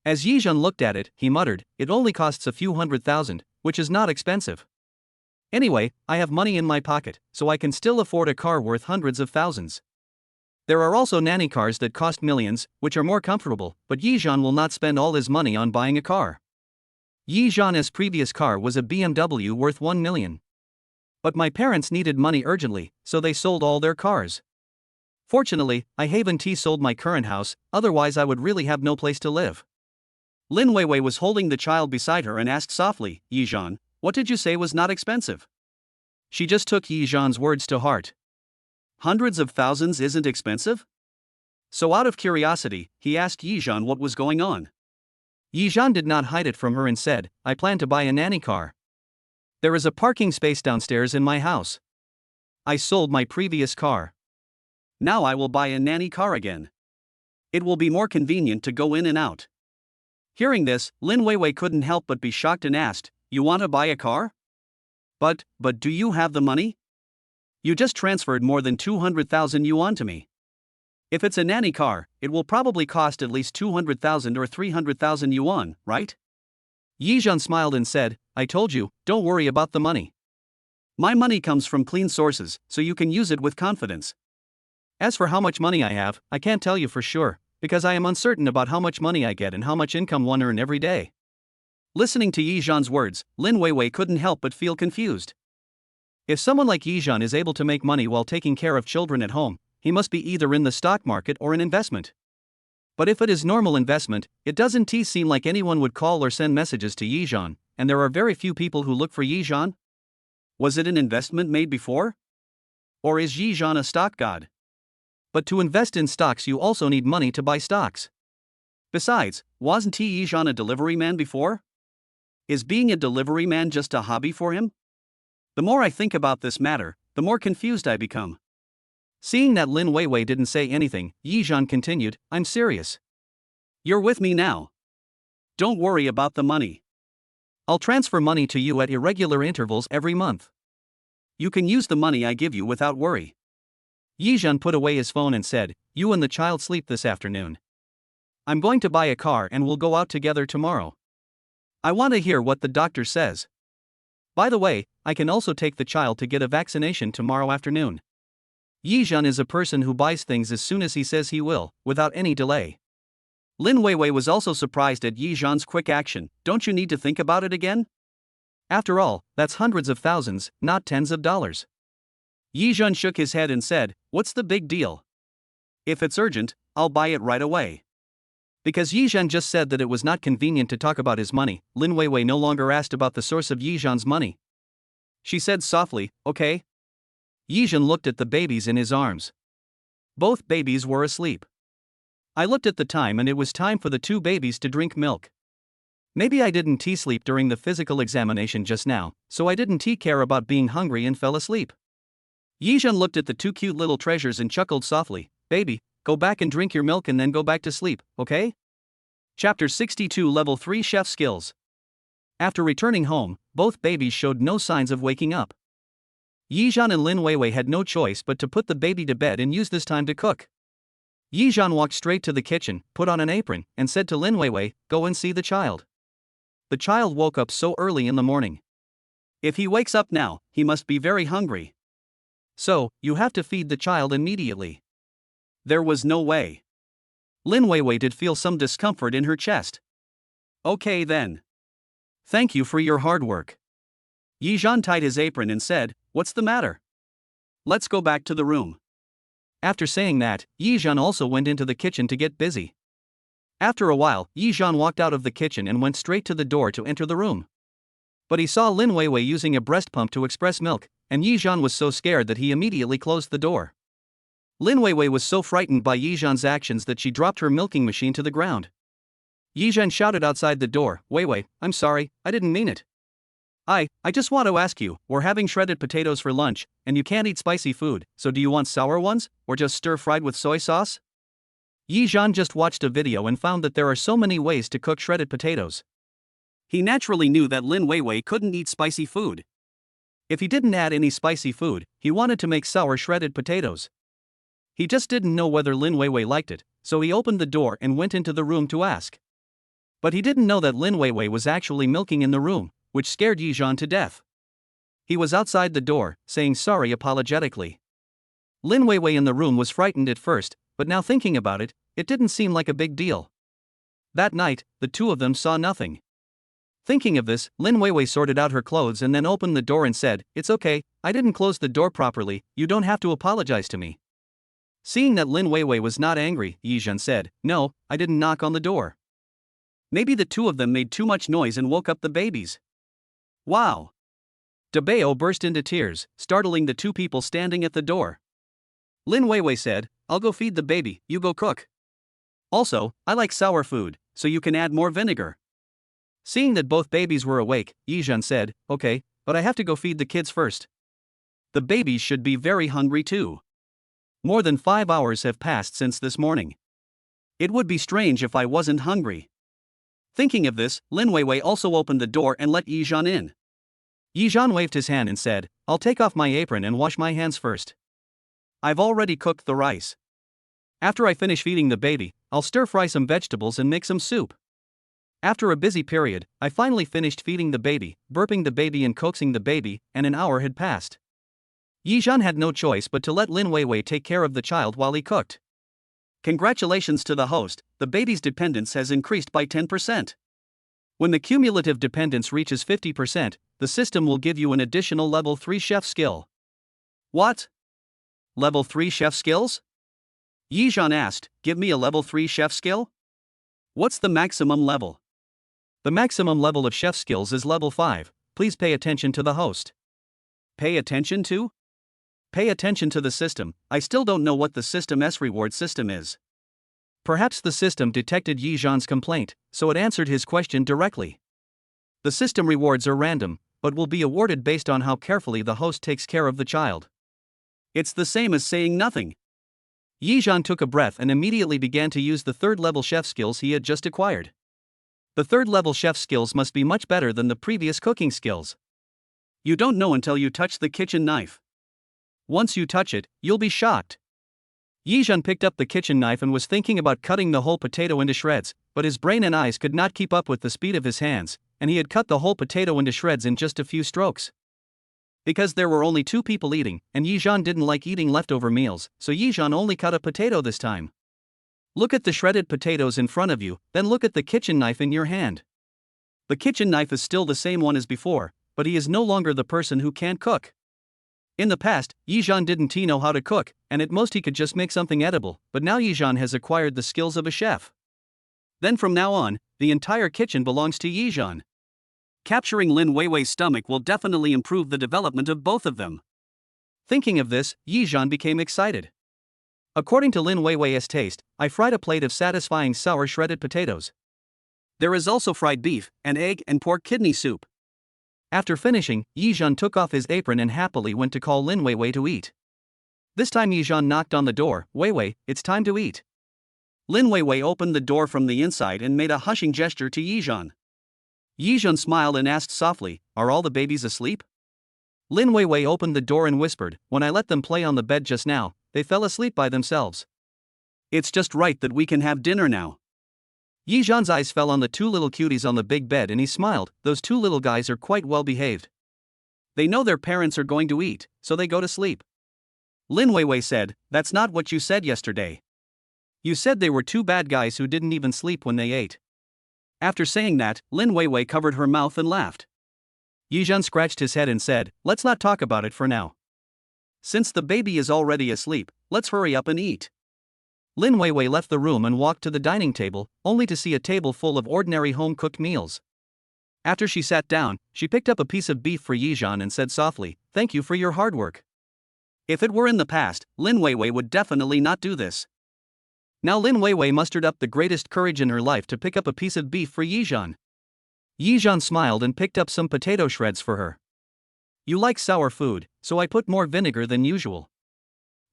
As Yizhan looked at it, he muttered, it only costs a few $100,000, which is not expensive. Anyway, I have money in my pocket, so I can still afford a car worth hundreds of thousands. There are also nanny cars that cost millions, which are more comfortable, but Yizhan will not spend all his money on buying a car. Yizhan's previous car was a BMW worth 1 million. But my parents needed money urgently, so they sold all their cars. Fortunately, I haven't sold my current house, otherwise I would really have no place to live. Lin Weiwei was holding the child beside her and asked softly, Yizhan, what did you say was not expensive? She just took Yizhan's words to heart. Hundreds of thousands isn't expensive? So out of curiosity, he asked Yizhan what was going on. Yizhan did not hide it from her and said, I plan to buy a nanny car. There is a parking space downstairs in my house. I sold my previous car. Now I will buy a nanny car again. It will be more convenient to go in and out. Hearing this, Lin Weiwei couldn't help but be shocked and asked, you want to buy a car? But do you have the money? You just transferred more than 200,000 yuan to me. If it's a nanny car, it will probably cost at least 200,000 or 300,000 yuan, right? Yizhan smiled and said, I told you, don't worry about the money. My money comes from clean sources, so you can use it with confidence. As for how much money I have, I can't tell you for sure, because I am uncertain about how much money I get and how much income one earn every day. Listening to Yizhan's words, Lin Weiwei couldn't help but feel confused. If someone like Yizhan is able to make money while taking care of children at home, he must be either in the stock market or an investment. But if it is normal investment, it doesn't seem like anyone would call or send messages to Yizhan, and there are very few people who look for Yizhan. Was it an investment made before? Or is Yizhan a stock god? But to invest in stocks you also need money to buy stocks. Besides, wasn't Yizhan a delivery man before? Is being a delivery man just a hobby for him? The more I think about this matter, the more confused I become. Seeing that Lin Weiwei didn't say anything, Yizhan continued, I'm serious. You're with me now. Don't worry about the money. I'll transfer money to you at irregular intervals every month. You can use the money I give you without worry. Yizhan put away his phone and said, you and the child sleep this afternoon. I'm going to buy a car and we'll go out together tomorrow. I want to hear what the doctor says. By the way, I can also take the child to get a vaccination tomorrow afternoon. Yizhan is a person who buys things as soon as he says he will, without any delay. Lin Weiwei was also surprised at Yizhan's quick action. Don't you need to think about it again? After all, that's hundreds of thousands, not tens of dollars. Yizhan shook his head and said, "What's the big deal? If it's urgent, I'll buy it right away." Because Yizhan just said that it was not convenient to talk about his money, Lin Weiwei no longer asked about the source of Yizhan's money. She said softly, "Okay." Yizhan looked at the babies in his arms. Both babies were asleep. I looked at the time and it was time for the two babies to drink milk. Maybe I didn't sleep during the physical examination just now, so I didn't care about being hungry and fell asleep. Yizhan looked at the two cute little treasures and chuckled softly, "Baby, go back and drink your milk and then go back to sleep, okay?" Chapter 62 Level 3 Chef Skills. After returning home, both babies showed no signs of waking up. Yizhan and Lin Weiwei had no choice but to put the baby to bed and use this time to cook. Yizhan walked straight to the kitchen, put on an apron, and said to Lin Weiwei, "Go and see the child." The child woke up so early in the morning. If he wakes up now, he must be very hungry. So, you have to feed the child immediately. There was no way. Lin Weiwei did feel some discomfort in her chest. "Okay then. Thank you for your hard work." Yizhan tied his apron and said, "What's the matter? Let's go back to the room." After saying that, Yizhan also went into the kitchen to get busy. After a while, Yizhan walked out of the kitchen and went straight to the door to enter the room. But he saw Lin Weiwei using a breast pump to express milk, and Yizhan was so scared that he immediately closed the door. Lin Weiwei was so frightened by Yizhan's actions that she dropped her milking machine to the ground. Yizhan shouted outside the door, "Weiwei, I'm sorry, I didn't mean it. I just want to ask you, we're having shredded potatoes for lunch, and you can't eat spicy food, so do you want sour ones, or just stir-fried with soy sauce?" Yizhan just watched a video and found that there are so many ways to cook shredded potatoes. He naturally knew that Lin Weiwei couldn't eat spicy food. If he didn't add any spicy food, he wanted to make sour shredded potatoes. He just didn't know whether Lin Weiwei liked it, so he opened the door and went into the room to ask. But he didn't know that Lin Weiwei was actually milking in the room, which scared Yizhan to death. He was outside the door, saying sorry apologetically. Lin Weiwei in the room was frightened at first, but now thinking about it, it didn't seem like a big deal. That night, the two of them saw nothing. Thinking of this, Lin Weiwei sorted out her clothes and then opened the door and said, "It's okay, I didn't close the door properly, you don't have to apologize to me." Seeing that Lin Weiwei was not angry, Yizhan said, "No, I didn't knock on the door. Maybe the two of them made too much noise and woke up the babies." Wow! Dabeo burst into tears, startling the two people standing at the door. Lin Weiwei said, "I'll go feed the baby, you go cook. Also, I like sour food, so you can add more vinegar." Seeing that both babies were awake, Yizhan said, "Okay, but I have to go feed the kids first. The babies should be very hungry too. More than 5 hours have passed since this morning. It would be strange if I wasn't hungry." Thinking of this, Lin Weiwei also opened the door and let Yizhan in. Yizhan waved his hand and said, "I'll take off my apron and wash my hands first. I've already cooked the rice. After I finish feeding the baby, I'll stir-fry some vegetables and make some soup." After a busy period, I finally finished feeding the baby, burping the baby and coaxing the baby, and an hour had passed. Yizhan had no choice but to let Lin Weiwei take care of the child while he cooked. Congratulations to the host, the baby's dependence has increased by 10%. When the cumulative dependence reaches 50%, the system will give you an additional level 3 chef skill. What? Level 3 chef skills? Yizhan asked, "Give me a level 3 chef skill? What's the maximum level?" The maximum level of chef skills is level 5, please pay attention to the host. Pay attention to? Pay attention to the system, I still don't know what the system's reward system is. Perhaps the system detected Yizhan's complaint, so it answered his question directly. The system rewards are random, but will be awarded based on how carefully the host takes care of the child. It's the same as saying nothing. Yizhan took a breath and immediately began to use the third-level chef skills he had just acquired. The third-level chef skills must be much better than the previous cooking skills. You don't know until you touch the kitchen knife. Once you touch it, you'll be shocked. Yizhan picked up the kitchen knife and was thinking about cutting the whole potato into shreds, but his brain and eyes could not keep up with the speed of his hands, and he had cut the whole potato into shreds in just a few strokes. Because there were only 2 people eating, and Yizhan didn't like eating leftover meals, so Yizhan only cut a potato this time. Look at the shredded potatoes in front of you, then look at the kitchen knife in your hand. The kitchen knife is still the same one as before, but he is no longer the person who can't cook. In the past, Yizhan didn't know how to cook, and at most he could just make something edible, but now Yizhan has acquired the skills of a chef. Then from now on, the entire kitchen belongs to Yizhan. Capturing Lin Weiwei's stomach will definitely improve the development of both of them. Thinking of this, Yizhan became excited. According to Lin Weiwei's taste, I fried a plate of satisfying sour shredded potatoes. There is also fried beef, an egg, and pork kidney soup. After finishing, Yizhan took off his apron and happily went to call Lin Weiwei to eat. This time Yizhan knocked on the door. Weiwei, it's time to eat. Lin Weiwei opened the door from the inside and made a hushing gesture to Yizhan. Yizhan smiled and asked softly, are all the babies asleep? Lin Weiwei opened the door and whispered, when I let them play on the bed just now, they fell asleep by themselves. It's just right that we can have dinner now. Yizhan's eyes fell on the 2 little cuties on the big bed and he smiled. Those 2 little guys are quite well behaved. They know their parents are going to eat, so they go to sleep. Lin Weiwei said, that's not what you said yesterday. You said they were 2 bad guys who didn't even sleep when they ate. After saying that, Lin Weiwei covered her mouth and laughed. Yizhan scratched his head and said, let's not talk about it for now. Since the baby is already asleep, let's hurry up and eat. Lin Weiwei left the room and walked to the dining table, only to see a table full of ordinary home-cooked meals. After she sat down, she picked up a piece of beef for Yizhan and said softly, thank you for your hard work. If it were in the past, Lin Weiwei would definitely not do this. Now Lin Weiwei mustered up the greatest courage in her life to pick up a piece of beef for Yizhan. Yizhan smiled and picked up some potato shreds for her. You like sour food, so I put more vinegar than usual.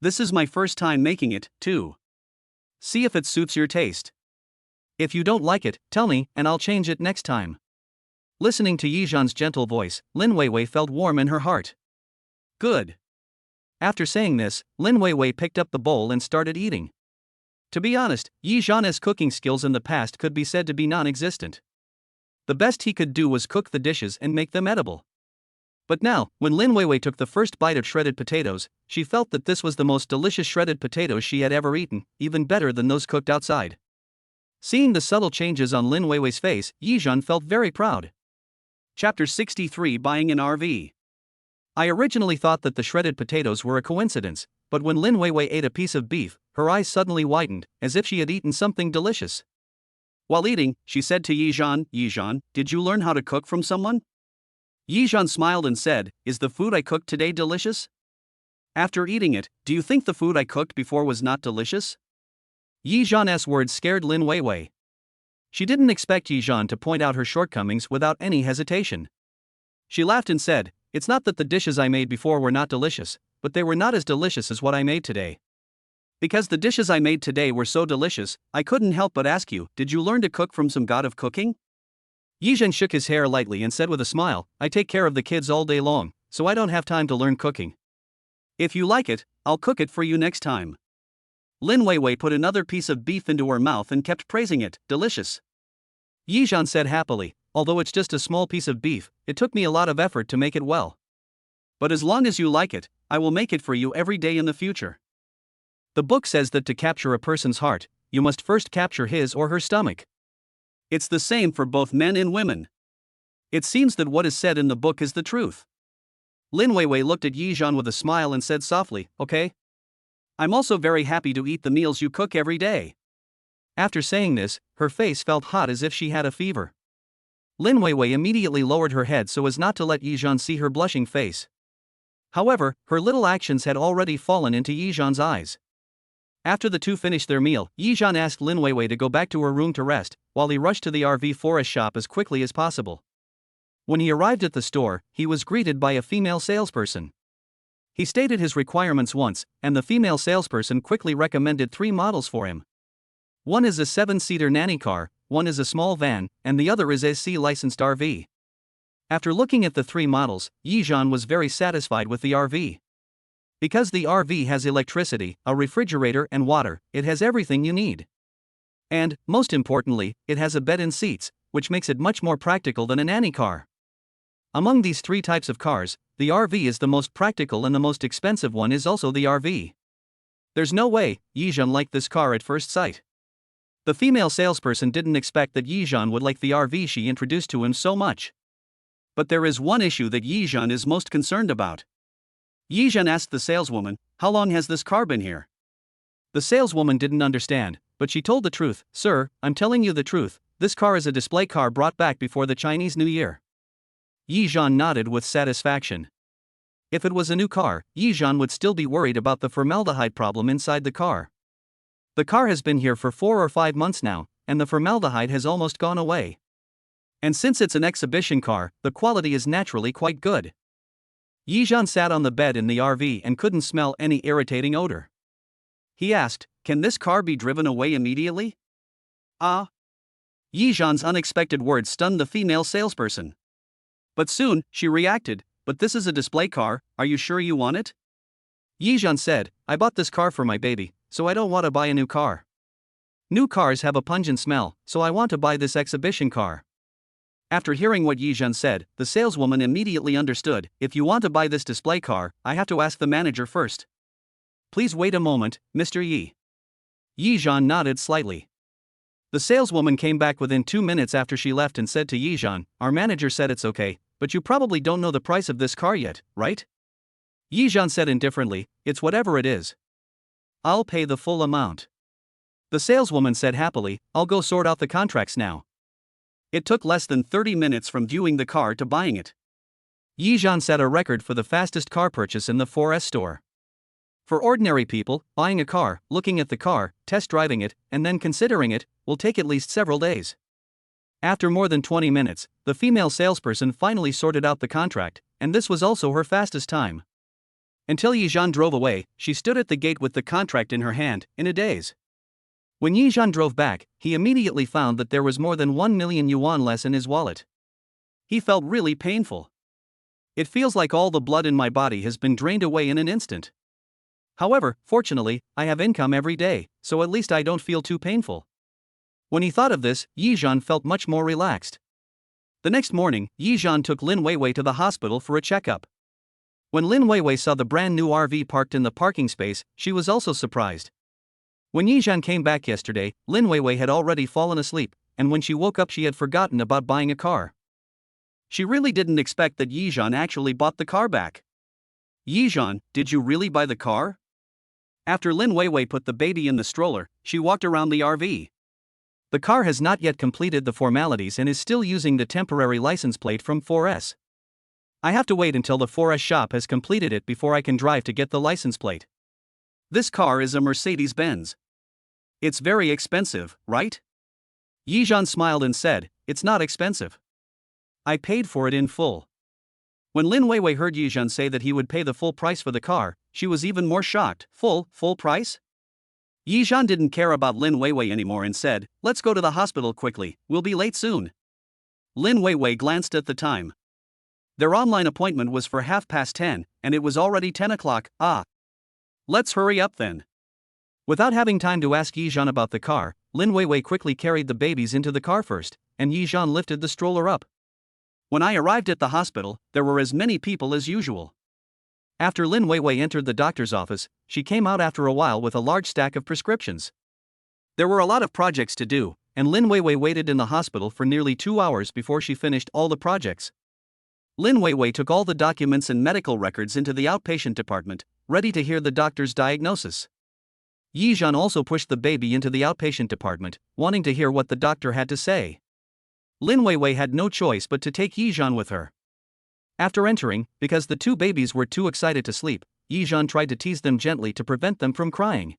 This is my first time making it, too. See if it suits your taste. If you don't like it, tell me, and I'll change it next time. Listening to Yizhan's gentle voice, Lin Weiwei felt warm in her heart. Good. After saying this, Lin Weiwei picked up the bowl and started eating. To be honest, Yizhan's cooking skills in the past could be said to be non-existent. The best he could do was cook the dishes and make them edible. But now, when Lin Weiwei took the first bite of shredded potatoes, she felt that this was the most delicious shredded potatoes she had ever eaten, even better than those cooked outside. Seeing the subtle changes on Lin Weiwei's face, Yizhan felt very proud. Chapter 63 Buying an RV. I originally thought that the shredded potatoes were a coincidence, but when Lin Weiwei ate a piece of beef, her eyes suddenly widened, as if she had eaten something delicious. While eating, she said to Yizhan, Yizhan, did you learn how to cook from someone? Yizhan smiled and said, is the food I cooked today delicious? After eating it, do you think the food I cooked before was not delicious? Yizhan's words scared Lin Weiwei. She didn't expect Yizhan to point out her shortcomings without any hesitation. She laughed and said, it's not that the dishes I made before were not delicious, but they were not as delicious as what I made today. Because the dishes I made today were so delicious, I couldn't help but ask you, did you learn to cook from some god of cooking? Yizhan shook his hair lightly and said with a smile, I take care of the kids all day long, so I don't have time to learn cooking. If you like it, I'll cook it for you next time. Lin Weiwei put another piece of beef into her mouth and kept praising it, delicious. Yizhan said happily, although it's just a small piece of beef, it took me a lot of effort to make it well. But as long as you like it, I will make it for you every day in the future. The book says that to capture a person's heart, you must first capture his or her stomach. It's the same for both men and women. It seems that what is said in the book is the truth. Lin Weiwei looked at Yizhan with a smile and said softly, okay? I'm also very happy to eat the meals you cook every day. After saying this, her face felt hot as if she had a fever. Lin Weiwei immediately lowered her head so as not to let Yizhan see her blushing face. However, her little actions had already fallen into Yizhan's eyes. After the two finished their meal, Yizhan asked Lin Weiwei to go back to her room to rest, while he rushed to the RV forest shop as quickly as possible. When he arrived at the store, he was greeted by a female salesperson. He stated his requirements once, and the female salesperson quickly recommended 3 models for him. One is a 7-seater nanny car, one is a small van, and the other is a SC-licensed RV. After looking at the 3 models, Yizhan was very satisfied with the RV. Because the RV has electricity, a refrigerator and water, it has everything you need. And, most importantly, it has a bed and seats, which makes it much more practical than a nanny car. Among these three types of cars, the RV is the most practical and the most expensive one is also the RV. There's no way Yizhan liked this car at first sight. The female salesperson didn't expect that Yizhan would like the RV she introduced to him so much. But there is one issue that Yizhan is most concerned about. Yizhan asked the saleswoman, "How long has this car been here?" The saleswoman didn't understand, but she told the truth. "Sir, I'm telling you the truth, this car is a display car brought back before the Chinese New Year." Yizhan nodded with satisfaction. If it was a new car, Yizhan would still be worried about the formaldehyde problem inside the car. The car has been here for 4 or 5 months now, and the formaldehyde has almost gone away. And since it's an exhibition car, the quality is naturally quite good. Yizhan sat on the bed in the RV and couldn't smell any irritating odor. He asked, "Can this car be driven away immediately?" Ah. Yizhan's unexpected words stunned the female salesperson. But soon, she reacted, "But this is a display car, are you sure you want it?" Yizhan said, "I bought this car for my baby, so I don't want to buy a new car. New cars have a pungent smell, so I want to buy this exhibition car." After hearing what Yizhan said, the saleswoman immediately understood, "If you want to buy this display car, I have to ask the manager first. Please wait a moment, Mr. Yi." Yizhan nodded slightly. The saleswoman came back within 2 minutes after she left and said to Yizhan, "Our manager said it's okay, but you probably don't know the price of this car yet, right?" Yizhan said indifferently, "It's whatever it is. I'll pay the full amount." The saleswoman said happily, "I'll go sort out the contracts now." It took less than 30 minutes from viewing the car to buying it. Yizhan set a record for the fastest car purchase in the 4S store. For ordinary people, buying a car, looking at the car, test driving it, and then considering it, will take at least several days. After more than 20 minutes, the female salesperson finally sorted out the contract, and this was also her fastest time. Until Yizhan drove away, she stood at the gate with the contract in her hand, in a daze. When Yizhan drove back, he immediately found that there was more than 1 million yuan less in his wallet. He felt really painful. "It feels like all the blood in my body has been drained away in an instant. However, fortunately, I have income every day, so at least I don't feel too painful." When he thought of this, Yizhan felt much more relaxed. The next morning, Yizhan took Lin Weiwei to the hospital for a checkup. When Lin Weiwei saw the brand new RV parked in the parking space, she was also surprised. When Yizhan came back yesterday, Lin Weiwei had already fallen asleep, and when she woke up she had forgotten about buying a car. She really didn't expect that Yizhan actually bought the car back. "Yizhan, did you really buy the car?" After Lin Weiwei put the baby in the stroller, she walked around the RV. The car has not yet completed the formalities and is still using the temporary license plate from 4S. I have to wait until the 4S shop has completed it before I can drive to get the license plate. This car is a Mercedes-Benz. It's very expensive, right? Yizhan smiled and said, "It's not expensive. I paid for it in full." When Lin Weiwei heard Yizhan say that he would pay the full price for the car, she was even more shocked. Full price? Yizhan didn't care about Lin Weiwei anymore and said, "Let's go to the hospital quickly, we'll be late soon." Lin Weiwei glanced at the time. Their online appointment was for 10:30, and it was already 10 o'clock. Let's hurry up then. Without having time to ask Yizhan about the car, Lin Weiwei quickly carried the babies into the car first, and Yizhan lifted the stroller up. When I arrived at the hospital, there were as many people as usual. After Lin Weiwei entered the doctor's office, she came out after a while with a large stack of prescriptions. There were a lot of projects to do, and Lin Weiwei waited in the hospital for nearly 2 hours before she finished all the projects. Lin Weiwei took all the documents and medical records into the outpatient department, ready to hear the doctor's diagnosis. Yizhan also pushed the baby into the outpatient department, wanting to hear what the doctor had to say. Lin Weiwei had no choice but to take Yizhan with her. After entering, because the 2 babies were too excited to sleep, Yizhan tried to tease them gently to prevent them from crying.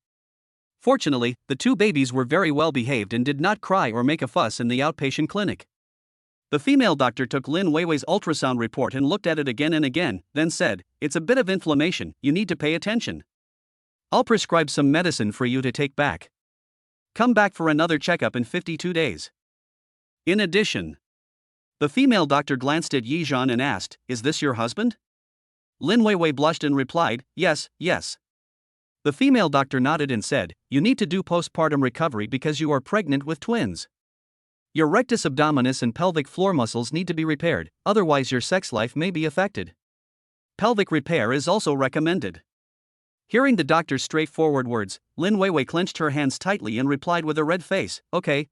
Fortunately, the 2 babies were very well behaved and did not cry or make a fuss in the outpatient clinic. The female doctor took Lin Weiwei's ultrasound report and looked at it again and again, then said, "It's a bit of inflammation, you need to pay attention. I'll prescribe some medicine for you to take back. Come back for another checkup in 52 days. In addition." The female doctor glanced at Yizhan and asked, "Is this your husband?" Lin Weiwei blushed and replied, yes. The female doctor nodded and said, "You need to do postpartum recovery because you are pregnant with twins. Your rectus abdominis and pelvic floor muscles need to be repaired, otherwise your sex life may be affected. Pelvic repair is also recommended. Hearing the doctor's straightforward words, Lin Weiwei clenched her hands tightly and replied with a red face, okay.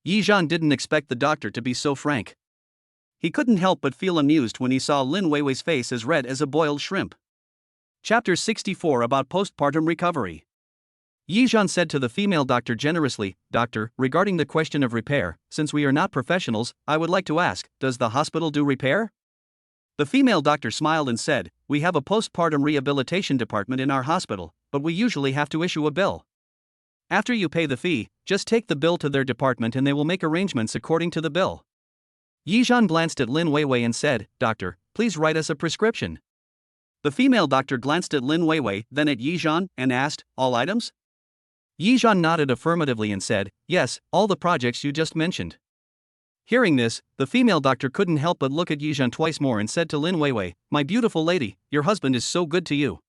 Yi Zhan didn't expect the doctor to be so frank. He couldn't help but feel amused when he saw Lin Weiwei's face as red as a boiled shrimp. Chapter 64 about postpartum recovery. Yi Zhan said to the female doctor generously, "Doctor, regarding the question of repair, since we are not professionals, I would like to ask, does the hospital do repair?" The female doctor smiled and said, "We have a postpartum rehabilitation department in our hospital, but we usually have to issue a bill. After you pay the fee, just take the bill to their department and they will make arrangements according to the bill." Yi Zhan glanced at Lin Weiwei and said, "Doctor, please write us a prescription." The female doctor glanced at Lin Weiwei, then at Yi Zhan, and asked, "All items?" Yi Zhan nodded affirmatively and said, "Yes, all the projects you just mentioned." Hearing this, the female doctor couldn't help but look at Yi Zhan twice more and said to Lin Weiwei, "My beautiful lady, your husband is so good to you."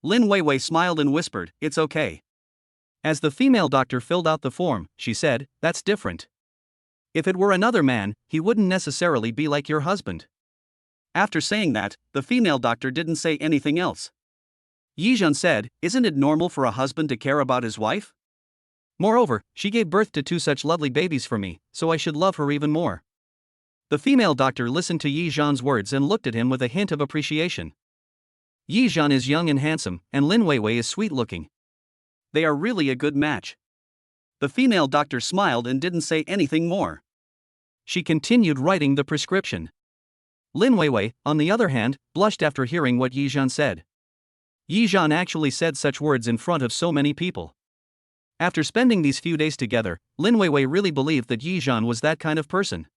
Lin Weiwei smiled and whispered, "It's okay." As the female doctor filled out the form, she said, "That's different. If it were another man, he wouldn't necessarily be like your husband." After saying that, the female doctor didn't say anything else. Yi Zhan said, "Isn't it normal for a husband to care about his wife? Moreover, she gave birth to 2 such lovely babies for me, so I should love her even more." The female doctor listened to Yi Zhan's words and looked at him with a hint of appreciation. Yi Zhan is young and handsome, and Lin Weiwei is sweet-looking. They are really a good match. The female doctor smiled and didn't say anything more. She continued writing the prescription. Lin Weiwei, on the other hand, blushed after hearing what Yi Zhan said. Yi Zhan actually said such words in front of so many people. After spending these few days together, Lin Weiwei really believed that Yi Zhan was that kind of person.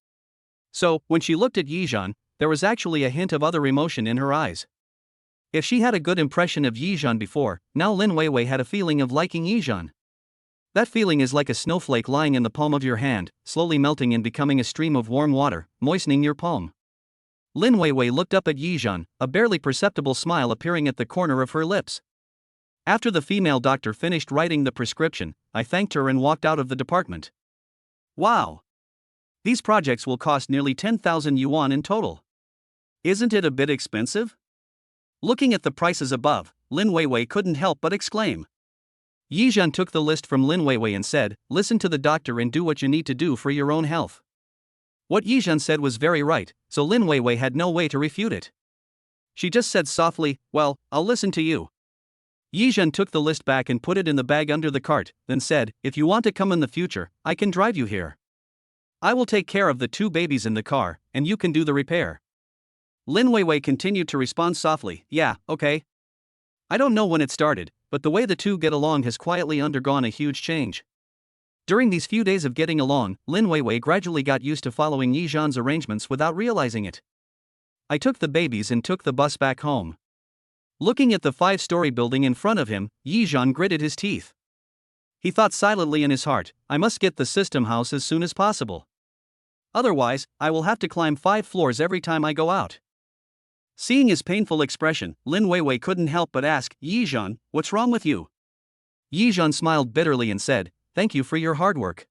So, when she looked at Yi Zhan, there was actually a hint of other emotion in her eyes. If she had a good impression of Yi Zhan before, now Lin Weiwei had a feeling of liking Yi Zhan. That feeling is like a snowflake lying in the palm of your hand, slowly melting and becoming a stream of warm water, moistening your palm. Lin Weiwei looked up at Yi Zhan, a barely perceptible smile appearing at the corner of her lips. After the female doctor finished writing the prescription, I thanked her and walked out of the department. Wow! These projects will cost nearly 10,000 yuan in total. Isn't it a bit expensive? Looking at the prices above, Lin Weiwei couldn't help but exclaim. Yi Zhan took the list from Lin Weiwei and said, "Listen to the doctor and do what you need to do for your own health." What Yi Zhan said was very right, so Lin Weiwei had no way to refute it. She just said softly, "Well, I'll listen to you." Yi Zhan took the list back and put it in the bag under the cart, then said, "If you want to come in the future, I can drive you here. I will take care of the 2 babies in the car, and you can do the repair." Lin Weiwei continued to respond softly, "Yeah, okay. I don't know when it started, but the way the two get along has quietly undergone a huge change." During these few days of getting along, Lin Weiwei gradually got used to following Yi Zhan's arrangements without realizing it. I took the babies and took the bus back home. Looking at the 5-story building in front of him, Yi Zhan gritted his teeth. He thought silently in his heart, "I must get the system house as soon as possible. Otherwise, I will have to climb 5 floors every time I go out." Seeing his painful expression, Lin Weiwei couldn't help but ask, "Yi Zhan, what's wrong with you?" Yi Zhan smiled bitterly and said, "Thank you for your hard work.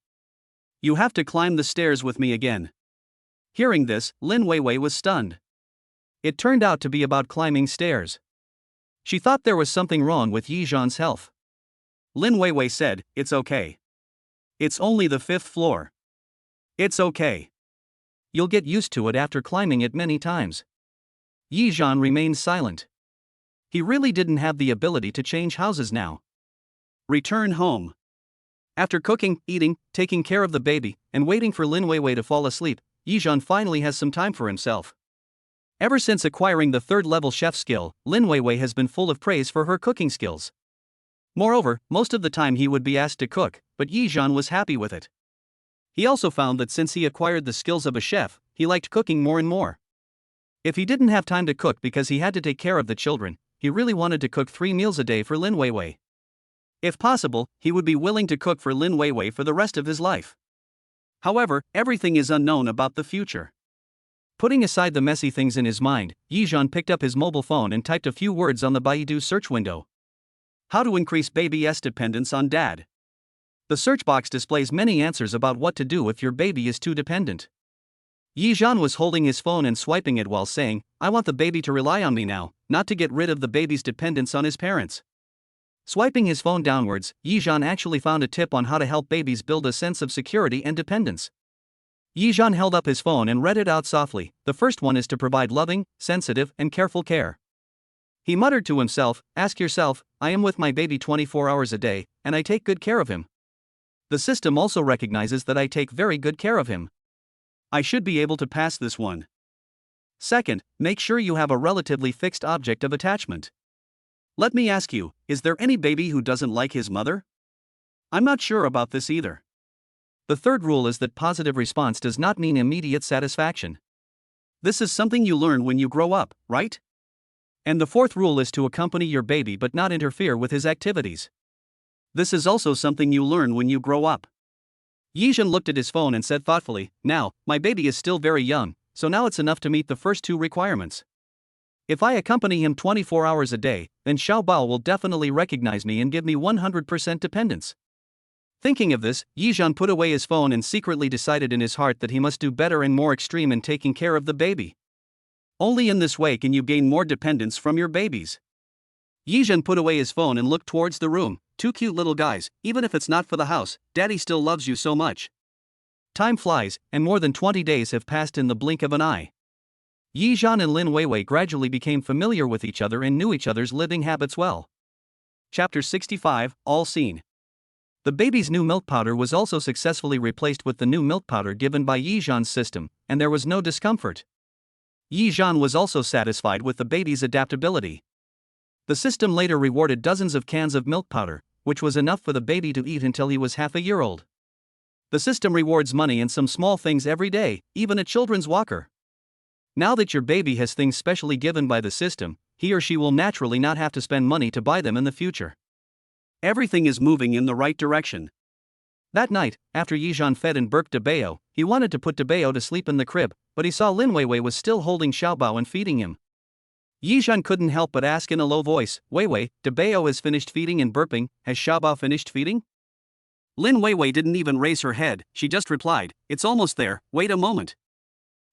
You have to climb the stairs with me again." Hearing this, Lin Weiwei was stunned. It turned out to be about climbing stairs. She thought there was something wrong with Yi Zhan's health. Lin Weiwei said, "It's okay. It's only the 5th floor. It's okay. You'll get used to it after climbing it many times." Yi Zhan remained silent. He really didn't have the ability to change houses now. Return home. After cooking, eating, taking care of the baby, and waiting for Lin Weiwei to fall asleep, Yi Zhan finally has some time for himself. Ever since acquiring the 3rd-level chef skill, Lin Weiwei has been full of praise for her cooking skills. Moreover, most of the time he would be asked to cook, but Yi Zhan was happy with it. He also found that since he acquired the skills of a chef, he liked cooking more and more. If he didn't have time to cook because he had to take care of the children, he really wanted to cook 3 meals a day for Lin Weiwei. If possible, he would be willing to cook for Lin Weiwei for the rest of his life. However, everything is unknown about the future. Putting aside the messy things in his mind, Yi Zhan picked up his mobile phone and typed a few words on the Baidu search window. How to increase baby's dependence on dad. The search box displays many answers about what to do if your baby is too dependent. Yizhan was holding his phone and swiping it while saying, "I want the baby to rely on me now, not to get rid of the baby's dependence on his parents." Swiping his phone downwards, Yizhan actually found a tip on how to help babies build a sense of security and dependence. Yizhan held up his phone and read it out softly. The first one is to provide loving, sensitive, and careful care. He muttered to himself, "Ask yourself, I am with my baby 24 hours a day, and I take good care of him. The system also recognizes that I take very good care of him. I should be able to pass this one." Second, make sure you have a relatively fixed object of attachment. Let me ask you, is there any baby who doesn't like his mother? I'm not sure about this either. The third rule is that positive response does not mean immediate satisfaction. This is something you learn when you grow up, right? And the fourth rule is to accompany your baby but not interfere with his activities. This is also something you learn when you grow up. Yizhan looked at his phone and said thoughtfully, "Now, my baby is still very young, so now it's enough to meet the first two requirements. If I accompany him 24 hours a day, then Xiaobao will definitely recognize me and give me 100% dependence." Thinking of this, Yizhan put away his phone and secretly decided in his heart that he must do better and more extreme in taking care of the baby. Only in this way can you gain more dependence from your babies. Yizhan put away his phone and looked towards the room. "Two cute little guys, even if it's not for the house, Daddy still loves you so much." Time flies, and more than 20 days have passed in the blink of an eye. Yizhan and Lin Weiwei gradually became familiar with each other and knew each other's living habits well. Chapter 65, All Seen. The baby's new milk powder was also successfully replaced with the new milk powder given by Yizhan's system, and there was no discomfort. Yizhan was also satisfied with the baby's adaptability. The system later rewarded dozens of cans of milk powder, which was enough for the baby to eat until he was half a year old. The system rewards money and some small things every day, even a children's walker. Now that your baby has things specially given by the system, he or she will naturally not have to spend money to buy them in the future. Everything is moving in the right direction. That night, after Yizhan fed and burped Debeo, he wanted to put Debeo to sleep in the crib, but he saw Lin Weiwei was still holding Xiaobao and feeding him. Yizhan couldn't help but ask in a low voice, "Weiwei, Debeo has finished feeding and burping, has Xiaobao finished feeding?" Lin Weiwei didn't even raise her head, she just replied, "It's almost there, wait a moment."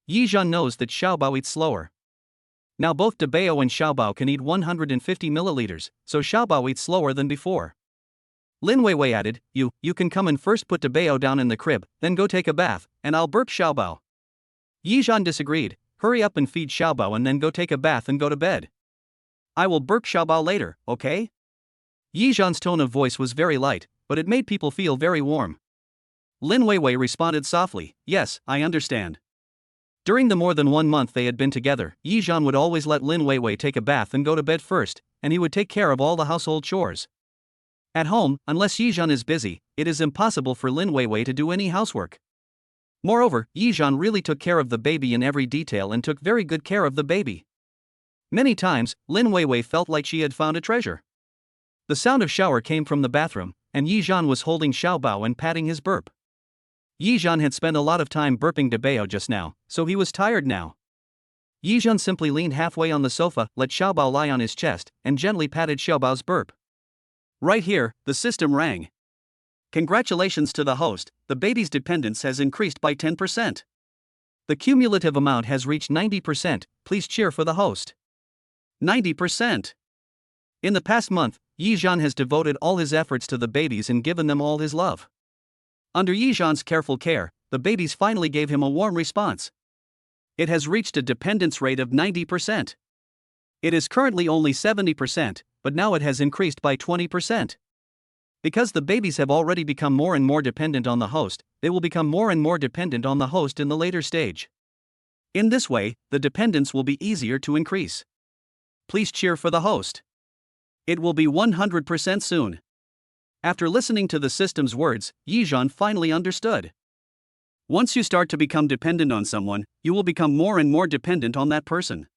Yizhan knows that Xiaobao eats slower. Now both Debeo and Xiaobao can eat 150 milliliters, so Xiaobao eats slower than before. Lin Weiwei added, You can come and first put Debeo down in the crib, then go take a bath, and I'll burp Xiaobao." Yizhan disagreed, "Hurry up and feed Xiaobao and then go take a bath and go to bed. I will burp Xiaobao later, okay?" Yizhan's tone of voice was very light, but it made people feel very warm. Lin Weiwei responded softly, "Yes, I understand." During the more than 1 month they had been together, Yizhan would always let Lin Weiwei take a bath and go to bed first, and he would take care of all the household chores. At home, unless Yizhan is busy, it is impossible for Lin Weiwei to do any housework. Moreover, Yizhan really took care of the baby in every detail and took very good care of the baby. Many times, Lin Weiwei felt like she had found a treasure. The sound of shower came from the bathroom, and Yizhan was holding Xiaobao and patting his burp. Yizhan had spent a lot of time burping Debeo just now, so he was tired now. Yizhan simply leaned halfway on the sofa, let Xiaobao lie on his chest, and gently patted Xiaobao's burp. Right here, the system rang. "Congratulations to the host, the baby's dependence has increased by 10%. The cumulative amount has reached 90%, please cheer for the host." 90%. In the past month, Yizhan has devoted all his efforts to the babies and given them all his love. Under Yizhan's careful care, the babies finally gave him a warm response. It has reached a dependence rate of 90%. It is currently only 70%, but now it has increased by 20%. Because the babies have already become more and more dependent on the host, they will become more and more dependent on the host in the later stage. In this way, the dependence will be easier to increase. Please cheer for the host. It will be 100% soon. After listening to the system's words, Yizhan finally understood. Once you start to become dependent on someone, you will become more and more dependent on that person.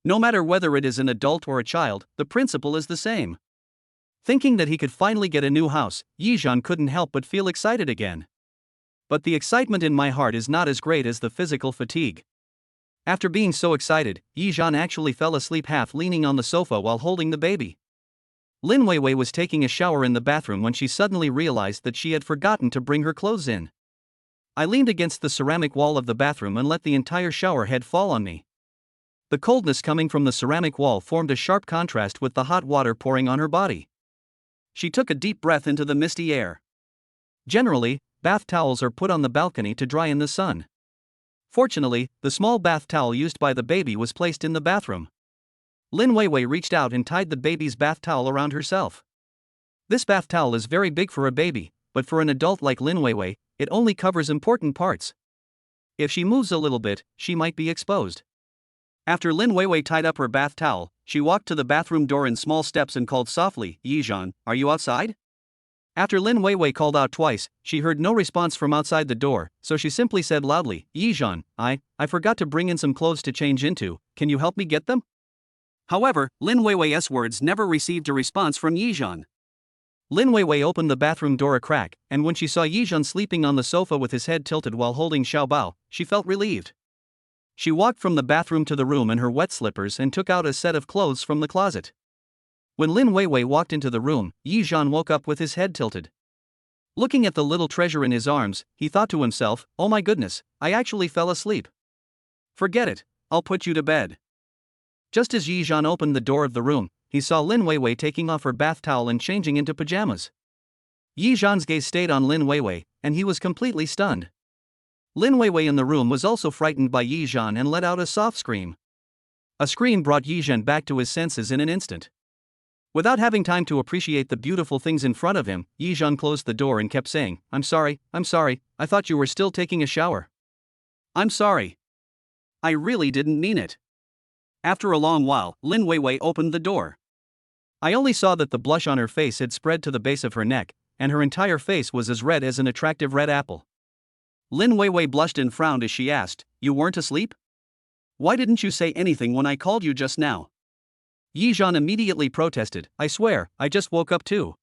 No matter whether it is an adult or a child, the principle is the same. Thinking that he could finally get a new house, Yizhan couldn't help but feel excited again. But the excitement in my heart is not as great as the physical fatigue. After being so excited, Yizhan actually fell asleep half leaning on the sofa while holding the baby. Lin Weiwei was taking a shower in the bathroom when she suddenly realized that she had forgotten to bring her clothes in. I leaned against the ceramic wall of the bathroom and let the entire shower head fall on me. The coldness coming from the ceramic wall formed a sharp contrast with the hot water pouring on her body. She took a deep breath into the misty air. Generally, bath towels are put on the balcony to dry in the sun. Fortunately, the small bath towel used by the baby was placed in the bathroom. Lin Weiwei reached out and tied the baby's bath towel around herself. This bath towel is very big for a baby, but for an adult like Lin Weiwei, it only covers important parts. If she moves a little bit, she might be exposed. After Lin Weiwei tied up her bath towel, she walked to the bathroom door in small steps and called softly, "Yizhan, are you outside?" After Lin Weiwei called out twice, she heard no response from outside the door, so she simply said loudly, "Yizhan, I forgot to bring in some clothes to change into, can you help me get them?" However, Lin Weiwei's words never received a response from Yizhan. Lin Weiwei opened the bathroom door a crack, and when she saw Yizhan sleeping on the sofa with his head tilted while holding Xiaobao, she felt relieved. She walked from the bathroom to the room in her wet slippers and took out a set of clothes from the closet. When Lin Weiwei walked into the room, Yizhan woke up with his head tilted. Looking at the little treasure in his arms, he thought to himself, "Oh my goodness, I actually fell asleep. Forget it, I'll put you to bed." Just as Yizhan opened the door of the room, he saw Lin Weiwei taking off her bath towel and changing into pajamas. Yizhan's gaze stayed on Lin Weiwei, and he was completely stunned. Lin Weiwei in the room was also frightened by Yizhan and let out a soft scream. A scream brought Yizhan back to his senses in an instant. Without having time to appreciate the beautiful things in front of him, Yizhan closed the door and kept saying, I'm sorry, I thought you were still taking a shower. I'm sorry. I really didn't mean it." After a long while, Lin Weiwei opened the door. I only saw that the blush on her face had spread to the base of her neck, and her entire face was as red as an attractive red apple. Lin Weiwei blushed and frowned as she asked, "You weren't asleep? Why didn't you say anything when I called you just now?" Yizhan immediately protested, "I swear, I just woke up too.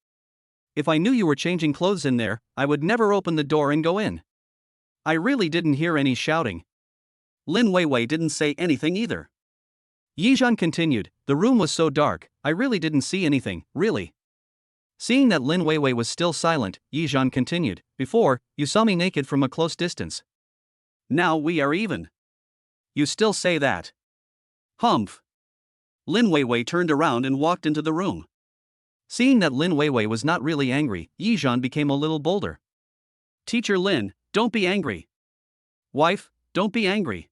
If I knew you were changing clothes in there, I would never open the door and go in. I really didn't hear any shouting." Lin Weiwei didn't say anything either. Yizhan continued, "The room was so dark, I really didn't see anything, really." Seeing that Lin Weiwei was still silent, Yizhan continued, "Before, you saw me naked from a close distance. Now we are even. You still say that? Humph." Lin Weiwei turned around and walked into the room. Seeing that Lin Weiwei was not really angry, Yizhan became a little bolder. "Teacher Lin, don't be angry. Wife, don't be angry."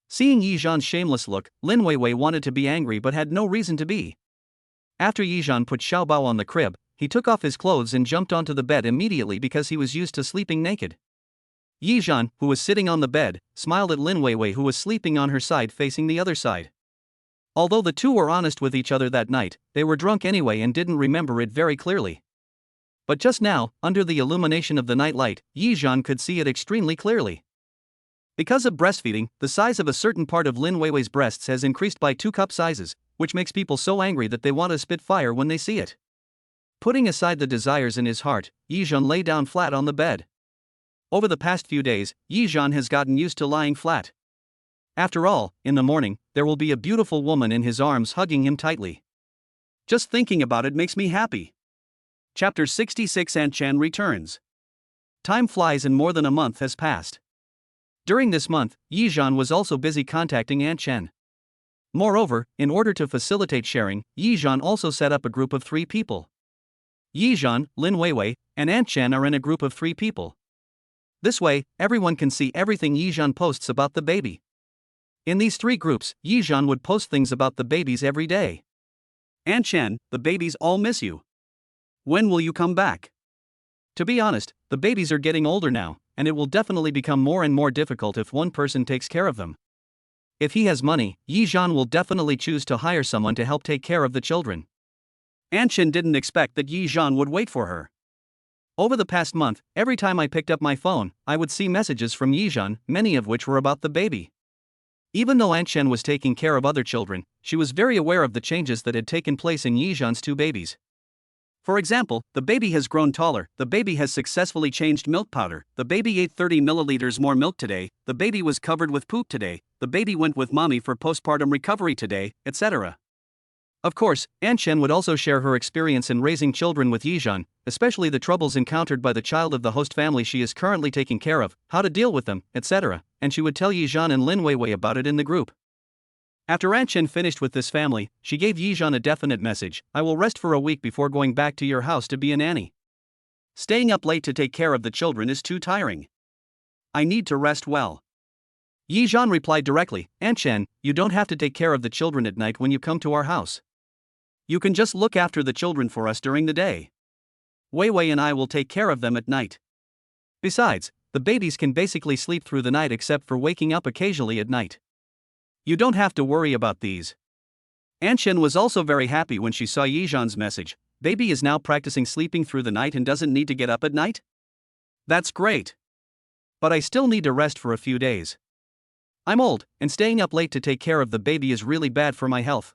Seeing Yizhan's shameless look, Lin Weiwei wanted to be angry but had no reason to be. After Yizhan put Xiaobao on the crib, he took off his clothes and jumped onto the bed immediately because he was used to sleeping naked. Yizhan, who was sitting on the bed, smiled at Lin Weiwei who was sleeping on her side facing the other side. Although the two were honest with each other that night, they were drunk anyway and didn't remember it very clearly. But just now, under the illumination of the night light, Yizhan could see it extremely clearly. Because of breastfeeding, the size of a certain part of Lin Weiwei's breasts has increased by 2 cup sizes, which makes people so angry that they want to spit fire when they see it. Putting aside the desires in his heart, Yizhan lay down flat on the bed. Over the past few days, Yizhan has gotten used to lying flat. After all, in the morning, there will be a beautiful woman in his arms hugging him tightly. Just thinking about it makes me happy. Chapter 66 Aunt Chen returns. Time flies and more than a month has passed. During this month, Yizhan was also busy contacting Aunt Chen. Moreover, in order to facilitate sharing, Yizhan also set up a group of 3 people. Yizhan, Lin Weiwei, and Aunt Chen are in a group of 3 people. This way, everyone can see everything Yizhan posts about the baby. In these 3 groups, Yizhan would post things about the babies every day. "Aunt Chen, the babies all miss you. When will you come back? To be honest, the babies are getting older now, and it will definitely become more and more difficult if one person takes care of them. If he has money, Yizhan will definitely choose to hire someone to help take care of the children." Aunt Chen didn't expect that Yizhan would wait for her. Over the past month, every time I picked up my phone, I would see messages from Yizhan, many of which were about the baby. Even though Aunt Chen was taking care of other children, she was very aware of the changes that had taken place in Yizhan's 2 babies. For example, the baby has grown taller, the baby has successfully changed milk powder, the baby ate 30 milliliters more milk today, the baby was covered with poop today, the baby went with mommy for postpartum recovery today, etc. Of course, Anchen would also share her experience in raising children with Yizhan, especially the troubles encountered by the child of the host family she is currently taking care of, how to deal with them, etc., and she would tell Yizhan and Lin Weiwei about it in the group. After Anchen finished with this family, she gave Yizhan a definite message: I will rest for a week before going back to your house to be a nanny. Staying up late to take care of the children is too tiring. I need to rest well. Yizhan replied directly, Anchen, you don't have to take care of the children at night when you come to our house. You can just look after the children for us during the day. Weiwei and I will take care of them at night. Besides, the babies can basically sleep through the night except for waking up occasionally at night. You don't have to worry about these. Anchen was also very happy when she saw Yizhan's message: baby is now practicing sleeping through the night and doesn't need to get up at night? That's great. But I still need to rest for a few days. I'm old, and staying up late to take care of the baby is really bad for my health.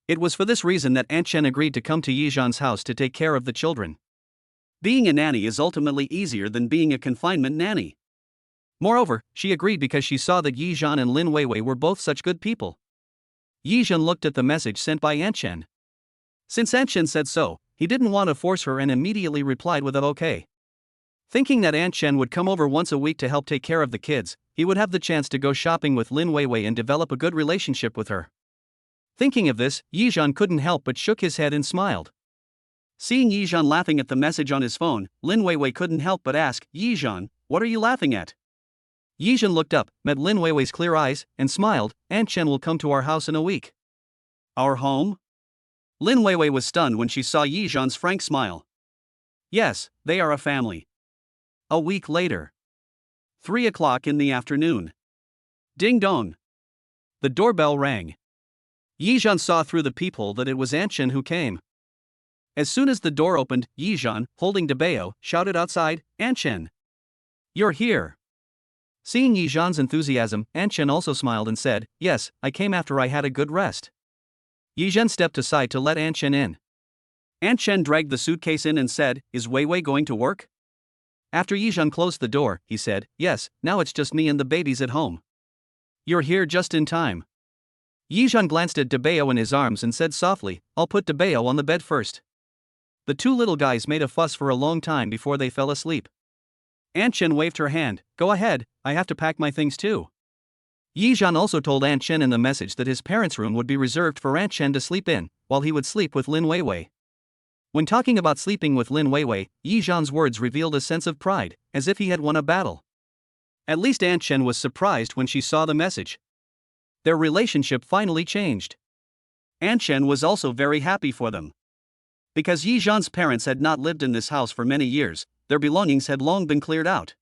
It was for this reason that Anchen agreed to come to Yizhan's house to take care of the children. Being a nanny is ultimately easier than being a confinement nanny. Moreover, she agreed because she saw that Yizhan and Lin Weiwei were both such good people. Yizhan looked at the message sent by Anchen. Since Anchen said so, he didn't want to force her and immediately replied with a okay. Thinking that Anchen would come over once a week to help take care of the kids, he would have the chance to go shopping with Lin Weiwei and develop a good relationship with her. Thinking of this, Yizhan couldn't help but shook his head and smiled. Seeing Yizhan laughing at the message on his phone, Lin Weiwei couldn't help but ask, Yizhan, what are you laughing at? Yizhan looked up, met Lin Weiwei's clear eyes, and smiled. Anchen will come to our house in a week. Our home? Lin Weiwei was stunned when she saw Yizhan's frank smile. Yes, they are a family. A week later. 3 o'clock in the afternoon. Ding dong. The doorbell rang. Yizhan saw through the peephole that it was Anchen who came. As soon as the door opened, Yizhan, holding Debeo, shouted outside, Anchen! You're here! Seeing Yizhan's enthusiasm, Anchen also smiled and said, yes, I came after I had a good rest. Yizhan stepped aside to let Anchen in. Anchen dragged the suitcase in and said, is Weiwei going to work? After Yizhan closed the door, he said, yes, now it's just me and the babies at home. You're here just in time. Yizhan glanced at Debeo in his arms and said softly, I'll put Debeo on the bed first. The two little guys made a fuss for a long time before they fell asleep. Anchen waved her hand, go ahead, I have to pack my things too. Yizhan also told Anchen in the message that his parents' room would be reserved for Anchen to sleep in, while he would sleep with Lin Weiwei. When talking about sleeping with Lin Weiwei, Yizhan's words revealed a sense of pride, as if he had won a battle. At least Anchen was surprised when she saw the message. Their relationship finally changed. Anchen was also very happy for them. Because Yizhan's parents had not lived in this house for many years, their belongings had long been cleared out.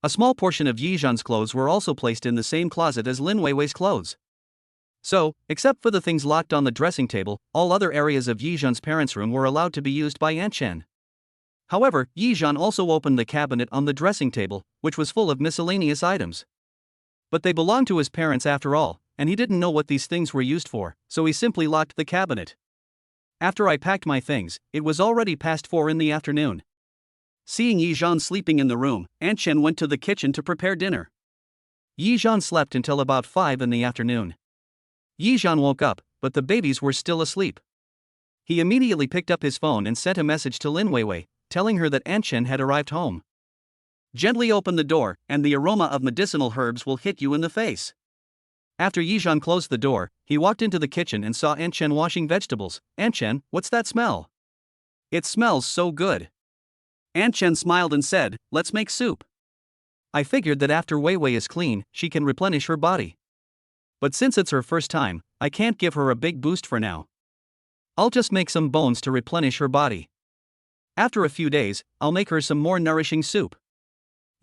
A small portion of Yizhan's clothes were also placed in the same closet as Lin Weiwei's clothes. So, except for the things locked on the dressing table, all other areas of Yizhan's parents' room were allowed to be used by Anchen. However, Yizhan also opened the cabinet on the dressing table, which was full of miscellaneous items. But they belonged to his parents after all, and he didn't know what these things were used for, so he simply locked the cabinet. After I packed my things, it was already past 4 in the afternoon. Seeing Yizhan sleeping in the room, Anchen went to the kitchen to prepare dinner. Yizhan slept until about 5 in the afternoon. Yizhan woke up, but the babies were still asleep. He immediately picked up his phone and sent a message to Lin Weiwei, telling her that Anchen had arrived home. Gently open the door, and the aroma of medicinal herbs will hit you in the face. After Yizhan closed the door, he walked into the kitchen and saw Anchen washing vegetables. Anchen, what's that smell? It smells so good. Anchen smiled and said, let's make soup. I figured that after Weiwei is clean, she can replenish her body. But since it's her first time, I can't give her a big boost for now. I'll just make some bones to replenish her body. After a few days, I'll make her some more nourishing soup.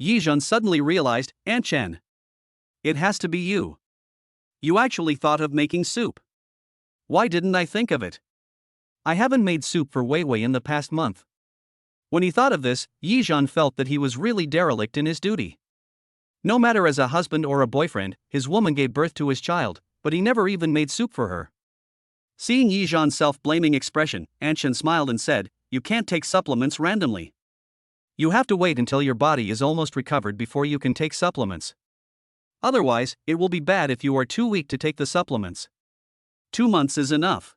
Yizhan suddenly realized, Anchen. It has to be you. You actually thought of making soup. Why didn't I think of it? I haven't made soup for Weiwei in the past month. When he thought of this, Yizhan felt that he was really derelict in his duty. No matter as a husband or a boyfriend, his woman gave birth to his child, but he never even made soup for her. Seeing Yizhan's self-blaming expression, Anchen smiled and said, you can't take supplements randomly. You have to wait until your body is almost recovered before you can take supplements. Otherwise, it will be bad if you are too weak to take the supplements. 2 months is enough.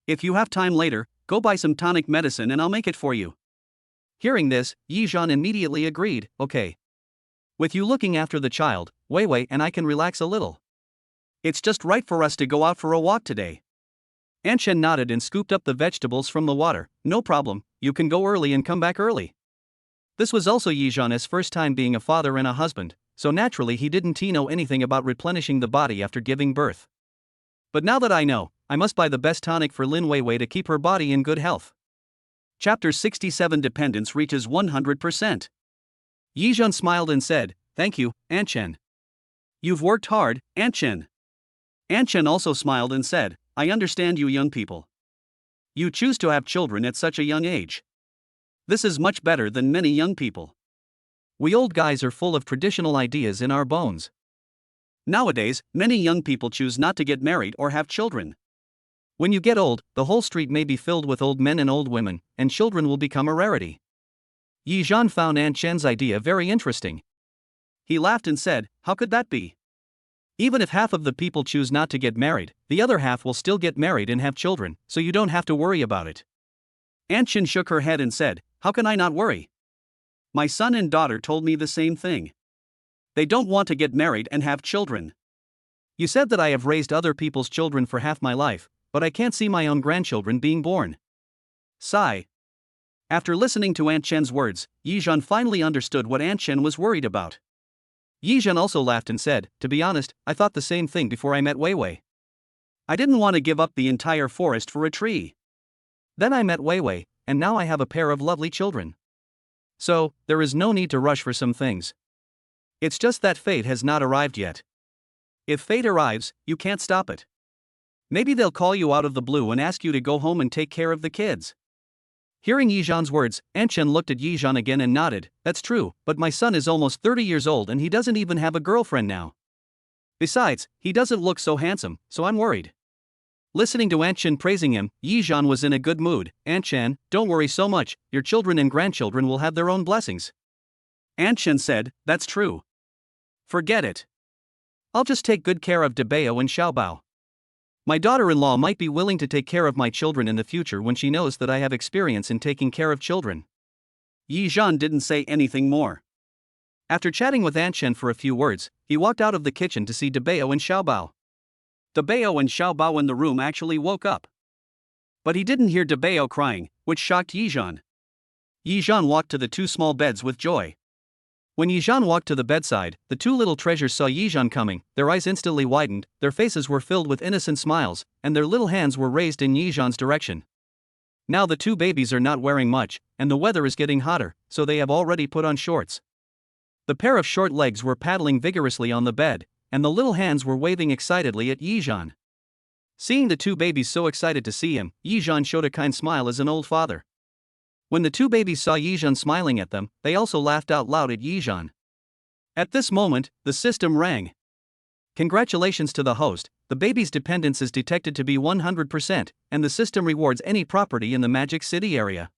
If you have time later, go buy some tonic medicine and I'll make it for you. Hearing this, Yizhan immediately agreed, okay. With you looking after the child, Wei Wei and I can relax a little. It's just right for us to go out for a walk today. Anshen nodded and scooped up the vegetables from the water. No problem, you can go early and come back early. This was also Yizhan's first time being a father and a husband, so naturally he didn't know anything about replenishing the body after giving birth. But now that I know, I must buy the best tonic for Lin Wei Wei to keep her body in good health. Chapter 67 Dependence reaches 100%. Yizhan smiled and said, "Thank you, Anshen. You've worked hard, Anshen." Anshen also smiled and said, "I understand you young people. You choose to have children at such a young age. This is much better than many young people. We old guys are full of traditional ideas in our bones. Nowadays, many young people choose not to get married or have children. When you get old, the whole street may be filled with old men and old women, and children will become a rarity." Yizhan found Anshen's idea very interesting. He laughed and said, "How could that be? Even if half of the people choose not to get married, the other half will still get married and have children, so you don't have to worry about it." Anshen shook her head and said, "How can I not worry? My son and daughter told me the same thing. They don't want to get married and have children. You said that I have raised other people's children for half my life, but I can't see my own grandchildren being born." Sigh. After listening to Anshen's words, Yizhan finally understood what Anshen was worried about. Yizhan also laughed and said, "To be honest, I thought the same thing before I met Wei Wei. I didn't want to give up the entire forest for a tree. Then I met Wei Wei, and now I have a pair of lovely children. So, there is no need to rush for some things. It's just that fate has not arrived yet. If fate arrives, you can't stop it. Maybe they'll call you out of the blue and ask you to go home and take care of the kids." Hearing Yizhan's words, Anshen looked at Yizhan again and nodded. "That's true, but my son is almost 30 years old and he doesn't even have a girlfriend now. Besides, he doesn't look so handsome, so I'm worried." Listening to Anshen praising him, Yizhan was in a good mood. "Anshen, don't worry so much, your children and grandchildren will have their own blessings." Anshen said, "That's true. Forget it. I'll just take good care of Debao and Xiaobao. My daughter-in-law might be willing to take care of my children in the future when she knows that I have experience in taking care of children." Yizhan didn't say anything more. After chatting with Anshen for a few words, he walked out of the kitchen to see Debao and Xiaobao. Debao and Xiaobao in the room actually woke up. But he didn't hear Debao crying, which shocked Yizhan. Yizhan walked to the two small beds with joy. When Yizhan walked to the bedside, the two little treasures saw Yizhan coming, their eyes instantly widened, their faces were filled with innocent smiles, and their little hands were raised in Yizhan's direction. Now the two babies are not wearing much, and the weather is getting hotter, so they have already put on shorts. The pair of short legs were paddling vigorously on the bed, and the little hands were waving excitedly at Yizhan. Seeing the two babies so excited to see him, Yizhan showed a kind smile as an old father. When the two babies saw Yizhan smiling at them, they also laughed out loud at Yizhan. At this moment, the system rang. "Congratulations to the host, the baby's dependence is detected to be 100%, and the system rewards any property in the Magic City area.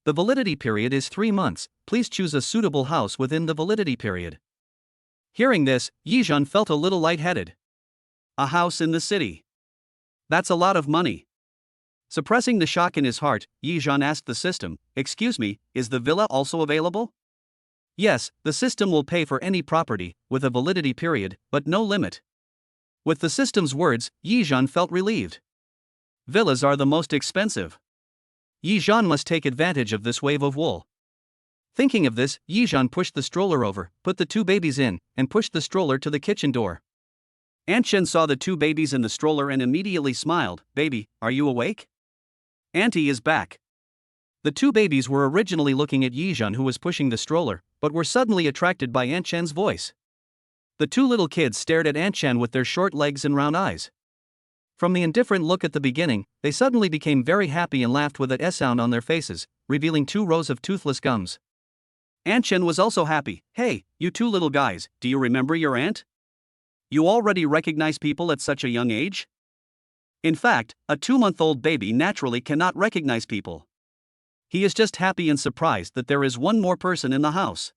The validity period is 3 months, please choose a suitable house within the validity period." Hearing this, Yizhan felt a little lightheaded. A house in the city. That's a lot of money. Suppressing the shock in his heart, Yizhan asked the system, "Excuse me, is the villa also available?" Yes, the system will pay for any property, with a validity period, but no limit. With the system's words, Yizhan felt relieved. Villas are the most expensive. Yizhan must take advantage of this wave of wool. Thinking of this, Yizhan pushed the stroller over, put the two babies in, and pushed the stroller to the kitchen door. Anshen saw the two babies in the stroller and immediately smiled. "Baby, are you awake? Auntie is back." The two babies were originally looking at Yizhan who was pushing the stroller, but were suddenly attracted by Anshen's voice. The two little kids stared at Anshen with their short legs and round eyes. From the indifferent look at the beginning, they suddenly became very happy and laughed with an S sound on their faces, revealing 2 rows of toothless gums. Anshen was also happy. "Hey, you two little guys, do you remember your aunt? You already recognize people at such a young age? In fact, a 2-month-old baby naturally cannot recognize people. He is just happy and surprised that there is one more person in the house."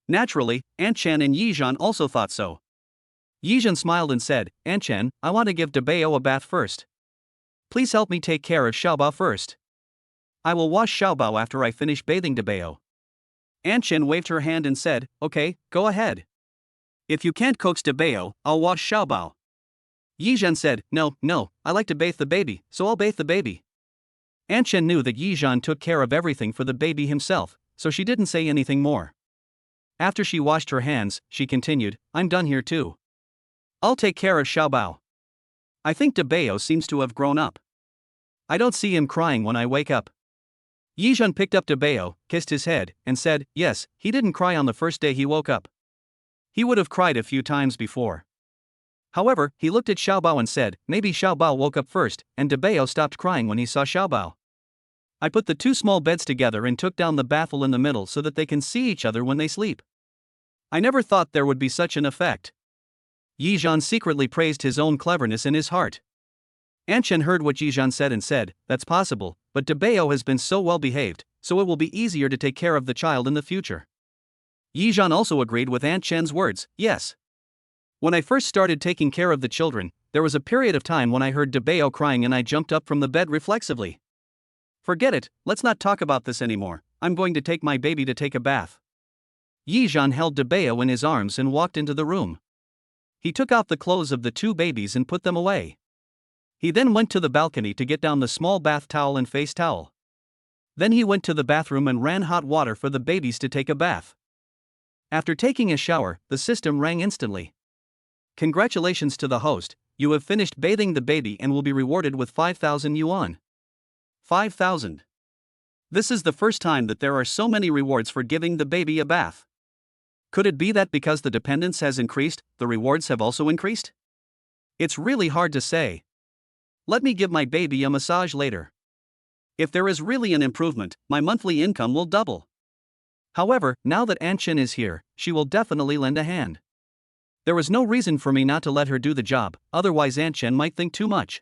Naturally, Anshen and Yizhan also thought so. Yizhan smiled and said, "Anshen, I want to give Debao a bath first." Please help me take care of Xiaobao first. I will wash Xiaobao after I finish bathing Dabeo. Aunt Chen waved her hand and said, okay, go ahead. If you can't coax Dabeo, I'll wash Xiaobao. Yizhan said, no, I like to bathe the baby, so I'll bathe the baby. Aunt Chen knew that Yizhan took care of everything for the baby himself, so she didn't say anything more. After she washed her hands, she continued, I'm done here too. I'll take care of Xiaobao. I think Dabeo seems to have grown up. I don't see him crying when I wake up. Yizhan picked up Dabeo, kissed his head, and said, yes, he didn't cry on the first day he woke up. He would have cried a few times before. However, he looked at Xiaobao and said, maybe Xiaobao woke up first, and Dabeo stopped crying when he saw Xiaobao. I put the two small beds together and took down the baffle in the middle so that they can see each other when they sleep. I never thought there would be such an effect. Yizhan secretly praised his own cleverness in his heart. Aunt Chen heard what Yizhan said and said, that's possible, but Dabeo has been so well behaved, so it will be easier to take care of the child in the future. Yizhan also agreed with Aunt Chen's words, yes. When I first started taking care of the children, there was a period of time when I heard Dabeo crying and I jumped up from the bed reflexively. Forget it, let's not talk about this anymore, I'm going to take my baby to take a bath. Yizhan held Dabeo in his arms and walked into the room. He took out the clothes of the two babies and put them away. He then went to the balcony to get down the small bath towel and face towel. Then he went to the bathroom and ran hot water for the babies to take a bath. After taking a shower, the system rang instantly. Congratulations to the host, you have finished bathing the baby and will be rewarded with 5,000 yuan. 5,000. This is the first time that there are so many rewards for giving the baby a bath. Could it be that because the dependence has increased, the rewards have also increased? It's really hard to say. Let me give my baby a massage later. If there is really an improvement, my monthly income will double. However, now that Aunt Chen is here, she will definitely lend a hand. There is no reason for me not to let her do the job, otherwise Aunt Chen might think too much.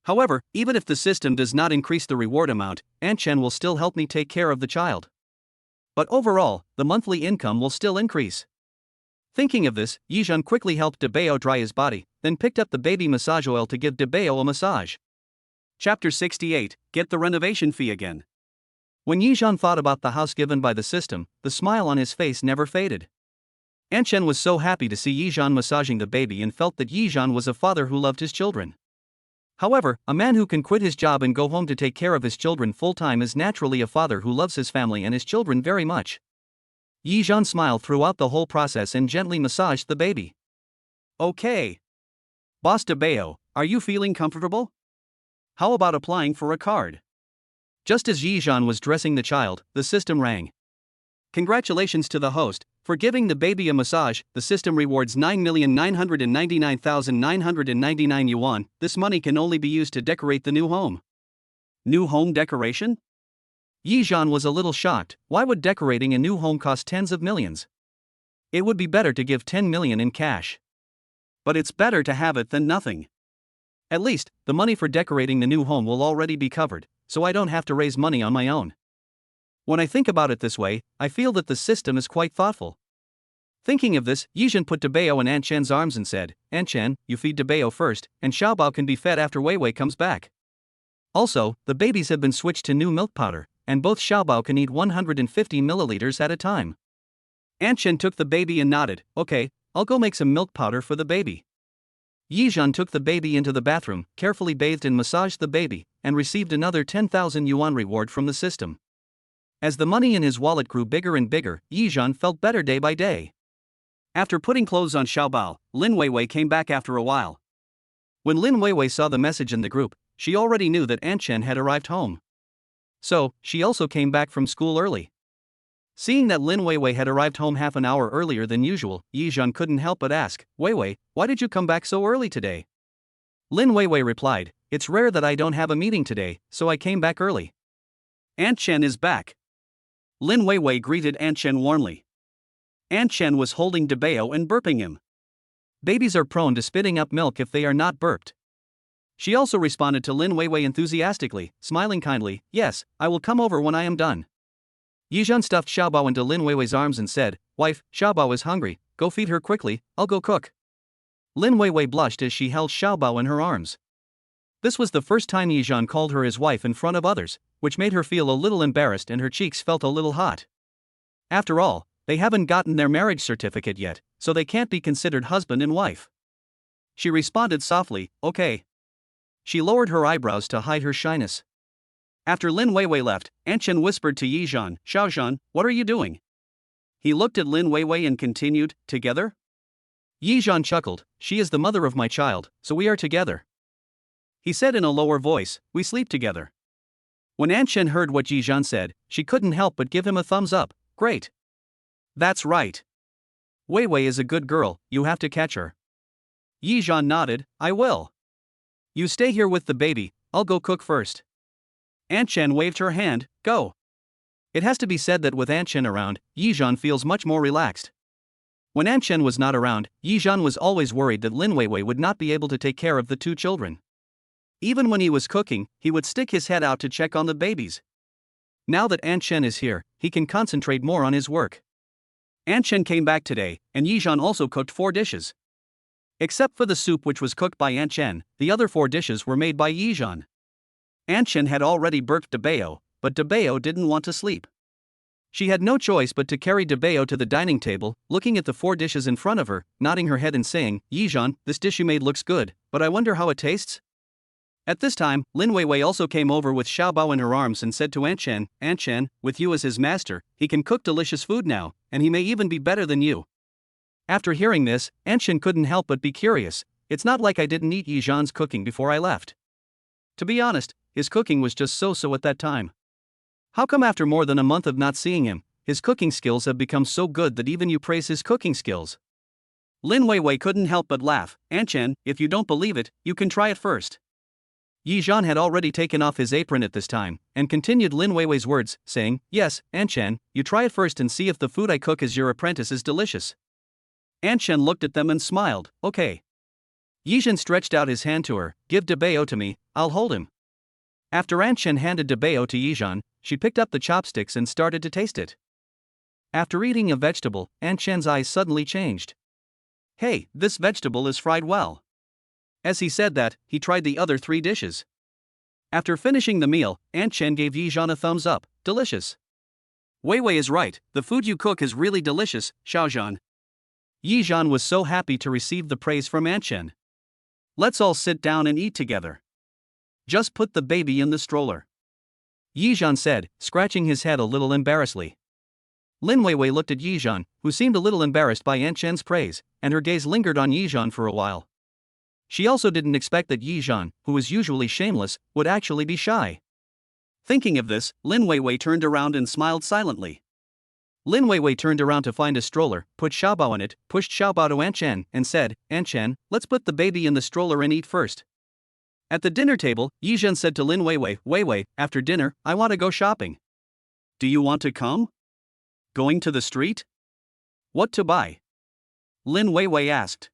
However, even if the system does not increase the reward amount, Aunt Chen will still help me take care of the child. But overall, the monthly income will still increase. Thinking of this, Yizhan quickly helped Dabeo dry his body, then picked up the baby massage oil to give Dabeo a massage. Chapter 68, Get the renovation fee again. When Yizhan thought about the house given by the system, the smile on his face never faded. Aunt Chen was so happy to see Yizhan massaging the baby and felt that Yizhan was a father who loved his children. However, a man who can quit his job and go home to take care of his children full-time is naturally a father who loves his family and his children very much. Yizhan smiled throughout the whole process and gently massaged the baby. Okay. Boss Dabeo, are you feeling comfortable? How about applying for a card? Just as Yizhan was dressing the child, the system rang. Congratulations to the host, for giving the baby a massage, the system rewards 9,999,999 yuan. This money can only be used to decorate the new home. New home decoration? Yizhan was a little shocked. Why would decorating a new home cost tens of millions? It would be better to give 10 million in cash. But it's better to have it than nothing. At least, the money for decorating the new home will already be covered, so I don't have to raise money on my own. When I think about it this way, I feel that the system is quite thoughtful. Thinking of this, Yizhan put Dabeo in Aunt Chen's arms and said, Aunt Chen, you feed Dabeo first, and Xiaobao can be fed after Wei Wei comes back. Also, the babies have been switched to new milk powder, and both Xiaobao can eat 150 milliliters at a time. Aunt Chen took the baby and nodded, okay, I'll go make some milk powder for the baby. Yizhan took the baby into the bathroom, carefully bathed and massaged the baby, and received another 10,000 yuan reward from the system. As the money in his wallet grew bigger and bigger, Yizhan felt better day by day. After putting clothes on Xiaobao, Lin Weiwei came back after a while. When Lin Weiwei saw the message in the group, she already knew that Aunt Chen had arrived home. So, she also came back from school early. Seeing that Lin Weiwei had arrived home half an hour earlier than usual, Yizhan couldn't help but ask, Weiwei, why did you come back so early today? Lin Weiwei replied, it's rare that I don't have a meeting today, so I came back early. Aunt Chen is back. Lin Weiwei greeted Aunt Chen warmly. Aunt Chen was holding Dabeo and burping him. Babies are prone to spitting up milk if they are not burped. She also responded to Lin Weiwei enthusiastically, smiling kindly, yes, I will come over when I am done. Yizhan stuffed Xiaobao into Lin Weiwei's arms and said, wife, Xiaobao is hungry, go feed her quickly, I'll go cook. Lin Weiwei blushed as she held Xiaobao in her arms. This was the first time Yijan called her his wife in front of others, which made her feel a little embarrassed and her cheeks felt a little hot. After all, they haven't gotten their marriage certificate yet, so they can't be considered husband and wife. She responded softly, okay. She lowered her eyebrows to hide her shyness. After Lin Weiwei left, Anchen whispered to Yijan, Xiaozhan, what are you doing? He looked at Lin Weiwei and continued, together? Yijan chuckled, she is the mother of my child, so we are together. He said in a lower voice, we sleep together. When Anchen heard what Yijan said, she couldn't help but give him a thumbs up, great. That's right. Weiwei is a good girl, you have to catch her. Yijan nodded, I will. You stay here with the baby, I'll go cook first. Anchen waved her hand, go. It has to be said that with Anchen around, Yijan feels much more relaxed. When Anchen was not around, Yijan was always worried that Lin Weiwei would not be able to take care of the two children. Even when he was cooking, he would stick his head out to check on the babies. Now that Anchen is here, he can concentrate more on his work. Anchen came back today, and Yijan also cooked 4 dishes. Except for the soup which was cooked by Anchen, the other 4 dishes were made by Yijan. Anchen had already burped Debeo, but Debeo didn't want to sleep. She had no choice but to carry Debeo to the dining table, looking at the 4 dishes in front of her, nodding her head and saying, Yijan, this dish you made looks good, but I wonder how it tastes? At this time, Lin Weiwei also came over with Xiaobao in her arms and said to Anchen, Anchen, with you as his master, he can cook delicious food now, and he may even be better than you. After hearing this, Anchen couldn't help but be curious, it's not like I didn't eat Yijan's cooking before I left. To be honest, his cooking was just so-so at that time. How come after more than a month of not seeing him, his cooking skills have become so good that even you praise his cooking skills? Lin Weiwei couldn't help but laugh, Anchen, if you don't believe it, you can try it first. Yijan had already taken off his apron at this time, and continued Lin Weiwei's words, saying, yes, Anchen, you try it first and see if the food I cook as your apprentice is delicious. Anchen looked at them and smiled, okay. Yijan stretched out his hand to her, give Debeo to me, I'll hold him. After Anchen handed Debeo to Yijan, she picked up the chopsticks and started to taste it. After eating a vegetable, Anchen's eyes suddenly changed. Hey, this vegetable is fried well. As he said that, he tried the other 3 dishes. After finishing the meal, Anchen gave Yijan a thumbs up, delicious. Weiwei is right, the food you cook is really delicious, Xiaozhan. Yijan was so happy to receive the praise from Anchen. Let's all sit down and eat together. Just put the baby in the stroller. Yijan said, scratching his head a little embarrassedly. Lin Weiwei looked at Yijan, who seemed a little embarrassed by Anchen's praise, and her gaze lingered on Yijan for a while. She also didn't expect that Yijan, who is usually shameless, would actually be shy. Thinking of this, Lin Weiwei turned around and smiled silently. Lin Weiwei turned around to find a stroller, put Xiaobao in it, pushed Xiaobao to Anchen, and said, Anchen, let's put the baby in the stroller and eat first. At the dinner table, Yijan said to Lin Weiwei, Weiwei, after dinner, I want to go shopping. Do you want to come? Going to the street? What to buy? Lin Weiwei asked.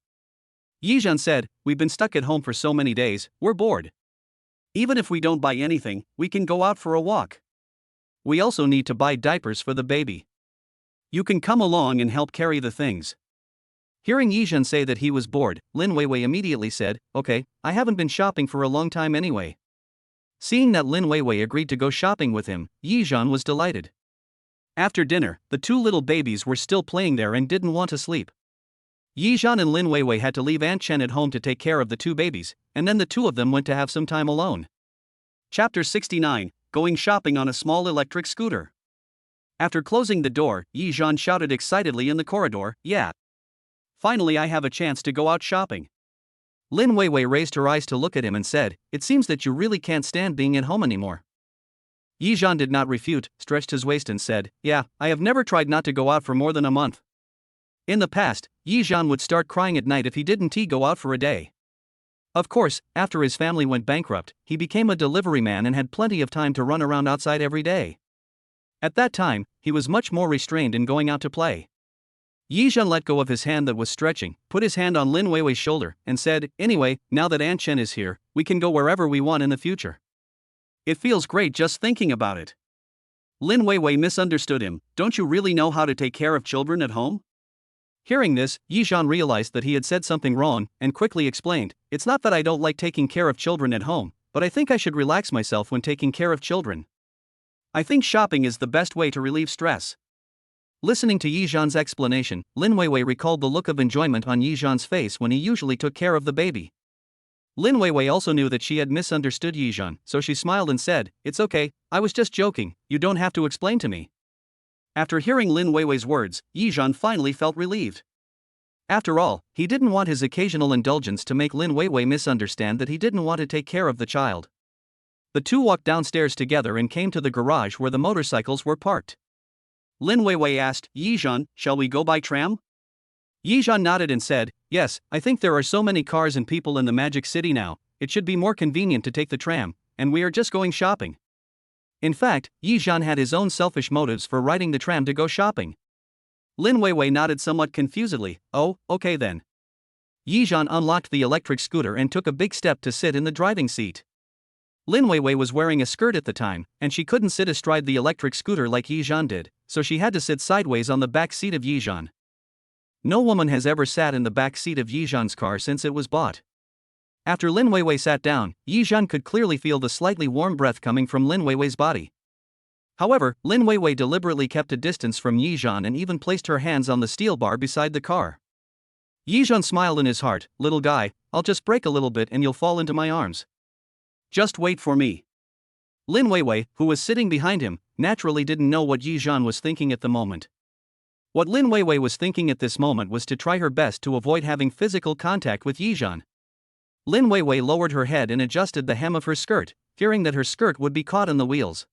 Yijan said, we've been stuck at home for so many days, we're bored. Even if we don't buy anything, we can go out for a walk. We also need to buy diapers for the baby. You can come along and help carry the things. Hearing Yijan say that he was bored, Lin Weiwei immediately said, okay, I haven't been shopping for a long time anyway. Seeing that Lin Weiwei agreed to go shopping with him, Yijan was delighted. After dinner, the 2 little babies were still playing there and didn't want to sleep. Yijan and Lin Weiwei had to leave Anchen at home to take care of the 2 babies, and then the 2 of them went to have some time alone. Chapter 69, Going Shopping on a Small Electric Scooter. After closing the door, Yijan shouted excitedly in the corridor, yeah. Finally I have a chance to go out shopping. Lin Weiwei raised her eyes to look at him and said, it seems that you really can't stand being at home anymore. Yijan did not refute, stretched his waist and said, yeah, I have never tried not to go out for more than a month. In the past, Yijan would start crying at night if he didn't go out for a day. Of course, after his family went bankrupt, he became a delivery man and had plenty of time to run around outside every day. At that time, he was much more restrained in going out to play. Yijan let go of his hand that was stretching, put his hand on Lin Weiwei's shoulder, and said, anyway, now that Anchen is here, we can go wherever we want in the future. It feels great just thinking about it. Lin Weiwei misunderstood him, don't you really know how to take care of children at home? Hearing this, Yijan realized that he had said something wrong, and quickly explained, it's not that I don't like taking care of children at home, but I think I should relax myself when taking care of children. I think shopping is the best way to relieve stress. Listening to Yizhan's explanation, Lin Weiwei recalled the look of enjoyment on Yizhan's face when he usually took care of the baby. Lin Weiwei also knew that she had misunderstood Yizhan, so she smiled and said, "It's okay, I was just joking, you don't have to explain to me." After hearing Lin Weiwei's words, Yizhan finally felt relieved. After all, he didn't want his occasional indulgence to make Lin Weiwei misunderstand that he didn't want to take care of the child. The two walked downstairs together and came to the garage where the motorcycles were parked. Lin Weiwei asked, "Yizhan, shall we go by tram?" Yizhan nodded and said, "Yes, I think there are so many cars and people in the Magic City now, it should be more convenient to take the tram, and we are just going shopping." In fact, Yizhan had his own selfish motives for riding the tram to go shopping. Lin Weiwei nodded somewhat confusedly. "Oh, okay then." Yizhan unlocked the electric scooter and took a big step to sit in the driving seat. Lin Weiwei was wearing a skirt at the time, and she couldn't sit astride the electric scooter like Yizhan did, so she had to sit sideways on the back seat of Yizhan. No woman has ever sat in the back seat of Yizhan's car since it was bought. After Lin Weiwei sat down, Yizhan could clearly feel the slightly warm breath coming from Lin Weiwei's body. However, Lin Weiwei deliberately kept a distance from Yizhan and even placed her hands on the steel bar beside the car. Yizhan smiled in his heart, "Little guy, I'll just brake a little bit and you'll fall into my arms. Just wait for me." Lin Weiwei, who was sitting behind him, naturally didn't know what Yizhan was thinking at the moment. What Lin Weiwei was thinking at this moment was to try her best to avoid having physical contact with Yizhan. Lin Weiwei lowered her head and adjusted the hem of her skirt, fearing that her skirt would be caught in the wheels.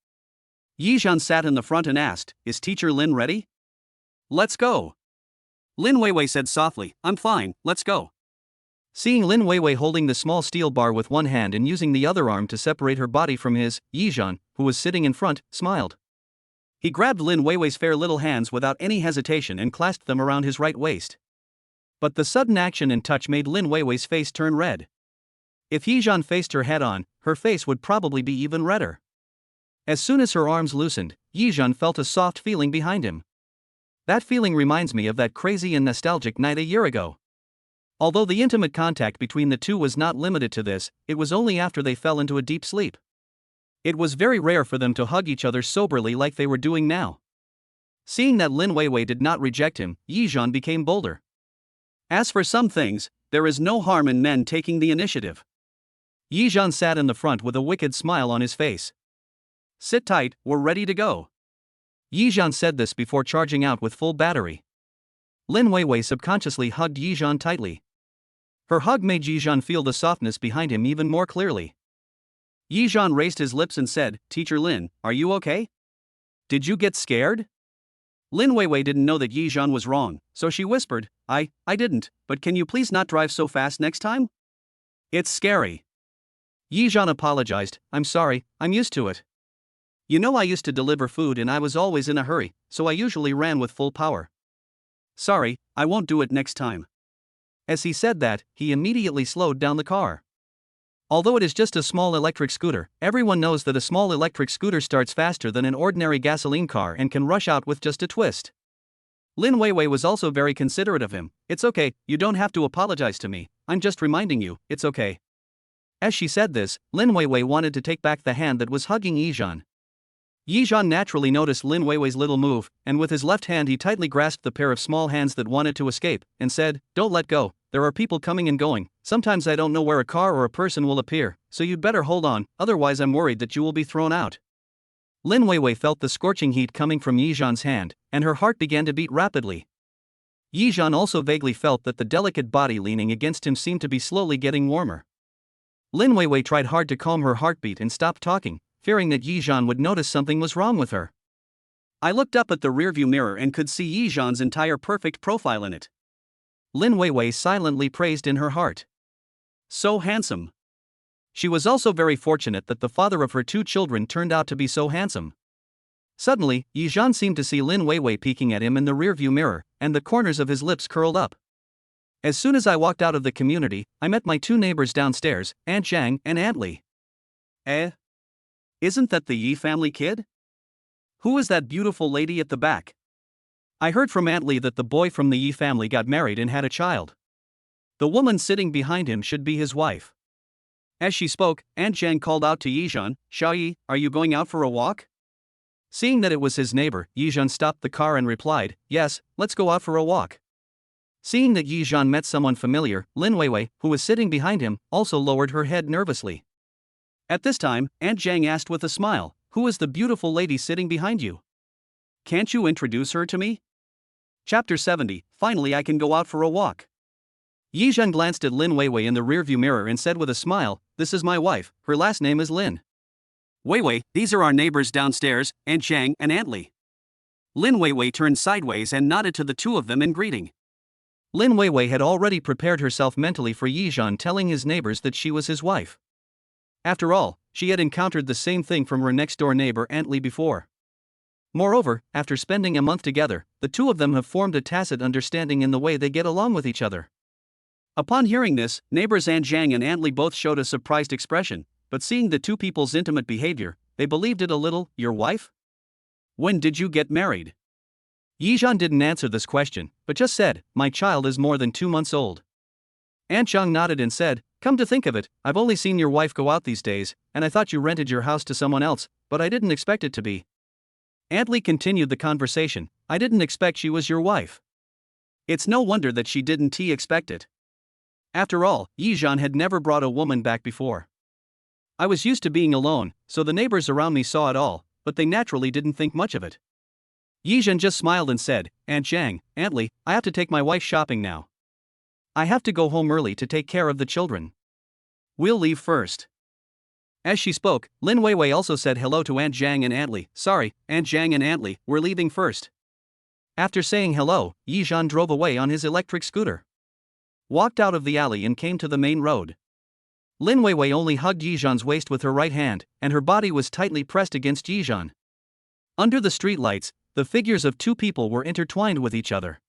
Yizhan sat in the front and asked, "Is Teacher Lin ready?" "Let's go." Lin Weiwei said softly, "I'm fine, let's go." Seeing Lin Weiwei holding the small steel bar with one hand and using the other arm to separate her body from his, Yizhan, who was sitting in front, smiled. He grabbed Lin Weiwei's fair little hands without any hesitation and clasped them around his right waist. But the sudden action and touch made Lin Weiwei's face turn red. If Yizhan faced her head on, her face would probably be even redder. As soon as her arms loosened, Yizhan felt a soft feeling behind him. That feeling reminds me of that crazy and nostalgic night a year ago. Although the intimate contact between the two was not limited to this, it was only after they fell into a deep sleep. It was very rare for them to hug each other soberly like they were doing now. Seeing that Lin Weiwei did not reject him, Yizhan became bolder. As for some things, there is no harm in men taking the initiative. Yizhan sat in the front with a wicked smile on his face. "Sit tight, we're ready to go." Yizhan said this before charging out with full battery. Lin Weiwei subconsciously hugged Yizhan tightly. Her hug made Yizhan feel the softness behind him even more clearly. Yizhan raised his lips and said, "Teacher Lin, are you okay? Did you get scared?" Lin Weiwei didn't know that Yizhan was wrong, so she whispered, I didn't, but can you please not drive so fast next time? It's scary." Yizhan apologized, "I'm sorry, I'm used to it. You know I used to deliver food and I was always in a hurry, so I usually ran with full power. Sorry, I won't do it next time." As he said that, he immediately slowed down the car. Although it is just a small electric scooter, everyone knows that a small electric scooter starts faster than an ordinary gasoline car and can rush out with just a twist. Lin Weiwei was also very considerate of him. "It's okay, you don't have to apologize to me, I'm just reminding you, it's okay." As she said this, Lin Weiwei wanted to take back the hand that was hugging Yizhan. Yizhan naturally noticed Lin Weiwei's little move, and with his left hand he tightly grasped the pair of small hands that wanted to escape, and said, "Don't let go, there are people coming and going, sometimes I don't know where a car or a person will appear, so you'd better hold on, otherwise I'm worried that you will be thrown out." Lin Weiwei felt the scorching heat coming from Yizhan's hand, and her heart began to beat rapidly. Yizhan also vaguely felt that the delicate body leaning against him seemed to be slowly getting warmer. Lin Weiwei tried hard to calm her heartbeat and stopped talking, fearing that Yizhan would notice something was wrong with her. I looked up at the rearview mirror and could see Yizhan's entire perfect profile in it. Lin Weiwei silently praised in her heart. So handsome. She was also very fortunate that the father of her two children turned out to be so handsome. Suddenly, Yizhan seemed to see Lin Weiwei peeking at him in the rearview mirror, and the corners of his lips curled up. As soon as I walked out of the community, I met my two neighbors downstairs, Aunt Zhang and Aunt Li. Isn't that the Yi family kid? Who is that beautiful lady at the back? I heard from Aunt Li that the boy from the Yi family got married and had a child. The woman sitting behind him should be his wife. As she spoke, Aunt Zhang called out to Yizhan, "Xiaoyi, are you going out for a walk?" Seeing that it was his neighbor, Yizhan stopped the car and replied, "Yes, let's go out for a walk." Seeing that Yizhan met someone familiar, Lin Weiwei, who was sitting behind him, also lowered her head nervously. At this time, Aunt Zhang asked with a smile, "Who is the beautiful lady sitting behind you? Can't you introduce her to me?" Chapter 70, Finally I can go out for a walk. Yizhan glanced at Lin Weiwei in the rearview mirror and said with a smile, "This is my wife, her last name is Lin. Weiwei, these are our neighbors downstairs, Aunt Zhang and Aunt Li." Lin Weiwei turned sideways and nodded to the two of them in greeting. Lin Weiwei had already prepared herself mentally for Yizhan telling his neighbors that she was his wife. After all, she had encountered the same thing from her next-door neighbor Aunt Li before. Moreover, after spending a month together, the two of them have formed a tacit understanding in the way they get along with each other. Upon hearing this, neighbors Aunt Zhang and Aunt Li both showed a surprised expression, but seeing the two people's intimate behavior, they believed it a little. "Your wife? When did you get married?" Yizhan didn't answer this question, but just said, "My child is more than 2 months old." Aunt Zhang nodded and said, "Come to think of it, I've only seen your wife go out these days, and I thought you rented your house to someone else, but I didn't expect it to be." Aunt Li continued the conversation, "I didn't expect she was your wife. It's no wonder that she didn't expect it." After all, Yizhan had never brought a woman back before. "I was used to being alone, so the neighbors around me saw it all, but they naturally didn't think much of it." Yizhan just smiled and said, "Aunt Zhang, Aunt Li, I have to take my wife shopping now. I have to go home early to take care of the children. We'll leave first." As she spoke, Lin Weiwei also said hello to Aunt Zhang and Aunt Li. "Sorry, Aunt Zhang and Aunt Li, we're leaving first." After saying hello, Yizhan drove away on his electric scooter, walked out of the alley and came to the main road. Lin Weiwei only hugged Yizhan's waist with her right hand, and her body was tightly pressed against Yizhan. Under the streetlights, the figures of two people were intertwined with each other.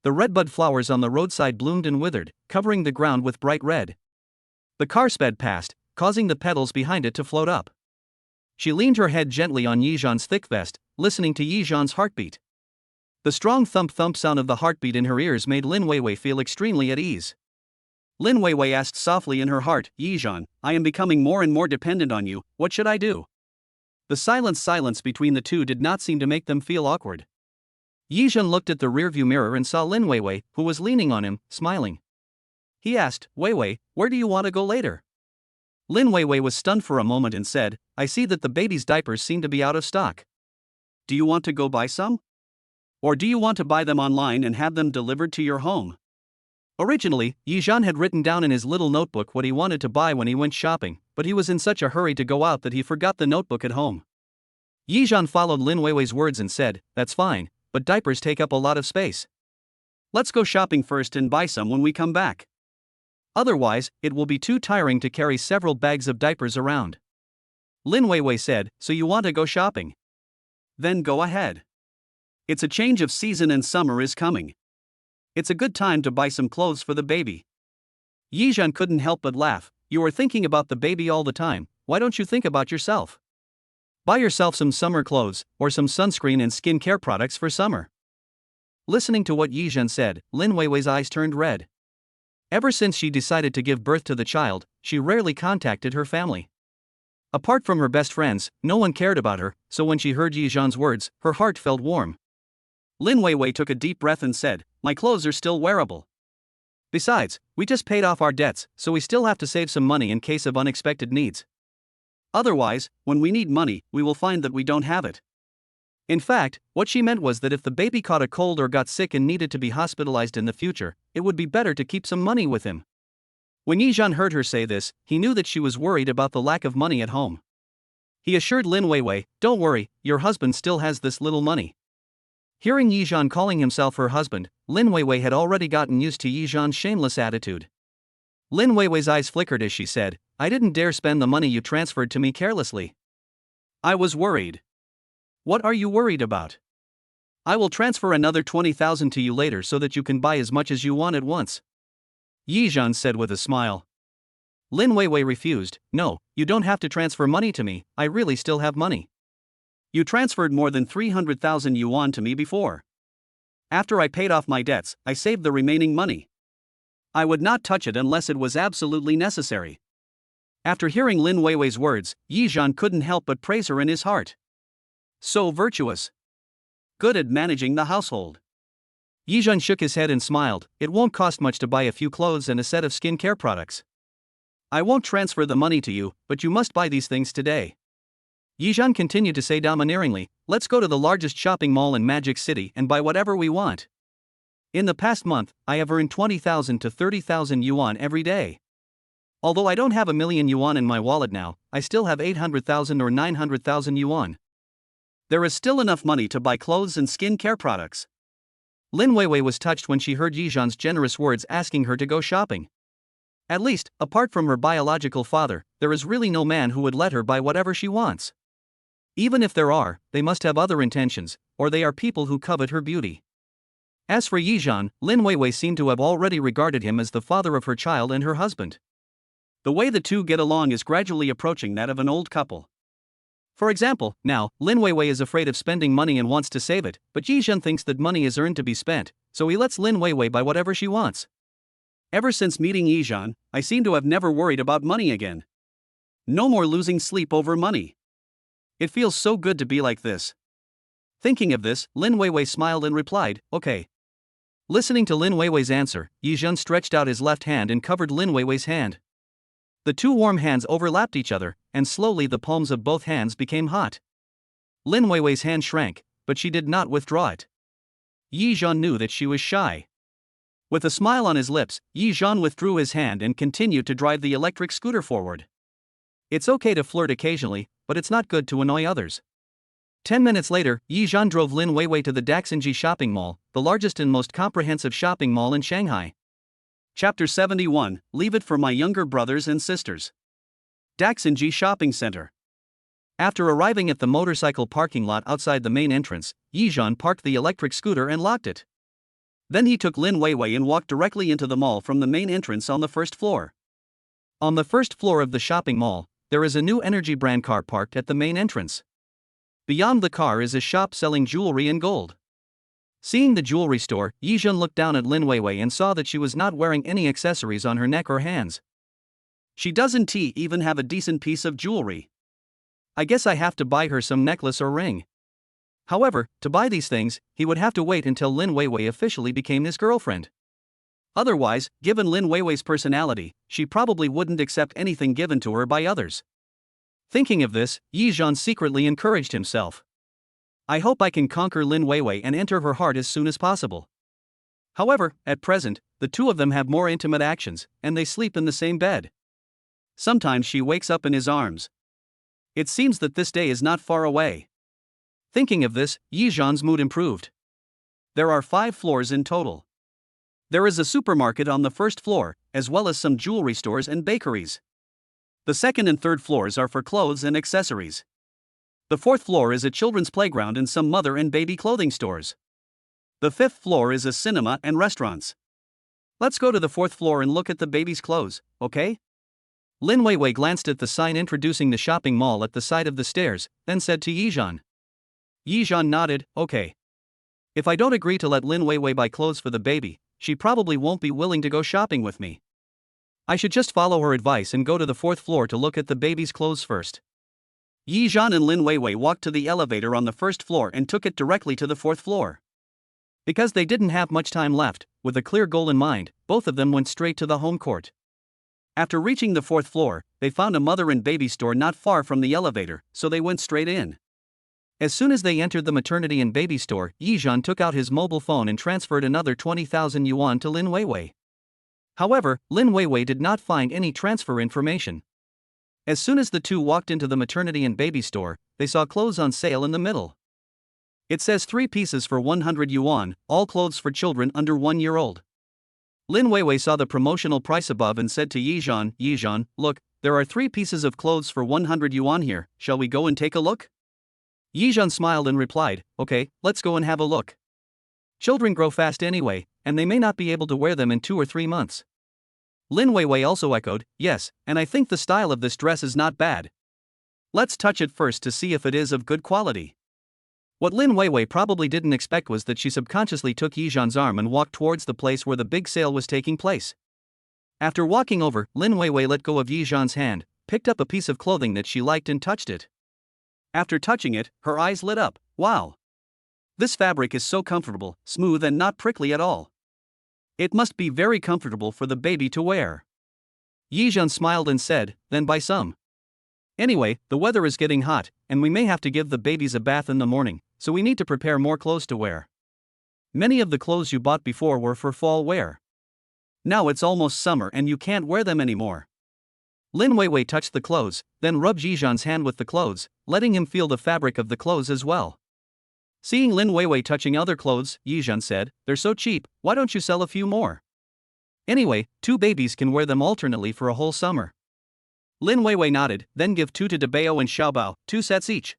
The redbud flowers on the roadside bloomed and withered, covering the ground with bright red. The car sped past, causing the petals behind it to float up. She leaned her head gently on Yizhan's thick vest, listening to Yizhan's heartbeat. The strong thump-thump sound of the heartbeat in her ears made Lin Weiwei feel extremely at ease. Lin Weiwei asked softly in her heart, "Yizhan, I am becoming more and more dependent on you, what should I do?" The silence between the two did not seem to make them feel awkward. Yizhan looked at the rearview mirror and saw Lin Weiwei, who was leaning on him, smiling. He asked, "Weiwei, where do you want to go later?" Lin Weiwei was stunned for a moment and said, "I see that the baby's diapers seem to be out of stock. Do you want to go buy some? Or do you want to buy them online and have them delivered to your home?" Originally, Yizhan had written down in his little notebook what he wanted to buy when he went shopping, but he was in such a hurry to go out that he forgot the notebook at home. Yizhan followed Lin Weiwei's words and said, "That's fine, but diapers take up a lot of space. Let's go shopping first and buy some when we come back. Otherwise, it will be too tiring to carry several bags of diapers around." Lin Weiwei said, "So you want to go shopping? Then go ahead. It's a change of season and summer is coming. It's a good time to buy some clothes for the baby." Yizhan couldn't help but laugh. "You are thinking about the baby all the time, why don't you think about yourself? Buy yourself some summer clothes, or some sunscreen and skincare products for summer." Listening to what Yizhan said, Lin Weiwei's eyes turned red. Ever since she decided to give birth to the child, she rarely contacted her family. Apart from her best friends, no one cared about her, so when she heard Yizhan's words, her heart felt warm. Lin Weiwei took a deep breath and said, "My clothes are still wearable. Besides, we just paid off our debts, so we still have to save some money in case of unexpected needs. Otherwise, when we need money, we will find that we don't have it." In fact, what she meant was that if the baby caught a cold or got sick and needed to be hospitalized in the future, it would be better to keep some money with him. When Yizhan heard her say this, he knew that she was worried about the lack of money at home. He assured Lin Weiwei, "Don't worry, your husband still has this little money." Hearing Yizhan calling himself her husband, Lin Weiwei had already gotten used to Yizhan's shameless attitude. Lin Weiwei's eyes flickered as she said, "I didn't dare spend the money you transferred to me carelessly. I was worried." "What are you worried about? I will transfer another 20,000 to you later so that you can buy as much as you want at once," Yizhan said with a smile. Lin Weiwei refused, "No, you don't have to transfer money to me, I really still have money. You transferred more than 300,000 yuan to me before. After I paid off my debts, I saved the remaining money. I would not touch it unless it was absolutely necessary." After hearing Lin Weiwei's words, Yizhan couldn't help but praise her in his heart. So virtuous. Good at managing the household. Yizhan shook his head and smiled. It won't cost much to buy a few clothes and a set of skincare products. I won't transfer the money to you, but you must buy these things today. Yizhan continued to say domineeringly, let's go to the largest shopping mall in Magic City and buy whatever we want. In the past month, I have earned 20,000 to 30,000 yuan every day. Although I don't have 1,000,000 yuan in my wallet now, I still have 800,000 or 900,000 yuan. There is still enough money to buy clothes and skincare products. Lin Weiwei was touched when she heard Yizhan's generous words asking her to go shopping. At least, apart from her biological father, there is really no man who would let her buy whatever she wants. Even if there are, they must have other intentions, or they are people who covet her beauty. As for Yizhan, Lin Weiwei seemed to have already regarded him as the father of her child and her husband. The way the two get along is gradually approaching that of an old couple. For example, now, Lin Weiwei is afraid of spending money and wants to save it, but Yizhan thinks that money is earned to be spent, so he lets Lin Weiwei buy whatever she wants. Ever since meeting Yizhan, I seem to have never worried about money again. No more losing sleep over money. It feels so good to be like this. Thinking of this, Lin Weiwei smiled and replied, okay. Listening to Lin Weiwei's answer, Yizhan stretched out his left hand and covered Lin Weiwei's hand. The two warm hands overlapped each other, and slowly the palms of both hands became hot. Lin Weiwei's hand shrank, but she did not withdraw it. Yizhan knew that she was shy. With a smile on his lips, Yizhan withdrew his hand and continued to drive the electric scooter forward. It's okay to flirt occasionally, but it's not good to annoy others. 10 minutes later, Yizhan drove Lin Weiwei to the Daxingji shopping mall, the largest and most comprehensive shopping mall in Shanghai. Chapter 71, Leave it for my younger brothers and sisters. Daxingji Shopping Center. After arriving at the motorcycle parking lot outside the main entrance, Yizhan parked the electric scooter and locked it. Then he took Lin Weiwei and walked directly into the mall from the main entrance on the first floor. On the first floor of the shopping mall, there is a new energy brand car parked at the main entrance. Beyond the car is a shop selling jewelry and gold. Seeing the jewelry store, Yizhan looked down at Lin Weiwei and saw that she was not wearing any accessories on her neck or hands. She doesn't even have a decent piece of jewelry. I guess I have to buy her some necklace or ring. However, to buy these things, he would have to wait until Lin Weiwei officially became his girlfriend. Otherwise, given Lin Weiwei's personality, she probably wouldn't accept anything given to her by others. Thinking of this, Yizhan secretly encouraged himself. I hope I can conquer Lin Weiwei and enter her heart as soon as possible. However, at present, the two of them have more intimate actions, and they sleep in the same bed. Sometimes she wakes up in his arms. It seems that this day is not far away. Thinking of this, Yizhan's mood improved. There are 5 floors in total. There is a supermarket on the first floor, as well as some jewelry stores and bakeries. The second and third floors are for clothes and accessories. The fourth floor is a children's playground and some mother and baby clothing stores. The fifth floor is a cinema and restaurants. Let's go to the fourth floor and look at the baby's clothes, okay? Lin Weiwei glanced at the sign introducing the shopping mall at the side of the stairs, then said to Yizhan. Yizhan nodded, okay. If I don't agree to let Lin Weiwei buy clothes for the baby, she probably won't be willing to go shopping with me. I should just follow her advice and go to the fourth floor to look at the baby's clothes first. Yizhan and Lin Weiwei walked to the elevator on the first floor and took it directly to the fourth floor. Because they didn't have much time left, with a clear goal in mind, both of them went straight to the home court. After reaching the fourth floor, they found a mother and baby store not far from the elevator, so they went straight in. As soon as they entered the maternity and baby store, Yizhan took out his mobile phone and transferred another 20,000 yuan to Lin Weiwei. However, Lin Weiwei did not find any transfer information. As soon as the two walked into the maternity and baby store, they saw clothes on sale in the middle. It says 3 pieces for 100 yuan, all clothes for children under 1 year old. Lin Weiwei saw the promotional price above and said to Yizhan, Yizhan, look, there are 3 pieces of clothes for 100 yuan here, shall we go and take a look? Yizhan smiled and replied, okay, let's go and have a look. Children grow fast anyway, and they may not be able to wear them in 2 or 3 months. Lin Weiwei also echoed, yes, and I think the style of this dress is not bad. Let's touch it first to see if it is of good quality. What Lin Weiwei probably didn't expect was that she subconsciously took Yizhan's arm and walked towards the place where the big sale was taking place. After walking over, Lin Weiwei let go of Yizhan's hand, picked up a piece of clothing that she liked and touched it. After touching it, her eyes lit up. Wow! This fabric is so comfortable, smooth and not prickly at all. It must be very comfortable for the baby to wear. Yizhan smiled and said, then buy some. Anyway, the weather is getting hot, and we may have to give the babies a bath in the morning, so we need to prepare more clothes to wear. Many of the clothes you bought before were for fall wear. Now it's almost summer and you can't wear them anymore. Lin Weiwei touched the clothes, then rubbed Yizhan's hand with the clothes, letting him feel the fabric of the clothes as well. Seeing Lin Weiwei touching other clothes, Yizhan said, they're so cheap, why don't you sell a few more? Anyway, 2 babies can wear them alternately for a whole summer. Lin Weiwei nodded, then give 2 to Debao and Xiaobao, 2 sets each.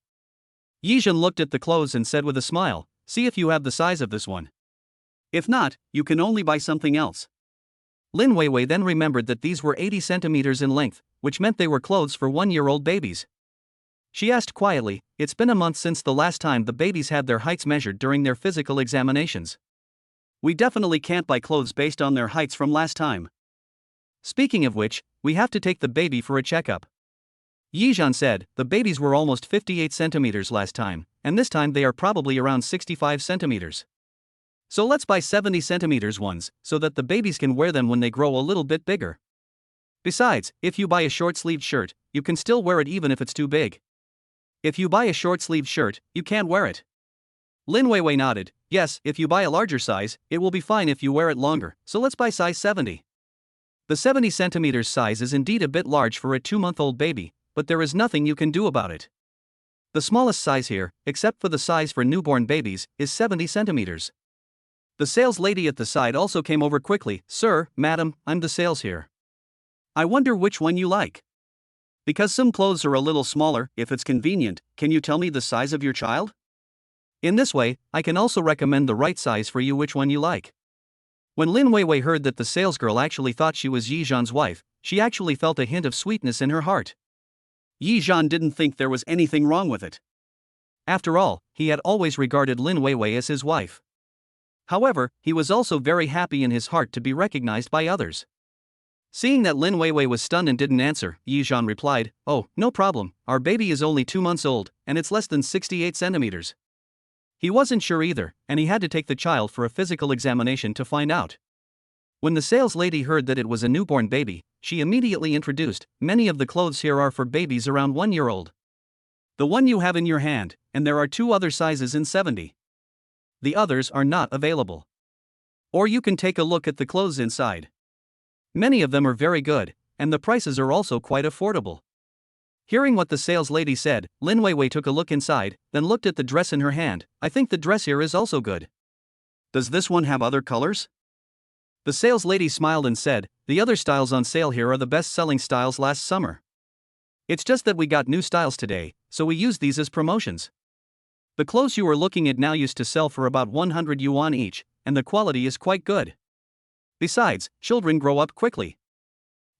Yizhan looked at the clothes and said with a smile, see if you have the size of this one. If not, you can only buy something else. Lin Weiwei then remembered that these were 80 centimeters in length, which meant they were clothes for 1-year-old babies. She asked quietly, it's been a month since the last time the babies had their heights measured during their physical examinations. We definitely can't buy clothes based on their heights from last time. Speaking of which, we have to take the baby for a checkup. Yizhan said, the babies were almost 58 centimeters last time, and this time they are probably around 65 centimeters. So let's buy 70 centimeters ones, so that the babies can wear them when they grow a little bit bigger. Besides, if you buy a short-sleeved shirt, you can still wear it even if it's too big. If you buy a short-sleeved shirt, you can't wear it. Lin Weiwei nodded, yes, if you buy a larger size, it will be fine if you wear it longer, so let's buy size 70. The 70 centimeters size is indeed a bit large for a 2-month-old baby, but there is nothing you can do about it. The smallest size here, except for the size for newborn babies, is 70 centimeters. The sales lady at the side also came over quickly, sir, madam, I'm the sales here. I wonder which one you like. Because some clothes are a little smaller, if it's convenient, can you tell me the size of your child? In this way, I can also recommend the right size for you which one you like. When Lin Weiwei heard that the salesgirl actually thought she was Yizhan's wife, she actually felt a hint of sweetness in her heart. Yizhan didn't think there was anything wrong with it. After all, he had always regarded Lin Weiwei as his wife. However, he was also very happy in his heart to be recognized by others. Seeing that Lin Weiwei was stunned and didn't answer, Yizhan replied, oh, no problem, our baby is only 2 months old, and it's less than 68 centimeters. He wasn't sure either, and he had to take the child for a physical examination to find out. When the sales lady heard that it was a newborn baby, she immediately introduced, many of the clothes here are for babies around 1 year old. The one you have in your hand, and there are 2 other sizes in 70. The others are not available. Or you can take a look at the clothes inside. Many of them are very good, and the prices are also quite affordable. Hearing what the sales lady said, Lin Weiwei took a look inside, then looked at the dress in her hand. I think the dress here is also good. Does this one have other colors? The sales lady smiled and said, the other styles on sale here are the best-selling styles last summer. It's just that we got new styles today, so we use these as promotions. The clothes you are looking at now used to sell for about 100 yuan each, and the quality is quite good. Besides, children grow up quickly.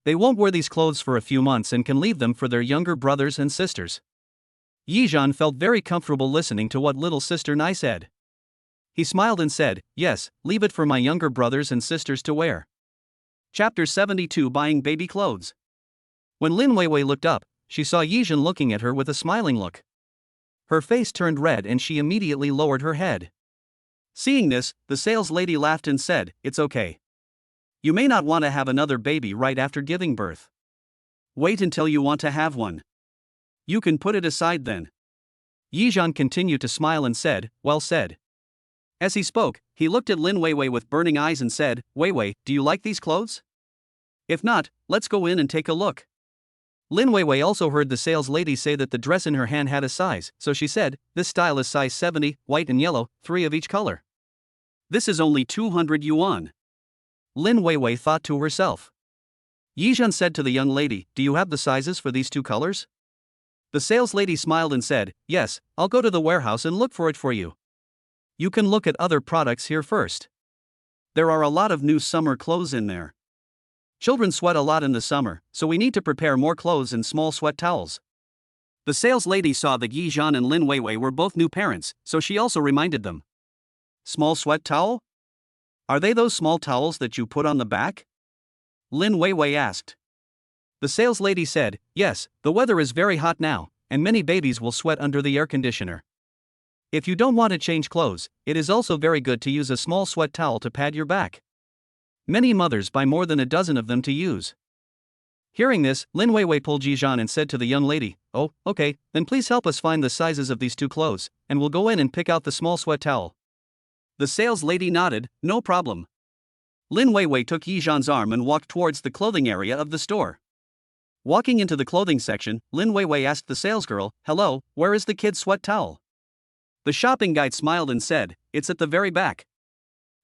They won't wear these clothes for a few months and can leave them for their younger brothers and sisters. Yizhan felt very comfortable listening to what little sister Nai said. He smiled and said, yes, leave it for my younger brothers and sisters to wear. Chapter 72 Buying Baby Clothes. When Lin Weiwei looked up, she saw Yizhan looking at her with a smiling look. Her face turned red and she immediately lowered her head. Seeing this, the sales lady laughed and said, it's okay. You may not want to have another baby right after giving birth. Wait until you want to have one. You can put it aside then. Yizhan continued to smile and said, well said. As he spoke, he looked at Lin Weiwei with burning eyes and said, Weiwei, do you like these clothes? If not, let's go in and take a look. Lin Weiwei also heard the sales lady say that the dress in her hand had a size, so she said, this style is size 70, white and yellow, 3 of each color. This is only 200 yuan. Lin Weiwei thought to herself. Yizhan said to the young lady, do you have the sizes for these 2 colors? The sales lady smiled and said, yes, I'll go to the warehouse and look for it for you. You can look at other products here first. There are a lot of new summer clothes in there. Children sweat a lot in the summer, so we need to prepare more clothes and small sweat towels. The sales lady saw that Yizhan and Lin Weiwei were both new parents, so she also reminded them. Small sweat towel? Are they those small towels that you put on the back? Lin Weiwei asked. The sales lady said, yes, the weather is very hot now, and many babies will sweat under the air conditioner. If you don't want to change clothes, it is also very good to use a small sweat towel to pad your back. Many mothers buy more than a dozen of them to use. Hearing this, Lin Weiwei pulled Jizhan and said to the young lady, oh, okay, then please help us find the sizes of these two clothes, and we'll go in and pick out the small sweat towel. The sales lady nodded, no problem. Lin Weiwei took Yizhan's arm and walked towards the clothing area of the store. Walking into the clothing section, Lin Weiwei asked the salesgirl, hello, where is the kid's sweat towel? The shopping guide smiled and said, it's at the very back.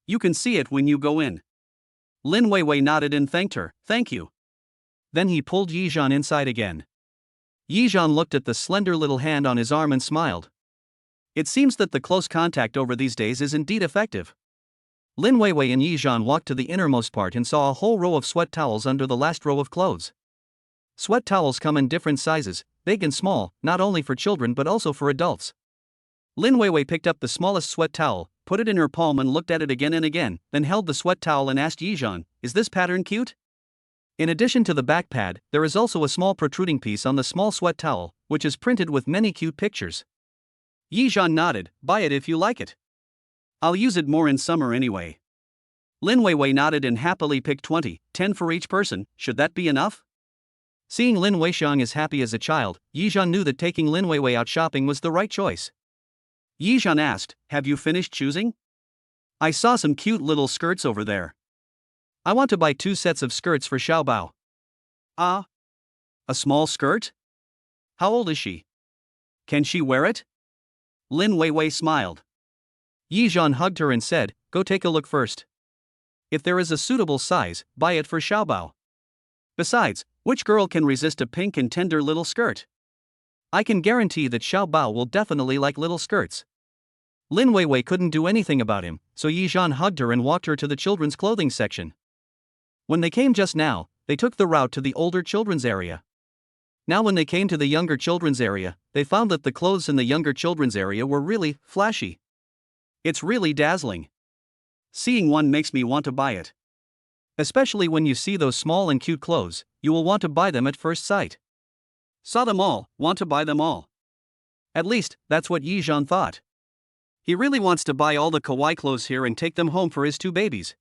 You can see it when you go in. Lin Weiwei nodded and thanked her, thank you. Then he pulled Yizhan inside again. Yizhan looked at the slender little hand on his arm and smiled. It seems that the close contact over these days is indeed effective. Lin Weiwei and Yizhan walked to the innermost part and saw a whole row of sweat towels under the last row of clothes. Sweat towels come in different sizes, big and small, not only for children but also for adults. Lin Weiwei picked up the smallest sweat towel, put it in her palm and looked at it again and again, then held the sweat towel and asked Yizhan, is this pattern cute? In addition to the back pad, there is also a small protruding piece on the small sweat towel, which is printed with many cute pictures. Yizhan nodded, buy it if you like it. I'll use it more in summer anyway. Lin Weiwei nodded and happily picked 20, 10 for each person, should that be enough? Seeing Lin Weixiang as happy as a child, Yizhan knew that taking Lin Weiwei out shopping was the right choice. Yizhan asked, have you finished choosing? I saw some cute little skirts over there. I want to buy 2 sets of skirts for Xiaobao. Ah? A small skirt? How old is she? Can she wear it? Lin Weiwei smiled. Yizhan hugged her and said, go take a look first. If there is a suitable size, buy it for Xiaobao. Besides, which girl can resist a pink and tender little skirt? I can guarantee that Xiaobao will definitely like little skirts. Lin Weiwei couldn't do anything about him, so Yizhan hugged her and walked her to the children's clothing section. When they came just now, they took the route to the older children's area. Now when they came to the younger children's area, they found that the clothes in the younger children's area were really flashy. It's really dazzling. Seeing one makes me want to buy it. Especially when you see those small and cute clothes, you will want to buy them at first sight. Saw them all, want to buy them all. At least, that's what Yizhan thought. He really wants to buy all the kawaii clothes here and take them home for his 2 babies.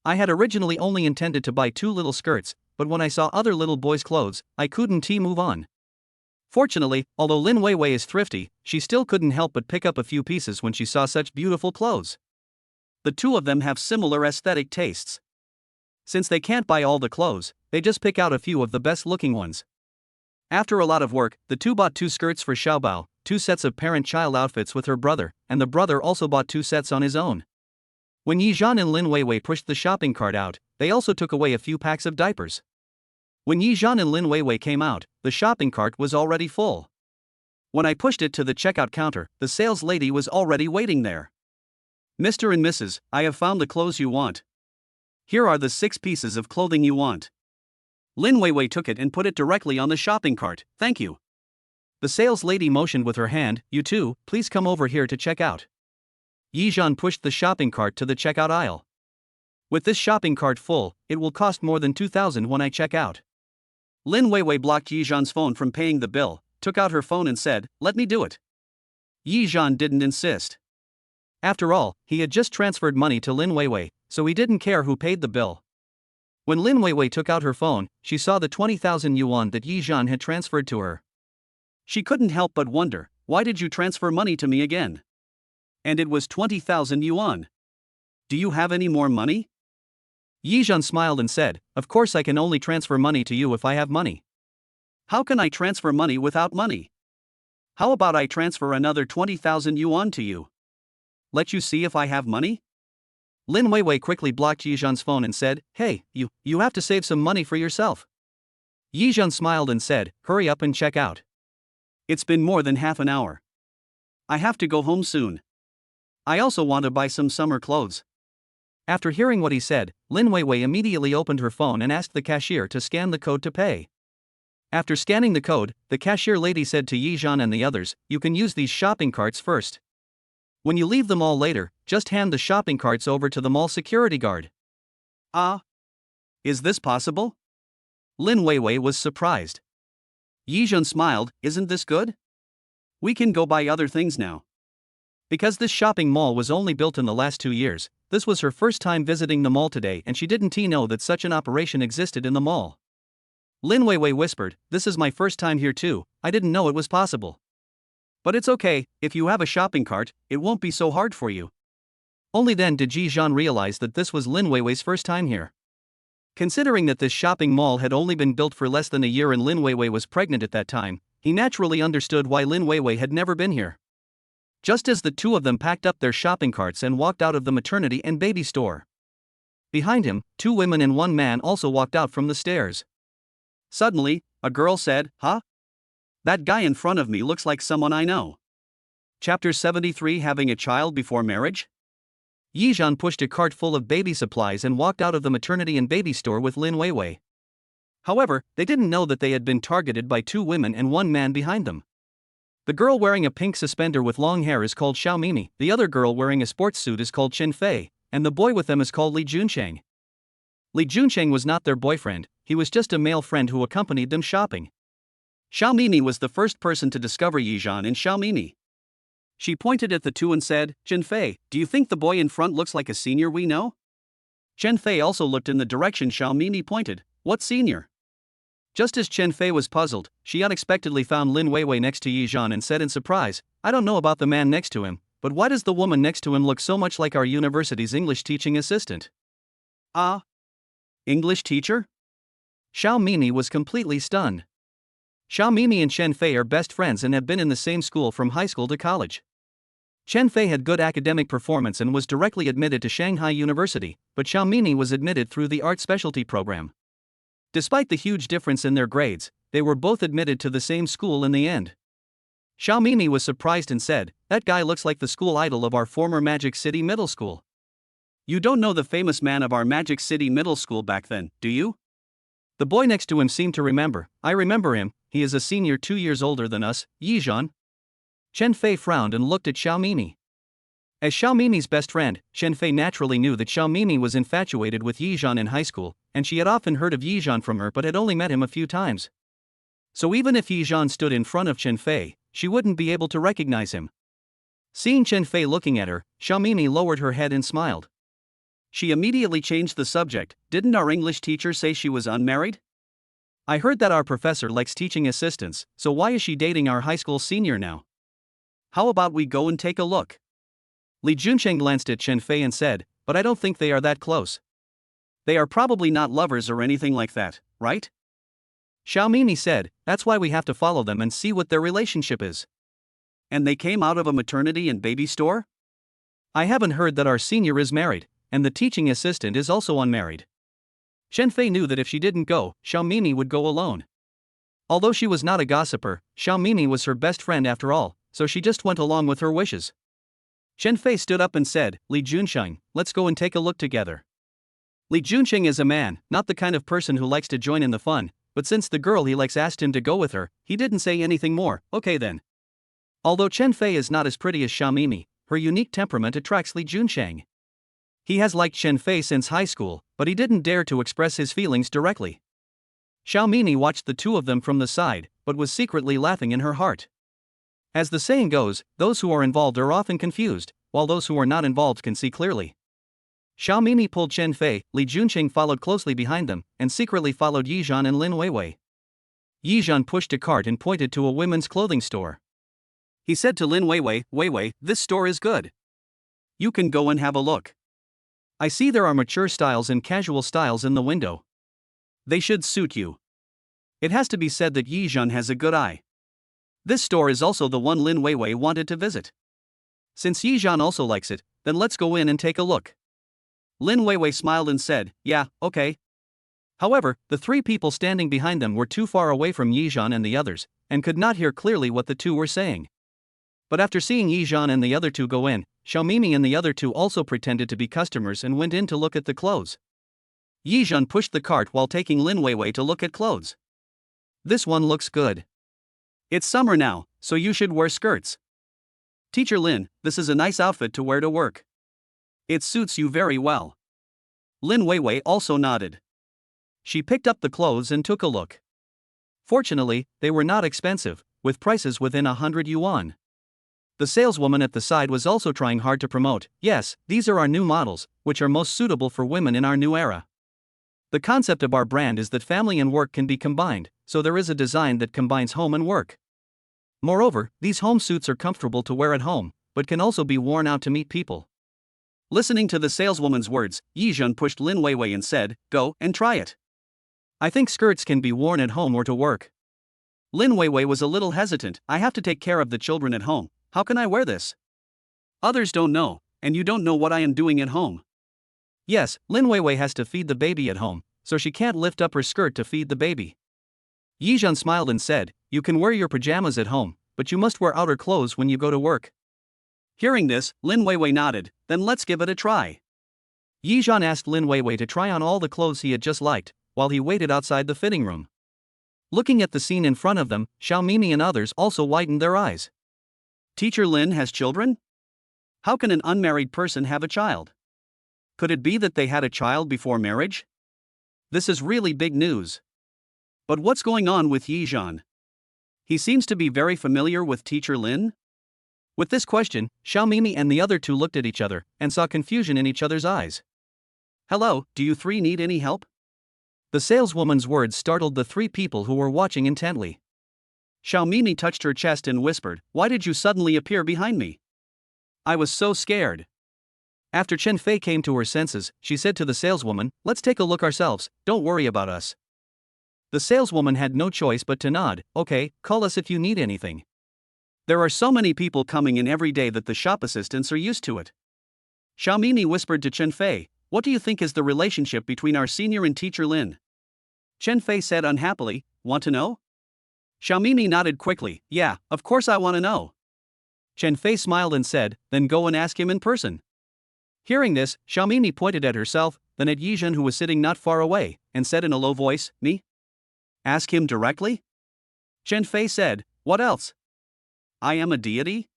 I had originally only intended to buy 2 little skirts, but when I saw other little boys' clothes, I couldn't move on. Fortunately, although Lin Weiwei is thrifty, she still couldn't help but pick up a few pieces when she saw such beautiful clothes. The 2 of them have similar aesthetic tastes. Since they can't buy all the clothes, they just pick out a few of the best-looking ones. After a lot of work, the 2 bought 2 skirts for Xiaobao, 2 sets of parent-child outfits with her brother, and the brother also bought 2 sets on his own. When Yizhan and Lin Weiwei pushed the shopping cart out, they also took away a few packs of diapers. When Yizhan and Lin Weiwei came out, the shopping cart was already full. When I pushed it to the checkout counter, the sales lady was already waiting there. Mr. and Mrs., I have found the clothes you want. Here are the 6 pieces of clothing you want. Lin Weiwei took it and put it directly on the shopping cart, thank you. The sales lady motioned with her hand, you two, please come over here to check out. Yizhan pushed the shopping cart to the checkout aisle. With this shopping cart full, it will cost more than 2,000 when I check out. Lin Weiwei blocked Yizhan's phone from paying the bill, took out her phone and said, let me do it. Yizhan didn't insist. After all, he had just transferred money to Lin Weiwei, so he didn't care who paid the bill. When Lin Weiwei took out her phone, she saw the 20,000 yuan that Yizhan had transferred to her. She couldn't help but wonder, why did you transfer money to me again? And it was 20,000 yuan. Do you have any more money? Yizhan smiled and said, of course I can only transfer money to you if I have money. How can I transfer money without money? How about I transfer another 20,000 yuan to you? Let you see if I have money? Lin Weiwei quickly blocked Yizhan's phone and said, hey, you have to save some money for yourself. Yizhan smiled and said, hurry up and check out. It's been more than half an hour. I have to go home soon. I also want to buy some summer clothes. After hearing what he said, Lin Weiwei immediately opened her phone and asked the cashier to scan the code to pay. After scanning the code, the cashier lady said to Yizhan and the others, you can use these shopping carts first. When you leave the mall later, just hand the shopping carts over to the mall security guard. Ah? Is this possible? Lin Weiwei was surprised. Yizhen smiled, isn't this good? We can go buy other things now. Because this shopping mall was only built in the last 2 years, this was her first time visiting the mall today and she didn't know that such an operation existed in the mall. Lin Weiwei whispered, this is my first time here too, I didn't know it was possible. But it's okay, if you have a shopping cart, it won't be so hard for you. Only then did Yizhen realize that this was Lin Weiwei's first time here. Considering that this shopping mall had only been built for less than a year and Lin Weiwei was pregnant at that time, he naturally understood why Lin Weiwei had never been here. Just as the two of them packed up their shopping carts and walked out of the maternity and baby store. Behind him, 2 women and 1 man also walked out from the stairs. Suddenly, a girl said, huh? That guy in front of me looks like someone I know. Chapter 73 Having a Child Before Marriage? Yizhen pushed a cart full of baby supplies and walked out of the maternity and baby store with Lin Weiwei. However, they didn't know that they had been targeted by 2 women and 1 man behind them. The girl wearing a pink suspender with long hair is called Xiao Mimi, the other girl wearing a sports suit is called Chen Fei, and the boy with them is called Li Junsheng. Li Junsheng was not their boyfriend, he was just a male friend who accompanied them shopping. Xiao Mimi was the first person to discover Yizhen and Xiao Mimi. She pointed at the two and said, Chen Fei, do you think the boy in front looks like a senior we know? Chen Fei also looked in the direction Xiao Mimi pointed. What senior? Just as Chen Fei was puzzled, she unexpectedly found Lin Weiwei next to Yizhen and said in surprise, I don't know about the man next to him, but why does the woman next to him look so much like our university's English teaching assistant? Ah? English teacher? Xiao Mimi was completely stunned. Xiao Mimi and Chen Fei are best friends and have been in the same school from high school to college. Chen Fei had good academic performance and was directly admitted to Shanghai University, but Xiao Mimi was admitted through the art specialty program. Despite the huge difference in their grades, they were both admitted to the same school in the end. Xiao Mimi was surprised and said, that guy looks like the school idol of our former Magic City Middle School. You don't know the famous man of our Magic City Middle School back then, do you? The boy next to him seemed to remember. I remember him, he is a senior 2 years older than us, Yizhen. Chen Fei frowned and looked at Xiao Mimi. As Xiao Mimi's best friend, Chen Fei naturally knew that Xiao Mimi was infatuated with Yizhen in high school, and she had often heard of Yizhen from her but had only met him a few times. So even if Yizhen stood in front of Chen Fei, she wouldn't be able to recognize him. Seeing Chen Fei looking at her, Xiao Mimi lowered her head and smiled. She immediately changed the subject. Didn't our English teacher say she was unmarried? I heard that our professor likes teaching assistants, so why is she dating our high school senior now? How about we go and take a look? Li Junsheng glanced at Chen Fei and said, but I don't think they are that close. They are probably not lovers or anything like that, right? Xiao Mimi said, that's why we have to follow them and see what their relationship is. And they came out of a maternity and baby store? I haven't heard that our senior is married, and the teaching assistant is also unmarried. Chen Fei knew that if she didn't go, Xiao Mimi would go alone. Although she was not a gossiper, Xiao Mimi was her best friend after all, so she just went along with her wishes. Chen Fei stood up and said, Li Junsheng, let's go and take a look together. Li Junsheng is a man, not the kind of person who likes to join in the fun, but since the girl he likes asked him to go with her, he didn't say anything more. Okay then. Although Chen Fei is not as pretty as Xiao Mimi, her unique temperament attracts Li Junsheng. He has liked Chen Fei since high school, but he didn't dare to express his feelings directly. Xiao Mimi watched the two of them from the side, but was secretly laughing in her heart. As the saying goes, those who are involved are often confused, while those who are not involved can see clearly. Xiao Mimi pulled Chen Fei, Li Junsheng followed closely behind them, and secretly followed Yizhen and Lin Weiwei. Yizhen pushed a cart and pointed to a women's clothing store. He said to Lin Weiwei, Weiwei, this store is good. You can go and have a look. I see there are mature styles and casual styles in the window. They should suit you. It has to be said that Yizhen has a good eye. This store is also the one Lin Weiwei wanted to visit. Since Yizhen also likes it, then let's go in and take a look. Lin Weiwei smiled and said, yeah, okay. However, the 3 people standing behind them were too far away from Yizhen and the others, and could not hear clearly what the two were saying. But after seeing Yizhen and the other two go in, Xiao Mimi and the other two also pretended to be customers and went in to look at the clothes. Yizhen pushed the cart while taking Lin Weiwei to look at clothes. This one looks good. It's summer now, so you should wear skirts. Teacher Lin, this is a nice outfit to wear to work. It suits you very well. Lin Weiwei also nodded. She picked up the clothes and took a look. Fortunately, they were not expensive, with prices within 100 yuan. The saleswoman at the side was also trying hard to promote, yes, these are our new models, which are most suitable for women in our new era. The concept of our brand is that family and work can be combined, so there is a design that combines home and work. Moreover, these home suits are comfortable to wear at home, but can also be worn out to meet people. Listening to the saleswoman's words, Yizhen pushed Lin Weiwei and said, "Go and try it. I think skirts can be worn at home or to work." Lin Weiwei was a little hesitant. "I have to take care of the children at home. How can I wear this? Others don't know, and you don't know what I am doing at home." Yes, Lin Weiwei has to feed the baby at home, so she can't lift up her skirt to feed the baby. Yizhen smiled and said, "You can wear your pajamas at home, but you must wear outer clothes when you go to work." Hearing this, Lin Weiwei nodded. "Then let's give it a try." Yizhen asked Lin Weiwei to try on all the clothes he had just liked, while he waited outside the fitting room. Looking at the scene in front of them, Xiaomimi and others also widened their eyes. Teacher Lin has children? How can an unmarried person have a child? Could it be that they had a child before marriage? This is really big news. But what's going on with Yizhen? He seems to be very familiar with Teacher Lin? With this question, Xiaomimi and the other two looked at each other and saw confusion in each other's eyes. "Hello, do you three need any help?" The saleswoman's words startled the three people who were watching intently. Xiaomimi touched her chest and whispered, "Why did you suddenly appear behind me? I was so scared." After Chen Fei came to her senses, she said to the saleswoman, "Let's take a look ourselves, don't worry about us." The saleswoman had no choice but to nod. "Okay, call us if you need anything. There are so many people coming in every day that the shop assistants are used to it." Xiaomimi whispered to Chen Fei, "What do you think is the relationship between our senior and Teacher Lin?" Chen Fei said unhappily, "Want to know?" Xiaomimi nodded quickly, "Yeah, of course I want to know." Chen Fei smiled and said, "Then go and ask him in person." Hearing this, Xiaomimi pointed at herself, then at Yizhen who was sitting not far away, and said in a low voice, "Me? Ask him directly?" Chen Fei said, "What else? I am a deity?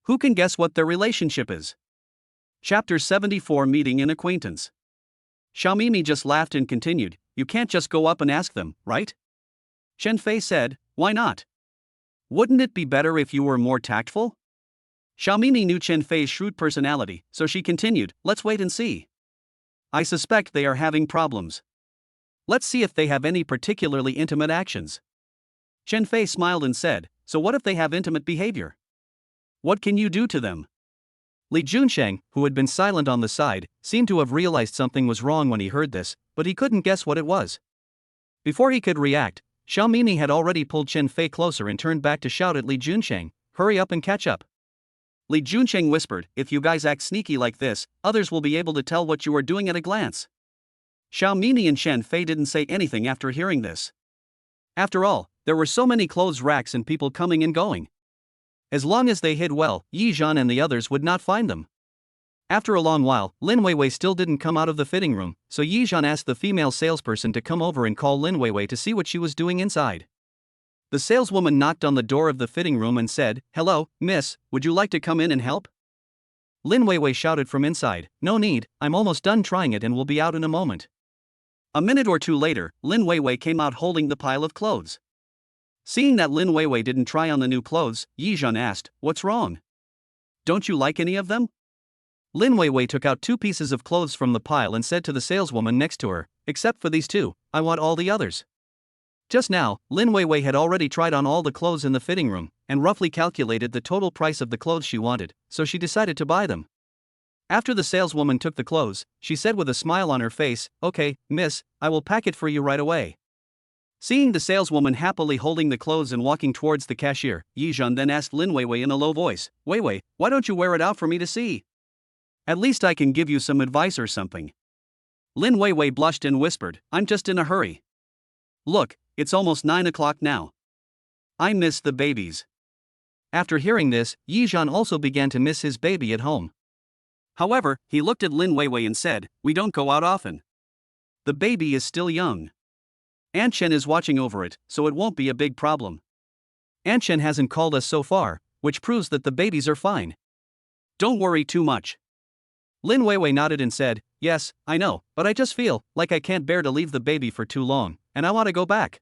Who can guess what their relationship is?" Chapter 74 Meeting an Acquaintance. Xiaomimi just laughed and continued, "You can't just go up and ask them, right?" Chen Fei said, "Why not? Wouldn't it be better if you were more tactful?" Xiaomimi knew Chen Fei's shrewd personality, so she continued, "Let's wait and see. I suspect they are having problems. Let's see if they have any particularly intimate actions." Chen Fei smiled and said, "So what if they have intimate behavior? What can you do to them?" Li Junsheng, who had been silent on the side, seemed to have realized something was wrong when he heard this, but he couldn't guess what it was. Before he could react, Xiaomimi had already pulled Chen Fei closer and turned back to shout at Li Junsheng, "Hurry up and catch up." Li Junsheng whispered, "If you guys act sneaky like this, others will be able to tell what you are doing at a glance." Xiaomimi and Chen Fei didn't say anything after hearing this. After all, there were so many clothes racks and people coming and going. As long as they hid well, Yizhen and the others would not find them. After a long while, Lin Weiwei still didn't come out of the fitting room, so Yizhen asked the female salesperson to come over and call Lin Weiwei to see what she was doing inside. The saleswoman knocked on the door of the fitting room and said, "Hello, miss, would you like to come in and help?" Lin Weiwei shouted from inside, "No need, I'm almost done trying it and will be out in a moment." A minute or two later, Lin Weiwei came out holding the pile of clothes. Seeing that Lin Weiwei didn't try on the new clothes, Yizhen asked, "What's wrong? Don't you like any of them?" Lin Weiwei took out 2 pieces of clothes from the pile and said to the saleswoman next to her, "Except for these 2, I want all the others." Just now, Lin Weiwei had already tried on all the clothes in the fitting room, and roughly calculated the total price of the clothes she wanted, so she decided to buy them. After the saleswoman took the clothes, she said with a smile on her face, "Okay, miss, I will pack it for you right away." Seeing the saleswoman happily holding the clothes and walking towards the cashier, Yizhen then asked Lin Weiwei in a low voice, "Weiwei, why don't you wear it out for me to see? At least I can give you some advice or something." Lin Weiwei blushed and whispered, "I'm just in a hurry. Look, it's almost 9 o'clock now. I miss the babies." After hearing this, Yizhen also began to miss his baby at home. However, he looked at Lin Weiwei and said, "We don't go out often. The baby is still young. Aunt Chen is watching over it, so it won't be a big problem. Aunt Chen hasn't called us so far, which proves that the babies are fine. Don't worry too much." Lin Weiwei nodded and said, yes, I know, but I just feel like I can't bear to leave the baby for too long, and I want to go back.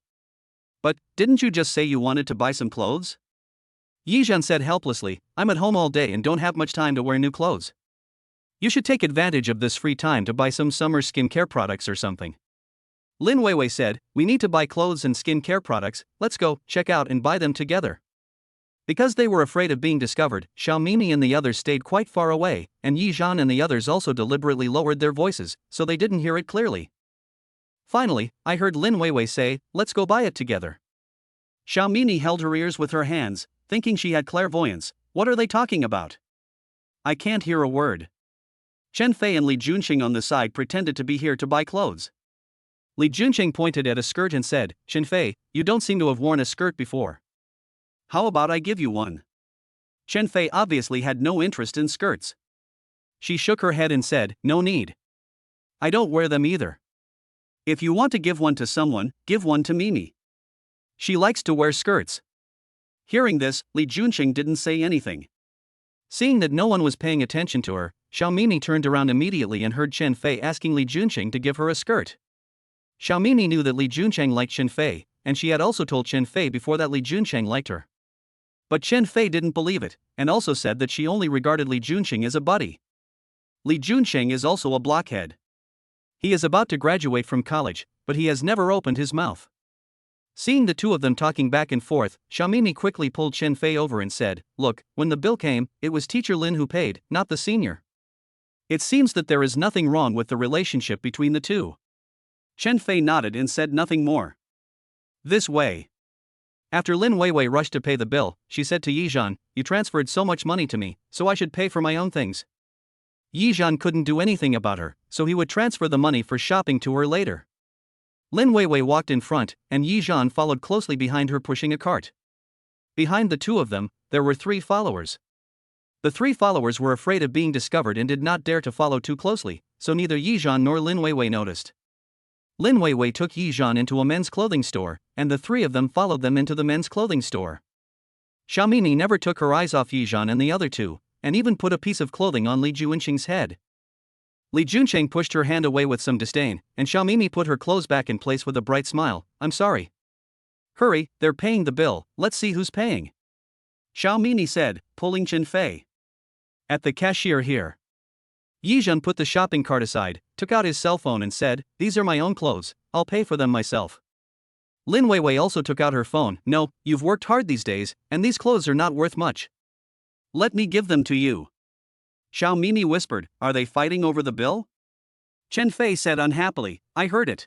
But, didn't you just say you wanted to buy some clothes? Yizhan said helplessly, I'm at home all day and don't have much time to wear new clothes. You should take advantage of this free time to buy some summer skincare products or something. Lin Weiwei said, we need to buy clothes and skincare products, let's go, check out and buy them together. Because they were afraid of being discovered, Xiaomimi and the others stayed quite far away, and Yizhan and the others also deliberately lowered their voices, so they didn't hear it clearly. Finally, I heard Lin Weiwei say, let's go buy it together. Xiaomimi held her ears with her hands, thinking she had clairvoyance. What are they talking about? I can't hear a word. Chen Fei and Li Junqing on the side pretended to be here to buy clothes. Li Junqing pointed at a skirt and said, Chen Fei, you don't seem to have worn a skirt before. How about I give you one? Chen Fei obviously had no interest in skirts. She shook her head and said, no need. I don't wear them either. If you want to give one to someone, give one to Mimi. She likes to wear skirts. Hearing this, Li Junqing didn't say anything. Seeing that no one was paying attention to her, Xiaomimi turned around immediately and heard Chen Fei asking Li Junqing to give her a skirt. Xiaomimi knew that Li Junqing liked Chen Fei, and she had also told Chen Fei before that Li Junqing liked her. But Chen Fei didn't believe it, and also said that she only regarded Li Junqing as a buddy. Li Junqing is also a blockhead. He is about to graduate from college, but he has never opened his mouth. Seeing the two of them talking back and forth, Xiaomimi quickly pulled Chen Fei over and said, look, when the bill came, it was Teacher Lin who paid, not the senior. It seems that there is nothing wrong with the relationship between the two. Chen Fei nodded and said nothing more. This way. After Lin Weiwei rushed to pay the bill, she said to Yizhan, you transferred so much money to me, so I should pay for my own things. Yizhan couldn't do anything about her, so he would transfer the money for shopping to her later. Lin Weiwei walked in front, and Yizhan followed closely behind her pushing a cart. Behind the two of them, there were 3 followers. The 3 followers were afraid of being discovered and did not dare to follow too closely, so neither Yizhan nor Lin Weiwei noticed. Lin Weiwei took Yizhan into a men's clothing store, and the 3 of them followed them into the men's clothing store. Xiaomimi never took her eyes off Yizhan and the other 2, and even put a piece of clothing on Li Junqing's head. Li Junqing pushed her hand away with some disdain, and Xiaomimi put her clothes back in place with a bright smile. I'm sorry. Hurry, they're paying the bill, let's see who's paying. Xiaomimi said, pulling Chen Fei. At the cashier here. Yizhan put the shopping cart aside, took out his cell phone and said, these are my own clothes, I'll pay for them myself. Lin Weiwei also took out her phone. No, you've worked hard these days, and these clothes are not worth much. Let me give them to you. Xiaomimi whispered, are they fighting over the bill? Chen Fei said unhappily, I heard it.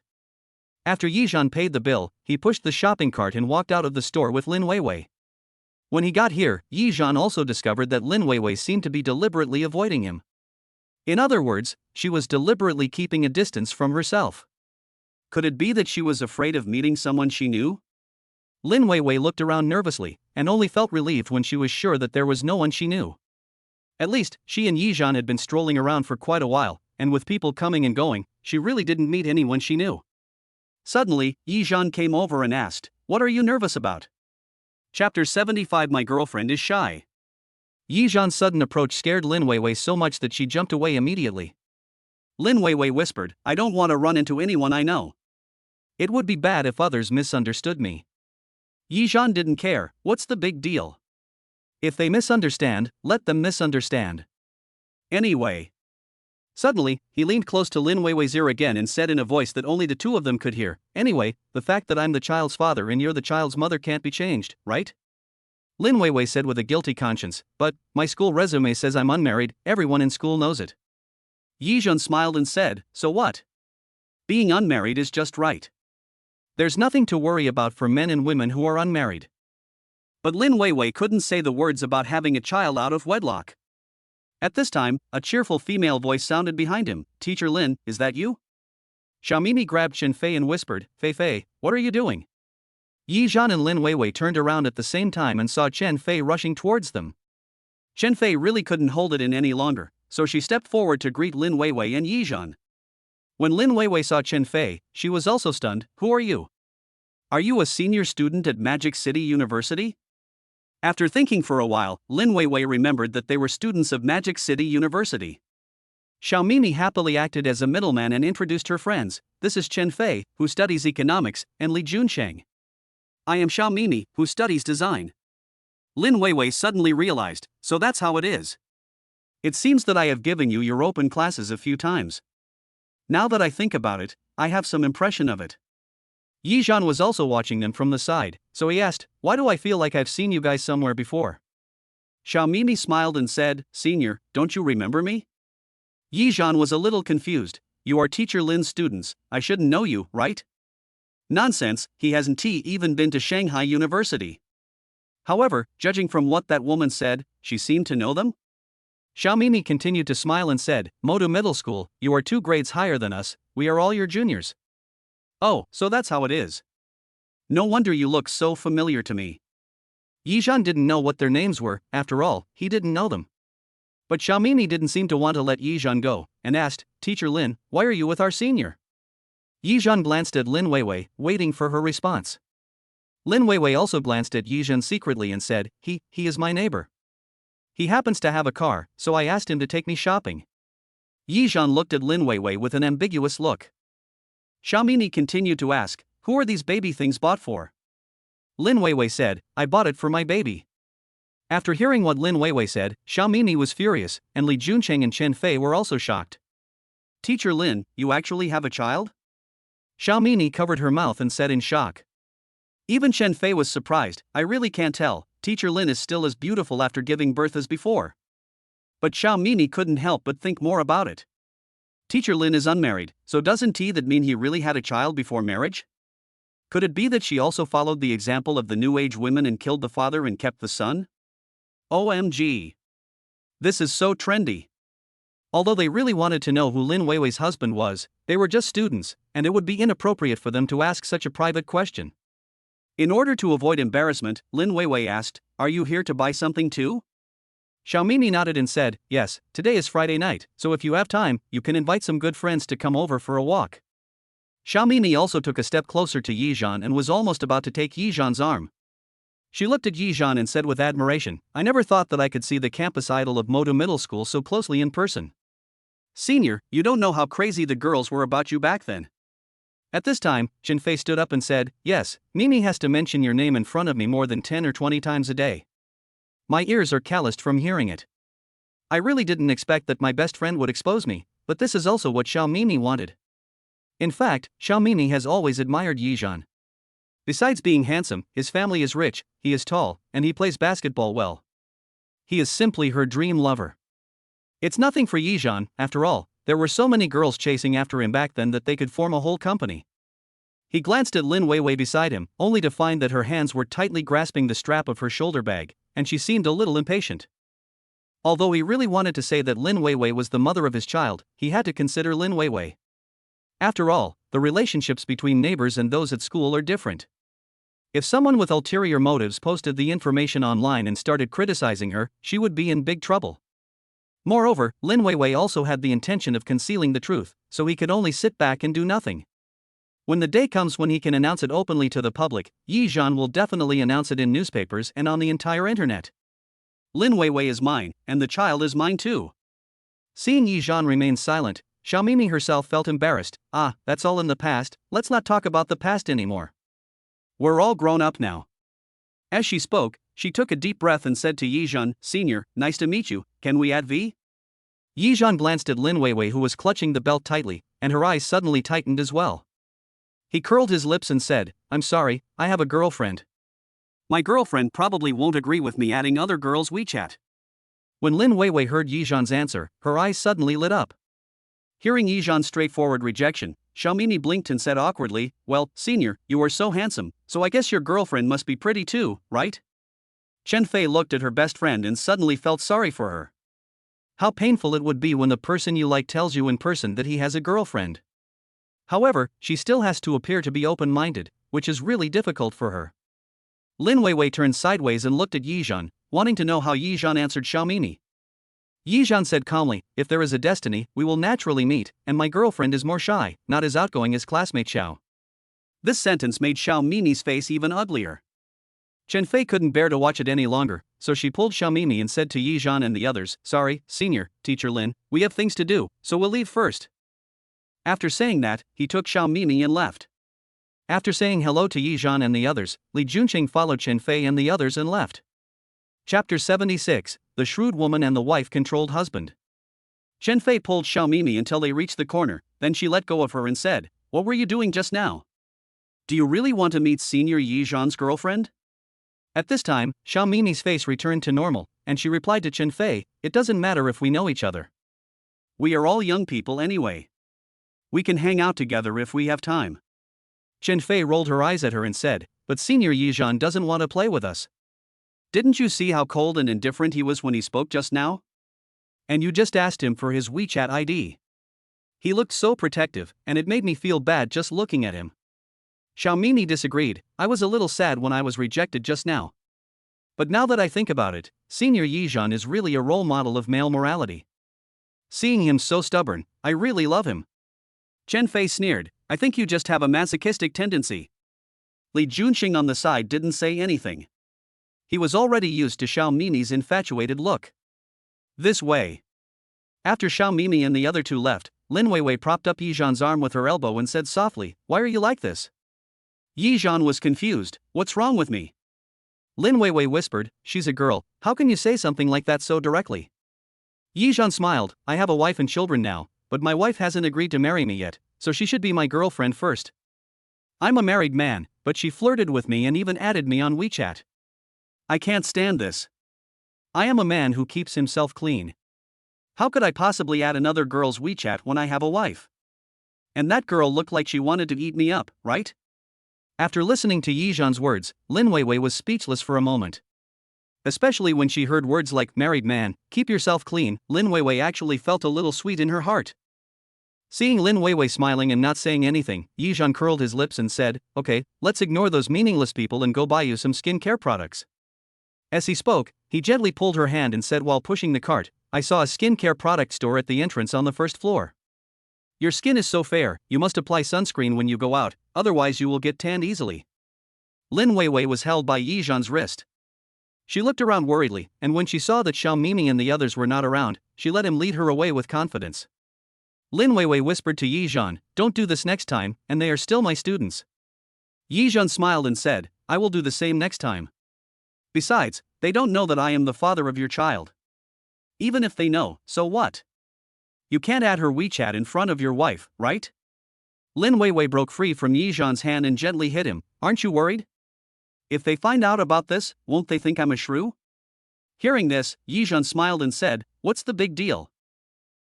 After Yizhan paid the bill, he pushed the shopping cart and walked out of the store with Lin Weiwei. When he got here, Yizhan also discovered that Lin Weiwei seemed to be deliberately avoiding him. In other words, she was deliberately keeping a distance from herself. Could it be that she was afraid of meeting someone she knew? Lin Weiwei looked around nervously, and only felt relieved when she was sure that there was no one she knew. At least, she and Yizhan had been strolling around for quite a while, and with people coming and going, she really didn't meet anyone she knew. Suddenly, Yizhan came over and asked, what are you nervous about? Chapter 75 My girlfriend is shy. Yizhan's sudden approach scared Lin Weiwei so much that she jumped away immediately. Lin Weiwei whispered, I don't want to run into anyone I know. It would be bad if others misunderstood me. Yizhan didn't care, what's the big deal? If they misunderstand, let them misunderstand. Anyway. Suddenly, he leaned close to Lin Weiwei's ear again and said in a voice that only the two of them could hear, anyway, the fact that I'm the child's father and you're the child's mother can't be changed, right? Lin Weiwei said with a guilty conscience, but my school resume says I'm unmarried, everyone in school knows it. Yizhan smiled and said, so what? Being unmarried is just right. There's nothing to worry about for men and women who are unmarried. But Lin Weiwei couldn't say the words about having a child out of wedlock. At this time, a cheerful female voice sounded behind him, Teacher Lin, is that you? Xiaomimi grabbed Chen Fei and whispered, Fei Fei, what are you doing? Yizhan and Lin Weiwei turned around at the same time and saw Chen Fei rushing towards them. Chen Fei really couldn't hold it in any longer, so she stepped forward to greet Lin Weiwei and Yizhan. When Lin Weiwei saw Chen Fei, she was also stunned. Who are you? Are you a senior student at Magic City University? After thinking for a while, Lin Weiwei remembered that they were students of Magic City University. Xiaomini happily acted as a middleman and introduced her friends. This is Chen Fei, who studies economics, and Li Juncheng. I am Xiaomini, who studies design. Lin Weiwei suddenly realized, so that's how it is. It seems that I have given you your open classes a few times. Now that I think about it, I have some impression of it. Yizhan was also watching them from the side, so he asked, why do I feel like I've seen you guys somewhere before? Xiaomini smiled and said, Senior, don't you remember me? Yizhan was a little confused. You are teacher Lin's students, I shouldn't know you, right? Nonsense, he hasn't even been to Shanghai University. However, judging from what that woman said, she seemed to know them? Xiaomini continued to smile and said, Modu Middle School, you are 2 grades higher than us, we are all your juniors. Oh, so that's how it is. No wonder you look so familiar to me. Yizhan didn't know what their names were, after all, he didn't know them. But Xiaomini didn't seem to want to let Yizhan go, and asked, Teacher Lin, why are you with our senior? Yizhan glanced at Lin Weiwei, waiting for her response. Lin Weiwei also glanced at Yizhan secretly and said, he is my neighbor. He happens to have a car, so I asked him to take me shopping. Yizhan looked at Lin Weiwei with an ambiguous look. Xiaomini continued to ask, who are these baby things bought for? Lin Weiwei said, I bought it for my baby. After hearing what Lin Weiwei said, Xiaomini was furious, and Li Juncheng and Chen Fei were also shocked. Teacher Lin, you actually have a child? Xiaomini covered her mouth and said in shock. Even Chen Fei was surprised. I really can't tell, Teacher Lin is still as beautiful after giving birth as before. But Xiaomini couldn't help but think more about it. Teacher Lin is unmarried, so doesn't that mean he really had a child before marriage? Could it be that she also followed the example of the New Age women and killed the father and kept the son? OMG. This is so trendy. Although they really wanted to know who Lin Weiwei's husband was, they were just students, and it would be inappropriate for them to ask such a private question. In order to avoid embarrassment, Lin Weiwei asked, Are you here to buy something too? Xiaomini nodded and said, Yes, today is Friday night, so if you have time, you can invite some good friends to come over for a walk. Xiaomini also took a step closer to Yizhan and was almost about to take Yizhan's arm. She looked at Yizhan and said with admiration, I never thought that I could see the campus idol of Modu Middle School so closely in person. Senior, you don't know how crazy the girls were about you back then. At this time, Chen Fei stood up and said, Yes, Mimi has to mention your name in front of me more than 10 or 20 times a day. My ears are calloused from hearing it. I really didn't expect that my best friend would expose me, but this is also what Xiaomini wanted. In fact, Xiaomini has always admired Yizhan. Besides being handsome, his family is rich, he is tall, and he plays basketball well. He is simply her dream lover. It's nothing for Yizhan, after all, there were so many girls chasing after him back then that they could form a whole company. He glanced at Lin Weiwei beside him, only to find that her hands were tightly grasping the strap of her shoulder bag, and she seemed a little impatient. Although he really wanted to say that Lin Weiwei was the mother of his child, he had to consider Lin Weiwei. After all, the relationships between neighbors and those at school are different. If someone with ulterior motives posted the information online and started criticizing her, she would be in big trouble. Moreover, Lin Weiwei also had the intention of concealing the truth, so he could only sit back and do nothing. When the day comes when he can announce it openly to the public, Yizhan will definitely announce it in newspapers and on the entire internet. Lin Weiwei is mine, and the child is mine too. Seeing Yizhan remain silent, Xiaomini herself felt embarrassed. That's all in the past, let's not talk about the past anymore. We're all grown up now. As she spoke, she took a deep breath and said to Yizhan, Senior, nice to meet you, can we add V? Yizhan glanced at Lin Weiwei who was clutching the belt tightly, and her eyes suddenly tightened as well. He curled his lips and said, I'm sorry, I have a girlfriend. My girlfriend probably won't agree with me adding other girls' WeChat. When Lin Weiwei heard Yizhan's answer, her eyes suddenly lit up. Hearing Yizhan's straightforward rejection, Xiaomini blinked and said awkwardly, Well, Senior, you are so handsome, so I guess your girlfriend must be pretty too, right? Chen Fei looked at her best friend and suddenly felt sorry for her. How painful it would be when the person you like tells you in person that he has a girlfriend. However, she still has to appear to be open-minded, which is really difficult for her. Lin Weiwei turned sideways and looked at Yizhan, wanting to know how Yizhan answered Xiaomini. Yizhan said calmly, If there is a destiny, we will naturally meet, and my girlfriend is more shy, not as outgoing as classmate Xiao. This sentence made Xiaomini's face even uglier. Chen Fei couldn't bear to watch it any longer, so she pulled Xiaomimi and said to Yizhan and the others, "Sorry, senior, teacher Lin, we have things to do, so we'll leave first." After saying that, he took Xiaomimi and left. After saying hello to Yizhan and the others, Li Junqing followed Chen Fei and the others and left. Chapter 76, The Shrewd Woman and the Wife-Controlled Husband. Chen Fei pulled Xiaomimi until they reached the corner, then she let go of her and said, "What were you doing just now? Do you really want to meet Senior Yizhan's girlfriend?" At this time, Xiaomimi's face returned to normal, and she replied to Chen Fei, "It doesn't matter if we know each other. We are all young people anyway. We can hang out together if we have time." Chen Fei rolled her eyes at her and said, "But Senior Yizhan doesn't want to play with us. Didn't you see how cold and indifferent he was when he spoke just now? And you just asked him for his WeChat ID. He looked so protective, and it made me feel bad just looking at him." Xiaomimi disagreed. "I was a little sad when I was rejected just now. But now that I think about it, Senior Yizhan is really a role model of male morality. Seeing him so stubborn, I really love him." Chen Fei sneered, "I think you just have a masochistic tendency." Li Junqing on the side didn't say anything. He was already used to Xiaomimi's infatuated look. This way. After Xiaomimi and the other two left, Lin Weiwei propped up Yizhan's arm with her elbow and said softly, "Why are you like this?" Yizhan was confused. "What's wrong with me?" Lin Weiwei whispered, "She's a girl, how can you say something like that so directly?" Yizhan smiled, "I have a wife and children now, but my wife hasn't agreed to marry me yet, so she should be my girlfriend first. I'm a married man, but she flirted with me and even added me on WeChat. I can't stand this. I am a man who keeps himself clean. How could I possibly add another girl's WeChat when I have a wife? And that girl looked like she wanted to eat me up, right?" After listening to Yizhan's words, Lin Weiwei was speechless for a moment. Especially when she heard words like "married man, keep yourself clean," Lin Weiwei actually felt a little sweet in her heart. Seeing Lin Weiwei smiling and not saying anything, Yizhan curled his lips and said, "Okay, let's ignore those meaningless people and go buy you some skincare products." As he spoke, he gently pulled her hand and said while pushing the cart, "I saw a skincare product store at the entrance on the first floor. Your skin is so fair, you must apply sunscreen when you go out, otherwise you will get tanned easily." Lin Weiwei was held by Yizhan's wrist. She looked around worriedly, and when she saw that Xiaomimi and the others were not around, she let him lead her away with confidence. Lin Weiwei whispered to Yizhan, "Don't do this next time, and they are still my students." Yizhan smiled and said, "I will do the same next time. Besides, they don't know that I am the father of your child. Even if they know, so what? You can't add her WeChat in front of your wife, right?" Lin Weiwei broke free from Yizhan's hand and gently hit him, "Aren't you worried? If they find out about this, won't they think I'm a shrew?" Hearing this, Yizhan smiled and said, "What's the big deal?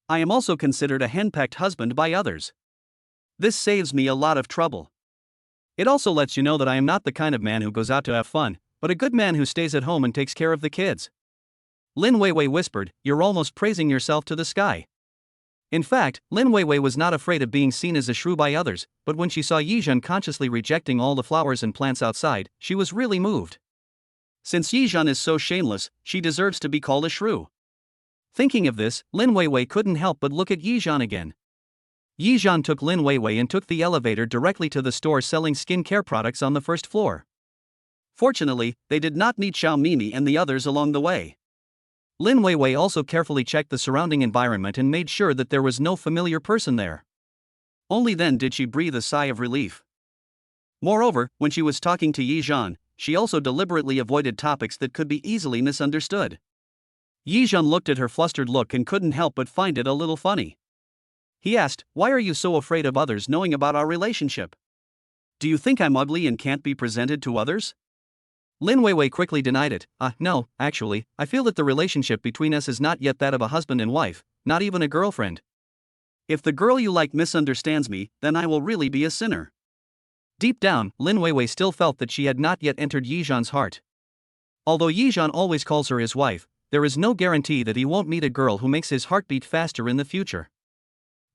I am also considered a henpecked husband by others. This saves me a lot of trouble. It also lets you know that I am not the kind of man who goes out to have fun, but a good man who stays at home and takes care of the kids." Lin Weiwei whispered, "You're almost praising yourself to the sky." In fact, Lin Weiwei was not afraid of being seen as a shrew by others, but when she saw Yizhan consciously rejecting all the flowers and plants outside, she was really moved. Since Yizhan is so shameless, she deserves to be called a shrew. Thinking of this, Lin Weiwei couldn't help but look at Yizhan again. Yizhan took Lin Weiwei and took the elevator directly to the store selling skincare products on the first floor. Fortunately, they did not meet Xiaomimi and the others along the way. Lin Weiwei also carefully checked the surrounding environment and made sure that there was no familiar person there. Only then did she breathe a sigh of relief. Moreover, when she was talking to Yizhan, she also deliberately avoided topics that could be easily misunderstood. Yizhan looked at her flustered look and couldn't help but find it a little funny. He asked, "Why are you so afraid of others knowing about our relationship? Do you think I'm ugly and can't be presented to others?" Lin Weiwei quickly denied it. No, actually, I feel that the relationship between us is not yet that of a husband and wife, not even a girlfriend. If the girl you like misunderstands me, then I will really be a sinner." Deep down, Lin Weiwei still felt that she had not yet entered Yizhan's heart. Although Yizhan always calls her his wife, there is no guarantee that he won't meet a girl who makes his heart beat faster in the future.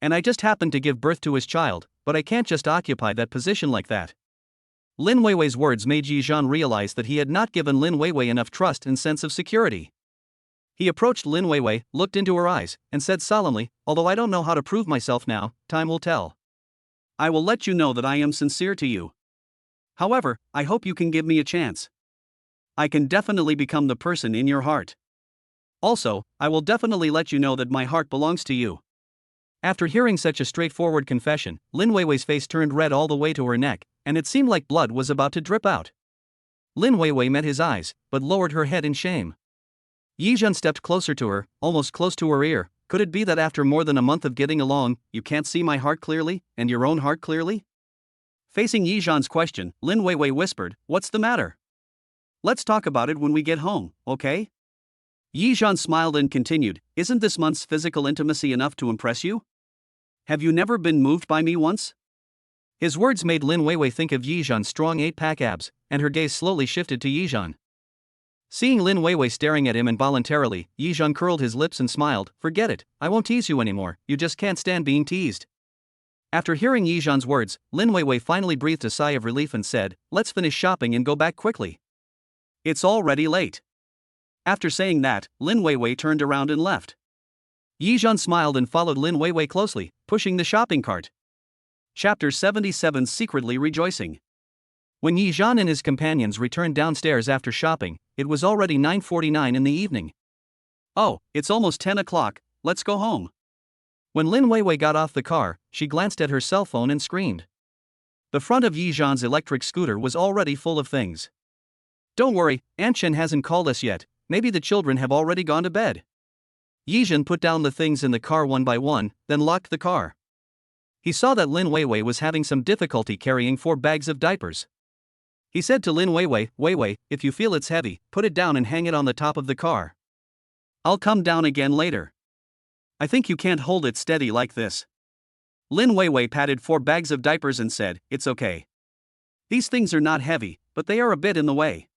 And I just happened to give birth to his child, but I can't just occupy that position like that. Lin Weiwei's words made Yizhan realize that he had not given Lin Weiwei enough trust and sense of security. He approached Lin Weiwei, looked into her eyes, and said solemnly, "Although I don't know how to prove myself now, time will tell. I will let you know that I am sincere to you. However, I hope you can give me a chance." I can definitely become the person in your heart. Also, I will definitely let you know that my heart belongs to you. After hearing such a straightforward confession, Lin Weiwei's face turned red all the way to her neck, and it seemed like blood was about to drip out. Lin Weiwei met his eyes, but lowered her head in shame. Yizhan stepped closer to her, almost close to her ear. Could it be that after more than a month of getting along, you can't see my heart clearly, and your own heart clearly? Facing Yizhan's question, Lin Weiwei whispered, "What's the matter? Let's talk about it when we get home, okay?" Yizhan smiled and continued, "Isn't this month's physical intimacy enough to impress you? Have you never been moved by me once?" His words made Lin Weiwei think of Yizhan's strong 8-pack abs, and her gaze slowly shifted to Yizhan. Seeing Lin Weiwei staring at him involuntarily, Yizhan curled his lips and smiled, "Forget it, I won't tease you anymore, you just can't stand being teased." After hearing Yizhan's words, Lin Weiwei finally breathed a sigh of relief and said, "Let's finish shopping and go back quickly. It's already late." After saying that, Lin Weiwei turned around and left. Yizhan smiled and followed Lin Weiwei closely, pushing the shopping cart. Chapter 77 Secretly Rejoicing. When Yizhan and his companions returned downstairs after shopping, it was already 9:49 in the evening. "Oh, it's almost 10 o'clock, let's go home." When Lin Weiwei got off the car, she glanced at her cell phone and screamed. The front of Yizhan's electric scooter was already full of things. "Don't worry, Aunt Chen hasn't called us yet, maybe the children have already gone to bed." Yizhan put down the things in the car one by one, then locked the car. He saw that Lin Weiwei was having some difficulty carrying 4 bags of diapers. He said to Lin Weiwei, "Weiwei, if you feel it's heavy, put it down and hang it on the top of the car. I'll come down again later. I think you can't hold it steady like this." Lin Weiwei patted 4 bags of diapers and said, "It's okay. These things are not heavy, but they are a bit in the way.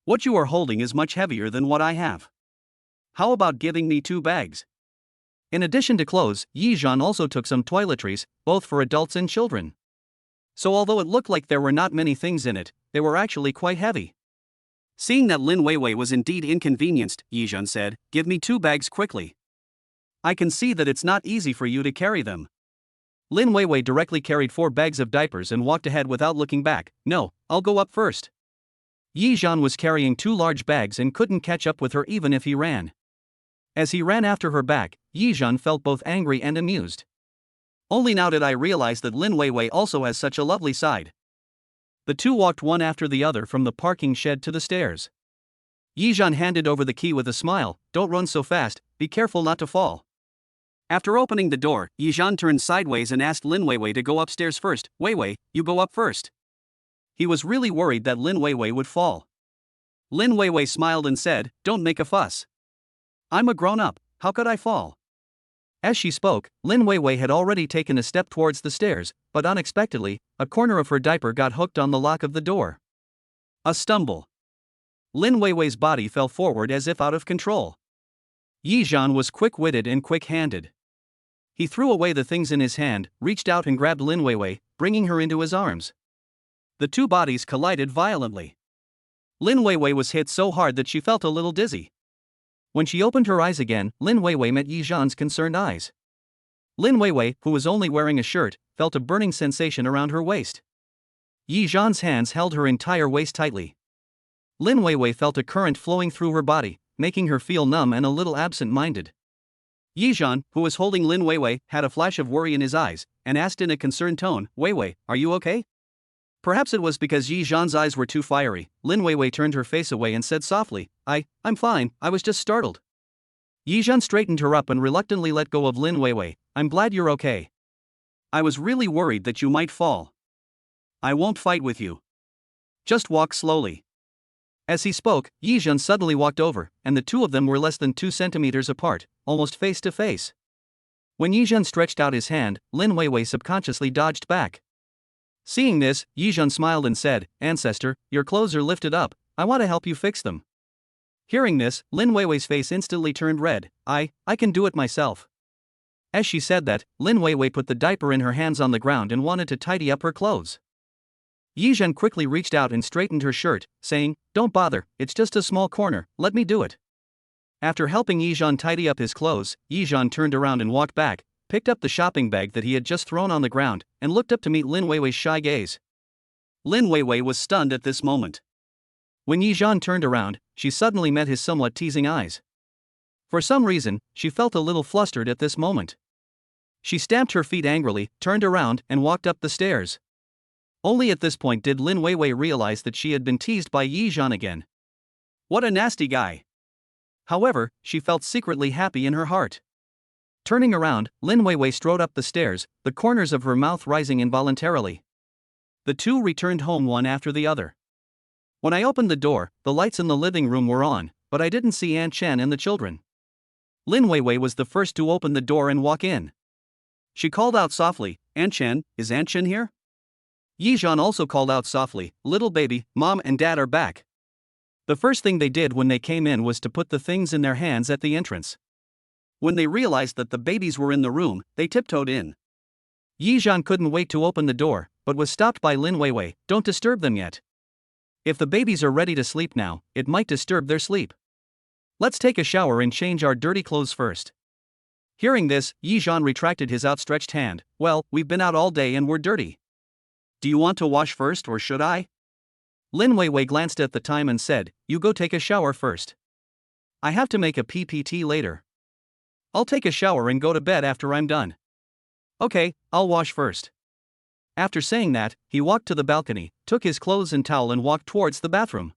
What you are holding is much heavier than what I have. How about giving me 2 bags?" In addition to clothes, Yizhan also took some toiletries, both for adults and children. So although it looked like there were not many things in it, they were actually quite heavy. Seeing that Lin Weiwei was indeed inconvenienced, Yizhan said, "Give me 2 bags quickly. I can see that it's not easy for you to carry them." Lin Weiwei directly carried 4 bags of diapers and walked ahead without looking back. "No, I'll go up first." Yizhan was carrying 2 large bags and couldn't catch up with her even if he ran. As he ran after her back, Yizhan felt both angry and amused. "Only now did I realize that Lin Weiwei also has such a lovely side." The two walked one after the other from the parking shed to the stairs. Yizhan handed over the key with a smile, "Don't run so fast, be careful not to fall." After opening the door, Yizhan turned sideways and asked Lin Weiwei to go upstairs first. "Weiwei, you go up first." He was really worried that Lin Weiwei would fall. Lin Weiwei smiled and said, "Don't make a fuss. I'm a grown-up, how could I fall?" As she spoke, Lin Weiwei had already taken a step towards the stairs, but unexpectedly, a corner of her diaper got hooked on the lock of the door. A stumble. Lin Weiwei's body fell forward as if out of control. Yizhan was quick-witted and quick-handed. He threw away the things in his hand, reached out and grabbed Lin Weiwei, bringing her into his arms. The two bodies collided violently. Lin Weiwei was hit so hard that she felt a little dizzy. When she opened her eyes again, Lin Weiwei met Yizhan's concerned eyes. Lin Weiwei, who was only wearing a shirt, felt a burning sensation around her waist. Yizhan's hands held her entire waist tightly. Lin Weiwei felt a current flowing through her body, making her feel numb and a little absent-minded. Yizhan, who was holding Lin Weiwei, had a flash of worry in his eyes, and asked in a concerned tone, "Weiwei, are you okay?" Perhaps it was because Yizhan's eyes were too fiery. Lin Weiwei turned her face away and said softly, I'm fine, I was just startled." Yizhan straightened her up and reluctantly let go of Lin Weiwei. "I'm glad you're okay. I was really worried that you might fall. I won't fight with you. Just walk slowly." As he spoke, Yizhan suddenly walked over, and the two of them were less than 2 centimeters apart, almost face to face. When Yizhan stretched out his hand, Lin Weiwei subconsciously dodged back. Seeing this, Yizhan smiled and said, "Ancestor, your clothes are lifted up, I want to help you fix them." Hearing this, Lin Weiwei's face instantly turned red. I can do it myself." As she said that, Lin Weiwei put the diaper in her hands on the ground and wanted to tidy up her clothes. Yizhan quickly reached out and straightened her shirt, saying, "Don't bother, it's just a small corner, let me do it." After helping Yizhan tidy up his clothes, Yizhan turned around and walked back, picked up the shopping bag that he had just thrown on the ground, and looked up to meet Lin Weiwei's shy gaze. Lin Weiwei was stunned at this moment. When Yizhan turned around, she suddenly met his somewhat teasing eyes. For some reason, she felt a little flustered at this moment. She stamped her feet angrily, turned around, and walked up the stairs. Only at this point did Lin Weiwei realize that she had been teased by Yizhan again. What a nasty guy. However, she felt secretly happy in her heart. Turning around, Lin Weiwei strode up the stairs, the corners of her mouth rising involuntarily. The two returned home one after the other. When I opened the door, the lights in the living room were on, but I didn't see Aunt Chen and the children. Lin Weiwei was the first to open the door and walk in. She called out softly, "Aunt Chen, is Aunt Chen here?" Yizhan also called out softly, "Little baby, Mom and Dad are back." The first thing they did when they came in was to put the things in their hands at the entrance. When they realized that the babies were in the room, they tiptoed in. Yizhan couldn't wait to open the door, but was stopped by Lin Weiwei. "Don't disturb them yet. If the babies are ready to sleep now, it might disturb their sleep. Let's take a shower and change our dirty clothes first." Hearing this, Yizhan retracted his outstretched hand. "Well, we've been out all day and we're dirty. Do you want to wash first or should I?" Lin Weiwei glanced at the time and said, "You go take a shower first. I have to make a PPT later. I'll take a shower and go to bed after I'm done." "Okay, I'll wash first." After saying that, he walked to the balcony, took his clothes and towel and walked towards the bathroom.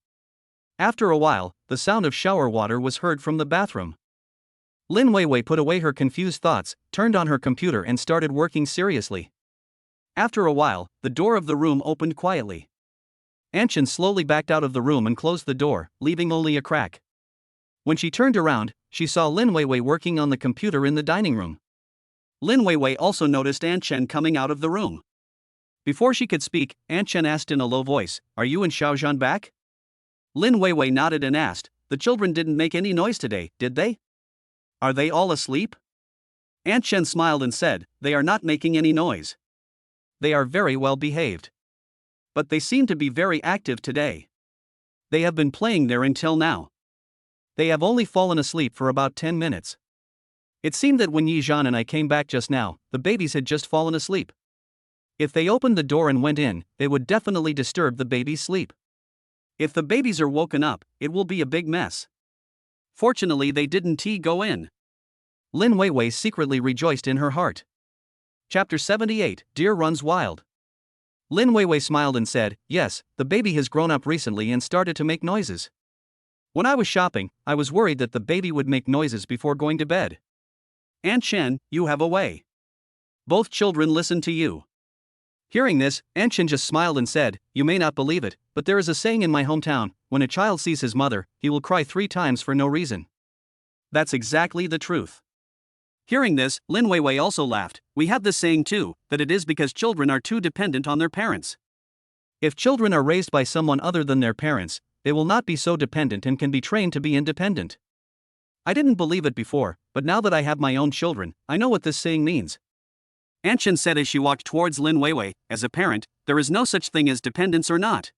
After a while, the sound of shower water was heard from the bathroom. Lin Weiwei put away her confused thoughts, turned on her computer and started working seriously. After a while, the door of the room opened quietly. Aunt Chen slowly backed out of the room and closed the door, leaving only a crack. When she turned around, she saw Lin Weiwei working on the computer in the dining room. Lin Weiwei also noticed Aunt Chen coming out of the room. Before she could speak, Aunt Chen asked in a low voice, "Are you and Xiaozhan back?" Lin Weiwei nodded and asked, "The children didn't make any noise today, did they? Are they all asleep?" Aunt Chen smiled and said, "They are not making any noise. They are very well behaved. But they seem to be very active today. They have been playing there until now. They have only fallen asleep for about 10 minutes. It seemed that when Yizhan and I came back just now, the babies had just fallen asleep. If they opened the door and went in, it would definitely disturb the babies' sleep. If the babies are woken up, it will be a big mess. Fortunately, they didn't go in." Lin Weiwei secretly rejoiced in her heart. Chapter 78, Deer Runs Wild. Lin Weiwei smiled and said, "Yes, the baby has grown up recently and started to make noises. When I was shopping, I was worried that the baby would make noises before going to bed. Aunt Chen, you have a way. Both children listen to you." Hearing this, Aunt Chen just smiled and said, "You may not believe it, but there is a saying in my hometown, when a child sees his mother, he will cry 3 times for no reason. That's exactly the truth." Hearing this, Lin Weiwei also laughed. "We have this saying too, that it is because children are too dependent on their parents. If children are raised by someone other than their parents, they will not be so dependent and can be trained to be independent. I didn't believe it before, but now that I have my own children, I know what this saying means." Aunt Chen said as she walked towards Lin Weiwei, "As a parent, there is no such thing as dependence or not.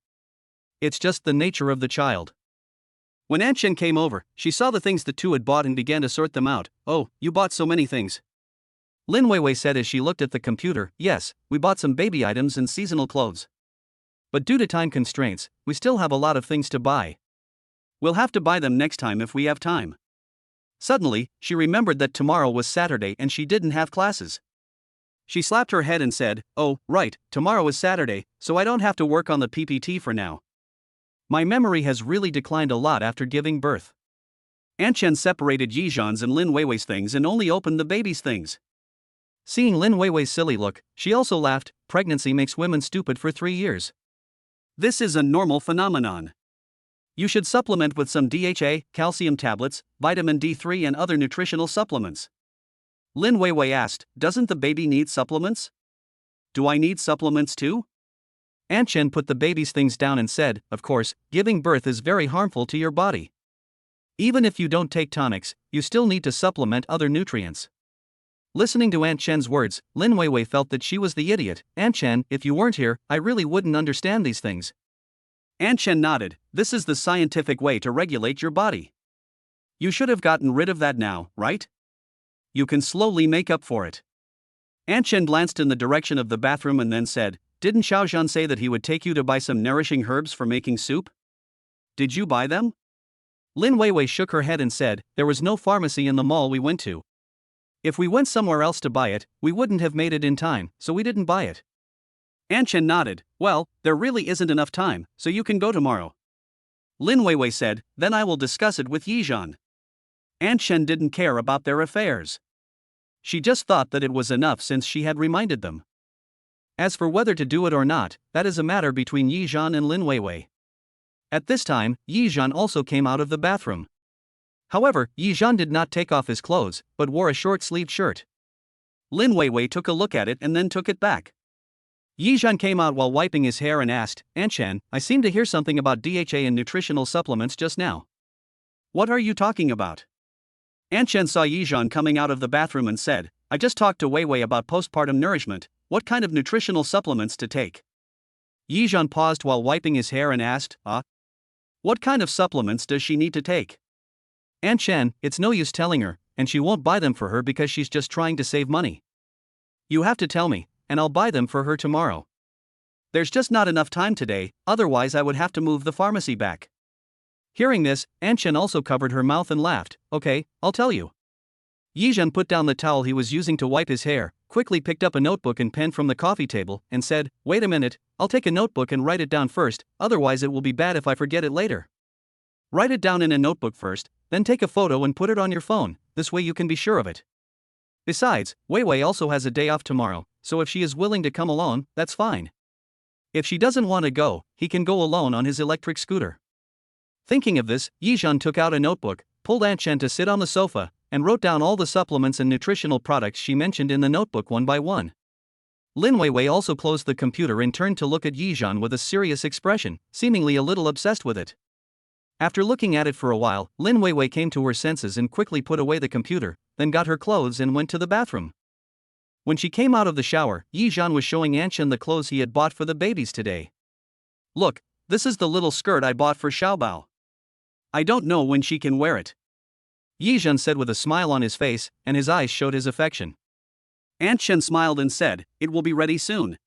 It's just the nature of the child." When Aunt Chen came over, she saw the things the two had bought and began to sort them out. "Oh, you bought so many things." Lin Weiwei said as she looked at the computer. "Yes, we bought some baby items and seasonal clothes. But due to time constraints, we still have a lot of things to buy. We'll have to buy them next time if we have time." Suddenly, she remembered that tomorrow was Saturday and she didn't have classes. She slapped her head and said, "Oh, right, tomorrow is Saturday, so I don't have to work on the PPT for now. My memory has really declined a lot after giving birth." Aunt Chen separated Yizhan's and Lin Weiwei's things and only opened the baby's things. Seeing Lin Weiwei's silly look, she also laughed. "Pregnancy makes women stupid for 3 years. This is a normal phenomenon. You should supplement with some DHA, calcium tablets, vitamin D3 and other nutritional supplements." Lin Weiwei asked, "Doesn't the baby need supplements? Do I need supplements too?" Aunt Chen put the baby's things down and said, "Of course, giving birth is very harmful to your body. Even if you don't take tonics, you still need to supplement other nutrients." Listening to Aunt Chen's words, Lin Weiwei felt that she was the idiot. "Aunt Chen, if you weren't here, I really wouldn't understand these things." Aunt Chen nodded. "This is the scientific way to regulate your body. You should have gotten rid of that now, right? You can slowly make up for it." Aunt Chen glanced in the direction of the bathroom and then said, "Didn't Xiaozhan say that he would take you to buy some nourishing herbs for making soup? did you buy them? Lin Weiwei shook her head and said, there was no pharmacy in the mall we went to. If we went somewhere else to buy it, we wouldn't have made it in time, so we didn't buy it. Anchen nodded, well, there really isn't enough time, so you can go tomorrow. Lin Weiwei said, then I will discuss it with Yizhan. Anchen didn't care about their affairs. She just thought that it was enough since she had reminded them. As for whether to do it or not, that is a matter between Yizhan and Lin Weiwei. At this time, Yizhan also came out of the bathroom. However, Yizhan did not take off his clothes, but wore a short-sleeved shirt. Lin Weiwei took a look at it and then took it back. Yizhan came out while wiping his hair and asked, Anchen, I seem to hear something about DHA and nutritional supplements just now. What are you talking about? Anchen saw Yizhan coming out of the bathroom and said, I just talked to Weiwei about postpartum nourishment, what kind of nutritional supplements to take. Yizhan paused while wiping his hair and asked, what kind of supplements does she need to take? Anchen, it's no use telling her, and she won't buy them for her because she's just trying to save money. You have to tell me, and I'll buy them for her tomorrow. There's just not enough time today, otherwise I would have to move the pharmacy back. Hearing this, Anchen also covered her mouth and laughed, okay, I'll tell you. Yizhan put down the towel he was using to wipe his hair, quickly picked up a notebook and pen from the coffee table, and said, wait a minute, I'll take a notebook and write it down first, otherwise it will be bad if I forget it later. Write it down in a notebook first, then take a photo and put it on your phone, this way you can be sure of it. Besides, Weiwei also has a day off tomorrow, so if she is willing to come along, that's fine. If she doesn't want to go, he can go alone on his electric scooter. Thinking of this, Yizhan took out a notebook, pulled Anchen to sit on the sofa, and wrote down all the supplements and nutritional products she mentioned in the notebook one by one. Lin Weiwei also closed the computer and turned to look at Yizhan with a serious expression, seemingly a little obsessed with it. After looking at it for a while, Lin Weiwei came to her senses and quickly put away the computer, then got her clothes and went to the bathroom. When she came out of the shower, Yizhan was showing Anchen the clothes he had bought for the babies today. Look, this is the little skirt I bought for Xiaobao. I don't know when she can wear it. Yizhan said with a smile on his face, and his eyes showed his affection. Anchen smiled and said, it will be ready soon.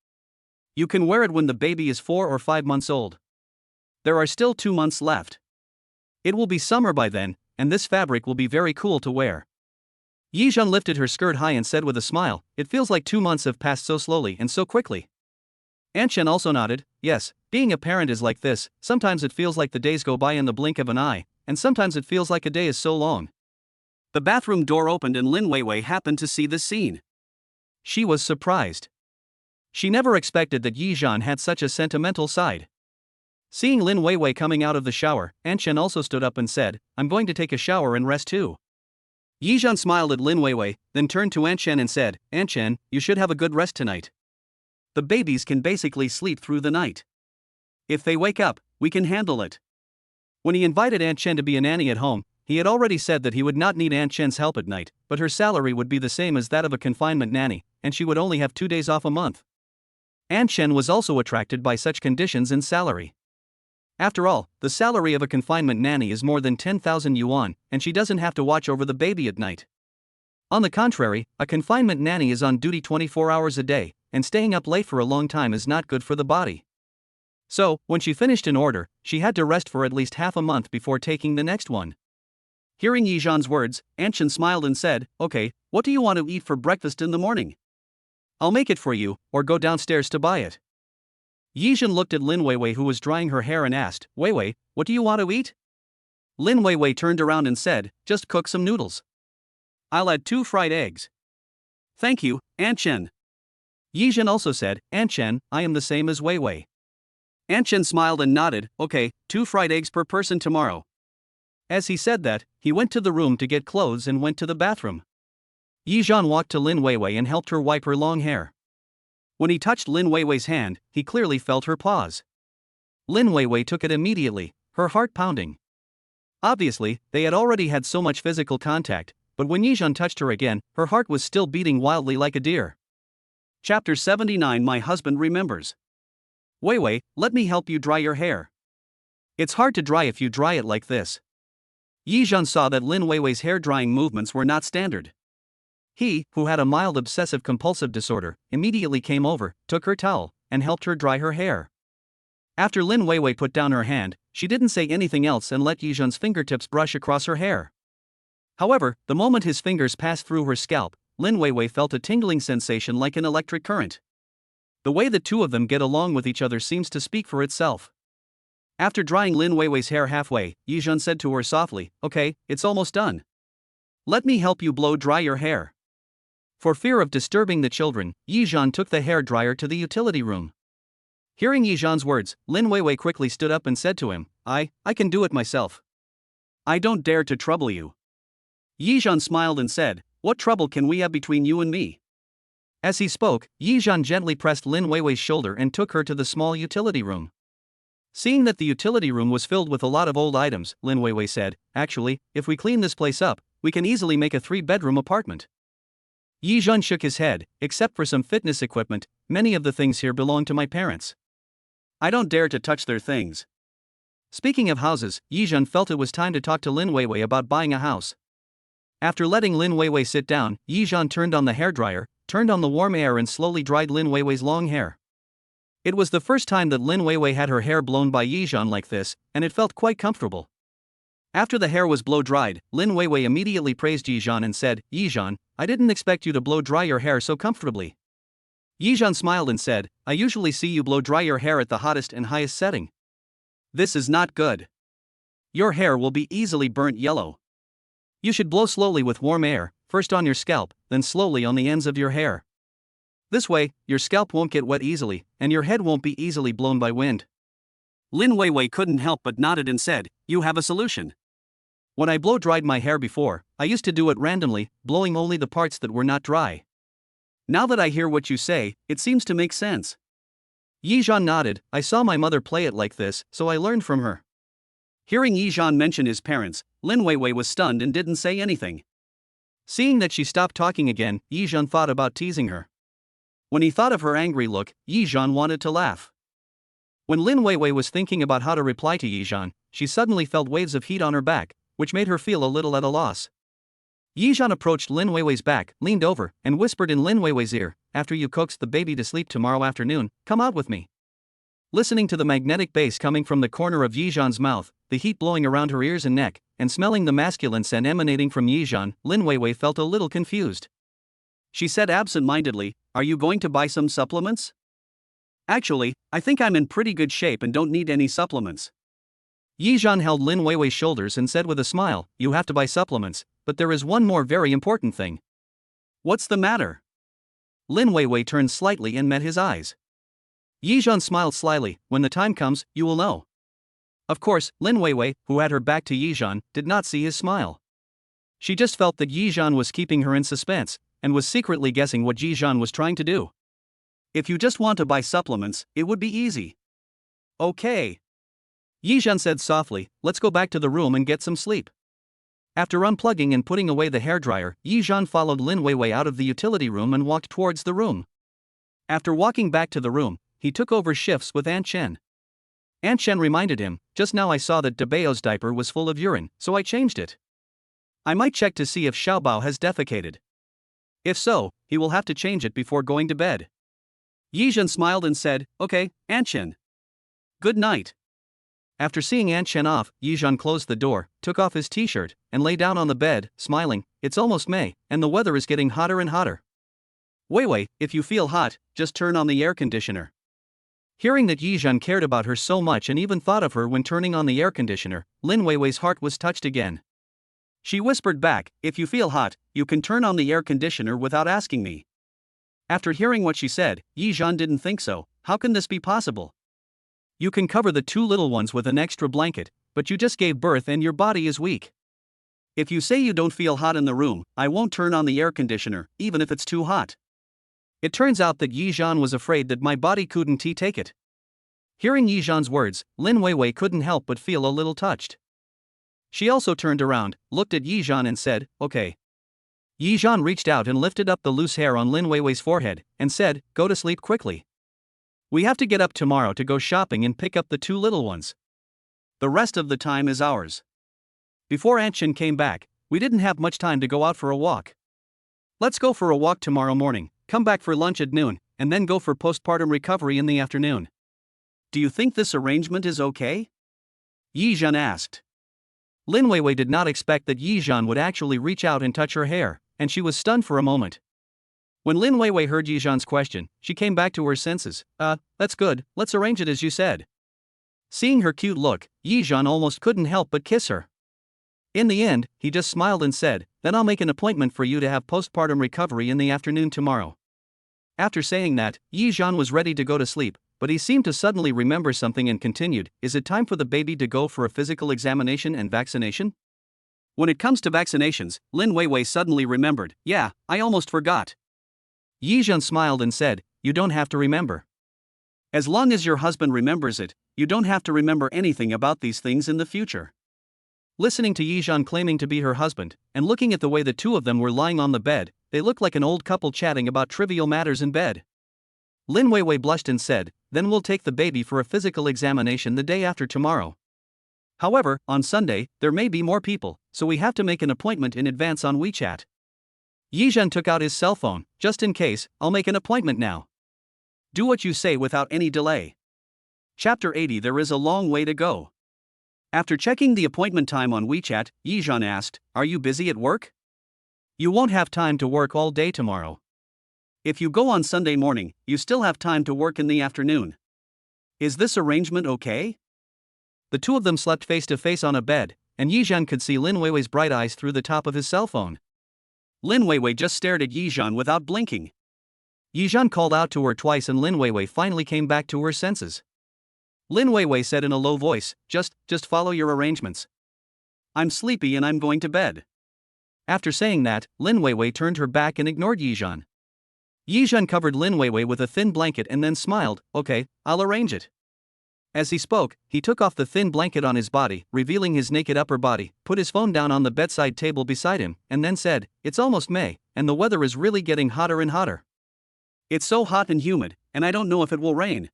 You can wear it when the baby is 4 or 5 months old. There are still 2 months left. It will be summer by then, and this fabric will be very cool to wear. Yizhan lifted her skirt high and said with a smile, it feels like 2 months have passed so slowly and so quickly. Anchen also nodded, yes, being a parent is like this, sometimes it feels like the days go by in the blink of an eye, and sometimes it feels like a day is so long. The bathroom door opened and Lin Weiwei happened to see this scene. She was surprised. She never expected that Yizhan had such a sentimental side. Seeing Lin Weiwei coming out of the shower, Anchen also stood up and said, I'm going to take a shower and rest too. Yizhan smiled at Lin Weiwei, then turned to Anchen and said, Anchen, you should have a good rest tonight. The babies can basically sleep through the night. If they wake up, we can handle it. When he invited Anchen to be a nanny at home, he had already said that he would not need Anchen's help at night, but her salary would be the same as that of a confinement nanny, and she would only have 2 days off a month. Anchen was also attracted by such conditions and salary. After all, the salary of a confinement nanny is more than 10,000 yuan, and she doesn't have to watch over the baby at night. On the contrary, a confinement nanny is on duty 24 hours a day, and staying up late for a long time is not good for the body. So, when she finished an order, she had to rest for at least half a month before taking the next one. Hearing Yizhan's words, Anchen smiled and said, okay, what do you want to eat for breakfast in the morning? I'll make it for you, or go downstairs to buy it. Yizhan looked at Lin Weiwei who was drying her hair and asked, Weiwei, what do you want to eat? Lin Weiwei turned around and said, just cook some noodles. I'll add 2 fried eggs. Thank you, Anchen. Yizhan also said, Anchen, I am the same as Weiwei. Anchen smiled and nodded, okay, 2 fried eggs per person tomorrow. As he said that, he went to the room to get clothes and went to the bathroom. Yizhan walked to Lin Weiwei and helped her wipe her long hair. When he touched Lin Weiwei's hand, he clearly felt her pause. Lin Weiwei took it immediately, her heart pounding. Obviously, they had already had so much physical contact, but when Yizhan touched her again, her heart was still beating wildly like a deer. Chapter 79 My husband remembers. Weiwei, let me help you dry your hair. It's hard to dry if you dry it like this. Yizhan saw that Lin Weiwei's hair drying movements were not standard. He, who had a mild obsessive-compulsive disorder, immediately came over, took her towel, and helped her dry her hair. After Lin Weiwei put down her hand, she didn't say anything else and let Yizhan's fingertips brush across her hair. However, the moment his fingers passed through her scalp, Lin Weiwei felt a tingling sensation like an electric current. The way the two of them get along with each other seems to speak for itself. After drying Lin Weiwei's hair halfway, Yizhan said to her softly, "Okay, it's almost done. Let me help you blow dry your hair." For fear of disturbing the children, Yizhan took the hair dryer to the utility room. Hearing Yizhan's words, Lin Weiwei quickly stood up and said to him, I can do it myself. I don't dare to trouble you." Yizhan smiled and said, "What trouble can we have between you and me?" As he spoke, Yizhan gently pressed Lin Weiwei's shoulder and took her to the small utility room. Seeing that the utility room was filled with a lot of old items, Lin Weiwei said, "Actually, if we clean this place up, we can easily make a 3-bedroom apartment." Yizhan shook his head. "Except for some fitness equipment, many of the things here belong to my parents. I don't dare to touch their things." Speaking of houses, Yizhan felt it was time to talk to Lin Weiwei about buying a house. After letting Lin Weiwei sit down, Yizhan turned on the hairdryer, turned on the warm air and slowly dried Lin Weiwei's long hair. It was the first time that Lin Weiwei had her hair blown by Yizhan like this, and it felt quite comfortable. After the hair was blow-dried, Lin Weiwei immediately praised Yizhan and said, "Yizhan, I didn't expect you to blow-dry your hair so comfortably." Yizhan smiled and said, "I usually see you blow-dry your hair at the hottest and highest setting. This is not good. Your hair will be easily burnt yellow. You should blow slowly with warm air, first on your scalp, then slowly on the ends of your hair. This way, your scalp won't get wet easily, and your head won't be easily blown by wind." Lin Weiwei couldn't help but nodded and said, "You have a solution. When I blow-dried my hair before, I used to do it randomly, blowing only the parts that were not dry. Now that I hear what you say, it seems to make sense." Yizhan nodded. "I saw my mother play it like this, so I learned from her." Hearing Yizhan mention his parents, Lin Weiwei was stunned and didn't say anything. Seeing that she stopped talking again, Yizhan thought about teasing her. When he thought of her angry look, Yizhan wanted to laugh. When Lin Weiwei was thinking about how to reply to Yizhan, she suddenly felt waves of heat on her back, which made her feel a little at a loss. Yizhan approached Lin Weiwei's back, leaned over, and whispered in Lin Weiwei's ear, "After you coax the baby to sleep tomorrow afternoon, come out with me." Listening to the magnetic bass coming from the corner of Yizhan's mouth, the heat blowing around her ears and neck, and smelling the masculine scent emanating from Yizhan, Lin Weiwei felt a little confused. She said absent-mindedly, "Are you going to buy some supplements?" "Actually, I think I'm in pretty good shape and don't need any supplements." Yizhan held Lin Weiwei's shoulders and said with a smile, "You have to buy supplements, but there is one more very important thing." "What's the matter?" Lin Weiwei turned slightly and met his eyes. Yizhan smiled slyly, "When the time comes, you will know." Of course, Lin Weiwei, who had her back to Yizhan, did not see his smile. She just felt that Yizhan was keeping her in suspense, and was secretly guessing what Yizhan was trying to do. "If you just want to buy supplements, it would be easy." "Okay." Yizhan said softly, "Let's go back to the room and get some sleep." After unplugging and putting away the hairdryer, Yizhan followed Lin Weiwei out of the utility room and walked towards the room. After walking back to the room, he took over shifts with Aunt Chen. Aunt Chen reminded him, "Just now I saw that Dabeo's diaper was full of urine, so I changed it. I might check to see if Xiaobao has defecated. If so, he will have to change it before going to bed." Yizhan smiled and said, "Okay, Aunt Chen. Good night." After seeing Aunt Chen off, Yizhan closed the door, took off his t-shirt, and lay down on the bed, smiling. It's almost May, and the weather is getting hotter and hotter. "Weiwei, if you feel hot, just turn on the air conditioner." Hearing that Yizhan cared about her so much and even thought of her when turning on the air conditioner, Lin Weiwei's heart was touched again. She whispered back, "If you feel hot, you can turn on the air conditioner without asking me." After hearing what she said, Yizhan didn't think so. How can this be possible? You can cover the 2 little ones with an extra blanket, but you just gave birth and your body is weak. If you say you don't feel hot in the room, I won't turn on the air conditioner, even if it's too hot. It turns out that Yizhan was afraid that my body couldn't take it. Hearing Yizhan's words, Lin Weiwei couldn't help but feel a little touched. She also turned around, looked at Yizhan and said, "Okay." Yizhan reached out and lifted up the loose hair on Lin Weiwei's forehead, and said, "Go to sleep quickly. We have to get up tomorrow to go shopping and pick up the 2 little ones. The rest of the time is ours." Before Aunt Chen came back, we didn't have much time to go out for a walk. "Let's go for a walk tomorrow morning, come back for lunch at noon, and then go for postpartum recovery in the afternoon." Do you think this arrangement is okay? Yizhan asked. Lin Weiwei did not expect that Yizhan would actually reach out and touch her hair, and she was stunned for a moment. When Lin Weiwei heard Yizhan's question, she came back to her senses. That's good, let's arrange it as you said. Seeing her cute look, Yizhan almost couldn't help but kiss her. In the end, he just smiled and said, then I'll make an appointment for you to have postpartum recovery in the afternoon tomorrow. After saying that, Yizhan was ready to go to sleep, but he seemed to suddenly remember something and continued, is it time for the baby to go for a physical examination and vaccination? When it comes to vaccinations, Lin Weiwei suddenly remembered, yeah, I almost forgot. Yizhan smiled and said, you don't have to remember. As long as your husband remembers it, you don't have to remember anything about these things in the future. Listening to Yizhan claiming to be her husband, and looking at the way the two of them were lying on the bed, they looked like an old couple chatting about trivial matters in bed. Lin Weiwei blushed and said, then we'll take the baby for a physical examination the day after tomorrow. However, on Sunday, there may be more people, so we have to make an appointment in advance on WeChat. Yizhan took out his cell phone, just in case, I'll make an appointment now. Do what you say without any delay. Chapter 80. There is a long way to go. After checking the appointment time on WeChat, Yizhan asked, are you busy at work? You won't have time to work all day tomorrow. If you go on Sunday morning, you still have time to work in the afternoon. Is this arrangement okay? The two of them slept face to face on a bed, and Yizhan could see Lin Weiwei's bright eyes through the top of his cell phone. Lin Weiwei just stared at Yizhan without blinking. Yizhan called out to her twice and Lin Weiwei finally came back to her senses. Lin Weiwei said in a low voice, just follow your arrangements. I'm sleepy and I'm going to bed. After saying that, Lin Weiwei turned her back and ignored Yizhan. Yizhan covered Lin Weiwei with a thin blanket and then smiled, okay, I'll arrange it. As he spoke, he took off the thin blanket on his body, revealing his naked upper body, put his phone down on the bedside table beside him, and then said, it's almost May, and the weather is really getting hotter and hotter. It's so hot and humid, and I don't know if it will rain.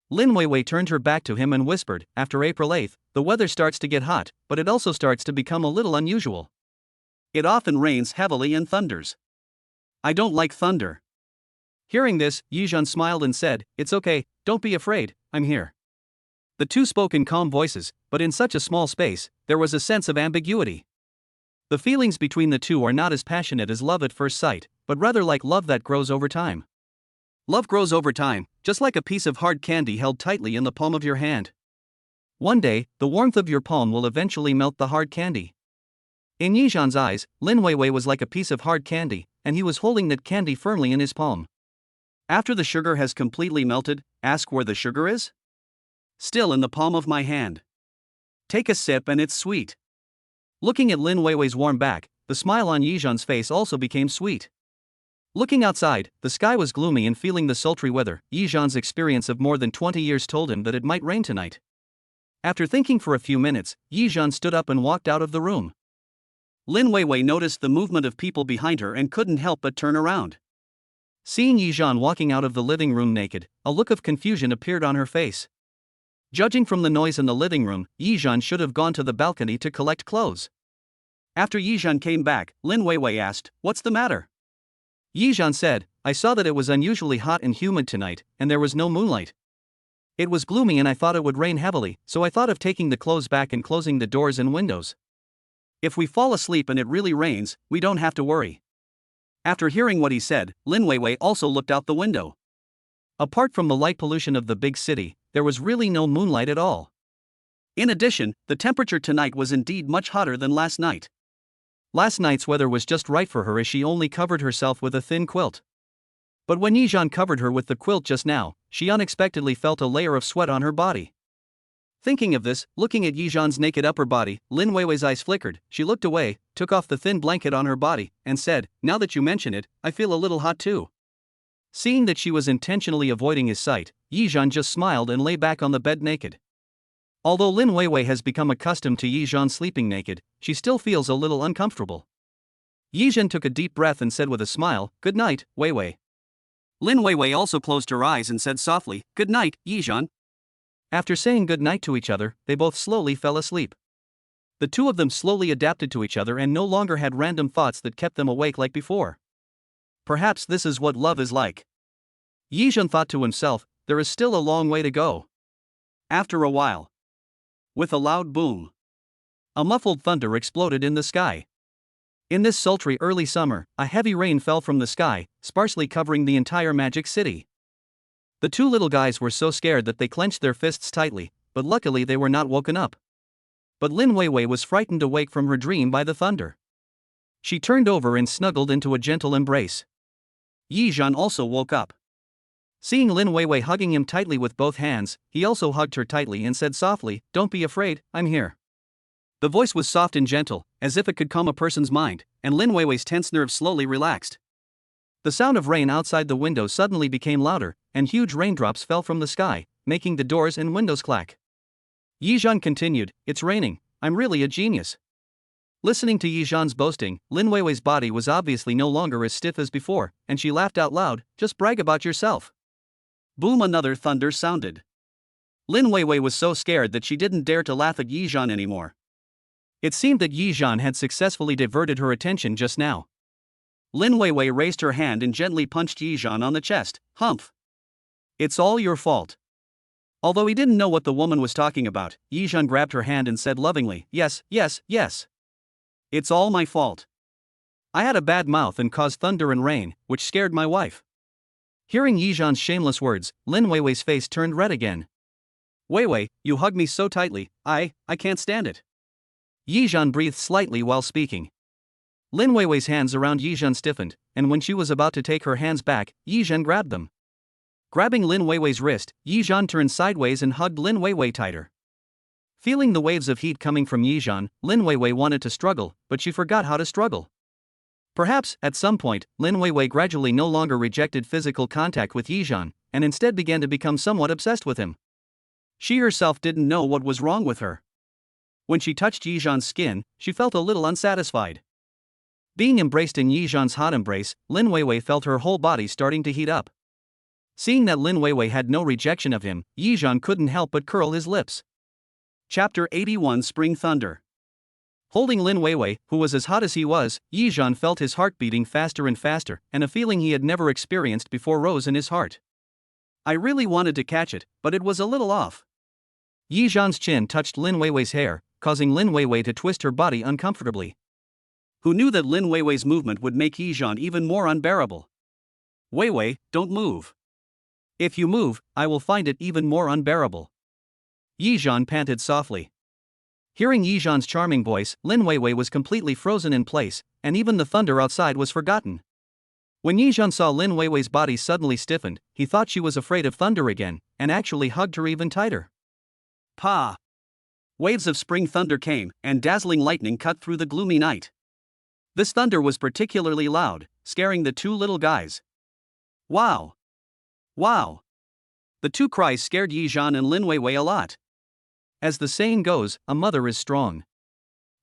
Lin Weiwei turned her back to him and whispered, after April 8th, the weather starts to get hot, but it also starts to become a little unusual. It often rains heavily and thunders. I don't like thunder. Hearing this, Yizhan smiled and said, it's okay, don't be afraid, I'm here. The two spoke in calm voices, but in such a small space, there was a sense of ambiguity. The feelings between the two are not as passionate as love at first sight, but rather like love that grows over time. Love grows over time, just like a piece of hard candy held tightly in the palm of your hand. One day, the warmth of your palm will eventually melt the hard candy. In Yizhan's eyes, Lin Weiwei was like a piece of hard candy, and he was holding that candy firmly in his palm. After the sugar has completely melted, ask where the sugar is? Still in the palm of my hand. Take a sip and it's sweet. Looking at Lin Weiwei's warm back, the smile on Yizhan's face also became sweet. Looking outside, the sky was gloomy and feeling the sultry weather, Yizhan's experience of more than 20 years told him that it might rain tonight. After thinking for a few minutes, Yizhan stood up and walked out of the room. Lin Weiwei noticed the movement of people behind her and couldn't help but turn around. Seeing Yizhan walking out of the living room naked, a look of confusion appeared on her face. Judging from the noise in the living room, Yizhan should have gone to the balcony to collect clothes. After Yizhan came back, Lin Weiwei asked, what's the matter? Yizhan said, I saw that it was unusually hot and humid tonight, and there was no moonlight. It was gloomy and I thought it would rain heavily, so I thought of taking the clothes back and closing the doors and windows. If we fall asleep and it really rains, we don't have to worry. After hearing what he said, Lin Weiwei also looked out the window. Apart from the light pollution of the big city, there was really no moonlight at all. In addition, the temperature tonight was indeed much hotter than last night. Last night's weather was just right for her as she only covered herself with a thin quilt. But when Yizhan covered her with the quilt just now, she unexpectedly felt a layer of sweat on her body. Thinking of this, looking at Yizhan's naked upper body, Lin Weiwei's eyes flickered, she looked away, took off the thin blanket on her body, and said, now that you mention it, I feel a little hot too. Seeing that she was intentionally avoiding his sight, Yizhan just smiled and lay back on the bed naked. Although Lin Weiwei has become accustomed to Yizhan sleeping naked, she still feels a little uncomfortable. Yizhan took a deep breath and said with a smile, good night, Weiwei. Lin Weiwei also closed her eyes and said softly, good night, Yizhan. After saying good night to each other, they both slowly fell asleep. The two of them slowly adapted to each other and no longer had random thoughts that kept them awake like before. Perhaps this is what love is like. Yizhan thought to himself, there is still a long way to go. After a while, with a loud boom, a muffled thunder exploded in the sky. In this sultry early summer, a heavy rain fell from the sky, sparsely covering the entire Magic City. The two little guys were so scared that they clenched their fists tightly, but luckily they were not woken up. But Lin Weiwei was frightened awake from her dream by the thunder. She turned over and snuggled into a gentle embrace. Yi Zhan also woke up. Seeing Lin Weiwei hugging him tightly with both hands, he also hugged her tightly and said softly, "Don't be afraid, I'm here." The voice was soft and gentle, as if it could calm a person's mind, and Lin Weiwei's tense nerves slowly relaxed. The sound of rain outside the window suddenly became louder, and huge raindrops fell from the sky, making the doors and windows clack. Yi Zhan continued, "It's raining, I'm really a genius." Listening to Yi Zhan's boasting, Lin Weiwei's body was obviously no longer as stiff as before, and she laughed out loud, "Just brag about yourself." Boom, another thunder sounded. Lin Weiwei was so scared that she didn't dare to laugh at Yi Zhan anymore. It seemed that Yi Zhan had successfully diverted her attention just now. Lin Weiwei raised her hand and gently punched Yi Zhan on the chest. "Humph! It's all your fault." Although he didn't know what the woman was talking about, Yi Zhan grabbed her hand and said lovingly, "Yes, yes, yes. It's all my fault. I had a bad mouth and caused thunder and rain, which scared my wife." Hearing Yi Zhan's shameless words, Lin Weiwei's face turned red again. "Weiwei, you hug me so tightly, I can't stand it." Yi Zhan breathed slightly while speaking. Lin Weiwei's hands around Yi Zhan stiffened, and when she was about to take her hands back, Yi Zhan grabbed them. Grabbing Lin Weiwei's wrist, Yi Zhan turned sideways and hugged Lin Weiwei tighter. Feeling the waves of heat coming from Yi Zhan, Lin Weiwei wanted to struggle, but she forgot how to struggle. Perhaps, at some point, Lin Weiwei gradually no longer rejected physical contact with Yi Zhan, and instead began to become somewhat obsessed with him. She herself didn't know what was wrong with her. When she touched Yi Zhan's skin, she felt a little unsatisfied. Being embraced in Yi Zhan's hot embrace, Lin Weiwei felt her whole body starting to heat up. Seeing that Lin Weiwei had no rejection of him, Yi Zhan couldn't help but curl his lips. Chapter 81 Spring Thunder. Holding Lin Weiwei, who was as hot as he was, Yi Zhan felt his heart beating faster and faster, and a feeling he had never experienced before rose in his heart. I really wanted to catch it, but it was a little off. Yi Zhan's chin touched Lin Weiwei's hair, causing Lin Weiwei to twist her body uncomfortably. Who knew that Lin Weiwei's movement would make Yi Zhan even more unbearable? "Weiwei, don't move. If you move, I will find it even more unbearable." Yi Zhan panted softly. Hearing Yi Zhan's charming voice, Lin Weiwei was completely frozen in place, and even the thunder outside was forgotten. When Yi Zhan saw Lin Weiwei's body suddenly stiffened, he thought she was afraid of thunder again, and actually hugged her even tighter. Pa! Waves of spring thunder came, and dazzling lightning cut through the gloomy night. This thunder was particularly loud, scaring the two little guys. Wow! Wow! The two cries scared Yi Zhan and Lin Weiwei a lot. As the saying goes, a mother is strong.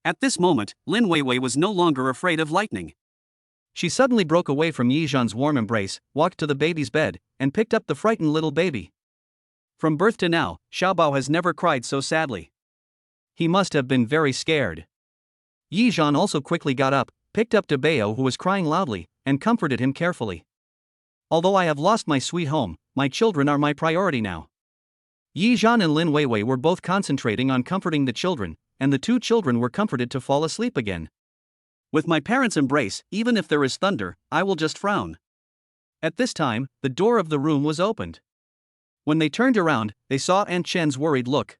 At this moment, Lin Weiwei was no longer afraid of lightning. She suddenly broke away from Yi Zhan's warm embrace, walked to the baby's bed, and picked up the frightened little baby. From birth to now, Xiaobao has never cried so sadly. He must have been very scared. Yi Zhan also quickly got up, picked up Debeo, who was crying loudly, and comforted him carefully. "Although I have lost my sweet home, my children are my priority now." Yi Zhan and Lin Weiwei were both concentrating on comforting the children, and the two children were comforted to fall asleep again. "With my parents' embrace, even if there is thunder, I will just frown." At this time, the door of the room was opened. When they turned around, they saw Aunt Chen's worried look.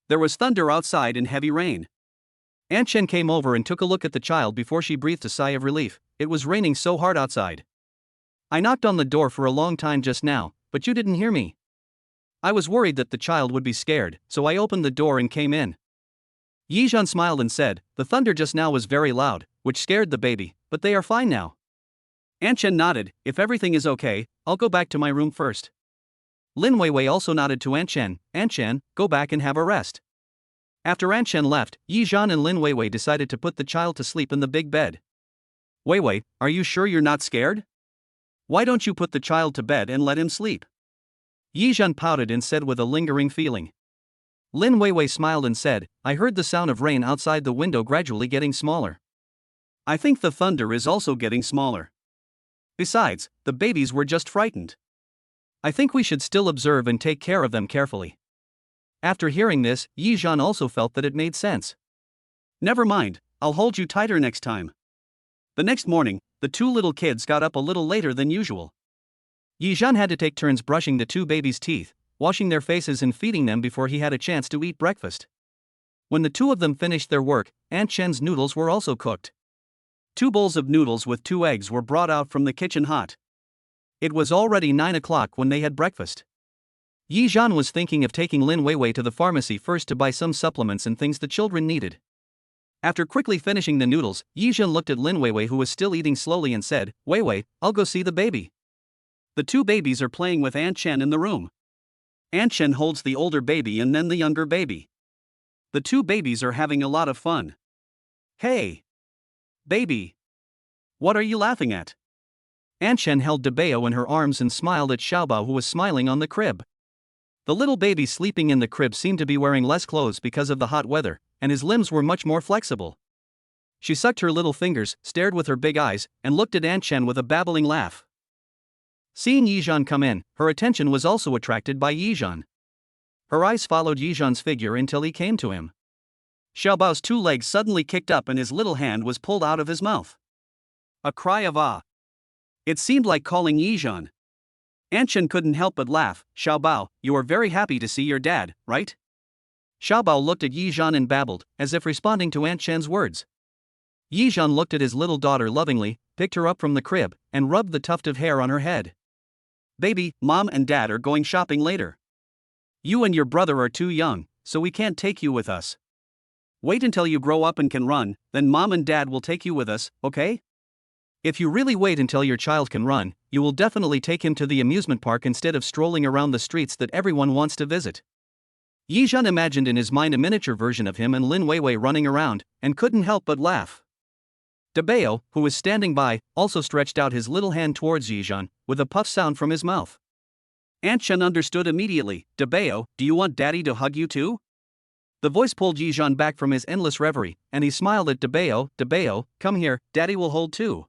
There was thunder outside and heavy rain. Aunt Chen came over and took a look at the child before she breathed a sigh of relief. It was raining so hard outside. "I knocked on the door for a long time just now, but you didn't hear me. I was worried that the child would be scared, so I opened the door and came in." Yi Zhan smiled and said, "The thunder just now was very loud, which scared the baby, but they are fine now." Aunt Chen nodded. "If everything is okay, I'll go back to my room first." Lin Weiwei also nodded to Aunt Chen. "Aunt Chen, go back and have a rest." After Aunt Chen left, Yi Zhan and Lin Weiwei decided to put the child to sleep in the big bed. "Weiwei, are you sure you're not scared? Why don't you put the child to bed and let him sleep?" Yi Zhan pouted and said with a lingering feeling. Lin Weiwei smiled and said, "I heard the sound of rain outside the window gradually getting smaller. I think the thunder is also getting smaller. Besides, the babies were just frightened. I think we should still observe and take care of them carefully." After hearing this, Yizhan also felt that it made sense. Never mind, I'll hold you tighter next time. The next morning, the two little kids got up a little later than usual. Yizhan had to take turns brushing the two babies' teeth, washing their faces and feeding them before he had a chance to eat breakfast. When the two of them finished their work, Aunt Chen's noodles were also cooked. 2 bowls of noodles with 2 eggs were brought out from the kitchen hot. It was already 9 o'clock when they had breakfast. Yizhan was thinking of taking Lin Weiwei to the pharmacy first to buy some supplements and things the children needed. After quickly finishing the noodles, Yizhan looked at Lin Weiwei, who was still eating slowly, and said, "Weiwei, I'll go see the baby." The two babies are playing with Aunt Chen in the room. Aunt Chen holds the older baby and then the younger baby. The two babies are having a lot of fun. "Hey, baby. What are you laughing at?" Aunt Chen held Debeo in her arms and smiled at Xiaobao, who was smiling on the crib. The little baby sleeping in the crib seemed to be wearing less clothes because of the hot weather, and his limbs were much more flexible. She sucked her little fingers, stared with her big eyes, and looked at Aunt Chen with a babbling laugh. Seeing Yizhan come in, her attention was also attracted by Yizhan. Her eyes followed Yizhan's figure until he came to him. Xiaobao's 2 legs suddenly kicked up and his little hand was pulled out of his mouth. A cry of "ah!" It seemed like calling Yizhan. Aunt Chen couldn't help but laugh. "Xiaobao, you are very happy to see your dad, right?" Xiaobao looked at Yizhan and babbled, as if responding to Aunt Chen's words. Yizhan looked at his little daughter lovingly, picked her up from the crib, and rubbed the tuft of hair on her head. "Baby, Mom and Dad are going shopping later. You and your brother are too young, so we can't take you with us. Wait until you grow up and can run, then Mom and Dad will take you with us, okay? If you really wait until your child can run, you will definitely take him to the amusement park instead of strolling around the streets that everyone wants to visit." Yizhan imagined in his mind a miniature version of him and Lin Weiwei running around, and couldn't help but laugh. Debeo, who was standing by, also stretched out his little hand towards Yizhan, with a puff sound from his mouth. Aunt Chen understood immediately. "Debeo, do you want Daddy to hug you too?" The voice pulled Yizhan back from his endless reverie, and he smiled at Debeo. "Debeo, come here, Daddy will hold too."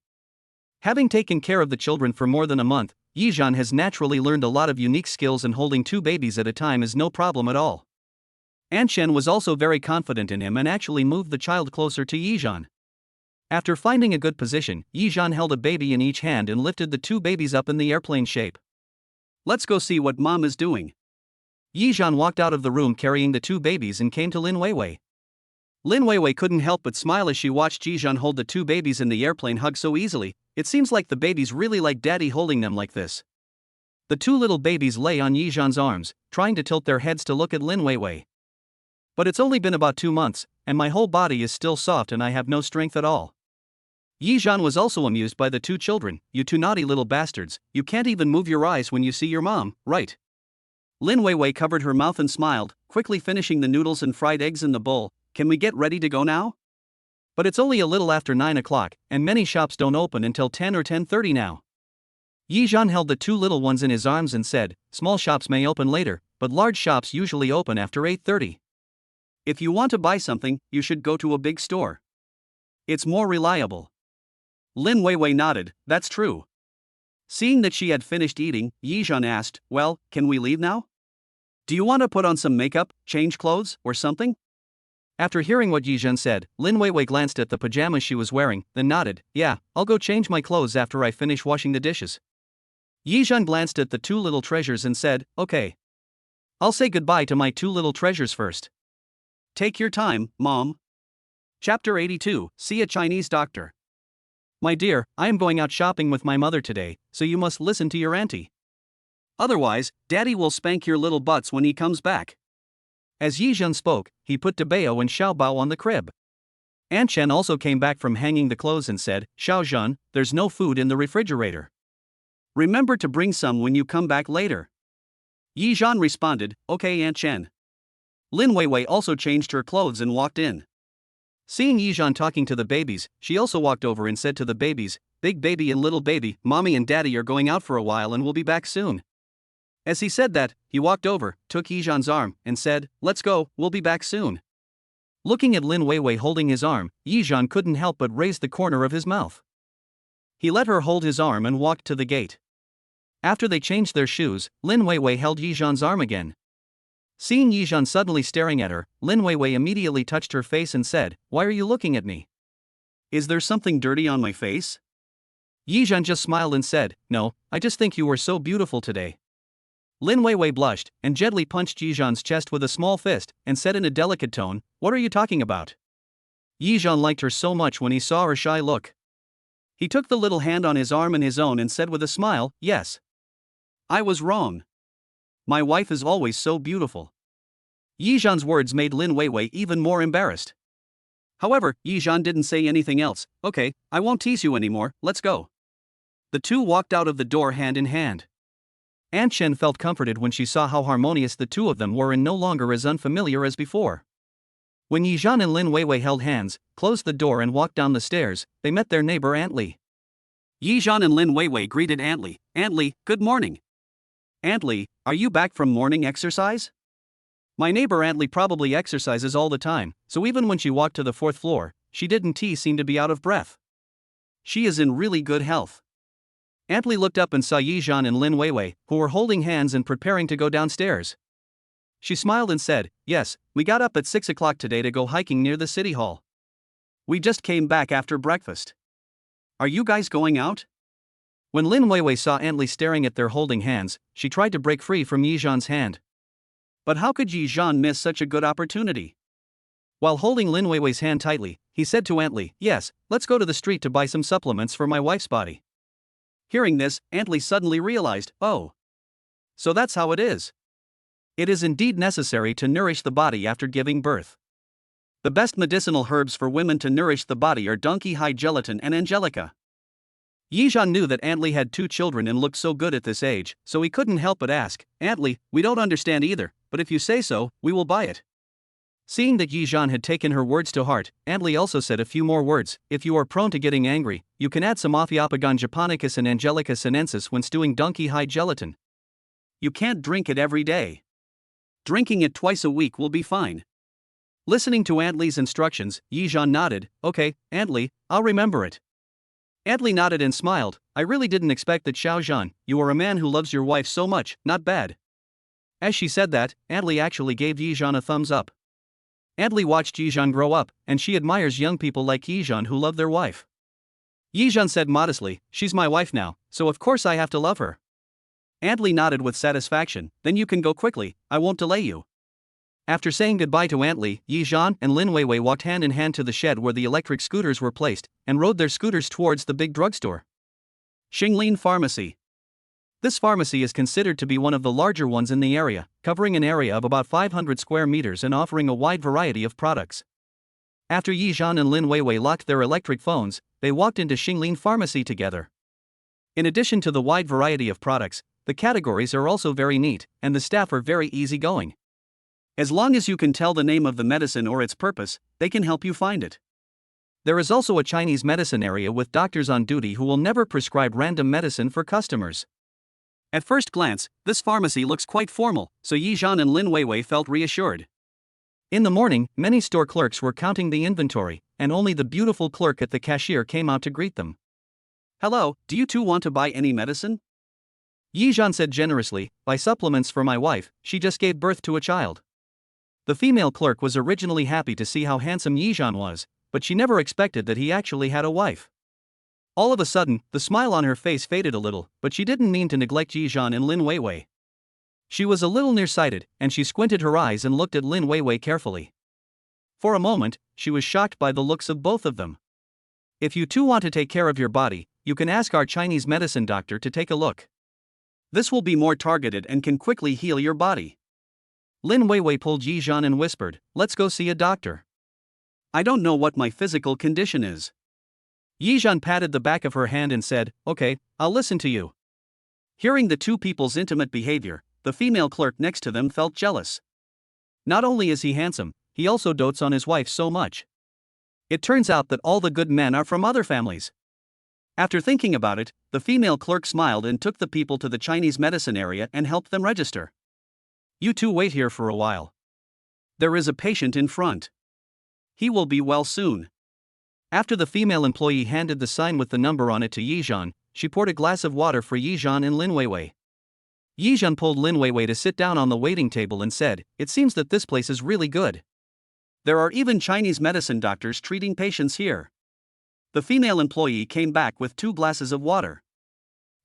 Having taken care of the children for more than a month, Yizhan has naturally learned a lot of unique skills, and holding 2 babies at a time is no problem at all. Aunt Chen was also very confident in him and actually moved the child closer to Yizhan. After finding a good position, Yizhan held a baby in each hand and lifted the 2 babies up in the airplane shape. "Let's go see what Mom is doing." Yizhan walked out of the room carrying the 2 babies and came to Lin Weiwei. Lin Weiwei couldn't help but smile as she watched Yizhan hold the 2 babies in the airplane hug so easily. It seems like the babies really like Daddy holding them like this. The 2 little babies lay on Yizhan's arms, trying to tilt their heads to look at Lin Weiwei. "But it's only been about 2 months, and my whole body is still soft and I have no strength at all." Yizhan was also amused by the 2 children. "You 2 naughty little bastards, you can't even move your eyes when you see your mom, right?" Lin Weiwei covered her mouth and smiled, quickly finishing the noodles and fried eggs in the bowl. "Can we get ready to go now?" "But it's only a little after 9 o'clock, and many shops don't open until 10 or 10:30 now." Yizhan held the 2 little ones in his arms and said, "Small shops may open later, but large shops usually open after 8:30. If you want to buy something, you should go to a big store. It's more reliable." Lin Weiwei nodded. "That's true." Seeing that she had finished eating, Yizhan asked, "Well, can we leave now? Do you want to put on some makeup, change clothes, or something?" After hearing what Yizhan said, Lin Weiwei glanced at the pajamas she was wearing, then nodded. "Yeah, I'll go change my clothes after I finish washing the dishes." Yizhan glanced at the 2 little treasures and said, "Okay. I'll say goodbye to my 2 little treasures first." "Take your time, Mom." Chapter 82, See a Chinese Doctor. "My dear, I am going out shopping with my mother today, so you must listen to your auntie. Otherwise, Daddy will spank your little butts when he comes back." As Yizhan spoke, he put Debeo and Xiaobao on the crib. Aunt Chen also came back from hanging the clothes and said, "Xiaozhan, there's no food in the refrigerator. Remember to bring some when you come back later." Yizhan responded, "Okay, Aunt Chen." Lin Weiwei also changed her clothes and walked in. Seeing Yizhan talking to the babies, she also walked over and said to the babies, "Big baby and little baby, Mommy and Daddy are going out for a while and will be back soon." As he said that, he walked over, took Yizhan's arm, and said, "Let's go, we'll be back soon." Looking at Lin Weiwei holding his arm, Yizhan couldn't help but raise the corner of his mouth. He let her hold his arm and walked to the gate. After they changed their shoes, Lin Weiwei held Yizhan's arm again. Seeing Yizhan suddenly staring at her, Lin Weiwei immediately touched her face and said, "Why are you looking at me? Is there something dirty on my face?" Yizhan just smiled and said, "No, I just think you were so beautiful today." Lin Weiwei blushed and gently punched Yizhan's chest with a small fist and said in a delicate tone, "What are you talking about?" Yizhan liked her so much when he saw her shy look. He took the little hand on his arm in his own and said with a smile, "Yes. I was wrong. My wife is always so beautiful." Yizhan's words made Lin Weiwei even more embarrassed. However, Yizhan didn't say anything else. "Okay, I won't tease you anymore, let's go." The two walked out of the door hand in hand. Aunt Shen felt comforted when she saw how harmonious the two of them were and no longer as unfamiliar as before. When Yizhan and Lin Weiwei held hands, closed the door and walked down the stairs, they met their neighbor Aunt Li. Yizhan and Lin Weiwei greeted Aunt Li. "Aunt Li, good morning." "Aunt Li, are you back from morning exercise?" My neighbor Aunt Li probably exercises all the time, so even when she walked to the 4th floor, she didn't seem to be out of breath. She is in really good health. Aunt Li looked up and saw Yizhan and Lin Weiwei, who were holding hands and preparing to go downstairs. She smiled and said, "Yes, we got up at 6 o'clock today to go hiking near the city hall. We just came back after breakfast. Are you guys going out?" When Lin Weiwei saw Aunt Li staring at their holding hands, she tried to break free from Yizhan's hand. But how could Yizhan miss such a good opportunity? While holding Lin Weiwei's hand tightly, he said to Aunt Li, "Yes, let's go to the street to buy some supplements for my wife's body." Hearing this, Aunt Li suddenly realized, "Oh. So that's how it is. It is indeed necessary to nourish the body after giving birth. The best medicinal herbs for women to nourish the body are donkey hide gelatin and angelica." Yizhan knew that Aunt Li had 2 children and looked so good at this age, so he couldn't help but ask, "Aunt Li, we don't understand either, but if you say so, we will buy it." Seeing that Yizhan had taken her words to heart, Aunt Li also said a few more words. "If you are prone to getting angry, you can add some Ophiopagon japonicus and Angelica sinensis when stewing donkey hide gelatin. You can't drink it every day. Drinking it twice a week will be fine." Listening to Aunt Li's instructions, Yizhan nodded. "Okay, Aunt Li, I'll remember it." Aunt Li nodded and smiled. "I really didn't expect that, Xiaozhan. You are a man who loves your wife so much, not bad." As she said that, Aunt Li actually gave Yizhan a thumbs up. Aunt Li watched Yizhan grow up, and she admires young people like Yizhan who love their wife. Yizhan said modestly, "She's my wife now, so of course I have to love her." Aunt Li nodded with satisfaction. "Then you can go quickly, I won't delay you." After saying goodbye to Aunt Li, Yizhan and Lin Weiwei walked hand in hand to the shed where the electric scooters were placed, and rode their scooters towards the big drugstore. Xinglin Pharmacy. This pharmacy is considered to be one of the larger ones in the area, covering an area of about 500 square meters and offering a wide variety of products. After Yizhan and Lin Weiwei locked their electric phones, they walked into Xinglin Pharmacy together. In addition to the wide variety of products, the categories are also very neat, and the staff are very easygoing. As long as you can tell the name of the medicine or its purpose, they can help you find it. There is also a Chinese medicine area with doctors on duty who will never prescribe random medicine for customers. At first glance, this pharmacy looks quite formal, so Yizhan and Lin Weiwei felt reassured. In the morning, many store clerks were counting the inventory, and only the beautiful clerk at the cashier came out to greet them. "Hello, do you two want to buy any medicine?" Yizhan said generously, "Buy supplements for my wife, she just gave birth to a child." The female clerk was originally happy to see how handsome Yizhan was, but she never expected that he actually had a wife. All of a sudden, the smile on her face faded a little, but she didn't mean to neglect Yizhan and Lin Weiwei. She was a little nearsighted, and she squinted her eyes and looked at Lin Weiwei carefully. For a moment, she was shocked by the looks of both of them. "If you two want to take care of your body, you can ask our Chinese medicine doctor to take a look. This will be more targeted and can quickly heal your body." Lin Weiwei pulled Yizhan and whispered, "Let's go see a doctor. I don't know what my physical condition is." Yizhan patted the back of her hand and said, "Okay, I'll listen to you." Hearing the two people's intimate behavior, the female clerk next to them felt jealous. Not only is he handsome, he also dotes on his wife so much. It turns out that all the good men are from other families. After thinking about it, the female clerk smiled and took the people to the Chinese medicine area and helped them register. "You two wait here for a while. There is a patient in front. He will be well soon." After the female employee handed the sign with the number on it to Yizhan, she poured a glass of water for Yizhan and Lin Weiwei. Yizhan pulled Lin Weiwei to sit down on the waiting table and said, "It seems that this place is really good. There are even Chinese medicine doctors treating patients here." The female employee came back with 2 glasses of water.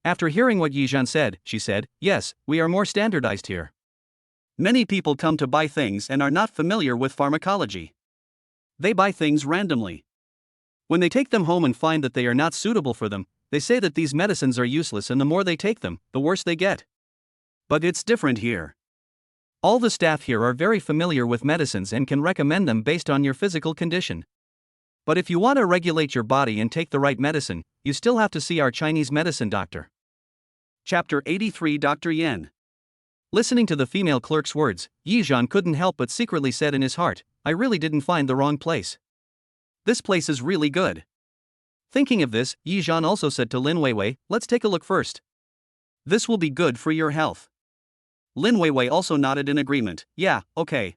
After hearing what Yizhan said, she said, "Yes, we are more standardized here. Many people come to buy things and are not familiar with pharmacology. They buy things randomly. When they take them home and find that they are not suitable for them, they say that these medicines are useless, and the more they take them, the worse they get. But it's different here. All the staff here are very familiar with medicines and can recommend them based on your physical condition. But if you want to regulate your body and take the right medicine, you still have to see our Chinese medicine doctor." Chapter 83. Dr. Yan. Listening to the female clerk's words, Yizhan couldn't help but secretly said in his heart, "I really didn't find the wrong place. This place is really good." Thinking of this, Yizhan also said to Lin Weiwei, "Let's take a look first. This will be good for your health." Lin Weiwei also nodded in agreement. "Yeah, okay."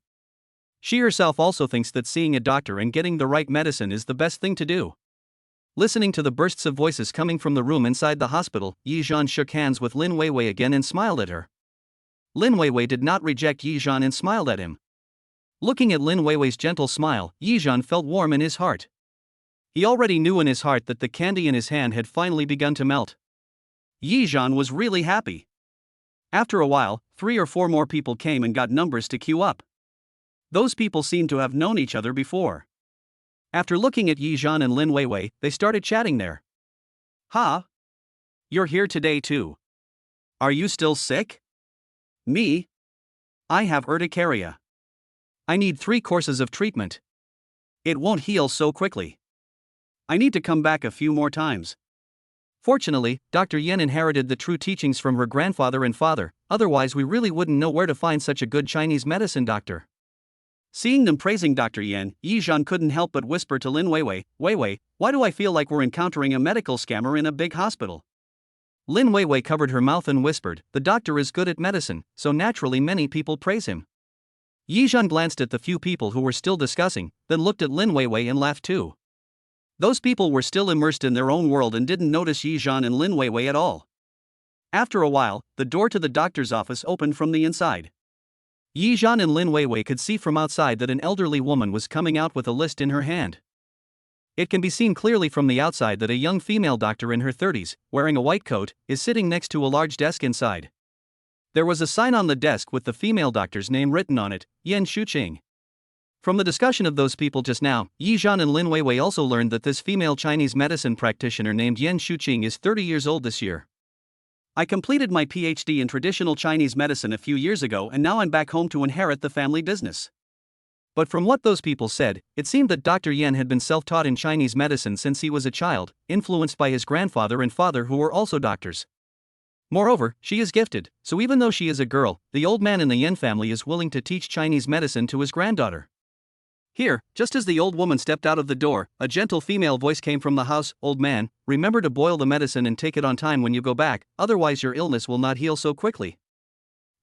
She herself also thinks that seeing a doctor and getting the right medicine is the best thing to do. Listening to the bursts of voices coming from the room inside the hospital, Yizhan shook hands with Lin Weiwei again and smiled at her. Lin Weiwei did not reject Yizhan and smiled at him. Looking at Lin Weiwei's gentle smile, Yizhan felt warm in his heart. He already knew in his heart that the candy in his hand had finally begun to melt. Yizhan was really happy. After a while, 3 or 4 more people came and got numbers to queue up. Those people seemed to have known each other before. After looking at Yizhan and Lin Weiwei, they started chatting there. "Ha! You're here today too. Are you still sick?" "Me? I have urticaria. I need 3 courses of treatment. It won't heal so quickly. I need to come back a few more times." Fortunately, Dr. Yan inherited the true teachings from her grandfather and father, otherwise we really wouldn't know where to find such a good Chinese medicine doctor. Seeing them praising Dr. Yan, Yizhan couldn't help but whisper to Lin Weiwei, "Weiwei, why do I feel like we're encountering a medical scammer in a big hospital?" Lin Weiwei covered her mouth and whispered, "The doctor is good at medicine, so naturally many people praise him." Yizhan glanced at the few people who were still discussing, then looked at Lin Weiwei and laughed too. Those people were still immersed in their own world and didn't notice Yizhan and Lin Weiwei at all. After a while, the door to the doctor's office opened from the inside. Yizhan and Lin Weiwei could see from outside that an elderly woman was coming out with a list in her hand. It can be seen clearly from the outside that a young female doctor in her 30s, wearing a white coat, is sitting next to a large desk inside. There was a sign on the desk with the female doctor's name written on it, Yan Shuqing. From the discussion of those people just now, Yizhan and Lin Weiwei also learned that this female Chinese medicine practitioner named Yan Shuqing is 30 years old this year. "I completed my PhD in traditional Chinese medicine a few years ago and now I'm back home to inherit the family business." But from what those people said, it seemed that Dr. Yan had been self-taught in Chinese medicine since he was a child, influenced by his grandfather and father who were also doctors. Moreover, she is gifted, so even though she is a girl, the old man in the Yan family is willing to teach Chinese medicine to his granddaughter. Here, just as the old woman stepped out of the door, a gentle female voice came from the house, "Old man, remember to boil the medicine and take it on time when you go back, otherwise your illness will not heal so quickly."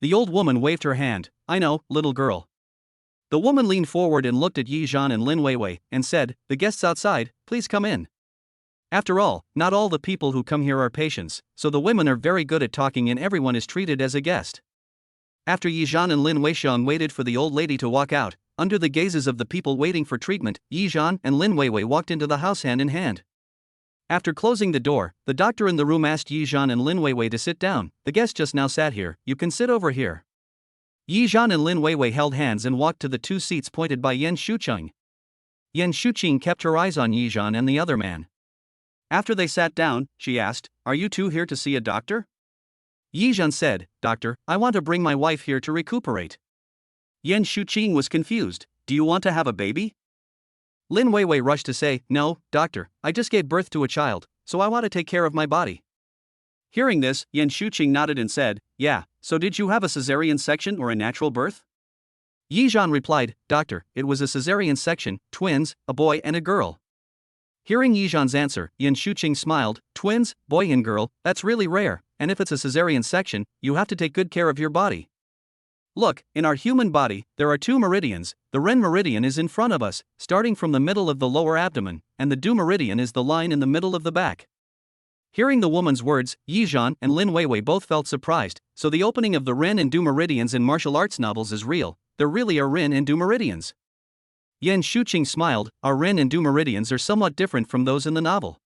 The old woman waved her hand. "I know, little girl." The woman leaned forward and looked at Yizhan and Lin Weiwei, and said, "The guests outside, please come in." After all, not all the people who come here are patients, so the women are very good at talking and everyone is treated as a guest. After Yizhan and Lin Weixiang waited for the old lady to walk out, under the gazes of the people waiting for treatment, Yizhan and Lin Weiwei walked into the house hand in hand. After closing the door, the doctor in the room asked Yizhan and Lin Weiwei to sit down. "The guest just now sat here, you can sit over here." Yizhan and Lin Weiwei held hands and walked to the 2 seats pointed by Yan Shuqing. Yan Shuqing kept her eyes on Yizhan and the other man. After they sat down, she asked, "Are you 2 here to see a doctor?" Yizhan said, "Doctor, I want to bring my wife here to recuperate." Yan Shuqing was confused. "Do you want to have a baby?" Lin Weiwei rushed to say, "No, doctor, I just gave birth to a child, so I want to take care of my body." Hearing this, Yan Shuqing nodded and said, "Yeah, so did you have a cesarean section or a natural birth?" Yizhan replied, "Doctor, it was a cesarean section, twins, a boy and a girl." Hearing Yizhan's answer, Yan Shuqing smiled, "Twins, boy and girl, that's really rare, and if it's a cesarean section, you have to take good care of your body. Look, in our human body, there are 2 meridians. The Ren meridian is in front of us, starting from the middle of the lower abdomen, and the Du meridian is the line in the middle of the back. Hearing the woman's words, Yi Zhan and Lin Weiwei both felt surprised. So the opening of the Ren and Du meridians in martial arts novels is real. There really are Ren and Du meridians. Yan Shuqing smiled. Our Ren and Du meridians are somewhat different from those in the novel.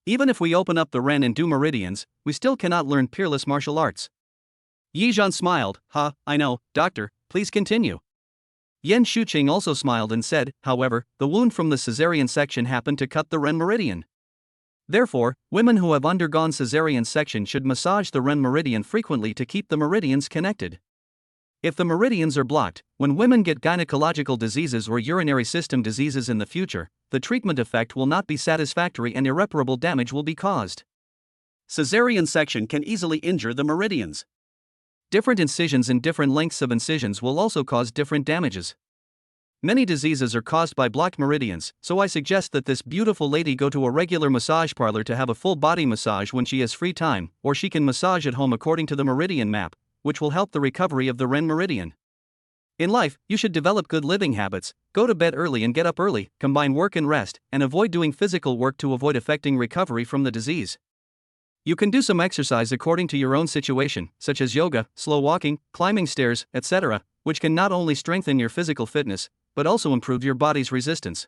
Even if we open up the Ren and Du meridians, we still cannot learn peerless martial arts. Yi Zhan smiled. I know, doctor, please continue. Yan Shuqing also smiled and said, however, the wound from the cesarean section happened to cut the Ren meridian. Therefore, women who have undergone cesarean section should massage the Ren meridian frequently to keep the meridians connected. If the meridians are blocked, when women get gynecological diseases or urinary system diseases in the future, the treatment effect will not be satisfactory and irreparable damage will be caused. Cesarean section can easily injure the meridians. Different incisions and different lengths of incisions will also cause different damages. Many diseases are caused by blocked meridians, so I suggest that this beautiful lady go to a regular massage parlor to have a full body massage when she has free time, or she can massage at home according to the meridian map, which will help the recovery of the Ren meridian. In life, you should develop good living habits, go to bed early and get up early, combine work and rest, and avoid doing physical work to avoid affecting recovery from the disease. You can do some exercise according to your own situation, such as yoga, slow walking, climbing stairs, etc., which can not only strengthen your physical fitness, but also improve your body's resistance.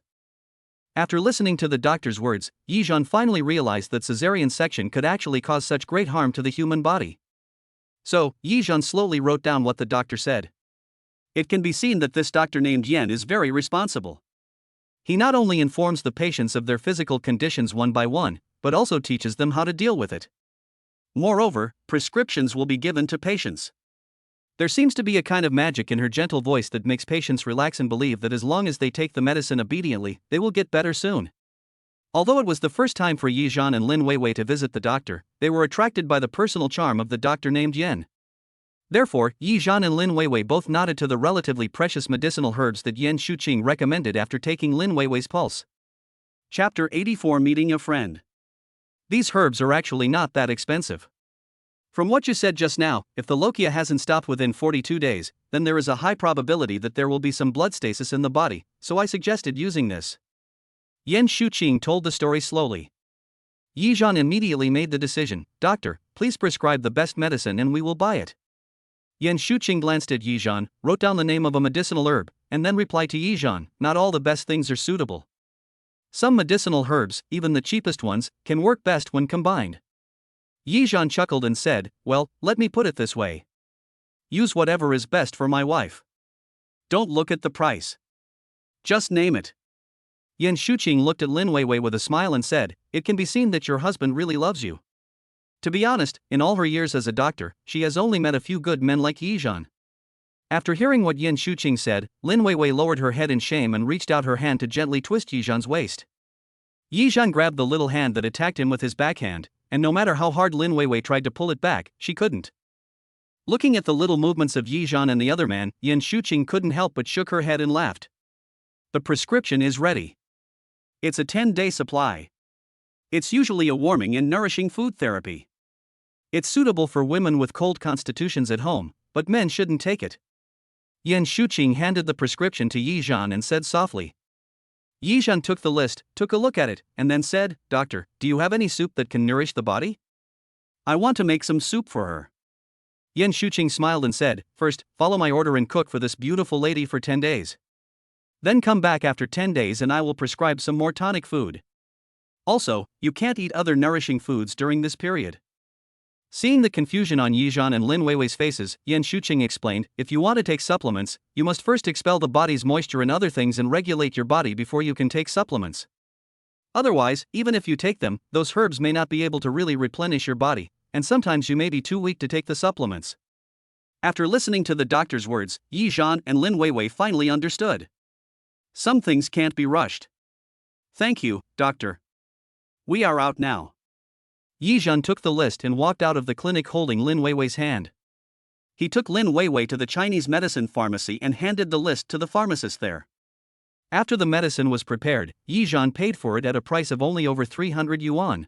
After listening to the doctor's words, Yi Zhan finally realized that cesarean section could actually cause such great harm to the human body. So, Yi Zhan slowly wrote down what the doctor said. It can be seen that this doctor named Yan is very responsible. He not only informs the patients of their physical conditions one by one, but also teaches them how to deal with it. Moreover, prescriptions will be given to patients. There seems to be a kind of magic in her gentle voice that makes patients relax and believe that as long as they take the medicine obediently, they will get better soon. Although it was the first time for Yi Zhan and Lin Weiwei to visit the doctor, they were attracted by the personal charm of the doctor named Yan. Therefore, Yi Zhan and Lin Weiwei both nodded to the relatively precious medicinal herbs that Yan Shuqing recommended after taking Lin Weiwei's pulse. Chapter 84 Meeting a Friend. These herbs are actually not that expensive. From what you said just now, if the lochia hasn't stopped within 42 days, then there is a high probability that there will be some blood stasis in the body, so I suggested using this. Yan Shuqing told the story slowly. Yi Zhan immediately made the decision. Doctor, please prescribe the best medicine and we will buy it. Yan Shuqing glanced at Yi Zhan, wrote down the name of a medicinal herb, and then replied to Yi Zhan, not all the best things are suitable. Some medicinal herbs, even the cheapest ones, can work best when combined. Yi Zhan chuckled and said, well, let me put it this way. Use whatever is best for my wife. Don't look at the price. Just name it. Yan Shuqing looked at Lin Weiwei with a smile and said, it can be seen that your husband really loves you. To be honest, in all her years as a doctor, she has only met a few good men like Yi Zhan. After hearing what Yan Shuqing said, Lin Weiwei lowered her head in shame and reached out her hand to gently twist Yi Zhan's waist. Yi Zhan grabbed the little hand that attacked him with his backhand, and no matter how hard Lin Weiwei tried to pull it back, she couldn't. Looking at the little movements of Yi Zhan and the other man, Yan Shuqing couldn't help but shook her head and laughed. The prescription is ready. It's a 10-day supply. It's usually a warming and nourishing food therapy. It's suitable for women with cold constitutions at home, but men shouldn't take it. Yan Shuqing handed the prescription to Yi Zhan and said softly. Yi Zhan took the list, took a look at it, and then said, Doctor, do you have any soup that can nourish the body? I want to make some soup for her. Yan Shuqing smiled and said, first, follow my order and cook for this beautiful lady for 10 days. Then come back after 10 days and I will prescribe some more tonic food. Also, you can't eat other nourishing foods during this period. Seeing the confusion on Yi Zhan and Lin Weiwei's faces, Yan Shuqing explained, if you want to take supplements, you must first expel the body's moisture and other things and regulate your body before you can take supplements. Otherwise, even if you take them, those herbs may not be able to really replenish your body, and sometimes you may be too weak to take the supplements. After listening to the doctor's words, Yi Zhan and Lin Weiwei finally understood. Some things can't be rushed. Thank you, doctor. We are out now. Yi Zhan took the list and walked out of the clinic holding Lin Weiwei's hand. He took Lin Weiwei to the Chinese medicine pharmacy and handed the list to the pharmacist there. After the medicine was prepared, Yi Zhan paid for it at a price of only over 300 yuan.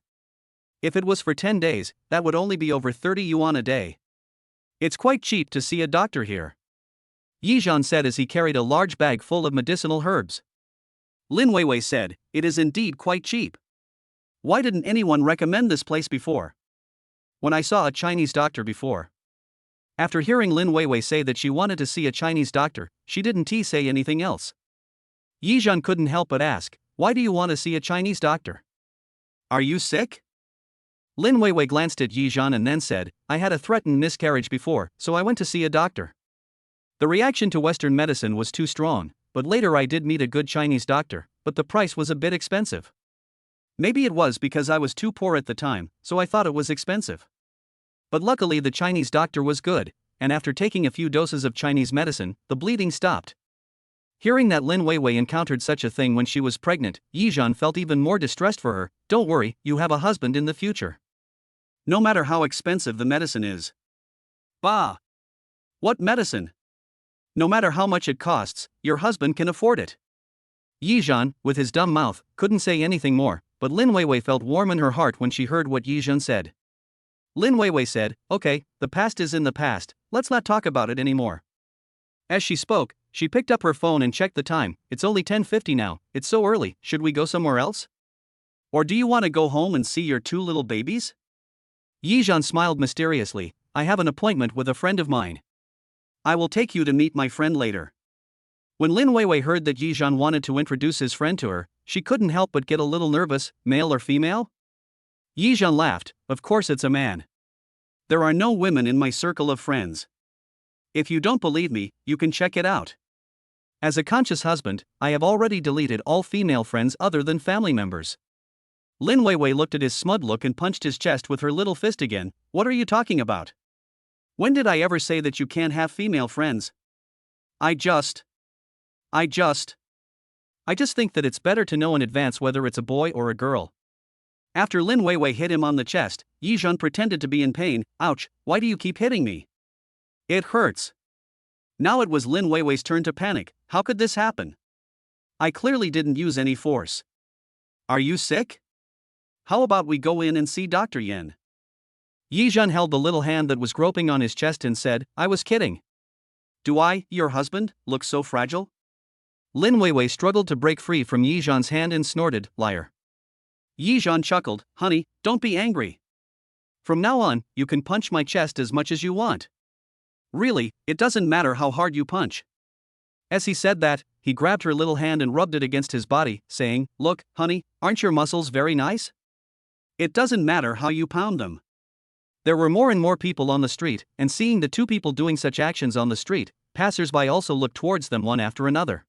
If it was for 10 days, that would only be over 30 yuan a day. It's quite cheap to see a doctor here. Yi Zhan said as he carried a large bag full of medicinal herbs. Lin Weiwei said, it is indeed quite cheap. Why didn't anyone recommend this place before? When I saw a Chinese doctor before. After hearing Lin Weiwei say that she wanted to see a Chinese doctor, she didn't say anything else. Yizhan couldn't help but ask, why do you want to see a Chinese doctor? Are you sick? Lin Weiwei glanced at Yizhan and then said, I had a threatened miscarriage before, so I went to see a doctor. The reaction to Western medicine was too strong, but later I did meet a good Chinese doctor, but the price was a bit expensive. Maybe it was because I was too poor at the time, so I thought it was expensive. But luckily the Chinese doctor was good, and after taking a few doses of Chinese medicine, the bleeding stopped. Hearing that Lin Weiwei encountered such a thing when she was pregnant, Yizhan felt even more distressed for her. Don't worry, you have a husband in the future. No matter how expensive the medicine is. Bah! What medicine? No matter how much it costs, your husband can afford it. Yizhan, with his dumb mouth, couldn't say anything more, but Lin Weiwei felt warm in her heart when she heard what Yizhan said. Lin Weiwei said, okay, the past is in the past, let's not talk about it anymore. As she spoke, she picked up her phone and checked the time. It's only 10:50 now, it's so early, should we go somewhere else? Or do you want to go home and see your two little babies? Yizhan smiled mysteriously, I have an appointment with a friend of mine. I will take you to meet my friend later. When Lin Weiwei heard that Yizhan wanted to introduce his friend to her, she couldn't help but get a little nervous. Male or female? Yizhan laughed, of course it's a man. There are no women in my circle of friends. If you don't believe me, you can check it out. As a conscious husband, I have already deleted all female friends other than family members. Lin Weiwei looked at his smug look and punched his chest with her little fist again. What are you talking about? When did I ever say that you can't have female friends? I just think that it's better to know in advance whether it's a boy or a girl. After Lin Weiwei hit him on the chest, Yizhan pretended to be in pain. Ouch, why do you keep hitting me? It hurts. Now it was Lin Weiwei's turn to panic. How could this happen? I clearly didn't use any force. Are you sick? How about we go in and see Dr. Yen? Yizhan held the little hand that was groping on his chest and said, I was kidding. Do I, your husband, look so fragile? Lin Weiwei struggled to break free from Yizhan's hand and snorted, liar. Yizhan chuckled, honey, don't be angry. From now on, you can punch my chest as much as you want. Really, it doesn't matter how hard you punch. As he said that, he grabbed her little hand and rubbed it against his body, saying, look, honey, aren't your muscles very nice? It doesn't matter how you pound them. There were more and more people on the street, and seeing the two people doing such actions on the street, passers-by also looked towards them one after another.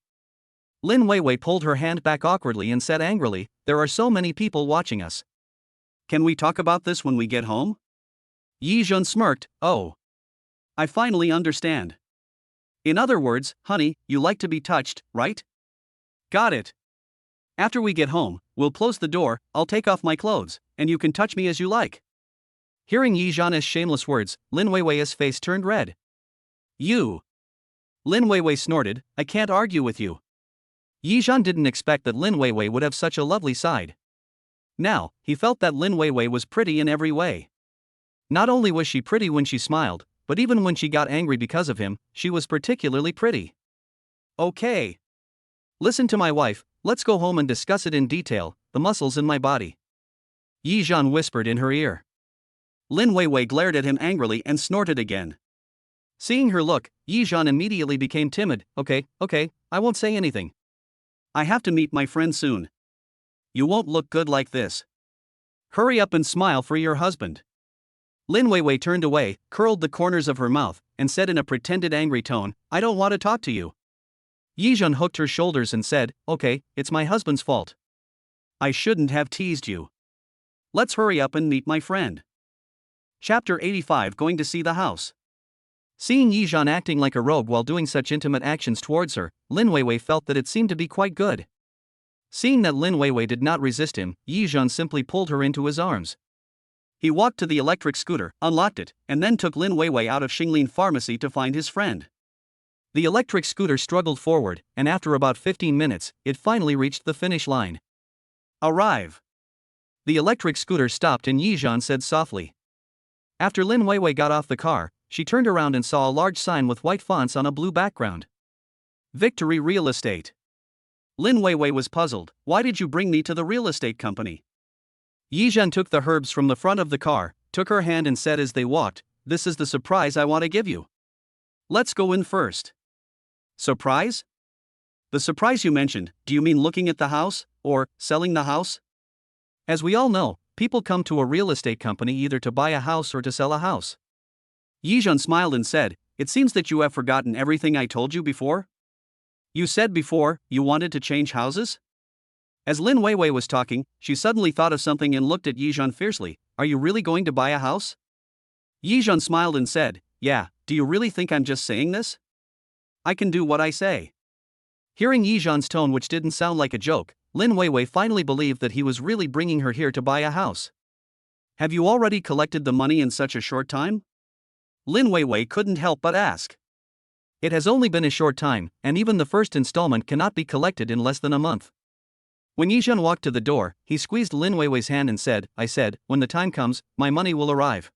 Lin Weiwei pulled her hand back awkwardly and said angrily, there are so many people watching us. Can we talk about this when we get home? Yizhan smirked, oh. I finally understand. In other words, honey, you like to be touched, right? Got it. After we get home, we'll close the door, I'll take off my clothes, and you can touch me as you like. Hearing Yizhan's shameless words, Lin Weiwei's face turned red. You. Lin Weiwei snorted, I can't argue with you. Yizhan didn't expect that Lin Weiwei would have such a lovely side. Now, he felt that Lin Weiwei was pretty in every way. Not only was she pretty when she smiled, but even when she got angry because of him, she was particularly pretty. Okay. Listen to my wife, let's go home and discuss it in detail, the muscles in my body. Yizhan whispered in her ear. Lin Weiwei glared at him angrily and snorted again. Seeing her look, Yizhan immediately became timid. Okay, I won't say anything. I have to meet my friend soon. You won't look good like this. Hurry up and smile for your husband. Lin Weiwei turned away, curled the corners of her mouth, and said in a pretended angry tone, I don't want to talk to you. Yizhan hooked her shoulders and said, okay, it's my husband's fault. I shouldn't have teased you. Let's hurry up and meet my friend. Chapter 85 Going to see the house. Seeing Yizhan acting like a rogue while doing such intimate actions towards her, Lin Weiwei felt that it seemed to be quite good. Seeing that Lin Weiwei did not resist him, Yizhan simply pulled her into his arms. He walked to the electric scooter, unlocked it, and then took Lin Weiwei out of Xinglin Pharmacy to find his friend. The electric scooter struggled forward, and after about 15 minutes, it finally reached the finish line. Arrive. The electric scooter stopped and Yizhan said softly. After Lin Weiwei got off the car, she turned around and saw a large sign with white fonts on a blue background. Victory Real Estate. Lin Weiwei was puzzled. Why did you bring me to the real estate company? Yizhan took the herbs from the front of the car, took her hand and said as they walked, "This is the surprise I want to give you. Let's go in first." Surprise? The surprise you mentioned, do you mean looking at the house, or selling the house? As we all know, people come to a real estate company either to buy a house or to sell a house. Yizhan smiled and said, "It seems that you have forgotten everything I told you before. You said before, you wanted to change houses?" As Lin Weiwei was talking, she suddenly thought of something and looked at Yizhan fiercely. "Are you really going to buy a house?" Yizhan smiled and said, "Yeah, do you really think I'm just saying this? I can do what I say." Hearing Yizhan's tone, which didn't sound like a joke, Lin Weiwei finally believed that he was really bringing her here to buy a house. "Have you already collected the money in such a short time?" Lin Weiwei couldn't help but ask. It has only been a short time, and even the first installment cannot be collected in less than a month. When Yizhan walked to the door, he squeezed Lin Weiwei's hand and said, "I said, when the time comes, my money will arrive."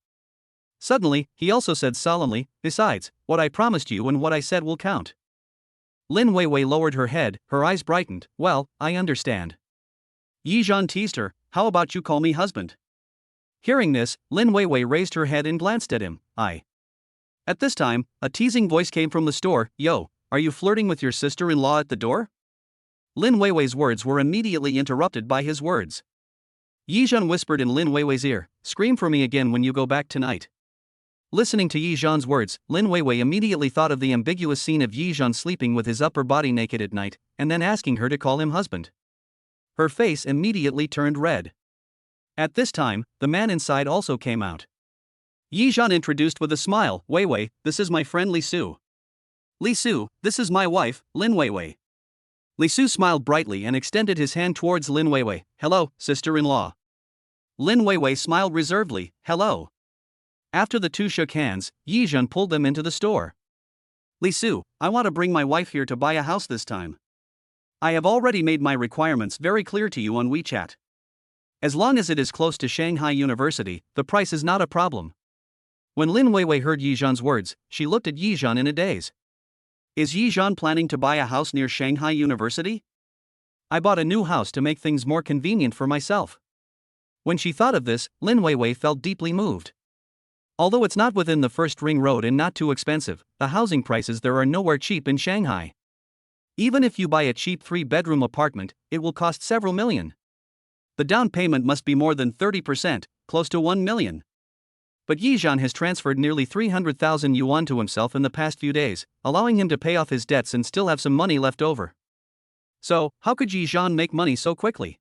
Suddenly, he also said solemnly, "Besides, what I promised you and what I said will count." Lin Weiwei lowered her head, her eyes brightened. "Well, I understand." Yizhan teased her, "How about you call me husband?" Hearing this, Lin Weiwei raised her head and glanced at him. At this time, a teasing voice came from the store. "Yo, are you flirting with your sister-in-law at the door?" Lin Weiwei's words were immediately interrupted by his words. Yizhan whispered in Lin Weiwei's ear, "Scream for me again when you go back tonight." Listening to Yizhan's words, Lin Weiwei immediately thought of the ambiguous scene of Yizhan sleeping with his upper body naked at night, and then asking her to call him husband. Her face immediately turned red. At this time, the man inside also came out. Yizhan introduced with a smile, "Weiwei, this is my friend Li Su. Li Su, this is my wife, Lin Weiwei." Li Su smiled brightly and extended his hand towards Lin Weiwei. "Hello, sister-in-law." Lin Weiwei smiled reservedly, "Hello." After the two shook hands, Yizhan pulled them into the store. "Li Su, I want to bring my wife here to buy a house this time. I have already made my requirements very clear to you on WeChat. As long as it is close to Shanghai University, the price is not a problem." When Lin Weiwei heard Yizhan's words, she looked at Yizhan in a daze. "Is Yizhan planning to buy a house near Shanghai University? I bought a new house to make things more convenient for myself." When she thought of this, Lin Weiwei felt deeply moved. Although it's not within the first ring road and not too expensive, the housing prices there are nowhere cheap in Shanghai. Even if you buy a cheap 3-bedroom apartment, it will cost several million. The down payment must be more than 30%, close to 1 million. But Yizhan has transferred nearly 300,000 yuan to himself in the past few days, allowing him to pay off his debts and still have some money left over. So, how could Yizhan make money so quickly?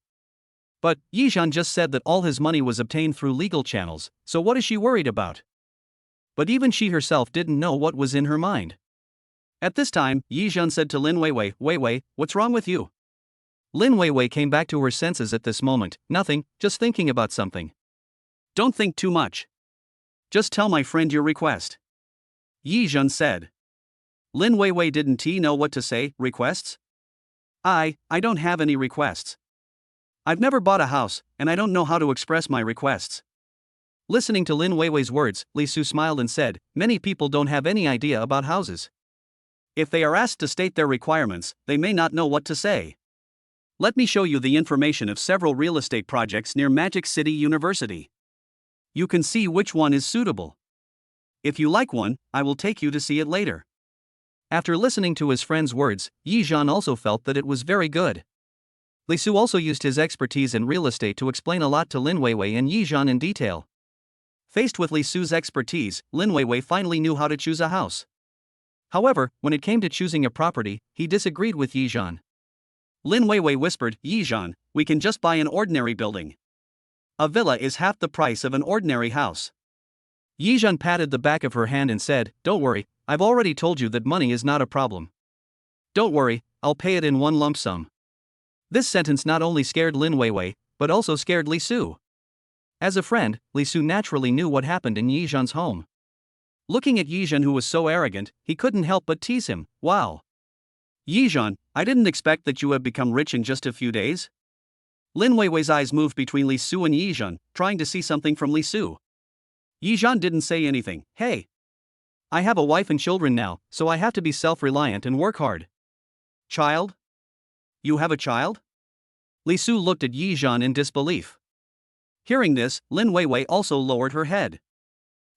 But Yizhan just said that all his money was obtained through legal channels, so what is she worried about? But even she herself didn't know what was in her mind. At this time, Yizhan said to Lin Weiwei, "Weiwei, what's wrong with you?" Lin Weiwei came back to her senses at this moment. "Nothing, just thinking about something." "Don't think too much. Just tell my friend your request," Yizhan said. Lin Weiwei didn't know what to say. "Requests? I don't have any requests. I've never bought a house, and I don't know how to express my requests." Listening to Lin Weiwei's words, Li Su smiled and said, "Many people don't have any idea about houses. If they are asked to state their requirements, they may not know what to say. Let me show you the information of several real estate projects near Magic City University. You can see which one is suitable. If you like one, I will take you to see it later." After listening to his friend's words, Yizhan also felt that it was very good. Li Su also used his expertise in real estate to explain a lot to Lin Weiwei and Yizhan in detail. Faced with Li Su's expertise, Lin Weiwei finally knew how to choose a house. However, when it came to choosing a property, he disagreed with Yizhan. Lin Weiwei whispered, "Yizhan, we can just buy an ordinary building. A villa is half the price of an ordinary house." Yizhan patted the back of her hand and said, "Don't worry, I've already told you that money is not a problem. Don't worry, I'll pay it in one lump sum." This sentence not only scared Lin Weiwei, but also scared Li Su. As a friend, Li Su naturally knew what happened in Yizhan's home. Looking at Yizhan, who was so arrogant, he couldn't help but tease him. "Wow. Yizhan, I didn't expect that you have become rich in just a few days." Lin Weiwei's eyes moved between Li Su and Yizhan, trying to see something from Li Su. Yizhan didn't say anything. "Hey. I have a wife and children now, so I have to be self-reliant and work hard." "Child? You have a child?" Li Su looked at Yizhan in disbelief. Hearing this, Lin Weiwei also lowered her head.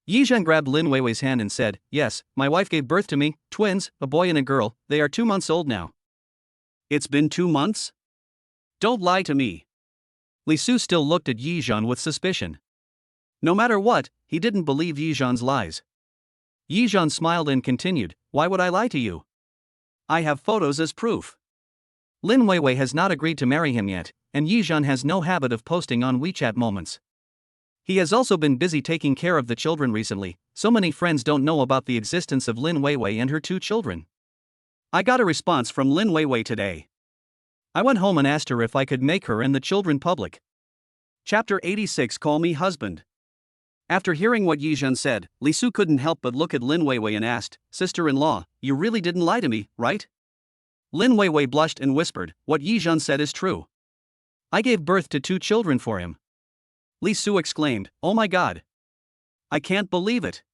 Yizhan grabbed Lin Weiwei's hand and said, "Yes, my wife gave birth to me, twins, a boy and a girl, they are 2 months old now." "It's been 2 months? Don't lie to me." Li Su still looked at Yizhan with suspicion. No matter what, he didn't believe Yizhan's lies. Yizhan smiled and continued, "Why would I lie to you? I have photos as proof." Lin Weiwei has not agreed to marry him yet, and Yizhan has no habit of posting on WeChat moments. He has also been busy taking care of the children recently, so many friends don't know about the existence of Lin Weiwei and her 2 children. I got a response from Lin Weiwei today. I went home and asked her if I could make her and the children public. Chapter 86 Call Me Husband. After hearing what Yizhan said, Li Su couldn't help but look at Lin Weiwei and asked, "Sister-in-law, you really didn't lie to me, right?" Lin Weiwei blushed and whispered, "What Yizhan said is true. I gave birth to 2 children for him." Li Su exclaimed, "Oh my god. I can't believe it."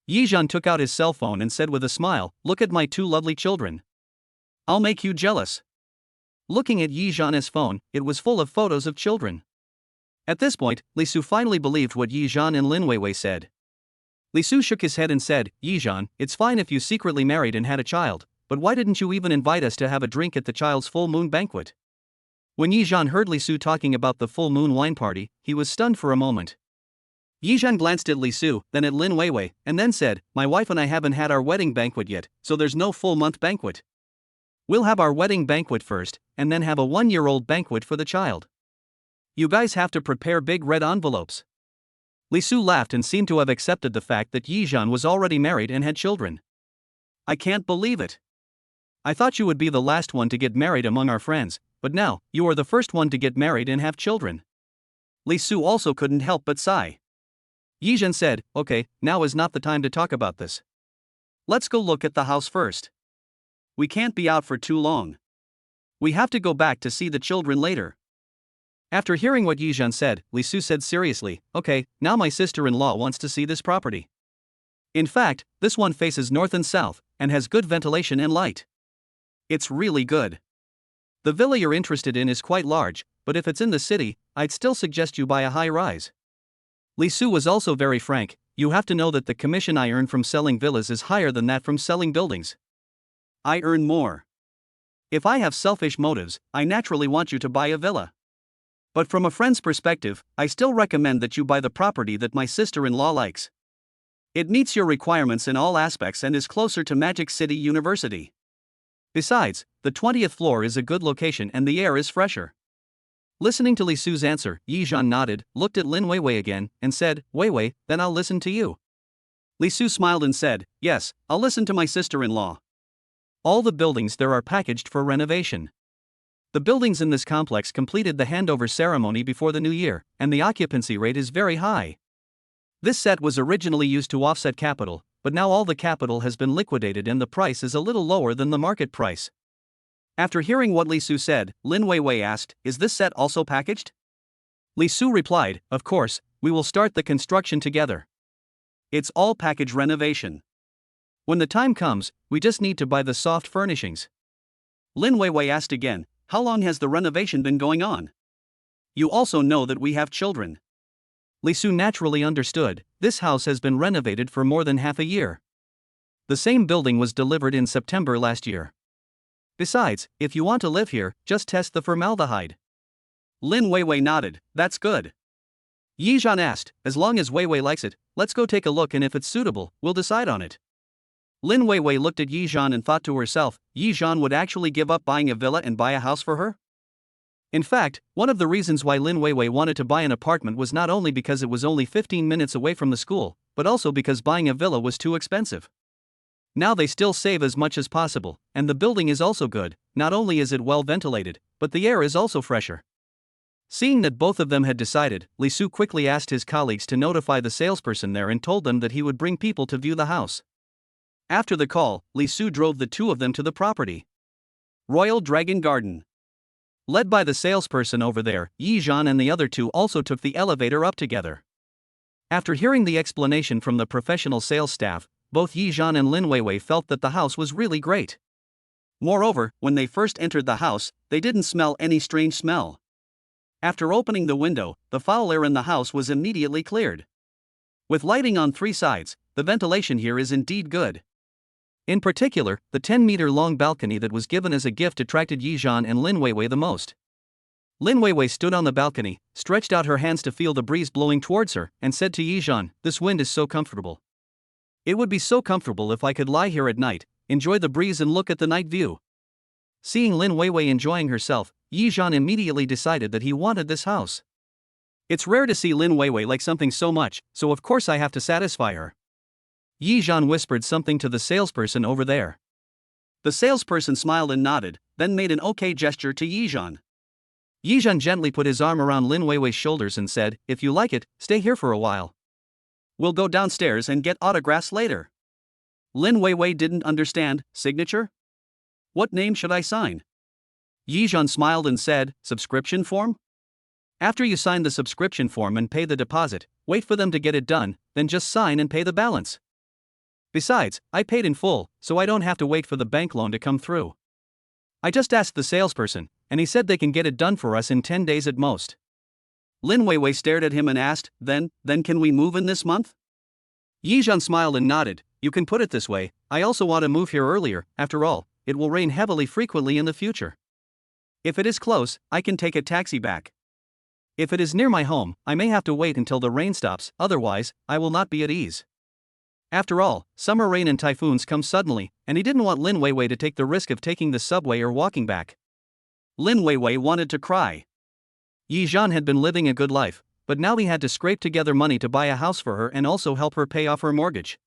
Yizhan took out his cell phone and said with a smile, "Look at my 2 lovely children. I'll make you jealous." Looking at Yizhan's phone, it was full of photos of children. At this point, Li Su finally believed what Yizhan and Lin Weiwei said. Li Su shook his head and said, "Yizhan, it's fine if you secretly married and had a child, but why didn't you even invite us to have a drink at the child's full moon banquet?" When Yizhan heard Li Su talking about the full moon wine party, he was stunned for a moment. Yizhan glanced at Li Su, then at Lin Weiwei, and then said, "My wife and I haven't had our wedding banquet yet, so there's no full month banquet. We'll have our wedding banquet first, and then have a 1-year-old banquet for the child. You guys have to prepare big red envelopes." Li Su laughed and seemed to have accepted the fact that Yizhan was already married and had children. "I can't believe it. I thought you would be the last one to get married among our friends, but now, you are the first one to get married and have children." Li Su also couldn't help but sigh. Yizhan said, "Okay, now is not the time to talk about this. Let's go look at the house first. We can't be out for too long. We have to go back to see the children later." After hearing what Yizhan said, Li Su said seriously, "Okay, now my sister-in-law wants to see this property. In fact, this one faces north and south, and has good ventilation and light. It's really good. The villa you're interested in is quite large, but if it's in the city, I'd still suggest you buy a high-rise." Li Su was also very frank, "You have to know that the commission I earn from selling villas is higher than that from selling buildings. I earn more. If I have selfish motives, I naturally want you to buy a villa. But from a friend's perspective, I still recommend that you buy the property that my sister-in-law likes. It meets your requirements in all aspects and is closer to Magic City University. Besides, the 20th floor is a good location and the air is fresher." Listening to Li Su's answer, Yizhan nodded, looked at Lin Weiwei again, and said, "Weiwei, then I'll listen to you." Li Su smiled and said, "Yes, I'll listen to my sister-in-law. All the buildings there are packaged for renovation. The buildings in this complex completed the handover ceremony before the new year, and the occupancy rate is very high. This set was originally used to offset capital, but now all the capital has been liquidated and the price is a little lower than the market price." After hearing what Li Su said, Lin Weiwei asked, "Is this set also packaged?" Li Su replied, "Of course, we will start the construction together. It's all package renovation. When the time comes, we just need to buy the soft furnishings." Lin Weiwei asked again, "How long has the renovation been going on? You also know that we have children." Li Su naturally understood, this house has been renovated for more than half a year. The same building was delivered in September last year. Besides, if you want to live here, just test the formaldehyde. Lin Weiwei nodded, "That's good." Yizhan asked, "As long as Weiwei likes it, let's go take a look and if it's suitable, we'll decide on it." Lin Weiwei looked at Yizhan and thought to herself, Yizhan would actually give up buying a villa and buy a house for her? In fact, one of the reasons why Lin Weiwei wanted to buy an apartment was not only because it was only 15 minutes away from the school, but also because buying a villa was too expensive. Now they still save as much as possible, and the building is also good. Not only is it well ventilated, but the air is also fresher. Seeing that both of them had decided, Li Su quickly asked his colleagues to notify the salesperson there and told them that he would bring people to view the house. After the call, Li Su drove the 2 of them to the property. Royal Dragon Garden. Led by the salesperson over there, Yizhan and the other 2 also took the elevator up together. After hearing the explanation from the professional sales staff, both Yizhan and Lin Weiwei felt that the house was really great. Moreover, when they first entered the house, they didn't smell any strange smell. After opening the window, the foul air in the house was immediately cleared. With lighting on 3 sides, the ventilation here is indeed good. In particular, the 10-meter-long balcony that was given as a gift attracted Yizhan and Lin Weiwei the most. Lin Weiwei stood on the balcony, stretched out her hands to feel the breeze blowing towards her, and said to Yizhan, "This wind is so comfortable. It would be so comfortable if I could lie here at night, enjoy the breeze and look at the night view." Seeing Lin Weiwei enjoying herself, Yizhan immediately decided that he wanted this house. It's rare to see Lin Weiwei like something so much, so of course I have to satisfy her. Yizhan whispered something to the salesperson over there. The salesperson smiled and nodded, then made an okay gesture to Yizhan. Yizhan gently put his arm around Lin Weiwei's shoulders and said, "If you like it, stay here for a while. We'll go downstairs and get autographs later." Lin Weiwei didn't understand. Signature? What name should I sign? Yizhan smiled and said, "Subscription form? After you sign the subscription form and pay the deposit, wait for them to get it done, then just sign and pay the balance. Besides, I paid in full, so I don't have to wait for the bank loan to come through. I just asked the salesperson, and he said they can get it done for us in 10 days at most." Lin Weiwei stared at him and asked, Then can we move in this month?" Yizhan smiled and nodded. "You can put it this way, I also want to move here earlier. After all, it will rain heavily frequently in the future. If it is close, I can take a taxi back. If it is near my home, I may have to wait until the rain stops, otherwise, I will not be at ease. After all, summer rain and typhoons come suddenly, and he didn't want Lin Weiwei to take the risk of taking the subway or walking back." Lin Weiwei wanted to cry. Yizhan had been living a good life, but now he had to scrape together money to buy a house for her and also help her pay off her mortgage.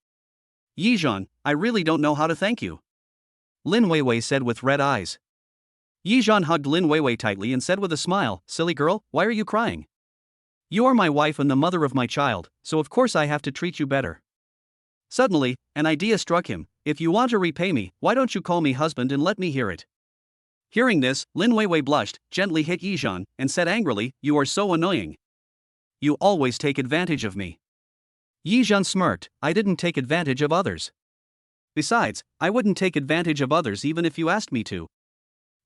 "Yizhan, I really don't know how to thank you," Lin Weiwei said with red eyes. Yizhan hugged Lin Weiwei tightly and said with a smile, "Silly girl, why are you crying? You are my wife and the mother of my child, so of course I have to treat you better." Suddenly, an idea struck him. "If you want to repay me, why don't you call me husband and let me hear it?" Hearing this, Lin Weiwei blushed, gently hit Yizhan, and said angrily, "You are so annoying. You always take advantage of me." Yizhan smirked, "I didn't take advantage of others. Besides, I wouldn't take advantage of others even if you asked me to.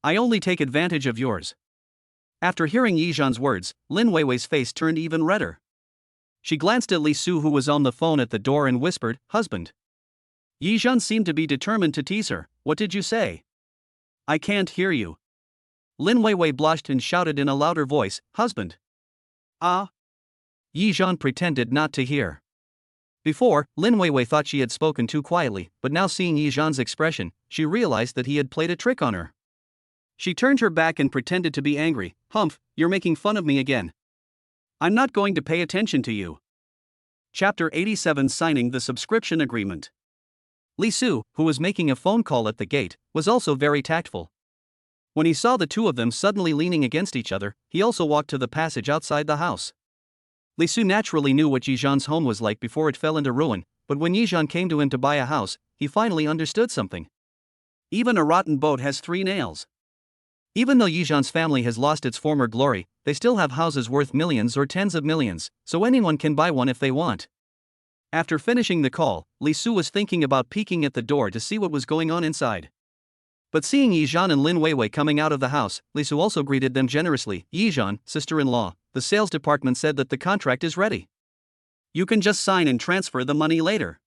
I only take advantage of yours." After hearing Yizhan's words, Lin Weiwei's face turned even redder. She glanced at Li Su, who was on the phone at the door, and whispered, "Husband." Yizhan seemed to be determined to tease her. "What did you say? I can't hear you." Lin Weiwei blushed and shouted in a louder voice, "Husband." "Ah." Yizhan pretended not to hear. Before, Lin Weiwei thought she had spoken too quietly, but now seeing Yizhan's expression, she realized that he had played a trick on her. She turned her back and pretended to be angry. "Humph, you're making fun of me again. I'm not going to pay attention to you." Chapter 87: Signing the Subscription Agreement. Li Su, who was making a phone call at the gate, was also very tactful. When he saw the two of them suddenly leaning against each other, he also walked to the passage outside the house. Li Su naturally knew what Yizhan's home was like before it fell into ruin, but when Yizhan came to him to buy a house, he finally understood something. Even a rotten boat has 3 nails. Even though Yizhan's family has lost its former glory, they still have houses worth millions or tens of millions, so anyone can buy one if they want. After finishing the call, Li Su was thinking about peeking at the door to see what was going on inside. But seeing Yizhan and Lin Weiwei coming out of the house, Li Su also greeted them generously. "Yizhan, sister-in-law, the sales department said that the contract is ready. You can just sign and transfer the money later."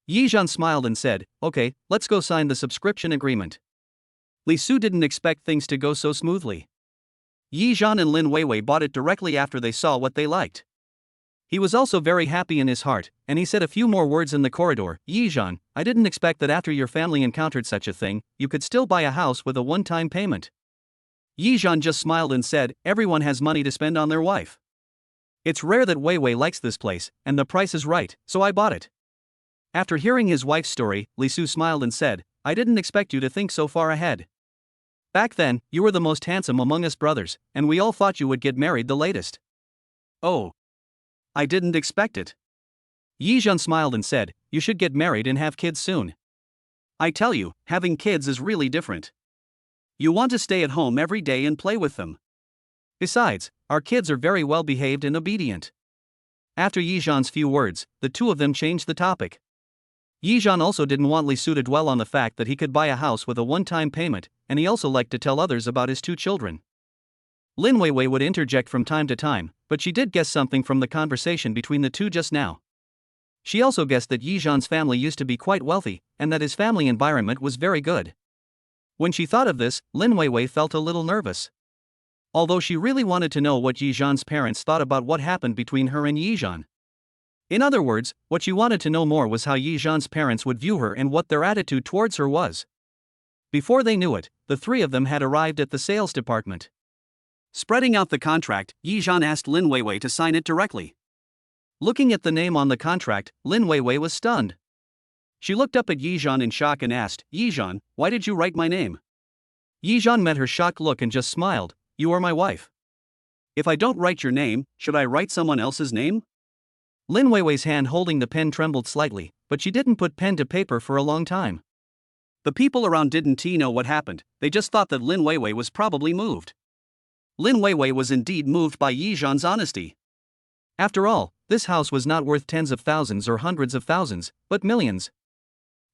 Yizhan smiled and said, "Okay, let's go sign the subscription agreement." Li Su didn't expect things to go so smoothly. Yizhan and Lin Weiwei bought it directly after they saw what they liked. He was also very happy in his heart, and he said a few more words in the corridor. "Yizhan, I didn't expect that after your family encountered such a thing, you could still buy a house with a one-time payment." Yizhan just smiled and said, "Everyone has money to spend on their wife. It's rare that Weiwei likes this place, and the price is right, so I bought it." After hearing his wife's story, Li Su smiled and said, "I didn't expect you to think so far ahead. Back then, you were the most handsome among us brothers, and we all thought you would get married the latest." "Oh. I didn't expect it." Yizhan smiled and said, "You should get married and have kids soon. I tell you, having kids is really different. You want to stay at home every day and play with them. Besides, our kids are very well behaved and obedient." After Yizhan's few words, the two of them changed the topic. Yizhan also didn't want Li Su to dwell on the fact that he could buy a house with a one-time payment, and he also liked to tell others about his 2 children. Lin Weiwei would interject from time to time, but she did guess something from the conversation between the two just now. She also guessed that Yi Zhan's family used to be quite wealthy, and that his family environment was very good. When she thought of this, Lin Weiwei felt a little nervous. Although she really wanted to know what Yi Zhan's parents thought about what happened between her and Yi Zhan. In other words, what she wanted to know more was how Yi Zhan's parents would view her and what their attitude towards her was. Before they knew it, the three of them had arrived at the sales department. Spreading out the contract, Yi Zhan asked Lin Weiwei to sign it directly. Looking at the name on the contract, Lin Weiwei was stunned. She looked up at Yi Zhan in shock and asked, "Yi Zhan, why did you write my name?" Yi Zhan met her shocked look and just smiled, "You are my wife. If I don't write your name, should I write someone else's name?" Lin Weiwei's hand holding the pen trembled slightly, but she didn't put pen to paper for a long time. The people around didn't know what happened, they just thought that Lin Weiwei was probably moved. Lin Weiwei was indeed moved by Yi Zhan's honesty. After all, this house was not worth tens of thousands or hundreds of thousands, but millions.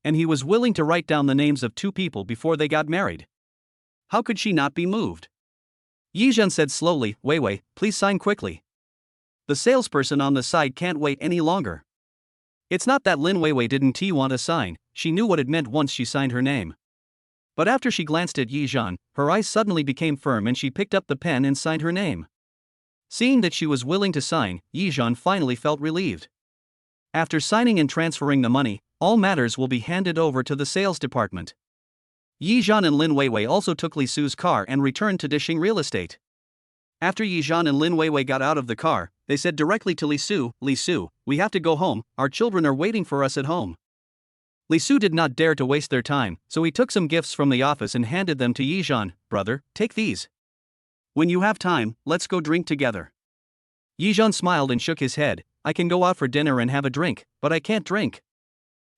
And he was willing to write down the names of two people before they got married. How could she not be moved? Yi Zhan said slowly, "Weiwei, please sign quickly. The salesperson on the side can't wait any longer." It's not that Lin Weiwei didn't want to sign, she knew what it meant once she signed her name. But after she glanced at Yi Zhan, her eyes suddenly became firm and she picked up the pen and signed her name. Seeing that she was willing to sign, Yi Zhan finally felt relieved. After signing and transferring the money, all matters will be handed over to the sales department. Yi Zhan and Lin Weiwei also took Li Su's car and returned to dishing real estate. After Yi Zhan and Lin Weiwei got out of the car, they said directly to Li Su, "Li Su, we have to go home, our children are waiting for us at home." Li Su did not dare to waste their time, so he took some gifts from the office and handed them to Yi Zhan. "Brother, take these. When you have time, let's go drink together." Yi Zhan smiled and shook his head, "I can go out for dinner and have a drink, but I can't drink.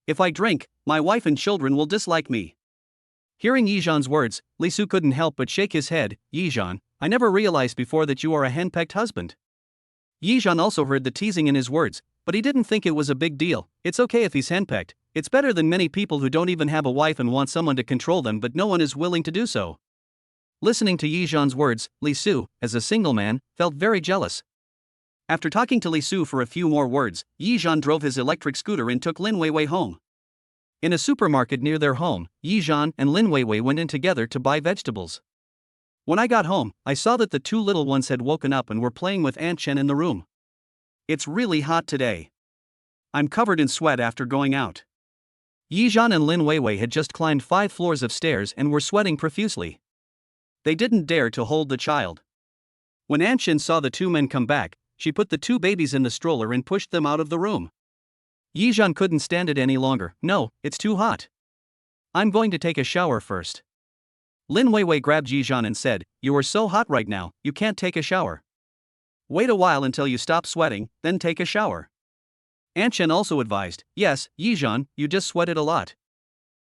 If I drink, my wife and children will dislike me." Hearing Yi Zhan's words, Li Su couldn't help but shake his head. "Yi Zhan, I never realized before that you are a henpecked husband." Yi Zhan also heard the teasing in his words, but he didn't think it was a big deal. It's okay if he's henpecked. It's better than many people who don't even have a wife and want someone to control them but no one is willing to do so. Listening to Yi Zhan's words, Li Su, as a single man, felt very jealous. After talking to Li Su for a few more words, Yi Zhan drove his electric scooter and took Lin Weiwei home. In a supermarket near their home, Yi Zhan and Lin Weiwei went in together to buy vegetables. When I got home, I saw that the two little ones had woken up and were playing with Aunt Chen in the room. It's really hot today. I'm covered in sweat after going out. Yi Zhan and Lin Weiwei had just climbed 5 floors of stairs and were sweating profusely. They didn't dare to hold the child. When Aunt Chen saw the two men come back, she put the two babies in the stroller and pushed them out of the room. Yi Zhan couldn't stand it any longer. "No, it's too hot. I'm going to take a shower first." Lin Weiwei grabbed Yi Zhan and said, "You are so hot right now, you can't take a shower. Wait a while until you stop sweating, then take a shower." Aunt Chen also advised, "Yes, Yi Zhan, you just sweated a lot.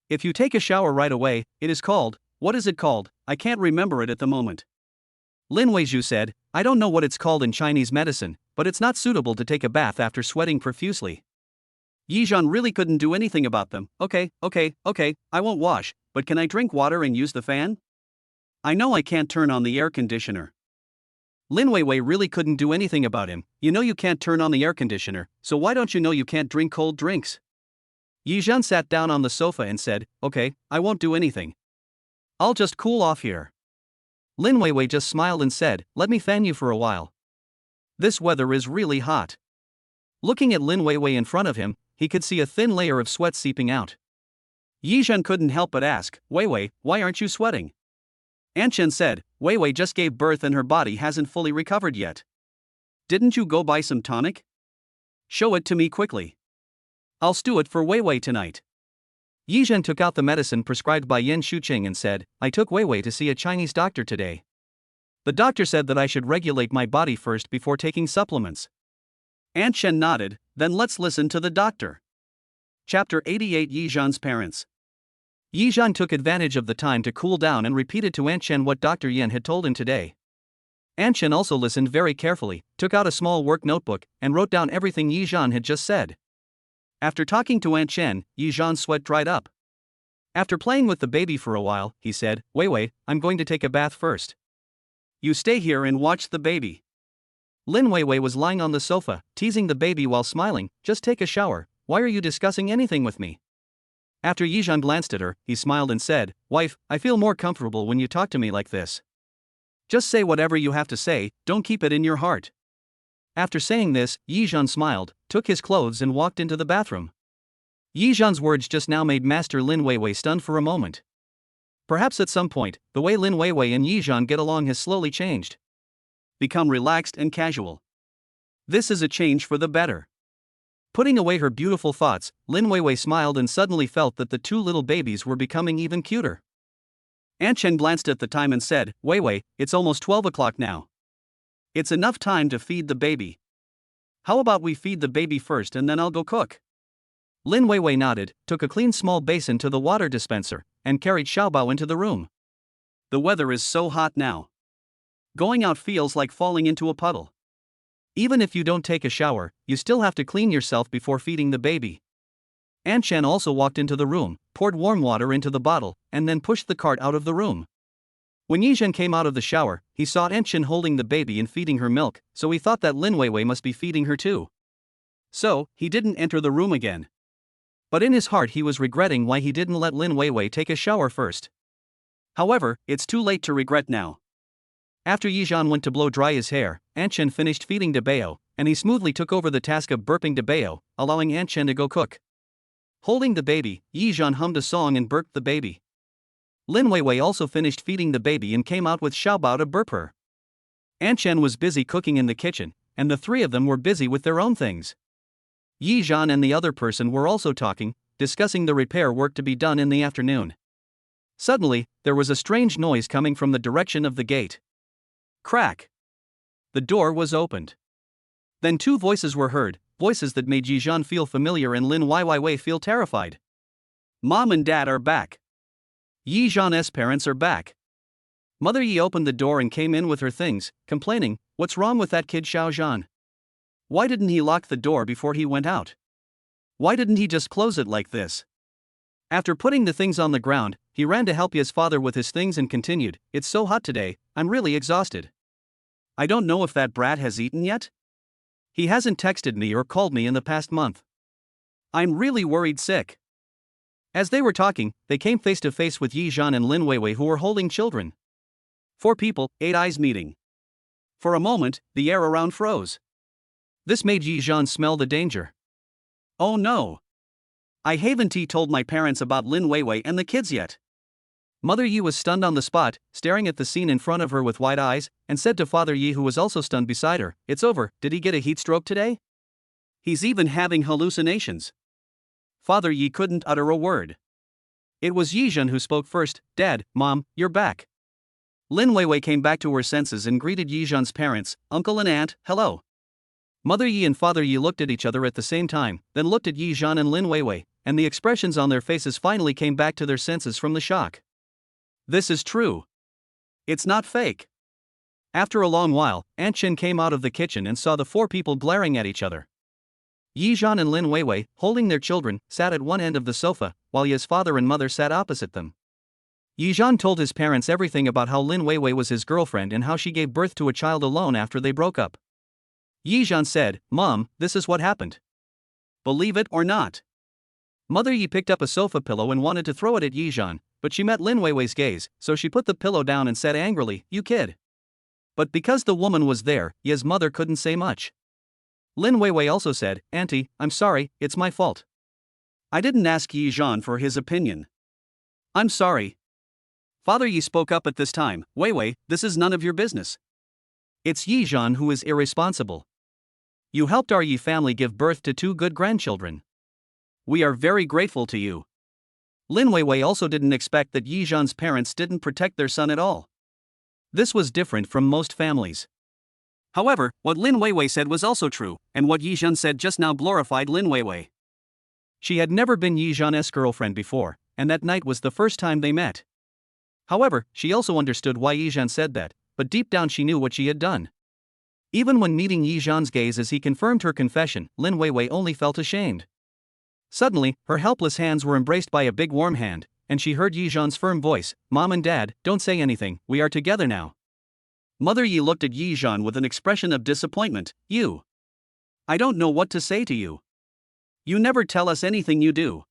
If you take a shower right away, it is called, what is it called? I can't remember it at the moment." Lin Weizhu said, "I don't know what it's called in Chinese medicine, but it's not suitable to take a bath after sweating profusely." Yi Zhan really couldn't do anything about them. Okay, I won't wash, but can I drink water and use the fan? I know I can't turn on the air conditioner." Lin Weiwei really couldn't do anything about him. "You know you can't turn on the air conditioner, so why don't you know you can't drink cold drinks?" Yi Zhan sat down on the sofa and said, "Okay, I won't do anything. I'll just cool off here." Lin Weiwei just smiled and said, "Let me fan you for a while. This weather is really hot." Looking at Lin Weiwei in front of him, he could see a thin layer of sweat seeping out. Yi Zhan couldn't help but ask, "Weiwei, why aren't you sweating?" Aunt Chen said, "Weiwei just gave birth and her body hasn't fully recovered yet. Didn't you go buy some tonic? Show it to me quickly. I'll stew it for Weiwei tonight." Yi Zhan took out the medicine prescribed by Yin Shuqing and said, "I took Weiwei to see a Chinese doctor today. The doctor said that I should regulate my body first before taking supplements." Aunt Chen nodded, "Then let's listen to the doctor." Chapter 88 Yi Zhan's Parents. Yi Zhan took advantage of the time to cool down and repeated to Aunt Chen what Dr. Yin had told him today. Aunt Chen also listened very carefully, took out a small work notebook, and wrote down everything Yi Zhan had just said. After talking to Aunt Chen, Yi Zhan's sweat dried up. After playing with the baby for a while, he said, "Weiwei, I'm going to take a bath first. You stay here and watch the baby. Lin Weiwei was lying on the sofa, teasing the baby while smiling. Just take a shower, why are you discussing anything with me? After Yizhan glanced at her, he smiled and said, Wife, I feel more comfortable when you talk to me like this. Just say whatever you have to say, don't keep it in your heart. After saying this, Yizhan smiled, took his clothes and walked into the bathroom. Yizhan's words just now made Master Lin Weiwei stunned for a moment. Perhaps at some point, the way Lin Weiwei and Yizhan get along has slowly changed. Become relaxed and casual. This is a change for the better. Putting away her beautiful thoughts, Lin Weiwei smiled and suddenly felt that the two little babies were becoming even cuter. Aunt Chen glanced at the time and said, Weiwei, it's almost 12 o'clock now. It's enough time to feed the baby. How about we feed the baby first and then I'll go cook? Lin Weiwei nodded, took a clean small basin to the water dispenser, and carried Xiaobao into the room. The weather is so hot now. Going out feels like falling into a puddle. Even if you don't take a shower, you still have to clean yourself before feeding the baby. Aunt Chen also walked into the room, poured warm water into the bottle, and then pushed the cart out of the room. When Yizhan came out of the shower, he saw Aunt Chen holding the baby and feeding her milk, so he thought that Lin Weiwei must be feeding her too. So, he didn't enter the room again. But in his heart he was regretting why he didn't let Lin Weiwei take a shower first. However, it's too late to regret now. After Yizhan went to blow dry his hair, Aunt Chen finished feeding Debao, and he smoothly took over the task of burping Debao, allowing Aunt Chen to go cook. Holding the baby, Yizhan hummed a song and burped the baby. Lin Weiwei also finished feeding the baby and came out with Xiaobao to burp her. Aunt Chen was busy cooking in the kitchen, and the three of them were busy with their own things. Yizhan and the other person were also talking, discussing the repair work to be done in the afternoon. Suddenly, there was a strange noise coming from the direction of the gate. Crack! The door was opened. Then two voices were heard, voices that made Yizhan feel familiar and Lin Weiwei feel terrified. Mom and Dad are back. Yizhan's parents are back. Mother Yi opened the door and came in with her things, complaining, What's wrong with that kid Xiao Zhan? Why didn't he lock the door before he went out? Why didn't he just close it like this? After putting the things on the ground, he ran to help his father with his things and continued, It's so hot today, I'm really exhausted. I don't know if that brat has eaten yet? He hasn't texted me or called me in the past month. I'm really worried sick. As they were talking, they came face to face with Yizhan and Lin Weiwei who were holding children. 4 people, 8 eyes meeting. For a moment, the air around froze. This made Yizhan smell the danger. Oh no! I haven't told my parents about Lin Weiwei and the kids yet. Mother Yi was stunned on the spot, staring at the scene in front of her with wide eyes, and said to Father Yi who was also stunned beside her, It's over, did he get a heat stroke today? He's even having hallucinations. Father Yi couldn't utter a word. It was Yizhan who spoke first, Dad, Mom, you're back. Lin Weiwei came back to her senses and greeted Yizhan's parents, uncle and aunt, hello. Mother Yi and Father Yi looked at each other at the same time, then looked at Yizhan and Lin Weiwei, and the expressions on their faces finally came back to their senses from the shock. This is true. It's not fake. After a long while, Aunt Chen came out of the kitchen and saw the 4 people glaring at each other. Yizhan and Lin Weiwei, holding their children, sat at one end of the sofa, while his father and mother sat opposite them. Yizhan told his parents everything about how Lin Weiwei was his girlfriend and how she gave birth to a child alone after they broke up. Yizhan said, Mom, this is what happened. Believe it or not. Mother Yi picked up a sofa pillow and wanted to throw it at Yizhan, but she met Lin Weiwei's gaze, so she put the pillow down and said angrily, You kid. But because the woman was there, Yi's mother couldn't say much. Lin Weiwei also said, Auntie, I'm sorry, it's my fault. I didn't ask Yizhan for his opinion. I'm sorry. Father Yi spoke up at this time, Weiwei, this is none of your business. It's Yizhan who is irresponsible. You helped our Yi family give birth to 2 good grandchildren. We are very grateful to you. Lin Weiwei also didn't expect that Yizhan's parents didn't protect their son at all. This was different from most families. However, what Lin Weiwei said was also true, and what Yizhan said just now glorified Lin Weiwei. She had never been Yizhan's girlfriend before, and that night was the first time they met. However, she also understood why Yizhan said that, but deep down she knew what she had done. Even when meeting Yizhan's gaze as he confirmed her confession, Lin Weiwei only felt ashamed. Suddenly, her helpless hands were embraced by a big warm hand, and she heard Yizhan's firm voice, Mom and Dad, don't say anything, we are together now. Mother Yi looked at Yi Zhan with an expression of disappointment. You. I don't know what to say to you. You never tell us anything you do.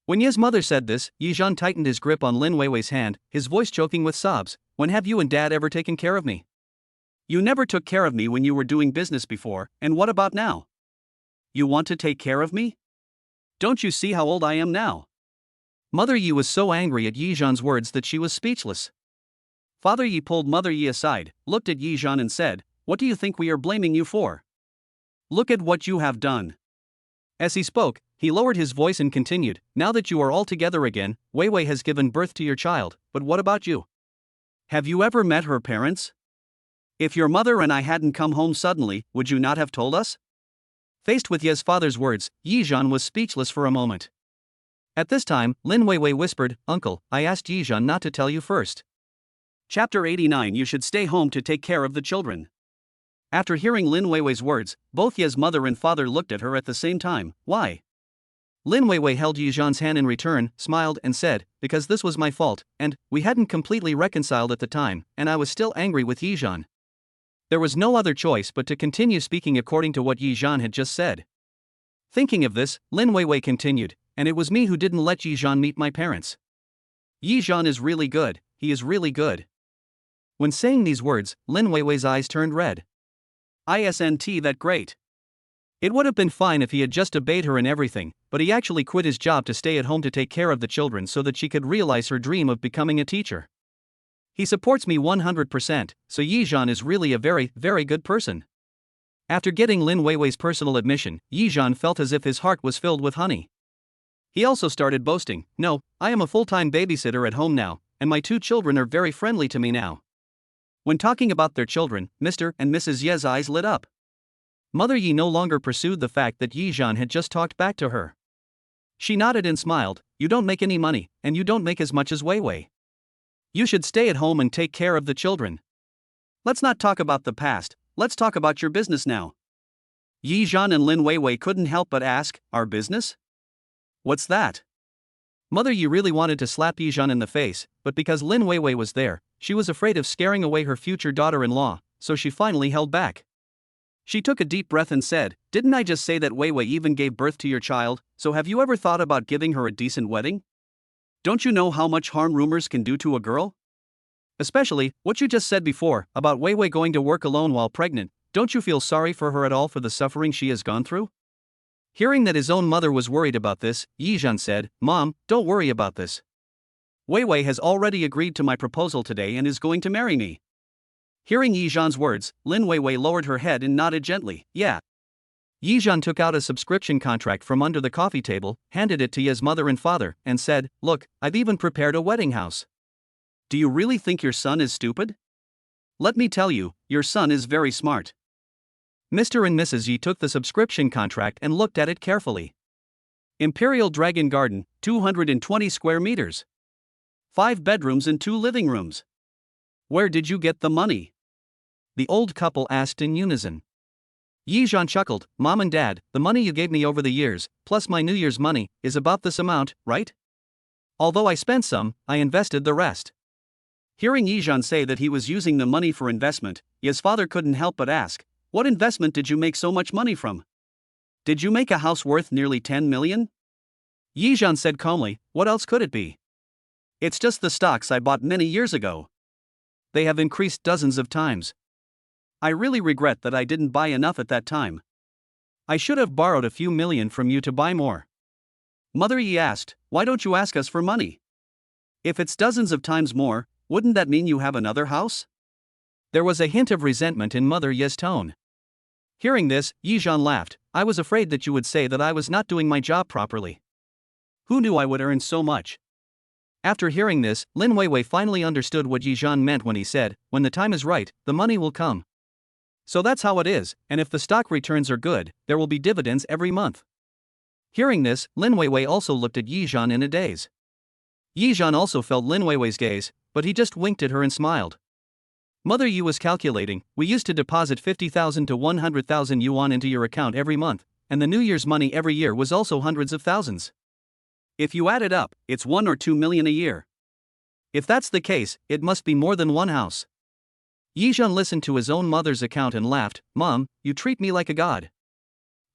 When Ye's mother said this, Yi Zhan tightened his grip on Lin Weiwei's hand, his voice choking with sobs. When have you and Dad ever taken care of me? You never took care of me when you were doing business before, and what about now? You want to take care of me? Don't you see how old I am now? Mother Yi was so angry at Yi Zhan's words that she was speechless. Father Yi pulled Mother Yi aside, looked at Yi Zhan and said, "What do you think we are blaming you for? Look at what you have done." As he spoke, he lowered his voice and continued, "Now that you are all together again, Weiwei has given birth to your child, but what about you? Have you ever met her parents? If your mother and I hadn't come home suddenly, would you not have told us?" Faced with Ye's father's words, Yi Zhan was speechless for a moment. At this time, Lin Weiwei whispered, "Uncle, I asked Yi Zhan not to tell you first." Chapter 89. You should stay home to take care of the children. After hearing Lin Weiwei's words, both Ye's mother and father looked at her at the same time. Why? Lin Weiwei held Yi Zhan's hand in return, smiled, and said, "Because this was my fault, and we hadn't completely reconciled at the time, and I was still angry with Yi Zhan." There was no other choice but to continue speaking according to what Yi Zhan had just said. Thinking of this, Lin Weiwei continued, "And it was me who didn't let Yi Zhan meet my parents. Yi Zhan is really good, he is really good." When saying these words, Lin Weiwei's eyes turned red. Isn't that great? It would have been fine if he had just obeyed her in everything, but he actually quit his job to stay at home to take care of the children so that she could realize her dream of becoming a teacher. He supports me 100%, so Yi Zhan is really a very, very good person. After getting Lin Weiwei's personal admission, Yi Zhan felt as if his heart was filled with honey. He also started boasting, "No, I am a full-time babysitter at home now, and my 2 children are very friendly to me now." When talking about their children, Mr. and Mrs. Ye's eyes lit up. Mother Yi no longer pursued the fact that Yi Zhan had just talked back to her. She nodded and smiled, "You don't make any money, and you don't make as much as Weiwei. You should stay at home and take care of the children. Let's not talk about the past, let's talk about your business now." Yi Zhan and Lin Weiwei couldn't help but ask, "Our business? What's that?" Mother Yi really wanted to slap Yi Zhan in the face, but because Lin Weiwei was there, she was afraid of scaring away her future daughter-in-law, so she finally held back. She took a deep breath and said, "Didn't I just say that Weiwei even gave birth to your child, so have you ever thought about giving her a decent wedding? Don't you know how much harm rumors can do to a girl? Especially, what you just said before, about Weiwei going to work alone while pregnant, don't you feel sorry for her at all for the suffering she has gone through?" Hearing that his own mother was worried about this, Yi Zhan said, "Mom, don't worry about this. Weiwei has already agreed to my proposal today and is going to marry me." Hearing Yi Zhan's words, Lin Weiwei lowered her head and nodded gently, "Yeah." Yi Zhan took out a subscription contract from under the coffee table, handed it to Ye's mother and father, and said, "Look, I've even prepared a wedding house. Do you really think your son is stupid? Let me tell you, your son is very smart." Mr. and Mrs. Yi took the subscription contract and looked at it carefully. Imperial Dragon Garden, 220 square meters. 5 bedrooms and 2 living rooms. Where did you get the money? The old couple asked in unison. Yi Zhan chuckled, "Mom and Dad, the money you gave me over the years, plus my New Year's money, is about this amount, right? Although I spent some, I invested the rest." Hearing Yi Zhan say that he was using the money for investment, Ye's father couldn't help but ask, "What investment did you make so much money from? Did you make a house worth nearly 10 million? Yi Zhan said calmly, "What else could it be? It's just the stocks I bought many years ago. They have increased dozens of times. I really regret that I didn't buy enough at that time. I should have borrowed a few million from you to buy more." Mother Yi asked, "Why don't you ask us for money? If it's dozens of times more, wouldn't that mean you have another house?" There was a hint of resentment in Mother Yi's tone. Hearing this, Yi Zhan laughed, "I was afraid that you would say that I was not doing my job properly. Who knew I would earn so much?" After hearing this, Lin Weiwei finally understood what Yi Zhan meant when he said, "When the time is right, the money will come." So that's how it is, and if the stock returns are good, there will be dividends every month. Hearing this, Lin Weiwei also looked at Yi Zhan in a daze. Yi Zhan also felt Lin Weiwei's gaze, but he just winked at her and smiled. Mother Yi was calculating, "We used to deposit 50,000 to 100,000 yuan into your account every month, and the New Year's money every year was also hundreds of thousands. If you add it up, it's 1 or 2 million a year. If that's the case, it must be more than one house." Yizhan listened to his own mother's account and laughed. Mom, you treat me like a god.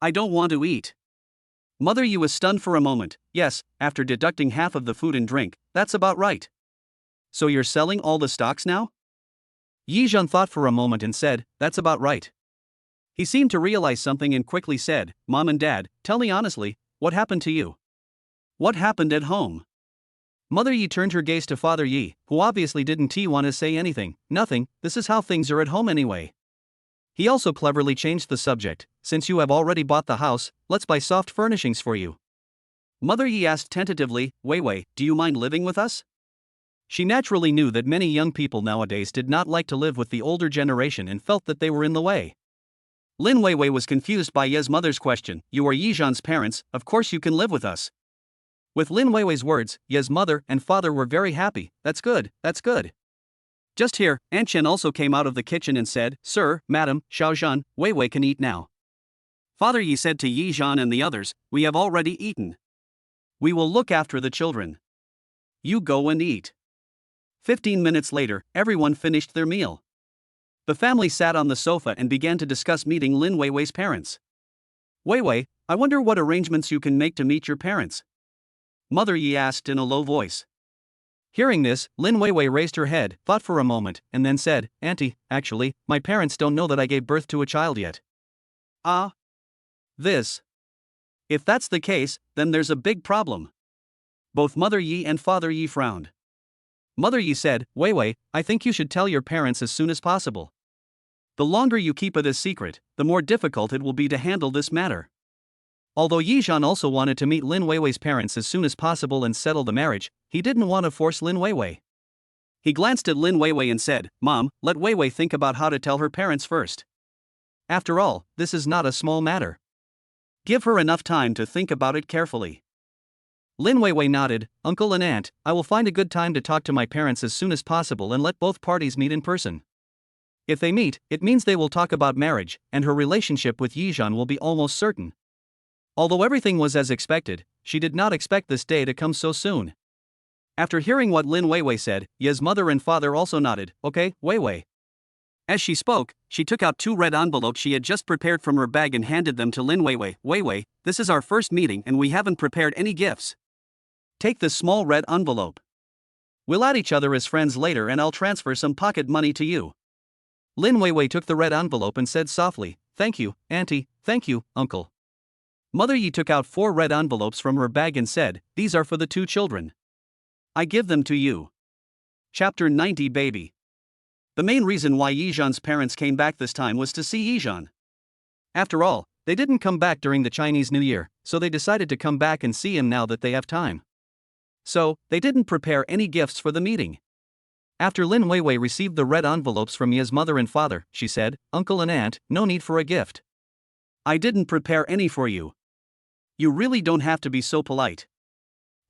I don't want to eat. Mother Yi was stunned for a moment. Yes, after deducting half of the food and drink, that's about right. So you're selling all the stocks now? Yizhan thought for a moment and said, that's about right. He seemed to realize something and quickly said, Mom and Dad, tell me honestly, what happened to you? What happened at home? Mother Yi turned her gaze to Father Yi, who obviously didn't want to say anything. Nothing, this is how things are at home anyway. He also cleverly changed the subject. Since you have already bought the house, let's buy soft furnishings for you. Mother Yi asked tentatively, Wei, do you mind living with us? She naturally knew that many young people nowadays did not like to live with the older generation and felt that they were in the way. Lin Weiwei was confused by Ye's mother's question. You are Yizhan's parents, of course you can live with us. With Lin Weiwei's words, Ye's mother and father were very happy. That's good, that's good. Just here, Aunt Chen also came out of the kitchen and said, Sir, Madam, Xiaozhan, Weiwei can eat now. Father Yi said to Yizhan and the others, we have already eaten. We will look after the children. You go and eat. 15 minutes later, everyone finished their meal. The family sat on the sofa and began to discuss meeting Lin Weiwei's parents. Weiwei, I wonder what arrangements you can make to meet your parents. Mother Yi asked in a low voice. Hearing this, Lin Weiwei raised her head, thought for a moment, and then said, Auntie, actually, my parents don't know that I gave birth to a child yet. Ah? This? If that's the case, then there's a big problem. Both Mother Yi and Father Yi frowned. Mother Yi said, Weiwei, I think you should tell your parents as soon as possible. The longer you keep it a secret, the more difficult it will be to handle this matter. Although Yizhan also wanted to meet Lin Weiwei's parents as soon as possible and settle the marriage, he didn't want to force Lin Weiwei. He glanced at Lin Weiwei and said, Mom, let Weiwei think about how to tell her parents first. After all, this is not a small matter. Give her enough time to think about it carefully. Lin Weiwei nodded, Uncle and Aunt, I will find a good time to talk to my parents as soon as possible and let both parties meet in person. If they meet, it means they will talk about marriage, and her relationship with Yizhan will be almost certain. Although everything was as expected, she did not expect this day to come so soon. After hearing what Lin Weiwei said, Ye's mother and father also nodded, okay, Weiwei. As she spoke, she took out 2 red envelopes she had just prepared from her bag and handed them to Lin Weiwei. Weiwei, this is our first meeting and we haven't prepared any gifts. Take this small red envelope. We'll add each other as friends later and I'll transfer some pocket money to you. Lin Weiwei took the red envelope and said softly, Thank you, Auntie, thank you, Uncle. Mother Yi took out 4 red envelopes from her bag and said, These are for the 2 children. I give them to you. Chapter 90 Baby. The main reason why Yizhan's parents came back this time was to see Yizhan. After all, they didn't come back during the Chinese New Year, so they decided to come back and see him now that they have time. So, they didn't prepare any gifts for the meeting. After Lin Weiwei received the red envelopes from Ye's mother and father, she said, Uncle and Aunt, no need for a gift. I didn't prepare any for you. You really don't have to be so polite.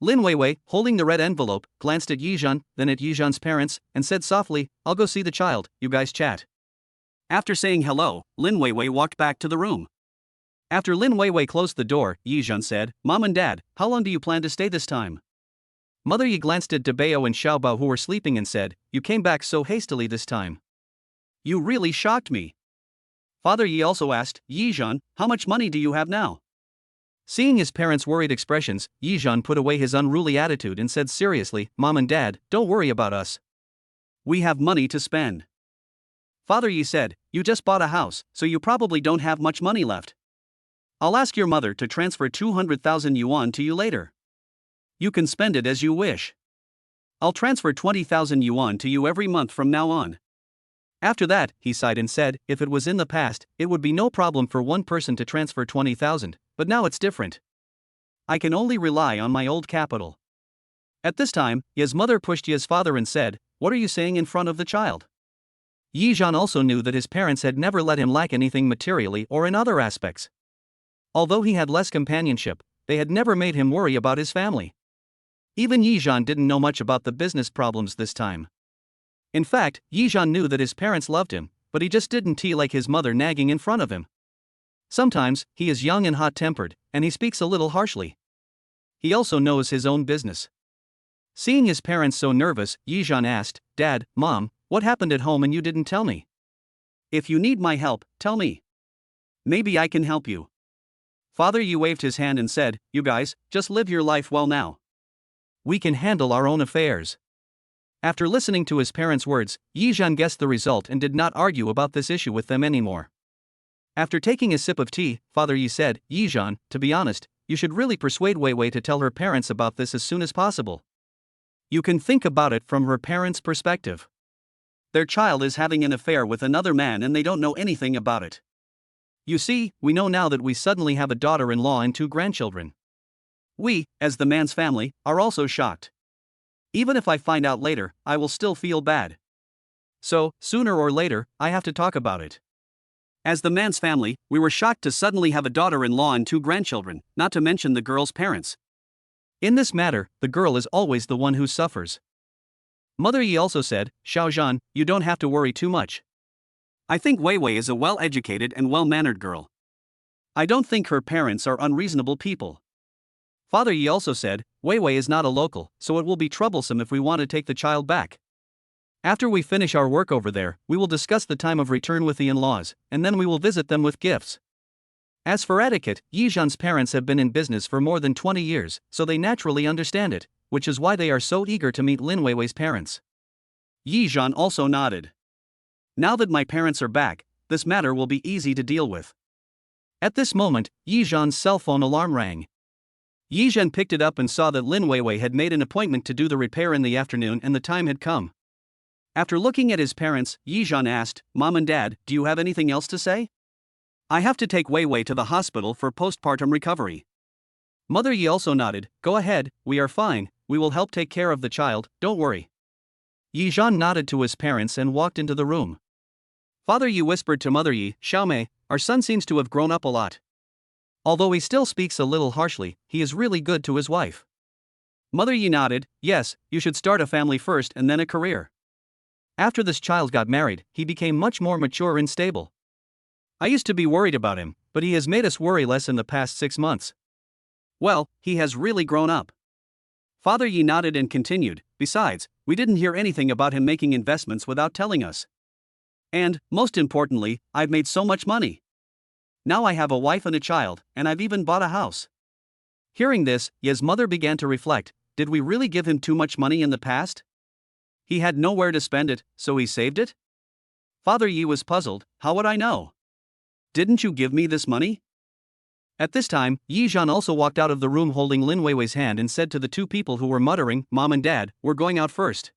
Lin Weiwei, holding the red envelope, glanced at Yizhan, then at Yizhan's parents, and said softly, I'll go see the child, you guys chat. After saying hello, Lin Weiwei walked back to the room. After Lin Weiwei closed the door, Yizhan said, Mom and Dad, how long do you plan to stay this time? Mother Yi glanced at Dabeo and Xiaobao who were sleeping and said, You came back so hastily this time. You really shocked me. Father Yi also asked, Yizhan, how much money do you have now? Seeing his parents' worried expressions, Yizhan put away his unruly attitude and said seriously, Mom and Dad, don't worry about us. We have money to spend. Father Yi said, You just bought a house, so you probably don't have much money left. I'll ask your mother to transfer 200,000 yuan to you later. You can spend it as you wish. I'll transfer 20,000 yuan to you every month from now on. After that, he sighed and said, if it was in the past, it would be no problem for one person to transfer 20,000, but now it's different. I can only rely on my old capital. At this time, Ye's mother pushed Ye's father and said, What are you saying in front of the child? Yizhan also knew that his parents had never let him lack anything materially or in other aspects. Although he had less companionship, they had never made him worry about his family. Even Yizhan didn't know much about the business problems this time. In fact, Yizhan knew that his parents loved him, but he just didn't like his mother nagging in front of him. Sometimes, he is young and hot-tempered, and he speaks a little harshly. He also knows his own business. Seeing his parents so nervous, Yizhan asked, Dad, Mom, What happened at home and you didn't tell me? If you need my help, tell me. Maybe I can help you. Father Yi waved his hand and said, You guys, just live your life well now. We can handle our own affairs. After listening to his parents' words, Yizhan guessed the result and did not argue about this issue with them anymore. After taking a sip of tea, Father Yi said, Yizhan, to be honest, you should really persuade Wei Wei to tell her parents about this as soon as possible. You can think about it from her parents' perspective. Their child is having an affair with another man and they don't know anything about it. You see, we know now that we suddenly have a daughter-in-law and 2 grandchildren. We, as the man's family, are also shocked. Even if I find out later, I will still feel bad. So, sooner or later, I have to talk about it. As the man's family, we were shocked to suddenly have a daughter-in-law and 2 grandchildren, not to mention the girl's parents. In this matter, the girl is always the one who suffers. Mother Yi also said, Xiaozhan, you don't have to worry too much. I think Wei Wei is a well-educated and well-mannered girl. I don't think her parents are unreasonable people. Father Yi also said, Wei Wei is not a local, so it will be troublesome if we want to take the child back. After we finish our work over there, we will discuss the time of return with the in-laws, and then we will visit them with gifts. As for etiquette, Yizhan's parents have been in business for more than 20 years, so they naturally understand it, which is why they are so eager to meet Lin Weiwei's parents. Yizhan also nodded. Now that my parents are back, this matter will be easy to deal with. At this moment, Yizhan's cell phone alarm rang. Yizhan picked it up and saw that Lin Weiwei had made an appointment to do the repair in the afternoon and the time had come. After looking at his parents, Yizhan asked, Mom and Dad, do you have anything else to say? I have to take Wei Wei to the hospital for postpartum recovery. Mother Yi also nodded, Go ahead, we are fine, we will help take care of the child, don't worry. Yizhan nodded to his parents and walked into the room. Father Yi whispered to Mother Yi, Xiaomei, our son seems to have grown up a lot. Although he still speaks a little harshly, he is really good to his wife. Mother Yi nodded, Yes, you should start a family first and then a career. After this child got married, he became much more mature and stable. I used to be worried about him, but he has made us worry less in the past 6 months. Well, he has really grown up. Father Yi nodded and continued, Besides, we didn't hear anything about him making investments without telling us. And, most importantly, I've made so much money. Now I have a wife and a child, and I've even bought a house. Hearing this, Ye's mother began to reflect, did we really give him too much money in the past? He had nowhere to spend it, so he saved it? Father Yi was puzzled, how would I know? Didn't you give me this money? At this time, Yizhan also walked out of the room holding Lin Weiwei's hand and said to the 2 people who were muttering, Mom and Dad, we're going out first.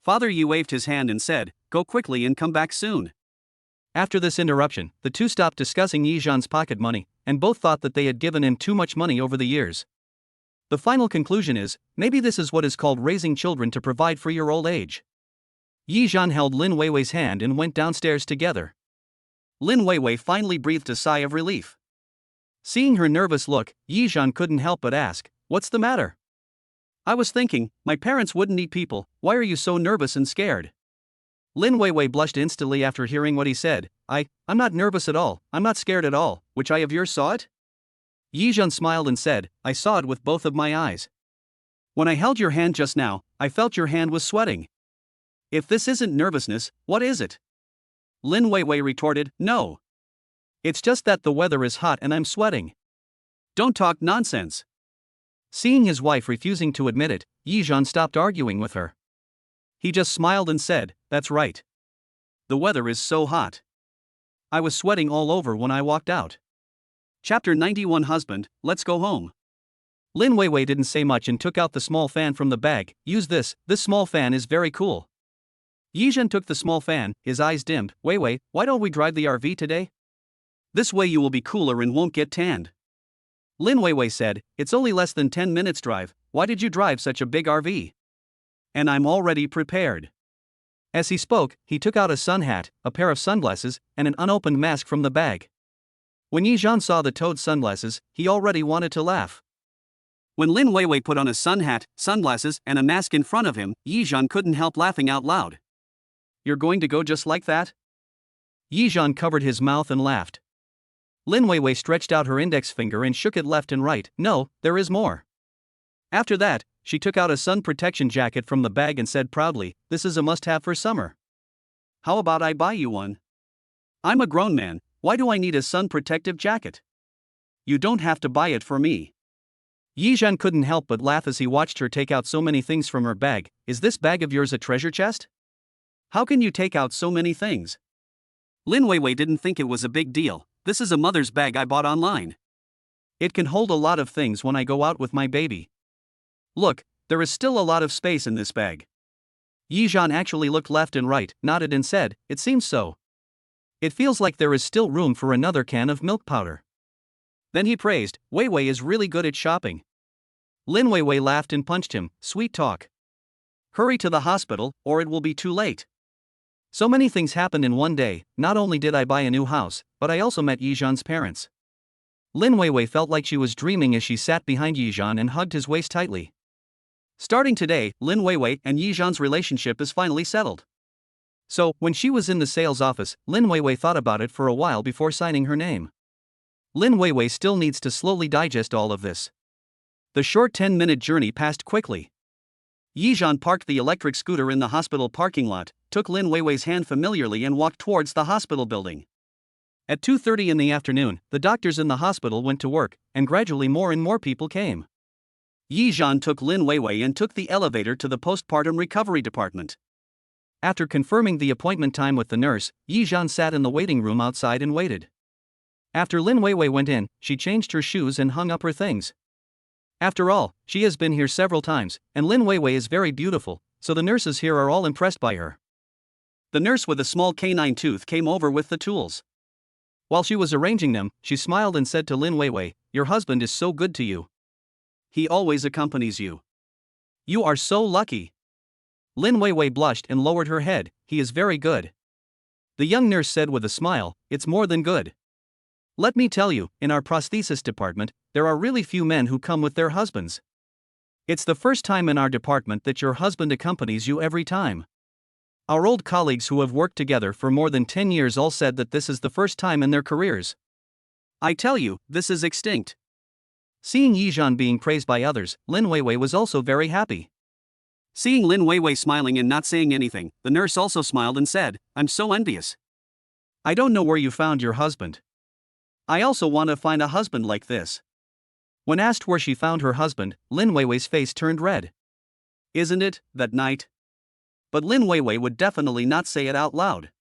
Father Yi waved his hand and said, Go quickly and come back soon. After this interruption, the 2 stopped discussing Yizhan's pocket money, and both thought that they had given him too much money over the years. The final conclusion is, maybe this is what is called raising children to provide for your old age. Yizhan held Lin Weiwei's hand and went downstairs together. Lin Weiwei finally breathed a sigh of relief. Seeing her nervous look, Yizhan couldn't help but ask, What's the matter? I was thinking, my parents wouldn't eat people, why are you so nervous and scared? Lin Weiwei blushed instantly after hearing what he said, I'm not nervous at all, I'm not scared at all, which eye of yours saw it? Yizhan smiled and said, I saw it with both of my eyes. When I held your hand just now, I felt your hand was sweating. If this isn't nervousness, what is it? Lin Weiwei retorted, No. It's just that the weather is hot and I'm sweating. Don't talk nonsense. Seeing his wife refusing to admit it, Yizhan stopped arguing with her. He just smiled and said, That's right. The weather is so hot. I was sweating all over when I walked out. Chapter 91 Husband, let's go home. Lin Weiwei didn't say much and took out the small fan from the bag. Use this small fan is very cool. Yizhan took the small fan, his eyes dimmed. Weiwei, why don't we drive the RV today? This way you will be cooler and won't get tanned. Lin Weiwei said, It's only less than 10 minutes drive, why did you drive such a big RV? And I'm already prepared. As he spoke, he took out a sun hat, a pair of sunglasses, and an unopened mask from the bag. When Yizhan saw the toad sunglasses, he already wanted to laugh. When Lin Weiwei put on a sun hat, sunglasses, and a mask in front of him, Yizhan couldn't help laughing out loud. You're going to go just like that? Yizhan covered his mouth and laughed. Lin Weiwei stretched out her index finger and shook it left and right. No, there is more. After that, she took out a sun protection jacket from the bag and said proudly, This is a must-have for summer. how about I buy you one? I'm a grown man, why do I need a sun protective jacket? You don't have to buy it for me. Yizhan couldn't help but laugh as he watched her take out so many things from her bag. Is this bag of yours a treasure chest? How can you take out so many things? Lin Weiwei didn't think it was a big deal. This is a mother's bag I bought online. It can hold a lot of things when I go out with my baby. Look, there is still a lot of space in this bag. Yizhan actually looked left and right, nodded and said, it seems so. It feels like there is still room for another can of milk powder. Then he praised, Weiwei is really good at shopping. Lin Weiwei laughed and punched him, sweet talk. Hurry to the hospital, or it will be too late. So many things happened in one day. Not only did I buy a new house, but I also met Yizhan's parents. Lin Weiwei felt like she was dreaming as she sat behind Yizhan and hugged his waist tightly. Starting today, Lin Weiwei and Yizhan's relationship is finally settled. So, when she was in the sales office, Lin Weiwei thought about it for a while before signing her name. Lin Weiwei still needs to slowly digest all of this. The short 10-minute journey passed quickly. Yizhan parked the electric scooter in the hospital parking lot, took Lin Weiwei's hand familiarly and walked towards the hospital building. At 2:30 in the afternoon, the doctors in the hospital went to work, and gradually more and more people came. Yizhan took Lin Weiwei and took the elevator to the postpartum recovery department. After confirming the appointment time with the nurse, Yizhan sat in the waiting room outside and waited. After Lin Weiwei went in, she changed her shoes and hung up her things. After all, she has been here several times, and Lin Weiwei is very beautiful, so the nurses here are all impressed by her. The nurse with a small canine tooth came over with the tools. While she was arranging them, she smiled and said to Lin Weiwei, your husband is so good to you. He always accompanies you. You are so lucky. Lin Weiwei blushed and lowered her head, he is very good. The young nurse said with a smile, it's more than good. Let me tell you, in our prosthesis department, there are really few men who come with their husbands. It's the first time in our department that your husband accompanies you every time. Our old colleagues who have worked together for more than 10 years all said that this is the first time in their careers. I tell you, this is extinct. Seeing Yizhan being praised by others, Lin Weiwei was also very happy. Seeing Lin Weiwei smiling and not saying anything, the nurse also smiled and said, I'm so envious. I don't know where you found your husband. I also want to find a husband like this. When asked where she found her husband, Lin Weiwei's face turned red. Isn't it, that night? But Lin Weiwei would definitely not say it out loud.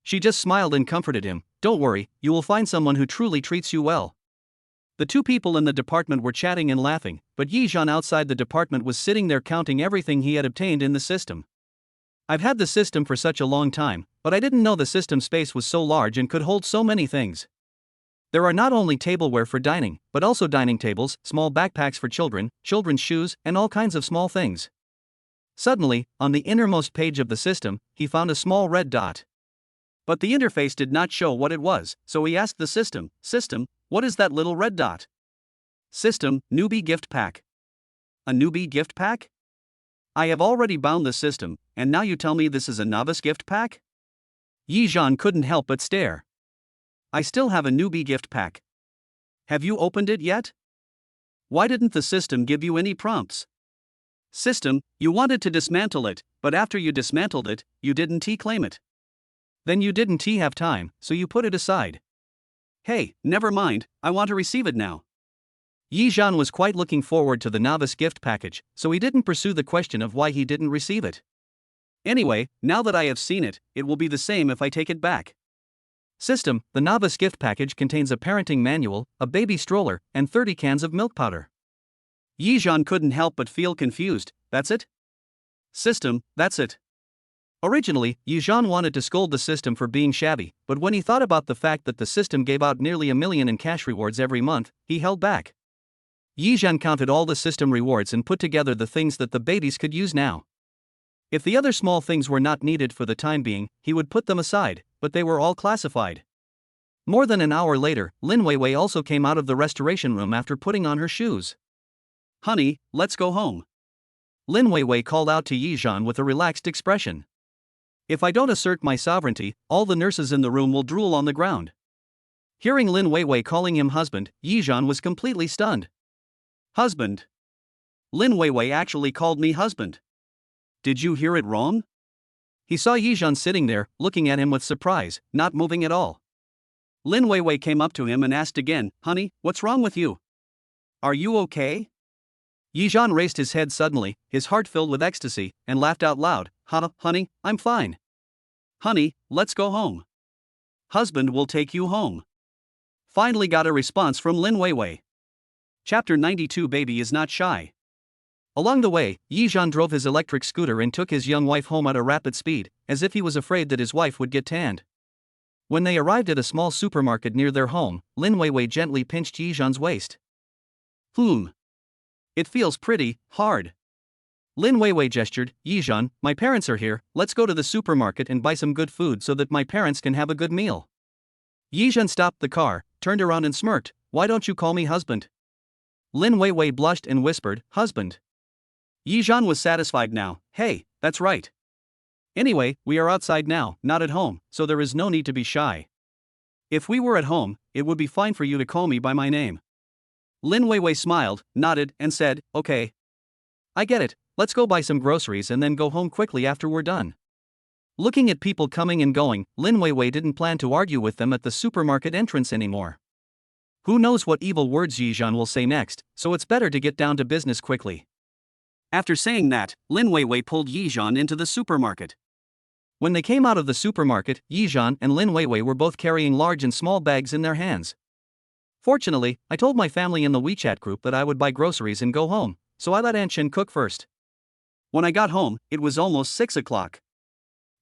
She just smiled and comforted him, don't worry, you will find someone who truly treats you well. The two people in the department were chatting and laughing, but Yizhan outside the department was sitting there counting everything he had obtained in the system. I've had the system for such a long time, but I didn't know the system space was so large and could hold so many things. There are not only tableware for dining, but also dining tables, small backpacks for children, children's shoes, and all kinds of small things. Suddenly, on the innermost page of the system, he found a small red dot. But the interface did not show what it was, so he asked the system, what is that little red dot? System, newbie gift pack. A newbie gift pack? I have already bound the system, and now you tell me this is a novice gift pack? Yizhan couldn't help but stare. I still have a newbie gift pack. Have you opened it yet? Why didn't the system give you any prompts? System, you wanted to dismantle it, but after you dismantled it, you didn't claim it. Then you didn't have time, so you put it aside. Hey, never mind, I want to receive it now. Yizhan was quite looking forward to the novice gift package, so he didn't pursue the question of why he didn't receive it. Anyway, now that I have seen it, it will be the same if I take it back. System, the novice gift package contains a parenting manual, a baby stroller, and 30 cans of milk powder. Yizhan couldn't help but feel confused, that's it? System, that's it. Originally, Yizhan wanted to scold the system for being shabby, but when he thought about the fact that the system gave out nearly $1 million in cash rewards every month, he held back. Yizhan counted all the system rewards and put together the things that the babies could use now. If the other small things were not needed for the time being, he would put them aside, but they were all classified. More than an hour later, Lin Weiwei also came out of the restoration room after putting on her shoes. Honey, let's go home. Lin Weiwei called out to Yizhan with a relaxed expression. If I don't assert my sovereignty, all the nurses in the room will drool on the ground. Hearing Lin Weiwei calling him husband, Yizhan was completely stunned. Husband. Lin Weiwei actually called me husband. Did you hear it wrong? He saw Yizhan sitting there, looking at him with surprise, not moving at all. Lin Weiwei came up to him and asked again, "Honey, what's wrong with you? Are you okay?" Yizhan raised his head suddenly, his heart filled with ecstasy, and laughed out loud, Honey, I'm fine. Honey, let's go home. Husband will take you home." Finally got a response from Lin Weiwei. Chapter 92 Baby is not shy. Along the way, Yizhan drove his electric scooter and took his young wife home at a rapid speed, as if he was afraid that his wife would get tanned. When they arrived at a small supermarket near their home, Lin Weiwei gently pinched Yizhan's waist. It feels pretty hard. Lin Weiwei gestured, "Yizhan, my parents are here, let's go to the supermarket and buy some good food so that my parents can have a good meal." Yizhan stopped the car, turned around and smirked, "Why don't you call me husband?" Lin Weiwei blushed and whispered, "Husband." Yizhan was satisfied now. "Hey, that's right. Anyway, we are outside now, not at home, so there is no need to be shy. If we were at home, it would be fine for you to call me by my name." Lin Weiwei smiled, nodded, and said, "Okay. I get it, let's go buy some groceries and then go home quickly after we're done." Looking at people coming and going, Lin Weiwei didn't plan to argue with them at the supermarket entrance anymore. Who knows what evil words Yizhan will say next, so it's better to get down to business quickly. After saying that, Lin Weiwei pulled Yizhan into the supermarket. When they came out of the supermarket, Yizhan and Lin Weiwei were both carrying large and small bags in their hands. Fortunately, I told my family in the WeChat group that I would buy groceries and go home, so I let Aunt Chen cook first. When I got home, it was almost 6 o'clock.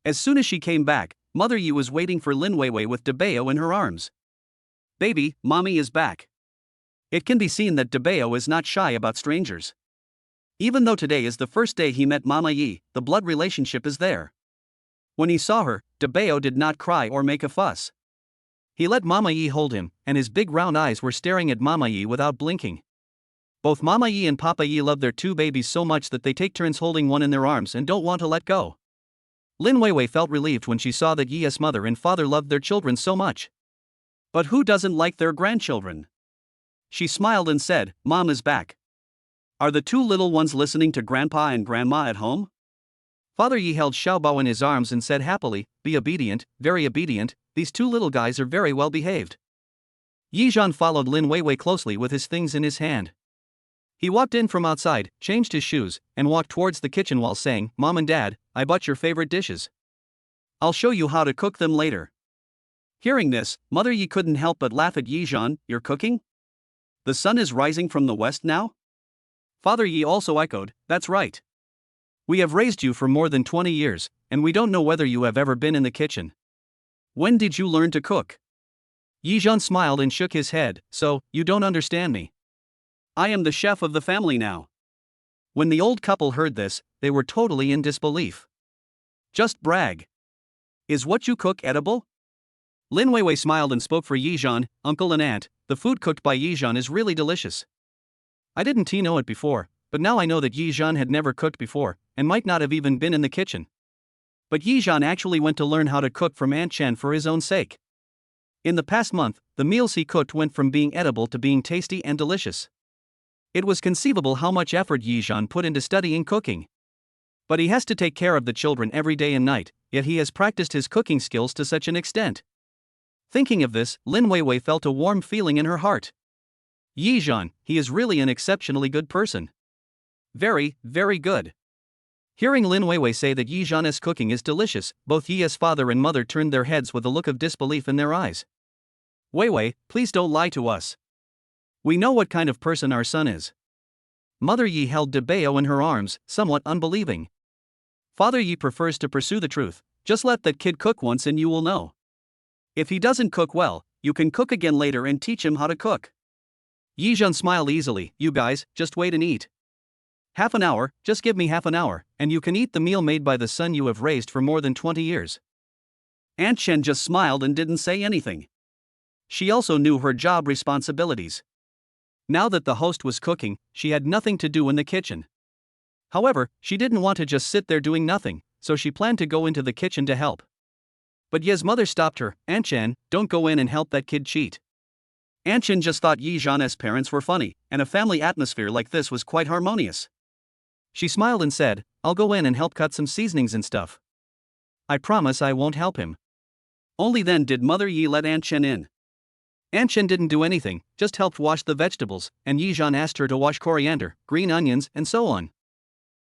As soon as she came back, Mother Yi was waiting for Lin Weiwei with Debeo in her arms. "Baby, Mommy is back." It can be seen that Debeo is not shy about strangers. Even though today is the first day he met Mama Yi, the blood relationship is there. When he saw her, Debeo did not cry or make a fuss. He let Mama Yi hold him, and his big round eyes were staring at Mama Yi without blinking. Both Mama Yi and Papa Yi love their two babies so much that they take turns holding one in their arms and don't want to let go. Lin Weiwei felt relieved when she saw that Yi's mother and father loved their children so much. But who doesn't like their grandchildren? She smiled and said, "Mom is back. Are the two little ones listening to Grandpa and Grandma at home?" Father Yi held Xiaobao in his arms and said happily, "Be obedient, very obedient, these two little guys are very well behaved." Yizhan followed Lin Weiwei closely with his things in his hand. He walked in from outside, changed his shoes, and walked towards the kitchen while saying, "Mom and Dad, I bought your favorite dishes. I'll show you how to cook them later." Hearing this, Mother Yi couldn't help but laugh at Yizhan. "You're cooking? The sun is rising from the west now?" Father Yi also echoed, "That's right. We have raised you for more than 20 years, and we don't know whether you have ever been in the kitchen. When did you learn to cook?" Yizhan smiled and shook his head, "So, you don't understand me. I am the chef of the family now." When the old couple heard this, they were totally in disbelief. "Just brag. Is what you cook edible?" Lin Weiwei smiled and spoke for Yizhan, "Uncle and Aunt, the food cooked by Yizhan is really delicious. I didn't know it before, but now I know that Yizhan had never cooked before, and might not have even been in the kitchen. But Yizhan actually went to learn how to cook from Aunt Chen for his own sake. In the past month, the meals he cooked went from being edible to being tasty and delicious. It was conceivable how much effort Yizhan put into studying cooking. But he has to take care of the children every day and night, yet he has practiced his cooking skills to such an extent. Thinking of this, Lin Weiwei felt a warm feeling in her heart. Yizhan, he is really an exceptionally good person. Very, very good. Hearing Lin Weiwei say that Yizhan's cooking is delicious, both Yi's father and mother turned their heads with a look of disbelief in their eyes. "Weiwei, please don't lie to us. We know what kind of person our son is." Mother Yi held Debeo in her arms, somewhat unbelieving. "Father Yi prefers to pursue the truth. Just let that kid cook once and you will know. If he doesn't cook well, you can cook again later and teach him how to cook." Yizhan smiled easily, "You guys, just wait and eat. Half an hour, just give me half an hour, and you can eat the meal made by the son you have raised for more than 20 years. Aunt Chen just smiled and didn't say anything. She also knew her job responsibilities. Now that the host was cooking, she had nothing to do in the kitchen. However, she didn't want to just sit there doing nothing, so she planned to go into the kitchen to help. But Ye's mother stopped her. "Aunt Chen, don't go in and help that kid cheat." Aunt Chen just thought Yizhan's parents were funny, and a family atmosphere like this was quite harmonious. She smiled and said, "I'll go in and help cut some seasonings and stuff." I promise I won't help him. Only then did Mother Yi let Aunt Chen in. Aunt Chen didn't do anything, just helped wash the vegetables, and Yizhan asked her to wash coriander, green onions, and so on.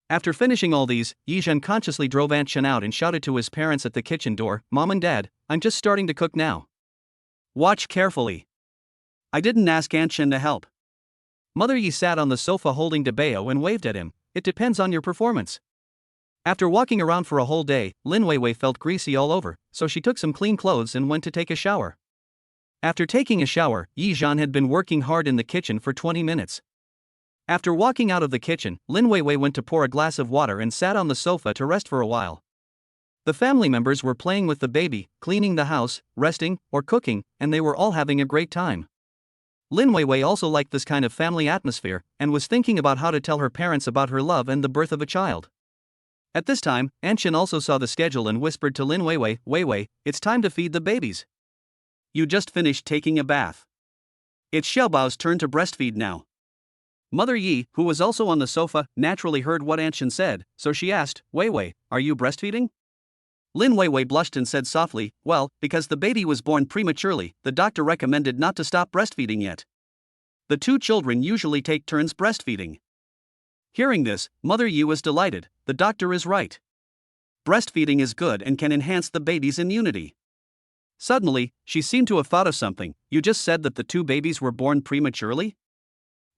After finishing all these, Yizhan consciously drove Aunt Chen out and shouted to his parents at the kitchen door, "Mom and Dad, I'm just starting to cook now. Watch carefully." I didn't ask Aunt Chen to help. Mother Yi sat on the sofa holding Debeo and waved at him. It depends on your performance. After walking around for a whole day, Lin Weiwei felt greasy all over, so she took some clean clothes and went to take a shower. After taking a shower, Yizhan had been working hard in the kitchen for 20 minutes. After walking out of the kitchen, Lin Weiwei went to pour a glass of water and sat on the sofa to rest for a while. The family members were playing with the baby, cleaning the house, resting, or cooking, and they were all having a great time. Lin Weiwei also liked this kind of family atmosphere, and was thinking about how to tell her parents about her love and the birth of a child. At this time, Aunt Chen also saw the schedule and whispered to Lin Weiwei, "Weiwei, it's time to feed the babies. You just finished taking a bath. It's Xiaobao's turn to breastfeed now." Mother Yi, who was also on the sofa, naturally heard what Aunt Chen said, so she asked, "Weiwei, are you breastfeeding?" Lin Weiwei blushed and said softly, "Well, because the baby was born prematurely, the doctor recommended not to stop breastfeeding yet. The two children usually take turns breastfeeding." Hearing this, Mother Yi was delighted. The doctor is right. Breastfeeding is good and can enhance the baby's immunity. Suddenly, she seemed to have thought of something. "You just said that the two babies were born prematurely?"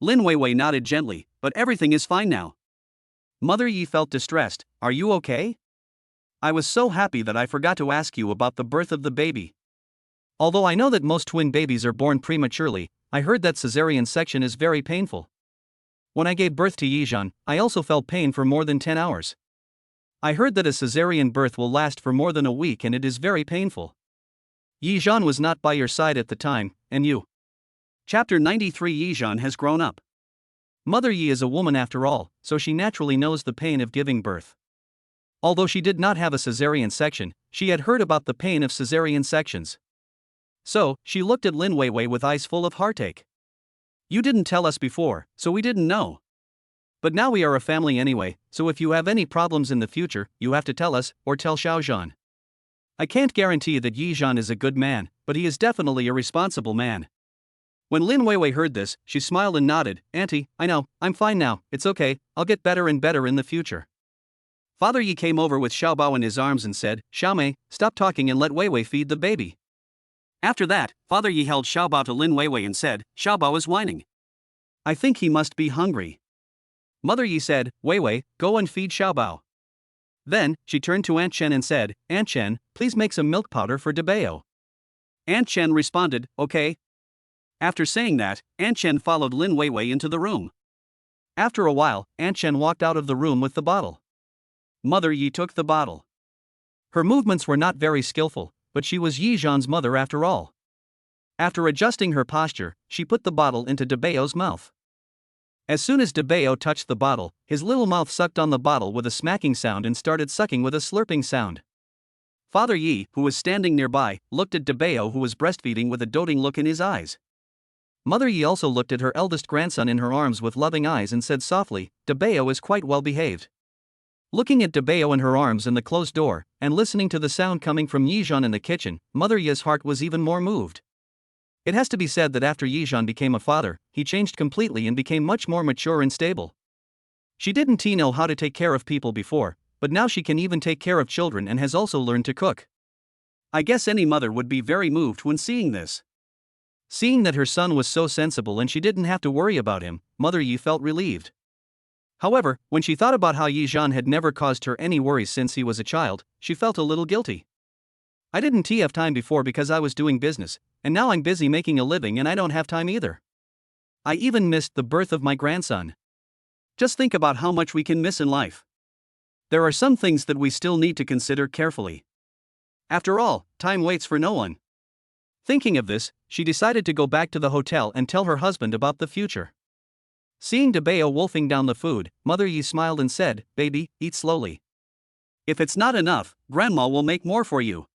Lin Weiwei nodded gently, "But everything is fine now." Mother Yi felt distressed. "Are you okay? I was so happy that I forgot to ask you about the birth of the baby. Although I know that most twin babies are born prematurely, I heard that cesarean section is very painful. When I gave birth to Yizhan, I also felt pain for more than 10 hours. I heard that a cesarean birth will last for more than a week and it is very painful. Yizhan was not by your side at the time, and you." Chapter 93. Yizhan has grown up. Mother Yi is a woman after all, so she naturally knows the pain of giving birth. Although she did not have a cesarean section, she had heard about the pain of cesarean sections. So, she looked at Lin Weiwei with eyes full of heartache. "You didn't tell us before, so we didn't know. But now we are a family anyway, so if you have any problems in the future, you have to tell us, or tell Xiaozhan. I can't guarantee that Yizhan is a good man, but he is definitely a responsible man." When Lin Weiwei heard this, she smiled and nodded. "Auntie, I know, I'm fine now, it's okay, I'll get better and better in the future." Father Yi came over with Xiaobao in his arms and said, "Xiaomei, stop talking and let Weiwei feed the baby." After that, Father Yi held Xiaobao to Lin Weiwei and said, "Xiaobao is whining. I think he must be hungry." Mother Yi said, "Weiwei, go and feed Xiaobao." Then, she turned to Aunt Chen and said, "Aunt Chen, please make some milk powder for Debeo." Aunt Chen responded, "Okay." After saying that, Aunt Chen followed Lin Weiwei into the room. After a while, Aunt Chen walked out of the room with the bottle. Mother Yi took the bottle. Her movements were not very skillful, but she was Yizhan's mother after all. After adjusting her posture, she put the bottle into Debeo's mouth. As soon as Debeo touched the bottle, his little mouth sucked on the bottle with a smacking sound and started sucking with a slurping sound. Father Yi, who was standing nearby, looked at Debeo, who was breastfeeding, with a doting look in his eyes. Mother Yi also looked at her eldest grandson in her arms with loving eyes and said softly, "Debeo is quite well behaved." Looking at Debeo in her arms and the closed door, and listening to the sound coming from Yizhan in the kitchen, Mother Yi's heart was even more moved. It has to be said that after Yizhan became a father, he changed completely and became much more mature and stable. She didn't know how to take care of people before, but now she can even take care of children and has also learned to cook. I guess any mother would be very moved when seeing this. Seeing that her son was so sensible and she didn't have to worry about him, Mother Yi felt relieved. However, when she thought about how Yizhan had never caused her any worries since he was a child, she felt a little guilty. "I didn't have time before because I was doing business, and now I'm busy making a living and I don't have time either. I even missed the birth of my grandson." Just think about how much we can miss in life. There are some things that we still need to consider carefully. After all, time waits for no one. Thinking of this, she decided to go back to the hotel and tell her husband about the future. Seeing Debeo wolfing down the food, Mother Yi smiled and said, "Baby, eat slowly. If it's not enough, Grandma will make more for you."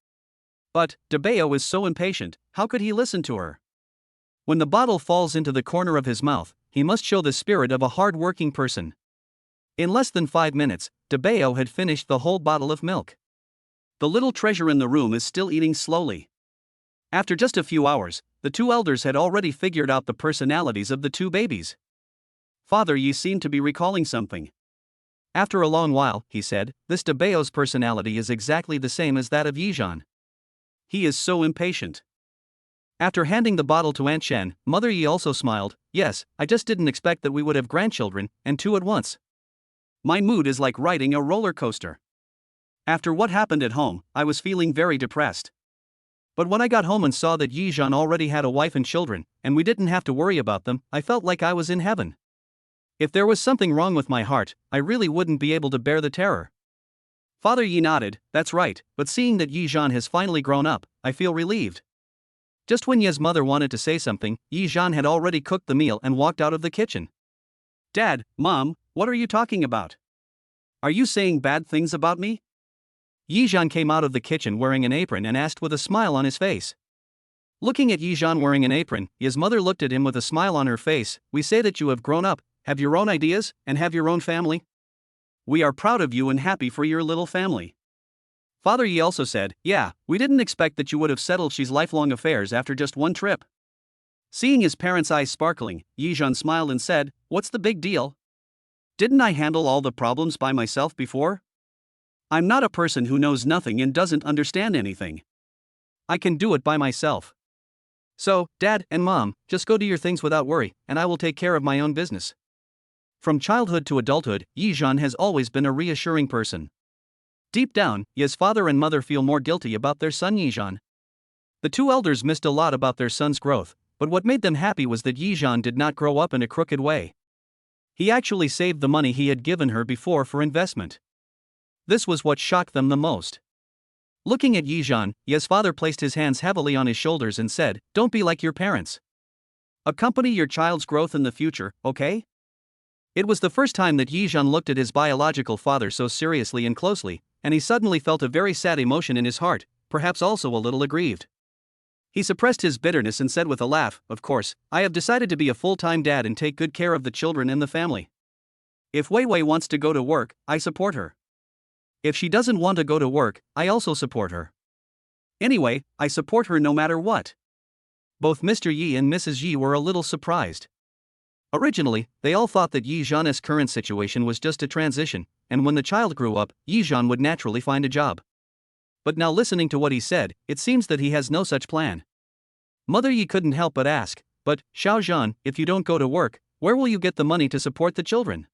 But Debeo is so impatient, how could he listen to her? When the bottle falls into the corner of his mouth, he must show the spirit of a hard-working person. In less than 5 minutes, Debeo had finished the whole bottle of milk. The little treasure in the room is still eating slowly. After just a few hours, the two elders had already figured out the personalities of the two babies. Father Yi seemed to be recalling something. After a long while, he said, this Dabao's personality is exactly the same as that of Yizhan. He is so impatient. After handing the bottle to Aunt Shen, Mother Yi also smiled. Yes, I just didn't expect that we would have grandchildren, and two at once. My mood is like riding a roller coaster. After what happened at home, I was feeling very depressed. But when I got home and saw that Yizhan already had a wife and children, and we didn't have to worry about them, I felt like I was in heaven. If there was something wrong with my heart, I really wouldn't be able to bear the terror. Father Yi nodded. That's right, but seeing that Yizhan has finally grown up, I feel relieved. Just when Ye's mother wanted to say something, Yizhan had already cooked the meal and walked out of the kitchen. Dad, Mom, what are you talking about? Are you saying bad things about me? Yizhan came out of the kitchen wearing an apron and asked with a smile on his face. Looking at Yizhan wearing an apron, Ye's mother looked at him with a smile on her face. We say that you have grown up, have your own ideas, and have your own family. We are proud of you and happy for your little family. Father Yi also said, yeah, we didn't expect that you would have settled Xi's lifelong affairs after just one trip. Seeing his parents' eyes sparkling, Yizhan smiled and said, what's the big deal? Didn't I handle all the problems by myself before? I'm not a person who knows nothing and doesn't understand anything. I can do it by myself. So, Dad and Mom, just go do your things without worry, and I will take care of my own business. From childhood to adulthood, Yizhan has always been a reassuring person. Deep down, Ye's father and mother feel more guilty about their son Yizhan. The two elders missed a lot about their son's growth, but what made them happy was that Yizhan did not grow up in a crooked way. He actually saved the money he had given her before for investment. This was what shocked them the most. Looking at Yizhan, Ye's father placed his hands heavily on his shoulders and said, don't be like your parents. Accompany your child's growth in the future, okay? It was the first time that Yizhan looked at his biological father so seriously and closely, and he suddenly felt a very sad emotion in his heart, perhaps also a little aggrieved. He suppressed his bitterness and said with a laugh, of course, I have decided to be a full-time dad and take good care of the children and the family. If Wei Wei wants to go to work, I support her. If she doesn't want to go to work, I also support her. Anyway, I support her no matter what. Both Mr. Yi and Mrs. Yi were a little surprised. Originally, they all thought that Yizhan's current situation was just a transition, and when the child grew up, Yizhan would naturally find a job. But now listening to what he said, it seems that he has no such plan. Mother Yi couldn't help but ask, but, Xiaozhan, if you don't go to work, where will you get the money to support the children?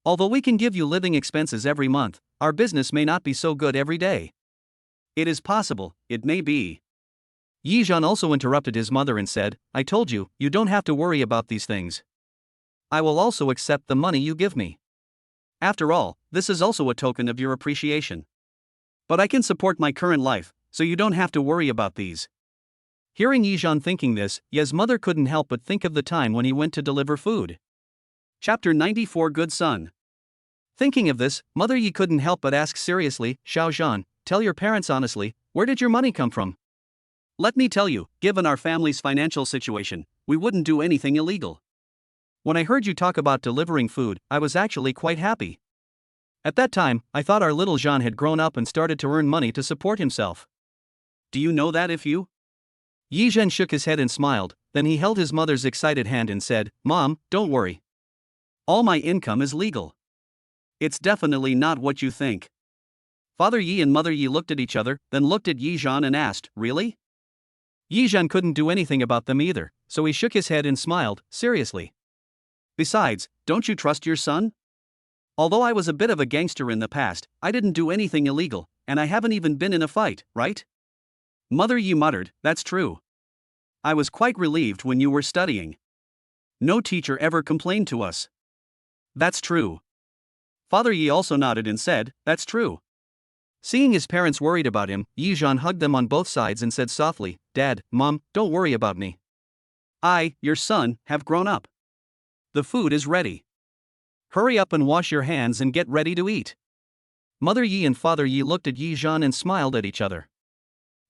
Although we can give you living expenses every month, our business may not be so good every day. It is possible, it may be. Yizhan also interrupted his mother and said, I told you, you don't have to worry about these things. I will also accept the money you give me. After all, this is also a token of your appreciation. But I can support my current life, so you don't have to worry about these. Hearing Yizhan thinking this, Ye's mother couldn't help but think of the time when he went to deliver food. Chapter 94 Good Son. Thinking of this, Mother Yi couldn't help but ask seriously, Xiaozhan, tell your parents honestly, where did your money come from? Let me tell you, given our family's financial situation, we wouldn't do anything illegal. When I heard you talk about delivering food, I was actually quite happy. At that time, I thought our little Jean had grown up and started to earn money to support himself. Do you know that if you? Yizhan shook his head and smiled, then he held his mother's excited hand and said, Mom, don't worry. All my income is legal. It's definitely not what you think. Father Yi and Mother Yi looked at each other, then looked at Yizhan and asked, really? Yizhan couldn't do anything about them either, so he shook his head and smiled, seriously. Besides, don't you trust your son? Although I was a bit of a gangster in the past, I didn't do anything illegal, and I haven't even been in a fight, right? Mother Yi muttered, that's true. I was quite relieved when you were studying. No teacher ever complained to us. That's true. Father Yi also nodded and said, that's true. Seeing his parents worried about him, Yizhan hugged them on both sides and said softly, Dad, Mom, don't worry about me. I, your son, have grown up. The food is ready. Hurry up and wash your hands and get ready to eat. Mother Yi and Father Yi looked at Yizhan and smiled at each other.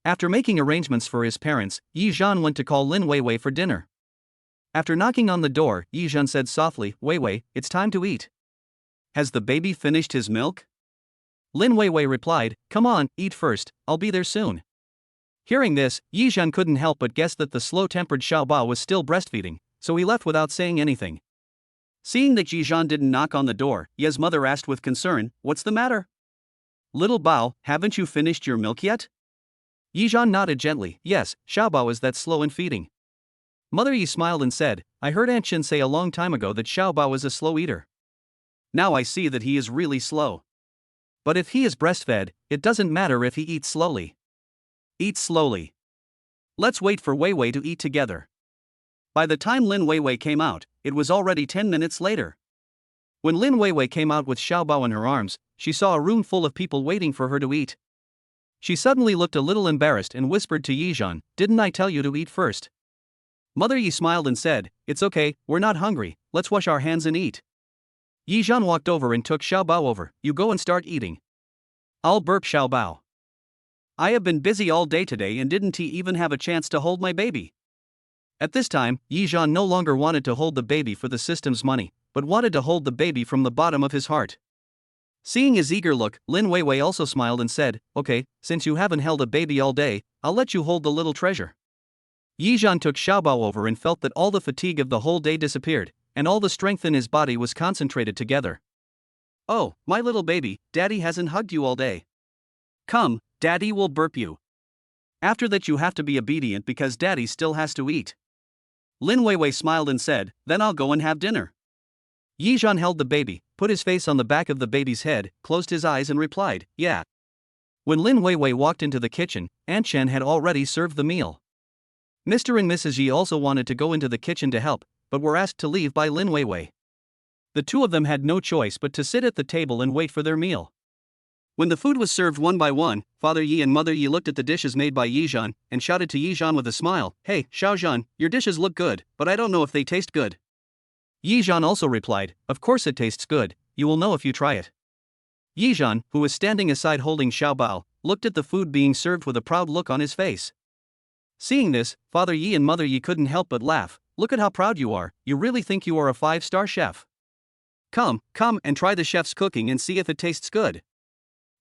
After making arrangements for his parents, Yizhan went to call Lin Weiwei for dinner. After knocking on the door, Yizhan said softly, Weiwei, it's time to eat. Has the baby finished his milk? Lin Weiwei replied, "Come on, eat first, I'll be there soon." Hearing this, Yizhan couldn't help but guess that the slow-tempered Xiaobao was still breastfeeding, so he left without saying anything. Seeing that Yizhan didn't knock on the door, Ye's mother asked with concern, "What's the matter? Little Bao, haven't you finished your milk yet?" Yizhan nodded gently, "Yes, Xiaobao is that slow in feeding." Mother Yi smiled and said, "I heard Aunt Chen say a long time ago that Xiaobao is a slow eater. Now I see that he is really slow. But if he is breastfed, it doesn't matter if he eats slowly. Eat slowly. Let's wait for Weiwei to eat together." By the time Lin Weiwei came out, it was already 10 minutes later. When Lin Weiwei came out with Xiaobao in her arms, she saw a room full of people waiting for her to eat. She suddenly looked a little embarrassed and whispered to Yizhan, "Didn't I tell you to eat first?" Mother Yi smiled and said, "It's okay, we're not hungry, let's wash our hands and eat." Yizhan walked over and took Xiaobao over, "You go and start eating. I'll burp Xiaobao. I have been busy all day today and didn't even have a chance to hold my baby." At this time, Yizhan no longer wanted to hold the baby for the system's money, but wanted to hold the baby from the bottom of his heart. Seeing his eager look, Lin Weiwei also smiled and said, "Okay, since you haven't held a baby all day, I'll let you hold the little treasure." Yizhan took Xiaobao over and felt that all the fatigue of the whole day disappeared, and all the strength in his body was concentrated together. "Oh, my little baby, Daddy hasn't hugged you all day. Come, Daddy will burp you. After that you have to be obedient because Daddy still has to eat." Lin Weiwei smiled and said, "Then I'll go and have dinner." Yizhan held the baby, put his face on the back of the baby's head, closed his eyes and replied, "Yeah." When Lin Weiwei walked into the kitchen, Aunt Chen had already served the meal. Mr. and Mrs. Yi also wanted to go into the kitchen to help, but were asked to leave by Lin Weiwei. The two of them had no choice but to sit at the table and wait for their meal. When the food was served one by one, Father Yi and Mother Yi looked at the dishes made by Yizhan and shouted to Yizhan with a smile, "Hey, Xiaozhan, your dishes look good, but I don't know if they taste good." Yizhan also replied, "Of course it tastes good, you will know if you try it." Yizhan, who was standing aside holding Xiaobao, looked at the food being served with a proud look on his face. Seeing this, Father Yi and Mother Yi couldn't help but laugh. "Look at how proud you are, you really think you are a 5-star chef. Come and try the chef's cooking and see if it tastes good."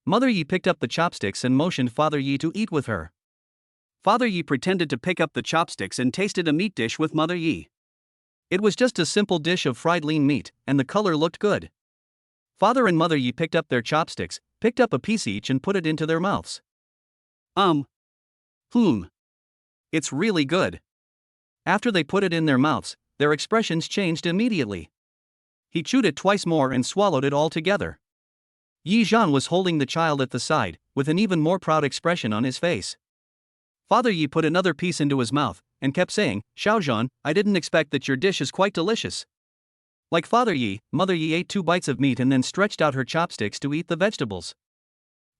Mother Yi picked up the chopsticks and motioned Father Yi to eat with her. Father Yi pretended to pick up the chopsticks and tasted a meat dish with Mother Yi. It was just a simple dish of fried lean meat, and the color looked good. Father and Mother Yi picked up their chopsticks, picked up a piece each and put it into their mouths. It's really good." After they put it in their mouths, their expressions changed immediately. He chewed it twice more and swallowed it all together. Yizhan was holding the child at the side, with an even more proud expression on his face. Father Yi put another piece into his mouth, and kept saying, "Xiaozhan, I didn't expect that your dish is quite delicious." Like Father Yi, Mother Yi ate 2 bites of meat and then stretched out her chopsticks to eat the vegetables.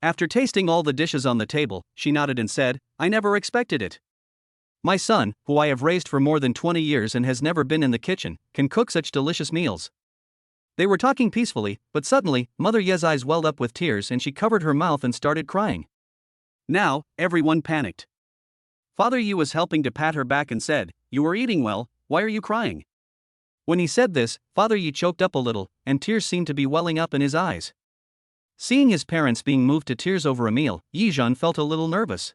After tasting all the dishes on the table, she nodded and said, "I never expected it. My son, who I have raised for more than 20 years and has never been in the kitchen, can cook such delicious meals." They were talking peacefully, but suddenly, Mother Ye's eyes welled up with tears and she covered her mouth and started crying. Now, everyone panicked. Father Yi was helping to pat her back and said, "You are eating well, why are you crying?" When he said this, Father Yi choked up a little, and tears seemed to be welling up in his eyes. Seeing his parents being moved to tears over a meal, Yizhan felt a little nervous.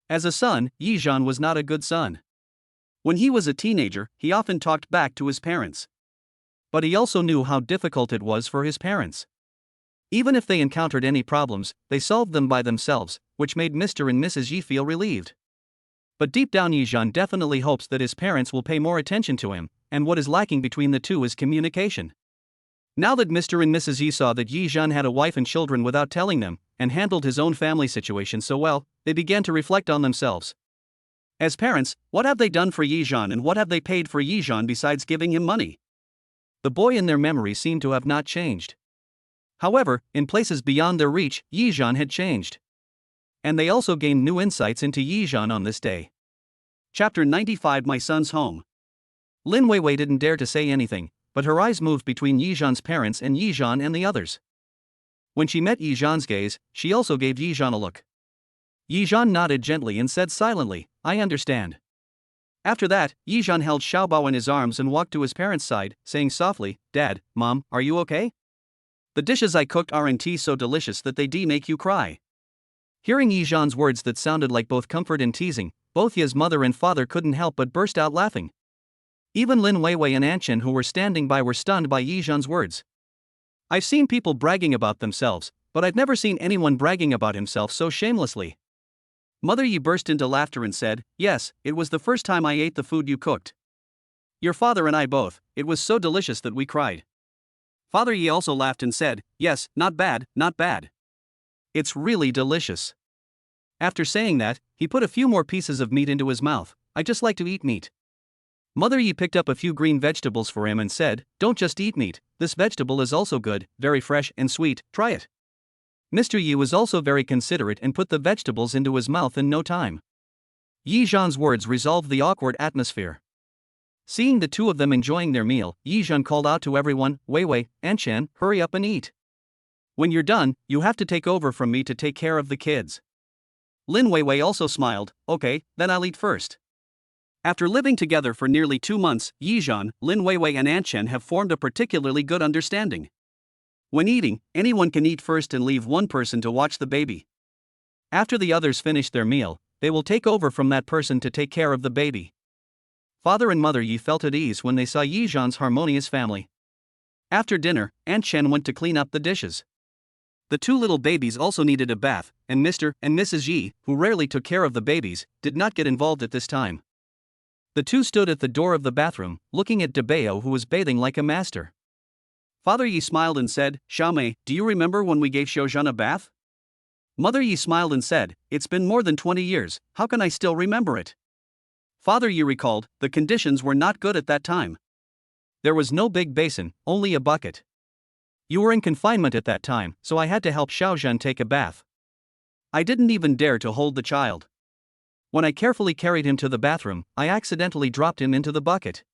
As a son, Yizhan was not a good son. When he was a teenager, he often talked back to his parents. But he also knew how difficult it was for his parents. Even if they encountered any problems, they solved them by themselves, which made Mr. and Mrs. Yi feel relieved. But deep down Yizhan definitely hopes that his parents will pay more attention to him, and what is lacking between the two is communication. Now that Mr. and Mrs. Yi saw that Yizhan had a wife and children without telling them, and handled his own family situation so well, they began to reflect on themselves. As parents, what have they done for Yizhan and what have they paid for Yizhan besides giving him money? The boy in their memory seemed to have not changed. However, in places beyond their reach, Yizhan had changed. And they also gained new insights into Yizhan on this day. Chapter 95 My Son's Home. Lin Weiwei didn't dare to say anything, but her eyes moved between Yizhan's parents and Yizhan and the others. When she met Yizhan's gaze, she also gave Yizhan a look. Yizhan nodded gently and said silently, "I understand." After that, Yizhan held Xiaobao in his arms and walked to his parents' side, saying softly, "Dad, Mom, are you okay?" The dishes I cooked aren't so delicious that they make you cry. Hearing Yijan's words that sounded like both comfort and teasing, both Ye's mother and father couldn't help but burst out laughing. Even Lin Weiwei and Anchen, who were standing by, were stunned by Yijan's words. I've seen people bragging about themselves, but I've never seen anyone bragging about himself so shamelessly. Mother Yi burst into laughter and said, "Yes, it was the first time I ate the food you cooked. Your father and I both, it was so delicious that we cried." Father Yi also laughed and said, "Yes, not bad, not bad. It's really delicious." After saying that, he put a few more pieces of meat into his mouth. "I just like to eat meat." Mother Yi picked up a few green vegetables for him and said, "Don't just eat meat, this vegetable is also good, very fresh and sweet, try it." Mr. Yi was also very considerate and put the vegetables into his mouth in no time. Yijan's words resolved the awkward atmosphere. Seeing the two of them enjoying their meal, Yijan called out to everyone, "Weiwei, Anchen, hurry up and eat. When you're done, you have to take over from me to take care of the kids." Lin Weiwei also smiled, "Okay, then I'll eat first." After living together for nearly 2 months, Yijan, Lin Weiwei and Anchen have formed a particularly good understanding. When eating, anyone can eat first and leave one person to watch the baby. After the others finish their meal, they will take over from that person to take care of the baby. Father and Mother Yi felt at ease when they saw Yijan's harmonious family. After dinner, Aunt Chen went to clean up the dishes. The two little babies also needed a bath, and Mr. and Mrs. Yi, who rarely took care of the babies, did not get involved at this time. The two stood at the door of the bathroom, looking at Debeo, who was bathing like a master. Father Yi smiled and said, "Xiaomei, do you remember when we gave Xiaozhan a bath?" Mother Yi smiled and said, "It's been more than 20 years, how can I still remember it?" Father Yi recalled, the conditions were not good at that time. There was no big basin, only a bucket. You were in confinement at that time, so I had to help Xiaozhan take a bath. I didn't even dare to hold the child. When I carefully carried him to the bathroom, I accidentally dropped him into the bucket.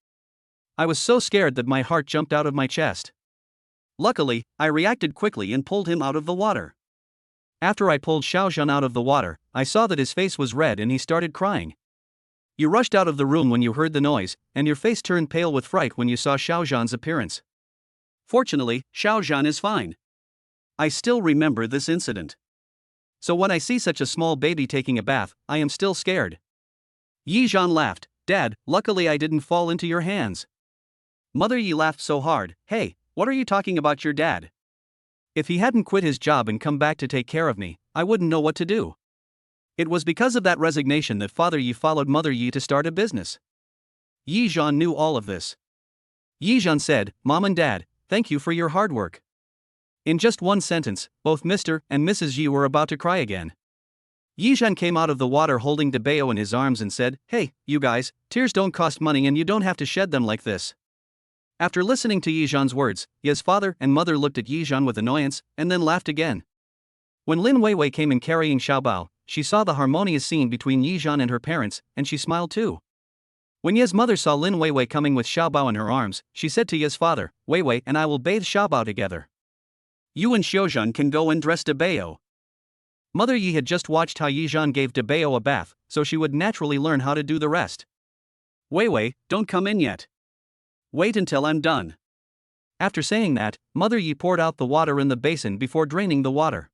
I was so scared that my heart jumped out of my chest. Luckily, I reacted quickly and pulled him out of the water. After I pulled Xiaozhan out of the water, I saw that his face was red and he started crying. You rushed out of the room when you heard the noise, and your face turned pale with fright when you saw Xiaozhan's appearance. Fortunately, Xiaozhan is fine. I still remember this incident. So when I see such a small baby taking a bath, I am still scared. Yijan laughed, "Dad, luckily I didn't fall into your hands." Mother Yi laughed so hard, "Hey, what are you talking about your dad? If he hadn't quit his job and come back to take care of me, I wouldn't know what to do." It was because of that resignation that Father Yi followed Mother Yi to start a business. Yijan knew all of this. Yijan said, "Mom and Dad, thank you for your hard work." In just one sentence, both Mr. and Mrs. Yi were about to cry again. Yijan came out of the water holding Debeo in his arms and said, "Hey, you guys, tears don't cost money and you don't have to shed them like this." After listening to Yijan's words, Ye's father and mother looked at Yijan with annoyance, and then laughed again. When Lin Weiwei came in carrying Xiaobao, she saw the harmonious scene between Yijan and her parents, and she smiled too. When Ye's mother saw Lin Weiwei coming with Xiaobao in her arms, she said to Ye's father, "Weiwei and I will bathe Xiaobao together. You and Xiaozhan can go and dress Debeo." Mother Yi had just watched how Yijan gave Debeo a bath, so she would naturally learn how to do the rest. "Weiwei, don't come in yet. Wait until I'm done." After saying that, Mother Yi poured out the water in the basin before draining the water.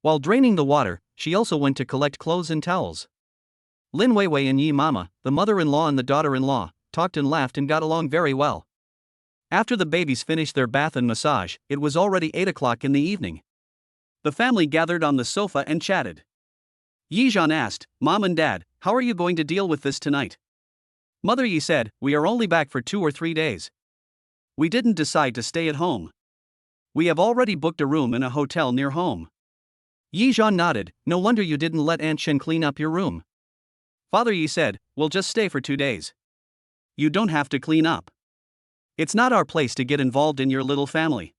While draining the water, she also went to collect clothes and towels. Lin Weiwei and Yi Mama, the mother-in-law and the daughter-in-law, talked and laughed and got along very well. After the babies finished their bath and massage, it was already 8 o'clock in the evening. The family gathered on the sofa and chatted. Yijan asked, "Mom and Dad, how are you going to deal with this tonight?" Mother Yi said, "We are only back for 2 or 3 days. We didn't decide to stay at home. We have already booked a room in a hotel near home." Yijan nodded, "No wonder you didn't let Aunt Chen clean up your room." Father Yi said, "We'll just stay for 2 days. You don't have to clean up. It's not our place to get involved in your little family.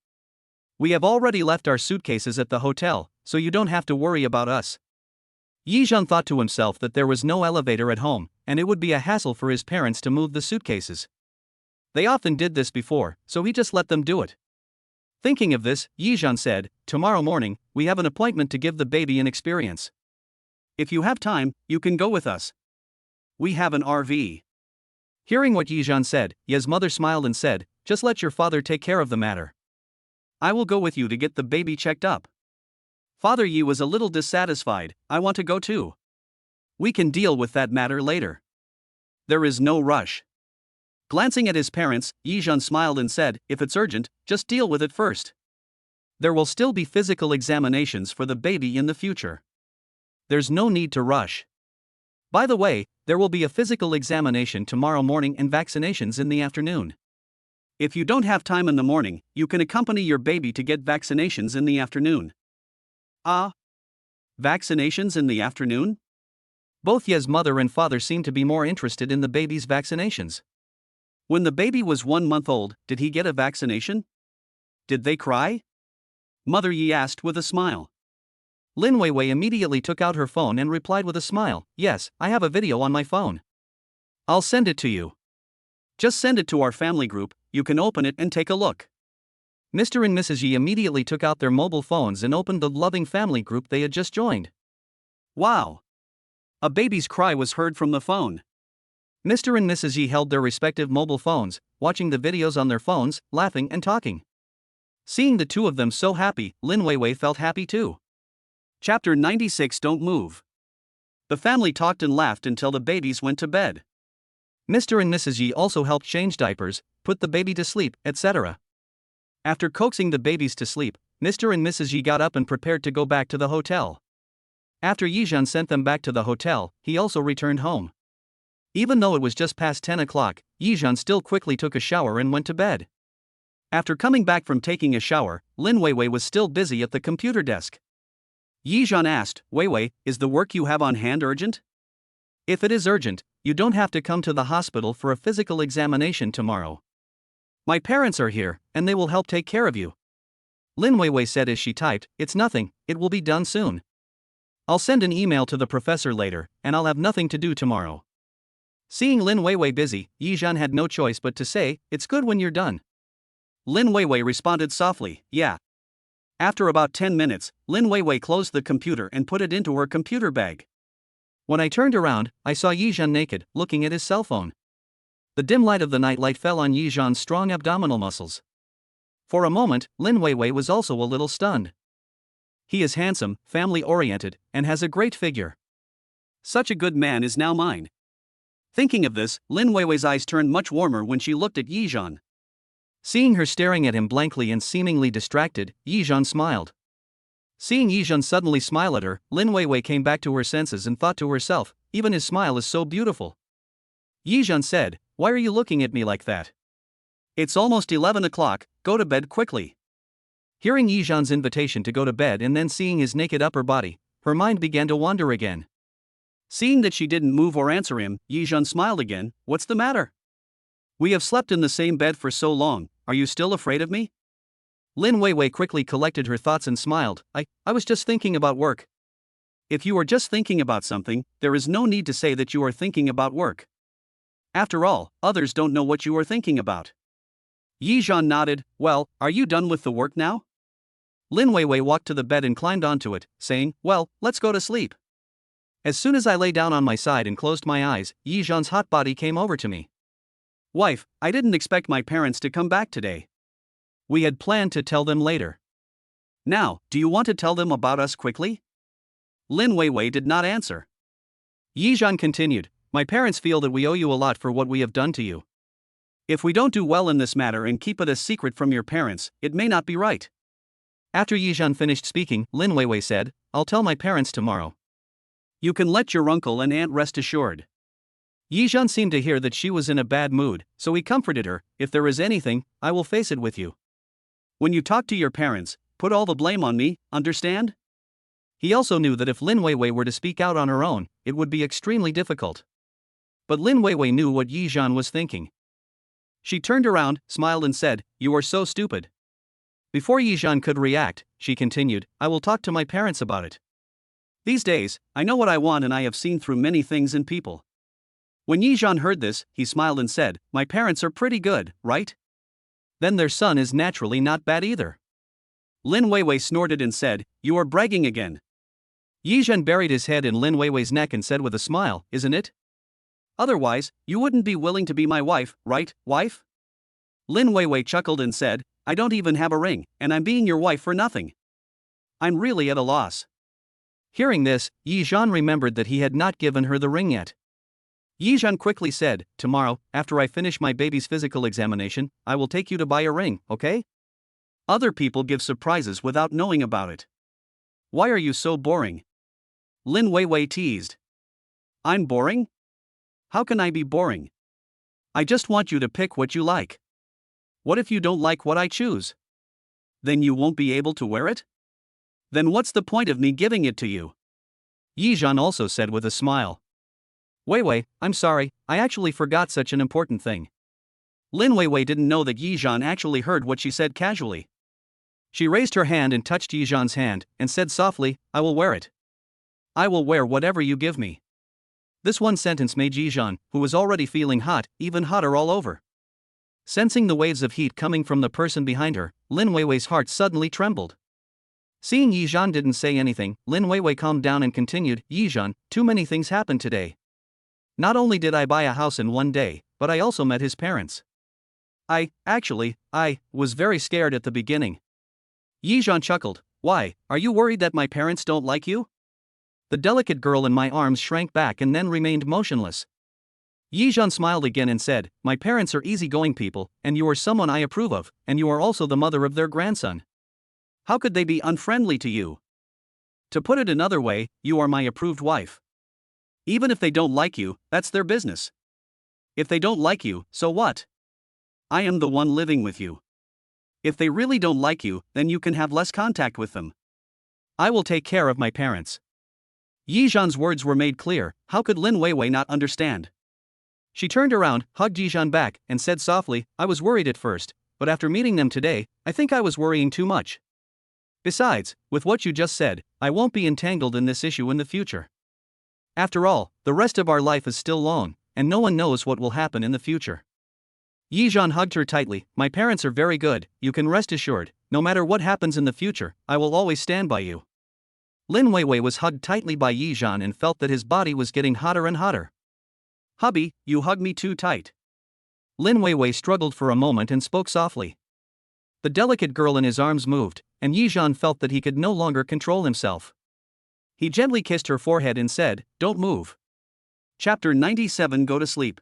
We have already left our suitcases at the hotel, so you don't have to worry about us." Yijan thought to himself that there was no elevator at home, and it would be a hassle for his parents to move the suitcases. They often did this before, so he just let them do it. Thinking of this, Yijan said, "Tomorrow morning, we have an appointment to give the baby an experience. If you have time, you can go with us. We have an RV." Hearing what Yijan said, Ye's mother smiled and said, "Just let your father take care of the matter. I will go with you to get the baby checked up. Father Yi was a little dissatisfied. I want to go too. We can deal with that matter later. There is no rush. Glancing at his parents, Yizhan smiled and said, if it's urgent, just deal with it first. There will still be physical examinations for the baby in the future. There's no need to rush. By the way, there will be a physical examination tomorrow morning and vaccinations in the afternoon. If you don't have time in the morning, you can accompany your baby to get vaccinations in the afternoon. Ah? Vaccinations in the afternoon? Both Ye's mother and father seemed to be more interested in the baby's vaccinations. When the baby was 1 month old, did he get a vaccination? Did they cry? Mother Yi asked with a smile. Lin Weiwei immediately took out her phone and replied with a smile, yes, I have a video on my phone. I'll send it to you. Just send it to our family group, you can open it and take a look. Mr. and Mrs. Yi immediately took out their mobile phones and opened the loving family group they had just joined. Wow! A baby's cry was heard from the phone. Mr. and Mrs. Yi held their respective mobile phones, watching the videos on their phones, laughing and talking. Seeing the two of them so happy, Lin Weiwei felt happy too. Chapter 96. Don't move. The family talked and laughed until the babies went to bed. Mr. and Mrs. Yi also helped change diapers, put the baby to sleep, etc. After coaxing the babies to sleep, Mr. and Mrs. Yi got up and prepared to go back to the hotel. After Yizhan sent them back to the hotel, he also returned home. Even though it was just past 10 o'clock, Yizhan still quickly took a shower and went to bed. After coming back from taking a shower, Lin Weiwei was still busy at the computer desk. Yizhan asked, Weiwei, is the work you have on hand urgent? If it is urgent, you don't have to come to the hospital for a physical examination tomorrow. My parents are here, and they will help take care of you. Lin Weiwei said as she typed, it's nothing, it will be done soon. I'll send an email to the professor later, and I'll have nothing to do tomorrow. Seeing Lin Weiwei busy, Yizhan had no choice but to say, it's good when you're done. Lin Weiwei responded softly, yeah. After about 10 minutes, Lin Weiwei closed the computer and put it into her computer bag. When I turned around, I saw Yizhan naked, looking at his cell phone. The dim light of the nightlight fell on Yizhan's strong abdominal muscles. For a moment, Lin Weiwei was also a little stunned. He is handsome, family-oriented, and has a great figure. Such a good man is now mine. Thinking of this, Lin Weiwei's eyes turned much warmer when she looked at Yizhan. Seeing her staring at him blankly and seemingly distracted, Yizhan smiled. Seeing Yizhan suddenly smile at her, Lin Weiwei came back to her senses and thought to herself, even his smile is so beautiful. Yizhan said, why are you looking at me like that? It's almost 11 o'clock, go to bed quickly. Hearing Yizhan's invitation to go to bed and then seeing his naked upper body, her mind began to wander again. Seeing that she didn't move or answer him, Yizhan smiled again, what's the matter? We have slept in the same bed for so long, are you still afraid of me? Lin Weiwei quickly collected her thoughts and smiled, I was just thinking about work. If you are just thinking about something, there is no need to say that you are thinking about work. After all, others don't know what you are thinking about. Yizhan nodded, well, are you done with the work now? Lin Weiwei walked to the bed and climbed onto it, saying, well, let's go to sleep. As soon as I lay down on my side and closed my eyes, Yizhan's hot body came over to me. Wife, I didn't expect my parents to come back today. We had planned to tell them later. Now, do you want to tell them about us quickly? Lin Weiwei did not answer. Yizhan continued, my parents feel that we owe you a lot for what we have done to you. If we don't do well in this matter and keep it a secret from your parents, it may not be right. After Yizhan finished speaking, Lin Weiwei said, I'll tell my parents tomorrow. You can let your uncle and aunt rest assured. Yizhan seemed to hear that she was in a bad mood, so he comforted her, if there is anything, I will face it with you. When you talk to your parents, put all the blame on me, understand? He also knew that if Lin Weiwei were to speak out on her own, it would be extremely difficult. But Lin Weiwei knew what Yizhan was thinking. She turned around, smiled and said, you are so stupid. Before Yizhan could react, she continued, I will talk to my parents about it. These days, I know what I want and I have seen through many things and people. When Yizhan heard this, he smiled and said, my parents are pretty good, right? Then their son is naturally not bad either. Lin Weiwei snorted and said, you are bragging again. Yizhan buried his head in Lin Weiwei's neck and said with a smile, isn't it? Otherwise, you wouldn't be willing to be my wife, right, wife? Lin Weiwei chuckled and said, I don't even have a ring, and I'm being your wife for nothing. I'm really at a loss." Hearing this, Yi Zhan remembered that he had not given her the ring yet. Yi Zhan quickly said, "Tomorrow, after I finish my baby's physical examination, I will take you to buy a ring, okay?" Other people give surprises without knowing about it. "Why are you so boring?" Lin Weiwei teased. "I'm boring? How can I be boring? I just want you to pick what you like. What if you don't like what I choose? Then you won't be able to wear it? Then what's the point of me giving it to you?" Yi Zhan also said with a smile. "Weiwei, I'm sorry, I actually forgot such an important thing." Lin Weiwei didn't know that Yi Zhan actually heard what she said casually. She raised her hand and touched Yi Zhan's hand, and said softly, "I will wear it. I will wear whatever you give me." This one sentence made Yi Zhan, who was already feeling hot, even hotter all over. Sensing the waves of heat coming from the person behind her, Lin Weiwei's heart suddenly trembled. Seeing Yi Zhan didn't say anything, Lin Weiwei calmed down and continued, "Yi Zhan, too many things happened today. Not only did I buy a house in one day, but I also met his parents. I was very scared at the beginning." Yi Zhan chuckled. "Why, are you worried that my parents don't like you?" The delicate girl in my arms shrank back and then remained motionless. Yi Zhan smiled again and said, "My parents are easygoing people, and you are someone I approve of, and you are also the mother of their grandson. How could they be unfriendly to you? To put it another way, you are my approved wife. Even if they don't like you, that's their business. If they don't like you, so what? I am the one living with you. If they really don't like you, then you can have less contact with them. I will take care of my parents." Yi Zhan's words were made clear. How could Lin Weiwei not understand? She turned around, hugged Yi Zhan back, and said softly, "I was worried at first, but after meeting them today, I think I was worrying too much. Besides, with what you just said, I won't be entangled in this issue in the future. After all, the rest of our life is still long, and no one knows what will happen in the future." Yi Zhan hugged her tightly. "My parents are very good, you can rest assured, no matter what happens in the future, I will always stand by you." Lin Weiwei was hugged tightly by Yi Zhan and felt that his body was getting hotter and hotter. "Hubby, you hug me too tight." Lin Weiwei struggled for a moment and spoke softly. The delicate girl in his arms moved, and Yi Zhan felt that he could no longer control himself. He gently kissed her forehead and said, "Don't move." Chapter 97. Go to sleep.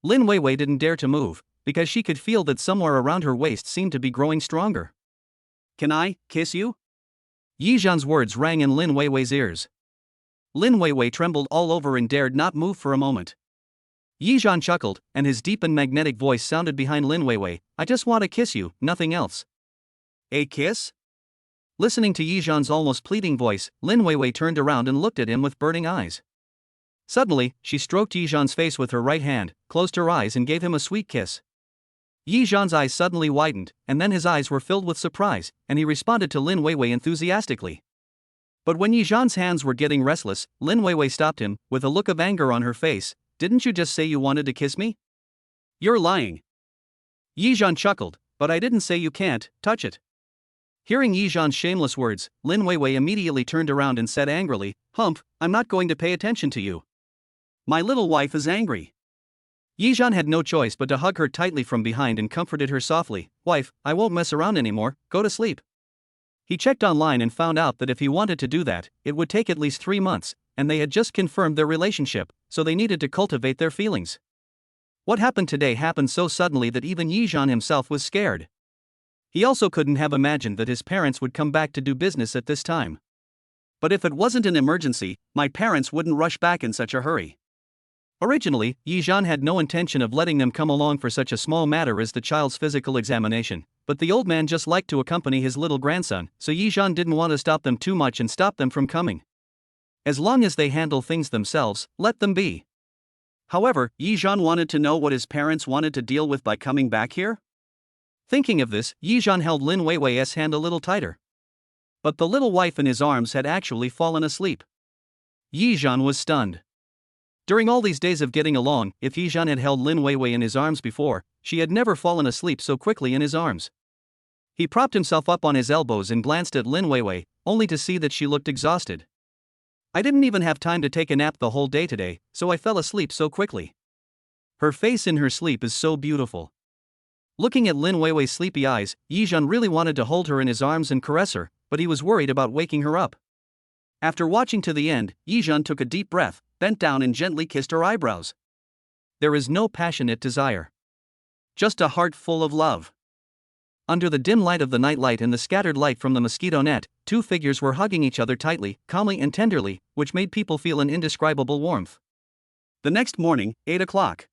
Lin Weiwei didn't dare to move, because she could feel that somewhere around her waist seemed to be growing stronger. "Can I kiss you?" Yi Zhan's words rang in Lin Weiwei's ears. Lin Weiwei trembled all over and dared not move for a moment. Yi Zhan chuckled, and his deep and magnetic voice sounded behind Lin Weiwei, "I just want to kiss you, nothing else." "A kiss?" Listening to Yi Zhan's almost pleading voice, Lin Weiwei turned around and looked at him with burning eyes. Suddenly, she stroked Yi Zhan's face with her right hand, closed her eyes and gave him a sweet kiss. Yi Zhan's eyes suddenly widened, and then his eyes were filled with surprise, and he responded to Lin Weiwei enthusiastically. But when Yi Zhan's hands were getting restless, Lin Weiwei stopped him, with a look of anger on her face. "Didn't you just say you wanted to kiss me?" "You're lying." Yi Zhan chuckled, "But I didn't say you can't touch it." Hearing Yi Zhan's shameless words, Lin Weiwei immediately turned around and said angrily, "Humph, I'm not going to pay attention to you. My little wife is angry." Yi Zhan had no choice but to hug her tightly from behind and comforted her softly, "Wife, I won't mess around anymore, go to sleep." He checked online and found out that if he wanted to do that, it would take at least 3 months, and they had just confirmed their relationship, so they needed to cultivate their feelings. What happened today happened so suddenly that even Yi Zhan himself was scared. He also couldn't have imagined that his parents would come back to do business at this time. "But if it wasn't an emergency, my parents wouldn't rush back in such a hurry." Originally, Yi Zhan had no intention of letting them come along for such a small matter as the child's physical examination, but the old man just liked to accompany his little grandson, so Yi Zhan didn't want to stop them too much and stop them from coming. As long as they handle things themselves, let them be. However, Yi Zhan wanted to know what his parents wanted to deal with by coming back here. Thinking of this, Yi Zhan held Lin Weiwei's hand a little tighter. But the little wife in his arms had actually fallen asleep. Yi Zhan was stunned. During all these days of getting along, if Yi Zhan had held Lin Weiwei in his arms before, she had never fallen asleep so quickly in his arms. He propped himself up on his elbows and glanced at Lin Weiwei, only to see that she looked exhausted. "I didn't even have time to take a nap the whole day today, so I fell asleep so quickly. Her face in her sleep is so beautiful." Looking at Lin Weiwei's sleepy eyes, Yizhan really wanted to hold her in his arms and caress her, but he was worried about waking her up. After watching to the end, Yizhan took a deep breath, bent down and gently kissed her eyebrows. There is no passionate desire. Just a heart full of love. Under the dim light of the nightlight and the scattered light from the mosquito net, two figures were hugging each other tightly, calmly and tenderly, which made people feel an indescribable warmth. The next morning, 8 o'clock.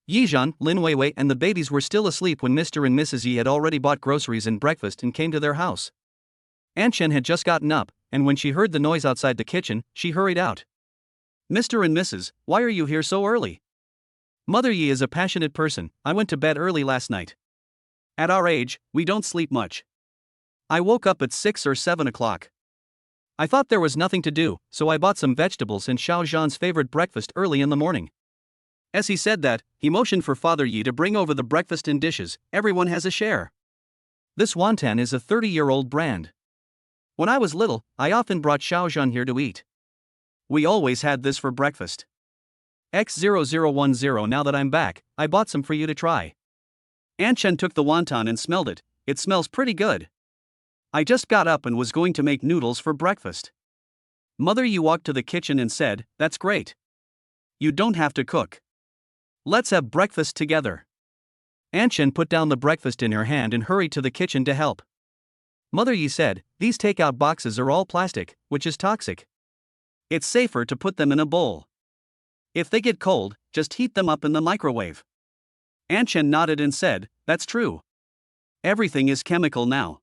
Yizhan, Lin Weiwei and the babies were still asleep when Mr. and Mrs. Yi had already bought groceries and breakfast and came to their house. Aunt Chen had just gotten up, and when she heard the noise outside the kitchen, she hurried out. Mr. and Mrs., why are you here so early? Mother Yi is a passionate person. I went to bed early last night. At our age, we don't sleep much. I woke up at 6 or 7 o'clock. I thought there was nothing to do, so I bought some vegetables and Xiao Zhan's favorite breakfast early in the morning. As he said that, he motioned for Father Yi to bring over the breakfast in dishes. Everyone has a share. This wonton is a 30-year-old brand. When I was little, I often brought Xiao Zhan here to eat. We always had this for breakfast. X0010. Now that I'm back, I bought some for you to try. Aunt Chen took the wonton and smelled it. It smells pretty good. I just got up and was going to make noodles for breakfast. Mother Yi walked to the kitchen and said, "That's great. You don't have to cook. Let's have breakfast together." Aunt Chen put down the breakfast in her hand and hurried to the kitchen to help. Mother Yi said, "These takeout boxes are all plastic, which is toxic. It's safer to put them in a bowl. If they get cold, just heat them up in the microwave." Aunt Chen nodded and said, "That's true. Everything is chemical now.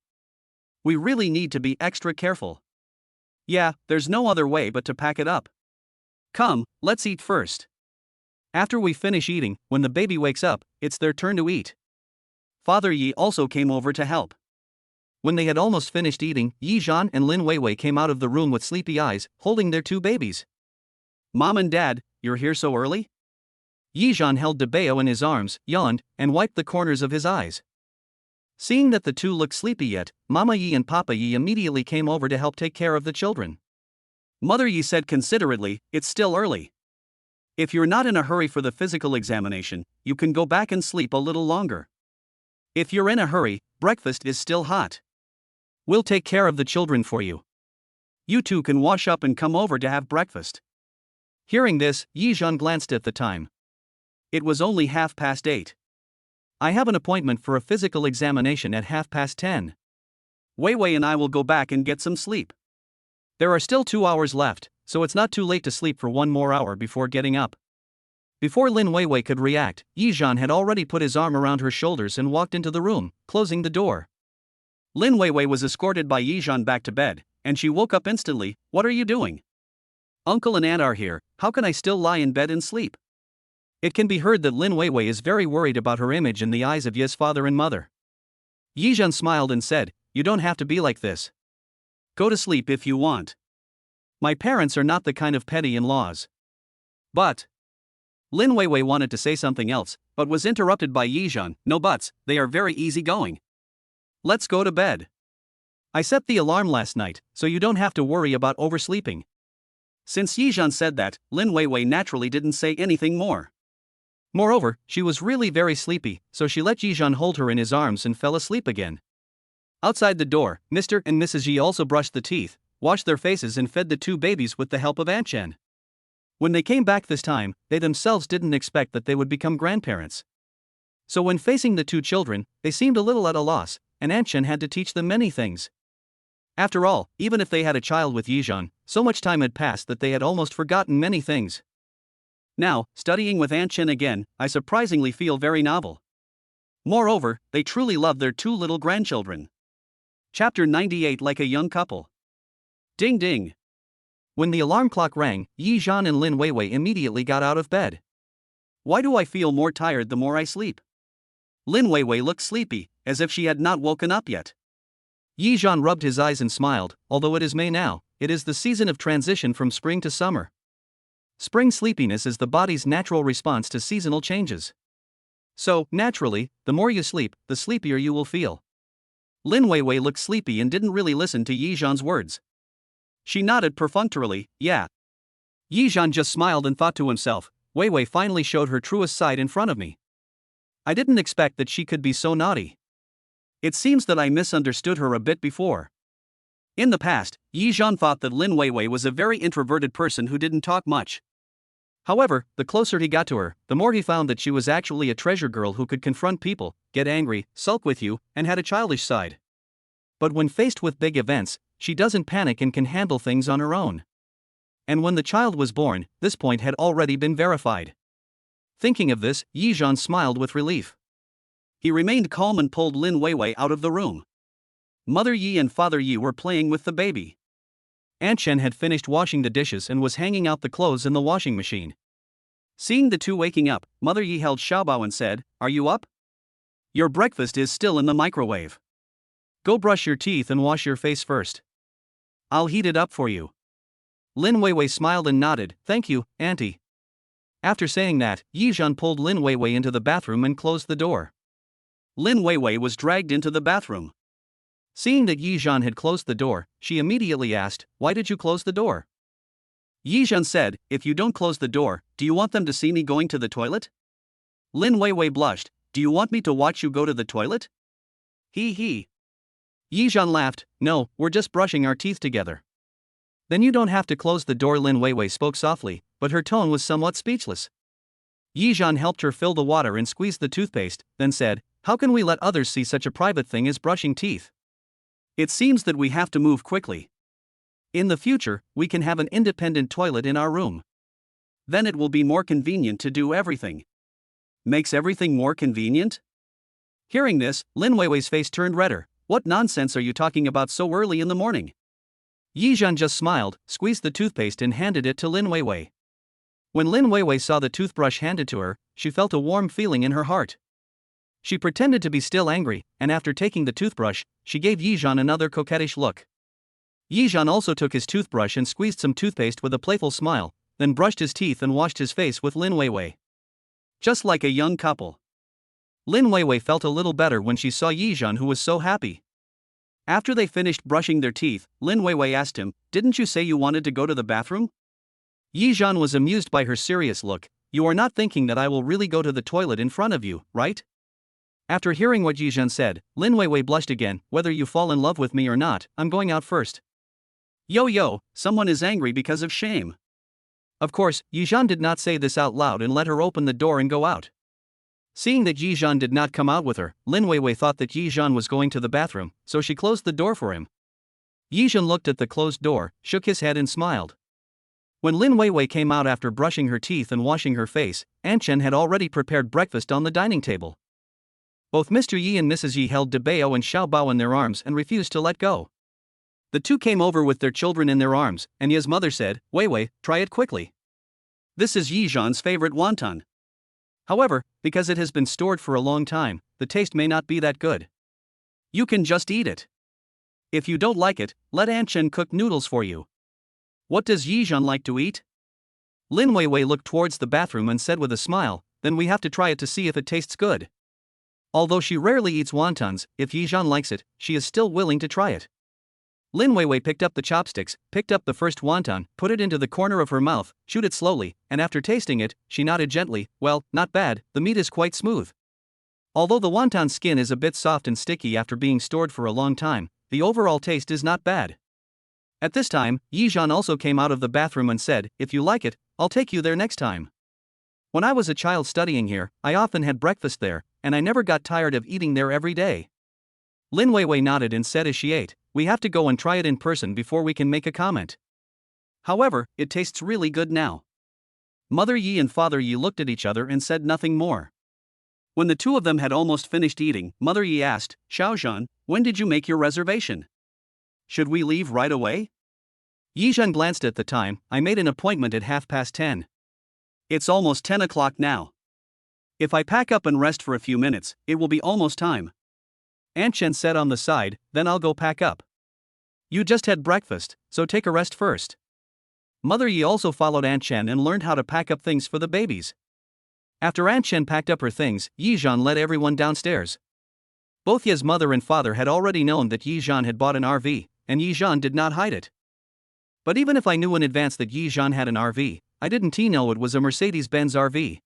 We really need to be extra careful. Yeah, there's no other way but to pack it up. Come, let's eat first. After we finish eating, when the baby wakes up, it's their turn to eat." Father Yi also came over to help. When they had almost finished eating, Yizhan and Lin Weiwei came out of the room with sleepy eyes, holding their two babies. "Mom and Dad, you're here so early?" Yizhan held Debeo in his arms, yawned, and wiped the corners of his eyes. Seeing that the two looked sleepy yet, Mama Yi and Papa Yi immediately came over to help take care of the children. Mother Yi said considerately, "It's still early. If you're not in a hurry for the physical examination, you can go back and sleep a little longer. If you're in a hurry, breakfast is still hot. We'll take care of the children for you. You two can wash up and come over to have breakfast." Hearing this, Yizhan glanced at the time. It was only 8:30. "I have an appointment for a physical examination at 10:30. Weiwei and I will go back and get some sleep. There are still 2 hours left, so it's not too late to sleep for 1 more hour before getting up." Before Lin Weiwei could react, Yizhan had already put his arm around her shoulders and walked into the room, closing the door. Lin Weiwei was escorted by Yizhan back to bed, and she woke up instantly. "What are you doing? Uncle and Aunt are here, how can I still lie in bed and sleep?" It can be heard that Lin Weiwei is very worried about her image in the eyes of Ye's father and mother. Yizhan smiled and said, "You don't have to be like this. Go to sleep if you want. My parents are not the kind of petty in-laws." But Lin Weiwei wanted to say something else, but was interrupted by Yizhan. "No buts, they are very easygoing. Let's go to bed. I set the alarm last night, so you don't have to worry about oversleeping." Since Yizhan said that, Lin Weiwei naturally didn't say anything more. Moreover, she was really very sleepy, so she let Yizhan hold her in his arms and fell asleep again. Outside the door, Mr. and Mrs. Yi also brushed the teeth, washed their faces and fed the two babies with the help of Aunt Chen. When they came back this time, they themselves didn't expect that they would become grandparents. So when facing the two children, they seemed a little at a loss, and Aunt Chen had to teach them many things. After all, even if they had a child with Yizhan, so much time had passed that they had almost forgotten many things. Now, studying with Aunt Chen again, I surprisingly feel very novel. Moreover, they truly love their two little grandchildren. Chapter 98. Like a young couple. Ding ding. When the alarm clock rang, Yizhan and Lin Weiwei immediately got out of bed. "Why do I feel more tired the more I sleep?" Lin Weiwei looked sleepy, as if she had not woken up yet. Yizhan rubbed his eyes and smiled. "Although it is May now, it is the season of transition from spring to summer. Spring sleepiness is the body's natural response to seasonal changes. So, naturally, the more you sleep, the sleepier you will feel." Lin Weiwei looked sleepy and didn't really listen to Yizhan's words. She nodded perfunctorily, "Yeah." Yizhan just smiled and thought to himself, "Weiwei finally showed her truest side in front of me. I didn't expect that she could be so naughty. It seems that I misunderstood her a bit before. In the past, Yi Zhan thought that Lin Weiwei was a very introverted person who didn't talk much. However, the closer he got to her, the more he found that she was actually a treasure girl who could confront people, get angry, sulk with you, and had a childish side. But when faced with big events, she doesn't panic and can handle things on her own. And when the child was born, this point had already been verified. Thinking of this, Yi Zhan smiled with relief. He remained calm and pulled Lin Weiwei out of the room. Mother Yi and Father Yi were playing with the baby. Aunt Chen had finished washing the dishes and was hanging out the clothes in the washing machine. Seeing the two waking up, Mother Yi held Xiaobao and said, "Are you up? Your breakfast is still in the microwave. Go brush your teeth and wash your face first. I'll heat it up for you." Lin Weiwei smiled and nodded, "Thank you, Auntie." After saying that, Yi Zhan pulled Lin Weiwei into the bathroom and closed the door. Lin Weiwei was dragged into the bathroom. Seeing that Yi Zhan had closed the door, she immediately asked, "Why did you close the door?" Yi Zhan said, "If you don't close the door, do you want them to see me going to the toilet?" Lin Weiwei blushed, "Do you want me to watch you go to the toilet?" He. Yi Zhan laughed, "No, we're just brushing our teeth together." "Then you don't have to close the door." Lin Weiwei spoke softly, but her tone was somewhat speechless. Yi Zhan helped her fill the water and squeeze the toothpaste, then said, "How can we let others see such a private thing as brushing teeth? It seems that we have to move quickly. In the future, we can have an independent toilet in our room. Then it will be more convenient to do everything." Makes everything more convenient? Hearing this, Lin Weiwei's face turned redder. "What nonsense are you talking about so early in the morning?" Yi Zhan just smiled, squeezed the toothpaste and handed it to Lin Weiwei. When Lin Weiwei saw the toothbrush handed to her, she felt a warm feeling in her heart. She pretended to be still angry, and after taking the toothbrush, she gave Yi Zhan another coquettish look. Yi Zhan also took his toothbrush and squeezed some toothpaste with a playful smile, then brushed his teeth and washed his face with Lin Weiwei. Just like a young couple. Lin Weiwei felt a little better when she saw Yi Zhan, who was so happy. After they finished brushing their teeth, Lin Weiwei asked him, "Didn't you say you wanted to go to the bathroom?" Yi Zhan was amused by her serious look. "You are not thinking that I will really go to the toilet in front of you, right?" After hearing what Yi Zhan said, Lin Weiwei blushed again. "Whether you fall in love with me or not, I'm going out first." Yo, someone is angry because of shame. Of course, Yi Zhan did not say this out loud and let her open the door and go out. Seeing that Yi Zhan did not come out with her, Lin Weiwei thought that Yi Zhan was going to the bathroom, so she closed the door for him. Yi Zhan looked at the closed door, shook his head and smiled. When Lin Weiwei came out after brushing her teeth and washing her face, Aunt Chen had already prepared breakfast on the dining table. Both Mr. Yi and Mrs. Yi held Debao and Xiaobao in their arms and refused to let go. The two came over with their children in their arms, and Yi's mother said, "Weiwei, try it quickly. This is Yi Zhan's favorite wonton. However, because it has been stored for a long time, the taste may not be that good. You can just eat it. If you don't like it, let Aunt Chen cook noodles for you." "What does Yi Zhan like to eat?" Lin Weiwei looked towards the bathroom and said with a smile, "Then we have to try it to see if it tastes good." Although she rarely eats wontons, if Yi Zhan likes it, she is still willing to try it. Lin Weiwei picked up the chopsticks, picked up the first wonton, put it into the corner of her mouth, chewed it slowly, and after tasting it, she nodded gently. "Well, not bad, the meat is quite smooth. Although the wonton skin is a bit soft and sticky after being stored for a long time, the overall taste is not bad." At this time, Yi Zhan also came out of the bathroom and said, "If you like it, I'll take you there next time. When I was a child studying here, I often had breakfast there, and I never got tired of eating there every day." Lin Weiwei nodded and said as she ate, "We have to go and try it in person before we can make a comment. However, it tastes really good now." Mother Yi and Father Yi looked at each other and said nothing more. When the two of them had almost finished eating, Mother Yi asked, "Xiaozhan, when did you make your reservation? Should we leave right away?" Yi Zhan glanced at the time. "I made an appointment at 10:30. It's almost 10 o'clock now. If I pack up and rest for a few minutes, it will be almost time." Aunt Chen said on the side, "Then I'll go pack up. You just had breakfast, so take a rest first." Mother Yi also followed Aunt Chen and learned how to pack up things for the babies. After Aunt Chen packed up her things, Yi Zhan led everyone downstairs. Both Yi's mother and father had already known that Yi Zhan had bought an RV, and Yi Zhan did not hide it. But even if I knew in advance that Yi Zhan had an RV, I didn't know it was a Mercedes-Benz RV.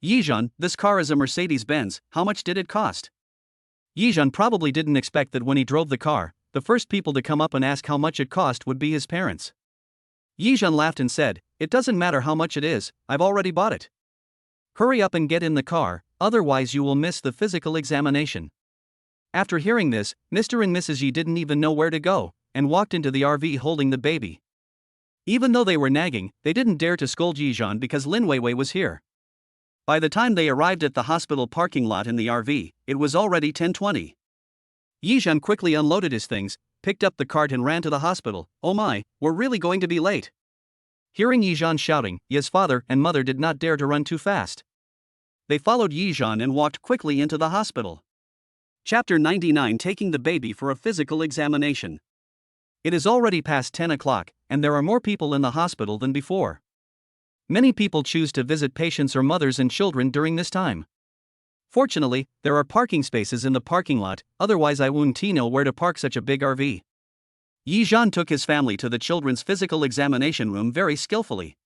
Yizhan, this car is a Mercedes-Benz, how much did it cost? Yizhan probably didn't expect that when he drove the car, the first people to come up and ask how much it cost would be his parents. Yizhan laughed and said, "It doesn't matter how much it is, I've already bought it. Hurry up and get in the car, otherwise you will miss the physical examination." After hearing this, Mr. and Mrs. Yi didn't even know where to go, and walked into the RV holding the baby. Even though they were nagging, they didn't dare to scold Yizhan because Lin Weiwei was here. By the time they arrived at the hospital parking lot in the RV, it was already 10:20. Yizhan quickly unloaded his things, picked up the cart and ran to the hospital. "Oh my, we're really going to be late." Hearing Yizhan shouting, Ye's father and mother did not dare to run too fast. They followed Yizhan and walked quickly into the hospital. Chapter 99, Taking the baby for a physical examination. It is already past 10 o'clock, and there are more people in the hospital than before. Many people choose to visit patients or mothers and children during this time. Fortunately, there are parking spaces in the parking lot, otherwise I wouldn't know where to park such a big RV. Yizhan took his family to the children's physical examination room very skillfully.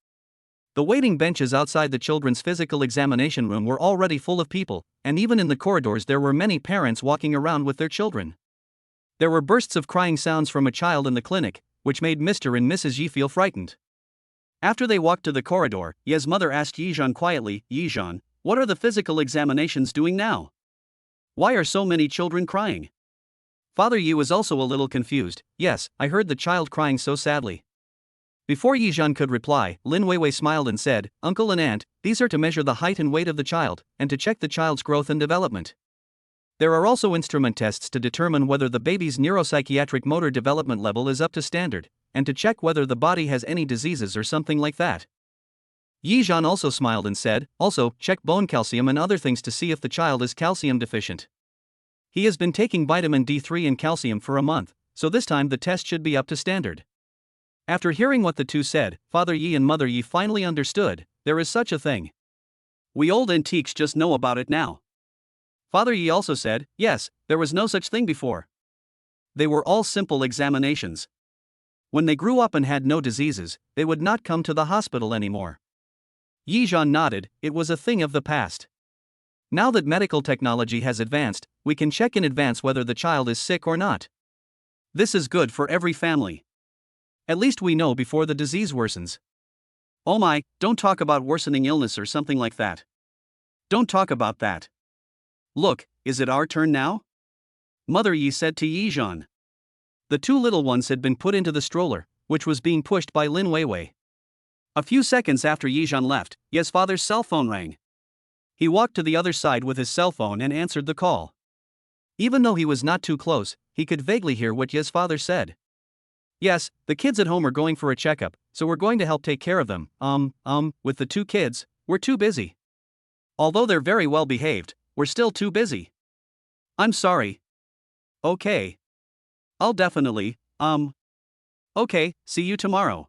The waiting benches outside the children's physical examination room were already full of people, and even in the corridors there were many parents walking around with their children. There were bursts of crying sounds from a child in the clinic, which made Mr. and Mrs. Yi feel frightened. After they walked to the corridor, Ye's mother asked Yizhan quietly, "Yizhan, what are the physical examinations doing now? Why are so many children crying?" Father Yi was also a little confused. "Yes, I heard the child crying so sadly." Before Yizhan could reply, Lin Weiwei smiled and said, "Uncle and aunt, these are to measure the height and weight of the child, and to check the child's growth and development. There are also instrument tests to determine whether the baby's neuropsychiatric motor development level is up to standard, and to check whether the body has any diseases or something like that." Yizhan also smiled and said, "Also, check bone calcium and other things to see if the child is calcium deficient. He has been taking vitamin D3 and calcium for a month, so this time the test should be up to standard." After hearing what the two said, Father Yi and Mother Yi finally understood, there is such a thing. We old antiques just know about it now. Father Yi also said, yes, there was no such thing before. They were all simple examinations. When they grew up and had no diseases, they would not come to the hospital anymore. Yizhan nodded, it was a thing of the past. Now that medical technology has advanced, we can check in advance whether the child is sick or not. This is good for every family. At least we know before the disease worsens. Oh my, don't talk about worsening illness or something like that. Don't talk about that. Look, is it our turn now? Mother Yi said to Yizhan. The two little ones had been put into the stroller, which was being pushed by Lin Weiwei. A few seconds after Yizhan left, Ye's father's cell phone rang. He walked to the other side with his cell phone and answered the call. Even though he was not too close, he could vaguely hear what Ye's father said. Yes, the kids at home are going for a checkup, so we're going to help take care of them. With the two kids, we're too busy. Although they're very well behaved, we're still too busy. I'm sorry. Okay. I'll definitely, Okay, see you tomorrow.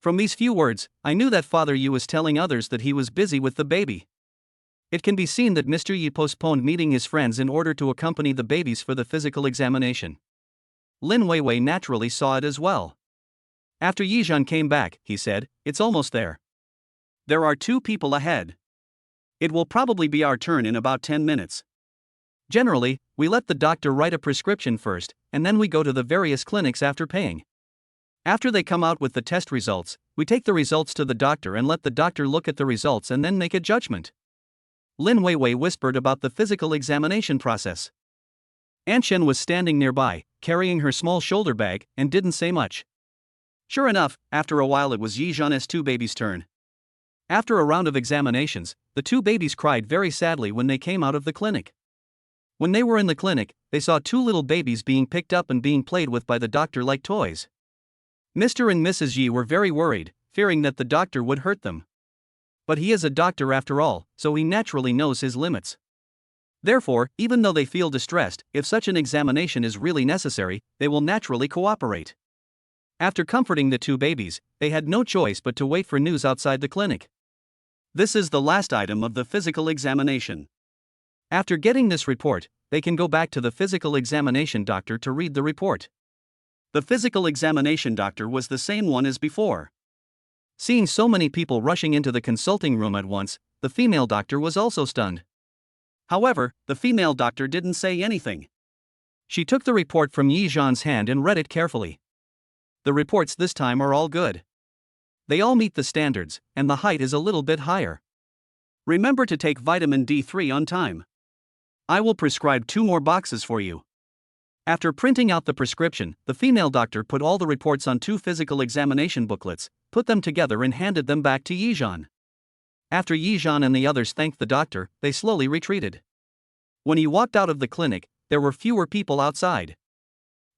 From these few words, I knew that Father Yi was telling others that he was busy with the baby. It can be seen that Mr. Yi postponed meeting his friends in order to accompany the babies for the physical examination. Lin Weiwei naturally saw it as well. After Yizhan came back, he said, it's almost there. There are two people ahead. It will probably be our turn in about 10 minutes. Generally, we let the doctor write a prescription first, and then we go to the various clinics after paying. After they come out with the test results, we take the results to the doctor and let the doctor look at the results and then make a judgment. Lin Weiwei whispered about the physical examination process. Aunt Shen was standing nearby, carrying her small shoulder bag, and didn't say much. Sure enough, after a while it was Yizhan's two babies' turn. After a round of examinations, the two babies cried very sadly when they came out of the clinic. When they were in the clinic, they saw two little babies being picked up and being played with by the doctor like toys. Mr. and Mrs. Yi were very worried, fearing that the doctor would hurt them. But he is a doctor after all, so he naturally knows his limits. Therefore, even though they feel distressed, if such an examination is really necessary, they will naturally cooperate. After comforting the two babies, they had no choice but to wait for news outside the clinic. This is the last item of the physical examination. After getting this report, they can go back to the physical examination doctor to read the report. The physical examination doctor was the same one as before. Seeing so many people rushing into the consulting room at once, the female doctor was also stunned. However, the female doctor didn't say anything. She took the report from Yi Zhan's hand and read it carefully. The reports this time are all good. They all meet the standards, and the height is a little bit higher. Remember to take vitamin D3 on time. I will prescribe 2 more boxes for you. After printing out the prescription, the female doctor put all the reports on 2 physical examination booklets, put them together and handed them back to Yi Zhan. After Yi Zhan and the others thanked the doctor, they slowly retreated. When he walked out of the clinic, there were fewer people outside.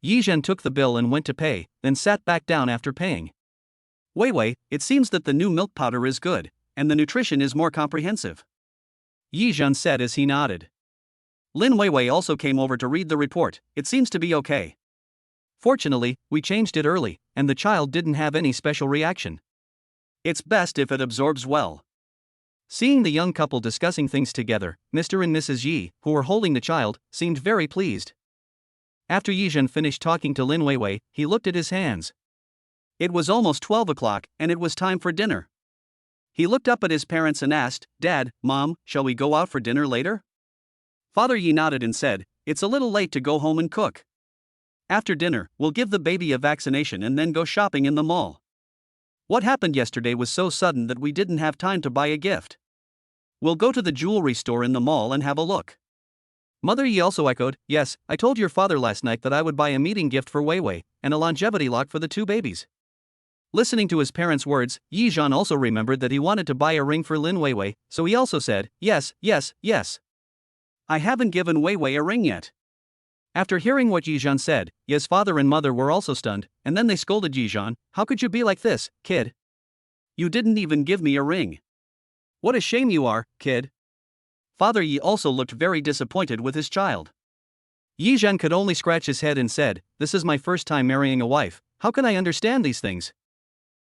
Yi Zhan took the bill and went to pay, then sat back down after paying. Wei, it seems that the new milk powder is good, and the nutrition is more comprehensive. Yi Zhan said as he nodded. Lin Wei also came over to read the report. It seems to be okay. Fortunately, we changed it early, and the child didn't have any special reaction. It's best if it absorbs well. Seeing the young couple discussing things together, Mr. and Mrs. Yi, who were holding the child, seemed very pleased. After Yi Zhan finished talking to Lin Wei, he looked at his hands. It was almost 12 o'clock, and it was time for dinner. He looked up at his parents and asked, "Dad, Mom, shall we go out for dinner later?" Father Yi nodded and said, "It's a little late to go home and cook. After dinner, we'll give the baby a vaccination and then go shopping in the mall. What happened yesterday was so sudden that we didn't have time to buy a gift. We'll go to the jewelry store in the mall and have a look." Mother Yi also echoed, "Yes, I told your father last night that I would buy a meeting gift for Wei and a longevity lock for the 2 babies." Listening to his parents' words, Yi Zhan also remembered that he wanted to buy a ring for Lin Wei, so he also said, "Yes, yes, yes. I haven't given Wei a ring yet." After hearing what Yi Zhan said, Ye's father and mother were also stunned, and then they scolded Yi Zhan, "How could you be like this, kid? You didn't even give me a ring. What a shame you are, kid." Father Yi also looked very disappointed with his child. Yi Zhan could only scratch his head and said, "This is my first time marrying a wife, how can I understand these things?"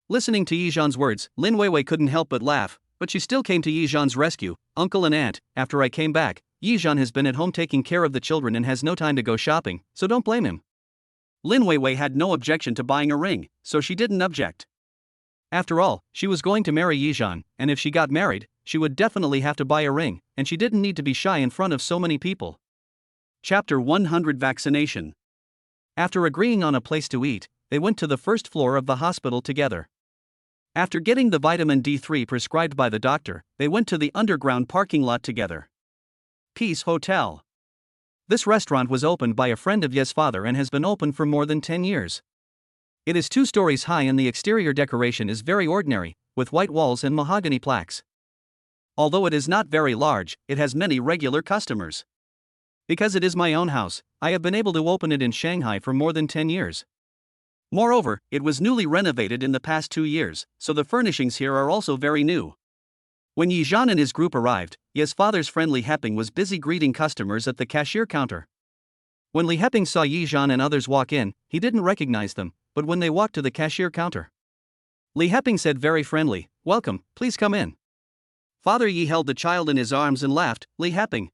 Listening to Yi Zhan's words, Lin Wei couldn't help but laugh, but she still came to Yi Zhan's rescue. "Uncle and aunt, after I came back, Yi Zhan has been at home taking care of the children and has no time to go shopping, so don't blame him." Lin Wei had no objection to buying a ring, so she didn't object. After all, she was going to marry Yi Zhan, and if she got married, she would definitely have to buy a ring, and she didn't need to be shy in front of so many people. Chapter 100 Vaccination. After agreeing on a place to eat, they went to the first floor of the hospital together. After getting the vitamin D3 prescribed by the doctor, they went to the underground parking lot together. Peace Hotel. This restaurant was opened by a friend of Ye's father and has been open for more than 10 years. It is 2 stories high and the exterior decoration is very ordinary, with white walls and mahogany plaques. Although it is not very large, it has many regular customers. Because it is my own house, I have been able to open it in Shanghai for more than 10 years. Moreover, it was newly renovated in the past 2 years, so the furnishings here are also very new. When Yi Zhan and his group arrived, Ye's father's friend Li Heping was busy greeting customers at the cashier counter. When Li Heping saw Yi Zhan and others walk in, he didn't recognize them, but when they walked to the cashier counter, Li Heping said very friendly, "Welcome, please come in." Father Yi held the child in his arms and laughed, "Li Heping,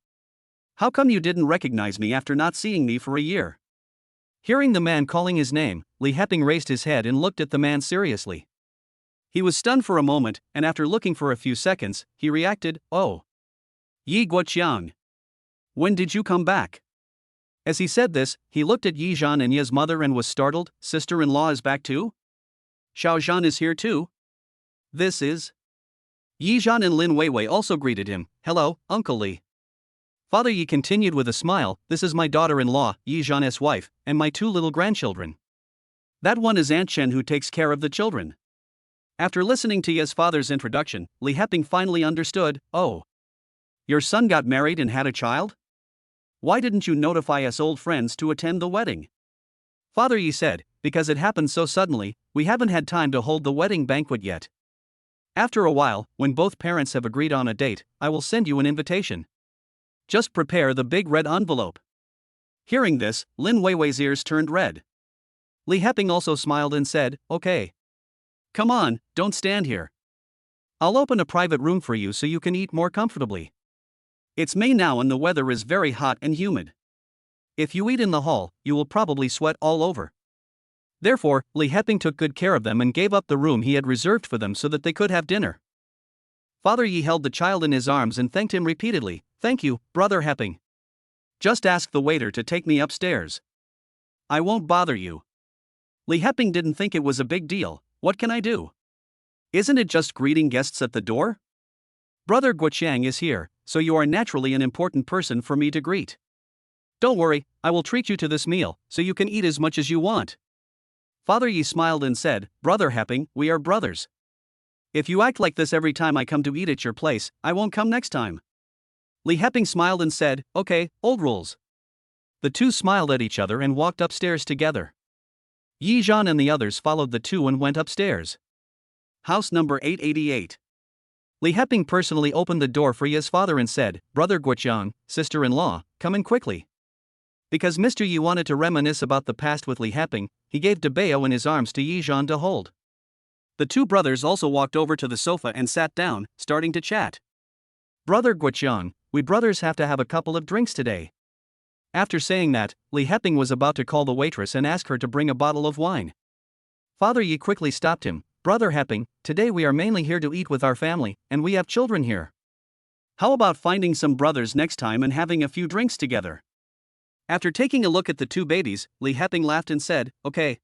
how come you didn't recognize me after not seeing me for a year?" Hearing the man calling his name, Li Heping raised his head and looked at the man seriously. He was stunned for a moment, and after looking for a few seconds, he reacted, "Oh. Yi Guoqiang. When did you come back?" As he said this, he looked at Yi Zhan and Ye's mother and was startled. "Sister-in-law is back too? Xiao Zhan is here too? This is..." Yi Zhan and Lin Wei also greeted him, "Hello, Uncle Li." Father Yi continued with a smile, "This is my daughter-in-law, Yi Zhan's wife, and my 2 little grandchildren. That one is Aunt Chen who takes care of the children." After listening to Ye's father's introduction, Li Heping finally understood, "Oh. Your son got married and had a child? Why didn't you notify us old friends to attend the wedding?" Father Yi said, "Because it happened so suddenly, we haven't had time to hold the wedding banquet yet. After a while, when both parents have agreed on a date, I will send you an invitation. Just prepare the big red envelope." Hearing this, Lin Wei's ears turned red. Li Heping also smiled and said, "Okay. Come on, don't stand here. I'll open a private room for you so you can eat more comfortably. It's May now and the weather is very hot and humid. If you eat in the hall, you will probably sweat all over." Therefore, Li Heping took good care of them and gave up the room he had reserved for them so that they could have dinner. Father Yi held the child in his arms and thanked him repeatedly. Thank you, Brother Heping. Just ask the waiter to take me upstairs. I won't bother you. Li Heping didn't think it was a big deal. What can I do? Isn't it just greeting guests at the door? Brother Guoqiang is here, so you are naturally an important person for me to greet. Don't worry, I will treat you to this meal, so you can eat as much as you want. Father Yi smiled and said, Brother Heping, we are brothers. If you act like this every time I come to eat at your place, I won't come next time. Li Heping smiled and said, Okay, old rules. The two smiled at each other and walked upstairs together. Yi Zhan and the others followed the two and went upstairs. House number 888. Li Heping personally opened the door for Yi's father and said, Brother Guoqiang, sister-in-law, come in quickly. Because Mr. Yi wanted to reminisce about the past with Li Heping, he gave Dabeo in his arms to Yi Zhan to hold. The two brothers also walked over to the sofa and sat down, starting to chat. Brother Guoqiang, we brothers have to have a couple of drinks today. After saying that, Li Heping was about to call the waitress and ask her to bring a bottle of wine. Father Yi quickly stopped him. Brother Heping, today we are mainly here to eat with our family, and we have children here. How about finding some brothers next time and having a few drinks together? After taking a look at the two babies, Li Heping laughed and said, Okay.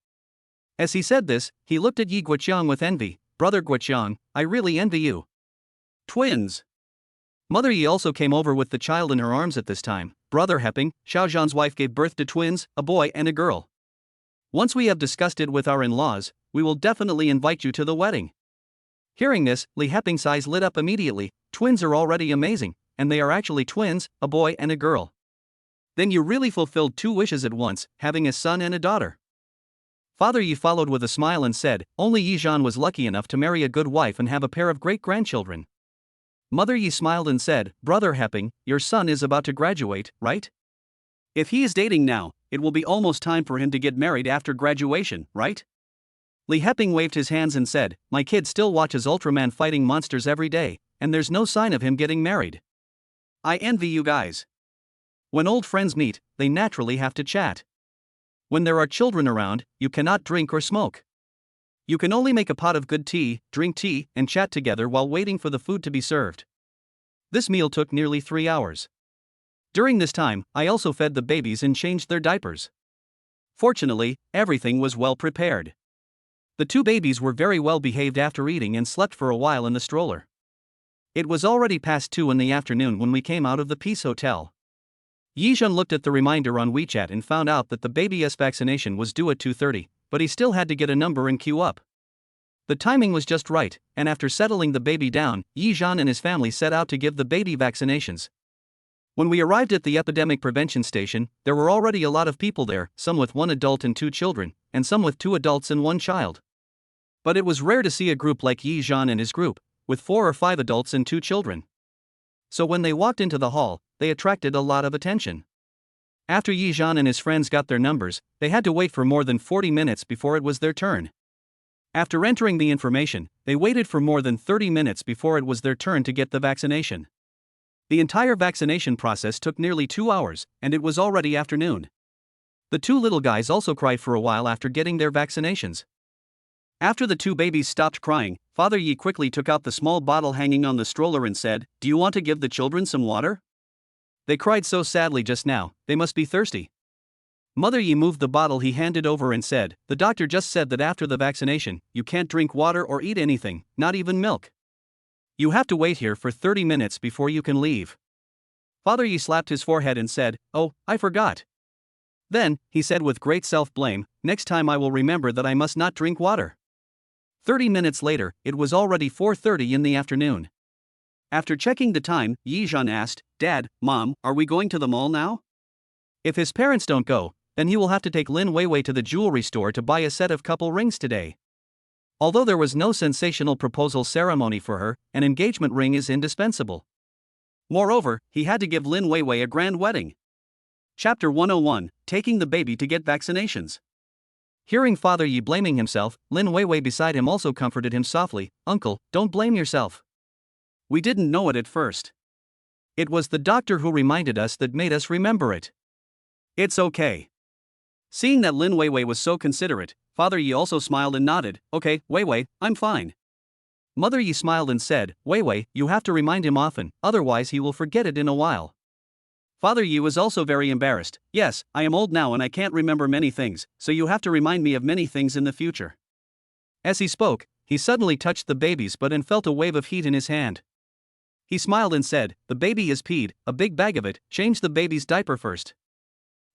As he said this, he looked at Yi Guoqiang with envy. Brother Guoqiang, I really envy you. Twins. Mother Yi also came over with the child in her arms at this time. Brother Heping, Xiaozhan's wife gave birth to twins, a boy and a girl. Once we have discussed it with our in-laws, we will definitely invite you to the wedding. Hearing this, Li Heping's eyes lit up immediately. Twins are already amazing, and they are actually twins, a boy and a girl. Then you really fulfilled two wishes at once, having a son and a daughter. Father Yi followed with a smile and said, Only Yi Zhan was lucky enough to marry a good wife and have a pair of great-grandchildren. Mother Yi smiled and said, Brother Heping, your son is about to graduate, right? If he is dating now, it will be almost time for him to get married after graduation, right? Li Heping waved his hands and said, My kid still watches Ultraman fighting monsters every day, and there's no sign of him getting married. I envy you guys. When old friends meet, they naturally have to chat. When there are children around, you cannot drink or smoke. You can only make a pot of good tea, drink tea, and chat together while waiting for the food to be served. This meal took nearly 3 hours. During this time, I also fed the babies and changed their diapers. Fortunately, everything was well prepared. The two babies were very well behaved after eating and slept for a while in the stroller. It was already past 2 in the afternoon when we came out of the Peace Hotel. Yi Zhan looked at the reminder on WeChat and found out that the baby's vaccination was due at 2:30, but he still had to get a number and queue up. The timing was just right, and after settling the baby down, Yi Zhan and his family set out to give the baby vaccinations. When we arrived at the epidemic prevention station, there were already a lot of people there, some with 1 adult and 2 children, and some with 2 adults and 1 child. But it was rare to see a group like Yi Zhan and his group, with 4 or 5 adults and 2 children. So when they walked into the hall, they attracted a lot of attention. After Yi Zhan and his friends got their numbers, they had to wait for more than 40 minutes before it was their turn. After entering the information, they waited for more than 30 minutes before it was their turn to get the vaccination. The entire vaccination process took nearly 2 hours, and it was already afternoon. The 2 little guys also cried for a while after getting their vaccinations. After the 2 babies stopped crying, Father Yi quickly took out the small bottle hanging on the stroller and said, Do you want to give the children some water? They cried so sadly just now, they must be thirsty. Mother Yi moved the bottle he handed over and said, The doctor just said that after the vaccination, you can't drink water or eat anything, not even milk. You have to wait here for 30 minutes before you can leave. Father Yi slapped his forehead and said, Oh, I forgot. Then, he said with great self-blame, Next time I will remember that I must not drink water. 30 minutes later, it was already 4:30 in the afternoon. After checking the time, Yi Zhan asked, Dad, Mom, are we going to the mall now? If his parents don't go, then he will have to take Lin Weiwei to the jewelry store to buy a set of couple rings today. Although there was no sensational proposal ceremony for her, an engagement ring is indispensable. Moreover, he had to give Lin Weiwei a grand wedding. Chapter 101, Taking the Baby to Get Vaccinations. Hearing Father Yi blaming himself, Lin Weiwei beside him also comforted him softly, Uncle, don't blame yourself. We didn't know it at first. It was the doctor who reminded us that made us remember it. It's okay. Seeing that Lin Weiwei was so considerate, Father Yi also smiled and nodded, Okay, Weiwei, I'm fine. Mother Yi smiled and said, Wei Wei, you have to remind him often, otherwise he will forget it in a while. Father Yi was also very embarrassed. Yes, I am old now and I can't remember many things, so you have to remind me of many things in the future. As he spoke, he suddenly touched the baby's butt and felt a wave of heat in his hand. He smiled and said, The baby is peed, a big bag of it, change the baby's diaper first.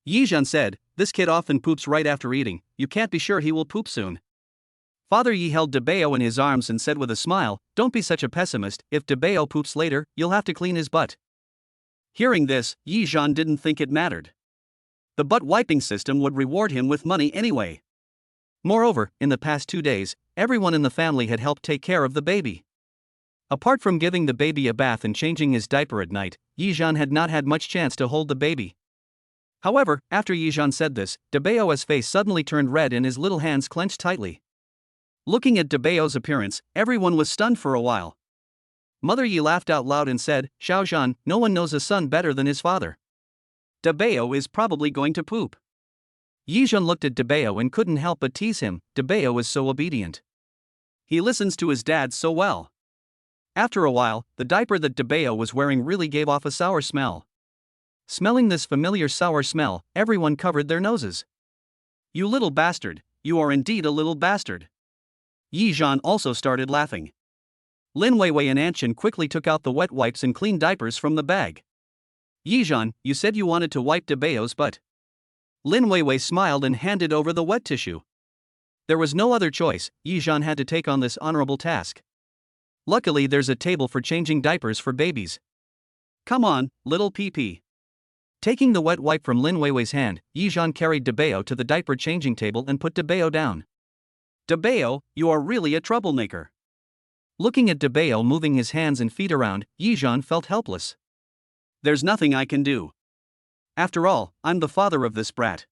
Yizhan said, This kid often poops right after eating, you can't be sure he will poop soon. Father Yi held Debeo in his arms and said with a smile, Don't be such a pessimist, if Debeo poops later, you'll have to clean his butt. Hearing this, Yizhan didn't think it mattered. The butt wiping system would reward him with money anyway. Moreover, in the past 2 days, everyone in the family had helped take care of the baby. Apart from giving the baby a bath and changing his diaper at night, Yizhan had not had much chance to hold the baby. However, after Yizhan said this, Debeo's face suddenly turned red and his little hands clenched tightly. Looking at Debeo's appearance, everyone was stunned for a while. Mother Yi laughed out loud and said, Xiaozhan, no one knows a son better than his father. Debeo is probably going to poop. Yizhan looked at Debeo and couldn't help but tease him, Debeo is so obedient. He listens to his dad so well. After a while, the diaper that Debeo was wearing really gave off a sour smell. Smelling this familiar sour smell, everyone covered their noses. You little bastard, you are indeed a little bastard. Yizhan also started laughing. Lin Weiwei and Anshan quickly took out the wet wipes and clean diapers from the bag. Yizhan, you said you wanted to wipe Debeo's butt. Lin Weiwei smiled and handed over the wet tissue. There was no other choice, Yizhan had to take on this honorable task. Luckily there's a table for changing diapers for babies. Come on, little pee-pee. Taking the wet wipe from Lin Weiwei's hand, Yizhan carried Debeo to the diaper changing table and put Debeo down. Debeo, you are really a troublemaker. Looking at Debeo moving his hands and feet around, Yizhan felt helpless. There's nothing I can do. After all, I'm the father of this brat.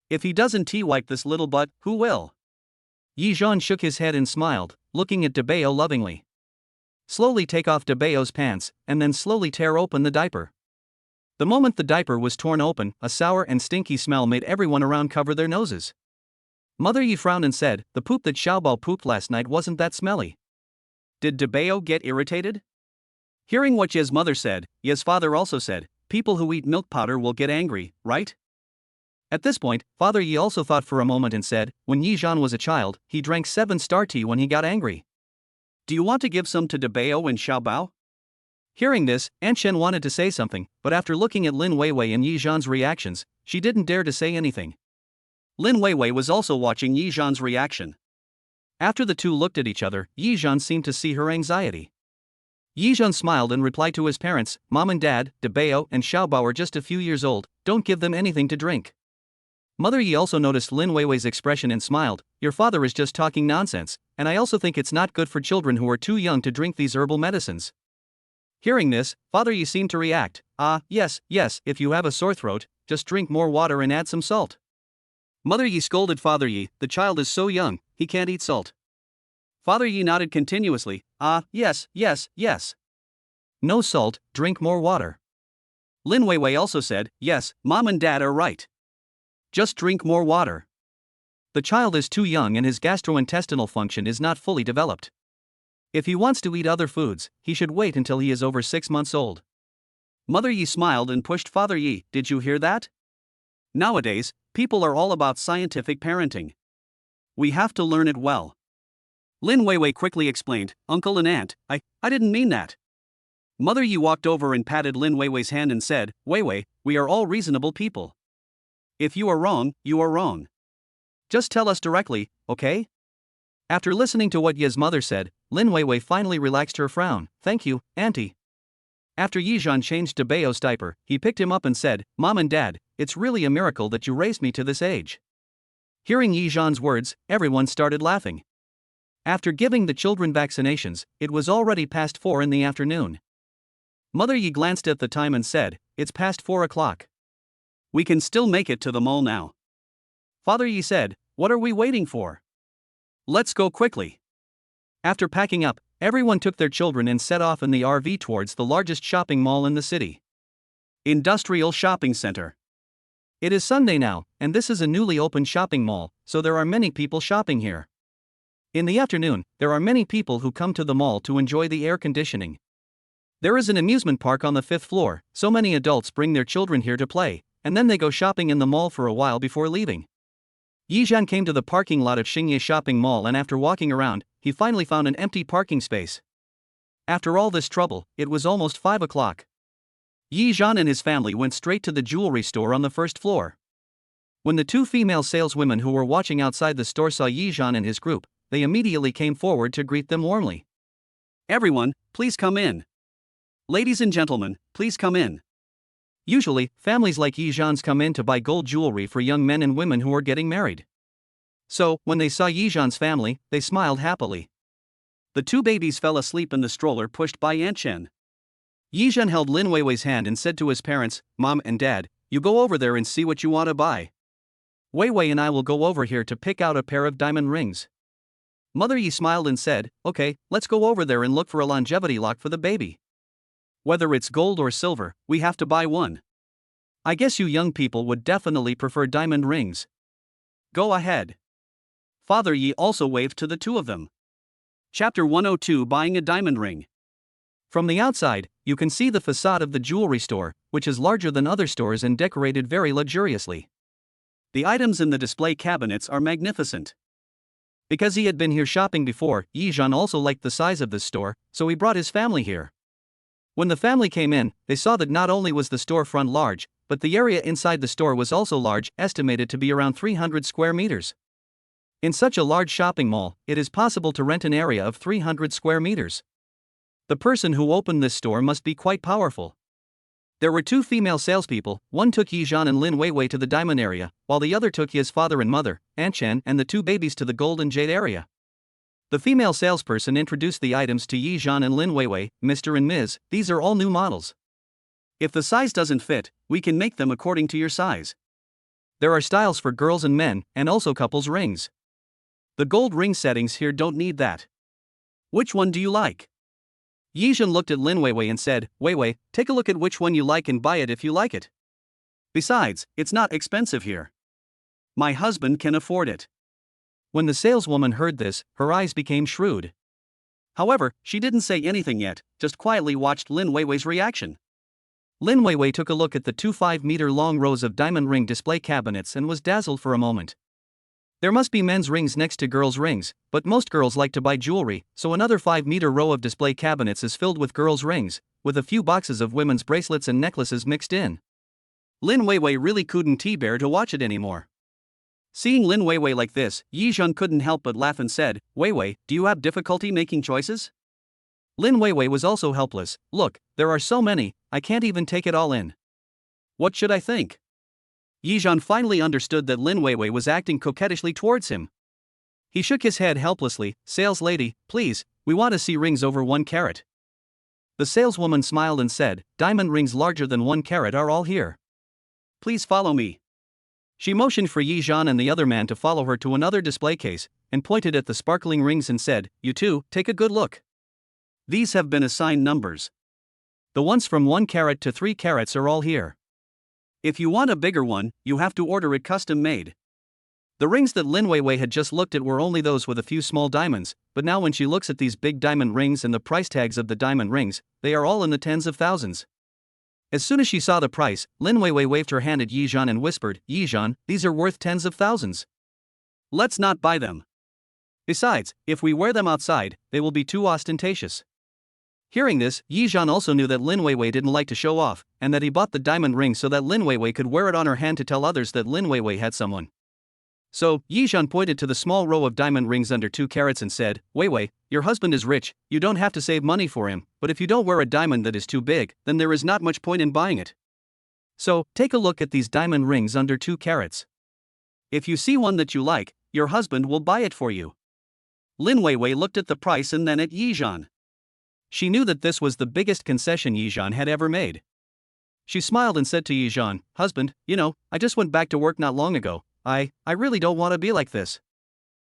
If he doesn't tea-wipe this little butt, who will? Yizhan shook his head and smiled, looking at Debeo lovingly. Slowly take off Debeo's pants, and then slowly tear open the diaper. The moment the diaper was torn open, a sour and stinky smell made everyone around cover their noses. Mother Yi frowned and said, The poop that Xiaobao pooped last night wasn't that smelly. Did Debeo get irritated? Hearing what Ye's mother said, Ye's father also said, People who eat milk powder will get angry, right? At this point, Father Yi also thought for a moment and said, When Yizhan was a child, he drank 7-star tea when he got angry. Do you want to give some to Debeo and Xiaobao? Hearing this, Anshan wanted to say something, but after looking at Lin Weiwei and Yizhan's reactions, she didn't dare to say anything. Lin Weiwei was also watching Yizhan's reaction. After the two looked at each other, Yizhan seemed to see her anxiety. Yizhan smiled and replied to his parents, Mom and Dad, Debeo and Xiaobao are just a few years old, don't give them anything to drink. Mother Yi also noticed Lin Weiwei's expression and smiled, Your father is just talking nonsense, and I also think it's not good for children who are too young to drink these herbal medicines. Hearing this, Father Yi seemed to react, yes, if you have a sore throat, just drink more water and add some salt. Mother Yi scolded Father Yi, the child is so young, he can't eat salt. Father Yi nodded continuously, yes. No salt, drink more water. Lin Weiwei also said, Yes, Mom and Dad are right. Just drink more water. The child is too young and his gastrointestinal function is not fully developed. If he wants to eat other foods, he should wait until he is over 6 months old. Mother Yi smiled and pushed Father Yi, Did you hear that? Nowadays, people are all about scientific parenting. We have to learn it well. Lin Weiwei quickly explained, Uncle and Aunt, I didn't mean that. Mother Yi walked over and patted Lin Weiwei's hand and said, Weiwei, we are all reasonable people. If you are wrong, you are wrong. Just tell us directly, okay? After listening to what Ye's mother said, Lin Weiwei finally relaxed her frown, Thank you, Auntie. After Yizhan changed Debeo's diaper, he picked him up and said, Mom and Dad, it's really a miracle that you raised me to this age. Hearing Yizhan's words, everyone started laughing. After giving the children vaccinations, it was already past 4 in the afternoon. Mother Yi glanced at the time and said, It's past 4 o'clock. We can still make it to the mall now. Father Yi said, What are we waiting for? Let's go quickly. After packing up, everyone took their children and set off in the RV towards the largest shopping mall in the city. Industrial Shopping Center. It is Sunday now, and this is a newly opened shopping mall, so there are many people shopping here. In the afternoon, there are many people who come to the mall to enjoy the air conditioning. There is an amusement park on the 5th floor, so many adults bring their children here to play, and then they go shopping in the mall for a while before leaving. Yizhan came to the parking lot of Xingye Shopping Mall, and after walking around, he finally found an empty parking space. After all this trouble, it was almost 5 o'clock. Yizhan and his family went straight to the jewelry store on the 1st floor. When the two female saleswomen who were watching outside the store saw Yizhan and his group, they immediately came forward to greet them warmly. "Everyone, please come in. Ladies and gentlemen, please come in." Usually, families like Yizhan's come in to buy gold jewelry for young men and women who are getting married. So, when they saw Yizhan's family, they smiled happily. The two babies fell asleep in the stroller pushed by Aunt Chen. Yizhan held Lin Weiwei's hand and said to his parents, "Mom and Dad, you go over there and see what you want to buy. Weiwei and I will go over here to pick out a pair of diamond rings." Mother Yi smiled and said, "Okay, let's go over there and look for a longevity lock for the baby. Whether it's gold or silver, we have to buy one. I guess you young people would definitely prefer diamond rings. Go ahead." Father Yi also waved to the two of them. Chapter 102: Buying a Diamond Ring. From the outside, you can see the facade of the jewelry store, which is larger than other stores and decorated very luxuriously. The items in the display cabinets are magnificent. Because he had been here shopping before, Yizhan also liked the size of this store, so he brought his family here. When the family came in, they saw that not only was the storefront large, but the area inside the store was also large, estimated to be around 300 square meters. In such a large shopping mall, it is possible to rent an area of 300 square meters. The person who opened this store must be quite powerful. There were two female salespeople, one took Yizhan and Lin Weiwei to the diamond area, while the other took his father and mother, Aunt Chen, and the two babies to the gold and jade area. The female salesperson introduced the items to Yizhan and Lin Weiwei. "Mr. and Ms., these are all new models. If the size doesn't fit, we can make them according to your size. There are styles for girls and men, and also couples rings. The gold ring settings here don't need that. Which one do you like?" Yizhan looked at Lin Weiwei and said, "Weiwei, take a look at which one you like and buy it if you like it. Besides, it's not expensive here. My husband can afford it." When the saleswoman heard this, her eyes became shrewd. However, she didn't say anything yet, just quietly watched Lin Weiwei's reaction. Lin Weiwei took a look at the two 5-meter-long rows of diamond ring display cabinets and was dazzled for a moment. There must be men's rings next to girls' rings, but most girls like to buy jewelry, so another 5-meter row of display cabinets is filled with girls' rings, with a few boxes of women's bracelets and necklaces mixed in. Lin Weiwei really couldn't bear to watch it anymore. Seeing Lin Weiwei like this, Yizhan couldn't help but laugh and said, "Weiwei, do you have difficulty making choices?" Lin Weiwei was also helpless. "Look, there are so many, I can't even take it all in. What should I think?" Yizhan finally understood that Lin Weiwei was acting coquettishly towards him. He shook his head helplessly. "Sales lady, please, we want to see rings over 1 carat." The saleswoman smiled and said, "Diamond rings larger than 1 carat are all here. Please follow me." She motioned for Yizhan and the other man to follow her to another display case, and pointed at the sparkling rings and said, "You two, take a good look. These have been assigned numbers. The ones from 1 carat to 3 carats are all here. If you want a bigger one, you have to order it custom made." The rings that Lin Weiwei had just looked at were only those with a few small diamonds, but now when she looks at these big diamond rings and the price tags of the diamond rings, they are all in the tens of thousands. As soon as she saw the price, Lin Weiwei waved her hand at Yizhan and whispered, "Yizhan, these are worth tens of thousands. Let's not buy them. Besides, if we wear them outside, they will be too ostentatious." Hearing this, Yizhan also knew that Lin Weiwei didn't like to show off, and that he bought the diamond ring so that Lin Weiwei could wear it on her hand to tell others that Lin Weiwei had someone. So, Yizhan pointed to the small row of diamond rings under 2 carats and said, "Weiwei, your husband is rich, you don't have to save money for him, but if you don't wear a diamond that is too big, then there is not much point in buying it. So, take a look at these diamond rings under 2 carats. If you see one that you like, your husband will buy it for you." Lin Weiwei looked at the price and then at Yizhan. She knew that this was the biggest concession Yizhan had ever made. She smiled and said to Yizhan, "Husband, you know, I just went back to work not long ago. I really don't want to be like this."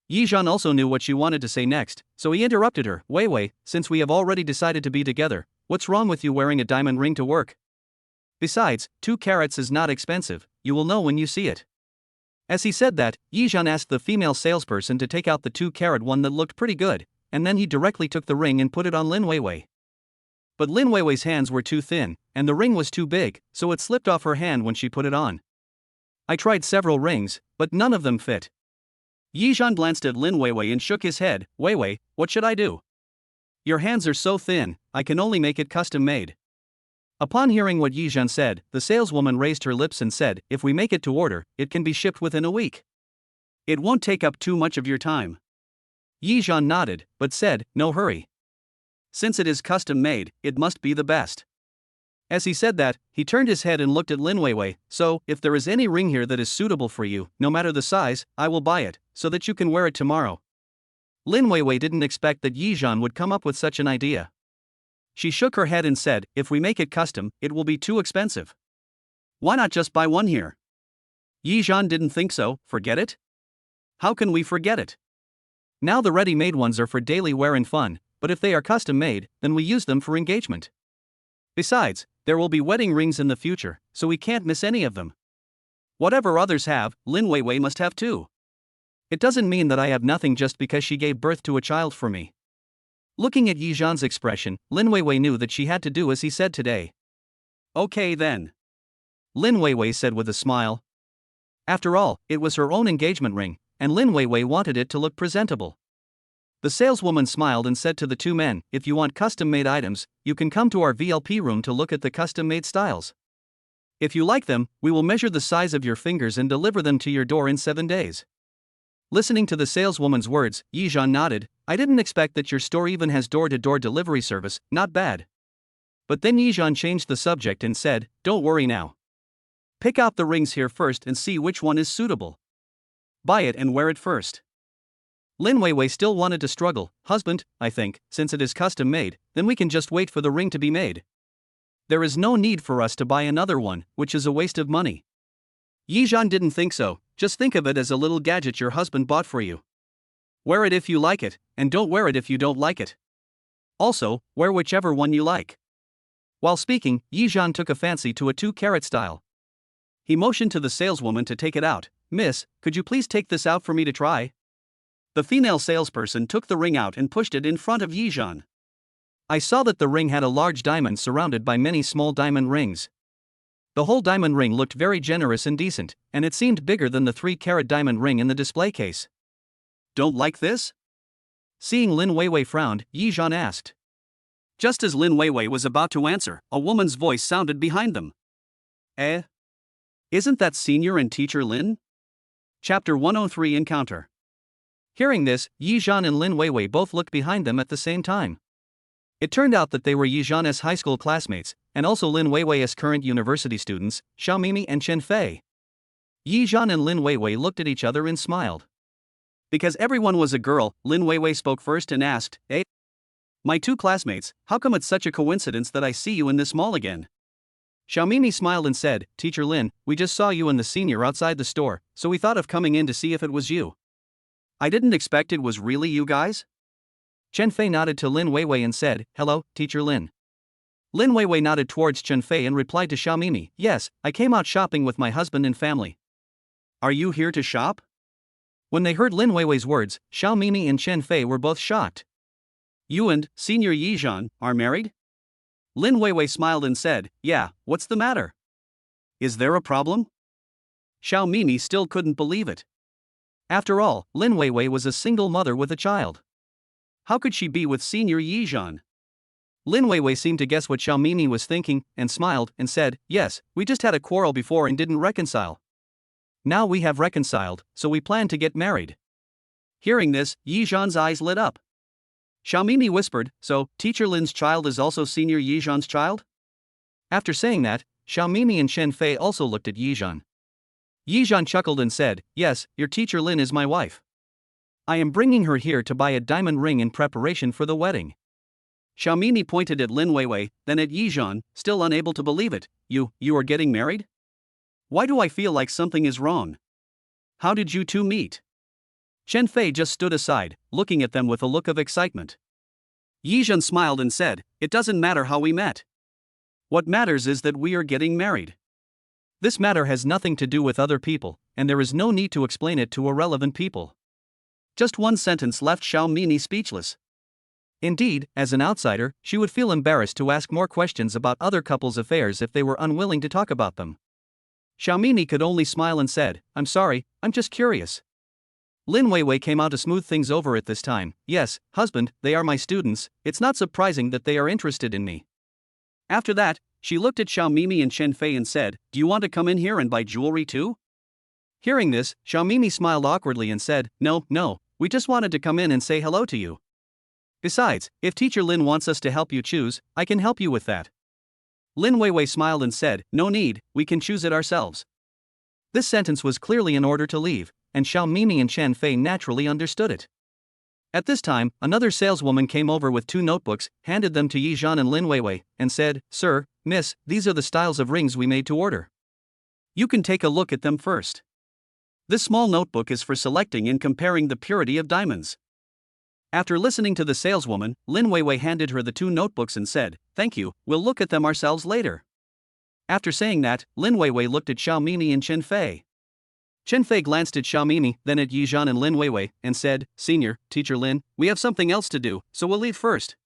Yizhan also knew what she wanted to say next, so he interrupted her. "Weiwei, since we have already decided to be together, what's wrong with you wearing a diamond ring to work? Besides, 2 carats is not expensive, you will know when you see it." As he said that, Yizhan asked the female salesperson to take out the 2-carat one that looked pretty good, and then he directly took the ring and put it on Lin Weiwei. But Lin Weiwei's hands were too thin, and the ring was too big, so it slipped off her hand when she put it on. I tried several rings, but none of them fit. Yizhan glanced at Lin Weiwei and shook his head. Weiwei, what should I do? Your hands are so thin, I can only make it custom made. Upon hearing what Yizhan said, the saleswoman raised her lips and said, if we make it to order, it can be shipped within a week. It won't take up too much of your time. Yizhan nodded, but said, no hurry. Since it is custom made, it must be the best. As he said that, he turned his head and looked at Lin Weiwei. So, if there is any ring here that is suitable for you, no matter the size, I will buy it, so that you can wear it tomorrow. Lin Weiwei didn't expect that Yizhan would come up with such an idea. She shook her head and said, if we make it custom, it will be too expensive. Why not just buy one here? Yizhan didn't think so. Forget it? How can we forget it? Now the ready-made ones are for daily wear and fun, but if they are custom made, then we use them for engagement. Besides, there will be wedding rings in the future, so we can't miss any of them. Whatever others have, Lin Weiwei must have too. It doesn't mean that I have nothing just because she gave birth to a child for me. Looking at Yizhan's expression, Lin Weiwei knew that she had to do as he said today. Okay then. Lin Weiwei said with a smile. After all, it was her own engagement ring, and Lin Weiwei wanted it to look presentable. The saleswoman smiled and said to the two men, if you want custom-made items, you can come to our VLP room to look at the custom-made styles. If you like them, we will measure the size of your fingers and deliver them to your door in 7 days. Listening to the saleswoman's words, Yizhan nodded. I didn't expect that your store even has door-to-door delivery service, not bad. But then Yizhan changed the subject and said, don't worry now. Pick out the rings here first and see which one is suitable. Buy it and wear it first. Lin Weiwei still wanted to struggle. Husband, I think, since it is custom made, then we can just wait for the ring to be made. There is no need for us to buy another one, which is a waste of money. Yizhan didn't think so. Just think of it as a little gadget your husband bought for you. Wear it if you like it, and don't wear it if you don't like it. Also, wear whichever one you like. While speaking, Yizhan took a fancy to a 2-carat style. He motioned to the saleswoman to take it out. Miss, could you please take this out for me to try? The female salesperson took the ring out and pushed it in front of Yizhan. I saw that the ring had a large diamond surrounded by many small diamond rings. The whole diamond ring looked very generous and decent, and it seemed bigger than the 3-carat diamond ring in the display case. Don't like this? Seeing Lin Weiwei frowned, Yizhan asked. Just as Lin Weiwei was about to answer, a woman's voice sounded behind them. Isn't that Senior and Teacher Lin? Chapter 103 Encounter. Hearing this, Yizhan and Lin Weiwei both looked behind them at the same time. It turned out that they were Yizhan's high school classmates, and also Lin Weiwei's current university students, Xiaomimi and Chen Fei. Yizhan and Lin Weiwei looked at each other and smiled. Because everyone was a girl, Lin Weiwei spoke first and asked, my two classmates, how come it's such a coincidence that I see you in this mall again? Xiaomimi smiled and said, Teacher Lin, we just saw you and the senior outside the store, so we thought of coming in to see if it was you. I didn't expect it was really you guys? Chen Fei nodded to Lin Weiwei and said, hello, Teacher Lin. Lin Weiwei nodded towards Chen Fei and replied to Xiaomimi, yes, I came out shopping with my husband and family. Are you here to shop? When they heard Lin Weiwei's words, Xiaomimi and Chen Fei were both shocked. You and Senior Yizhan are married? Lin Weiwei smiled and said, yeah, what's the matter? Is there a problem? Xiaomimi still couldn't believe it. After all, Lin Weiwei was a single mother with a child. How could she be with Senior Yizhan? Lin Weiwei seemed to guess what Xiaomimi was thinking, and smiled, and said, yes, we just had a quarrel before and didn't reconcile. Now we have reconciled, so we plan to get married. Hearing this, Yizhan's eyes lit up. Xiaomimi whispered, so, Teacher Lin's child is also Senior Yizhan's child? After saying that, Xiaomimi and Chen Fei also looked at Yizhan. Yizhan chuckled and said, yes, your Teacher Lin is my wife. I am bringing her here to buy a diamond ring in preparation for the wedding. Xiaomimi pointed at Lin Weiwei, then at Yizhan, still unable to believe it. You are getting married? Why do I feel like something is wrong? How did you two meet? Chen Fei just stood aside, looking at them with a look of excitement. Yizhan smiled and said, it doesn't matter how we met. What matters is that we are getting married. This matter has nothing to do with other people, and there is no need to explain it to irrelevant people. Just one sentence left Xiaomini speechless. Indeed, as an outsider, she would feel embarrassed to ask more questions about other couples' affairs if they were unwilling to talk about them. Xiaomini could only smile and said, "I'm sorry, I'm just curious." Lin Weiwei came out to smooth things over at this time. "Yes, husband, they are my students, it's not surprising that they are interested in me." After that, she looked at Xiaomimi and Chen Fei and said, "Do you want to come in here and buy jewelry too?" Hearing this, Xiaomimi smiled awkwardly and said, No, we just wanted to come in and say hello to you. Besides, if Teacher Lin wants us to help you choose, I can help you with that." Lin Weiwei smiled and said, "No need, we can choose it ourselves." This sentence was clearly an order to leave, and Xiaomimi and Chen Fei naturally understood it. At this time, another saleswoman came over with 2 notebooks, handed them to Yizhan and Lin Weiwei, and said, "Sir, miss, these are the styles of rings we made to order. You can take a look at them first." This small notebook is for selecting and comparing the purity of diamonds. After listening to the saleswoman, Lin Weiwei handed her the 2 notebooks and said, "Thank you, we'll look at them ourselves later." After saying that, Lin Weiwei looked at Xiaomimi and Chen Fei. Chen Fei glanced at Xiaomimi, then at Yizhan and Lin Weiwei, and said, "Senior, Teacher Lin, we have something else to do, so we'll leave first."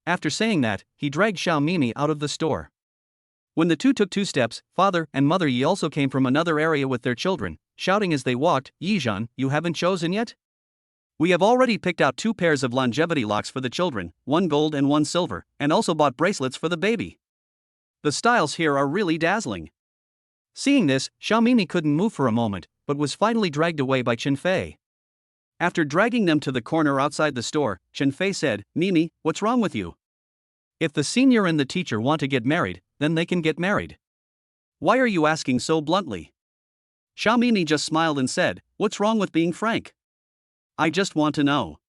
After saying that, he dragged Xiaomimi out of the store. When the two took 2 steps, father and mother Yi also came from another area with their children, shouting as they walked, "Yizhan, you haven't chosen yet? We have already picked out 2 pairs of longevity locks for the children, 1 gold and 1 silver, and also bought bracelets for the baby. The styles here are really dazzling." Seeing this, Xiaomimi couldn't move for a moment, but was finally dragged away by Chen Fei. After dragging them to the corner outside the store, Chen Fei said, "Mimi, what's wrong with you? If the senior and the teacher want to get married, then they can get married. Why are you asking so bluntly?" Xiaomimi just smiled and said, "What's wrong with being frank? I just want to know."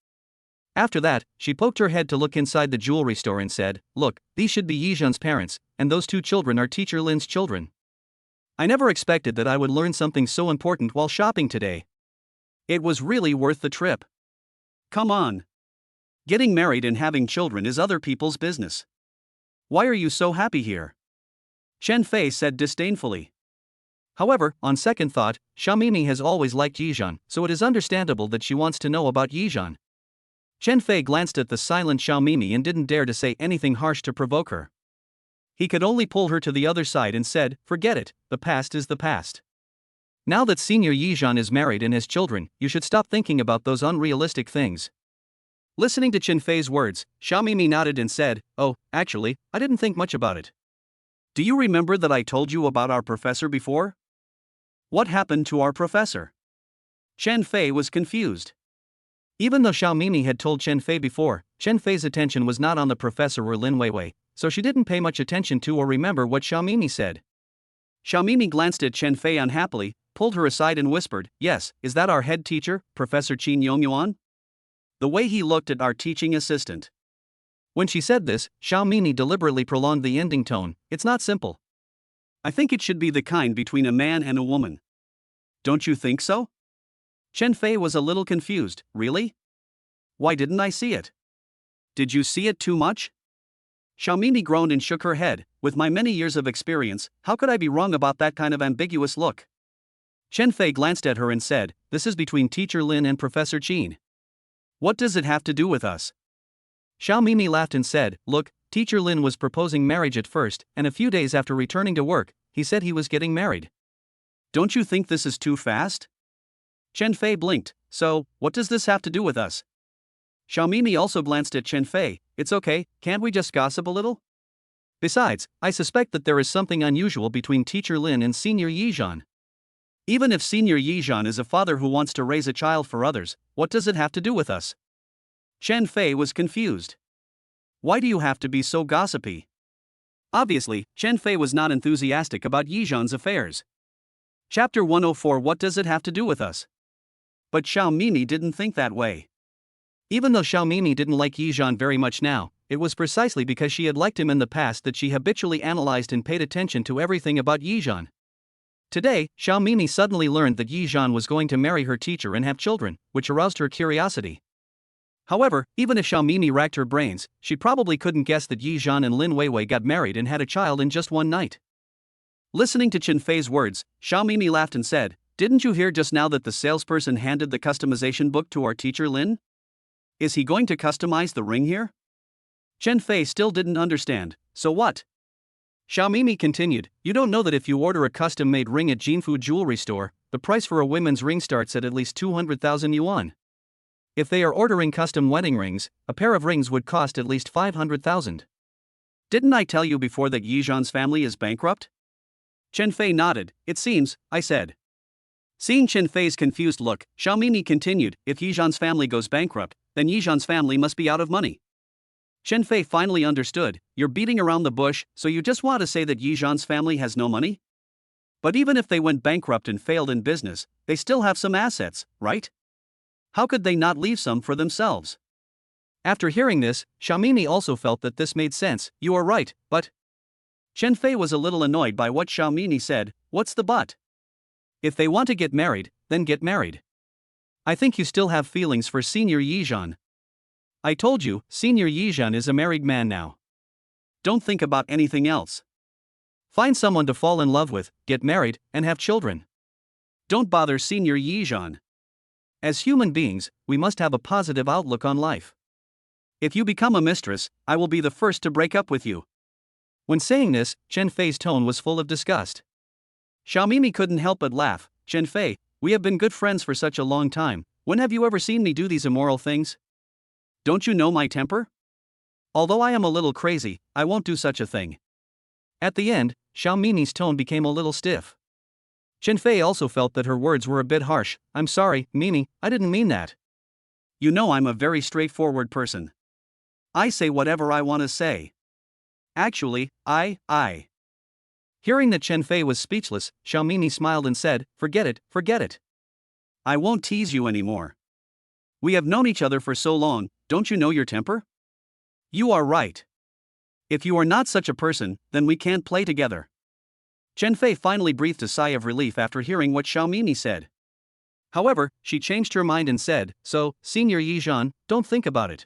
After that, she poked her head to look inside the jewelry store and said, "Look, these should be Yizhan's parents, and those 2 children are Teacher Lin's children. I never expected that I would learn something so important while shopping today. It was really worth the trip. Come on. Getting married and having children is other people's business. Why are you so happy here?" Chen Fei said disdainfully. However, on second thought, Xiaomimi has always liked Yizhan, so it is understandable that she wants to know about Yizhan. Chen Fei glanced at the silent Xiaomimi and didn't dare to say anything harsh to provoke her. He could only pull her to the other side and said, "Forget it, the past is the past. Now that Senior Yizhan is married and has children, you should stop thinking about those unrealistic things." Listening to Chen Fei's words, Xiaomimi nodded and said, "Oh, actually, I didn't think much about it. Do you remember that I told you about our professor before? What happened to our professor?" Chen Fei was confused. Even though Xiaomimi had told Chen Fei before, Chen Fei's attention was not on the professor or Lin Weiwei, so she didn't pay much attention to or remember what Xiaomimi said. Xiaomimi glanced at Chen Fei unhappily, pulled her aside and whispered, "Yes, is that our head teacher, Professor Qin Yongyuan? The way he looked at our teaching assistant." When she said this, Xiaomimi deliberately prolonged the ending tone, "It's not simple. I think it should be the kind between a man and a woman. Don't you think so?" Chen Fei was a little confused. "Really? Why didn't I see it? Did you see it too much?" Xiaomimi groaned and shook her head. "With my many years of experience, how could I be wrong about that kind of ambiguous look?" Chen Fei glanced at her and said, "This is between Teacher Lin and Professor Qin. What does it have to do with us?" Xiaomimi laughed and said, "Look, Teacher Lin was proposing marriage at first, and a few days after returning to work, he said he was getting married. Don't you think this is too fast?" Chen Fei blinked. "So, what does this have to do with us?" Xiaomimi also glanced at Chen Fei. "It's okay, can't we just gossip a little? Besides, I suspect that there is something unusual between Teacher Lin and Senior Yizhan. Even if Senior Yizhan is a father who wants to raise a child for others, what does it have to do with us?" Chen Fei was confused. "Why do you have to be so gossipy?" Obviously, Chen Fei was not enthusiastic about Yizhan's affairs. Chapter 104 What does it have to do with us? But Xiaomimi didn't think that way. Even though Xiaomimi didn't like Yizhan very much now, it was precisely because she had liked him in the past that she habitually analyzed and paid attention to everything about Yizhan. Today, Xiaomimi suddenly learned that Yizhan was going to marry her teacher and have children, which aroused her curiosity. However, even if Xiaomimi racked her brains, she probably couldn't guess that Yizhan and Lin Weiwei got married and had a child in just one night. Listening to Chen Fei's words, Xiao Mimi laughed and said, "Didn't you hear just now that the salesperson handed the customization book to our teacher Lin? Is he going to customize the ring here?" Chen Fei still didn't understand. "So what?" Xiao Mimi continued, "You don't know that if you order a custom-made ring at Jinfu Jewelry Store, the price for a women's ring starts at least 200,000 yuan. If they are ordering custom wedding rings, a pair of rings would cost at least 500,000. Didn't I tell you before that Yizhan's family is bankrupt?" Chen Fei nodded. "It seems," I said. Seeing Chen Fei's confused look, Xiao Mimi continued, "If Yizhan's family goes bankrupt, then Yizhan's family must be out of money." Chen Fei finally understood. "You're beating around the bush, so you just want to say that Yizhan's family has no money? But even if they went bankrupt and failed in business, they still have some assets, right? How could they not leave some for themselves?" After hearing this, Xiao Mimi also felt that this made sense. "You are right, but..." Chen Fei was a little annoyed by what Xiao Mimi said. "What's the but? If they want to get married, then get married. I think you still have feelings for Senior Yizhan. I told you, Senior Yizhan is a married man now. Don't think about anything else. Find someone to fall in love with, get married, and have children. Don't bother Senior Yizhan. As human beings, we must have a positive outlook on life. If you become a mistress, I will be the first to break up with you." When saying this, Chen Fei's tone was full of disgust. Xiao Mimi couldn't help but laugh. "Chen Fei, we have been good friends for such a long time. When have you ever seen me do these immoral things? Don't you know my temper? Although I am a little crazy, I won't do such a thing." At the end, Xiao Mimi's tone became a little stiff. Chen Fei also felt that her words were a bit harsh. "I'm sorry, Mimi, I didn't mean that. You know I'm a very straightforward person. I say whatever I want to say. Actually, I. Hearing that Chen Fei was speechless, Xiao Mimi smiled and said, forget it. I won't tease you anymore. We have known each other for so long, don't you know your temper? You are right. If you are not such a person, then we can't play together." Chen Fei finally breathed a sigh of relief after hearing what Xiao Mimi said. However, she changed her mind and said, "So, Senior Yizhan, don't think about it.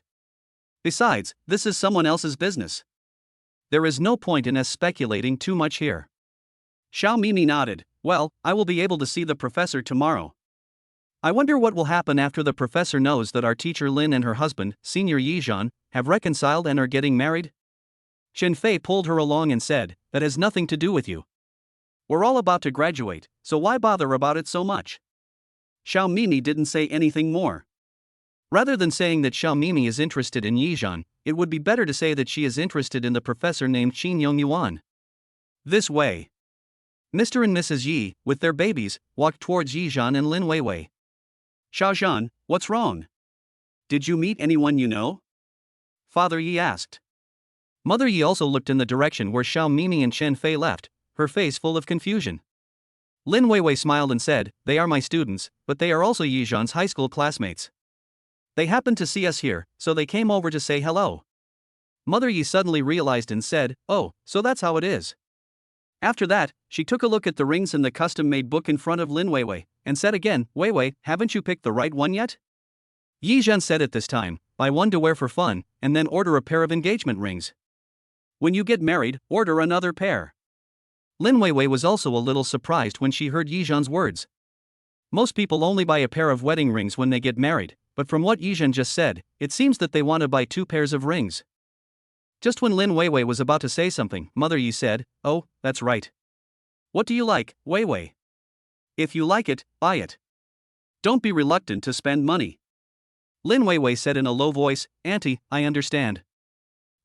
Besides, this is someone else's business. There is no point in us speculating too much here." Xiao Mimi nodded. "Well, I will be able to see the professor tomorrow. I wonder what will happen after the professor knows that our teacher Lin and her husband, Senior Yizhan, have reconciled and are getting married?" Chen Fei pulled her along and said, "That has nothing to do with you. We're all about to graduate, so why bother about it so much?" Xiao Mimi didn't say anything more. Rather than saying that Xiao Mimi is interested in Yizhan, it would be better to say that she is interested in the professor named Qin Yongyuan. This way, Mr. and Mrs. Yi, with their babies, walked towards Yizhan and Lin Weiwei. "Xiaozhan, what's wrong? Did you meet anyone you know?" Father Yi asked. Mother Yi also looked in the direction where Xiao Mimi and Chen Fei left, her face full of confusion. Lin Weiwei smiled and said, "They are my students, but they are also Yizhan's high school classmates. They happened to see us here, so they came over to say hello." Mother Yi suddenly realized and said, "Oh, so that's how it is." After that, she took a look at the rings in the custom-made book in front of Lin Weiwei, and said again, "Weiwei, haven't you picked the right one yet?" Yizhan said at this time, "Buy one to wear for fun, and then order a pair of engagement rings. When you get married, order another pair." Lin Weiwei was also a little surprised when she heard Yizhan's words. Most people only buy a pair of wedding rings when they get married, but from what Yizhan just said, it seems that they want to buy 2 pairs of rings. Just when Lin Weiwei was about to say something, Mother Yi said, "Oh, that's right. What do you like, Weiwei? If you like it, buy it. Don't be reluctant to spend money." Lin Weiwei said in a low voice, "Auntie, I understand."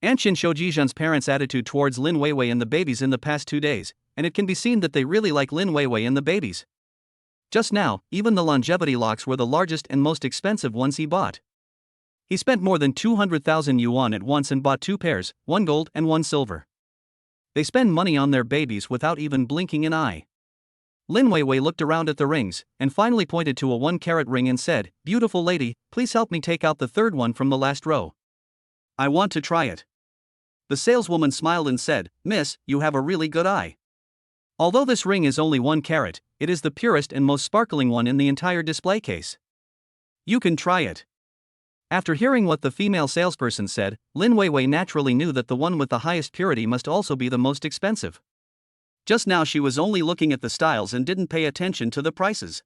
Anshin showed Yizhan's parents' attitude towards Lin Weiwei and the babies in the past 2 days, and it can be seen that they really like Lin Weiwei and the babies. Just now, even the longevity locks were the largest and most expensive ones he bought. He spent more than 200,000 yuan at once and bought 2 pairs, 1 gold and 1 silver. They spend money on their babies without even blinking an eye. Lin Weiwei looked around at the rings, and finally pointed to a 1-carat ring and said, "Beautiful lady, please help me take out the 3rd one from the last row. I want to try it." The saleswoman smiled and said, "Miss, you have a really good eye. Although this ring is only 1 carat, it is the purest and most sparkling one in the entire display case. You can try it." After hearing what the female salesperson said, Lin Weiwei naturally knew that the one with the highest purity must also be the most expensive. Just now she was only looking at the styles and didn't pay attention to the prices.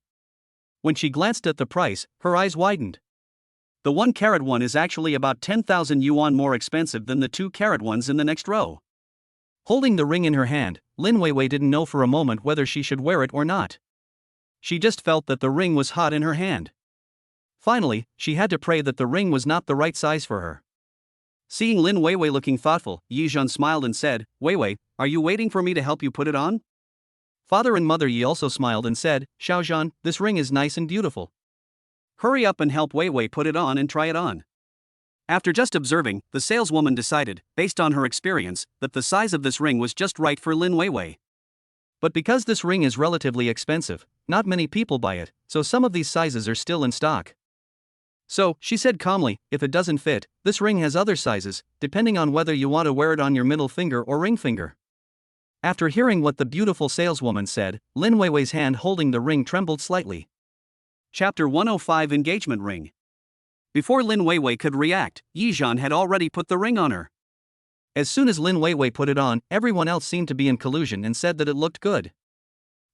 When she glanced at the price, her eyes widened. The 1-carat one is actually about 10,000 yuan more expensive than the 2-carat ones in the next row. Holding the ring in her hand, Lin Weiwei didn't know for a moment whether she should wear it or not. She just felt that the ring was hot in her hand. Finally, she had to pray that the ring was not the right size for her. Seeing Lin Weiwei looking thoughtful, Yi Zhan smiled and said, "Weiwei, are you waiting for me to help you put it on?" Father and Mother Yi also smiled and said, "Xiaozhan, this ring is nice and beautiful. Hurry up and help Weiwei put it on and try it on." After just observing, the saleswoman decided, based on her experience, that the size of this ring was just right for Lin Weiwei. But because this ring is relatively expensive, not many people buy it, so some of these sizes are still in stock. So, she said calmly, "If it doesn't fit, this ring has other sizes, depending on whether you want to wear it on your middle finger or ring finger." After hearing what the beautiful saleswoman said, Lin Weiwei's hand holding the ring trembled slightly. Chapter 105 Engagement Ring. Before Lin Weiwei could react, Yi Zhan had already put the ring on her. As soon as Lin Weiwei put it on, everyone else seemed to be in collusion and said that it looked good.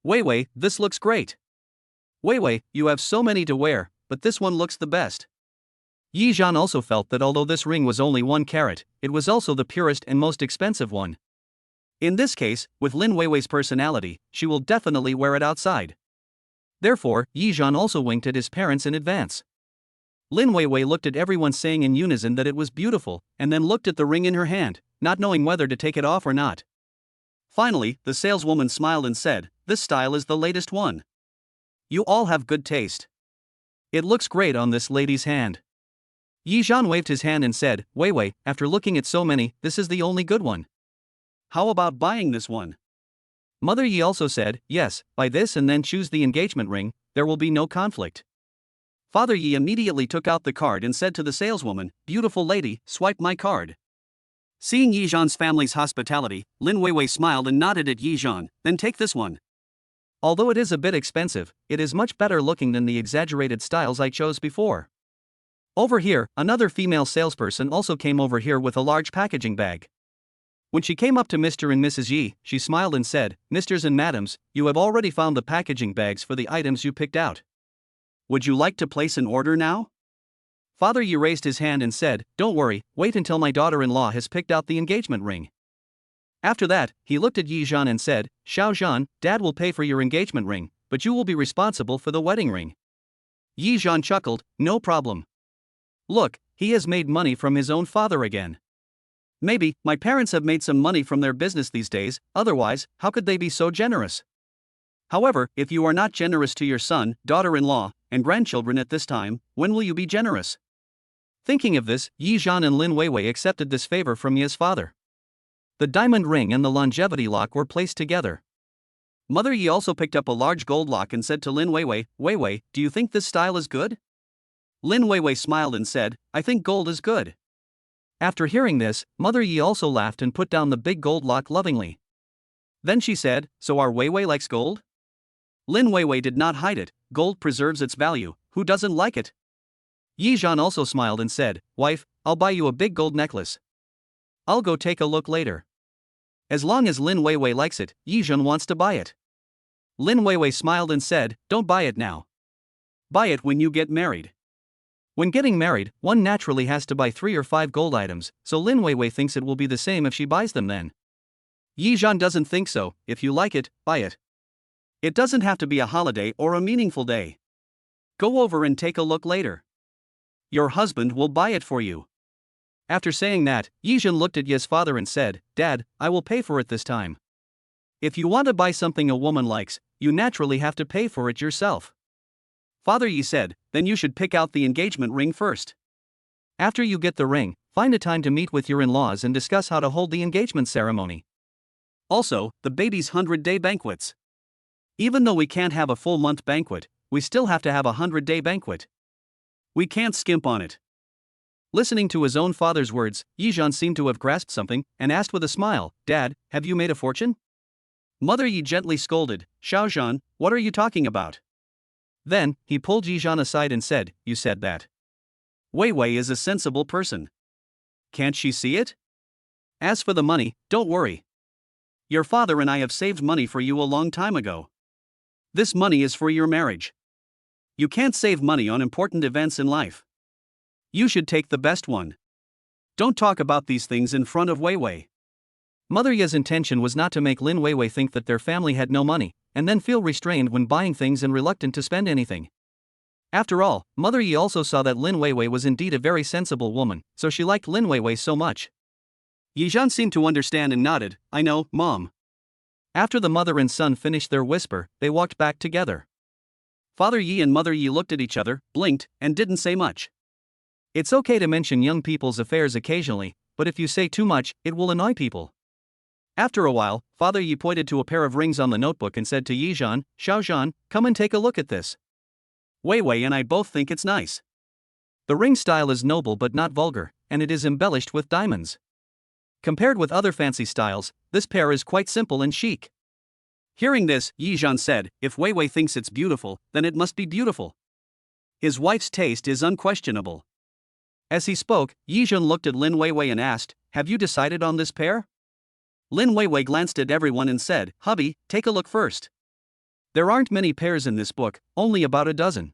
"Weiwei, this looks great. Weiwei, you have so many to wear, but this one looks the best." Yi Zhan also felt that although this ring was only 1 carat, it was also the purest and most expensive one. In this case, with Lin Weiwei's personality, she will definitely wear it outside. Therefore, Yi Zhan also winked at his parents in advance. Lin Weiwei looked at everyone saying in unison that it was beautiful, and then looked at the ring in her hand, not knowing whether to take it off or not. Finally, the saleswoman smiled and said, "This style is the latest one. You all have good taste. It looks great on this lady's hand." Yi Zhan waved his hand and said, "Weiwei, after looking at so many, this is the only good one. How about buying this one?" Mother Yi also said, "Yes, buy this and then choose the engagement ring, there will be no conflict." Father Yi immediately took out the card and said to the saleswoman, "Beautiful lady, swipe my card." Seeing Yi Zhan's family's hospitality, Lin Weiwei smiled and nodded at Yi Zhan, "Then take this one. Although it is a bit expensive, it is much better looking than the exaggerated styles I chose before." Over here, another female salesperson also came over here with a large packaging bag. When she came up to Mr. and Mrs. Yi, she smiled and said, "Misters and madams, you have already found the packaging bags for the items you picked out. Would you like to place an order now?" Father Yi raised his hand and said, "Don't worry, wait until my daughter-in-law has picked out the engagement ring." After that, he looked at Yi Zhan and said, "Xiaozhan, Dad will pay for your engagement ring, but you will be responsible for the wedding ring." Yi Zhan chuckled, "No problem. Look, he has made money from his own father again. Maybe, my parents have made some money from their business these days, otherwise, how could they be so generous? However, if you are not generous to your son, daughter-in-law, and grandchildren at this time, when will you be generous?" Thinking of this, Yi Zhan and Lin Weiwei accepted this favor from Yi's father. The diamond ring and the longevity lock were placed together. Mother Yi also picked up a large gold lock and said to Lin Weiwei, "Weiwei, do you think this style is good?" Lin Weiwei smiled and said, "I think gold is good." After hearing this, Mother Yi also laughed and put down the big gold lock lovingly. Then she said, "So our Weiwei likes gold?" Lin Weiwei did not hide it, gold preserves its value, who doesn't like it? Yi Zhan also smiled and said, "Wife, I'll buy you a big gold necklace. I'll go take a look later." As long as Lin Weiwei likes it, Yi Zhan wants to buy it. Lin Weiwei smiled and said, "Don't buy it now. Buy it when you get married." When getting married, one naturally has to buy 3 or 5 gold items, so Lin Weiwei thinks it will be the same if she buys them then. Yi Zhan doesn't think so. If you like it, buy it. It doesn't have to be a holiday or a meaningful day. Go over and take a look later. Your husband will buy it for you. After saying that, Yi Zhan looked at Yi's father and said, "Dad, I will pay for it this time. If you want to buy something a woman likes, you naturally have to pay for it yourself." Father Yi said, "Then you should pick out the engagement ring first. After you get the ring, find a time to meet with your in-laws and discuss how to hold the engagement ceremony. Also, the baby's 100-day banquets. Even though we can't have a full-month banquet, we still have to have a 100-day banquet. We can't skimp on it." Listening to his own father's words, Yi Zhan seemed to have grasped something, and asked with a smile, "Dad, have you made a fortune?" Mother Yi gently scolded, "Xiaozhan, what are you talking about?" Then, he pulled Yi Zhan aside and said, "You said that Weiwei is a sensible person. Can't she see it? As for the money, don't worry. Your father and I have saved money for you a long time ago. This money is for your marriage. You can't save money on important events in life. You should take the best one. Don't talk about these things in front of Wei Wei. Mother Ye's intention was not to make Lin Weiwei think that their family had no money, and then feel restrained when buying things and reluctant to spend anything. After all, Mother Ye also saw that Lin Weiwei was indeed a very sensible woman, so she liked Lin Weiwei so much. Yizhan seemed to understand and nodded, I know, Mom. After the mother and son finished their whisper, they walked back together. Father Yi and Mother Yi looked at each other, blinked, and didn't say much. It's okay to mention young people's affairs occasionally, but if you say too much, it will annoy people. After a while, Father Yi pointed to a pair of rings on the notebook and said to Yizhan, Xiaozhan, come and take a look at this. Wei Wei and I both think it's nice. The ring style is noble but not vulgar, and it is embellished with diamonds. Compared with other fancy styles, this pair is quite simple and chic. Hearing this, Yizhan said, if Wei Wei thinks it's beautiful, then it must be beautiful. His wife's taste is unquestionable. As he spoke, Yizhan looked at Lin Weiwei and asked, have you decided on this pair? Lin Weiwei glanced at everyone and said, hubby, take a look first. There aren't many pairs in this book, only about a dozen.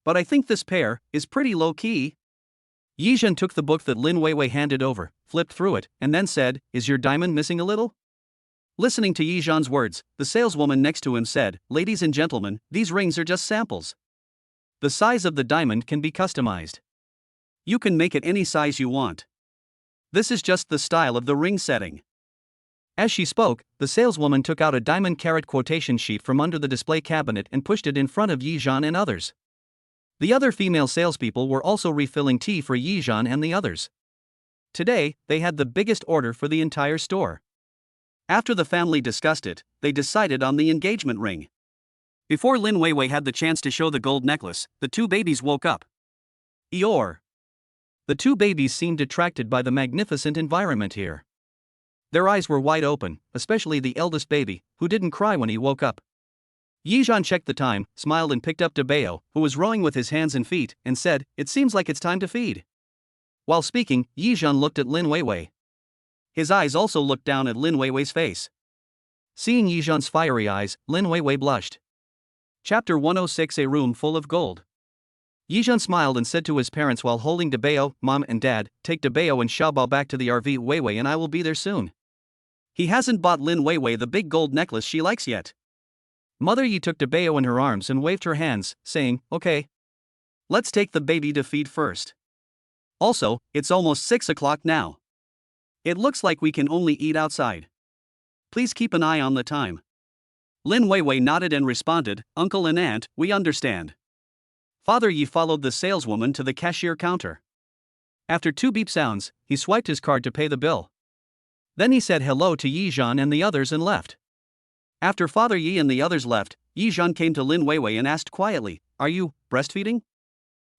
But I think this pair is pretty low-key. Yizhan took the book that Lin Weiwei handed over, flipped through it, and then said, is your diamond missing a little? Listening to Yizhan's words, the saleswoman next to him said, ladies and gentlemen, these rings are just samples. The size of the diamond can be customized. You can make it any size you want. This is just the style of the ring setting. As she spoke, the saleswoman took out a diamond carat quotation sheet from under the display cabinet and pushed it in front of Yizhan and others. The other female salespeople were also refilling tea for Yizhan and the others. Today, they had the biggest order for the entire store. After the family discussed it, they decided on the engagement ring. Before Lin Weiwei had the chance to show the gold necklace, the two babies woke up. Eeyore! The two babies seemed attracted by the magnificent environment here. Their eyes were wide open, especially the eldest baby, who didn't cry when he woke up. Yizhan checked the time, smiled and picked up Debeo, who was rowing with his hands and feet, and said, it seems like it's time to feed. While speaking, Yizhan looked at Lin Weiwei. His eyes also looked down at Lin Weiwei's face. Seeing Yizhan's fiery eyes, Lin Weiwei blushed. Chapter 106 A Room Full of Gold. Yizhan smiled and said to his parents while holding Debeo, Mom and Dad, take Debeo and Xiaobao back to the RV. Weiwei and I will be there soon. He hasn't bought Lin Weiwei the big gold necklace she likes yet. Mother Yi took Debeo in her arms and waved her hands, saying, okay. Let's take the baby to feed first. Also, it's almost 6 o'clock now. It looks like we can only eat outside. Please keep an eye on the time. Lin Weiwei nodded and responded, Uncle and Aunt, we understand. Father Yi followed the saleswoman to the cashier counter. After 2 beep sounds, he swiped his card to pay the bill. Then he said hello to Yizhan and the others and left. After Father Yi and the others left, Yizhan came to Lin Weiwei and asked quietly, are you breastfeeding?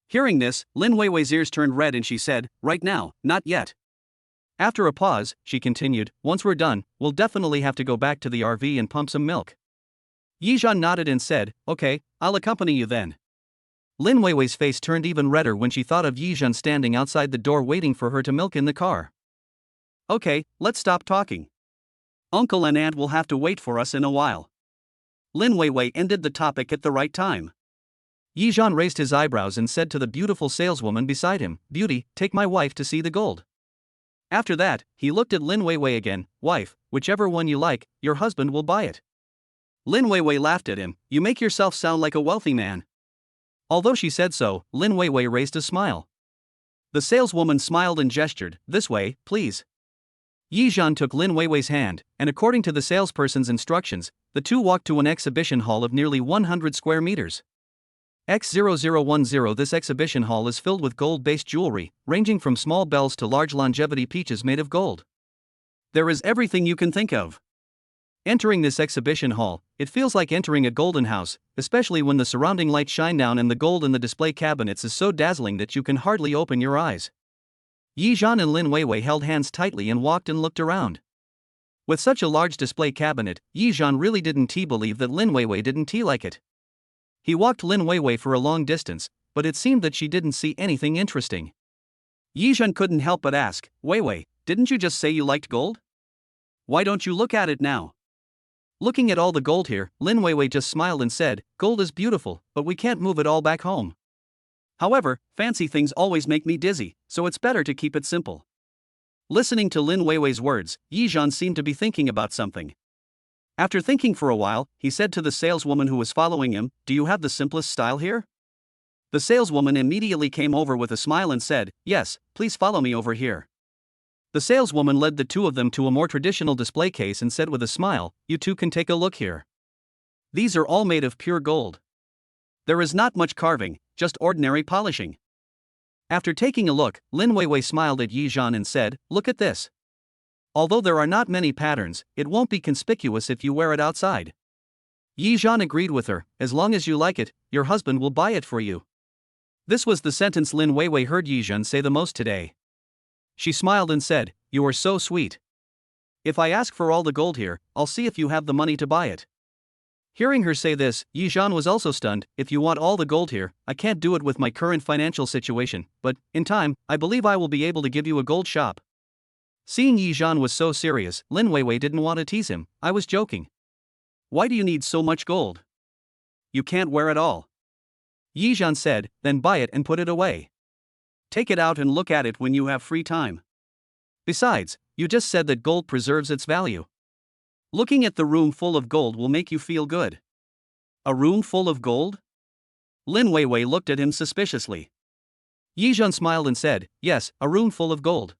Hearing this, Lin Weiwei's ears turned red and she said, right now, not yet. After a pause, she continued, once we're done, we'll definitely have to go back to the RV and pump some milk. Yizhan nodded and said, okay, I'll accompany you then. Lin Weiwei's face turned even redder when she thought of Yizhan standing outside the door waiting for her to milk in the car. Okay, let's stop talking. Uncle and Aunt will have to wait for us in a while. Lin Weiwei ended the topic at the right time. Yizhan raised his eyebrows and said to the beautiful saleswoman beside him, Beauty, take my wife to see the gold. After that, he looked at Lin Weiwei again, wife, whichever one you like, your husband will buy it. Lin Weiwei laughed at him, you make yourself sound like a wealthy man. Although she said so, Lin Weiwei raised a smile. The saleswoman smiled and gestured, this way, please. Yizhan took Lin Weiwei's hand, and according to the salesperson's instructions, the two walked to an exhibition hall of nearly 100 square meters. X0010 This exhibition hall is filled with gold-based jewelry, ranging from small bells to large longevity peaches made of gold. There is everything you can think of. Entering this exhibition hall, it feels like entering a golden house, especially when the surrounding lights shine down and the gold in the display cabinets is so dazzling that you can hardly open your eyes. Yizhan and Lin Weiwei held hands tightly and walked and looked around. With such a large display cabinet, Yizhan really didn't believe that Lin Weiwei didn't like it. He walked Lin Weiwei for a long distance, but it seemed that she didn't see anything interesting. Yizhan couldn't help but ask, Weiwei, didn't you just say you liked gold? Why don't you look at it now? Looking at all the gold here, Lin Weiwei just smiled and said, gold is beautiful, but we can't move it all back home. However, fancy things always make me dizzy, so it's better to keep it simple. Listening to Lin Weiwei's words, Yi Zhan seemed to be thinking about something. After thinking for a while, he said to the saleswoman who was following him, do you have the simplest style here? The saleswoman immediately came over with a smile and said, yes, please follow me over here. The saleswoman led the two of them to a more traditional display case and said with a smile, you two can take a look here. These are all made of pure gold. There is not much carving, just ordinary polishing. After taking a look, Lin Weiwei smiled at Yi Zhan and said, look at this. Although there are not many patterns, it won't be conspicuous if you wear it outside. Yi Zhan agreed with her, as long as you like it, your husband will buy it for you. This was the sentence Lin Weiwei heard Yi Zhan say the most today. She smiled and said, you are so sweet. If I ask for all the gold here, I'll see if you have the money to buy it. Hearing her say this, Yi Zhan was also stunned. If you want all the gold here, I can't do it with my current financial situation, but, in time, I believe I will be able to give you a gold shop. Seeing Yi Zhan was so serious, Lin Weiwei didn't want to tease him. I was joking. Why do you need so much gold? You can't wear it all. Yi Zhan said, then buy it and put it away. Take it out and look at it when you have free time. Besides, you just said that gold preserves its value. Looking at the room full of gold will make you feel good. A room full of gold? Lin Weiwei looked at him suspiciously. Yi Zhan smiled and said, yes, a room full of gold.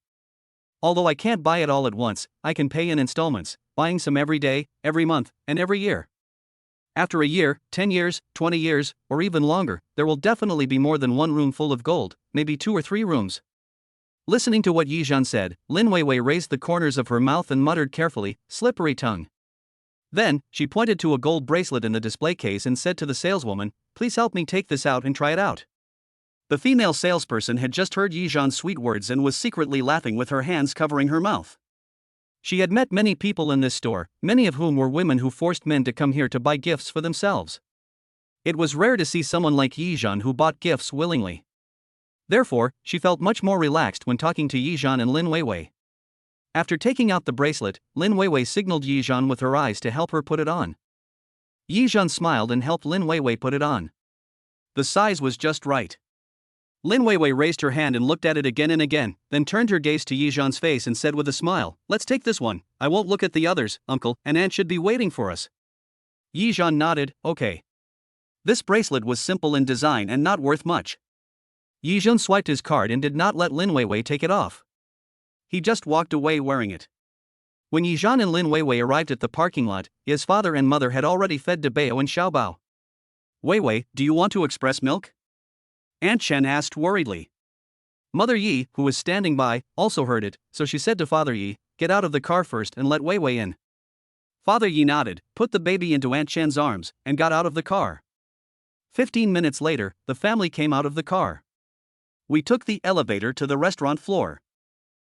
Although I can't buy it all at once, I can pay in installments, buying some every day, every month, and every year. After a year, 10 years, 20 years, or even longer, there will definitely be more than one room full of gold, maybe 2 or 3 rooms. Listening to what Yi Zhan said, Lin Weiwei raised the corners of her mouth and muttered carefully, slippery tongue. Then, she pointed to a gold bracelet in the display case and said to the saleswoman, please help me take this out and try it out. The female salesperson had just heard Yi Zhan's sweet words and was secretly laughing with her hands covering her mouth. She had met many people in this store, many of whom were women who forced men to come here to buy gifts for themselves. It was rare to see someone like Yi Zhan who bought gifts willingly. Therefore, she felt much more relaxed when talking to Yi Zhan and Lin Weiwei. After taking out the bracelet, Lin Weiwei signaled Yi Zhan with her eyes to help her put it on. Yi Zhan smiled and helped Lin Weiwei put it on. The size was just right. Lin Weiwei raised her hand and looked at it again and again, then turned her gaze to Yi Zhan's face and said with a smile, let's take this one, I won't look at the others, uncle and aunt should be waiting for us. Yi Zhan nodded, okay. This bracelet was simple in design and not worth much. Yi Zhan swiped his card and did not let Lin Weiwei take it off. He just walked away wearing it. When Yi Zhan and Lin Weiwei arrived at the parking lot, his father and mother had already fed Debao and Xiaobao. Weiwei, do you want to express milk? Aunt Chen asked worriedly. Mother Yi, who was standing by, also heard it, so she said to Father Yi, get out of the car first and let Weiwei in. Father Yi nodded, put the baby into Aunt Chen's arms, and got out of the car. 15 minutes later, the family came out of the car. We took the elevator to the restaurant floor.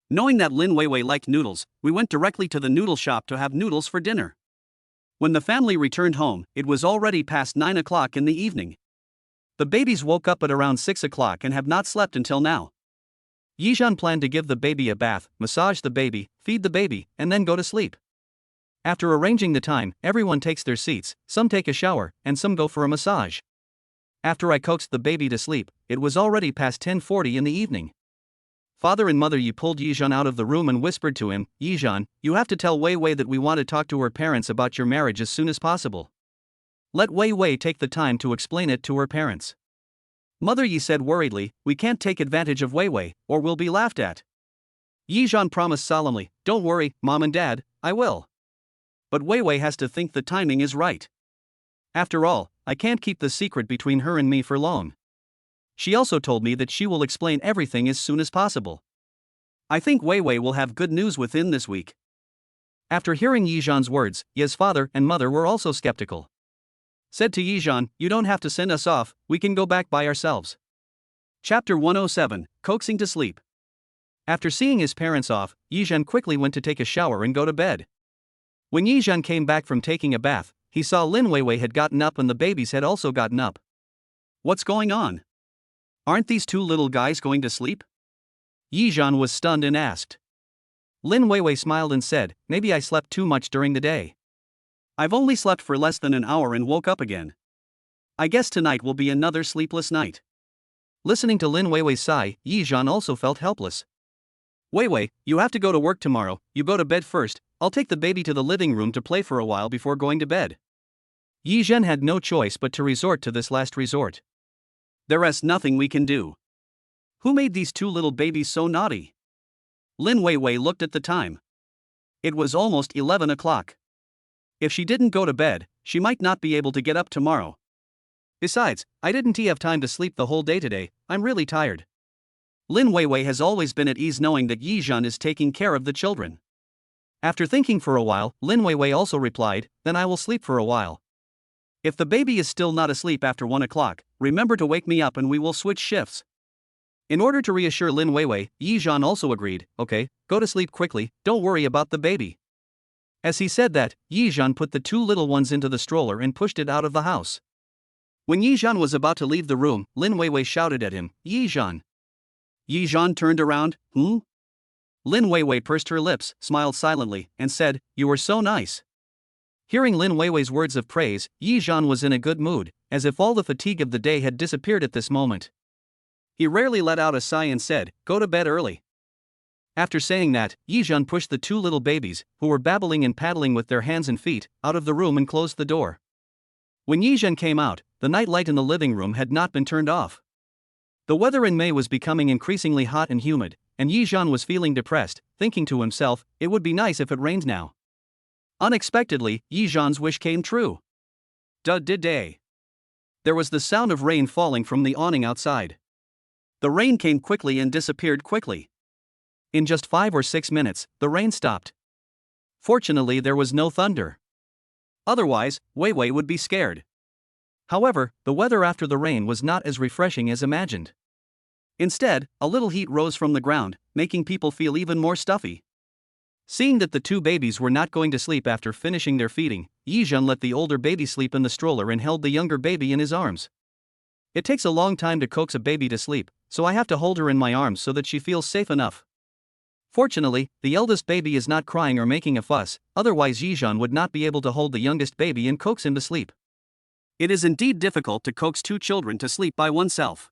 Knowing that Lin Weiwei liked noodles, we went directly to the noodle shop to have noodles for dinner. When the family returned home, it was already past 9 o'clock in the evening. The babies woke up at around 6 o'clock and have not slept until now. Yi Zhan planned to give the baby a bath, massage the baby, feed the baby, and then go to sleep. After arranging the time, everyone takes their seats, some take a shower, and some go for a massage. After I coaxed the baby to sleep, it was already past 10:40 in the evening. Father and Mother Yi pulled Yi Zhan out of the room and whispered to him, Yi Zhan, you have to tell Weiwei that we want to talk to her parents about your marriage as soon as possible. Let Weiwei take the time to explain it to her parents. Mother Yi said worriedly, we can't take advantage of Weiwei, or we'll be laughed at. Yi Zhan promised solemnly, don't worry, Mom and Dad, I will. But Weiwei has to think the timing is right. After all, I can't keep the secret between her and me for long. She also told me that she will explain everything as soon as possible. I think Weiwei will have good news within this week. After hearing Yi Zhan's words, Ye's father and mother were also skeptical. Said to Yi Zhan, you don't have to send us off, we can go back by ourselves. Chapter 107, Coaxing to Sleep. After seeing his parents off, Yi Zhan quickly went to take a shower and go to bed. When Yi Zhan came back from taking a bath, he saw Lin Weiwei had gotten up and the babies had also gotten up. What's going on? Aren't these two little guys going to sleep? Yi Zhan was stunned and asked. Lin Weiwei smiled and said, maybe I slept too much during the day. I've only slept for less than an hour and woke up again. I guess tonight will be another sleepless night. Listening to Lin Weiwei's sigh, Yi Zhan also felt helpless. Weiwei, you have to go to work tomorrow, you go to bed first, I'll take the baby to the living room to play for a while before going to bed. Yi Zhen had no choice but to resort to this last resort. There is nothing we can do. Who made these two little babies so naughty? Lin Weiwei looked at the time. It was almost 11 o'clock. If she didn't go to bed, she might not be able to get up tomorrow. Besides, I didn't have time to sleep the whole day today, I'm really tired. Lin Weiwei has always been at ease knowing that Yi Zhan is taking care of the children. After thinking for a while, Lin Weiwei also replied, then I will sleep for a while. If the baby is still not asleep after 1 o'clock, remember to wake me up and we will switch shifts. In order to reassure Lin Weiwei, Yi Zhan also agreed, okay, go to sleep quickly, don't worry about the baby. As he said that, Yi Zhan put the two little ones into the stroller and pushed it out of the house. When Yi Zhan was about to leave the room, Lin Weiwei shouted at him, Yi Zhan. Yi Zhan turned around, Lin Weiwei pursed her lips, smiled silently, and said, you were so nice. Hearing Lin Weiwei's words of praise, Yi Zhan was in a good mood, as if all the fatigue of the day had disappeared at this moment. He rarely let out a sigh and said, go to bed early. After saying that, Yi Zhan pushed the two little babies, who were babbling and paddling with their hands and feet, out of the room and closed the door. When Yi Zhan came out, the night light in the living room had not been turned off. The weather in May was becoming increasingly hot and humid, and Yi Zhan was feeling depressed, thinking to himself, it would be nice if it rained now. Unexpectedly, Yi Zhan's wish came true. Day. There was the sound of rain falling from the awning outside. The rain came quickly and disappeared quickly. In just 5 or 6 minutes, the rain stopped. Fortunately, there was no thunder. Otherwise, Weiwei would be scared. However, the weather after the rain was not as refreshing as imagined. Instead, a little heat rose from the ground, making people feel even more stuffy. Seeing that the two babies were not going to sleep after finishing their feeding, Yi Zhen let the older baby sleep in the stroller and held the younger baby in his arms. It takes a long time to coax a baby to sleep, so I have to hold her in my arms so that she feels safe enough. Fortunately, the eldest baby is not crying or making a fuss, otherwise Yi Zhen would not be able to hold the youngest baby and coax him to sleep. It is indeed difficult to coax two children to sleep by oneself.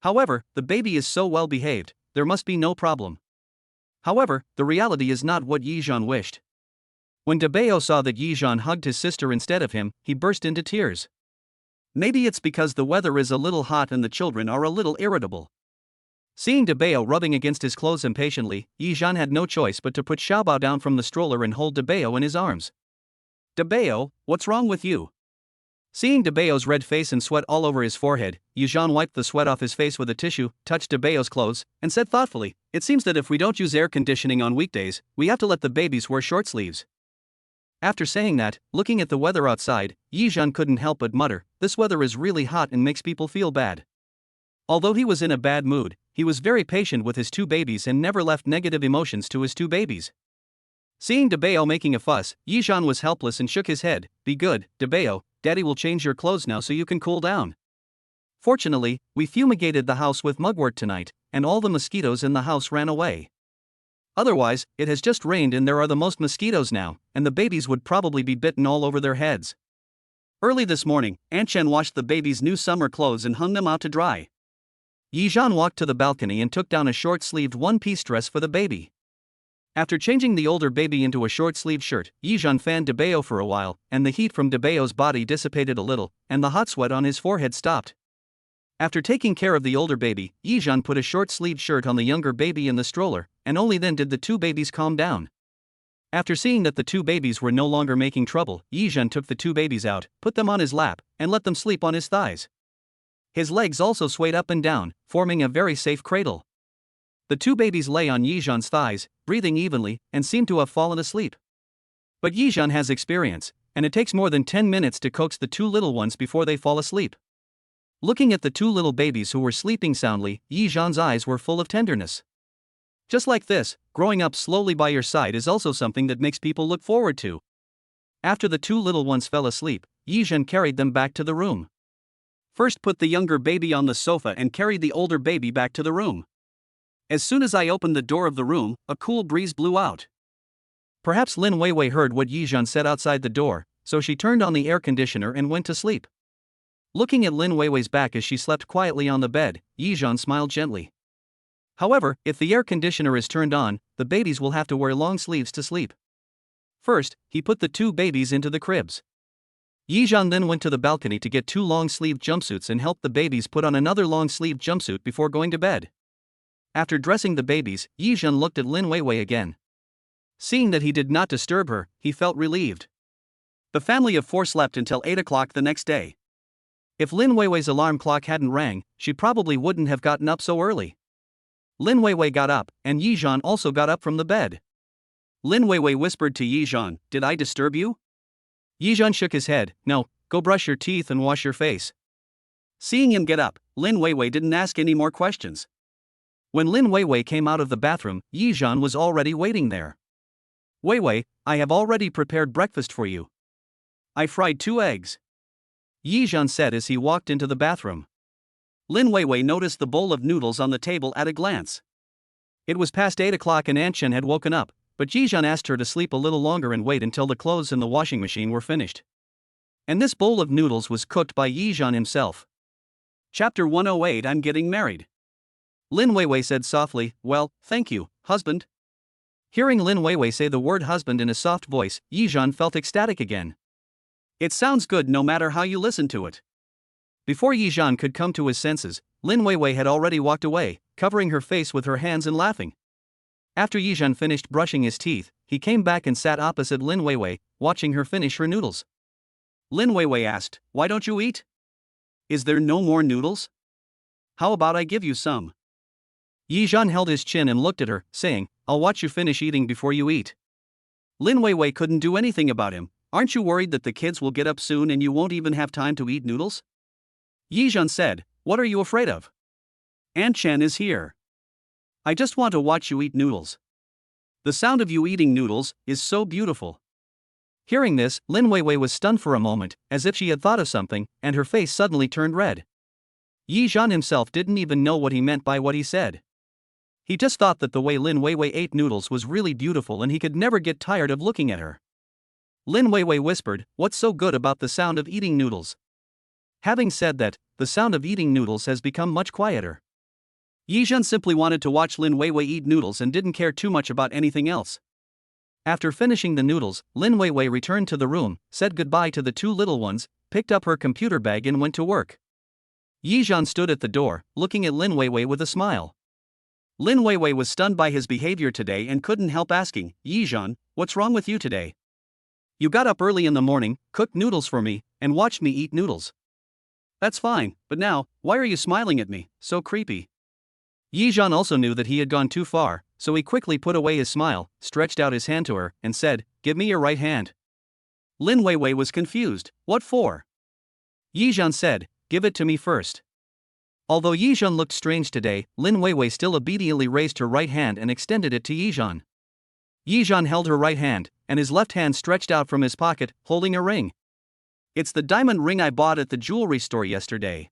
However, the baby is so well behaved, there must be no problem. However, the reality is not what Yi Zhen wished. When Dabeo saw that Yi Zhen hugged his sister instead of him, he burst into tears. Maybe it's because the weather is a little hot and the children are a little irritable. Seeing Dabeo rubbing against his clothes impatiently, Yi Zhen had no choice but to put Xiaobao down from the stroller and hold Dabeo in his arms. Dabeo, what's wrong with you? Seeing Dabeo's red face and sweat all over his forehead, Yi Zhen wiped the sweat off his face with a tissue, touched Dabeo's clothes, and said thoughtfully, it seems that if we don't use air conditioning on weekdays, we have to let the babies wear short sleeves. After saying that, looking at the weather outside, Yi Zhen couldn't help but mutter, this weather is really hot and makes people feel bad. Although he was in a bad mood, he was very patient with his two babies and never left negative emotions to his two babies. Seeing Dabeo making a fuss, Yi Zhen was helpless and shook his head, be good, Dabeo, Daddy will change your clothes now so you can cool down. Fortunately, we fumigated the house with mugwort tonight, and all the mosquitoes in the house ran away. Otherwise, it has just rained and there are the most mosquitoes now, and the babies would probably be bitten all over their heads. Early this morning, Aunt Chen washed the babies' new summer clothes and hung them out to dry. Yi Zhen walked to the balcony and took down a short-sleeved one-piece dress for the baby. After changing the older baby into a short-sleeved shirt, Yi Zhen fanned Dabeo for a while, and the heat from Dabeo's body dissipated a little, and the hot sweat on his forehead stopped. After taking care of the older baby, Yi Zhen put a short-sleeved shirt on the younger baby in the stroller, and only then did the two babies calm down. After seeing that the two babies were no longer making trouble, Yi Zhen took the two babies out, put them on his lap, and let them sleep on his thighs. His legs also swayed up and down, forming a very safe cradle. The two babies lay on Yi Zhen's thighs, breathing evenly, and seemed to have fallen asleep. But Yi Zhen has experience, and it takes more than 10 minutes to coax the two little ones before they fall asleep. Looking at the two little babies who were sleeping soundly, Yi Zhen's eyes were full of tenderness. Just like this, growing up slowly by your side is also something that makes people look forward to. After the two little ones fell asleep, Yi Zhen carried them back to the room. First put the younger baby on the sofa and carried the older baby back to the room. As soon as I opened the door of the room, a cool breeze blew out. Perhaps Lin Weiwei heard what Yizhan said outside the door, so she turned on the air conditioner and went to sleep. Looking at Lin Weiwei's back as she slept quietly on the bed, Yizhan smiled gently. However, if the air conditioner is turned on, the babies will have to wear long sleeves to sleep. First, he put the two babies into the cribs. Yizhan then went to the balcony to get two long-sleeved jumpsuits and helped the babies put on another long-sleeved jumpsuit before going to bed. After dressing the babies, Yizhan looked at Lin Weiwei again. Seeing that he did not disturb her, he felt relieved. The family of four slept until 8 o'clock the next day. If Lin Weiwei's alarm clock hadn't rang, she probably wouldn't have gotten up so early. Lin Weiwei got up, and Yizhan also got up from the bed. Lin Weiwei whispered to Yizhan, "Did I disturb you?" Yizhan shook his head, "No, go brush your teeth and wash your face." Seeing him get up, Lin Weiwei didn't ask any more questions. When Lin Weiwei came out of the bathroom, Yizhan was already waiting there. "Weiwei, I have already prepared breakfast for you. I fried 2 eggs. Yizhan said as he walked into the bathroom. Lin Weiwei noticed the bowl of noodles on the table at a glance. It was past 8 o'clock and An Chen had woken up, but Yizhan asked her to sleep a little longer and wait until the clothes in the washing machine were finished. And this bowl of noodles was cooked by Yizhan himself. Chapter 108 I'm Getting Married. Lin Weiwei said softly, "Well, thank you, husband." Hearing Lin Weiwei say the word husband in a soft voice, Yizhan felt ecstatic again. It sounds good no matter how you listen to it. Before Yizhan could come to his senses, Lin Weiwei had already walked away, covering her face with her hands and laughing. After Yizhan finished brushing his teeth, he came back and sat opposite Lin Weiwei, watching her finish her noodles. Lin Weiwei asked, "Why don't you eat? Is there no more noodles? How about I give you some?" Yizhan held his chin and looked at her, saying, "I'll watch you finish eating before you eat." Lin Weiwei couldn't do anything about him. "Aren't you worried that the kids will get up soon and you won't even have time to eat noodles?" Yizhan said, "What are you afraid of? An Chen is here. I just want to watch you eat noodles. The sound of you eating noodles is so beautiful." Hearing this, Lin Weiwei was stunned for a moment, as if she had thought of something, and her face suddenly turned red. Yizhan himself didn't even know what he meant by what he said. He just thought that the way Lin Weiwei ate noodles was really beautiful and he could never get tired of looking at her. Lin Weiwei whispered, "What's so good about the sound of eating noodles?" Having said that, the sound of eating noodles has become much quieter. Yizhan simply wanted to watch Lin Weiwei eat noodles and didn't care too much about anything else. After finishing the noodles, Lin Weiwei returned to the room, said goodbye to the two little ones, picked up her computer bag and went to work. Yizhan stood at the door, looking at Lin Weiwei with a smile. Lin Weiwei was stunned by his behavior today and couldn't help asking, "Yizhan, what's wrong with you today? You got up early in the morning, cooked noodles for me, and watched me eat noodles. That's fine, but now, why are you smiling at me, so creepy?" Yizhan also knew that he had gone too far, so he quickly put away his smile, stretched out his hand to her, and said, "Give me your right hand." Lin Weiwei was confused. "What for?" Yizhan said, "Give it to me first." Although Yizhan looked strange today, Lin Weiwei still obediently raised her right hand and extended it to Yizhan. Yizhan held her right hand, and his left hand stretched out from his pocket, holding a ring. "It's the diamond ring I bought at the jewelry store yesterday."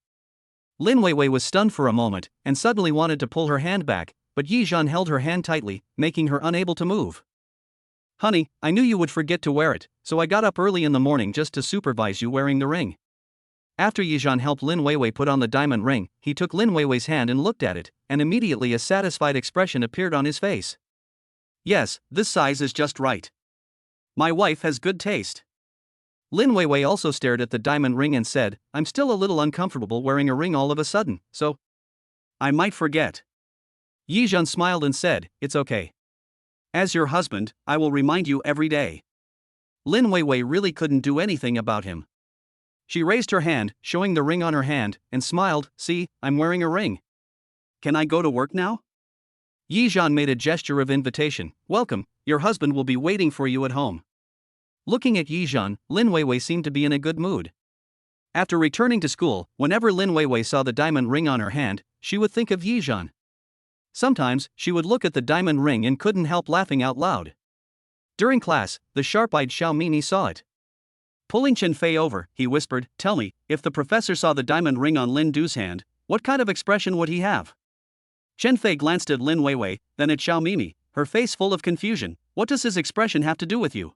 Lin Weiwei was stunned for a moment, and suddenly wanted to pull her hand back, but Yizhan held her hand tightly, making her unable to move. "Honey, I knew you would forget to wear it, so I got up early in the morning just to supervise you wearing the ring." After Yizhan helped Lin Weiwei put on the diamond ring, he took Lin Weiwei's hand and looked at it, and immediately a satisfied expression appeared on his face. "Yes, this size is just right. My wife has good taste." Lin Weiwei also stared at the diamond ring and said, "I'm still a little uncomfortable wearing a ring all of a sudden, so I might forget." Yizhan smiled and said, "It's okay. As your husband, I will remind you every day." Lin Weiwei really couldn't do anything about him. She raised her hand, showing the ring on her hand, and smiled, "See, I'm wearing a ring. Can I go to work now?" Yizhan made a gesture of invitation. "Welcome, your husband will be waiting for you at home." Looking at Yizhan, Lin Weiwei seemed to be in a good mood. After returning to school, whenever Lin Weiwei saw the diamond ring on her hand, she would think of Yizhan. Sometimes, she would look at the diamond ring and couldn't help laughing out loud. During class, the sharp-eyed Xiao Mini saw it. Pulling Chen Fei over, he whispered, "Tell me, if the professor saw the diamond ring on Lin Du's hand, what kind of expression would he have?" Chen Fei glanced at Lin Weiwei, then at Xiao Mimi, her face full of confusion. What does his expression have to do with you?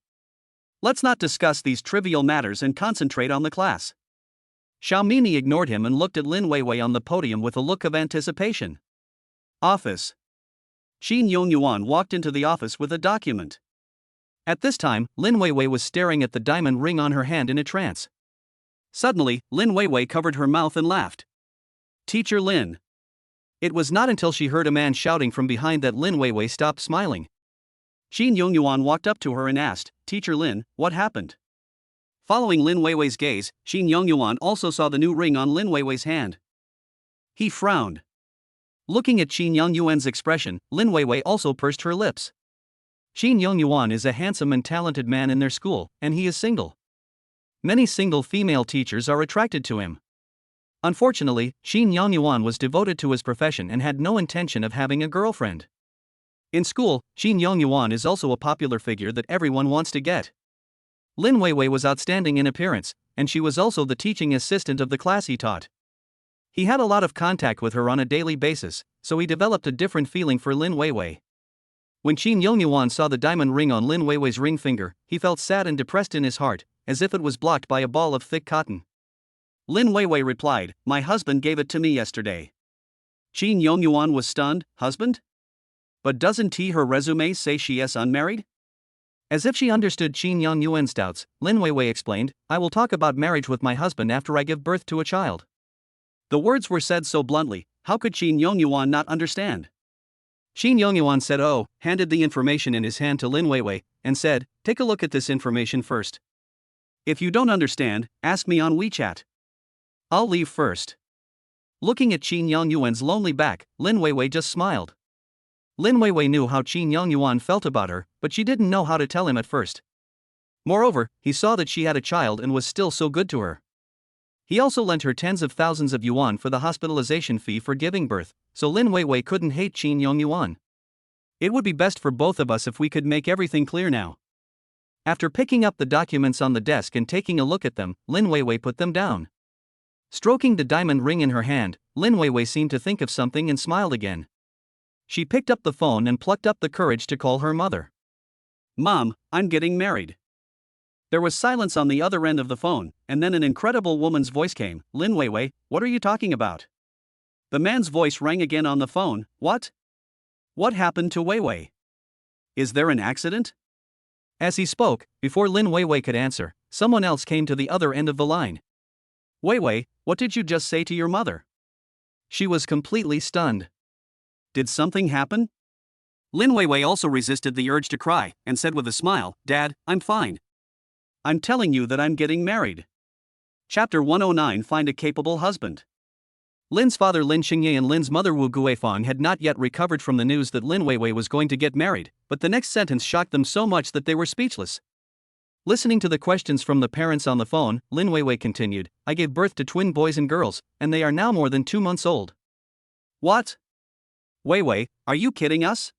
Let's not discuss these trivial matters and concentrate on the class. Xiao Mimi ignored him and looked at Lin Weiwei on the podium with a look of anticipation. Office. Qin Yongyuan walked into the office with a document. At this time, Lin Weiwei was staring at the diamond ring on her hand in a trance. Suddenly, Lin Weiwei covered her mouth and laughed. Teacher Lin. It was not until she heard a man shouting from behind that Lin Weiwei stopped smiling. Qin Yongyuan walked up to her and asked, Teacher Lin, what happened? Following Lin Weiwei's gaze, Qin Yongyuan also saw the new ring on Lin Weiwei's hand. He frowned. Looking at Qin Yongyuan's expression, Lin Weiwei also pursed her lips. Qin Yongyuan is a handsome and talented man in their school, and he is single. Many single female teachers are attracted to him. Unfortunately, Qin Yongyuan was devoted to his profession and had no intention of having a girlfriend. In school, Qin Yongyuan is also a popular figure that everyone wants to get. Lin Weiwei was outstanding in appearance, and she was also the teaching assistant of the class he taught. He had a lot of contact with her on a daily basis, so he developed a different feeling for Lin Weiwei. When Qin Yongyuan saw the diamond ring on Lin Weiwei's ring finger, he felt sad and depressed in his heart, as if it was blocked by a ball of thick cotton. Lin Weiwei replied, My husband gave it to me yesterday. Qin Yongyuan was stunned. Husband? But doesn't her resume say she is unmarried? As if she understood Qin Yongyuan's doubts, Lin Weiwei explained, I will talk about marriage with my husband after I give birth to a child. The words were said so bluntly, how could Qin Yongyuan not understand? Qin Yongyuan said oh, handed the information in his hand to Lin Weiwei, and said, Take a look at this information first. If you don't understand, ask me on WeChat. I'll leave first. Looking at Qin Yongyuan's lonely back, Lin Weiwei just smiled. Lin Weiwei knew how Qin Yongyuan felt about her, but she didn't know how to tell him at first. Moreover, he saw that she had a child and was still so good to her. He also lent her tens of thousands of yuan for the hospitalization fee for giving birth, so Lin Weiwei couldn't hate Qin Yongyuan. It would be best for both of us if we could make everything clear now. After picking up the documents on the desk and taking a look at them, Lin Weiwei put them down. Stroking the diamond ring in her hand, Lin Weiwei seemed to think of something and smiled again. She picked up the phone and plucked up the courage to call her mother. Mom, I'm getting married. There was silence on the other end of the phone, and then an incredible woman's voice came. Lin Weiwei, what are you talking about? The man's voice rang again on the phone. What? What happened to Weiwei? Is there an accident? As he spoke, before Lin Weiwei could answer, someone else came to the other end of the line. Weiwei, what did you just say to your mother? She was completely stunned. Did something happen? Lin Weiwei also resisted the urge to cry, and said with a smile, Dad, I'm fine. I'm telling you that I'm getting married. Chapter 109 Find a Capable Husband. Lin's father Lin Xingye and Lin's mother Wu Guifang had not yet recovered from the news that Lin Weiwei was going to get married, but the next sentence shocked them so much that they were speechless. Listening to the questions from the parents on the phone, Lin Weiwei continued, I gave birth to twin boys and girls, and they are now more than 2 months old. What? Weiwei, are you kidding us?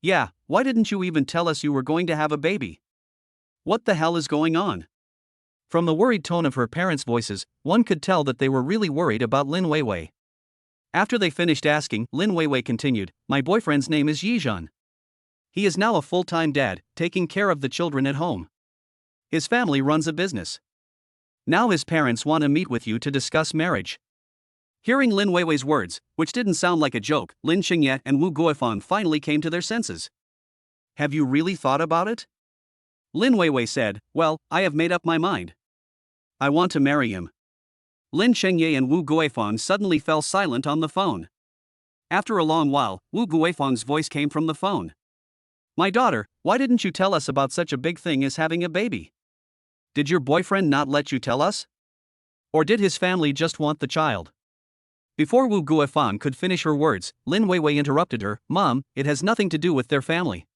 Yeah, why didn't you even tell us you were going to have a baby? What the hell is going on? From the worried tone of her parents' voices, one could tell that they were really worried about Lin Weiwei. After they finished asking, Lin Weiwei continued, My boyfriend's name is Yizhan. He is now a full-time dad, taking care of the children at home. His family runs a business. Now his parents want to meet with you to discuss marriage. Hearing Lin Weiwei's words, which didn't sound like a joke, Lin Xingye and Wu Guifang finally came to their senses. Have you really thought about it? Lin Weiwei said, Well, I have made up my mind. I want to marry him. Lin Xingye and Wu Guifang suddenly fell silent on the phone. After a long while, Wu Guifang's voice came from the phone. My daughter, why didn't you tell us about such a big thing as having a baby? Did your boyfriend not let you tell us? Or did his family just want the child? Before Wu Guifang could finish her words, Lin Weiwei interrupted her, Mom, it has nothing to do with their family.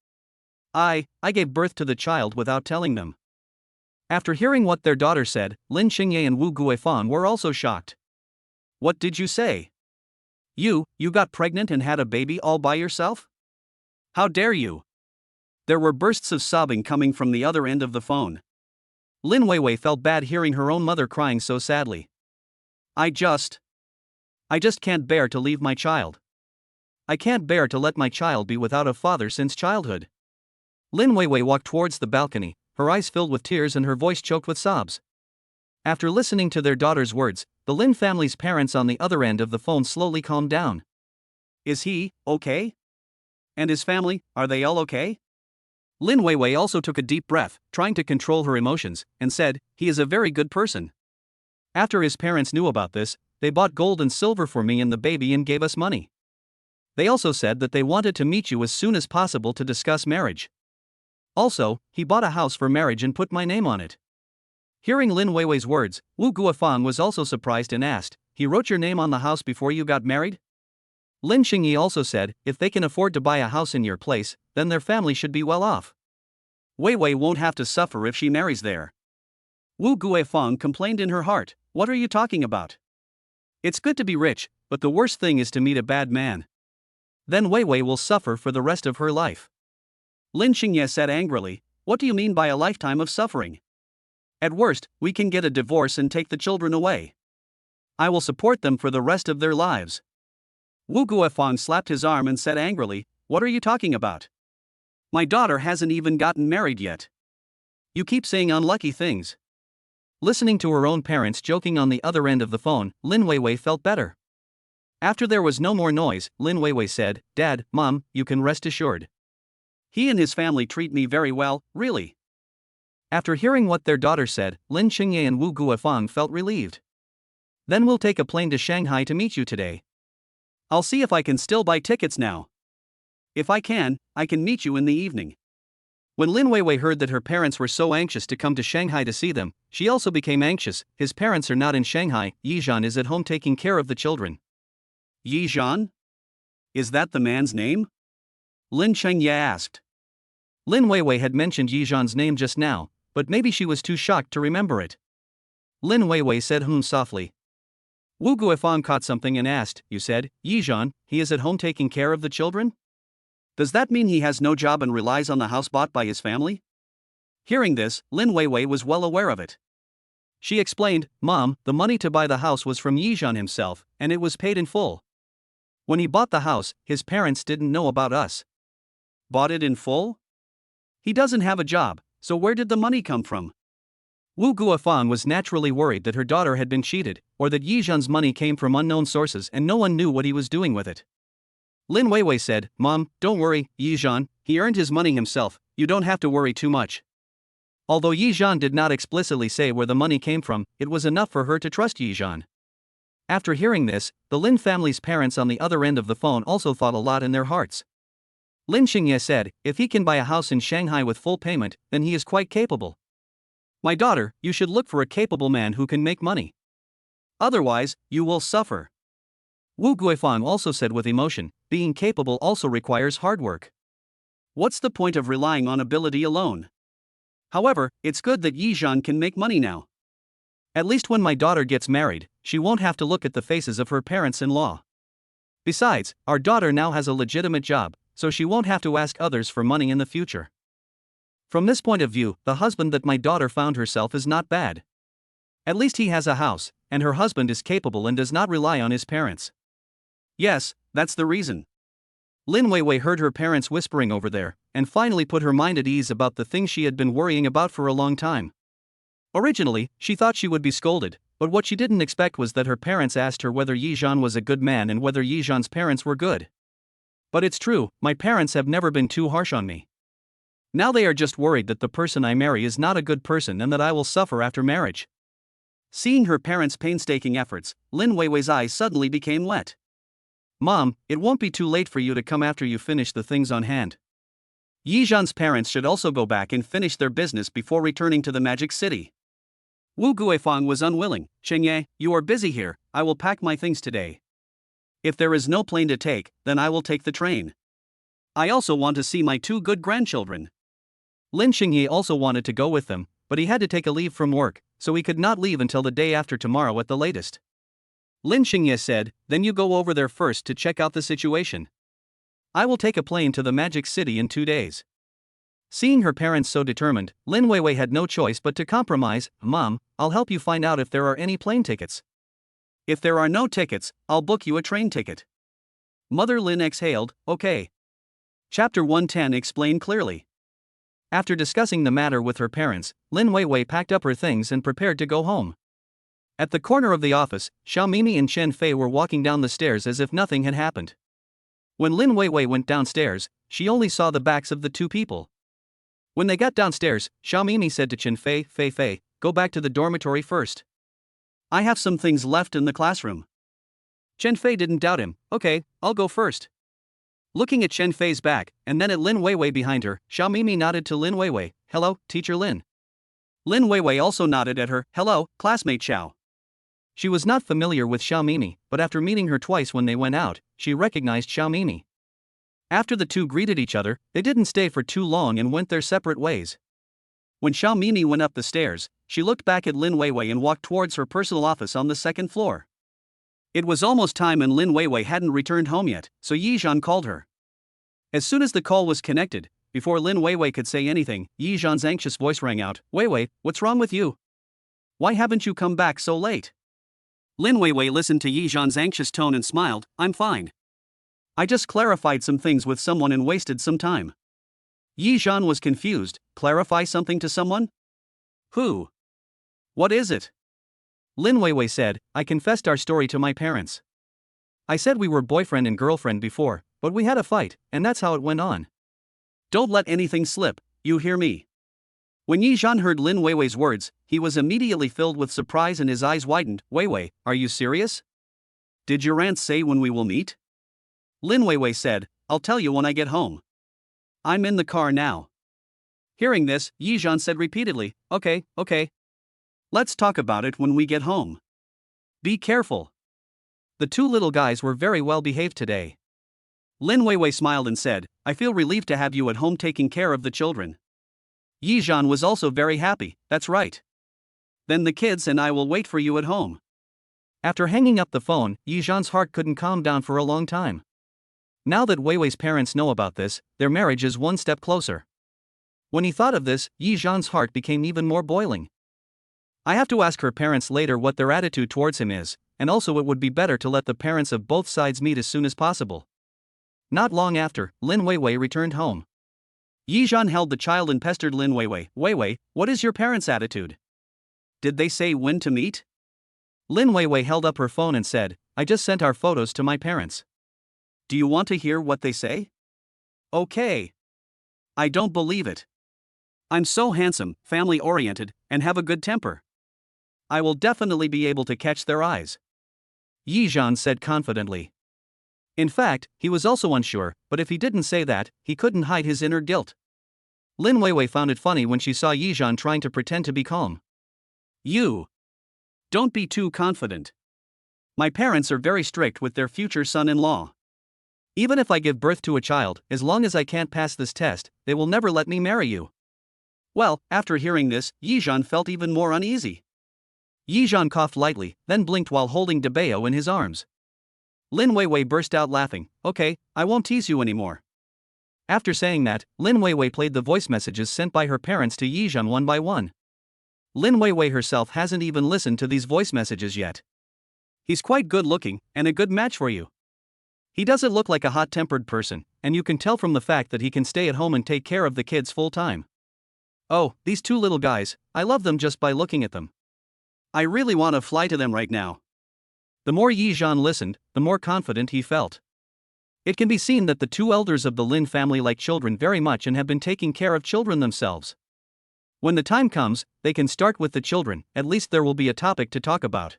I gave birth to the child without telling them. After hearing what their daughter said, Lin Xingye and Wu Guifang were also shocked. What did you say? You got pregnant and had a baby all by yourself? How dare you? There were bursts of sobbing coming from the other end of the phone. Lin Weiwei felt bad hearing her own mother crying so sadly. I just can't bear to leave my child. I can't bear to let my child be without a father since childhood. Lin Weiwei walked towards the balcony, her eyes filled with tears and her voice choked with sobs. After listening to their daughter's words, the Lin family's parents on the other end of the phone slowly calmed down. Is he okay? And his family, are they all okay? Lin Weiwei also took a deep breath, trying to control her emotions, and said, he is a very good person. After his parents knew about this, they bought gold and silver for me and the baby and gave us money. They also said that they wanted to meet you as soon as possible to discuss marriage. Also, he bought a house for marriage and put my name on it. Hearing Lin Weiwei's words, Wu Guofang was also surprised and asked, he wrote your name on the house before you got married? Lin Xingyi also said, if they can afford to buy a house in your place, then their family should be well off. Weiwei won't have to suffer if she marries there. Wu Guofang complained in her heart, what are you talking about? It's good to be rich, but the worst thing is to meet a bad man. Then Weiwei will suffer for the rest of her life. Lin Xingye said angrily, what do you mean by a lifetime of suffering? At worst, we can get a divorce and take the children away. I will support them for the rest of their lives. Wu Guofang slapped his arm and said angrily, what are you talking about? My daughter hasn't even gotten married yet. You keep saying unlucky things. Listening to her own parents joking on the other end of the phone, Lin Weiwei felt better. After there was no more noise, Lin Weiwei said, Dad, Mom, you can rest assured. He and his family treat me very well, really. After hearing what their daughter said, Lin Xingye and Wu Guofang felt relieved. Then we'll take a plane to Shanghai to meet you today. I'll see if I can still buy tickets now. If I can meet you in the evening. When Lin Weiwei heard that her parents were so anxious to come to Shanghai to see them, she also became anxious. His parents are not in Shanghai, Yizhan is at home taking care of the children. Yizhan? Is that the man's name? Lin Chengye asked. Lin Weiwei had mentioned Yizhan's name just now, but maybe she was too shocked to remember it. Lin Weiwei said softly. Wu Guofang caught something and asked, you said, Yizhan, he is at home taking care of the children? Does that mean he has no job and relies on the house bought by his family? Hearing this, Lin Weiwei was well aware of it. She explained, Mom, the money to buy the house was from Yizhan himself, and it was paid in full. When he bought the house, his parents didn't know about us. Bought it in full? He doesn't have a job, so where did the money come from? Wu Guofang was naturally worried that her daughter had been cheated, or that Yizhan's money came from unknown sources and no one knew what he was doing with it. Lin Weiwei said, Mom, don't worry, Yizhan, he earned his money himself, you don't have to worry too much. Although Yizhan did not explicitly say where the money came from, it was enough for her to trust Yizhan. After hearing this, the Lin family's parents on the other end of the phone also thought a lot in their hearts. Lin Xingye said, if he can buy a house in Shanghai with full payment, then he is quite capable. My daughter, you should look for a capable man who can make money. Otherwise, you will suffer. Wu Guofang also said with emotion, being capable also requires hard work. What's the point of relying on ability alone? However, it's good that Yizhan can make money now. At least when my daughter gets married, she won't have to look at the faces of her parents-in-law. Besides, our daughter now has a legitimate job, so she won't have to ask others for money in the future. From this point of view, the husband that my daughter found herself is not bad. At least he has a house, and her husband is capable and does not rely on his parents. Yes, that's the reason. Lin Weiwei heard her parents whispering over there, and finally put her mind at ease about the things she had been worrying about for a long time. Originally, she thought she would be scolded, but what she didn't expect was that her parents asked her whether Yizhan was a good man and whether Yizhan's parents were good. But it's true, my parents have never been too harsh on me. Now they are just worried that the person I marry is not a good person and that I will suffer after marriage. Seeing her parents' painstaking efforts, Lin Weiwei's eyes suddenly became wet. Mom, it won't be too late for you to come after you finish the things on hand. Yizhan's parents should also go back and finish their business before returning to the Magic City. Wu Guofang was unwilling. Chengye, you are busy here, I will pack my things today. If there is no plane to take, then I will take the train. I also want to see my 2 good grandchildren. Lin Xingye also wanted to go with them, but he had to take a leave from work, so he could not leave until the day after tomorrow at the latest. Lin Xingye said, then you go over there first to check out the situation. I will take a plane to the Magic City in 2 days. Seeing her parents so determined, Lin Weiwei had no choice but to compromise. Mom, I'll help you find out if there are any plane tickets. If there are no tickets, I'll book you a train ticket. Mother Lin exhaled, okay. Chapter 110 explained clearly. After discussing the matter with her parents, Lin Weiwei packed up her things and prepared to go home. At the corner of the office, Xiao Mimi and Chen Fei were walking down the stairs as if nothing had happened. When Lin Weiwei went downstairs, she only saw the backs of the two people. When they got downstairs, Xiao Mimi said to Chen Fei, Fei, go back to the dormitory first. I have some things left in the classroom. Chen Fei didn't doubt him, okay, I'll go first. Looking at Chen Fei's back, and then at Lin Weiwei behind her, Xiao Mimi nodded to Lin Weiwei, hello, teacher Lin. Lin Weiwei also nodded at her, hello, classmate Xiao. She was not familiar with Xiao Mimi, but after meeting her twice when they went out, she recognized Xiao Mimi. After the two greeted each other, they didn't stay for too long and went their separate ways. When Xiao Mimi went up the stairs, she looked back at Lin Weiwei and walked towards her personal office on the second floor. It was almost time and Lin Weiwei hadn't returned home yet, so Yi Zhan called her. As soon as the call was connected, before Lin Weiwei could say anything, Yi Zhan's anxious voice rang out, Weiwei, what's wrong with you? Why haven't you come back so late? Lin Weiwei listened to Yi Zhan's anxious tone and smiled, I'm fine. I just clarified some things with someone and wasted some time. Yi Zhan was confused, clarify something to someone? Who? What is it? Lin Weiwei said, I confessed our story to my parents. I said we were boyfriend and girlfriend before, but we had a fight, and that's how it went on. Don't let anything slip, you hear me? When Yi Zhan heard Lin Weiwei's words, he was immediately filled with surprise and his eyes widened. Weiwei, are you serious? Did your aunt say when we will meet? Lin Weiwei said, I'll tell you when I get home. I'm in the car now. Hearing this, Yi Zhan said repeatedly, okay. Let's talk about it when we get home. Be careful. The two little guys were very well behaved today. Lin Weiwei smiled and said, I feel relieved to have you at home taking care of the children. Yi Zhan was also very happy, that's right. Then the kids and I will wait for you at home. After hanging up the phone, Yi Zhan's heart couldn't calm down for a long time. Now that Weiwei's parents know about this, their marriage is one step closer. When he thought of this, Yi Zhan's heart became even more boiling. I have to ask her parents later what their attitude towards him is, and also it would be better to let the parents of both sides meet as soon as possible. Not long after, Lin Weiwei returned home. Yi Zhan held the child and pestered Lin Weiwei. Weiwei, what is your parents' attitude? Did they say when to meet? Lin Weiwei held up her phone and said, I just sent our photos to my parents. Do you want to hear what they say? Okay. I don't believe it. I'm so handsome, family-oriented, and have a good temper. I will definitely be able to catch their eyes. Yi Zhan said confidently. In fact, he was also unsure, but if he didn't say that, he couldn't hide his inner guilt. Lin Weiwei found it funny when she saw Yi Zhan trying to pretend to be calm. You. Don't be too confident. My parents are very strict with their future son-in-law. Even if I give birth to a child, as long as I can't pass this test, they will never let me marry you. Well, after hearing this, Yi Zhan felt even more uneasy. Yi Zhan coughed lightly, then blinked while holding Debeo in his arms. Lin Weiwei burst out laughing, okay, I won't tease you anymore. After saying that, Lin Weiwei played the voice messages sent by her parents to Yi Zhan one by one. Lin Weiwei herself hasn't even listened to these voice messages yet. He's quite good looking, and a good match for you. He doesn't look like a hot-tempered person, and you can tell from the fact that he can stay at home and take care of the kids full time. Oh, these two little guys, I love them just by looking at them. I really want to fly to them right now. The more Yi Zhan listened, the more confident he felt. It can be seen that the two elders of the Lin family like children very much and have been taking care of children themselves. When the time comes, they can start with the children, at least there will be a topic to talk about.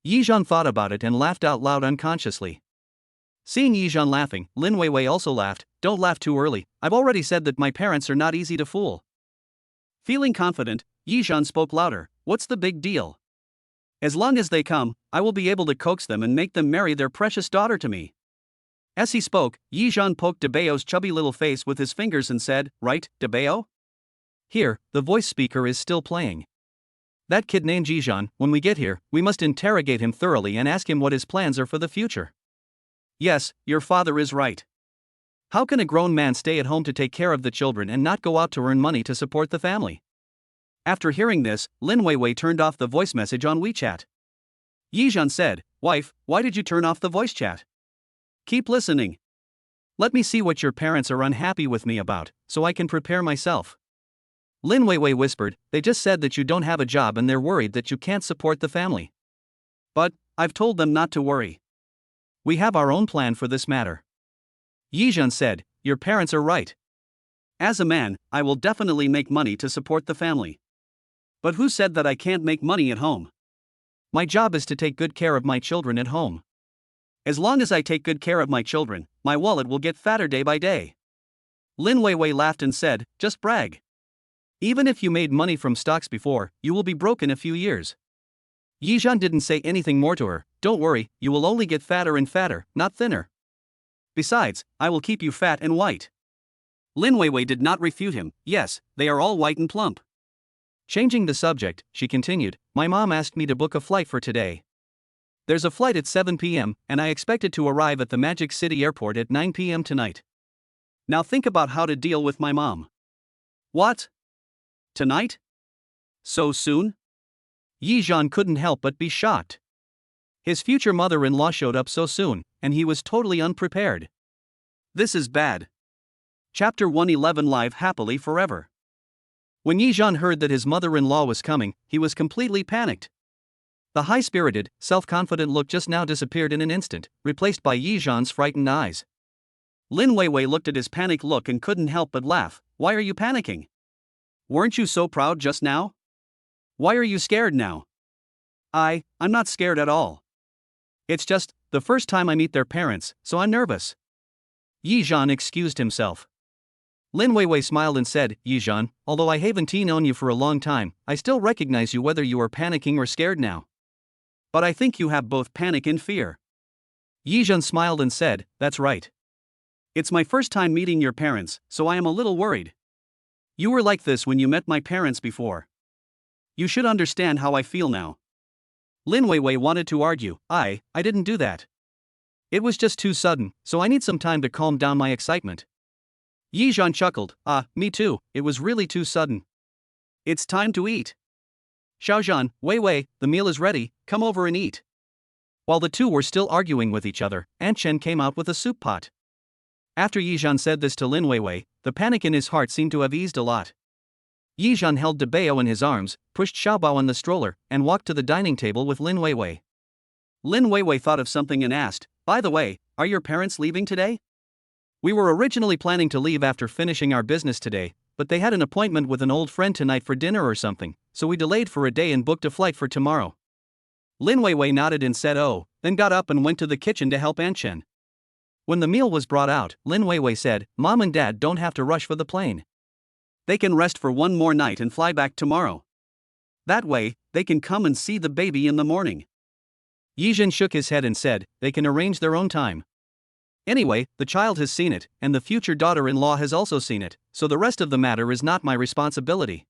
Yi Zhan thought about it and laughed out loud unconsciously. Seeing Yi Zhan laughing, Lin Weiwei also laughed. Don't laugh too early, I've already said that my parents are not easy to fool. Feeling confident, Yi Zhan spoke louder, what's the big deal? As long as they come, I will be able to coax them and make them marry their precious daughter to me. As he spoke, Yi Zhan poked Debeo's chubby little face with his fingers and said, right, Debeo? Here, the voice speaker is still playing. That kid named Yi Zhan, when we get here, we must interrogate him thoroughly and ask him what his plans are for the future. Yes, your father is right. How can a grown man stay at home to take care of the children and not go out to earn money to support the family? After hearing this, Lin Weiwei turned off the voice message on WeChat. Yi Zhan said, Wife, why did you turn off the voice chat? Keep listening. Let me see what your parents are unhappy with me about, so I can prepare myself. Lin Weiwei whispered, they just said that you don't have a job and they're worried that you can't support the family. But, I've told them not to worry. We have our own plan for this matter. Yizhan said, your parents are right. As a man, I will definitely make money to support the family. But who said that I can't make money at home? My job is to take good care of my children at home. As long as I take good care of my children, my wallet will get fatter day by day. Lin Weiwei laughed and said, just brag. Even if you made money from stocks before, you will be broke in a few years. Yizhan didn't say anything more to her. Don't worry, you will only get fatter and fatter, not thinner. Besides, I will keep you fat and white. Lin Weiwei did not refute him. Yes, they are all white and plump. Changing the subject, she continued, my mom asked me to book a flight for today. There's a flight at 7 p.m., and I expected to arrive at the Magic City airport at 9 p.m. tonight. Now think about how to deal with my mom. What? Tonight? So soon? Yizhan couldn't help but be shocked. His future mother-in-law showed up so soon, and he was totally unprepared. This is bad. Chapter 111 Live Happily Forever. When Yizhan heard that his mother-in-law was coming, he was completely panicked. The high-spirited, self-confident look just now disappeared in an instant, replaced by Yizhan's frightened eyes. Lin Weiwei looked at his panicked look and couldn't help but laugh. Why are you panicking? Weren't you so proud just now? Why are you scared now? I'm not scared at all. It's just, the first time I meet their parents, so I'm nervous. Yizhan excused himself. Lin Weiwei smiled and said, Yizhan, although I haven't known you for a long time, I still recognize you whether you are panicking or scared now. But I think you have both panic and fear. Yizhan smiled and said, that's right. It's my first time meeting your parents, so I am a little worried. You were like this when you met my parents before. You should understand how I feel now. Lin Weiwei wanted to argue, I didn't do that. It was just too sudden, so I need some time to calm down my excitement. Yizhan chuckled, me too, it was really too sudden. It's time to eat. Xiaozhan, Weiwei, the meal is ready, come over and eat. While the two were still arguing with each other, Aunt Chen came out with a soup pot. After Yizhan said this to Lin Weiwei, the panic in his heart seemed to have eased a lot. Yizhan held Dabeo in his arms, pushed Xiaobao on the stroller, and walked to the dining table with Lin Weiwei. Lin Weiwei thought of something and asked, by the way, are your parents leaving today? We were originally planning to leave after finishing our business today, but they had an appointment with an old friend tonight for dinner or something, so we delayed for a day and booked a flight for tomorrow. Lin Weiwei nodded and said oh, then got up and went to the kitchen to help Aunt Chen. When the meal was brought out, Lin Weiwei said, Mom and Dad don't have to rush for the plane. They can rest for one more night and fly back tomorrow. That way, they can come and see the baby in the morning. Yizhan shook his head and said, they can arrange their own time. Anyway, the child has seen it, and the future daughter-in-law has also seen it, so the rest of the matter is not my responsibility.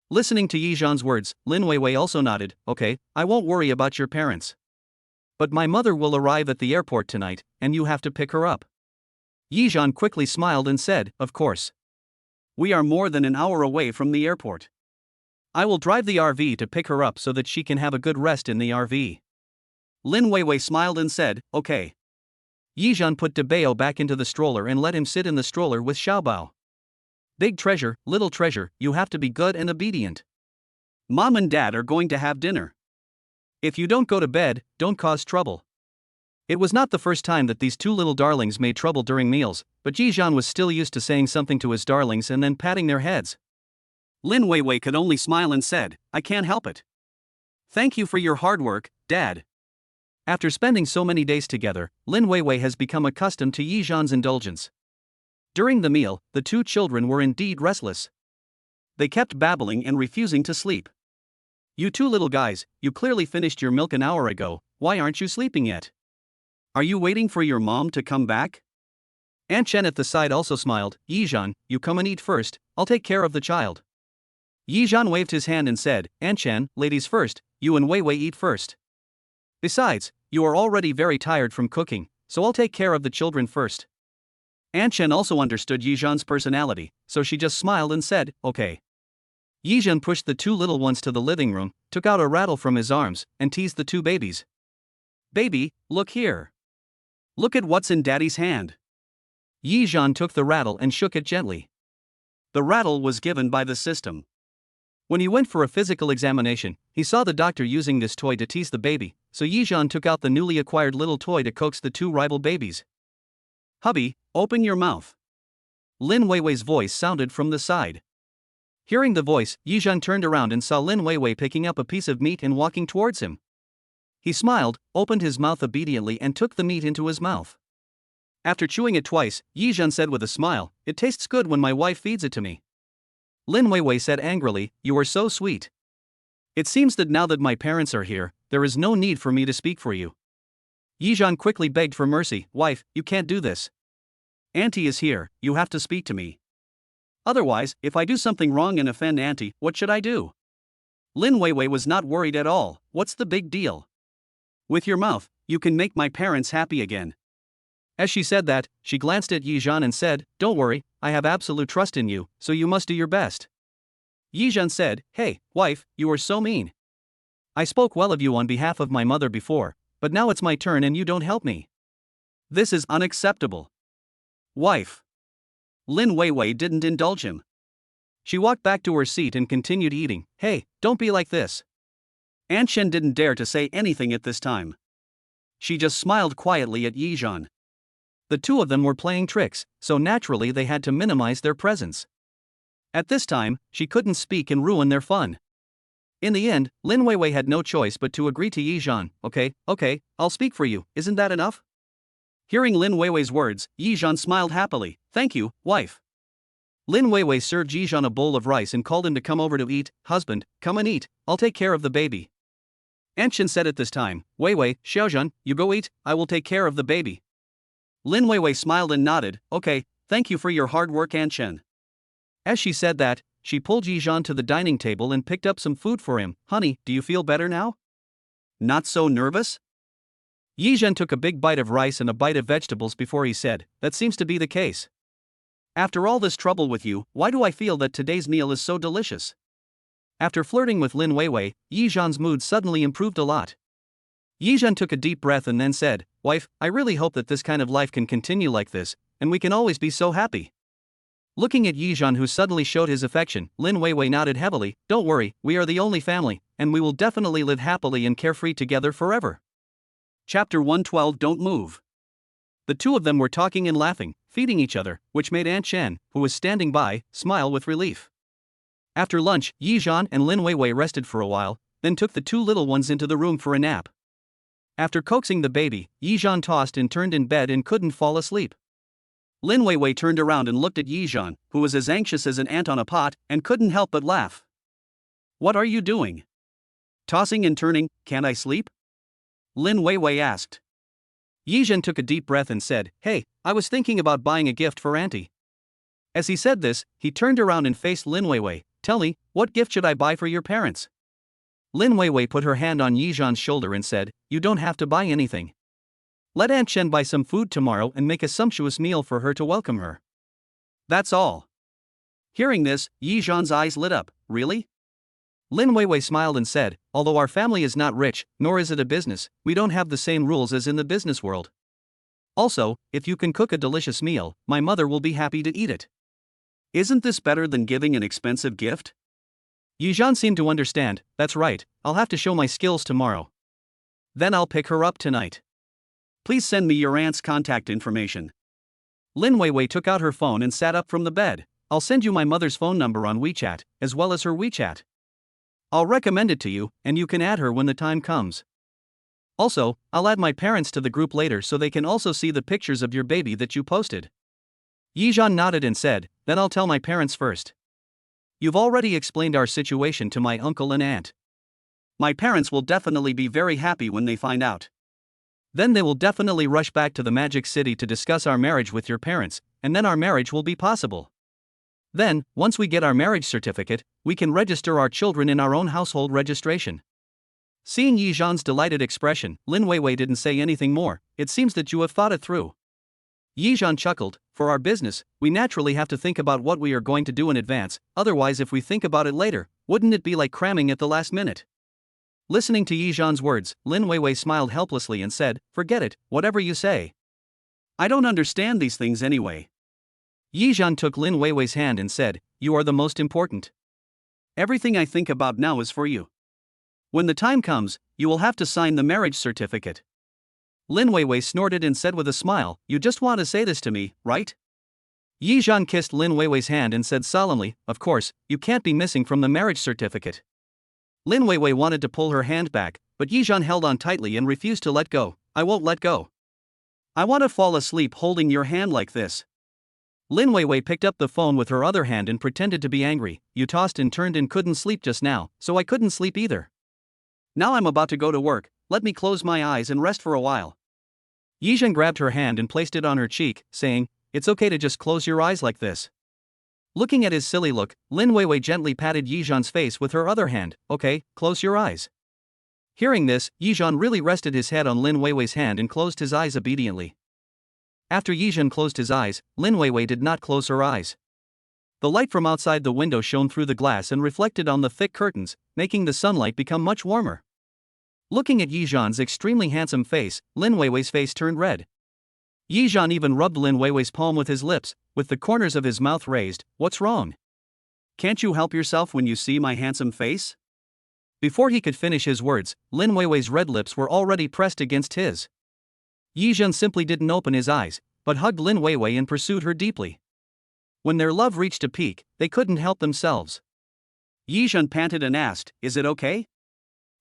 Listening to Yizhan's words, Lin Weiwei also nodded, okay, I won't worry about your parents. But my mother will arrive at the airport tonight, and you have to pick her up. Yizhan quickly smiled and said, of course. We are more than an hour away from the airport. I will drive the RV to pick her up so that she can have a good rest in the RV. Lin Weiwei smiled and said, okay. Yizhan put Dabeo back into the stroller and let him sit in the stroller with Xiaobao. Big treasure, little treasure, you have to be good and obedient. Mom and Dad are going to have dinner. If you don't go to bed, don't cause trouble. It was not the first time that these two little darlings made trouble during meals, but Yizhan was still used to saying something to his darlings and then patting their heads. Lin Weiwei could only smile and said, I can't help it. Thank you for your hard work, Dad. After spending so many days together, Lin Weiwei has become accustomed to Yizhan's indulgence. During the meal, the two children were indeed restless. They kept babbling and refusing to sleep. You two little guys, you clearly finished your milk an hour ago, why aren't you sleeping yet? Are you waiting for your mom to come back? Aunt Chen at the side also smiled, Yizhan, you come and eat first, I'll take care of the child. Yizhan waved his hand and said, Aunt Chen, ladies first, you and Weiwei eat first. Besides, you are already very tired from cooking, so I'll take care of the children first. Aunt Chen also understood Yizhan's personality, so she just smiled and said, okay. Yizhan pushed the two little ones to the living room, took out a rattle from his arms, and teased the two babies. Baby, look here. Look at what's in Daddy's hand. Yizhan took the rattle and shook it gently. The rattle was given by the system. When he went for a physical examination, he saw the doctor using this toy to tease the baby, so Yizhan took out the newly acquired little toy to coax the two rival babies. Hubby, open your mouth. Lin Weiwei's voice sounded from the side. Hearing the voice, Yizhan turned around and saw Lin Weiwei picking up a piece of meat and walking towards him. He smiled, opened his mouth obediently and took the meat into his mouth. After chewing it twice, Yizhan said with a smile, "It tastes good when my wife feeds it to me." Lin Weiwei said angrily, "You are so sweet. It seems that now that my parents are here, there is no need for me to speak for you." Yizhan quickly begged for mercy, "Wife, you can't do this. Auntie is here, you have to speak to me. Otherwise, if I do something wrong and offend Auntie, what should I do?" Lin Weiwei was not worried at all. "What's the big deal? With your mouth, you can make my parents happy again." As she said that, she glanced at Yizhan and said, "Don't worry, I have absolute trust in you, so you must do your best." Yizhan said, "Hey, wife, you are so mean. I spoke well of you on behalf of my mother before, but now it's my turn and you don't help me. This is unacceptable." "Wife." Lin Weiwei didn't indulge him. She walked back to her seat and continued eating. "Hey, don't be like this." Aunt Shen didn't dare to say anything at this time. She just smiled quietly at Yizhan. The two of them were playing tricks, so naturally they had to minimize their presence. At this time, she couldn't speak and ruin their fun. In the end, Lin Weiwei had no choice but to agree to Yizhan. Okay, I'll speak for you, isn't that enough?" Hearing Lin Weiwei's words, Yizhan smiled happily. "Thank you, wife." Lin Weiwei served Yizhan a bowl of rice and called him to come over to eat. "Husband, come and eat, I'll take care of the baby." Aunt Shen said at this time, "Weiwei, Xiaozhan, you go eat, I will take care of the baby." Lin Weiwei smiled and nodded. "Okay, thank you for your hard work, Aunt Shen." As she said that, she pulled Yizhan to the dining table and picked up some food for him. "Honey, do you feel better now? Not so nervous?" Yizhan took a big bite of rice and a bite of vegetables before he said, "That seems to be the case. After all this trouble with you, why do I feel that today's meal is so delicious?" After flirting with Lin Weiwei, Yizhan's mood suddenly improved a lot. Yizhan took a deep breath and then said, "Wife, I really hope that this kind of life can continue like this, and we can always be so happy." Looking at Yizhan, who suddenly showed his affection, Lin Weiwei nodded heavily. "Don't worry, we are the only family, and we will definitely live happily and carefree together forever." Chapter 112. Don't move. The two of them were talking and laughing, feeding each other, which made Aunt Shen, who was standing by, smile with relief. After lunch, Yizhan and Lin Weiwei rested for a while, then took the two little ones into the room for a nap. After coaxing the baby, Yizhan tossed and turned in bed and couldn't fall asleep. Lin Weiwei turned around and looked at Yizhan, who was as anxious as an ant on a pot, and couldn't help but laugh. "What are you doing? Tossing and turning, can't I sleep?" Lin Weiwei asked. Yizhan took a deep breath and said, "Hey, I was thinking about buying a gift for Auntie." As he said this, he turned around and faced Lin Weiwei. "Tell me, what gift should I buy for your parents?" Lin Weiwei put her hand on Yizhan's shoulder and said, "You don't have to buy anything. Let Aunt Shen buy some food tomorrow and make a sumptuous meal for her to welcome her. That's all." Hearing this, Yizhan's eyes lit up. "Really?" Lin Weiwei smiled and said, "Although our family is not rich, nor is it a business, we don't have the same rules as in the business world. Also, if you can cook a delicious meal, my mother will be happy to eat it. Isn't this better than giving an expensive gift?" Yizhan seemed to understand. "That's right, I'll have to show my skills tomorrow. Then I'll pick her up tonight. Please send me your aunt's contact information." Lin Weiwei took out her phone and sat up from the bed. "I'll send you my mother's phone number on WeChat, as well as her WeChat. I'll recommend it to you, and you can add her when the time comes. Also, I'll add my parents to the group later so they can also see the pictures of your baby that you posted." Yizhan nodded and said, "Then I'll tell my parents first. You've already explained our situation to my uncle and aunt. My parents will definitely be very happy when they find out. Then they will definitely rush back to the Magic City to discuss our marriage with your parents, and then our marriage will be possible. Then, once we get our marriage certificate, we can register our children in our own household registration." Seeing Yizhan's delighted expression, Lin Weiwei didn't say anything more. "It seems that you have thought it through." Yizhan chuckled. "For our business, we naturally have to think about what we are going to do in advance, otherwise if we think about it later, wouldn't it be like cramming at the last minute?" Listening to Yizhan's words, Lin Weiwei smiled helplessly and said, "Forget it, whatever you say. I don't understand these things anyway. Yizhan took Lin Weiwei's hand and said, "You are the most important. Everything I think about now is for you. When the time comes, you will have to sign the marriage certificate." Lin Weiwei snorted and said with a smile, "You just want to say this to me, right?" Yizhan kissed Lin Weiwei's hand and said solemnly, "Of course, you can't be missing from the marriage certificate." Lin Weiwei wanted to pull her hand back, but Yizhan held on tightly and refused to let go. "I won't let go. I want to fall asleep holding your hand like this." Lin Weiwei picked up the phone with her other hand and pretended to be angry. "You tossed and turned and couldn't sleep just now, so I couldn't sleep either. Now I'm about to go to work, let me close my eyes and rest for a while." Yizhan grabbed her hand and placed it on her cheek, saying, "It's okay to just close your eyes like this." Looking at his silly look, Lin Weiwei gently patted Yizhan's face with her other hand. "Okay, close your eyes." Hearing this, Yizhan really rested his head on Lin Weiwei's hand and closed his eyes obediently. After Yizhan closed his eyes, Lin Weiwei did not close her eyes. The light from outside the window shone through the glass and reflected on the thick curtains, making the sunlight become much warmer. Looking at Yizhan's extremely handsome face, Lin Weiwei's face turned red. Yizhan even rubbed Lin Weiwei's palm with his lips, with the corners of his mouth raised. "What's wrong? Can't you help yourself when you see my handsome face?" Before he could finish his words, Lin Weiwei's red lips were already pressed against his. Yizhan simply didn't open his eyes, but hugged Lin Weiwei and pursued her deeply. When their love reached a peak, they couldn't help themselves. Yizhan panted and asked, "Is it okay?"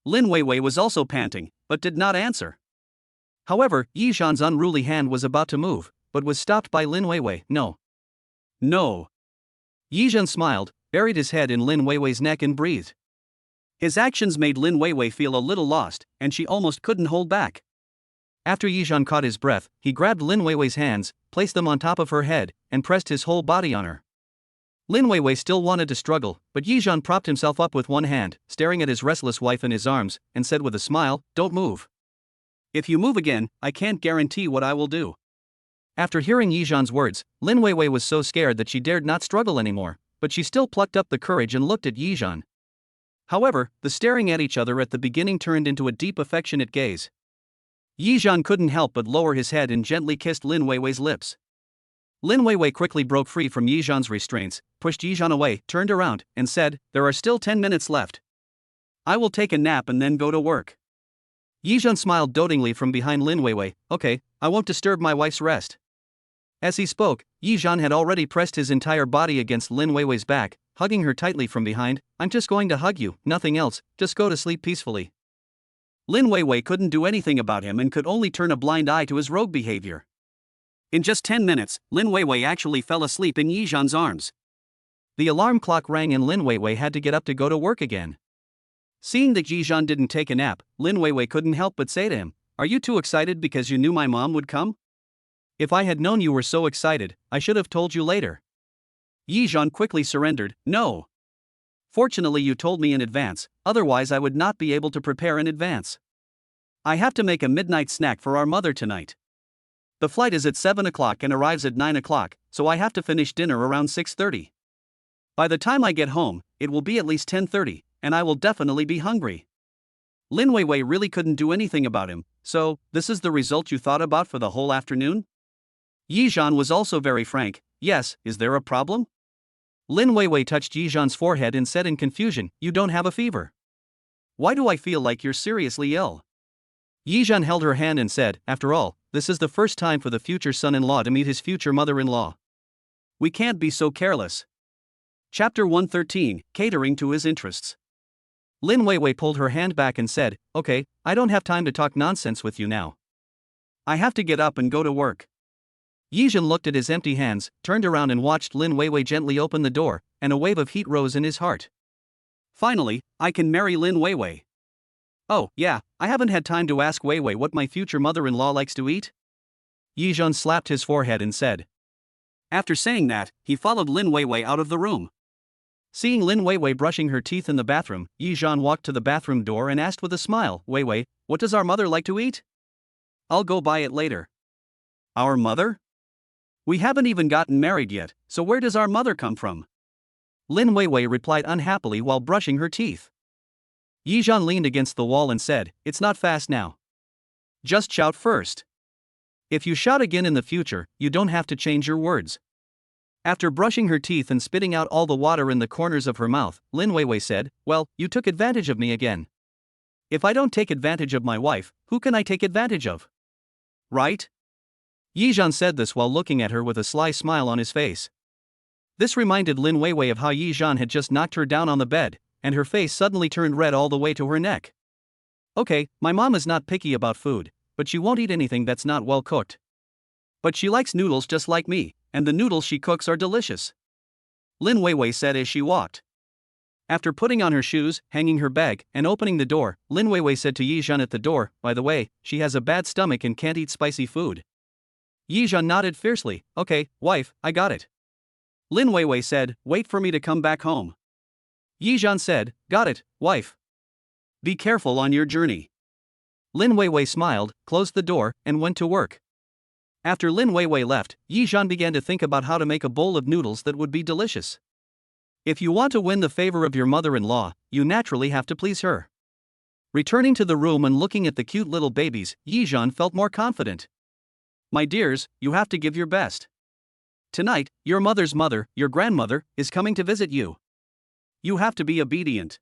Lin Weiwei was also panting, but did not answer. However, Yizhan's unruly hand was about to move, but was stopped by Lin Weiwei. "No. No." Yizhan smiled, buried his head in Lin Weiwei's neck and breathed. His actions made Lin Weiwei feel a little lost, and she almost couldn't hold back. After Yizhan caught his breath, he grabbed Lin Weiwei's hands, placed them on top of her head, and pressed his whole body on her. Lin Weiwei still wanted to struggle, but Yizhan propped himself up with one hand, staring at his restless wife in his arms, and said with a smile, "Don't move. If you move again, I can't guarantee what I will do." After hearing Yizhan's words, Lin Weiwei was so scared that she dared not struggle anymore, but she still plucked up the courage and looked at Yizhan. However, the staring at each other at the beginning turned into a deep affectionate gaze. Yizhan couldn't help but lower his head and gently kissed Lin Weiwei's lips. Lin Weiwei quickly broke free from Yizhan's restraints, pushed Yizhan away, turned around, and said, "There are still 10 minutes left. I will take a nap and then go to work." Yizhan smiled dotingly from behind Lin Weiwei. "Okay, I won't disturb my wife's rest." As he spoke, Yizhan had already pressed his entire body against Lin Weiwei's back, hugging her tightly from behind. "I'm just going to hug you, nothing else, just go to sleep peacefully." Lin Weiwei couldn't do anything about him and could only turn a blind eye to his rogue behavior. In just 10 minutes, Lin Weiwei actually fell asleep in Yizhan's arms. The alarm clock rang and Lin Weiwei had to get up to go to work again. Seeing that Yizhan didn't take a nap, Lin Weiwei couldn't help but say to him, "Are you too excited because you knew my mom would come? If I had known you were so excited, I should have told you later." Yizhan quickly surrendered, "No. Fortunately you told me in advance, otherwise I would not be able to prepare in advance. I have to make a midnight snack for our mother tonight. The flight is at 7 o'clock and arrives at 9 o'clock, so I have to finish dinner around 6:30. By the time I get home, it will be at least 10:30, and I will definitely be hungry." Lin Weiwei really couldn't do anything about him. "So, this is the result you thought about for the whole afternoon?" Yizhan was also very frank. "Yes, is there a problem?" Lin Weiwei touched Yizhan's forehead and said in confusion, "You don't have a fever. Why do I feel like you're seriously ill?" Yizhan held her hand and said, "After all, this is the first time for the future son-in-law to meet his future mother-in-law. We can't be so careless." Chapter 113, Catering to His Interests. Lin Weiwei pulled her hand back and said, "Okay, I don't have time to talk nonsense with you now. I have to get up and go to work." Yizhan looked at his empty hands, turned around and watched Lin Weiwei gently open the door, and a wave of heat rose in his heart. Finally, I can marry Lin Weiwei. Oh, yeah, I haven't had time to ask Weiwei what my future mother-in-law likes to eat. Yizhan slapped his forehead and said. After saying that, he followed Lin Weiwei out of the room. Seeing Lin Weiwei brushing her teeth in the bathroom, Yizhan walked to the bathroom door and asked with a smile, "Weiwei, what does our mother like to eat? I'll go buy it later." Our mother? We haven't even gotten married yet, so where does our mother come from? Lin Weiwei replied unhappily while brushing her teeth. Yizhan leaned against the wall and said, "It's not fast now. Just shout first." If you shout again in the future, you don't have to change your words. After brushing her teeth and spitting out all the water in the corners of her mouth, Lin Weiwei said, "Well, you took advantage of me again. If I don't take advantage of my wife, who can I take advantage of? Right?" Yizhan said this while looking at her with a sly smile on his face. This reminded Lin Weiwei of how Yizhan had just knocked her down on the bed, and her face suddenly turned red all the way to her neck. Okay, my mom is not picky about food, but she won't eat anything that's not well cooked. But she likes noodles just like me, and the noodles she cooks are delicious. Lin Weiwei said as she walked. After putting on her shoes, hanging her bag, and opening the door, Lin Weiwei said to Yizhan at the door, "By the way, she has a bad stomach and can't eat spicy food." Yizhan nodded fiercely, "Okay, wife, I got it." Lin Weiwei said, "Wait for me to come back home." Yizhan said, "Got it, wife. Be careful on your journey." Lin Weiwei smiled, closed the door, and went to work. After Lin Weiwei left, Yizhan began to think about how to make a bowl of noodles that would be delicious. If you want to win the favor of your mother-in-law, you naturally have to please her. Returning to the room and looking at the cute little babies, Yizhan felt more confident. "My dears, you have to give your best. Tonight, your mother's mother, your grandmother, is coming to visit you. You have to be obedient.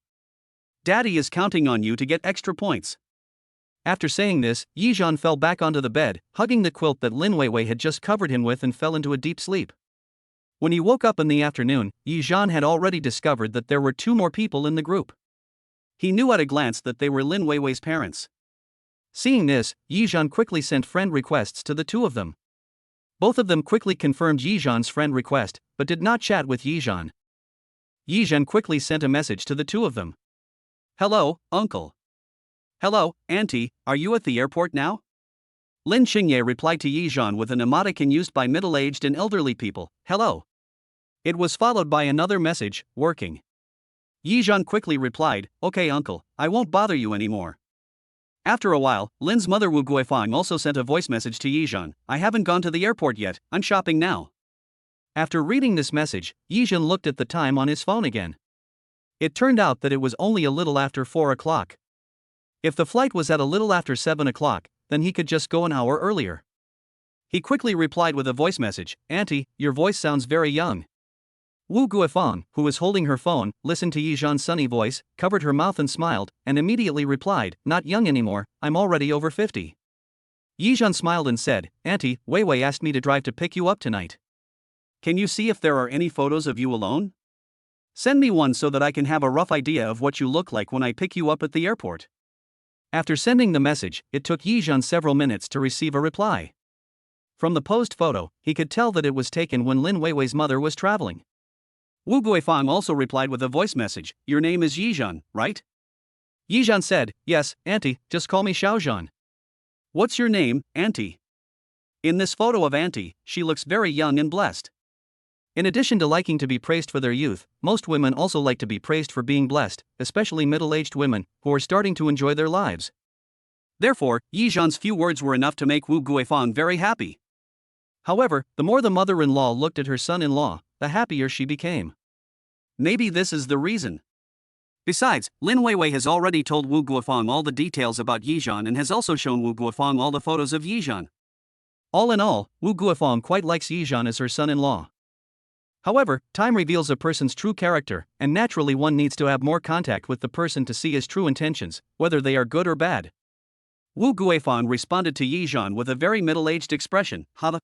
Daddy is counting on you to get extra points." After saying this, Yizhan fell back onto the bed, hugging the quilt that Lin Weiwei had just covered him with, and fell into a deep sleep. When he woke up in the afternoon, Yizhan had already discovered that there were 2 more people in the group. He knew at a glance that they were Lin Weiwei's parents. Seeing this, Yizhan quickly sent friend requests to the 2 of them. Both of them quickly confirmed Yizhan's friend request, but did not chat with Yizhan. Yizhan quickly sent a message to the 2 of them. "Hello, uncle. Hello, auntie, are you at the airport now?" Lin Xingye replied to Yizhan with an emoticon used by middle-aged and elderly people, "Hello." It was followed by another message, "Working." Yizhan quickly replied, "Okay uncle, I won't bother you anymore." After a while, Lin's mother Wu Guifang also sent a voice message to Yizhan, "I haven't gone to the airport yet, I'm shopping now." After reading this message, Yizhan looked at the time on his phone again. It turned out that it was only a little after 4 o'clock. If the flight was at a little after 7 o'clock, then he could just go an hour earlier. He quickly replied with a voice message, "Auntie, your voice sounds very young." Wu Guifang, who was holding her phone, listened to Yizhan's sunny voice, covered her mouth and smiled, and immediately replied, "Not young anymore, I'm already over 50. Yizhan smiled and said, "Auntie, Weiwei asked me to drive to pick you up tonight. Can you see if there are any photos of you alone? Send me one so that I can have a rough idea of what you look like when I pick you up at the airport." After sending the message, it took Yizhan several minutes to receive a reply. From the posed photo, he could tell that it was taken when Lin Weiwei's mother was traveling. Wu Guifang also replied with a voice message, "Your name is Yizhan, right?" Yizhan said, "Yes, auntie, just call me Xiaozhan." "What's your name, auntie?" In this photo of auntie, she looks very young and blessed. In addition to liking to be praised for their youth, most women also like to be praised for being blessed, especially middle-aged women, who are starting to enjoy their lives. Therefore, Yizhan's few words were enough to make Wu Guifang very happy. However, the more the mother-in-law looked at her son-in-law, the happier she became. Maybe this is the reason. Besides, Lin Weiwei has already told Wu Guifang all the details about Yizhan and has also shown Wu Guifang all the photos of Yizhan. All in all, Wu Guifang quite likes Yizhan as her son-in-law. However, time reveals a person's true character, and naturally one needs to have more contact with the person to see his true intentions, whether they are good or bad. Wu Guifang responded to Yizhan with a very middle-aged expression, "Hada."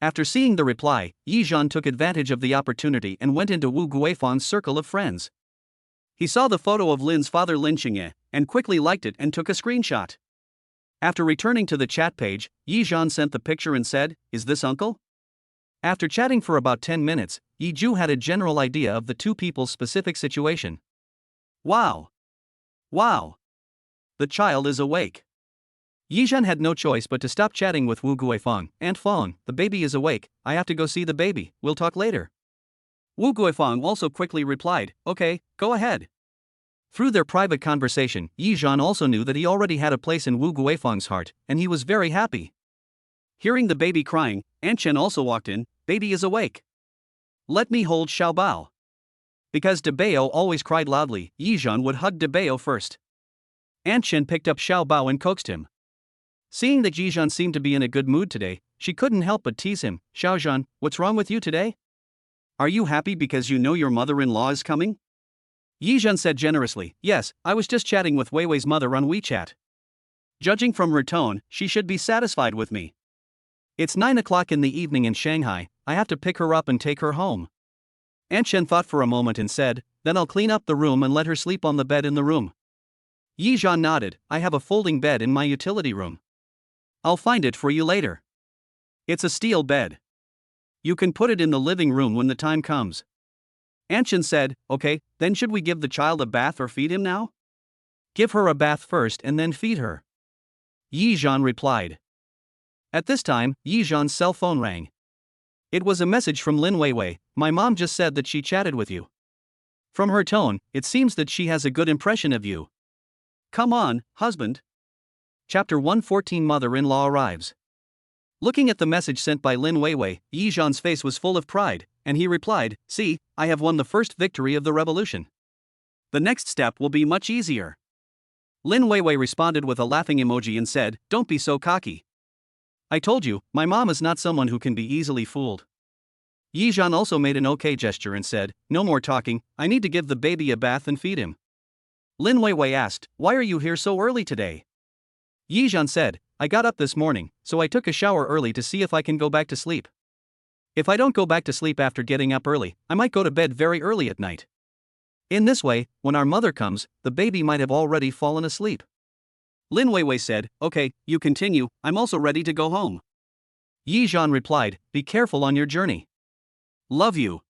After seeing the reply, Yizhan took advantage of the opportunity and went into Wu Guifang's circle of friends. He saw the photo of Lin's father Lin Xingye, and quickly liked it and took a screenshot. After returning to the chat page, Yizhan sent the picture and said, "Is this uncle?" After chatting for about 10 minutes, Yizhu had a general idea of the 2 people's specific situation. Wow! Wow! The child is awake. Yizhan had no choice but to stop chatting with Wu Guifang. "Aunt Fang, the baby is awake, I have to go see the baby, we'll talk later." Wu Guifang also quickly replied, "Okay, go ahead." Through their private conversation, Yizhan also knew that he already had a place in Wu Guifang's heart, and he was very happy. Hearing the baby crying, Aunt Chen also walked in, "Baby is awake. Let me hold Xiaobao." Because Debao always cried loudly, Yizhan would hug Debao first. Aunt Chen picked up Xiaobao and coaxed him. Seeing that Yizhan seemed to be in a good mood today, she couldn't help but tease him. Xiaozhan, what's wrong with you today? Are you happy because you know your mother-in-law is coming? Yizhan said generously, yes, I was just chatting with Wei Wei's mother on WeChat. Judging from her tone, she should be satisfied with me. It's 9 o'clock in the evening in Shanghai, I have to pick her up and take her home. Anchen thought for a moment and said, then I'll clean up the room and let her sleep on the bed in the room. Yizhan nodded, I have a folding bed in my utility room. I'll find it for you later. It's a steel bed. You can put it in the living room when the time comes. Anchen said, okay, then should we give the child a bath or feed him now? Give her a bath first and then feed her. Yizhan replied. At this time, Yizhan's cell phone rang. It was a message from Lin Weiwei, my mom just said that she chatted with you. From her tone, it seems that she has a good impression of you. Come on, husband. Chapter 114 Mother-in-law arrives. Looking at the message sent by Lin Weiwei, Yizhan's face was full of pride, and he replied, see, I have won the first victory of the revolution. The next step will be much easier. Lin Weiwei responded with a laughing emoji and said, don't be so cocky. I told you, my mom is not someone who can be easily fooled. Yizhan also made an okay gesture and said, no more talking, I need to give the baby a bath and feed him. Lin Weiwei asked, why are you here so early today? Yizhan said, I got up this morning, so I took a shower early to see if I can go back to sleep. If I don't go back to sleep after getting up early, I might go to bed very early at night. In this way, when our mother comes, the baby might have already fallen asleep. Lin Weiwei said, okay, you continue, I'm also ready to go home. Yizhan replied, be careful on your journey. Love you.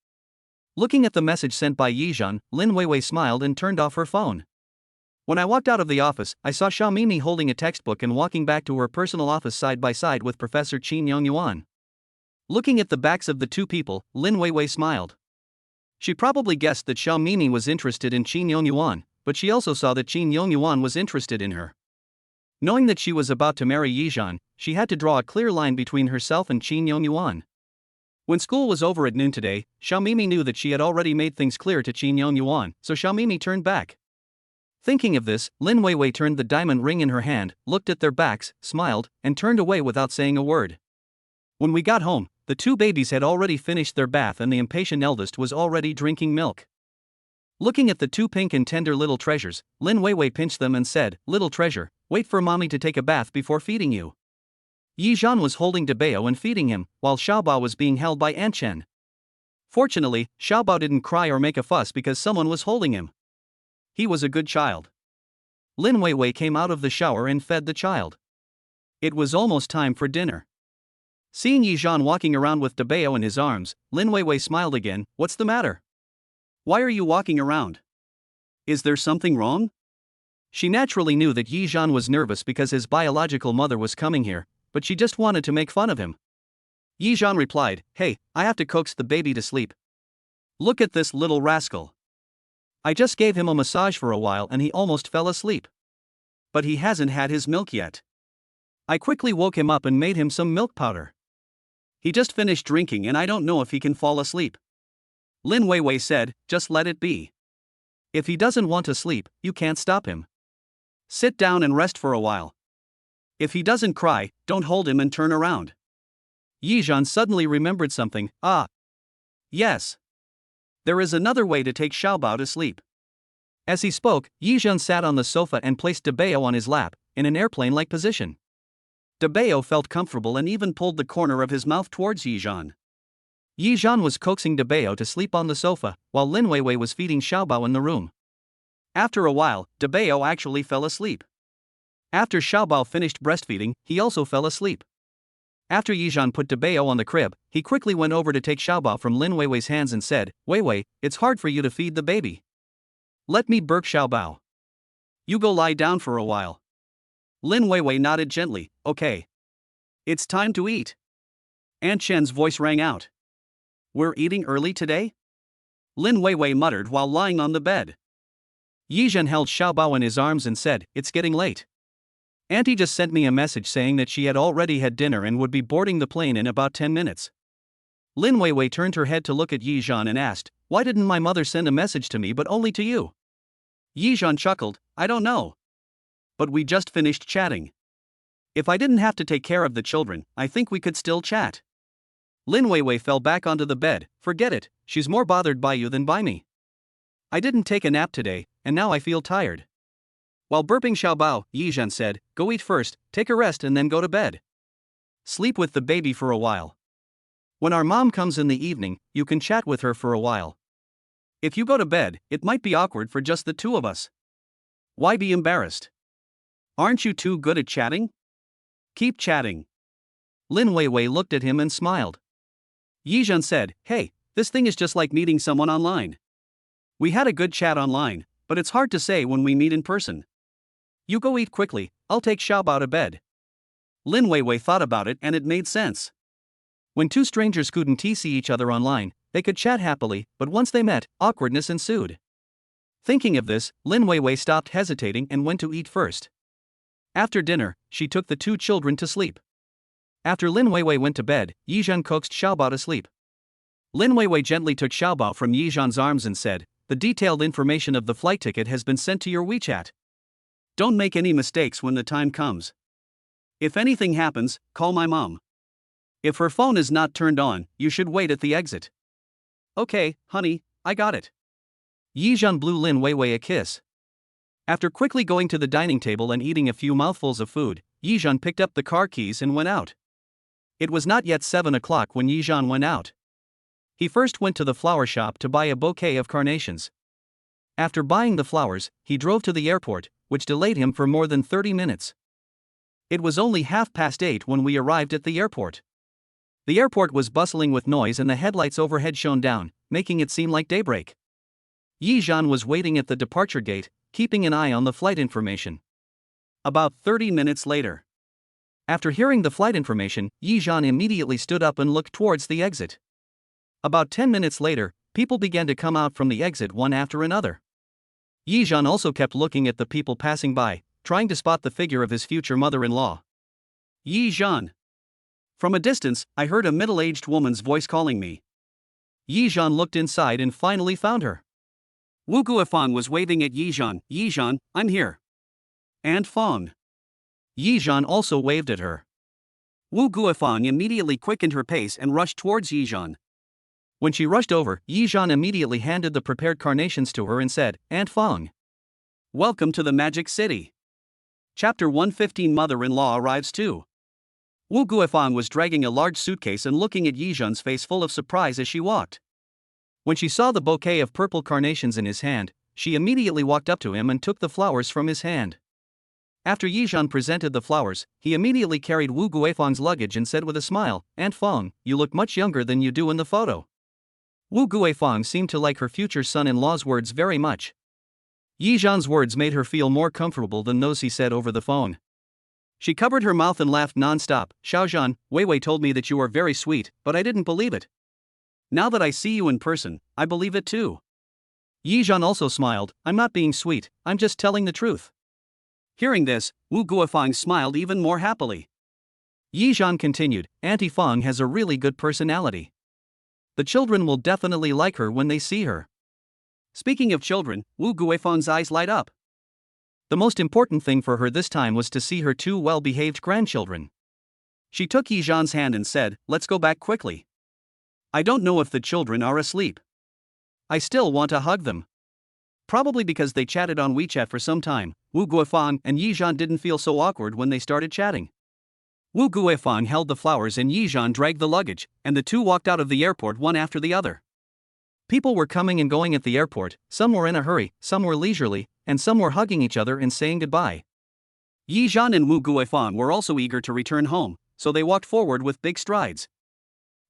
Looking at the message sent by Yizhan, Lin Weiwei smiled and turned off her phone. When I walked out of the office, I saw Xiaomimi holding a textbook and walking back to her personal office side by side with Professor Qin Yongyuan. Looking at the backs of the two people, Lin Weiwei smiled. She probably guessed that Xiaomimi was interested in Qin Yongyuan, but she also saw that Qin Yongyuan was interested in her. Knowing that she was about to marry Yizhan, she had to draw a clear line between herself and Qin Yongyuan. When school was over at noon today, Xiaomimi knew that she had already made things clear to Qin Yongyuan, so Xiaomimi turned back. Thinking of this, Lin Weiwei turned the diamond ring in her hand, looked at their backs, smiled, and turned away without saying a word. When we got home, the two babies had already finished their bath and the impatient eldest was already drinking milk. Looking at the two pink and tender little treasures, Lin Weiwei pinched them and said, little treasure, wait for mommy to take a bath before feeding you. Yizhan was holding Dabeo and feeding him, while Xiaobao was being held by Anchen. Fortunately, Xiaobao didn't cry or make a fuss because someone was holding him. He was a good child. Lin Weiwei came out of the shower and fed the child. It was almost time for dinner. Seeing Yizhan walking around with Dabeo in his arms, Lin Weiwei smiled again, what's the matter? Why are you walking around? Is there something wrong? She naturally knew that Yizhan was nervous because his biological mother was coming here, but she just wanted to make fun of him. Yizhan replied, hey, I have to coax the baby to sleep. Look at this little rascal. I just gave him a massage for a while and he almost fell asleep. But he hasn't had his milk yet. I quickly woke him up and made him some milk powder. He just finished drinking and I don't know if he can fall asleep. Lin Weiwei said, just let it be. If he doesn't want to sleep, you can't stop him. Sit down and rest for a while. If he doesn't cry, don't hold him and turn around. Yizhan suddenly remembered something, yes. There is another way to take Xiaobao to sleep. As he spoke, Yizhan sat on the sofa and placed Dabeo on his lap, in an airplane-like position. Dabeo felt comfortable and even pulled the corner of his mouth towards Yizhan. Yizhan was coaxing Dabeo to sleep on the sofa, while Lin Weiwei was feeding Xiaobao in the room. After a while, Dabeo actually fell asleep. After Xiaobao finished breastfeeding, he also fell asleep. After Yizhan put Dabeo on the crib, he quickly went over to take Xiaobao from Lin Weiwei's hands and said, Weiwei, it's hard for you to feed the baby. Let me burp Xiaobao. You go lie down for a while. Lin Weiwei nodded gently, okay. It's time to eat. Aunt Chen's voice rang out. We're eating early today? Lin Weiwei muttered while lying on the bed. Yizhan held Xiaobao in his arms and said, it's getting late. Auntie just sent me a message saying that she had already had dinner and would be boarding the plane in about 10 minutes. Lin Weiwei turned her head to look at Yizhan and asked, why didn't my mother send a message to me but only to you? Yizhan chuckled, I don't know. But we just finished chatting. If I didn't have to take care of the children, I think we could still chat. Lin Weiwei fell back onto the bed. Forget it, she's more bothered by you than by me. I didn't take a nap today, and now I feel tired. While burping Xiaobao, Yizhan said, go eat first, take a rest and then go to bed. Sleep with the baby for a while. When our mom comes in the evening, you can chat with her for a while. If you go to bed, it might be awkward for just the two of us. Why be embarrassed? Aren't you too good at chatting? Keep chatting. Lin Weiwei looked at him and smiled. Yizhan said, hey, this thing is just like meeting someone online. We had a good chat online, but it's hard to say when we meet in person. You go eat quickly, I'll take Xiaobao to bed. Lin Weiwei thought about it and it made sense. When two strangers couldn't see each other online, they could chat happily, but once they met, awkwardness ensued. Thinking of this, Lin Weiwei stopped hesitating and went to eat first. After dinner, she took the two children to sleep. After Lin Weiwei went to bed, Yizhan coaxed Xiaobao to sleep. Lin Weiwei gently took Xiaobao from Yizhan's arms and said, the detailed information of the flight ticket has been sent to your WeChat. Don't make any mistakes when the time comes. If anything happens, call my mom. If her phone is not turned on, you should wait at the exit. Okay, honey, I got it. Yizhan blew Lin Weiwei a kiss. After quickly going to the dining table and eating a few mouthfuls of food, Yizhan picked up the car keys and went out. It was not yet 7 o'clock when Yizhan went out. He first went to the flower shop to buy a bouquet of carnations. After buying the flowers, he drove to the airport, which delayed him for more than 30 minutes. It was only 8:30 when we arrived at the airport. The airport was bustling with noise and the headlights overhead shone down, making it seem like daybreak. Yizhan was waiting at the departure gate, keeping an eye on the flight information. About 30 minutes later. After hearing the flight information, Yizhan immediately stood up and looked towards the exit. About 10 minutes later, people began to come out from the exit one after another. Yizhan also kept looking at the people passing by, trying to spot the figure of his future mother-in-law. Yizhan. From a distance, I heard a middle-aged woman's voice calling me. Yizhan looked inside and finally found her. Wu Guifang was waving at Yizhan. Yizhan, I'm here. Aunt Fong. Yizhan also waved at her. Wu Guifang immediately quickened her pace and rushed towards Yizhan. When she rushed over, Yizhan immediately handed the prepared carnations to her and said, Aunt Fong. Welcome to the Magic City. Chapter 115 Mother-in-law arrives too. Wu Guifang was dragging a large suitcase and looking at Yizhan's face full of surprise as she walked. When she saw the bouquet of purple carnations in his hand, she immediately walked up to him and took the flowers from his hand. After Yizhan presented the flowers, he immediately carried Wu Guifang's luggage and said with a smile, Aunt Fong, you look much younger than you do in the photo. Wu Guifang seemed to like her future son-in-law's words very much. Yizhan's words made her feel more comfortable than those he said over the phone. She covered her mouth and laughed non-stop. Xiaozhan, Weiwei told me that you are very sweet, but I didn't believe it. Now that I see you in person, I believe it too. Yizhan also smiled, I'm not being sweet, I'm just telling the truth. Hearing this, Wu Guifang smiled even more happily. Yizhan continued, Auntie Fong has a really good personality. The children will definitely like her when they see her. Speaking of children, Wu Guifang's eyes light up. The most important thing for her this time was to see her two well-behaved grandchildren. She took Yizhan's hand and said, let's go back quickly. I don't know if the children are asleep. I still want to hug them. Probably because they chatted on WeChat for some time, Wu Guifang and Yizhan didn't feel so awkward when they started chatting. Wu Guifang held the flowers and Yizhan dragged the luggage, and the two walked out of the airport one after the other. People were coming and going at the airport, some were in a hurry, some were leisurely, and some were hugging each other and saying goodbye. Yizhan and Wu Guifang were also eager to return home, so they walked forward with big strides.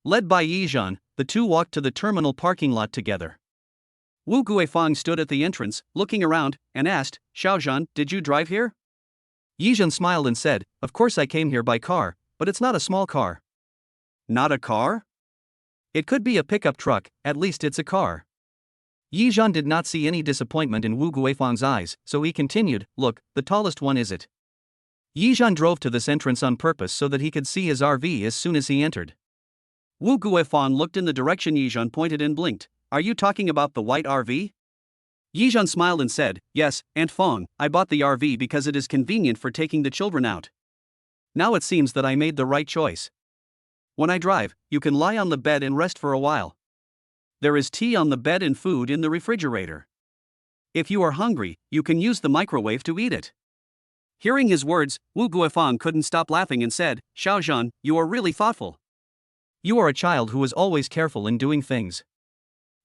Led by Yizhan, the two walked to the terminal parking lot together. Wu Guifang stood at the entrance, looking around, and asked, Xiaozhan, did you drive here? Yizhan smiled and said, of course I came here by car, but it's not a small car. Not a car? It could be a pickup truck, at least it's a car. Yizhan did not see any disappointment in Wu Guifang's eyes, so he continued, look, the tallest one is it. Yizhan drove to this entrance on purpose so that he could see his RV as soon as he entered. Wu Guifang looked in the direction Yizhan pointed and blinked. Are you talking about the white RV? Yizhan smiled and said, yes, Aunt Fong, I bought the RV because it is convenient for taking the children out. now it seems that I made the right choice. When I drive, you can lie on the bed and rest for a while. There is tea on the bed and food in the refrigerator. If you are hungry, you can use the microwave to eat it." Hearing his words, Wu Guifang couldn't stop laughing and said, "Xiaozhan, you are really thoughtful. You are a child who is always careful in doing things."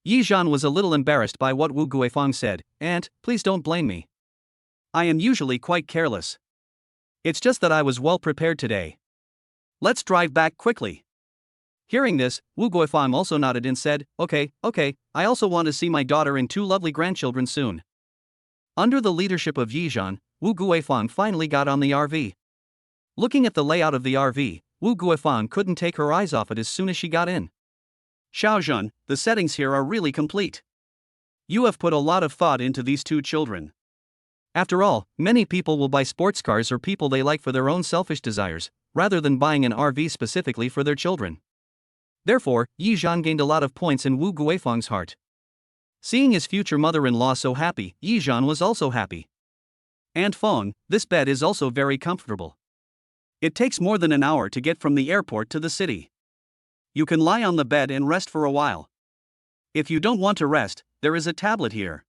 Yi Zhan was a little embarrassed by what Wu Guifang said. "Aunt, please don't blame me. I am usually quite careless. It's just that I was well prepared today. Let's drive back quickly." Hearing this, Wu Guifang also nodded and said, okay, I also want to see my daughter and 2 lovely grandchildren soon." Under the leadership of Yi Zhan, Wu Guifang finally got on the RV. Looking at the layout of the RV, Wu Guifang couldn't take her eyes off it as soon as she got in. "Xiaozhan, the settings here are really complete. You have put a lot of thought into these 2 children. After all, many people will buy sports cars or people they like for their own selfish desires, rather than buying an RV specifically for their children." Therefore, Yi Zhan gained a lot of points in Wu Guifang's heart. Seeing his future mother-in-law so happy, Yi Zhan was also happy. "Aunt Feng, this bed is also very comfortable. It takes more than an hour to get from the airport to the city. You can lie on the bed and rest for a while. If you don't want to rest, there is a tablet here.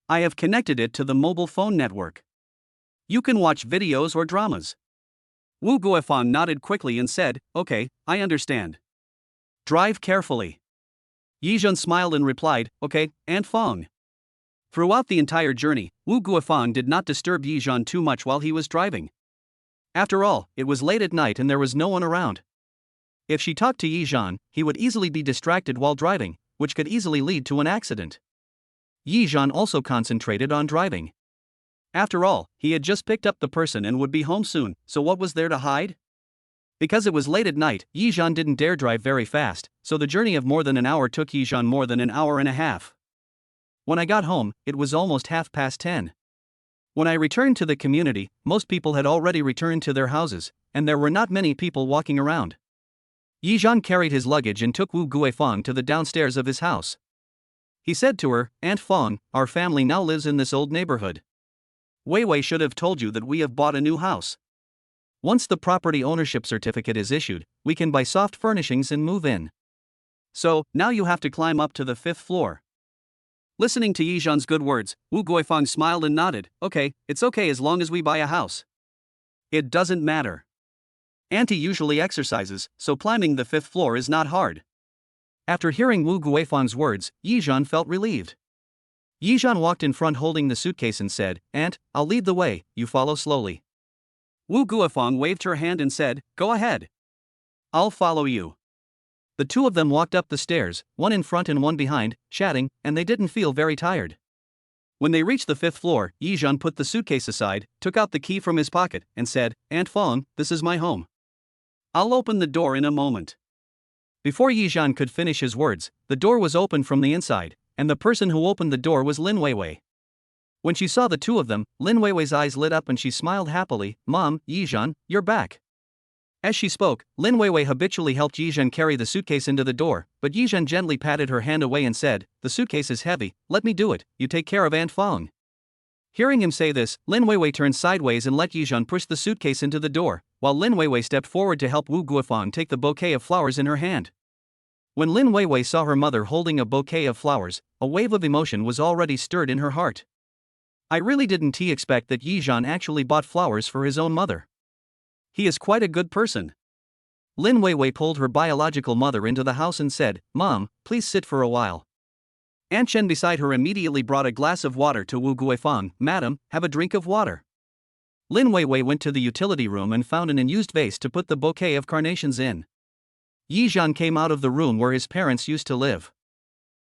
I have connected it to the mobile phone network. You can watch videos or dramas." Wu Guifang nodded quickly and said, "Okay, I understand. Drive carefully." Yi Zhan smiled and replied, "Okay, Aunt Feng." Throughout the entire journey, Wu Guifang did not disturb Yi Zhan too much while he was driving. After all, it was late at night and there was no one around. If she talked to Yi Zhan, he would easily be distracted while driving, which could easily lead to an accident. Yi Zhan also concentrated on driving. After all, he had just picked up the person and would be home soon, so what was there to hide? Because it was late at night, Yi Zhan didn't dare drive very fast, so the journey of more than an hour took Yi Zhan more than an hour and a half. When I got home, it was almost 10:30. When I returned to the community, most people had already returned to their houses, and there were not many people walking around. Yi Zhan carried his luggage and took Wu Guifang to the downstairs of his house. He said to her, "Aunt Feng, our family now lives in this old neighborhood. Wei Wei should have told you that we have bought a new house. Once the property ownership certificate is issued, we can buy soft furnishings and move in. So, now you have to climb up to the 5th floor." Listening to Yi Zhan's good words, Wu Guifang smiled and nodded, "Okay, it's okay as long as we buy a house. It doesn't matter. Auntie usually exercises, so climbing the 5th floor is not hard." After hearing Wu Guifang's words, Yi Zhan felt relieved. Yi Zhan walked in front holding the suitcase and said, "Aunt, I'll lead the way, you follow slowly." Wu Guifang waved her hand and said, "Go ahead. I'll follow you." The 2 of them walked up the stairs, one in front and one behind, chatting, and they didn't feel very tired. When they reached the 5th floor, Yi Zhan put the suitcase aside, took out the key from his pocket, and said, "Aunt Feng, this is my home. I'll open the door in a moment." Before Yi Zhan could finish his words, the door was opened from the inside, and the person who opened the door was Lin Weiwei. When she saw the 2 of them, Lin Weiwei's eyes lit up and she smiled happily. "Mom, Yi Zhan, you're back." As she spoke, Lin Weiwei habitually helped Yi Zhan carry the suitcase into the door, but Yi Zhan gently patted her hand away and said, "The suitcase is heavy, let me do it, you take care of Aunt Feng." Hearing him say this, Lin Weiwei turned sideways and let Yi Zhan push the suitcase into the door, while Lin Weiwei stepped forward to help Wu Guifang take the bouquet of flowers in her hand. When Lin Weiwei saw her mother holding a bouquet of flowers, a wave of emotion was already stirred in her heart. I really didn't expect that Yi Zhan actually bought flowers for his own mother. He is quite a good person. Lin Weiwei pulled her biological mother into the house and said, "Mom, please sit for a while." Aunt Chen beside her immediately brought a glass of water to Wu Guifang. "Madam, have a drink of water." Lin Weiwei went to the utility room and found an unused vase to put the bouquet of carnations in. Yi Zhan came out of the room where his parents used to live.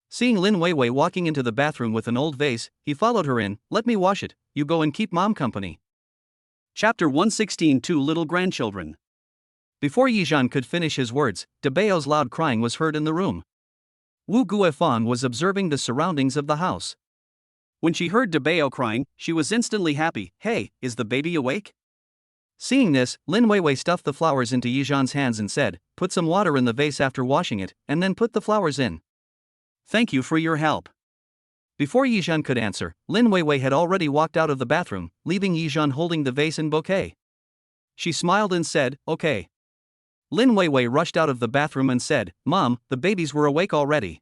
Seeing Lin Weiwei walking into the bathroom with an old vase, he followed her in. "Let me wash it, you go and keep mom company." Chapter 116 Two Little Grandchildren. Before Yi Zhan could finish his words, Debao's loud crying was heard in the room. Wu Guifang was observing the surroundings of the house. When she heard Debao crying, she was instantly happy. "Hey, is the baby awake?" Seeing this, Lin Weiwei stuffed the flowers into Yi Zhan's hands and said, "Put some water in the vase after washing it, and then put the flowers in." "Thank you for your help." Before Yi Zhan could answer, Lin Weiwei had already walked out of the bathroom, leaving Yi Zhan holding the vase and bouquet. She smiled and said, okay. Lin Weiwei rushed out of the bathroom and said, Mom, the babies were awake already.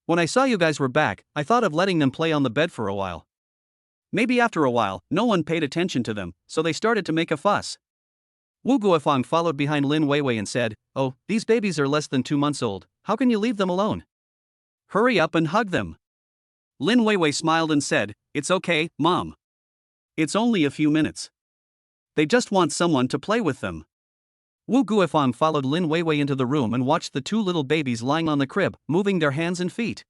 When I saw you guys were back, I thought of letting them play on the bed for a while. Maybe after a while, no one paid attention to them, so they started to make a fuss. Wu Guofang followed behind Lin Weiwei and said, Oh, these babies are less than 2 months old, how can you leave them alone? Hurry up and hug them. Lin Weiwei smiled and said, It's okay, Mom. It's only a few minutes. They just want someone to play with them. Wu Guofang followed Lin Weiwei into the room and watched the 2 little babies lying on the crib, moving their hands and feet.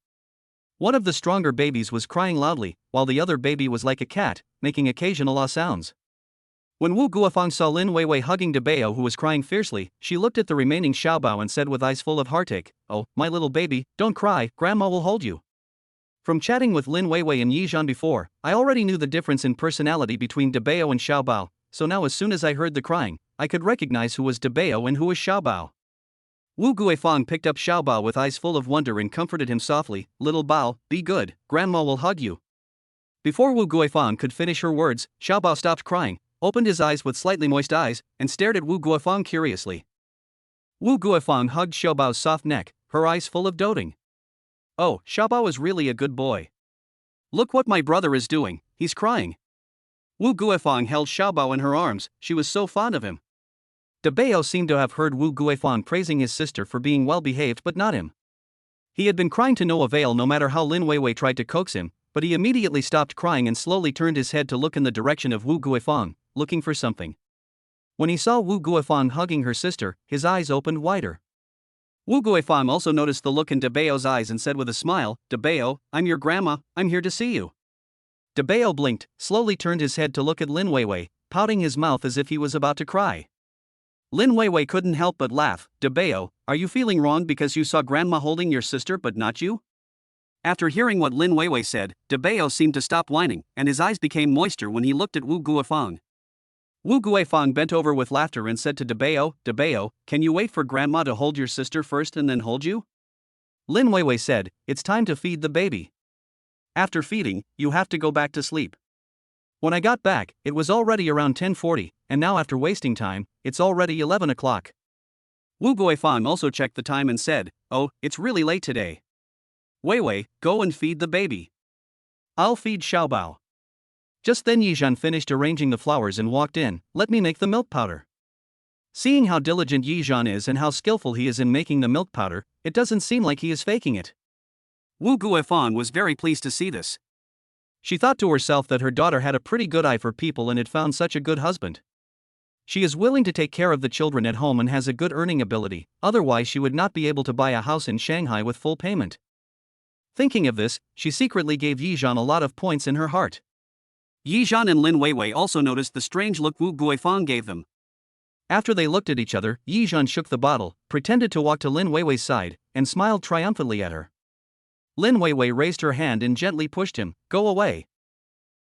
One of the stronger babies was crying loudly, while the other baby was like a cat, making occasional ah sounds. When Wu Guofang saw Lin Weiwei hugging Debao, who was crying fiercely, she looked at the remaining Xiaobao and said with eyes full of heartache, Oh, my little baby, don't cry, Grandma will hold you. From chatting with Lin Weiwei and Yizhan before, I already knew the difference in personality between Debao and Xiaobao, so now as soon as I heard the crying, I could recognize who was Debao and who was Xiaobao. Wu Guofang picked up Xiaobao with eyes full of wonder and comforted him softly, Little Bao, be good, Grandma will hug you. Before Wu Guofang could finish her words, Xiaobao stopped crying, opened his eyes with slightly moist eyes, and stared at Wu Guofang curiously. Wu Guofang hugged Xiaobao's soft neck, her eyes full of doting. Oh, Xiaobao is really a good boy. Look what my brother is doing, he's crying. Wu Guofang held Xiaobao in her arms, she was so fond of him. Debao seemed to have heard Wu Guofang praising his sister for being well behaved but not him. He had been crying to no avail no matter how Lin Weiwei tried to coax him, but he immediately stopped crying and slowly turned his head to look in the direction of Wu Guofang, looking for something. When he saw Wu Guofang hugging her sister, his eyes opened wider. Wu Guofang also noticed the look in Debao's eyes and said with a smile, Debao, I'm your grandma, I'm here to see you. Debao blinked, slowly turned his head to look at Lin Weiwei, pouting his mouth as if he was about to cry. Lin Weiwei couldn't help but laugh, Debao, are you feeling wrong because you saw Grandma holding your sister but not you? After hearing what Lin Weiwei said, Debao seemed to stop whining, and his eyes became moister when he looked at Wu Guofang. Wu Guofang bent over with laughter and said to Debao, Debao, can you wait for Grandma to hold your sister first and then hold you? Lin Weiwei said, It's time to feed the baby. After feeding, you have to go back to sleep. When I got back, it was already around 10:40, and now after wasting time, it's already 11 o'clock. Wu Guofang also checked the time and said, Oh, it's really late today. Weiwei, go and feed the baby. I'll feed Xiaobao. Just then Yizhan finished arranging the flowers and walked in, Let me make the milk powder. Seeing how diligent Yizhan is and how skillful he is in making the milk powder, it doesn't seem like he is faking it. Wu Guofang was very pleased to see this. She thought to herself that her daughter had a pretty good eye for people and had found such a good husband. She is willing to take care of the children at home and has a good earning ability, otherwise she would not be able to buy a house in Shanghai with full payment. Thinking of this, she secretly gave Yizhan a lot of points in her heart. Yizhan and Lin Weiwei also noticed the strange look Wu Guofang gave them. After they looked at each other, Yizhan shook the bottle, pretended to walk to Lin Weiwei's side, and smiled triumphantly at her. Lin Weiwei raised her hand and gently pushed him, Go away.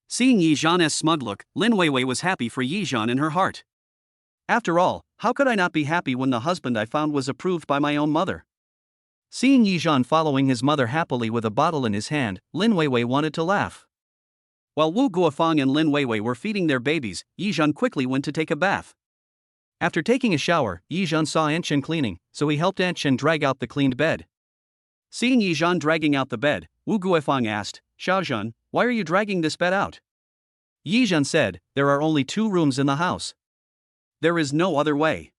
Seeing Yizhan's smug look, Lin Weiwei was happy for Yizhan in her heart. After all, how could I not be happy when the husband I found was approved by my own mother? Seeing Yizhan following his mother happily with a bottle in his hand, Lin Weiwei wanted to laugh. While Wu Guofang and Lin Weiwei were feeding their babies, Yizhan quickly went to take a bath. After taking a shower, Yizhan saw Aunt Chen cleaning, so he helped Aunt Chen drag out the cleaned bed. Seeing Yizhan dragging out the bed, Wu Guofang asked, Xiaozhan, why are you dragging this bed out? Yizhan said, There are only 2 rooms in the house. There is no other way.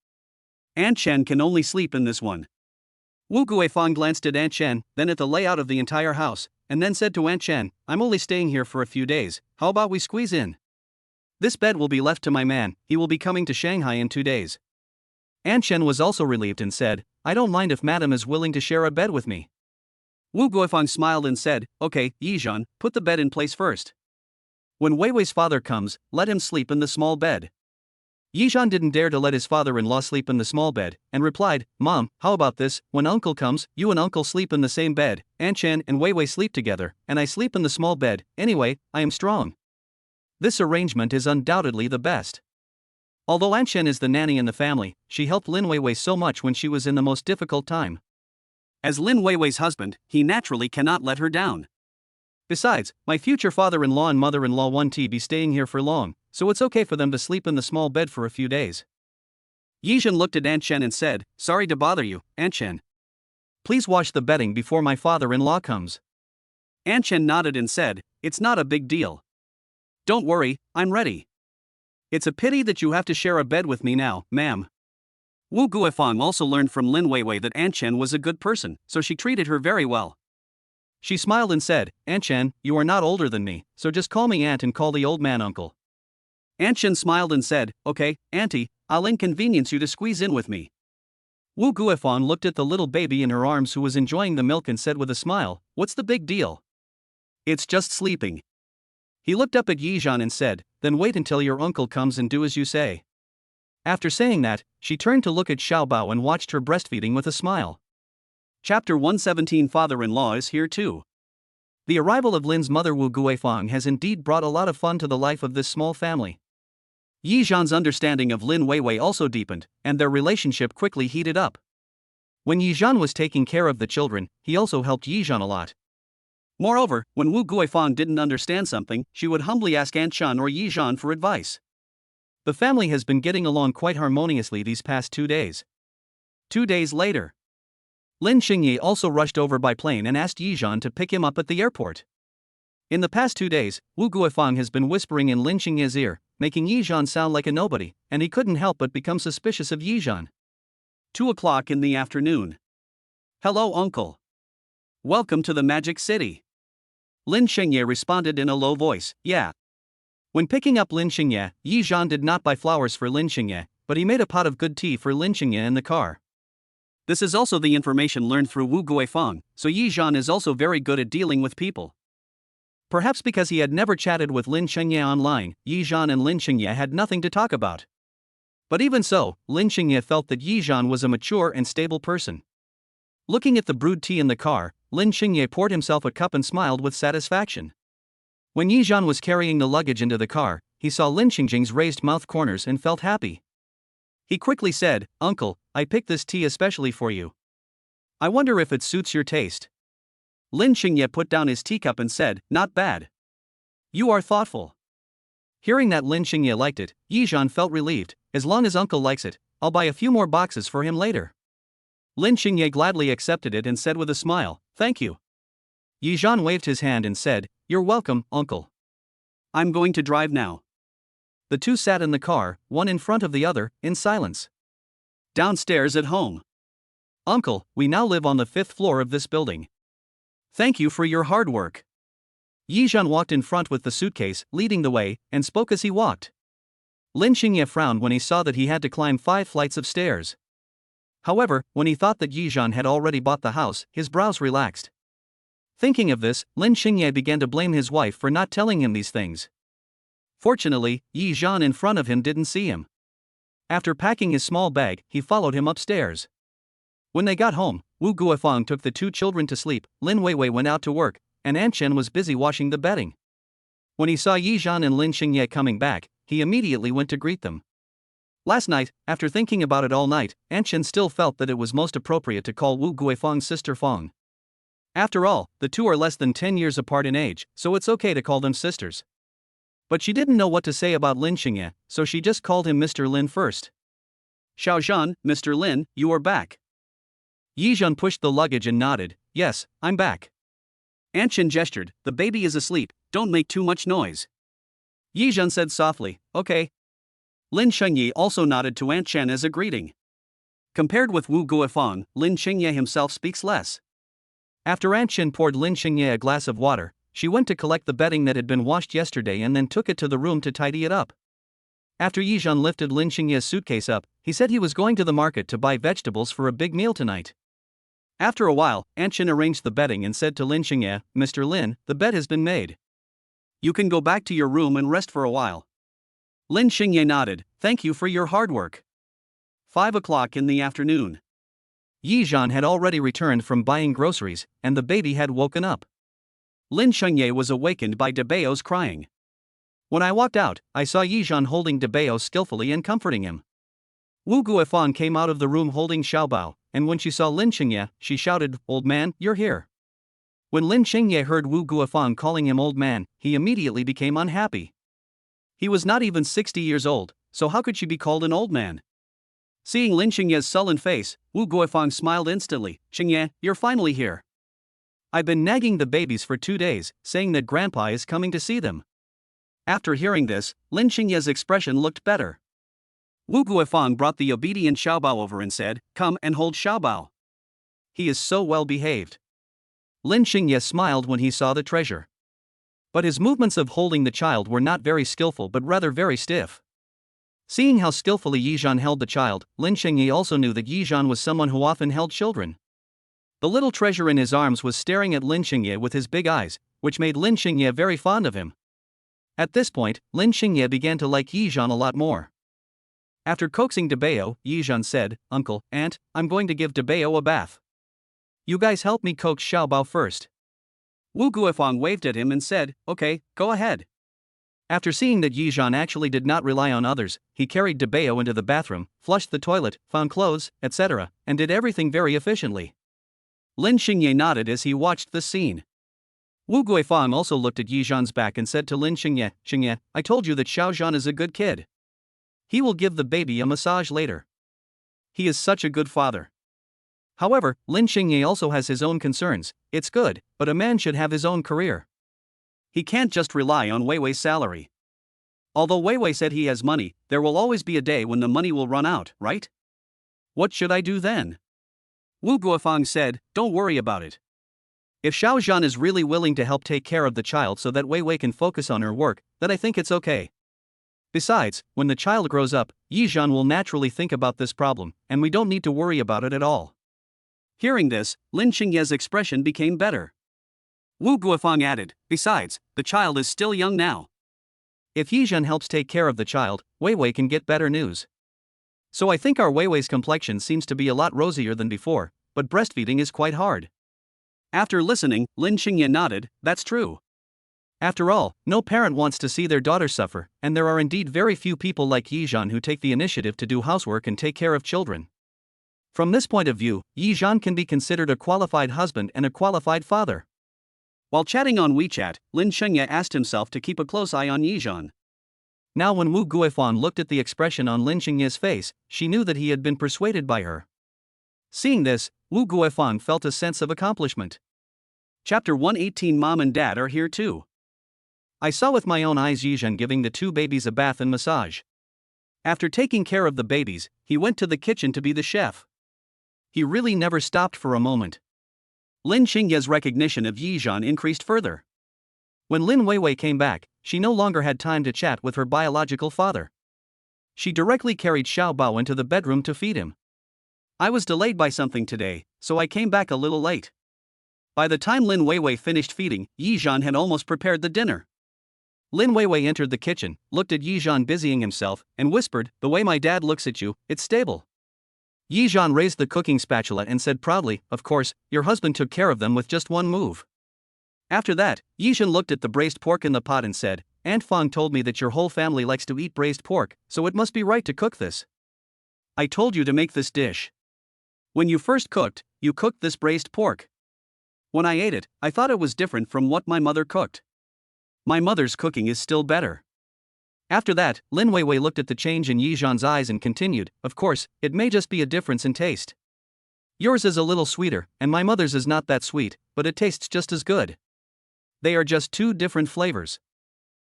Aunt Chen can only sleep in this one. Wu Guofang glanced at Aunt Chen, then at the layout of the entire house, and then said to Aunt Chen, I'm only staying here for a few days, how about we squeeze in? This bed will be left to my man, he will be coming to Shanghai in 2 days. Aunt Chen was also relieved and said, I don't mind if Madam is willing to share a bed with me. Wu Guofang smiled and said, Okay, Yizhan, put the bed in place first. When Weiwei's father comes, let him sleep in the small bed. Yizhan didn't dare to let his father-in-law sleep in the small bed, and replied, Mom, how about this, when Uncle comes, you and Uncle sleep in the same bed, Aunt Chen and Weiwei sleep together, and I sleep in the small bed, anyway, I am strong. This arrangement is undoubtedly the best. Although Aunt Chen is the nanny in the family, she helped Lin Weiwei so much when she was in the most difficult time. As Lin Weiwei's husband, he naturally cannot let her down. Besides, my future father-in-law and mother-in-law won't be staying here for long, so it's okay for them to sleep in the small bed for a few days. Yizhan looked at Aunt Chen and said, "Sorry to bother you, Aunt Chen. Please wash the bedding before my father-in-law comes." Aunt Chen nodded and said, "It's not a big deal. Don't worry, I'm ready. It's a pity that you have to share a bed with me now, ma'am." Wu Guifang also learned from Lin Weiwei that Aunt Chen was a good person, so she treated her very well. She smiled and said, "Aunt Chen, you are not older than me, so just call me Aunt and call the old man Uncle." Aunt Chen smiled and said, "Okay, Auntie, I'll inconvenience you to squeeze in with me." Wu Guifang looked at the little baby in her arms who was enjoying the milk and said with a smile, "What's the big deal? It's just sleeping." He looked up at Yizhan and said, "Then wait until your uncle comes and do as you say." After saying that, she turned to look at Xiaobao and watched her breastfeeding with a smile. Chapter 117 Father-in-law is here too. The arrival of Lin's mother Wu Guifang has indeed brought a lot of fun to the life of this small family. Yizhan's understanding of Lin Weiwei also deepened, and their relationship quickly heated up. When Yizhan was taking care of the children, he also helped Yizhan a lot. Moreover, when Wu Guifang didn't understand something, she would humbly ask Aunt Chen or Yizhan for advice. The family has been getting along quite harmoniously these past 2 days. 2 days later, Lin Xingye also rushed over by plane and asked Yizhan to pick him up at the airport. In the past 2 days, Wu Guifang has been whispering in Lin Xingye's ear, making Yizhan sound like a nobody, and he couldn't help but become suspicious of Yizhan. 2 o'clock in the afternoon. "Hello, uncle. Welcome to the Magic City." Lin Xingye responded in a low voice, "Yeah." When picking up Lin Xingye, Yizhan did not buy flowers for Lin Xingye, but he made a pot of good tea for Lin Xingye in the car. This is also the information learned through Wu Guifang, so Yizhan is also very good at dealing with people. Perhaps because he had never chatted with Lin Xingye online, Yizhan and Lin Xingye had nothing to talk about. But even so, Lin Xingye felt that Yizhan was a mature and stable person. Looking at the brewed tea in the car, Lin Xingye poured himself a cup and smiled with satisfaction. When Yizhan was carrying the luggage into the car, he saw Lin Xingye's raised mouth corners and felt happy. He quickly said, "Uncle, I picked this tea especially for you. I wonder if it suits your taste." Lin Xingye put down his teacup and said, "Not bad. You are thoughtful." Hearing that Lin Xingye liked it, Yizhan felt relieved. "As long as uncle likes it, I'll buy a few more boxes for him later." Lin Xingye gladly accepted it and said with a smile, "Thank you." Yizhan waved his hand and said, "You're welcome, uncle. I'm going to drive now." The two sat in the car, one in front of the other, in silence. Downstairs at home. "Uncle, we now live on the 5th floor of this building. Thank you for your hard work." Yizhan walked in front with the suitcase, leading the way, and spoke as he walked. Lin Xingye frowned when he saw that he had to climb 5 flights of stairs. However, when he thought that Yizhan had already bought the house, his brows relaxed. Thinking of this, Lin Xingye began to blame his wife for not telling him these things. Fortunately, Yizhan in front of him didn't see him. After packing his small bag, he followed him upstairs. When they got home, Wu Guifang took the 2 children to sleep, Lin Weiwei went out to work, and Aunt Chen was busy washing the bedding. When he saw Yizhan and Lin Xingye coming back, he immediately went to greet them. Last night, after thinking about it all night, Aunt Chen still felt that it was most appropriate to call Wu Guifang's sister Feng. After all, the two are less than 10 years apart in age, so it's okay to call them sisters. But she didn't know what to say about Lin Xingye, so she just called him Mr. Lin first. "Xiaozhan, Mr. Lin, you are back." Yizhan pushed the luggage and nodded, "Yes, I'm back." Aunt Chen gestured, "The baby is asleep, don't make too much noise." Yizhan said softly, "Okay." Lin Xingye also nodded to Aunt Chen as a greeting. Compared with Wu Guifang, Lin Xingye himself speaks less. After Aunt Chen poured Lin Xingye a glass of water, she went to collect the bedding that had been washed yesterday and then took it to the room to tidy it up. After Yizhan lifted Lin Xingye's suitcase up, he said he was going to the market to buy vegetables for a big meal tonight. After a while, Aunt Chen arranged the bedding and said to Lin Xingye, "Mr. Lin, the bed has been made. You can go back to your room and rest for a while." Lin Xingye nodded, "Thank you for your hard work." 5 o'clock in the afternoon. Yizhan had already returned from buying groceries, and the baby had woken up. Lin Xingye was awakened by Debao's crying. When I walked out, I saw Yizhan holding Debao skillfully and comforting him. Wu Guifang came out of the room holding Xiaobao, and when she saw Lin Xingye, she shouted, "Old man, you're here." When Lin Xingye heard Wu Guifang calling him old man, he immediately became unhappy. He was not even 60 years old, so how could she be called an old man? Seeing Lin Xingye's sullen face, Wu Guifang smiled instantly. "Xingye, you're finally here. I've been nagging the babies for 2 days, saying that grandpa is coming to see them." After hearing this, Lin Xingye's expression looked better. Wu Guifang brought the obedient Xiaobao over and said, "Come and hold Xiaobao. He is so well behaved." Lin Xingye smiled when he saw the treasure. But his movements of holding the child were not very skillful but rather very stiff. Seeing how skillfully Yizhan held the child, Lin Xingye also knew that Yizhan was someone who often held children. The little treasure in his arms was staring at Lin Xingye with his big eyes, which made Lin Xingye very fond of him. At this point, Lin Xingye began to like Yizhan a lot more. After coaxing Debeo, Yizhan said, "Uncle, Aunt, I'm going to give Debeo a bath. You guys help me coax Xiaobao first." Wu Guifang waved at him and said, "Okay, go ahead." After seeing that Yizhan actually did not rely on others, he carried Debeo into the bathroom, flushed the toilet, found clothes, etc., and did everything very efficiently. Lin Xingye nodded as he watched the scene. Wu Guifang also looked at Yizhan's back and said to Lin Xingye, "Xingye, I told you that Xiaozhan is a good kid. He will give the baby a massage later. He is such a good father." However, Lin Xingye also has his own concerns. It's good, but a man should have his own career. He can't just rely on Weiwei's salary. Although Weiwei said he has money, there will always be a day when the money will run out, right? What should I do then? Wu Guifang said, "Don't worry about it. If Xiaozhan is really willing to help take care of the child so that Weiwei can focus on her work, then I think it's okay. Besides, when the child grows up, Yizhan will naturally think about this problem, and we don't need to worry about it at all." Hearing this, Lin Xingye's expression became better. Wu Guifang added, "Besides, the child is still young now. If Yizhan helps take care of the child, Weiwei can get better news. So I think our Weiwei's complexion seems to be a lot rosier than before, but breastfeeding is quite hard." After listening, Lin Xingye nodded, "That's true. After all, no parent wants to see their daughter suffer, and there are indeed very few people like Yizhan who take the initiative to do housework and take care of children. From this point of view, Yizhan can be considered a qualified husband and a qualified father." While chatting on WeChat, Lin Xingye asked himself to keep a close eye on Yizhan. Now when Wu Guifang looked at the expression on Lin Xingye's face, she knew that he had been persuaded by her. Seeing this, Wu Guifang felt a sense of accomplishment. Chapter 118. Mom and Dad are here too. I saw with my own eyes Yizhan giving the 2 babies a bath and massage. After taking care of the babies, he went to the kitchen to be the chef. He really never stopped for a moment. Lin Xingye's recognition of Yizhan increased further. When Lin Weiwei came back, she no longer had time to chat with her biological father. She directly carried Xiaobao into the bedroom to feed him. "I was delayed by something today, so I came back a little late." By the time Lin Weiwei finished feeding, Yizhan had almost prepared the dinner. Lin Weiwei entered the kitchen, looked at Yizhan busying himself, and whispered, "The way my dad looks at you, it's stable." Yizhan raised the cooking spatula and said proudly, "Of course, your husband took care of them with just one move." After that, Yizhan looked at the braised pork in the pot and said, "Aunt Fang told me that your whole family likes to eat braised pork, so it must be right to cook this. I told you to make this dish. When you first cooked, you cooked this braised pork. When I ate it, I thought it was different from what my mother cooked. My mother's cooking is still better." After that, Lin Weiwei looked at the change in Yizhan's eyes and continued, "Of course, it may just be a difference in taste. Yours is a little sweeter, and my mother's is not that sweet, but it tastes just as good. They are just 2 different flavors."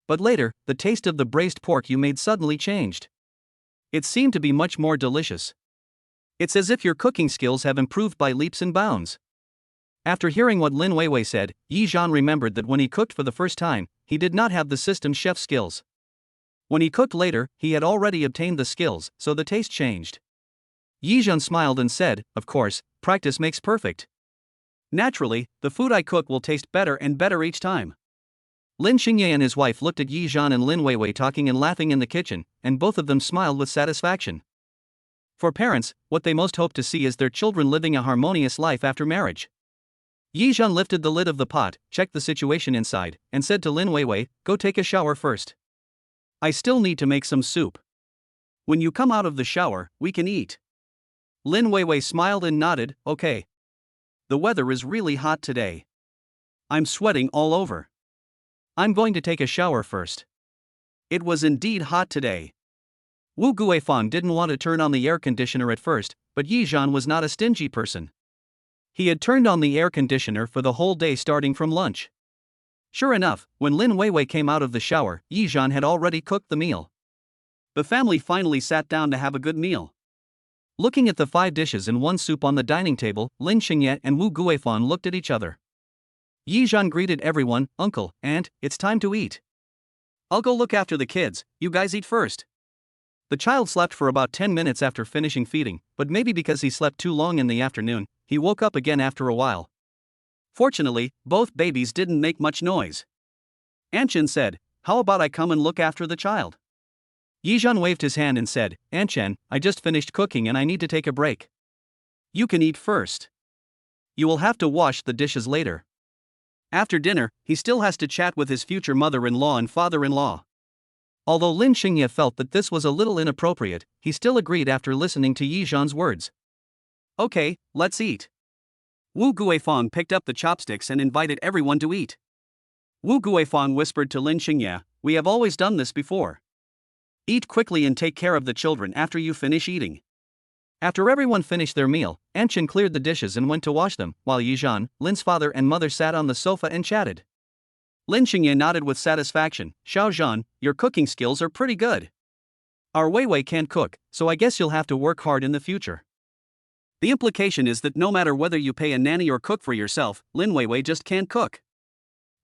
But later, the taste of the braised pork you made suddenly changed. It seemed to be much more delicious. It's as if your cooking skills have improved by leaps and bounds. After hearing what Lin Weiwei said, Yizhan remembered that when he cooked for the first time, he did not have the system chef skills. When he cooked later, he had already obtained the skills, so the taste changed. Yizhan smiled and said, "Of course, practice makes perfect. Naturally, the food I cook will taste better and better each time." Lin Xingye and his wife looked at Yizhan and Lin Weiwei talking and laughing in the kitchen, and both of them smiled with satisfaction. For parents, what they most hope to see is their children living a harmonious life after marriage. Yizhan lifted the lid of the pot, checked the situation inside, and said to Lin Weiwei, "Go take a shower first. I still need to make some soup. When you come out of the shower, we can eat." Lin Weiwei smiled and nodded, "Okay. The weather is really hot today. I'm sweating all over. I'm going to take a shower first." It was indeed hot today. Wu Guifang didn't want to turn on the air conditioner at first, but Yizhan was not a stingy person. He had turned on the air conditioner for the whole day starting from lunch. Sure enough, when Lin Weiwei came out of the shower, Yizhan had already cooked the meal. The family finally sat down to have a good meal. Looking at the 5 dishes and 1 soup on the dining table, Lin Xingye and Wu Guifang looked at each other. Yizhan greeted everyone, "Uncle, Aunt, it's time to eat. I'll go look after the kids, you guys eat first." The child slept for about 10 minutes after finishing feeding, but maybe because he slept too long in the afternoon, he woke up again after a while. Fortunately, both babies didn't make much noise. Anshan said, "How about I come and look after the child?" Yizhan waved his hand and said, "Anshan, I just finished cooking and I need to take a break. You can eat first. You will have to wash the dishes later." After dinner, he still has to chat with his future mother-in-law and father-in-law. Although Lin Xingye felt that this was a little inappropriate, he still agreed after listening to Yizhan's words. "Okay, let's eat." Wu Guifang picked up the chopsticks and invited everyone to eat. Wu Guifang whispered to Lin Xingye, "We have always done this before. Eat quickly and take care of the children after you finish eating." After everyone finished their meal, Anshan cleared the dishes and went to wash them, while Yizhan, Lin's father and mother sat on the sofa and chatted. Lin Xingye nodded with satisfaction. "Xiao Zhan, your cooking skills are pretty good. Our Weiwei can't cook, so I guess you'll have to work hard in the future." The implication is that no matter whether you pay a nanny or cook for yourself, Lin Weiwei just can't cook.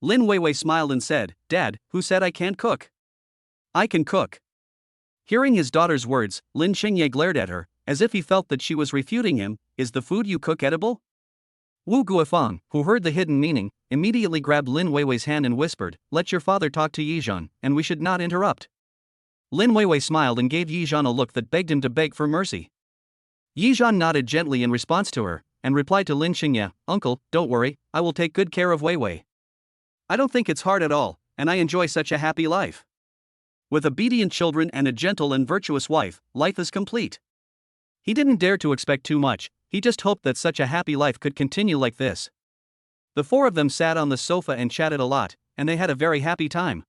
Lin Weiwei smiled and said, "Dad, who said I can't cook? I can cook." Hearing his daughter's words, Lin Xingye glared at her, as if he felt that she was refuting him. "Is the food you cook edible?" Wu Guifang, who heard the hidden meaning, immediately grabbed Lin Weiwei's hand and whispered, "Let your father talk to Yizhan, and we should not interrupt." Lin Weiwei smiled and gave Yizhan a look that begged him to beg for mercy. Yizhan nodded gently in response to her, and replied to Lin Xingye, "Uncle, don't worry, I will take good care of Weiwei. I don't think it's hard at all, and I enjoy such a happy life. With obedient children and a gentle and virtuous wife, life is complete." He didn't dare to expect too much, he just hoped that such a happy life could continue like this. The 4 of them sat on the sofa and chatted a lot, and they had a very happy time.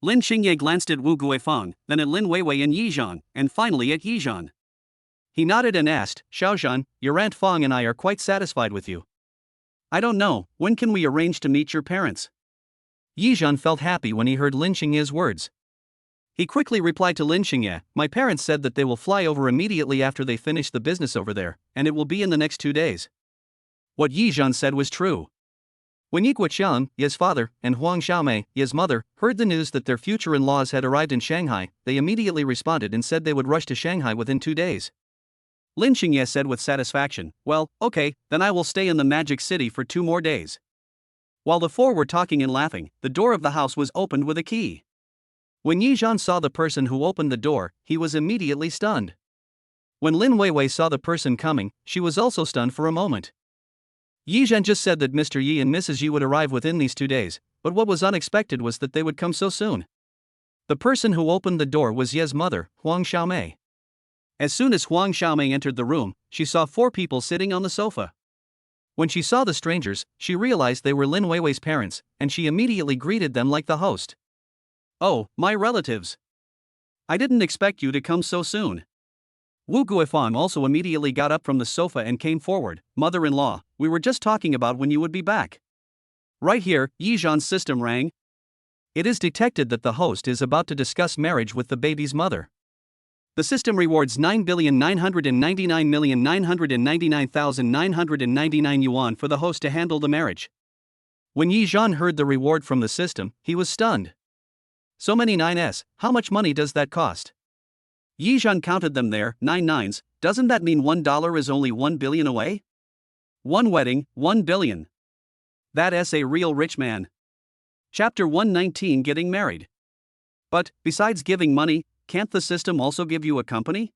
Lin Xingye glanced at Wu Guifang, then at Lin Weiwei and Yizhan, and finally at Yizhan. He nodded and asked, "Xiao Zhan, your Aunt Fang and I are quite satisfied with you. I don't know, when can we arrange to meet your parents?" Yizhan felt happy when he heard Lin Xingye's words. He quickly replied to Lin Xingye, "My parents said that they will fly over immediately after they finish the business over there, and it will be in the next 2 days. What Yizhan said was true. When Yi Guoqiang, Ye's father, and Huang Xiaomei, Ye's mother, heard the news that their future in-laws had arrived in Shanghai, they immediately responded and said they would rush to Shanghai within 2 days. Lin Xingye said with satisfaction, "Well, okay, then I will stay in the Magic City for 2 more days." While the 4 were talking and laughing, the door of the house was opened with a key. When Yizhan saw the person who opened the door, he was immediately stunned. When Lin Weiwei saw the person coming, she was also stunned for a moment. Yizhan just said that Mr. Yi and Mrs. Yi would arrive within these 2 days, but what was unexpected was that they would come so soon. The person who opened the door was Ye's mother, Huang Xiaomei. As soon as Huang Xiaomei entered the room, she saw 4 people sitting on the sofa. When she saw the strangers, she realized they were Lin Weiwei's parents, and she immediately greeted them like the host. "Oh, my relatives. I didn't expect you to come so soon." Wu Guifang also immediately got up from the sofa and came forward. "Mother-in-law, we were just talking about when you would be back." Right here, Yizhan's system rang. It is detected that the host is about to discuss marriage with the baby's mother. The system rewards 9,999,999,999 yuan for the host to handle the marriage. When Yizhan heard the reward from the system, he was stunned. So many 9s, how much money does that cost? Yizhan counted them there, 9 nines, doesn't that mean $1 is only 1 billion away? One wedding, 1 billion. That's a real rich man. Chapter 119 Getting Married. But, besides giving money, can't the system also give you a company?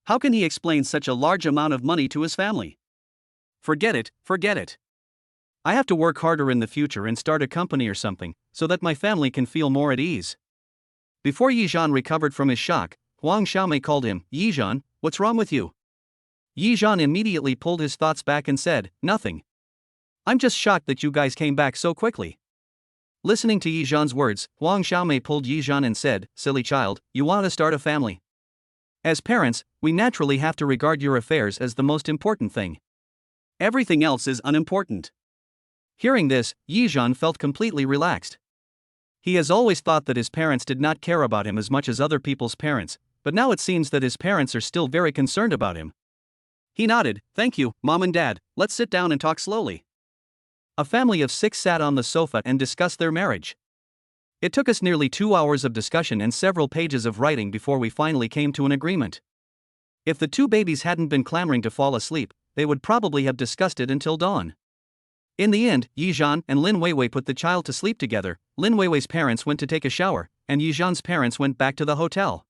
How can he explain such a large amount of money to his family? Forget it, forget it. I have to work harder in the future and start a company or something, so that my family can feel more at ease. Before Yizhan recovered from his shock, Huang Xiaomei called him. "Yizhan, what's wrong with you?" Yizhan immediately pulled his thoughts back and said, "Nothing. I'm just shocked that you guys came back so quickly. Listening to Yizhan's words, Huang Xiaomei pulled Yizhan and said, "Silly child, you want to start a family. As parents, we naturally have to regard your affairs as the most important thing. Everything else is unimportant." Hearing this, Yizhan felt completely relaxed. He has always thought that his parents did not care about him as much as other people's parents, but now it seems that his parents are still very concerned about him. He nodded, "Thank you, Mom and Dad, let's sit down and talk slowly." A family of 6 sat on the sofa and discussed their marriage. It took us nearly 2 hours of discussion and several pages of writing before we finally came to an agreement. If the 2 babies hadn't been clamoring to fall asleep, they would probably have discussed it until dawn. In the end, Yizhan and Lin Weiwei put the child to sleep together. Lin Weiwei's parents went to take a shower, and Yizhan's parents went back to the hotel.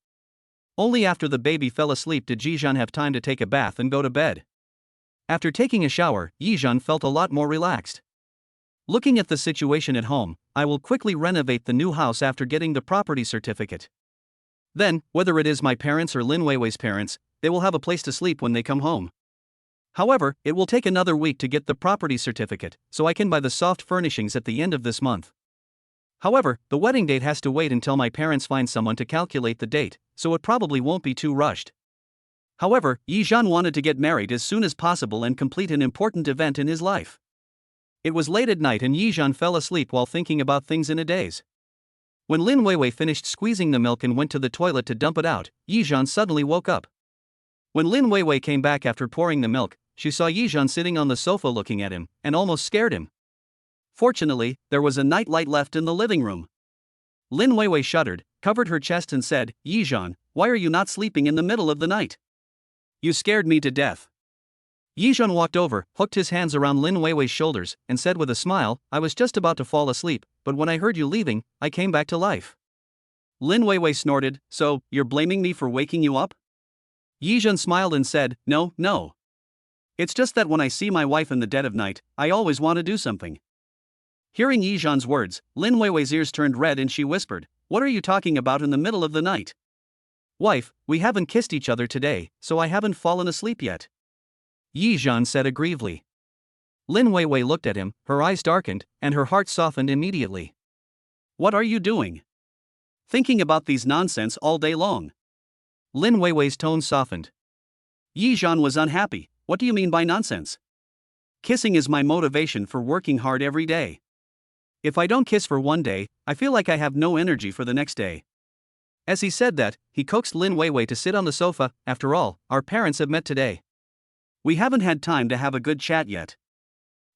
Only after the baby fell asleep did Yizhan have time to take a bath and go to bed. After taking a shower, Yizhan felt a lot more relaxed. Looking at the situation at home, I will quickly renovate the new house after getting the property certificate. Then, whether it is my parents or Lin Weiwei's parents, they will have a place to sleep when they come home. However, it will take another week to get the property certificate, so I can buy the soft furnishings at the end of this month. However, the wedding date has to wait until my parents find someone to calculate the date, so it probably won't be too rushed. However, Yizhan wanted to get married as soon as possible and complete an important event in his life. It was late at night and Yizhan fell asleep while thinking about things in a daze. When Lin Weiwei finished squeezing the milk and went to the toilet to dump it out, Yizhan suddenly woke up. When Lin Weiwei came back after pouring the milk, she saw Yizhan sitting on the sofa looking at him, and almost scared him. Fortunately, there was a night light left in the living room. Lin Weiwei shuddered, covered her chest and said, "Yizhan, why are you not sleeping in the middle of the night? You scared me to death." Yizhan walked over, hooked his hands around Lin Weiwei's shoulders, and said with a smile, "I was just about to fall asleep, but when I heard you leaving, I came back to life." Lin Weiwei snorted, "So, you're blaming me for waking you up?" Yizhan smiled and said, No. It's just that when I see my wife in the dead of night, I always want to do something." Hearing Yizhan's words, Lin Weiwei's ears turned red and she whispered, "What are you talking about in the middle of the night?" "Wife, we haven't kissed each other today, so I haven't fallen asleep yet," Yizhan said aggrievedly. Lin Weiwei looked at him, her eyes darkened, and her heart softened immediately. "What are you doing? Thinking about these nonsense all day long?" Lin Weiwei's tone softened. Yizhan was unhappy. "What do you mean by nonsense? Kissing is my motivation for working hard every day. If I don't kiss for one day, I feel like I have no energy for the next day." As he said that, he coaxed Lin Weiwei to sit on the sofa. "After all, our parents have met today. We haven't had time to have a good chat yet."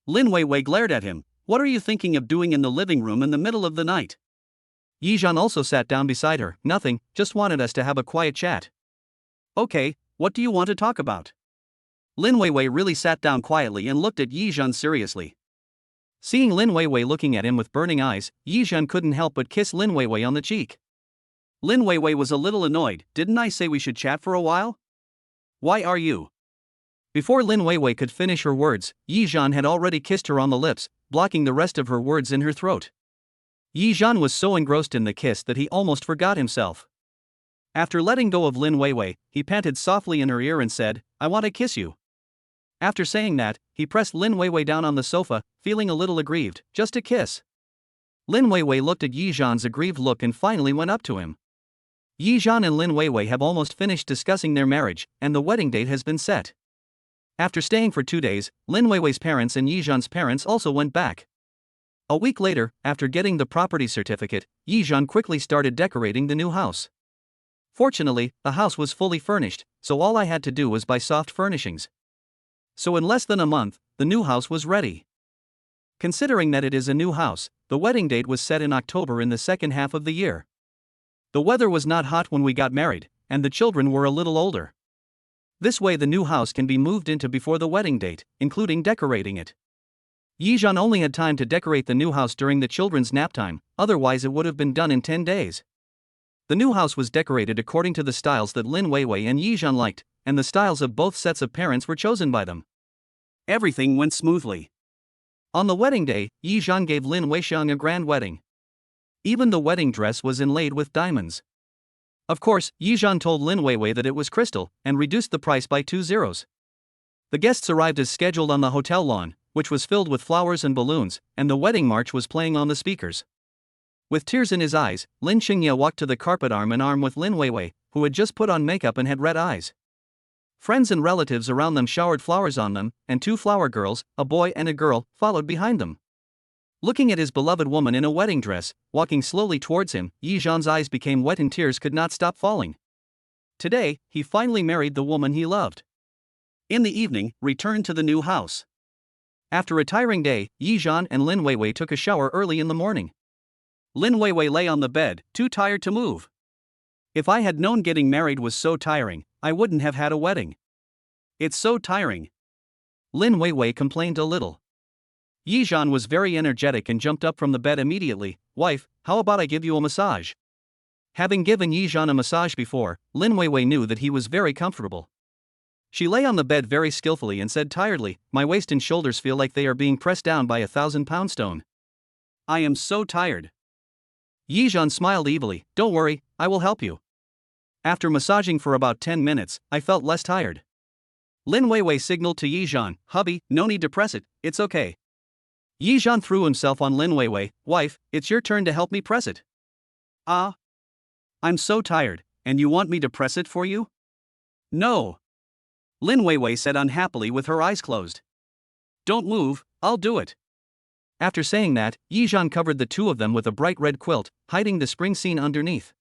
Lin Weiwei glared at him. "What are you thinking of doing in the living room in the middle of the night?" Yizhan also sat down beside her. "Nothing, just wanted us to have a quiet chat." "Okay, what do you want to talk about?" Lin Weiwei really sat down quietly and looked at Yizhan seriously. Seeing Lin Weiwei looking at him with burning eyes, Yizhan couldn't help but kiss Lin Weiwei on the cheek. Lin Weiwei was a little annoyed. "Didn't I say we should chat for a while? Why are you?" Before Lin Weiwei could finish her words, Yizhan had already kissed her on the lips, blocking the rest of her words in her throat. Yizhan was so engrossed in the kiss that he almost forgot himself. After letting go of Lin Weiwei, he panted softly in her ear and said, "I want to kiss you." After saying that, he pressed Lin Weiwei down on the sofa, feeling a little aggrieved. "Just a kiss." Lin Weiwei looked at Yizhan's aggrieved look and finally went up to him. Yizhan and Lin Weiwei have almost finished discussing their marriage, and the wedding date has been set. After staying for 2 days, Lin Weiwei's parents and Yizhan's parents also went back. A week later, after getting the property certificate, Yizhan quickly started decorating the new house. Fortunately, the house was fully furnished, so all I had to do was buy soft furnishings. So in less than a month, the new house was ready. Considering that it is a new house, the wedding date was set in October in the second half of the year. The weather was not hot when we got married, and the children were a little older. This way the new house can be moved into before the wedding date, including decorating it. Yizhan only had time to decorate the new house during the children's nap time, otherwise it would have been done in 10 days. The new house was decorated according to the styles that Lin Weiwei and Yizhan liked, and the styles of both sets of parents were chosen by them. Everything went smoothly. On the wedding day, Yizhan gave Lin Weixiang a grand wedding. Even the wedding dress was inlaid with diamonds. Of course, Yizhan told Lin Weiwei that it was crystal, and reduced the price by 2 zeros. The guests arrived as scheduled on the hotel lawn, which was filled with flowers and balloons, and the wedding march was playing on the speakers. With tears in his eyes, Lin Xingye walked to the carpet arm in arm with Lin Weiwei, who had just put on makeup and had red eyes. Friends and relatives around them showered flowers on them, and 2 flower girls, a boy and a girl, followed behind them. Looking at his beloved woman in a wedding dress, walking slowly towards him, Yi Zhan's eyes became wet and tears could not stop falling. Today, he finally married the woman he loved. In the evening, returned to the new house. After a tiring day, Yi Zhan and Lin Weiwei took a shower early in the morning. Lin Weiwei lay on the bed, too tired to move. If I had known getting married was so tiring, I wouldn't have had a wedding. It's so tiring. Lin Weiwei complained a little. Yi Zhan was very energetic and jumped up from the bed immediately. Wife, how about I give you a massage? Having given Yi Zhan a massage before, Lin Weiwei knew that he was very comfortable. She lay on the bed very skillfully and said tiredly, my waist and shoulders feel like they are being pressed down by a 1,000-pound stone. I am so tired. Yi Zhan smiled evilly, don't worry, I will help you. After massaging for about 10 minutes, I felt less tired. Lin Weiwei signaled to Yi Zhan, hubby, no need to press it, it's okay. Yi Zhan threw himself on Lin Weiwei, wife, it's your turn to help me press it. Ah. I'm so tired, and you want me to press it for you? No. Lin Weiwei said unhappily with her eyes closed. Don't move, I'll do it. After saying that, Yi Zhan covered the 2 of them with a bright red quilt, hiding the spring scene underneath.